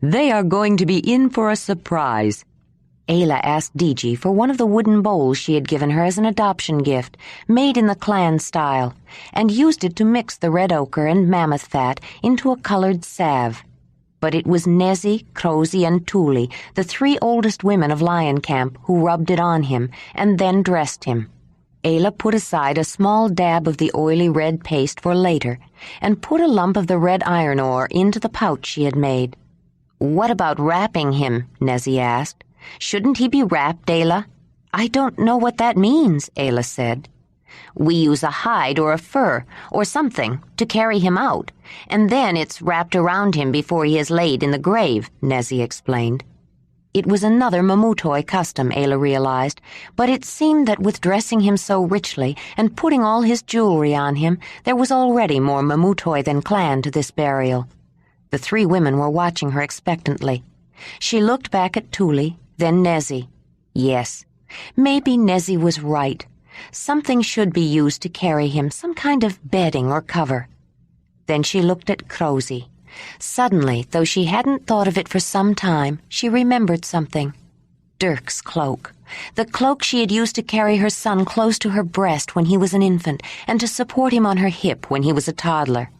They are going to be in for a surprise. Ayla asked Diji for one of the wooden bowls she had given her as an adoption gift, made in the clan style, and used it to mix the red ochre and mammoth fat into a colored salve. But it was Nezzy, Crosy, and Tuli, the 3 oldest women of Lion Camp, who rubbed it on him and then dressed him. Ayla put aside a small dab of the oily red paste for later and put a lump of the red iron ore into the pouch she had made. "What about wrapping him?" Nezzy asked. "Shouldn't he be wrapped, Ayla?" "I don't know what that means," Ayla said. "We use a hide or a fur or something to carry him out, and then it's wrapped around him before he is laid in the grave," Nezzy explained. It was another Mamutoi custom, Ayla realized, but it seemed that with dressing him so richly and putting all his jewelry on him, there was already more Mamutoi than clan to this burial. The 3 women were watching her expectantly. She looked back at Tuli, then Nezzy. Yes, maybe Nezzy was right. Something should be used to carry him, some kind of bedding or cover. Then she looked at Crosy. Suddenly, though she hadn't thought of it for some time, she remembered something. Dirk's cloak. The cloak she had used to carry her son close to her breast when he was an infant and to support him on her hip when he was a toddler.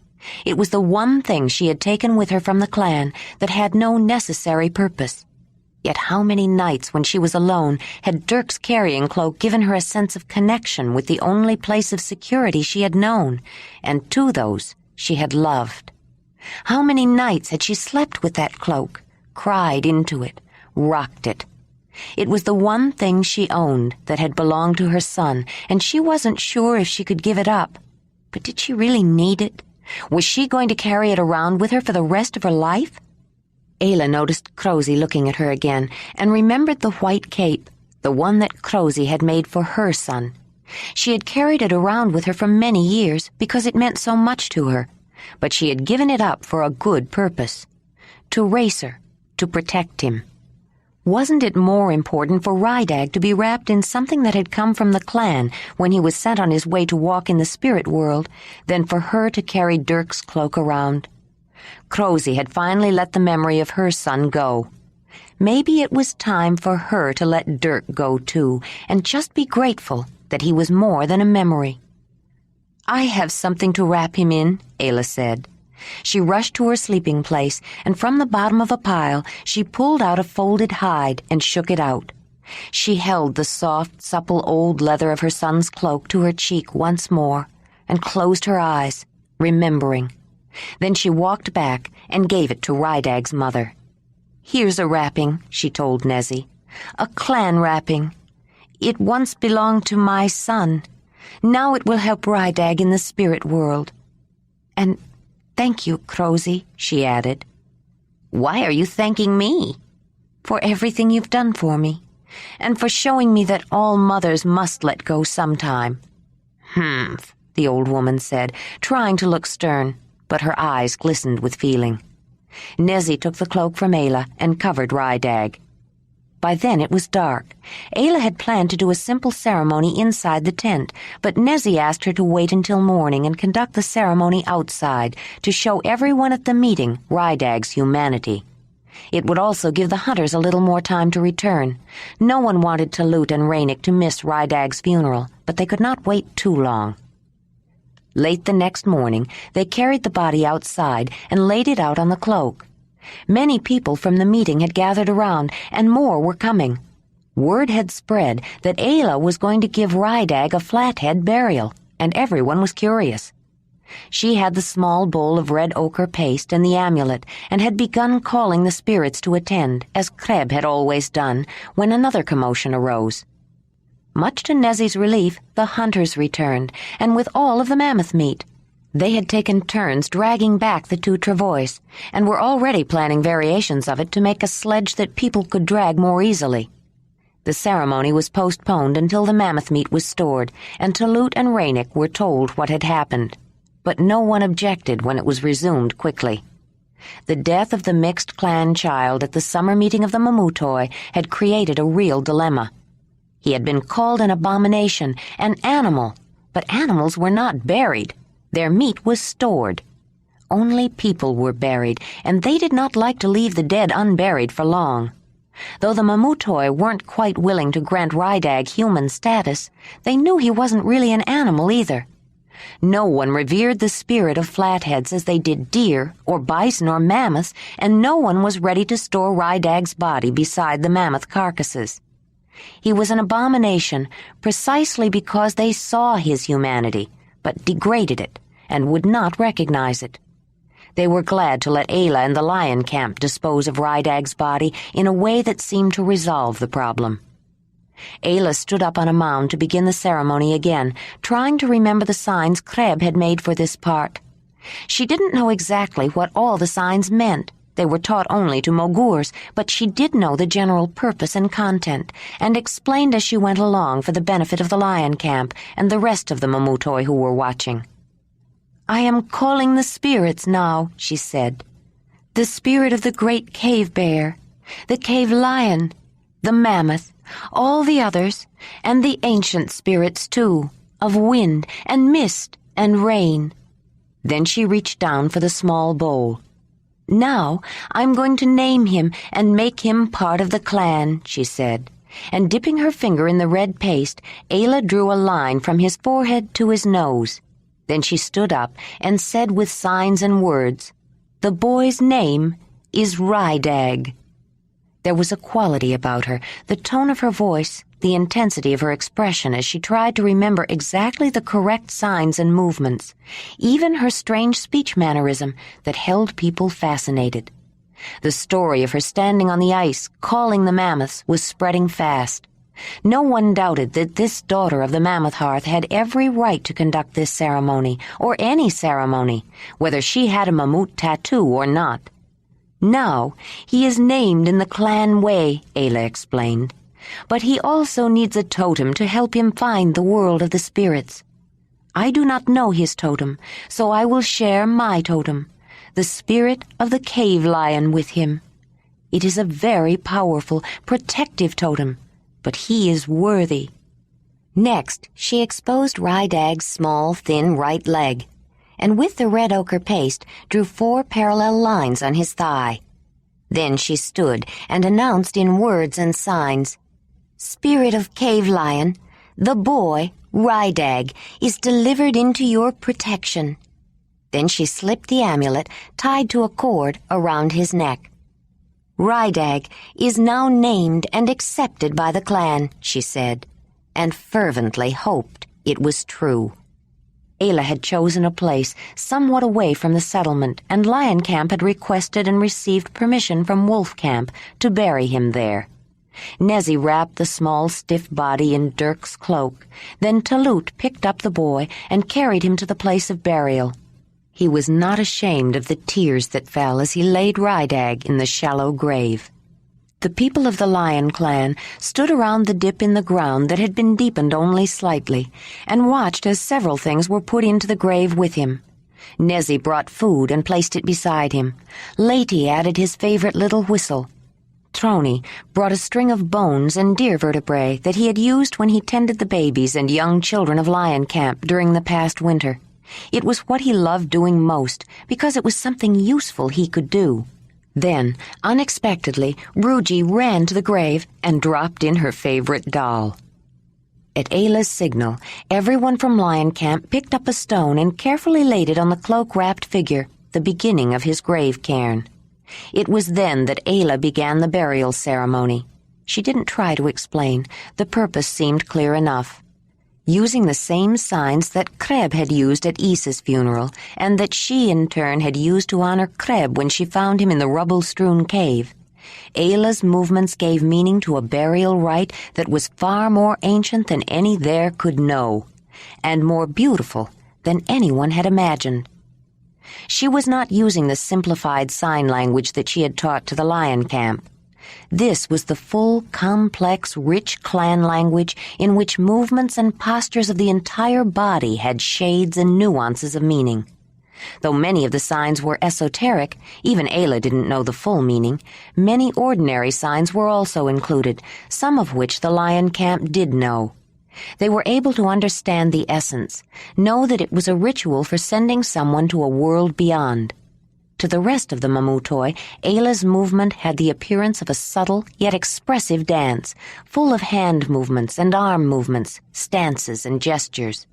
It was the one thing she had taken with her from the clan that had no necessary purpose. Yet how many nights when she was alone had Dirk's carrying cloak given her a sense of connection with the only place of security she had known, and to those she had loved. How many nights had she slept with that cloak, cried into it, rocked it? It was the one thing she owned that had belonged to her son, and she wasn't sure if she could give it up. But did she really need it? Was she going to carry it around with her for the rest of her life? Ayla noticed Crosy looking at her again and remembered the white cape, the one that Crosy had made for her son. She had carried it around with her for many years because it meant so much to her, but she had given it up for a good purpose. To race her, to protect him. Wasn't it more important for Rydag to be wrapped in something that had come from the clan when he was sent on his way to walk in the spirit world than for her to carry Dirk's cloak around? Crosy had finally let the memory of her son go. Maybe it was time for her to let Dirk go too, and just be grateful that he was more than a memory. "I have something to wrap him in," Ayla said. She rushed to her sleeping place, and from the bottom of a pile she pulled out a folded hide and shook it out. She held the soft, supple old leather of her son's cloak to her cheek once more, and closed her eyes, remembering. Then she walked back and gave it to Rydag's mother. "Here's a wrapping," she told Nezzy. "A clan wrapping. It once belonged to my son. Now it will help Rydag in the spirit world. And thank you, Crosy," she added. "Why are you thanking me?" "For everything you've done for me, and for showing me that all mothers must let go sometime." "Humph," the old woman said, trying to look stern, but her eyes glistened with feeling. Nezzy took the cloak from Ayla and covered Rydag. By then it was dark. Ayla had planned to do a simple ceremony inside the tent, but Nezzy asked her to wait until morning and conduct the ceremony outside to show everyone at the meeting Rydag's humanity. It would also give the hunters a little more time to return. No one wanted Talut and Ranec to miss Rydag's funeral, but they could not wait too long. Late the next morning, they carried the body outside and laid it out on the cloak. Many people from the meeting had gathered around, and more were coming. Word had spread that Ayla was going to give Rydag a flathead burial, and everyone was curious. She had the small bowl of red ochre paste and the amulet, and had begun calling the spirits to attend, as Kreb had always done, when another commotion arose. Much to Nezzy's relief, the hunters returned, and with all of the mammoth meat. They had taken turns dragging back the 2 travois, and were already planning variations of it to make a sledge that people could drag more easily. The ceremony was postponed until the mammoth meat was stored, and Talut and Ranec were told what had happened. But no one objected when it was resumed quickly. The death of the mixed clan child at the summer meeting of the Mamutoi had created a real dilemma. He had been called an abomination, an animal, but animals were not buried. Their meat was stored. only people were buried, and they did not like to leave the dead unburied for long. Though the Mamutoi weren't quite willing to grant Rydag human status, they knew he wasn't really an animal either. No one revered the spirit of flatheads as they did deer, or bison, or mammoths, and no one was ready to store Rydag's body beside the mammoth carcasses. He was an abomination precisely because they saw his humanity, but degraded it, and would not recognize it. They were glad to let Ayla and the lion camp dispose of Rydag's body in a way that seemed to resolve the problem. Ayla stood up on a mound to begin the ceremony again, trying to remember the signs Kreb had made for this part. She didn't know exactly what all the signs meant. They were taught only to Mogurs, but she did know the general purpose and content, and explained as she went along for the benefit of the lion camp and the rest of the Mamutoi who were watching. "I am calling the spirits now," she said. "The spirit of the great cave bear, the cave lion, the mammoth, all the others, and the ancient spirits, too, of wind and mist and rain." Then she reached down for the small bowl. "Now I'm going to name him and make him part of the clan," she said. And dipping her finger in the red paste, Ayla drew a line from his forehead to his nose. Then she stood up and said with signs and words, "The boy's name is Rydag." There was a quality about her, the tone of her voice, the intensity of her expression as she tried to remember exactly the correct signs and movements, even her strange speech mannerism that held people fascinated. The story of her standing on the ice, calling the mammoths, was spreading fast. No one doubted that this daughter of the Mammoth Hearth had every right to conduct this ceremony, or any ceremony, whether she had a mammut tattoo or not. "Now, he is named in the clan way," Ayla explained. "But he also needs a totem to help him find the world of the spirits. I do not know his totem, so I will share my totem, the spirit of the cave lion, with him. It is a very powerful, protective totem, but he is worthy." Next, she exposed Rydag's small, thin right leg, and with the red ochre paste drew 4 parallel lines on his thigh. Then she stood and announced in words and signs, "Spirit of cave lion, the boy, Rydag, is delivered into your protection." Then she slipped the amulet, tied to a cord, around his neck. "Rydag is now named and accepted by the clan," she said, and fervently hoped it was true. Ayla had chosen a place somewhat away from the settlement, and Lion Camp had requested and received permission from Wolf Camp to bury him there. Nezzy wrapped the small, stiff body in Dirk's cloak. Then Talut picked up the boy and carried him to the place of burial. He was not ashamed of the tears that fell as he laid Rydag in the shallow grave. The people of the Lion clan stood around the dip in the ground that had been deepened only slightly, and watched as several things were put into the grave with him. Nezzy brought food and placed it beside him. Lady added his favorite little whistle. Trony brought a string of bones and deer vertebrae that he had used when he tended the babies and young children of Lion Camp during the past winter. It was what he loved doing most, because it was something useful he could do. Then, unexpectedly, Ruji ran to the grave and dropped in her favorite doll. At Ayla's signal, everyone from Lion Camp picked up a stone and carefully laid it on the cloak-wrapped figure, the beginning of his grave cairn. It was then that Ayla began the burial ceremony. She didn't try to explain. The purpose seemed clear enough. Using the same signs that Kreb had used at Isa's funeral, and that she in turn had used to honor Kreb when she found him in the rubble-strewn cave, Ayla's movements gave meaning to a burial rite that was far more ancient than any there could know, and more beautiful than anyone had imagined. She was not using the simplified sign language that she had taught to the Lion Camp. This was the full, complex, rich clan language in which movements and postures of the entire body had shades and nuances of meaning. Though many of the signs were esoteric, even Ayla didn't know the full meaning, many ordinary signs were also included, some of which the Lion Camp did know. They were able to understand the essence, know that it was a ritual for sending someone to a world beyond. to the rest of the Mamutoi, Ayla's movement had the appearance of a subtle yet expressive dance, full of hand movements and arm movements, stances and gestures.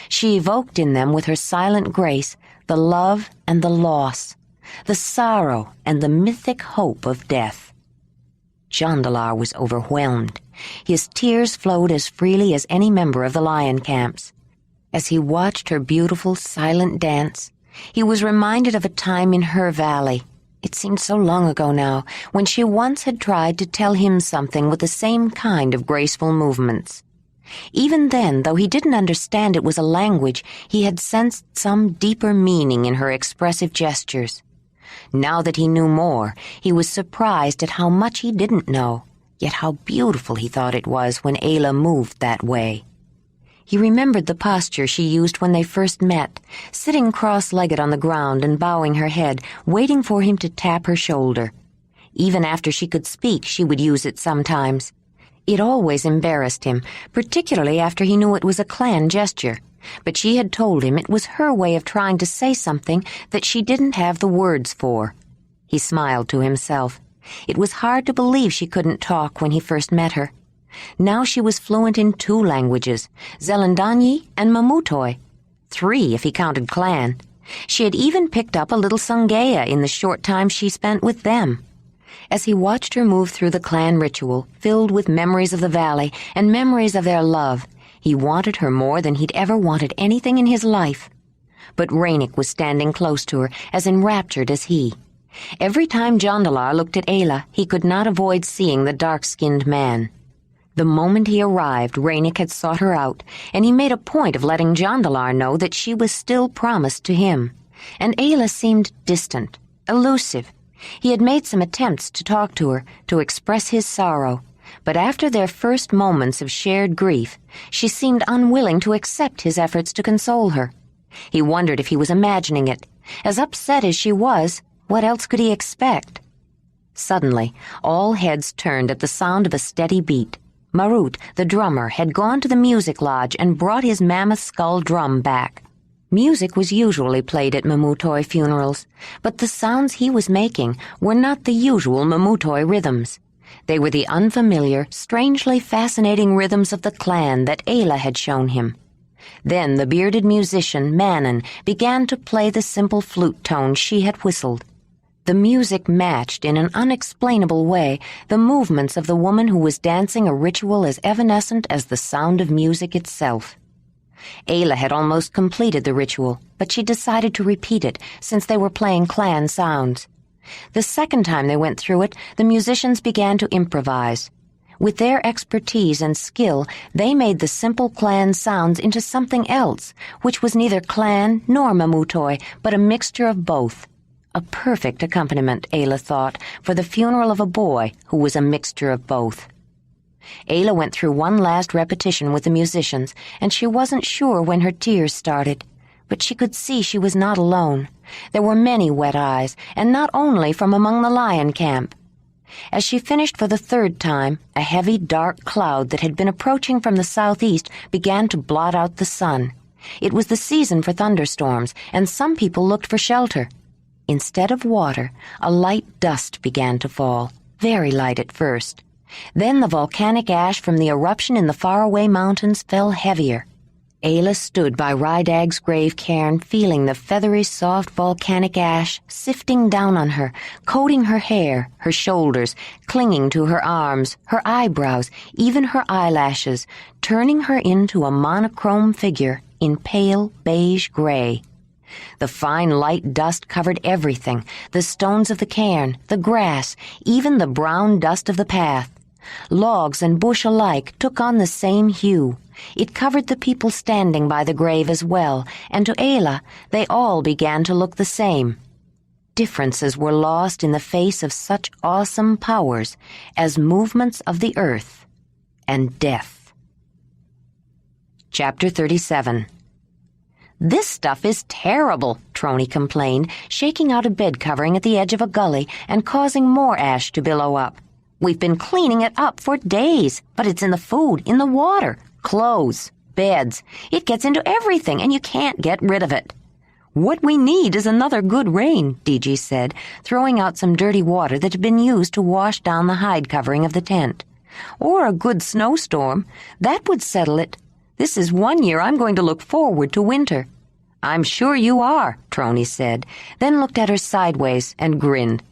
She evoked in them with her silent grace the love and the loss, the sorrow and the mythic hope of death. Jondalar was overwhelmed. His tears flowed as freely as any member of the lion camps. As he watched her beautiful, silent dance, he was reminded of a time in her valley. It seemed so long ago now, when she once had tried to tell him something with the same kind of graceful movements. Even then, though he didn't understand it was a language, he had sensed some deeper meaning in her expressive gestures. Now that he knew more, he was surprised at how much he didn't know, yet how beautiful he thought it was when Ayla moved that way. He remembered the posture she used when they first met, sitting cross-legged on the ground and bowing her head, waiting for him to tap her shoulder. Even after she could speak, she would use it sometimes. It always embarrassed him, particularly after he knew it was a clan gesture, but she had told him it was her way of trying to say something that she didn't have the words for. He smiled to himself. It was hard to believe she couldn't talk when he first met her. Now she was fluent in 2 languages, Zelendanyi and Mamutoi, 3 if he counted clan. She had even picked up a little Sungaya in the short time she spent with them. As he watched her move through the clan ritual, filled with memories of the valley and memories of their love, he wanted her more than he'd ever wanted anything in his life. But Ranec was standing close to her, as enraptured as he. Every time Jondalar looked at Ayla, he could not avoid seeing the dark-skinned man. The moment he arrived, Ranec had sought her out, and he made a point of letting Jondalar know that she was still promised to him. And Ayla seemed distant, elusive. He had made some attempts to talk to her, to express his sorrow, but after their first moments of shared grief, she seemed unwilling to accept his efforts to console her. He wondered if he was imagining it. As upset as she was, what else could he expect? Suddenly, all heads turned at the sound of a steady beat. Marut, the drummer, had gone to the music lodge and brought his mammoth skull drum back. Music was usually played at Mamutoi funerals, but the sounds he was making were not the usual Mamutoi rhythms. They were the unfamiliar, strangely fascinating rhythms of the clan that Ayla had shown him. Then the bearded musician, Manon, began to play the simple flute tones she had whistled. The music matched, in an unexplainable way, the movements of the woman who was dancing a ritual as evanescent as the sound of music itself. Ayla had almost completed the ritual, but she decided to repeat it, since they were playing clan sounds. The second time they went through it, the musicians began to improvise. With their expertise and skill, they made the simple clan sounds into something else, which was neither clan nor Mamutoi, but a mixture of both. A perfect accompaniment, Ayla thought, for the funeral of a boy who was a mixture of both. Ayla went through one last repetition with the musicians, and she wasn't sure when her tears started. But she could see she was not alone. There were many wet eyes, and not only from among the lion camp. As she finished for the 3rd time, a heavy, dark cloud that had been approaching from the southeast began to blot out the sun. It was the season for thunderstorms, and some people looked for shelter. Instead of water, a light dust began to fall, very light at first. Then the volcanic ash from the eruption in the faraway mountains fell heavier. Ayla stood by Rydag's grave cairn, feeling the feathery, soft volcanic ash sifting down on her, coating her hair, her shoulders, clinging to her arms, her eyebrows, even her eyelashes, turning her into a monochrome figure in pale beige gray. The fine light dust covered everything, the stones of the cairn, the grass, even the brown dust of the path. Logs and bush alike took on the same hue. It covered the people standing by the grave as well, and to Ayla they all began to look the same. Differences were lost in the face of such awesome powers as movements of the earth and death. Chapter 37. "This stuff is terrible," Trony complained, shaking out a bed covering at the edge of a gully and causing more ash to billow up. "We've been cleaning it up for days, but it's in the food, in the water, clothes, beds. It gets into everything, and you can't get rid of it." What we need is another good rain, DG said, throwing out some dirty water that had been used to wash down the hide covering of the tent. Or a good snowstorm. That would settle it. This is one year I'm going to look forward to winter. I'm sure you are, Trony said, then looked at her sideways and grinned.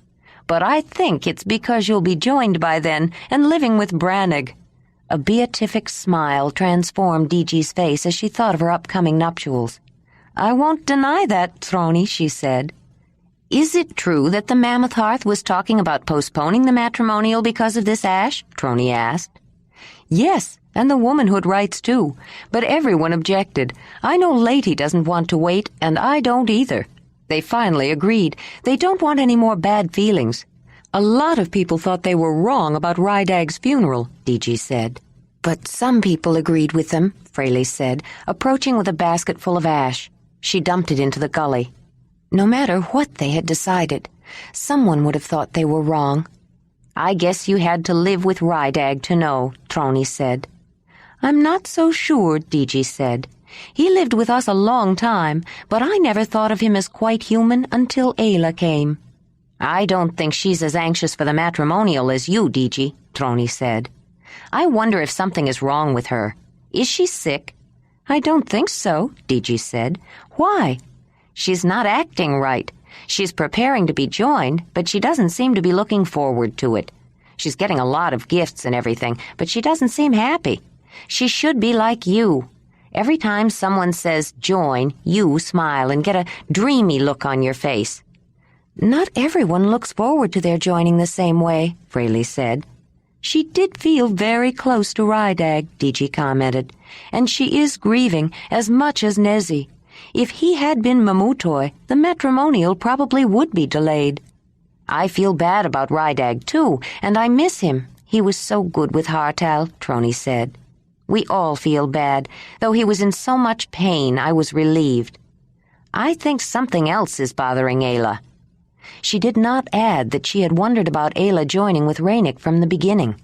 But I think it's because you'll be joined by then and living with Ranec. A beatific smile transformed DG's face as she thought of her upcoming nuptials. I won't deny that, Trony, she said. Is it true that the Mammoth Hearth was talking about postponing the matrimonial because of this ash? Trony asked. Yes, and the womanhood rights too, but everyone objected. I know Lady doesn't want to wait, and I don't either. They finally agreed. They don't want any more bad feelings. A lot of people thought they were wrong about Rydag's funeral, DG said. But some people agreed with them, Fraley said, approaching with a basket full of ash. She dumped it into the gully. No matter what they had decided, someone would have thought they were wrong. I guess you had to live with Rydag to know, Trony said. I'm not so sure, DG said. He lived with us a long time, but I never thought of him as quite human until Ayla came. I don't think she's as anxious for the matrimonial as you, DG, Trony said. I wonder if something is wrong with her. Is she sick? I don't think so, DG said. Why? She's not acting right. She's preparing to be joined, but she doesn't seem to be looking forward to it. She's getting a lot of gifts and everything, but she doesn't seem happy. She should be like you. Every time someone says join, you smile and get a dreamy look on your face. Not everyone looks forward to their joining the same way, Fraley said. She did feel very close to Rydag, DG commented, and she is grieving as much as Nezi. If he had been Mamutoi, the matrimonial probably would be delayed. I feel bad about Rydag, too, and I miss him. He was so good with Hartal, Trony said. We all feel bad. Though he was in so much pain, I was relieved. I think something else is bothering Ayla. She did not add that she had wondered about Ayla joining with Ranec from the beginning.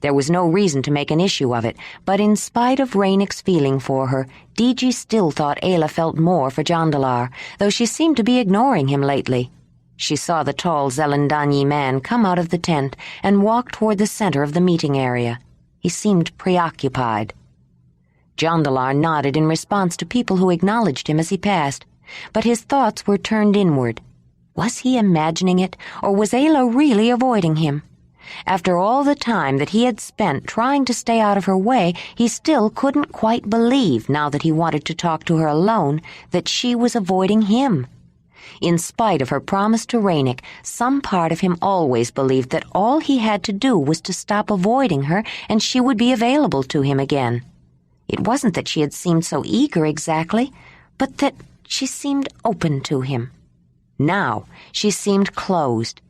There was no reason to make an issue of it, but in spite of Ranec's feeling for her, DG still thought Ayla felt more for Jondalar, though she seemed to be ignoring him lately. She saw the tall Zelendanyi man come out of the tent and walk toward the center of the meeting area. He seemed preoccupied. Jondalar nodded in response to people who acknowledged him as he passed, but his thoughts were turned inward. Was he imagining it, or was Ayla really avoiding him? After all the time that he had spent trying to stay out of her way, he still couldn't quite believe, now that he wanted to talk to her alone, that she was avoiding him. In spite of her promise to Ranec, some part of him always believed that all he had to do was to stop avoiding her and she would be available to him again. It wasn't that she had seemed so eager exactly, but that she seemed open to him. Now she seemed closed.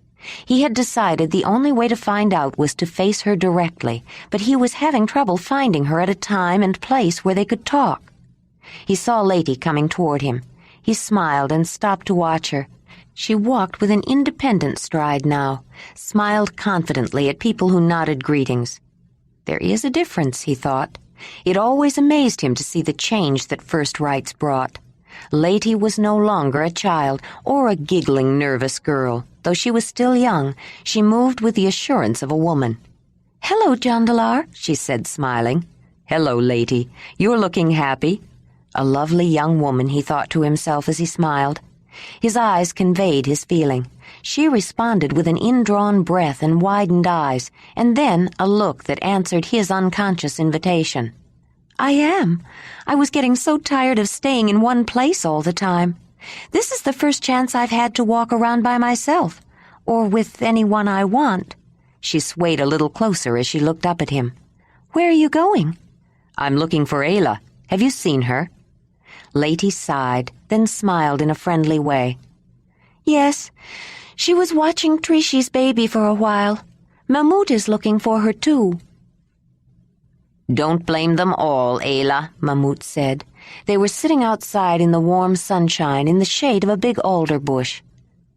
He had decided the only way to find out was to face her directly, but he was having trouble finding her at a time and place where they could talk. He saw Lady coming toward him. He smiled and stopped to watch her. She walked with an independent stride now, smiled confidently at people who nodded greetings. There is a difference, he thought. It always amazed him to see the change that first rites brought. Lady was no longer a child or a giggling, nervous girl. Though she was still young, she moved with the assurance of a woman. "Hello, Jondalar," she said, smiling. "Hello, Lady. You're looking happy." A lovely young woman, he thought to himself as he smiled. His eyes conveyed his feeling. She responded with an indrawn breath and widened eyes, and then a look that answered his unconscious invitation. "I am. I was getting so tired of staying in one place all the time. This is the first chance I've had to walk around by myself, or with anyone I want." She swayed a little closer as she looked up at him. "Where are you going?" "I'm looking for Ayla. Have you seen her?" Lady sighed, then smiled in a friendly way. "Yes, she was watching Trishi's baby for a while. Mamut is looking for her too." "Don't blame them all, Ayla," Mamut said. They were sitting outside in the warm sunshine in the shade of a big alder bush.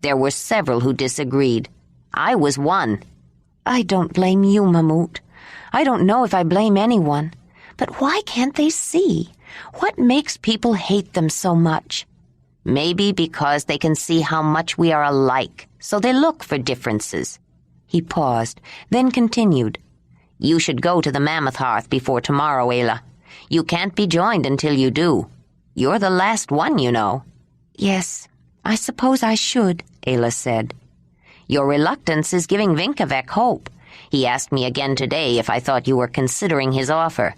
"There were several who disagreed. I was one." "I don't blame you, Mamut. I don't know if I blame anyone. But why can't they see? What makes people hate them so much?" Maybe because they can see how much we are alike, so they look for differences." He paused, then continued. "You should go to the Mammoth Hearth before tomorrow, Ayla. You can't be joined until you do. You're the last one, you know." "Yes, I suppose I should," Ayla said. "Your reluctance is giving Vinkavek hope. He asked me again today if I thought you were considering his offer.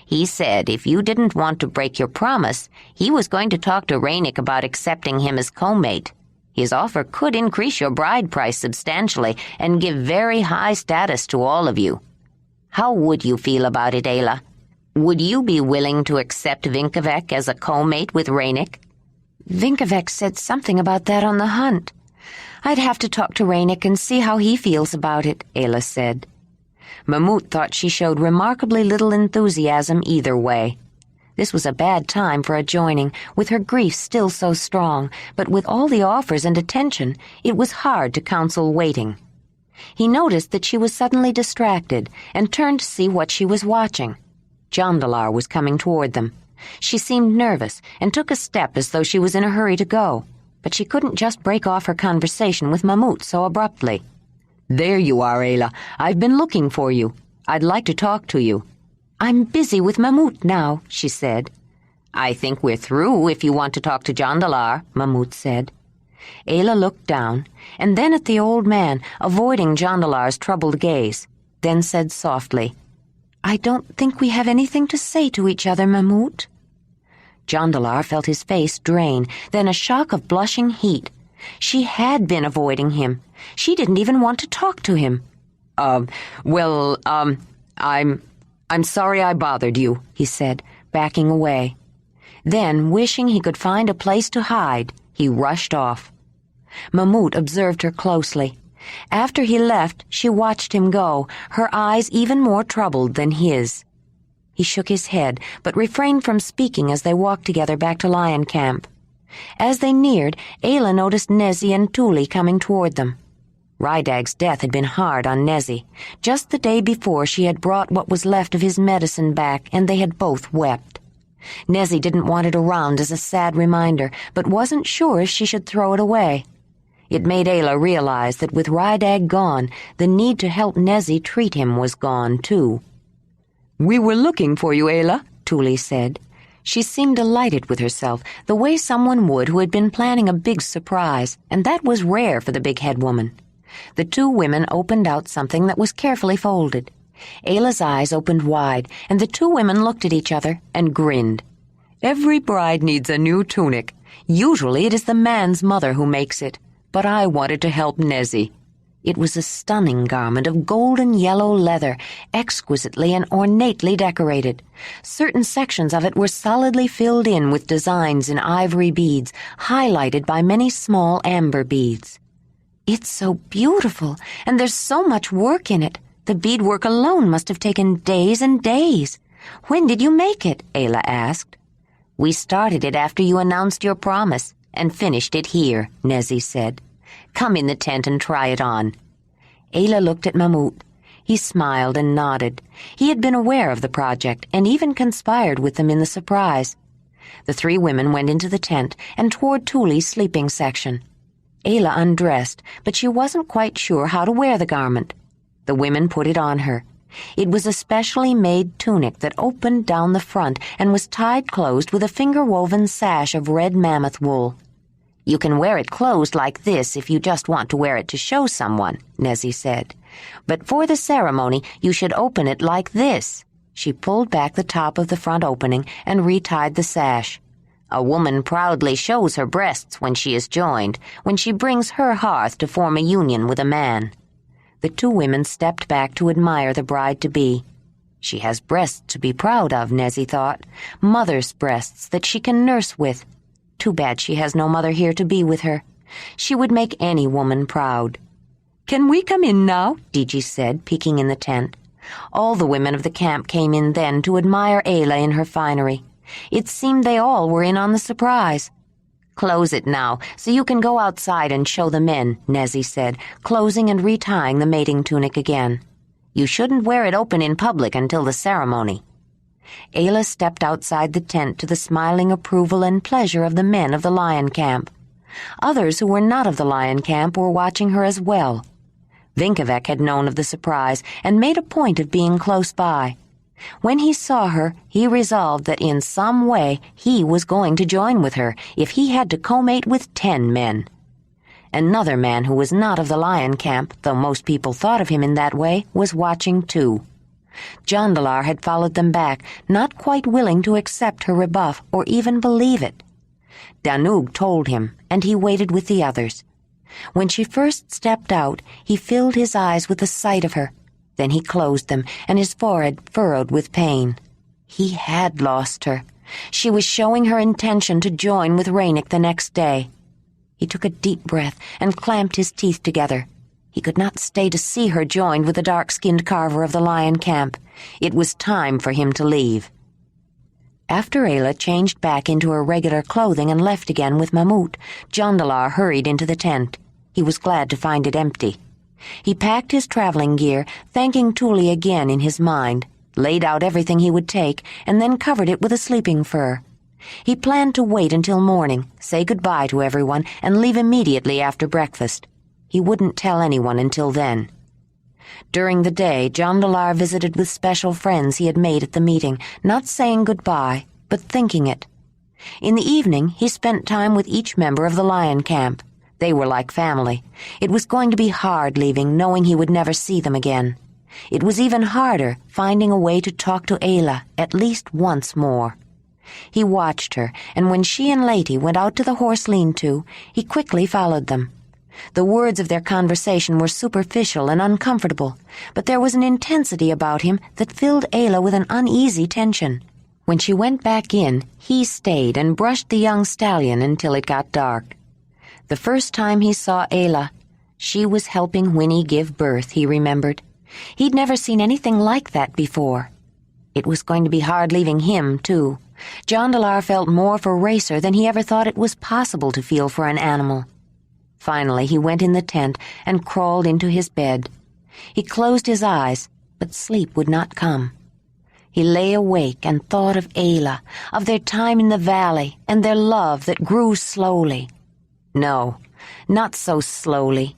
He said if you didn't want to break your promise, he was going to talk to Ranec about accepting him as co-mate. His offer could increase your bride price substantially and give very high status to all of you. How would you feel about it, Ayla? Would you be willing to accept Vinkavek as a co-mate with Ranec?" "Vinkavek said something about that on the hunt. I'd have to talk to Ranec and see how he feels about it," Ayla said. Mamut thought she showed remarkably little enthusiasm either way. This was a bad time for a joining, with her grief still so strong, but with all the offers and attention, it was hard to counsel waiting. He noticed that she was suddenly distracted and turned to see what she was watching. Jondalar was coming toward them. She seemed nervous and took a step as though she was in a hurry to go, but she couldn't just break off her conversation with Mamut so abruptly. "There you are, Ayla. I've been looking for you. I'd like to talk to you." "I'm busy with Mamut now," she said. "I think we're through if you want to talk to Jondalar," Mamut said. Ayla looked down, and then at the old man, avoiding Jondalar's troubled gaze, then said softly, "I don't think we have anything to say to each other, Mamut." Jondalar felt his face drain, then a shock of blushing heat. She had been avoiding him. She didn't even want to talk to him. I'm sorry I bothered you," he said, backing away. Then, wishing he could find a place to hide, he rushed off. Mamut observed her closely. After he left, she watched him go, her eyes even more troubled than his. He shook his head, but refrained from speaking as they walked together back to Lion Camp. As they neared, Ayla noticed Nezzy and Tuli coming toward them. Rydag's death had been hard on Nezzy. Just the day before she had brought what was left of his medicine back, and they had both wept. Nezzy didn't want it around as a sad reminder, but wasn't sure if she should throw it away. It made Ayla realize that with Rydag gone, the need to help Nezzy treat him was gone, too. "We were looking for you, Ayla," Tuli said. She seemed delighted with herself, the way someone would who had been planning a big surprise, and that was rare for the big head woman. The two women opened out something that was carefully folded. Ayla's eyes opened wide, and the two women looked at each other and grinned. "Every bride needs a new tunic. Usually it is the man's mother who makes it, but I wanted to help Nezzy." It was a stunning garment of golden yellow leather, exquisitely and ornately decorated. Certain sections of it were solidly filled in with designs in ivory beads, highlighted by many small amber beads. "It's so beautiful, and there's so much work in it. The beadwork alone must have taken days and days. When did you make it?" Ayla asked. "We started it after you announced your promise, and finished it here," Nezzy said. "Come in the tent and try it on." Ayla looked at Mamut. He smiled and nodded. He had been aware of the project and even conspired with them in the surprise. The three women went into the tent and toward Tuli's sleeping section. Ayla undressed, but she wasn't quite sure how to wear the garment. The women put it on her. It was a specially made tunic that opened down the front and was tied closed with a finger-woven sash of red mammoth wool. "You can wear it closed like this if you just want to wear it to show someone," Nezzy said. "But for the ceremony, you should open it like this." She pulled back the top of the front opening and retied the sash. "A woman proudly shows her breasts when she is joined, when she brings her hearth to form a union with a man." The two women stepped back to admire the bride-to-be. She has breasts to be proud of, Nezzy thought. Mother's breasts that she can nurse with. Too bad she has no mother here to be with her. She would make any woman proud. "Can we come in now?" Diji said, peeking in the tent. All the women of the camp came in then to admire Ayla in her finery. It seemed they all were in on the surprise. "Close it now, so you can go outside and show the men," Nezzy said, closing and retying the mating tunic again. "You shouldn't wear it open in public until the ceremony." Ayla stepped outside the tent to the smiling approval and pleasure of the men of the lion camp. Others who were not of the lion camp were watching her as well. Vinkevek had known of the surprise and made a point of being close by. When he saw her, he resolved that in some way he was going to join with her if he had to co-mate with 10 men. Another man who was not of the lion camp, though most people thought of him in that way, was watching too. Jondalar had followed them back, not quite willing to accept her rebuff or even believe it. Danug told him, and he waited with the others. When she first stepped out, he filled his eyes with the sight of her. Then he closed them, and his forehead furrowed with pain. He had lost her. She was showing her intention to join with Ranec the next day. He took a deep breath and clamped his teeth together. He could not stay to see her joined with the dark-skinned carver of the lion camp. It was time for him to leave. After Ayla changed back into her regular clothing and left again with Mamut, Jondalar hurried into the tent. He was glad to find it empty. He packed his traveling gear, thanking Tuli again in his mind, laid out everything he would take, and then covered it with a sleeping fur. He planned to wait until morning, say goodbye to everyone, and leave immediately after breakfast. He wouldn't tell anyone until then. During the day, Jondalar visited with special friends he had made at the meeting, not saying goodbye, but thinking it. In the evening, he spent time with each member of the lion camp. They were like family. It was going to be hard leaving, knowing he would never see them again. It was even harder finding a way to talk to Ayla at least once more. He watched her, and when she and Lady went out to the horse lean-to, he quickly followed them. The words of their conversation were superficial and uncomfortable, but there was an intensity about him that filled Ayla with an uneasy tension. When she went back in, he stayed and brushed the young stallion until it got dark. The first time he saw Ayla, she was helping Whinney give birth, he remembered. He'd never seen anything like that before. It was going to be hard leaving him, too. Jondalar felt more for Racer than he ever thought it was possible to feel for an animal. Finally, he went in the tent and crawled into his bed. He closed his eyes, but sleep would not come. He lay awake and thought of Ayla, of their time in the valley, and their love that grew slowly. No, not so slowly.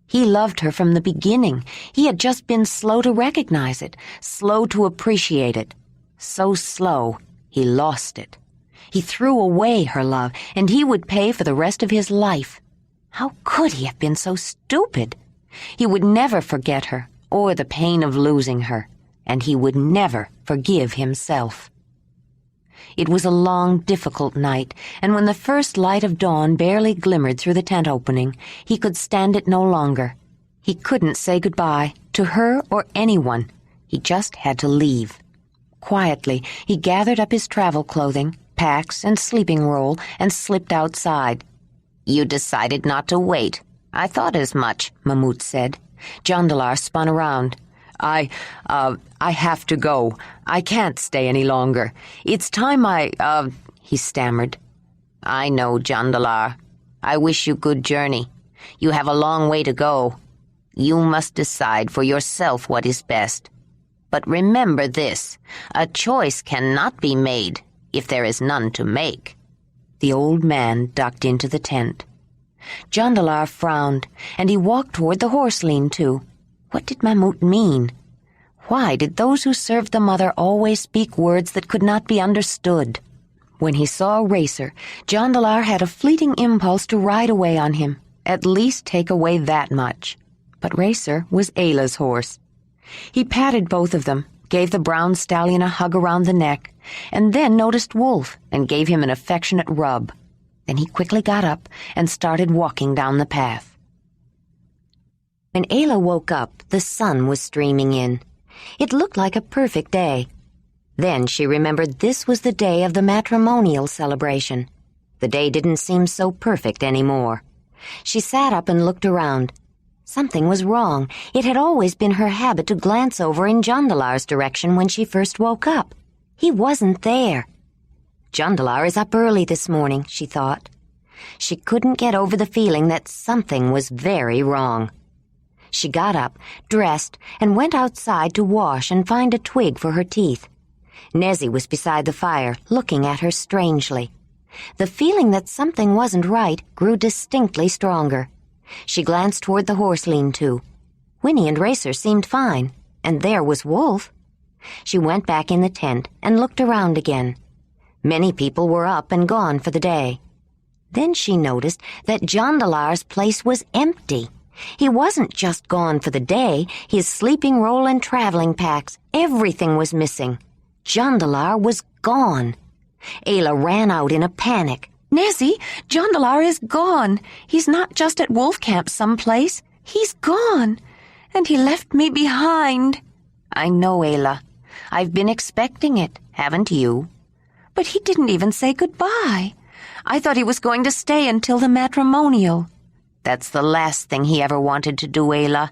He loved her from the beginning. He had just been slow to recognize it, slow to appreciate it. So slow, he lost it. He threw away her love, and he would pay for the rest of his life. How could he have been so stupid? He would never forget her, or the pain of losing her, and he would never forgive himself. It was a long, difficult night, and when the first light of dawn barely glimmered through the tent opening, he could stand it no longer. He couldn't say goodbye to her or anyone. He just had to leave. Quietly, he gathered up his travel clothing, packs, and sleeping roll, and slipped outside. You decided not to wait. I thought as much, Mamut said. Jondalar spun around. I have to go. I can't stay any longer. It's time he stammered. I know, Jondalar. I wish you good journey. You have a long way to go. You must decide for yourself what is best. But remember this, a choice cannot be made if there is none to make. The old man ducked into the tent. Jondalar frowned, and he walked toward the horse lean-to. What did Mamut mean? Why did those who served the mother always speak words that could not be understood? When he saw Racer, Jondalar had a fleeting impulse to ride away on him, at least take away that much. But Racer was Ayla's horse. He patted both of them, gave the brown stallion a hug around the neck, and then noticed Wolf and gave him an affectionate rub. Then he quickly got up and started walking down the path. When Ayla woke up, the sun was streaming in. It looked like a perfect day. Then she remembered this was the day of the matrimonial celebration. The day didn't seem so perfect anymore. She sat up and looked around. Something was wrong. It had always been her habit to glance over in Jondalar's direction when she first woke up. He wasn't there. Jondalar is up early this morning, she thought. She couldn't get over the feeling that something was very wrong. She got up, dressed, and went outside to wash and find a twig for her teeth. Nezzy was beside the fire, looking at her strangely. The feeling that something wasn't right grew distinctly stronger. She glanced toward the horse lean-to. Whinney and Racer seemed fine, and there was Wolf. She went back in the tent and looked around again. Many people were up and gone for the day. Then she noticed that Jondalar's place was empty. He wasn't just gone for the day. His sleeping roll and traveling packs, everything was missing. Jondalar was gone. Ayla ran out in a panic. Nezzy, Jondalar is gone. He's not just at wolf camp someplace. He's gone. And he left me behind. I know, Ayla. I've been expecting it, haven't you? But he didn't even say goodbye. I thought he was going to stay until the matrimonial. That's the last thing he ever wanted to do, Ayla.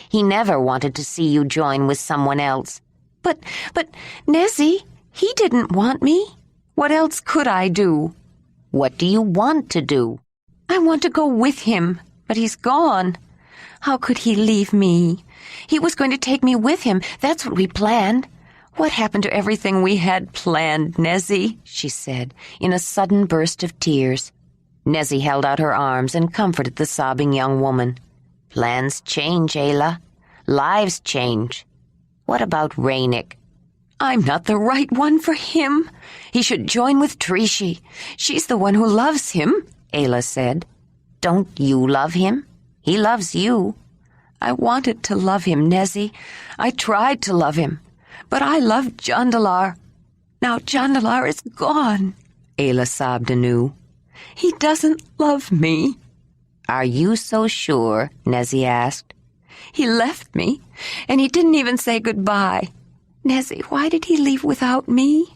He never wanted to see you join with someone else. But, Nezzy, he didn't want me. What else could I do? What do you want to do? I want to go with him, but he's gone. How could he leave me? He was going to take me with him. That's what we planned. What happened to everything we had planned, Nezzy? She said, in a sudden burst of tears. Nezzy held out her arms and comforted the sobbing young woman. Plans change, Ayla. Lives change. What about Ranec? I'm not the right one for him. He should join with Trishi. She's the one who loves him, Ayla said. Don't you love him? He loves you. I wanted to love him, Nezzy. I tried to love him. But I loved Jondalar. Now Jondalar is gone, Ayla sobbed anew. He doesn't love me. Are you so sure? Nezzy asked. He left me, and he didn't even say goodbye. Nezzy, why did he leave without me?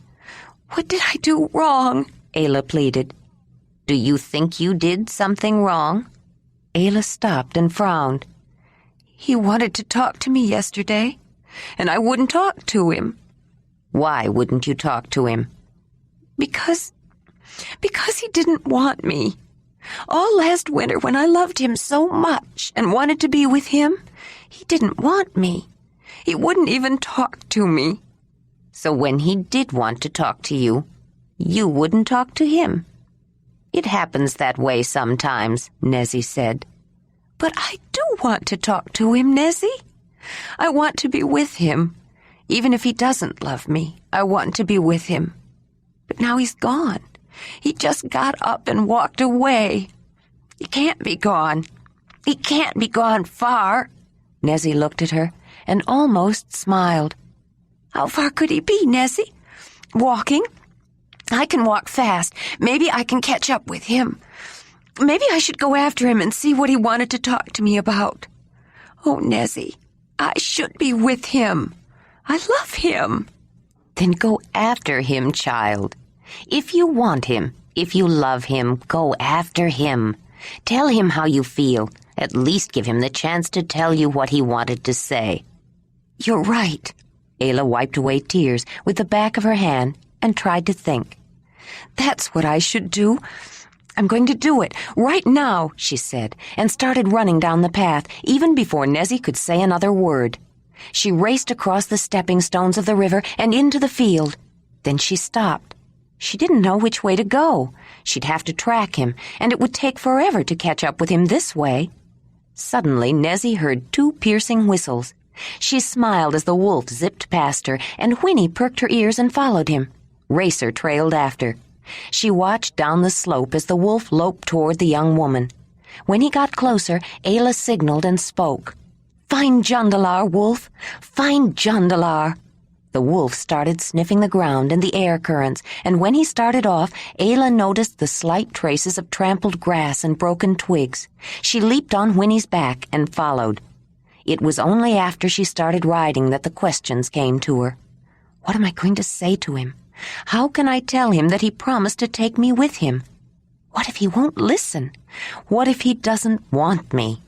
What did I do wrong? Ayla pleaded. Do you think you did something wrong? Ayla stopped and frowned. He wanted to talk to me yesterday, and I wouldn't talk to him. Why wouldn't you talk to him? Because he didn't want me. All last winter, when I loved him so much and wanted to be with him, he didn't want me. He wouldn't even talk to me. So when he did want to talk to you, you wouldn't talk to him. It happens that way sometimes, Nezzy said. But I do want to talk to him, Nezzy. I want to be with him. Even if he doesn't love me, I want to be with him. But now he's gone. He just got up and walked away. He can't be gone. He can't be gone far. Nezzy looked at her and almost smiled. How far could he be, Nezzy? Walking? I can walk fast. Maybe I can catch up with him. Maybe I should go after him and see what he wanted to talk to me about. Oh, Nezzy, I should be with him. I love him. Then go after him, child. If you want him, if you love him, go after him. Tell him how you feel. At least give him the chance to tell you what he wanted to say. You're right. Ayla wiped away tears with the back of her hand and tried to think. That's what I should do. I'm going to do it right now, she said, and started running down the path even before Nezzy could say another word. She raced across the stepping stones of the river and into the field. Then she stopped. She didn't know which way to go. She'd have to track him, and it would take forever to catch up with him this way. Suddenly, Nezzy heard 2 piercing whistles. She smiled as the wolf zipped past her, and Whinney perked her ears and followed him. Racer trailed after. She watched down the slope as the wolf loped toward the young woman. When he got closer, Ayla signaled and spoke. "Find Jondalar, wolf! Find Jondalar!" The wolf started sniffing the ground and the air currents, and when he started off, Ayla noticed the slight traces of trampled grass and broken twigs. She leaped on Whinney's back and followed. It was only after she started riding that the questions came to her. What am I going to say to him? How can I tell him that he promised to take me with him? What if he won't listen? What if he doesn't want me?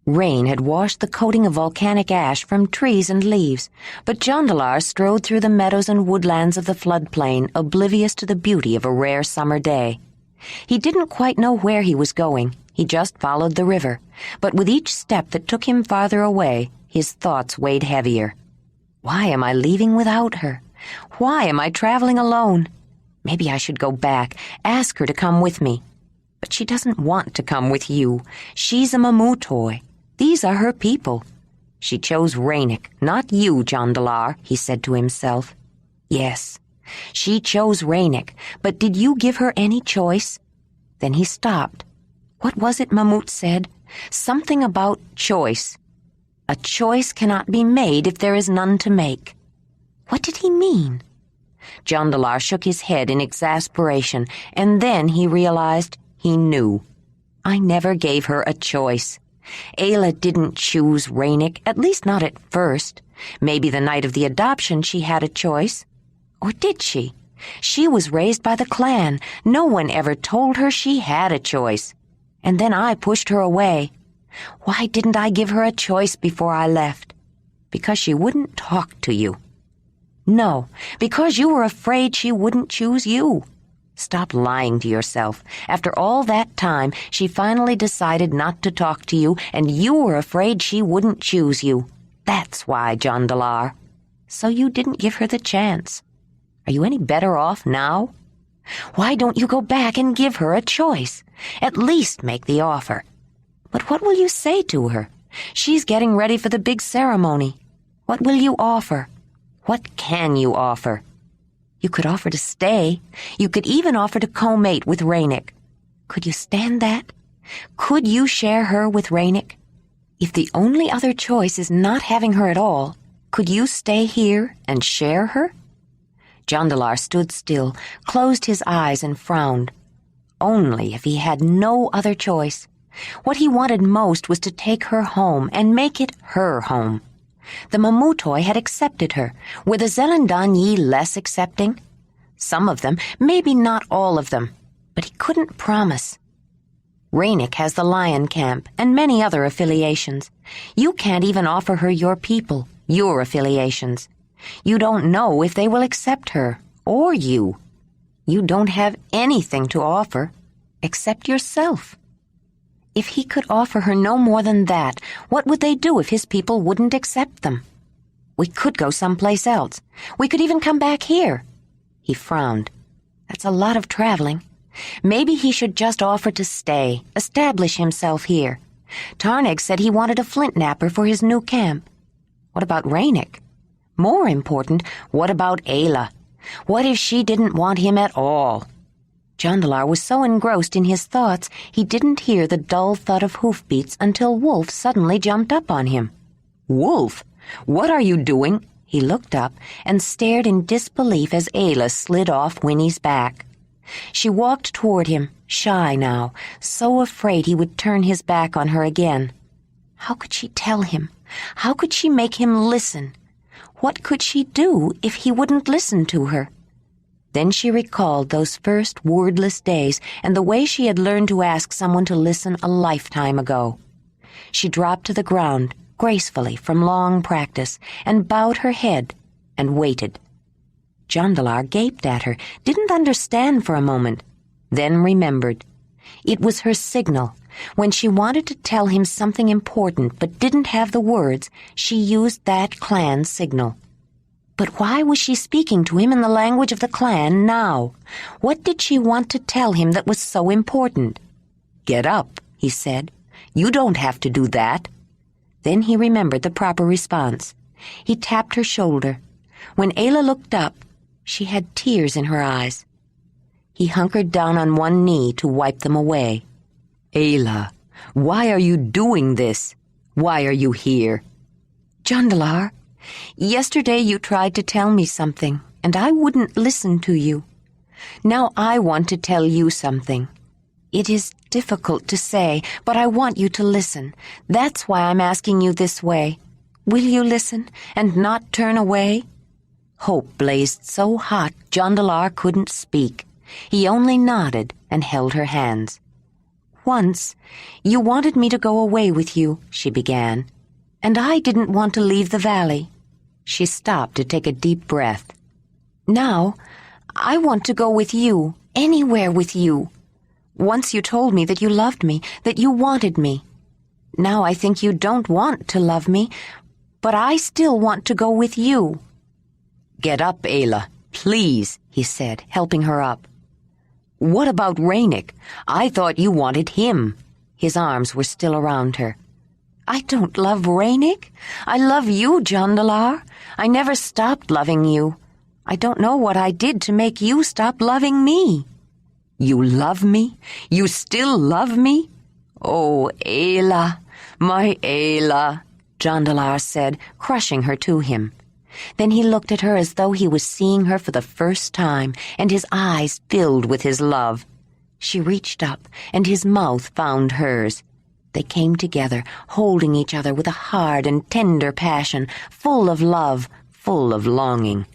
Rain had washed the coating of volcanic ash from trees and leaves, but Jondalar strode through the meadows and woodlands of the floodplain, oblivious to the beauty of a rare summer day. He didn't quite know where he was going. He just followed the river, but with each step that took him farther away, his thoughts weighed heavier. Why am I leaving without her? Why am I traveling alone? Maybe I should go back, ask her to come with me. But she doesn't want to come with you. She's a Mamutoi. These are her people. She chose Ranec, not you, Jondalar, he said to himself. Yes, she chose Ranec, but did you give her any choice? Then he stopped. What was it Mamut said? Something about choice. A choice cannot be made if there is none to make. What did he mean? Jondalar shook his head in exasperation, and then he realized he knew. I never gave her a choice. Ayla didn't choose Ranec, at least not at first. Maybe the night of the adoption she had a choice. Or did she? She was raised by the clan. No one ever told her she had a choice. And then I pushed her away. Why didn't I give her a choice before I left? Because she wouldn't talk to you. No, because you were afraid she wouldn't choose you. Stop lying to yourself. After all that time, she finally decided not to talk to you, and you were afraid she wouldn't choose you. That's why, Jondalar. So you didn't give her the chance. Are you any better off now? Why don't you go back and give her a choice? At least make the offer. But what will you say to her? She's getting ready for the big ceremony. What will you offer? What can you offer? You could offer to stay. You could even offer to co-mate with Ranec. Could you stand that? Could you share her with Ranec? If the only other choice is not having her at all, could you stay here and share her? Jondalar stood still, closed his eyes and frowned. Only if he had no other choice. What he wanted most was to take her home and make it her home. The Mamutoi had accepted her. Were the Zelendanyi less accepting? Some of them, maybe not all of them, but he couldn't promise. Ranec has the lion camp and many other affiliations. You can't even offer her your people, your affiliations. You don't know if they will accept her, or you. You don't have anything to offer, except yourself. If he could offer her no more than that, what would they do if his people wouldn't accept them? We could go someplace else. We could even come back here. He frowned. That's a lot of traveling. Maybe he should just offer to stay, establish himself here. Tarneg said he wanted a flint napper for his new camp. What about Ranec? More important, what about Ayla? What if she didn't want him at all? Jondalar was so engrossed in his thoughts he didn't hear the dull thud of hoofbeats until Wolf suddenly jumped up on him. Wolf, what are you doing? He looked up and stared in disbelief as Ayla slid off Whinney's back. She walked toward him, shy now, so afraid he would turn his back on her again. How could she tell him? How could she make him listen? What could she do if he wouldn't listen to her? Then she recalled those first wordless days and the way she had learned to ask someone to listen a lifetime ago. She dropped to the ground, gracefully from long practice, and bowed her head and waited. Jondalar gaped at her, didn't understand for a moment, then remembered. It was her signal. When she wanted to tell him something important but didn't have the words, she used that clan signal. But why was she speaking to him in the language of the clan now? What did she want to tell him that was so important? Get up, he said. You don't have to do that. Then he remembered the proper response. He tapped her shoulder. When Ayla looked up, she had tears in her eyes. He hunkered down on one knee to wipe them away. Ayla, why are you doing this? Why are you here? Jondalar, yesterday you tried to tell me something, and I wouldn't listen to you. Now I want to tell you something. It is difficult to say, but I want you to listen. That's why I'm asking you this way. Will you listen and not turn away? Hope blazed so hot Jondalar couldn't speak. He only nodded and held her hands. Once, you wanted me to go away with you, she began, and I didn't want to leave the valley. She stopped to take a deep breath. Now, I want to go with you, anywhere with you. Once you told me that you loved me, that you wanted me. Now I think you don't want to love me, But I still want to go with you." "Get up, Ayla, please," he said, helping her up. "What about Ranec? I thought you wanted him." His arms were still around her. "I don't love Ranec. I love you, Jondalar. I never stopped loving you. I don't know what I did to make you stop loving me." "You love me? You still love me? Oh, Ayla, my Ayla," Jondalar said, crushing her to him. Then he looked at her as though he was seeing her for the first time, and his eyes filled with his love. She reached up, and his mouth found hers. They came together, holding each other with a hard and tender passion, full of love, full of longing.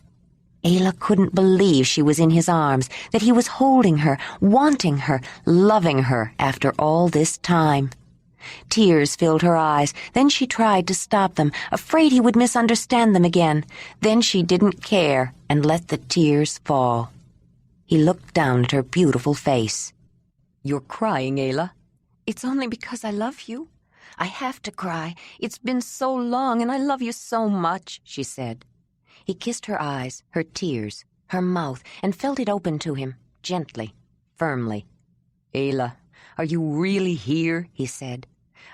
Ayla couldn't believe she was in his arms, that he was holding her, wanting her, loving her after all this time. Tears filled her eyes. Then she tried to stop them, afraid he would misunderstand them again. Then she didn't care and let the tears fall. He looked down at her beautiful face. "You're crying, Ayla." "It's only because I love you. I have to cry. It's been so long, and I love you so much," she said. He kissed her eyes, her tears, her mouth, and felt it open to him, gently, firmly. "Ayla, are you really here?" he said.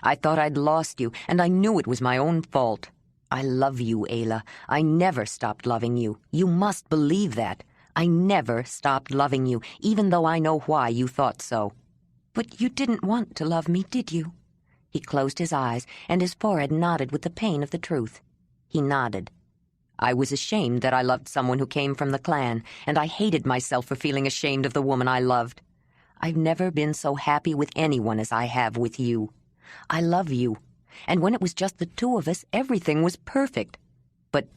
"I thought I'd lost you, and I knew it was my own fault. I love you, Ayla. I never stopped loving you. You must believe that. I never stopped loving you, even though I know why you thought so." "But you didn't want to love me, did you?" He closed his eyes, and his forehead nodded with the pain of the truth. He nodded. "I was ashamed that I loved someone who came from the clan, and I hated myself for feeling ashamed of the woman I loved. I've never been so happy with anyone as I have with you. I love you, and when it was just the two of us, everything was perfect. But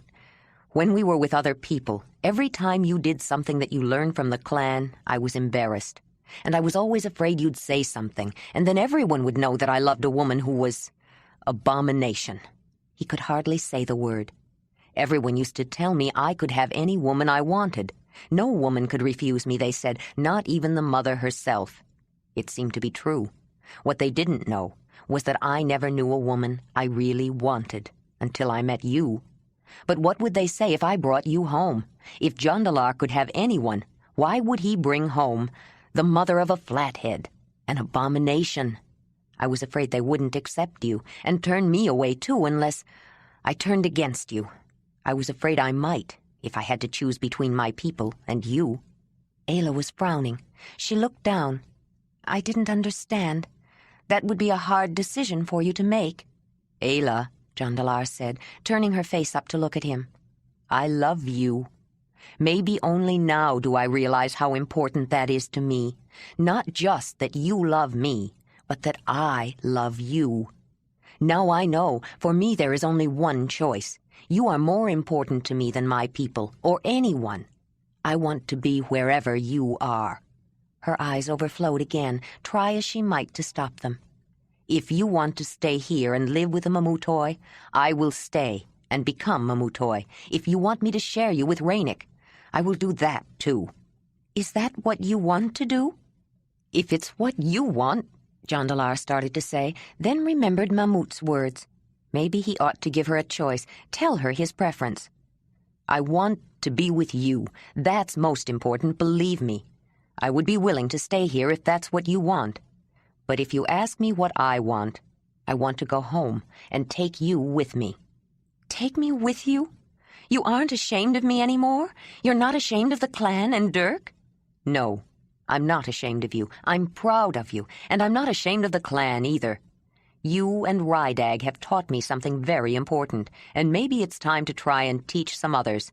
when we were with other people, every time you did something that you learned from the clan, I was embarrassed. And I was always afraid you'd say something, and then everyone would know that I loved a woman who was abomination." He could hardly say the word. "Everyone used to tell me I could have any woman I wanted. No woman could refuse me, they said, not even the mother herself." It seemed to be true. What they didn't know was that I never knew a woman I really wanted until I met you. But what would they say if I brought you home? If Jondalar could have anyone, why would he bring home the mother of a flathead, an abomination? I was afraid they wouldn't accept you and turn me away too unless I turned against you. I was afraid I might, if I had to choose between my people and you." Ayla was frowning. She looked down. "I didn't understand. That would be a hard decision for you to make." "Ayla," Jondalar said, turning her face up to look at him. "I love you. Maybe only now do I realize how important that is to me. Not just that you love me, but that I love you. Now I know, for me there is only one choice. You are more important to me than my people, or anyone. I want to be wherever you are." Her eyes overflowed again, try as she might to stop them. "If you want to stay here and live with the Mamutoi, I will stay and become Mamutoi. If you want me to share you with Ranec, I will do that too." "Is that what you want to do?" "If it's what you want," Jondalar started to say, then remembered Mamut's words. Maybe he ought to give her a choice, tell her his preference. "I want to be with you. That's most important, believe me. I would be willing to stay here if that's what you want. But if you ask me what I want to go home and take you with me." "Take me with you? You aren't ashamed of me anymore? You're not ashamed of the clan and Dirk?" "No, I'm not ashamed of you. I'm proud of you, and I'm not ashamed of the clan either. You and Rydag have taught me something very important, and maybe it's time to try and teach some others.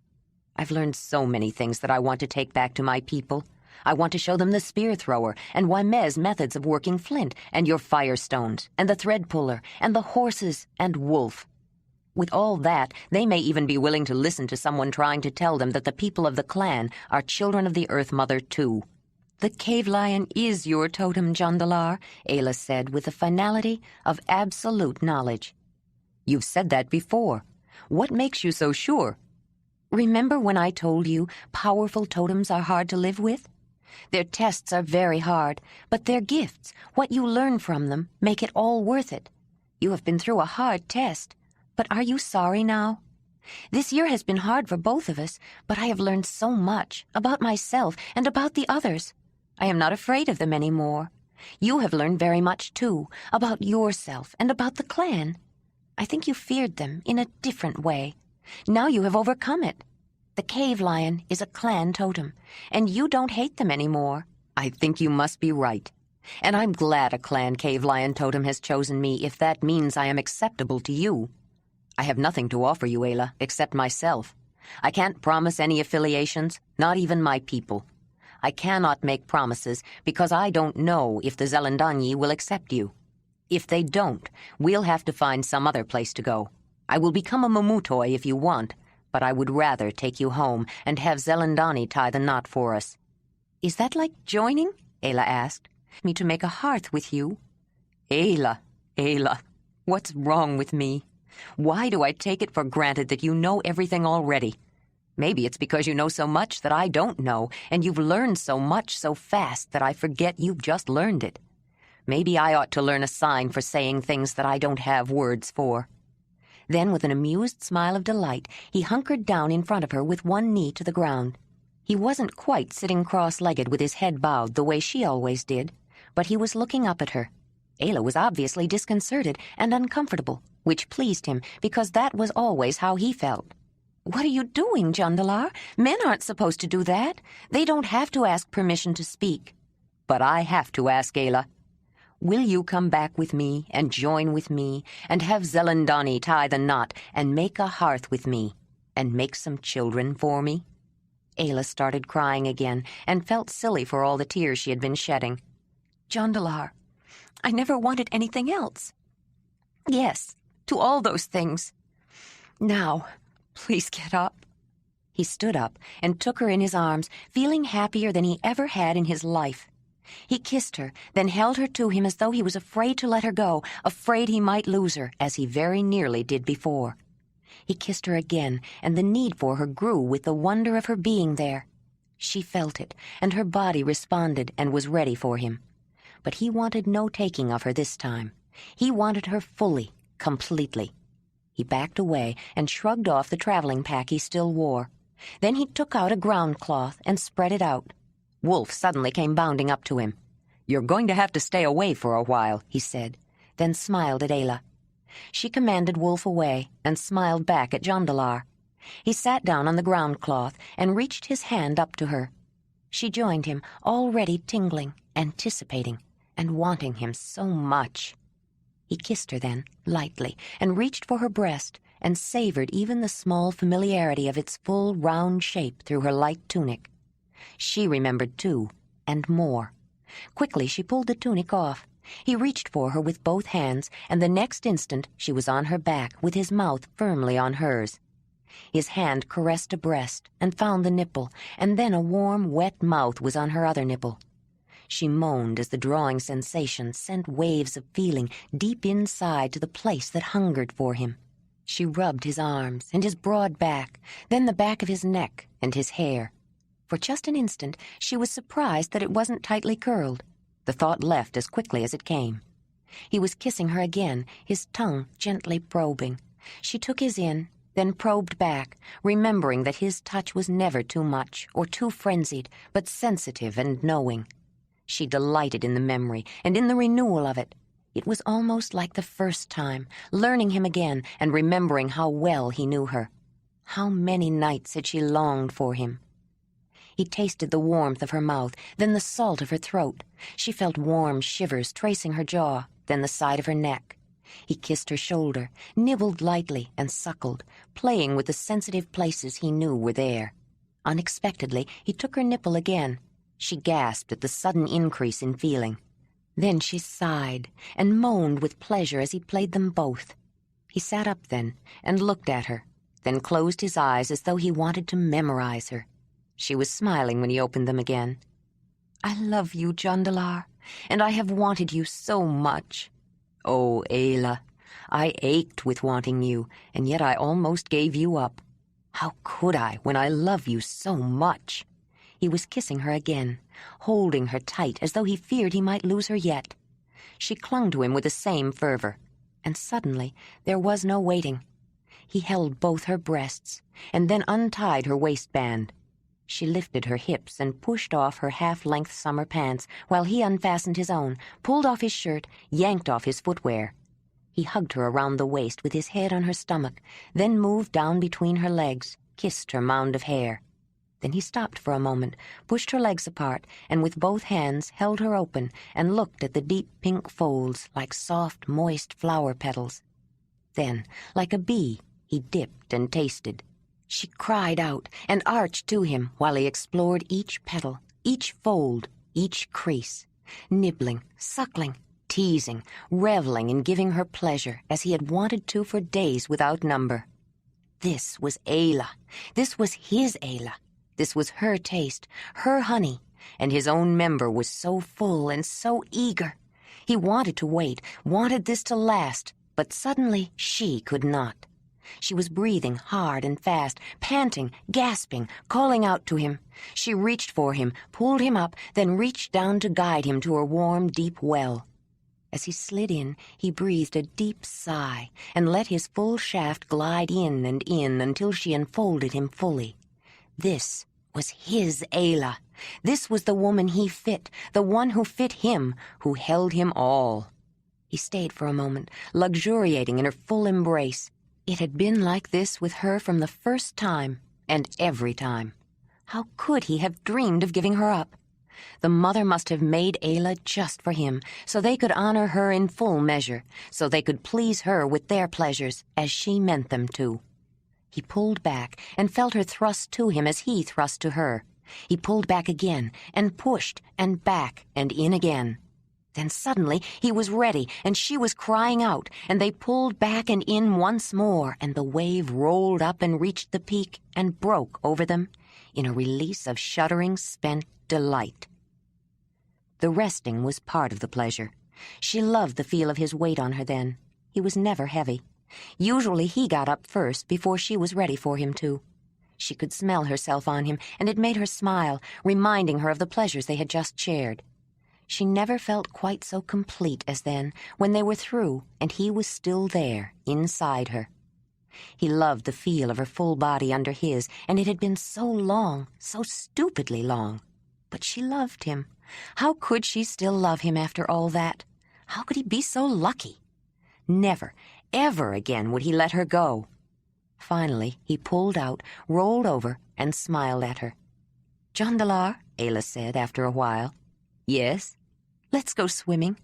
I've learned so many things that I want to take back to my people. I want to show them the spear thrower and Waime's methods of working flint, and your firestones, and the thread puller, and the horses, and Wolf. With all that, they may even be willing to listen to someone trying to tell them that the people of the clan are children of the Earth Mother too." "The cave lion is your totem, Jondalar," Ayla said with the finality of absolute knowledge. "You've said that before. What makes you so sure?" "Remember when I told you powerful totems are hard to live with? Their tests are very hard, but their gifts, what you learn from them, make it all worth it. You have been through a hard test. But are you sorry now? This year has been hard for both of us, but I have learned so much about myself and about the others. I am not afraid of them any more. You have learned very much, too, about yourself and about the clan. I think you feared them in a different way. Now you have overcome it. The cave lion is a clan totem, and you don't hate them anymore. I think you must be right. And I'm glad a clan cave lion totem has chosen me if that means I am acceptable to you. I have nothing to offer you, Ayla, except myself. I can't promise any affiliations, not even my people. I cannot make promises because I don't know if the Zelendanyi will accept you. If they don't, we'll have to find some other place to go. I will become a Mamutoi if you want, but I would rather take you home and have Zelendani tie the knot for us. Is that like joining? Ayla asked. Me to make a hearth with you? Ayla, what's wrong with me? Why do I take it for granted that you know everything already? Maybe it's because you know so much that I don't know, and you've learned so much so fast that I forget you've just learned it. Maybe I ought to learn a sign for saying things that I don't have words for. Then, with an amused smile of delight, he hunkered down in front of her with one knee to the ground. He wasn't quite sitting cross-legged with his head bowed the way she always did, but he was looking up at her. Ayla was obviously disconcerted and uncomfortable, which pleased him because that was always how he felt. What are you doing, Jondalar? Men aren't supposed to do that. They don't have to ask permission to speak. But I have to ask, Ayla. Will you come back with me and join with me and have Zelendani tie the knot and make a hearth with me and make some children for me? Ayla started crying again and felt silly for all the tears she had been shedding. Jondalar, I never wanted anything else. Yes, to all those things. Now, please get up. He stood up and took her in his arms, feeling happier than he ever had in his life. He kissed her, then held her to him as though he was afraid to let her go, afraid he might lose her, as he very nearly did before. He kissed her again, and the need for her grew with the wonder of her being there. She felt it, and her body responded and was ready for him. But he wanted no taking of her this time. He wanted her fully, completely. He backed away and shrugged off the traveling pack he still wore. Then he took out a ground cloth and spread it out. Wolf suddenly came bounding up to him. "You're going to have to stay away for a while," he said, then smiled at Ayla. She commanded Wolf away and smiled back at Jondalar. He sat down on the ground cloth and reached his hand up to her. She joined him, already tingling, anticipating, and wanting him so much. He kissed her then, lightly, and reached for her breast, and savored even the small familiarity of its full, round shape through her light tunic. She remembered, too, and more. Quickly she pulled the tunic off. He reached for her with both hands, and the next instant she was on her back with his mouth firmly on hers. His hand caressed a breast and found the nipple, and then a warm, wet mouth was on her other nipple. She moaned as the drawing sensation sent waves of feeling deep inside to the place that hungered for him. She rubbed his arms and his broad back, then the back of his neck and his hair. For just an instant she was surprised that it wasn't tightly curled. The thought left as quickly as it came. He was kissing her again, his tongue gently probing. She took his in, then probed back, remembering that his touch was never too much or too frenzied, but sensitive and knowing. She delighted in the memory and in the renewal of it. It was almost like the first time, learning him again and remembering how well he knew her. How many nights had she longed for him. He tasted the warmth of her mouth, then the salt of her throat. She felt warm shivers tracing her jaw, then the side of her neck. He kissed her shoulder, nibbled lightly and suckled, playing with the sensitive places he knew were there. Unexpectedly, he took her nipple again. She gasped at the sudden increase in feeling. Then she sighed and moaned with pleasure as he played them both. He sat up then and looked at her, then closed his eyes as though he wanted to memorize her. She was smiling when he opened them again. "I love you, Jondalar, and I have wanted you so much." "Oh, Ayla, I ached with wanting you, and yet I almost gave you up. How could I when I love you so much?" He was kissing her again, holding her tight as though he feared he might lose her yet. She clung to him with the same fervor, and suddenly there was no waiting. He held both her breasts, and then untied her waistband. She lifted her hips and pushed off her half-length summer pants while he unfastened his own, pulled off his shirt, yanked off his footwear. He hugged her around the waist with his head on her stomach, then moved down between her legs, kissed her mound of hair. Then he stopped for a moment, pushed her legs apart, and with both hands held her open and looked at the deep pink folds like soft, moist flower petals. Then, like a bee, he dipped and tasted. She cried out and arched to him while he explored each petal, each fold, each crease, nibbling, suckling, teasing, reveling in giving her pleasure as he had wanted to for days without number. This was Ayla. This was his Ayla. This was her taste, her honey, and his own member was so full and so eager. He wanted to wait, wanted this to last, but suddenly she could not. She was breathing hard and fast, panting, gasping, calling out to him. She reached for him, pulled him up, then reached down to guide him to her warm, deep well. As he slid in, he breathed a deep sigh and let his full shaft glide in and in until she enfolded him fully. This was his Ayla. This was the woman he fit, the one who fit him, who held him all. He stayed for a moment, luxuriating in her full embrace. It had been like this with her from the first time, and every time. How could he have dreamed of giving her up? The mother must have made Ayla just for him, so they could honor her in full measure, so they could please her with their pleasures, as she meant them to. He pulled back and felt her thrust to him as he thrust to her. He pulled back again and pushed and back and in again. Then suddenly he was ready and she was crying out, and they pulled back and in once more, and the wave rolled up and reached the peak and broke over them in a release of shuddering, spent delight. The resting was part of the pleasure. She loved the feel of his weight on her then. He was never heavy. Usually he got up first before she was ready for him to. She could smell herself on him, and it made her smile, reminding her of the pleasures they had just shared. She never felt quite so complete as then, when they were through, and he was still there, inside her. He loved the feel of her full body under his, and it had been so long, so stupidly long. But she loved him. How could she still love him after all that? How could he be so lucky? Never, ever again would he let her go. Finally, he pulled out, rolled over, and smiled at her. "Jondalar," Ayla said after a while. "Yes?" "Let's go swimming.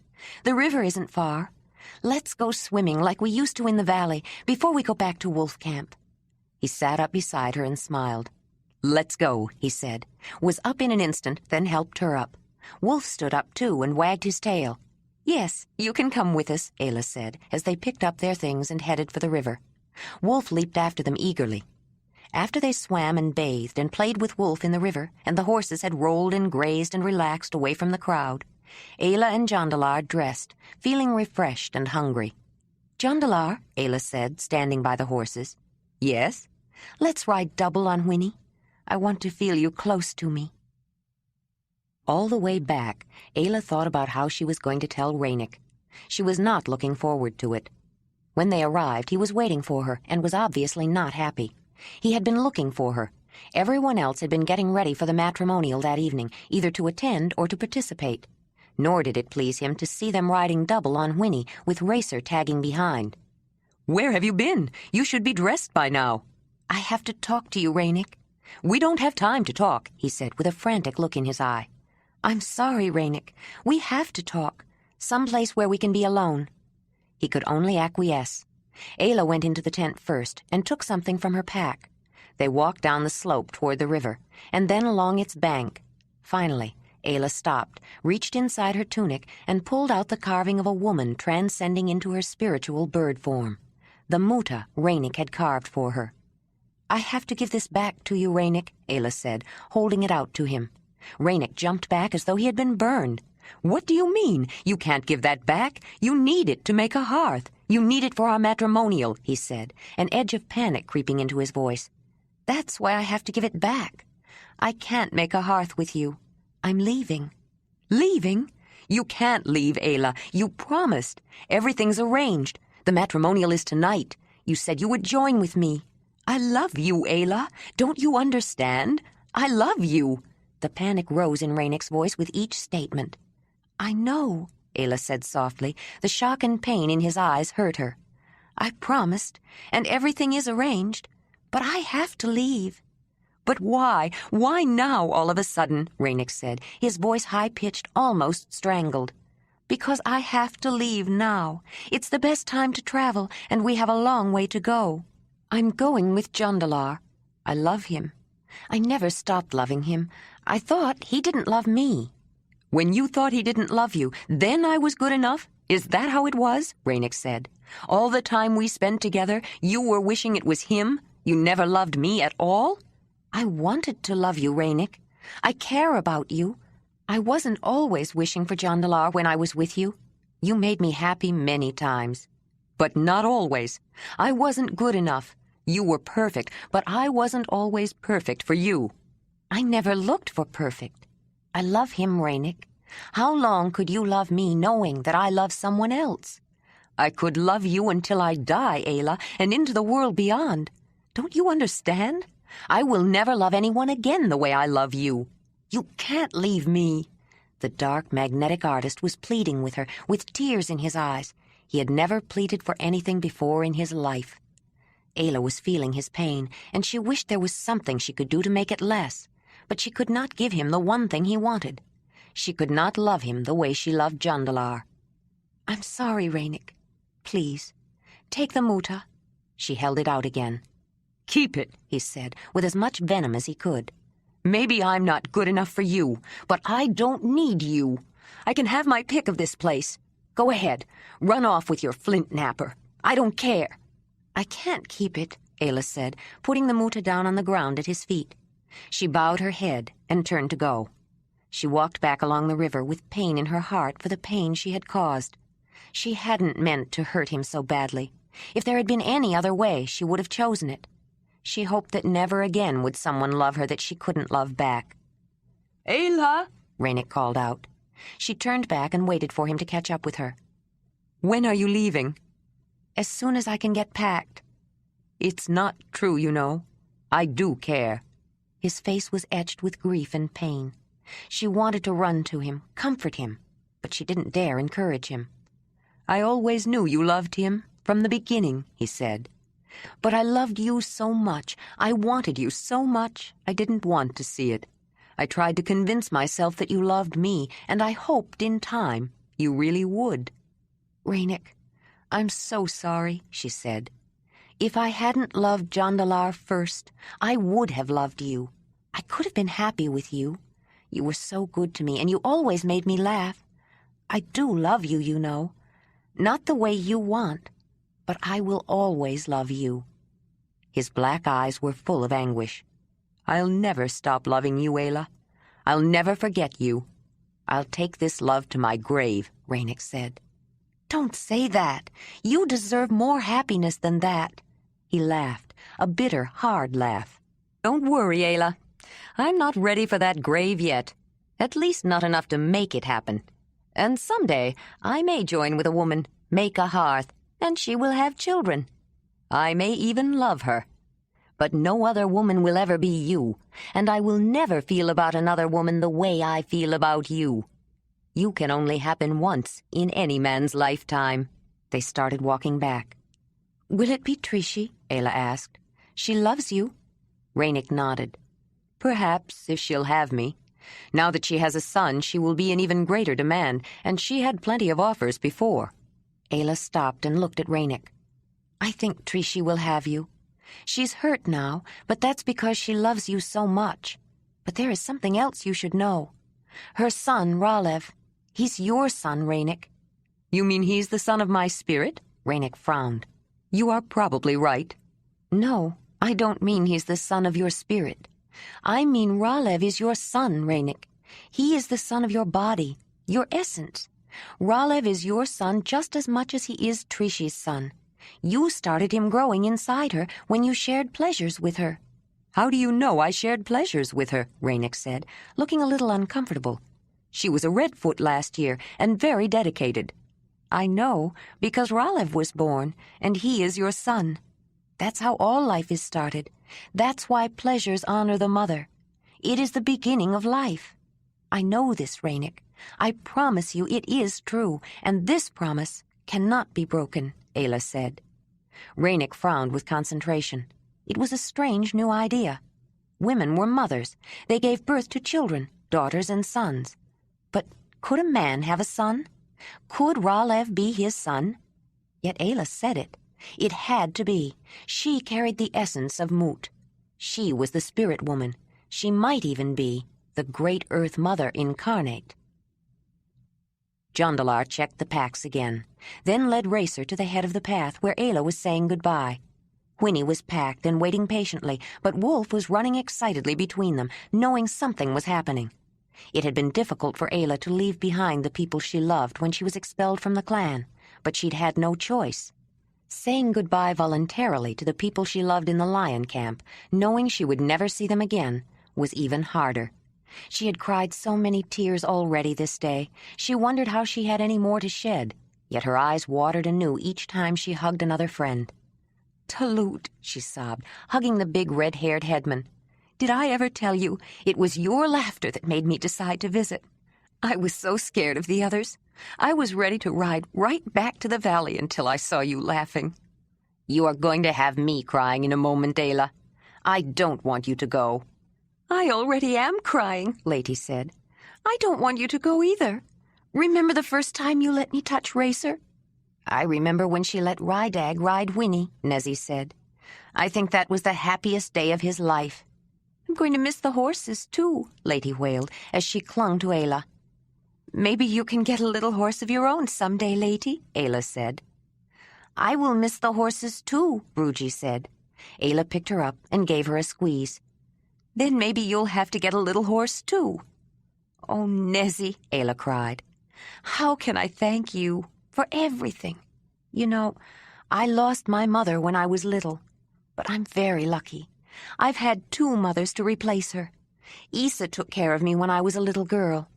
The river isn't far. Let's go swimming like we used to in the valley before we go back to wolf camp." He sat up beside her and smiled. "Let's go," he said, was up in an instant, then helped her up. Wolf stood up too and wagged his tail. "Yes, you can come with us," Ayla said, as they picked up their things and headed for the river. Wolf leaped after them eagerly. After they swam and bathed and played with Wolf in the river, and the horses had rolled and grazed and relaxed away from the crowd, Ayla and Jondalar dressed, feeling refreshed and hungry. "Jondalar," Ayla said, standing by the horses. "Yes?" "Let's ride double on Whinney. I want to feel you close to me." All the way back, Ayla thought about how she was going to tell Ranec. She was not looking forward to it. When they arrived, he was waiting for her and was obviously not happy. He had been looking for her. Everyone else had been getting ready for the matrimonial that evening, either to attend or to participate. Nor did it please him to see them riding double on Whinney, with Racer tagging behind. "Where have you been? You should be dressed by now." "I have to talk to you, Ranec." "We don't have time to talk," he said with a frantic look in his eye. "I'm sorry, Ranec. We have to talk. Someplace where we can be alone." He could only acquiesce. Ayla went into the tent first and took something from her pack. They walked down the slope toward the river, and then along its bank. Finally, Ayla stopped, reached inside her tunic, and pulled out the carving of a woman transcending into her spiritual bird form. The muta Ranec had carved for her. "I have to give this back to you, Ranec," Ayla said, holding it out to him. Ranec jumped back as though he had been burned. "What do you mean? You can't give that back. You need it to make a hearth. You need it for our matrimonial," he said, an edge of panic creeping into his voice. "That's why I have to give it back. I can't make a hearth with you. I'm leaving." "Leaving? You can't leave, Ayla. You promised. Everything's arranged. The matrimonial is tonight. You said you would join with me. I love you, Ayla. Don't you understand? I love you. The panic rose in Ranec's voice with each statement. I know, Ayla said softly. The shock and pain in his eyes hurt her. I promised, and everything is arranged, but I have to leave. But why? Why now, all of a sudden? Ranec said, his voice high-pitched, almost strangled. Because I have to leave now. It's the best time to travel, and we have a long way to go. I'm going with Jondalar. I love him. I never stopped loving him. I thought he didn't love me. When you thought he didn't love you, then I was good enough? Is that how it was? Ranec said. All the time we spent together, you were wishing it was him? You never loved me at all? I wanted to love you, Ranec. I care about you. I wasn't always wishing for Jondalar when I was with you. You made me happy many times. But not always. I wasn't good enough. You were perfect, but I wasn't always perfect for you. I never looked for perfect. I love him, Ranec. How long could you love me knowing that I love someone else? I could love you until I die, Ayla, and into the world beyond. Don't you understand? I will never love anyone again the way I love you. You can't leave me. The dark, magnetic artist was pleading with her, with tears in his eyes. He had never pleaded for anything before in his life. Ayla was feeling his pain, and she wished there was something she could do to make it less. But she could not give him the one thing he wanted. She could not love him the way she loved Jondalar. I'm sorry, Ranec. Please, take the muta. She held it out again. Keep it, he said, with as much venom as he could. Maybe I'm not good enough for you, but I don't need you. I can have my pick of this place. Go ahead, run off with your flint napper. I don't care. I can't keep it, Ayla said, putting the muta down on the ground at his feet. She bowed her head and turned to go. She walked back along the river with pain in her heart for the pain she had caused. She hadn't meant to hurt him so badly. If there had been any other way, she would have chosen it. She hoped that never again would someone love her that she couldn't love back. Ayla, Ranec called out. She turned back and waited for him to catch up with her. When are you leaving? As soon as I can get packed. It's not true, you know. I do care. His face was etched with grief and pain. She wanted to run to him, comfort him, but she didn't dare encourage him. I always knew you loved him, from the beginning, he said. But I loved you so much, I wanted you so much, I didn't want to see it. I tried to convince myself that you loved me, and I hoped in time you really would. Ranec, I'm so sorry, she said. If I hadn't loved Jondalar first, I would have loved you. I could have been happy with you. You were so good to me, and you always made me laugh. I do love you, you know. Not the way you want, but I will always love you. His black eyes were full of anguish. I'll never stop loving you, Ayla. I'll never forget you. I'll take this love to my grave, Ranec said. Don't say that. You deserve more happiness than that. He laughed, a bitter, hard laugh. Don't worry, Ayla. I'm not ready for that grave yet. At least not enough to make it happen. And someday I may join with a woman, make a hearth, and she will have children. I may even love her. But no other woman will ever be you, and I will never feel about another woman the way I feel about you. You can only happen once in any man's lifetime. They started walking back. Will it be Trishi? Ayla asked. She loves you. Ranec nodded. Perhaps, if she'll have me. Now that she has a son, she will be in even greater demand, and she had plenty of offers before. Ayla stopped and looked at Ranec. I think Trishi will have you. She's hurt now, but that's because she loves you so much. But there is something else you should know. Her son, Ralev, he's your son, Ranec. You mean he's the son of my spirit? Ranec frowned. You are probably right. No, I don't mean he's the son of your spirit. I mean Ralev is your son, Ranec. He is the son of your body, your essence. Ralev is your son just as much as he is Trishi's son. You started him growing inside her when you shared pleasures with her. How do you know I shared pleasures with her? Ranec said, looking a little uncomfortable. She was a Redfoot last year and very dedicated. I know, because Ralev was born, and he is your son. That's how all life is started. That's why pleasures honor the mother. It is the beginning of life. I know this, Ranec. I promise you it is true, and this promise cannot be broken, Ayla said. Ranec frowned with concentration. It was a strange new idea. Women were mothers. They gave birth to children, daughters and sons. But could a man have a son? Could Ralev be his son? Yet Ayla said it. It had to be. She carried the essence of Mut. She was the spirit woman. She might even be the great Earth Mother incarnate. Jondalar checked the packs again, then led Racer to the head of the path where Ayla was saying goodbye. Whinney was packed and waiting patiently, but Wolf was running excitedly between them, knowing something was happening. It had been difficult for Ayla to leave behind the people she loved when she was expelled from the clan, but she'd had no choice. Saying goodbye voluntarily to the people she loved in the lion camp, knowing she would never see them again, was even harder. She had cried so many tears already this day. She wondered how she had any more to shed, yet her eyes watered anew each time she hugged another friend. "Talut," she sobbed, hugging the big red-haired headman. "Did I ever tell you it was your laughter that made me decide to visit? I was so scared of the others. I was ready to ride right back to the valley until I saw you laughing." "You are going to have me crying in a moment, Ayla. I don't want you to go." "I already am crying," Lady said. "I don't want you to go either. Remember the first time you let me touch Racer?" "I remember when she let Rydag ride Whinney," Nezzy said. "I think that was the happiest day of his life." "I'm going to miss the horses, too," Lady wailed, as she clung to Ayla. "Maybe you can get a little horse of your own someday, Lady," Ayla said. "I will miss the horses, too," Brugie said. Ayla picked her up and gave her a squeeze. "Then maybe you'll have to get a little horse, too." "Oh, Nezzy," Ayla cried. "How can I thank you for everything? You know, I lost my mother when I was little, but I'm very lucky. I've had 2 mothers to replace her. Issa took care of me when I was a little girl,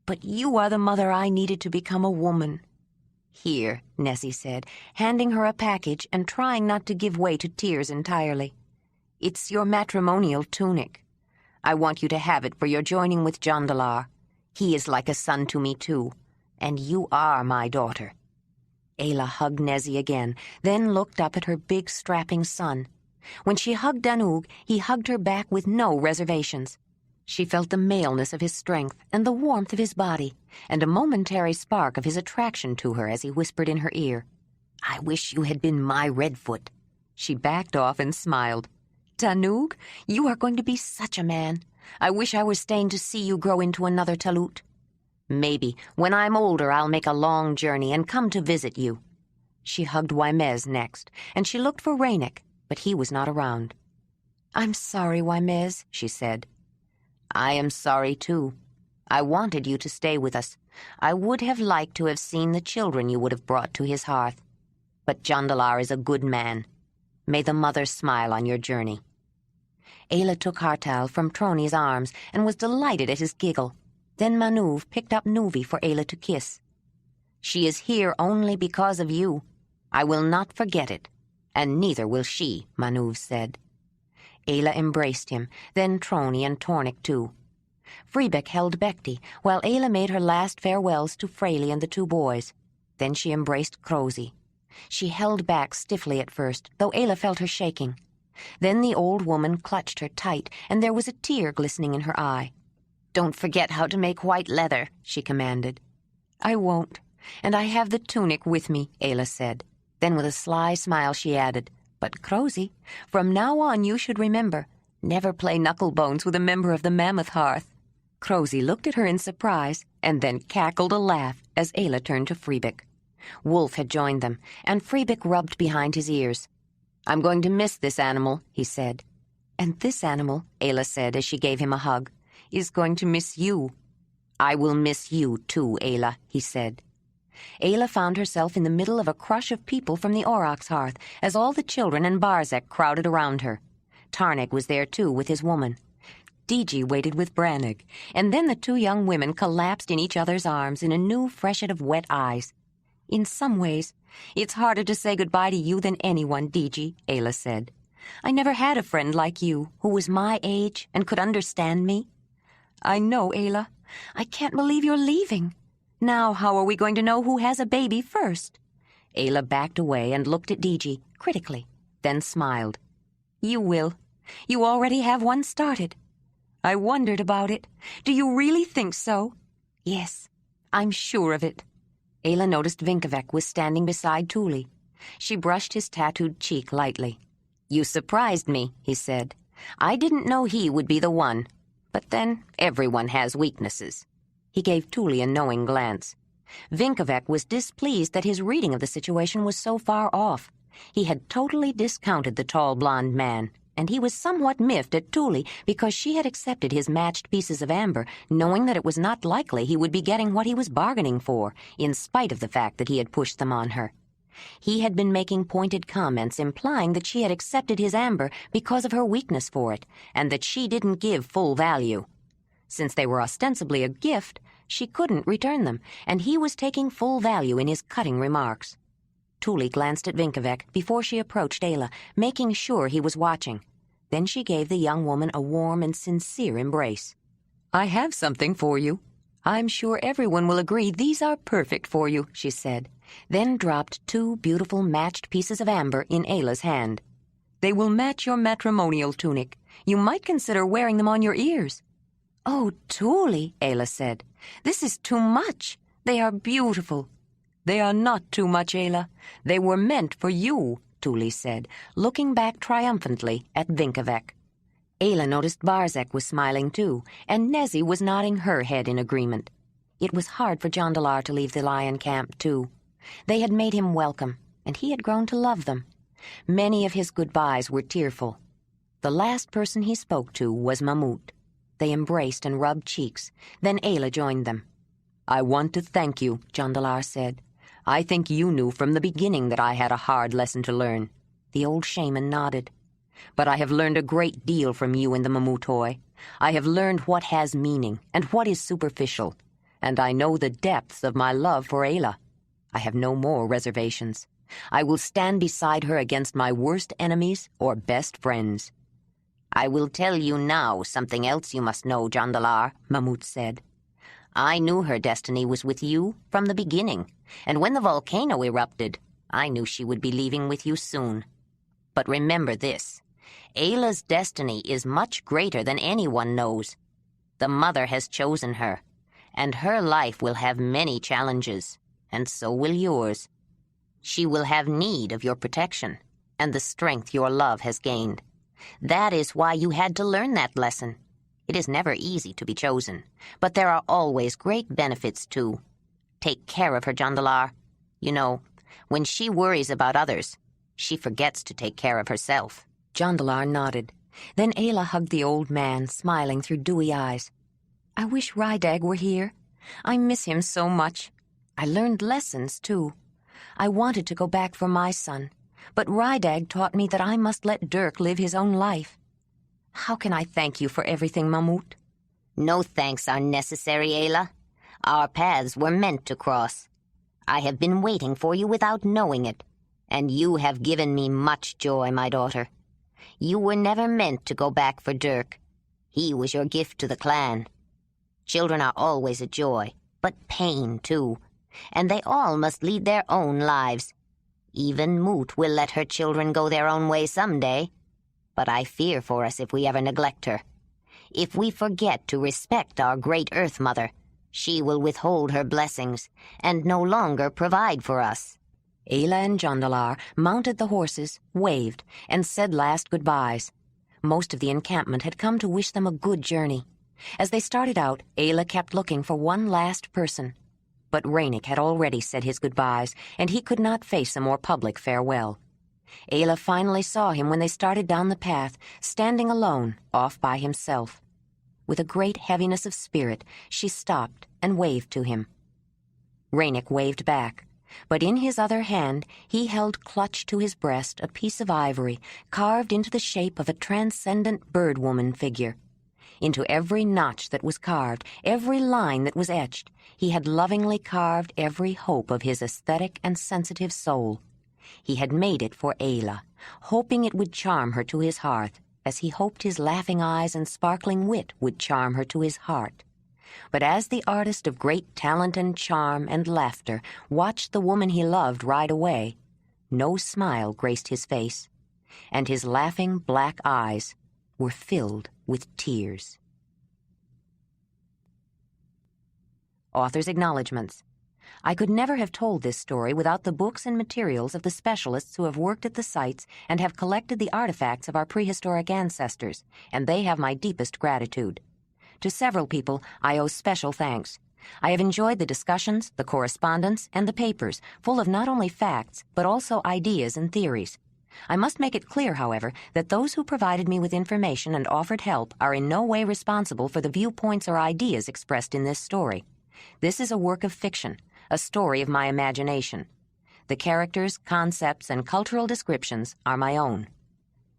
but you are the mother I needed to become a woman." "Here," Nessie said, handing her a package and trying not to give way to tears entirely. "It's your matrimonial tunic. I want you to have it for your joining with Jondalar. He is like a son to me, too, and you are my daughter." Ayla hugged Nezzy again, then looked up at her big, strapping son. When she hugged Danug, he hugged her back with no reservations. She felt the maleness of his strength and the warmth of his body, and a momentary spark of his attraction to her as he whispered in her ear, "I wish you had been my Redfoot." She backed off and smiled. "Danug, you are going to be such a man. I wish I were staying to see you grow into another Talut. Maybe, when I'm older, I'll make a long journey and come to visit you." She hugged Wymez next, and she looked for Ranec, but he was not around. "I'm sorry, Wymez," she said. "I am sorry, too. I wanted you to stay with us. I would have liked to have seen the children you would have brought to his hearth. But Jondalar is a good man. May the mother smile on your journey." Ayla took Hartal from Troni's arms and was delighted at his giggle. Then Manuv picked up Nuvi for Ayla to kiss. "She is here only because of you. I will not forget it, and neither will she," Manuv said. Ayla embraced him, then Troni and Tornik too. Freebeck held Bekti, while Ayla made her last farewells to Fraley and the 2 boys. Then she embraced Crozy. She held back stiffly at first, though Ayla felt her shaking. Then the old woman clutched her tight, and there was a tear glistening in her eye. "Don't forget how to make white leather," she commanded. "I won't, and I have the tunic with me," Ayla said. Then with a sly smile she added, "But, Crozy, from now on you should remember, never play knucklebones with a member of the Mammoth Hearth." Crozy looked at her in surprise, and then cackled a laugh as Ayla turned to Freebeck. Wolf had joined them, and Freebeck rubbed behind his ears. "I'm going to miss this animal," he said. "And this animal," Ayla said as she gave him a hug, "is going to miss you." "I will miss you too, Ayla," he said. Ayla found herself in the middle of a crush of people from the Aurochs Hearth as all the children and Barzek crowded around her. Tarnek was there too with his woman. Diji waited with Brannig, and then the 2 young women collapsed in each other's arms in a new freshet of wet eyes. "In some ways, it's harder to say goodbye to you than anyone, Diji," Ayla said. I never had a friend like you who was my age and could understand me. I know, Ayla. I can't believe you're leaving. Now how are we going to know who has a baby first? Ayla backed away and looked at Diji critically, then smiled. You will. You already have one started. I wondered about it. Do you really think so? Yes, I'm sure of it. Ayla noticed Vinkavek was standing beside Tuli. She brushed his tattooed cheek lightly. You surprised me, he said. I didn't know he would be the one. But then, everyone has weaknesses. He gave Tuli a knowing glance. Vinkavek was displeased that his reading of the situation was so far off. He had totally discounted the tall blonde man, and he was somewhat miffed at Tuli because she had accepted his matched pieces of amber, knowing that it was not likely he would be getting what he was bargaining for, in spite of the fact that he had pushed them on her. He had been making pointed comments implying that she had accepted his amber because of her weakness for it, and that she didn't give full value. Since they were ostensibly a gift, she couldn't return them, and he was taking full value in his cutting remarks. Tuli glanced at Vinkavek before she approached Ayla, making sure he was watching. Then she gave the young woman a warm and sincere embrace. I have something for you. I'm sure everyone will agree these are perfect for you, she said, then dropped 2 beautiful matched pieces of amber in Ayla's hand. They will match your matrimonial tunic. You might consider wearing them on your ears. Oh, Tuli, Ayla said, this is too much. They are beautiful. They are not too much, Ayla. They were meant for you, Tuli said, looking back triumphantly at Vinkavek. Ayla noticed Barzek was smiling too, and Nezi was nodding her head in agreement. It was hard for Jondalar to leave the lion camp too. They had made him welcome, and he had grown to love them. Many of his goodbyes were tearful. The last person he spoke to was Mamut. They embraced and rubbed cheeks. Then Ayla joined them. I want to thank you, Jondalar said. I think you knew from the beginning that I had a hard lesson to learn. The old shaman nodded. But I have learned a great deal from you in the Mamutoi. I have learned what has meaning and what is superficial. And I know the depths of my love for Ayla. I have no more reservations. I will stand beside her against my worst enemies or best friends. I will tell you now something else you must know, Jondalar, Mamut said. I knew her destiny was with you from the beginning, and when the volcano erupted, I knew she would be leaving with you soon. But remember this, Ayla's destiny is much greater than anyone knows. The Mother has chosen her, and her life will have many challenges, and so will yours. She will have need of your protection, and the strength your love has gained. That is why you had to learn that lesson. It is never easy to be chosen, but there are always great benefits too. Take care of her, Jondalar. You know, when she worries about others, she forgets to take care of herself. Jondalar nodded. Then Ayla hugged the old man, smiling through dewy eyes. I wish Rydag were here. I miss him so much. I learned lessons, too. I wanted to go back for my son, but Rydag taught me that I must let Dirk live his own life. How can I thank you for everything, Mamut? No thanks are necessary, Ayla. Our paths were meant to cross. I have been waiting for you without knowing it, and you have given me much joy, my daughter. You were never meant to go back for Dirk. He was your gift to the clan. Children are always a joy, but pain too, and they all must lead their own lives. Even Moot will let her children go their own way someday. But I fear for us if we ever neglect her. If we forget to respect our great Earth Mother, she will withhold her blessings and no longer provide for us. Ayla and Jondalar mounted the horses, waved, and said last goodbyes. Most of the encampment had come to wish them a good journey. As they started out, Ayla kept looking for one last person. But Ranec had already said his goodbyes, and he could not face a more public farewell. Ayla finally saw him when they started down the path, standing alone, off by himself. With a great heaviness of spirit, she stopped and waved to him. Ranec waved back, but in his other hand he held clutched to his breast a piece of ivory carved into the shape of a transcendent bird-woman figure. Into every notch that was carved, every line that was etched, he had lovingly carved every hope of his aesthetic and sensitive soul. He had made it for Ayla, hoping it would charm her to his hearth, as he hoped his laughing eyes and sparkling wit would charm her to his heart. But as the artist of great talent and charm and laughter watched the woman he loved ride away, no smile graced his face, and his laughing black eyes were filled with tears. Author's acknowledgments. I could never have told this story without the books and materials of the specialists who have worked at the sites and have collected the artifacts of our prehistoric ancestors, and they have my deepest gratitude. To several people, I owe special thanks. I have enjoyed the discussions, the correspondence, and the papers, full of not only facts, but also ideas and theories. I must make it clear, however, that those who provided me with information and offered help are in no way responsible for the viewpoints or ideas expressed in this story. This is a work of fiction, a story of my imagination. The characters, concepts, and cultural descriptions are my own.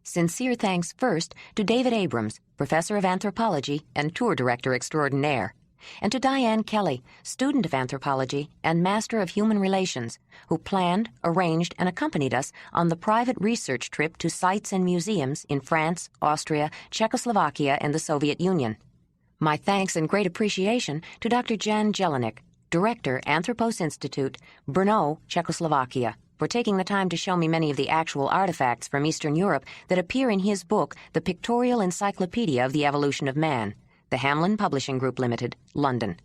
Sincere thanks first to David Abrams, Professor of Anthropology and Tour Director Extraordinaire, and to Diane Kelly, Student of Anthropology and Master of Human Relations, who planned, arranged, and accompanied us on the private research trip to sites and museums in France, Austria, Czechoslovakia, and the Soviet Union. My thanks and great appreciation to Dr. Jan Jelinek, Director, Anthropos Institute, Brno, Czechoslovakia, for taking the time to show me many of the actual artifacts from Eastern Europe that appear in his book, The Pictorial Encyclopedia of the Evolution of Man, the Hamlin Publishing Group Limited, London.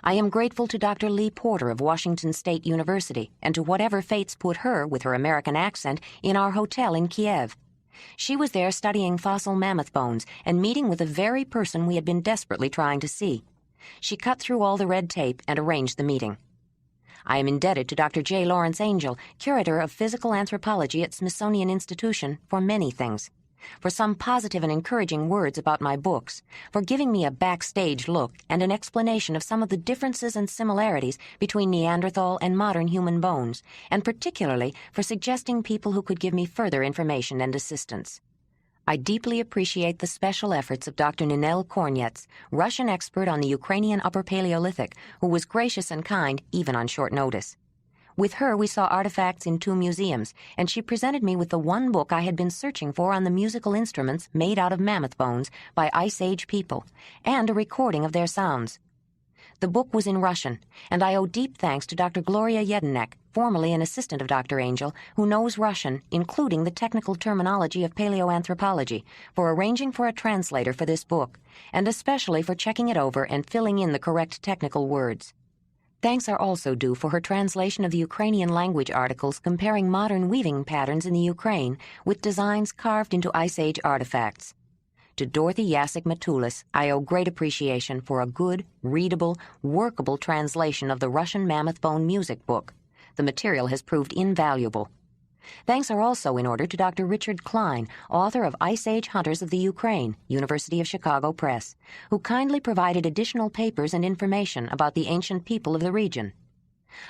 I am grateful to Dr. Lee Porter of Washington State University and to whatever fates put her, with her American accent, in our hotel in Kiev. She was there studying fossil mammoth bones and meeting with the very person we had been desperately trying to see. She cut through all the red tape and arranged the meeting. I am indebted to Dr. J. Lawrence Angel, Curator of Physical Anthropology at Smithsonian Institution, for many things. For some positive and encouraging words about my books, for giving me a backstage look and an explanation of some of the differences and similarities between Neanderthal and modern human bones, and particularly for suggesting people who could give me further information and assistance. I deeply appreciate the special efforts of Dr. Ninel Kornets, Russian expert on the Ukrainian Upper Paleolithic, who was gracious and kind even on short notice. With her, we saw artifacts in 2 museums, and she presented me with the one book I had been searching for on the musical instruments made out of mammoth bones by Ice Age people, and a recording of their sounds. The book was in Russian, and I owe deep thanks to Dr. Gloria Jedinek, formerly an assistant of Dr. Angel, who knows Russian, including the technical terminology of paleoanthropology, for arranging for a translator for this book, and especially for checking it over and filling in the correct technical words. Thanks are also due for her translation of the Ukrainian language articles comparing modern weaving patterns in the Ukraine with designs carved into Ice Age artifacts. To Dorothy Jacek Matulis, I owe great appreciation for a good, readable, workable translation of the Russian mammoth bone music book. The material has proved invaluable. Thanks are also in order to Dr. Richard Klein, author of Ice Age Hunters of the Ukraine, University of Chicago Press, who kindly provided additional papers and information about the ancient people of the region.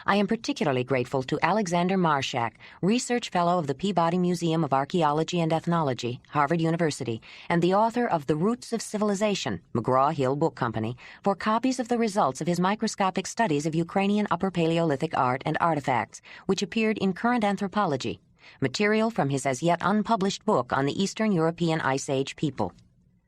I am particularly grateful to Alexander Marshak, Research Fellow of the Peabody Museum of Archaeology and Ethnology, Harvard University, and the author of The Roots of Civilization, McGraw-Hill Book Company, for copies of the results of his microscopic studies of Ukrainian Upper Paleolithic art and artifacts, which appeared in Current Anthropology, material from his as yet unpublished book on the Eastern European Ice Age people.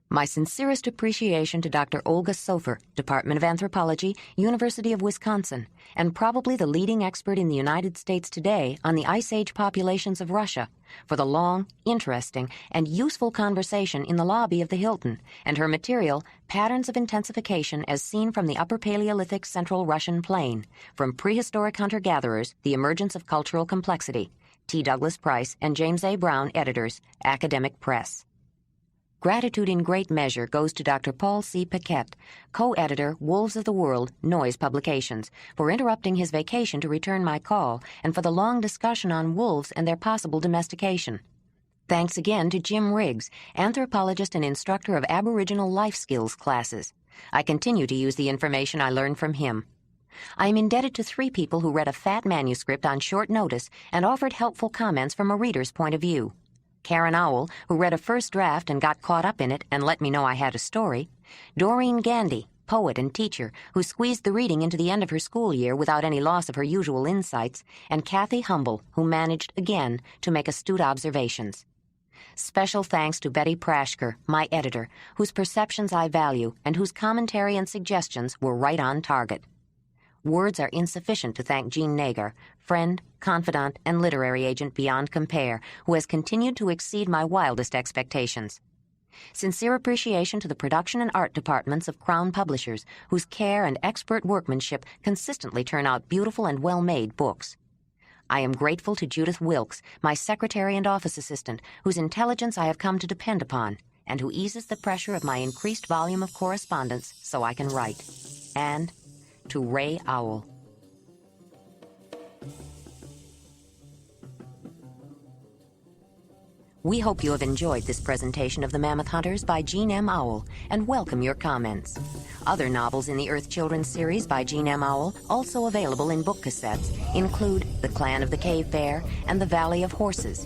My sincerest appreciation to Dr. Olga Sofer, Department of Anthropology, University of Wisconsin, and probably the leading expert in the United States today on the Ice Age populations of Russia, for the long, interesting, and useful conversation in the lobby of the Hilton, and her material, Patterns of Intensification as Seen from the Upper Paleolithic Central Russian Plain, from Prehistoric Hunter-Gatherers, The Emergence of Cultural Complexity, T. Douglas Price and James A. Brown, editors, Academic Press. Gratitude in great measure goes to Dr. Paul C. Paquette, co-editor, Wolves of the World, Noise Publications, for interrupting his vacation to return my call and for the long discussion on wolves and their possible domestication. Thanks again to Jim Riggs, anthropologist and instructor of Aboriginal life skills classes. I continue to use the information I learned from him. I am indebted to 3 people who read a fat manuscript on short notice and offered helpful comments from a reader's point of view. Karen Auel, who read a first draft and got caught up in it and let me know I had a story, Doreen Gandy, poet and teacher who squeezed the reading into the end of her school year without any loss of her usual insights, and Kathy Humble, who managed, again, to make astute observations. Special thanks to Betty Prashker, my editor, whose perceptions I value and whose commentary and suggestions were right on target. Words are insufficient to thank Jean Nagar, friend, confidant, and literary agent beyond compare, who has continued to exceed my wildest expectations. Sincere appreciation to the production and art departments of Crown Publishers, whose care and expert workmanship consistently turn out beautiful and well-made books. I am grateful to Judith Wilkes, my secretary and office assistant, whose intelligence I have come to depend upon, and who eases the pressure of my increased volume of correspondence so I can write. And to Ray Auel. We hope you have enjoyed this presentation of The Mammoth Hunters by Jean M. Auel and welcome your comments. Other novels in the Earth Children series by Jean M. Auel, also available in book cassettes, include The Clan of the Cave Bear and The Valley of Horses.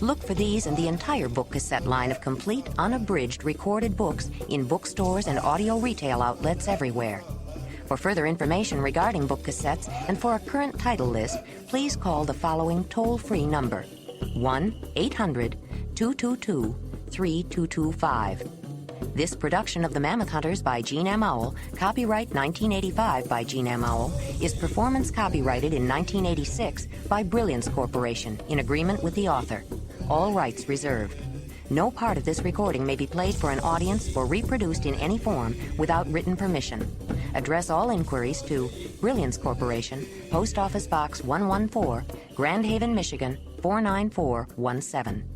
Look for these and the entire book cassette line of complete, unabridged, recorded books in bookstores and audio retail outlets everywhere. For further information regarding book cassettes and for a current title list, please call the following toll-free number, 1-800-222-3225. This production of The Mammoth Hunters by Jean M. Auel, copyright 1985 by Jean M. Auel, is performance copyrighted in 1986 by Brilliance Corporation in agreement with the author. All rights reserved. No part of this recording may be played for an audience or reproduced in any form without written permission. Address all inquiries to Brilliance Corporation, Post Office Box 114, Grand Haven, Michigan 49417.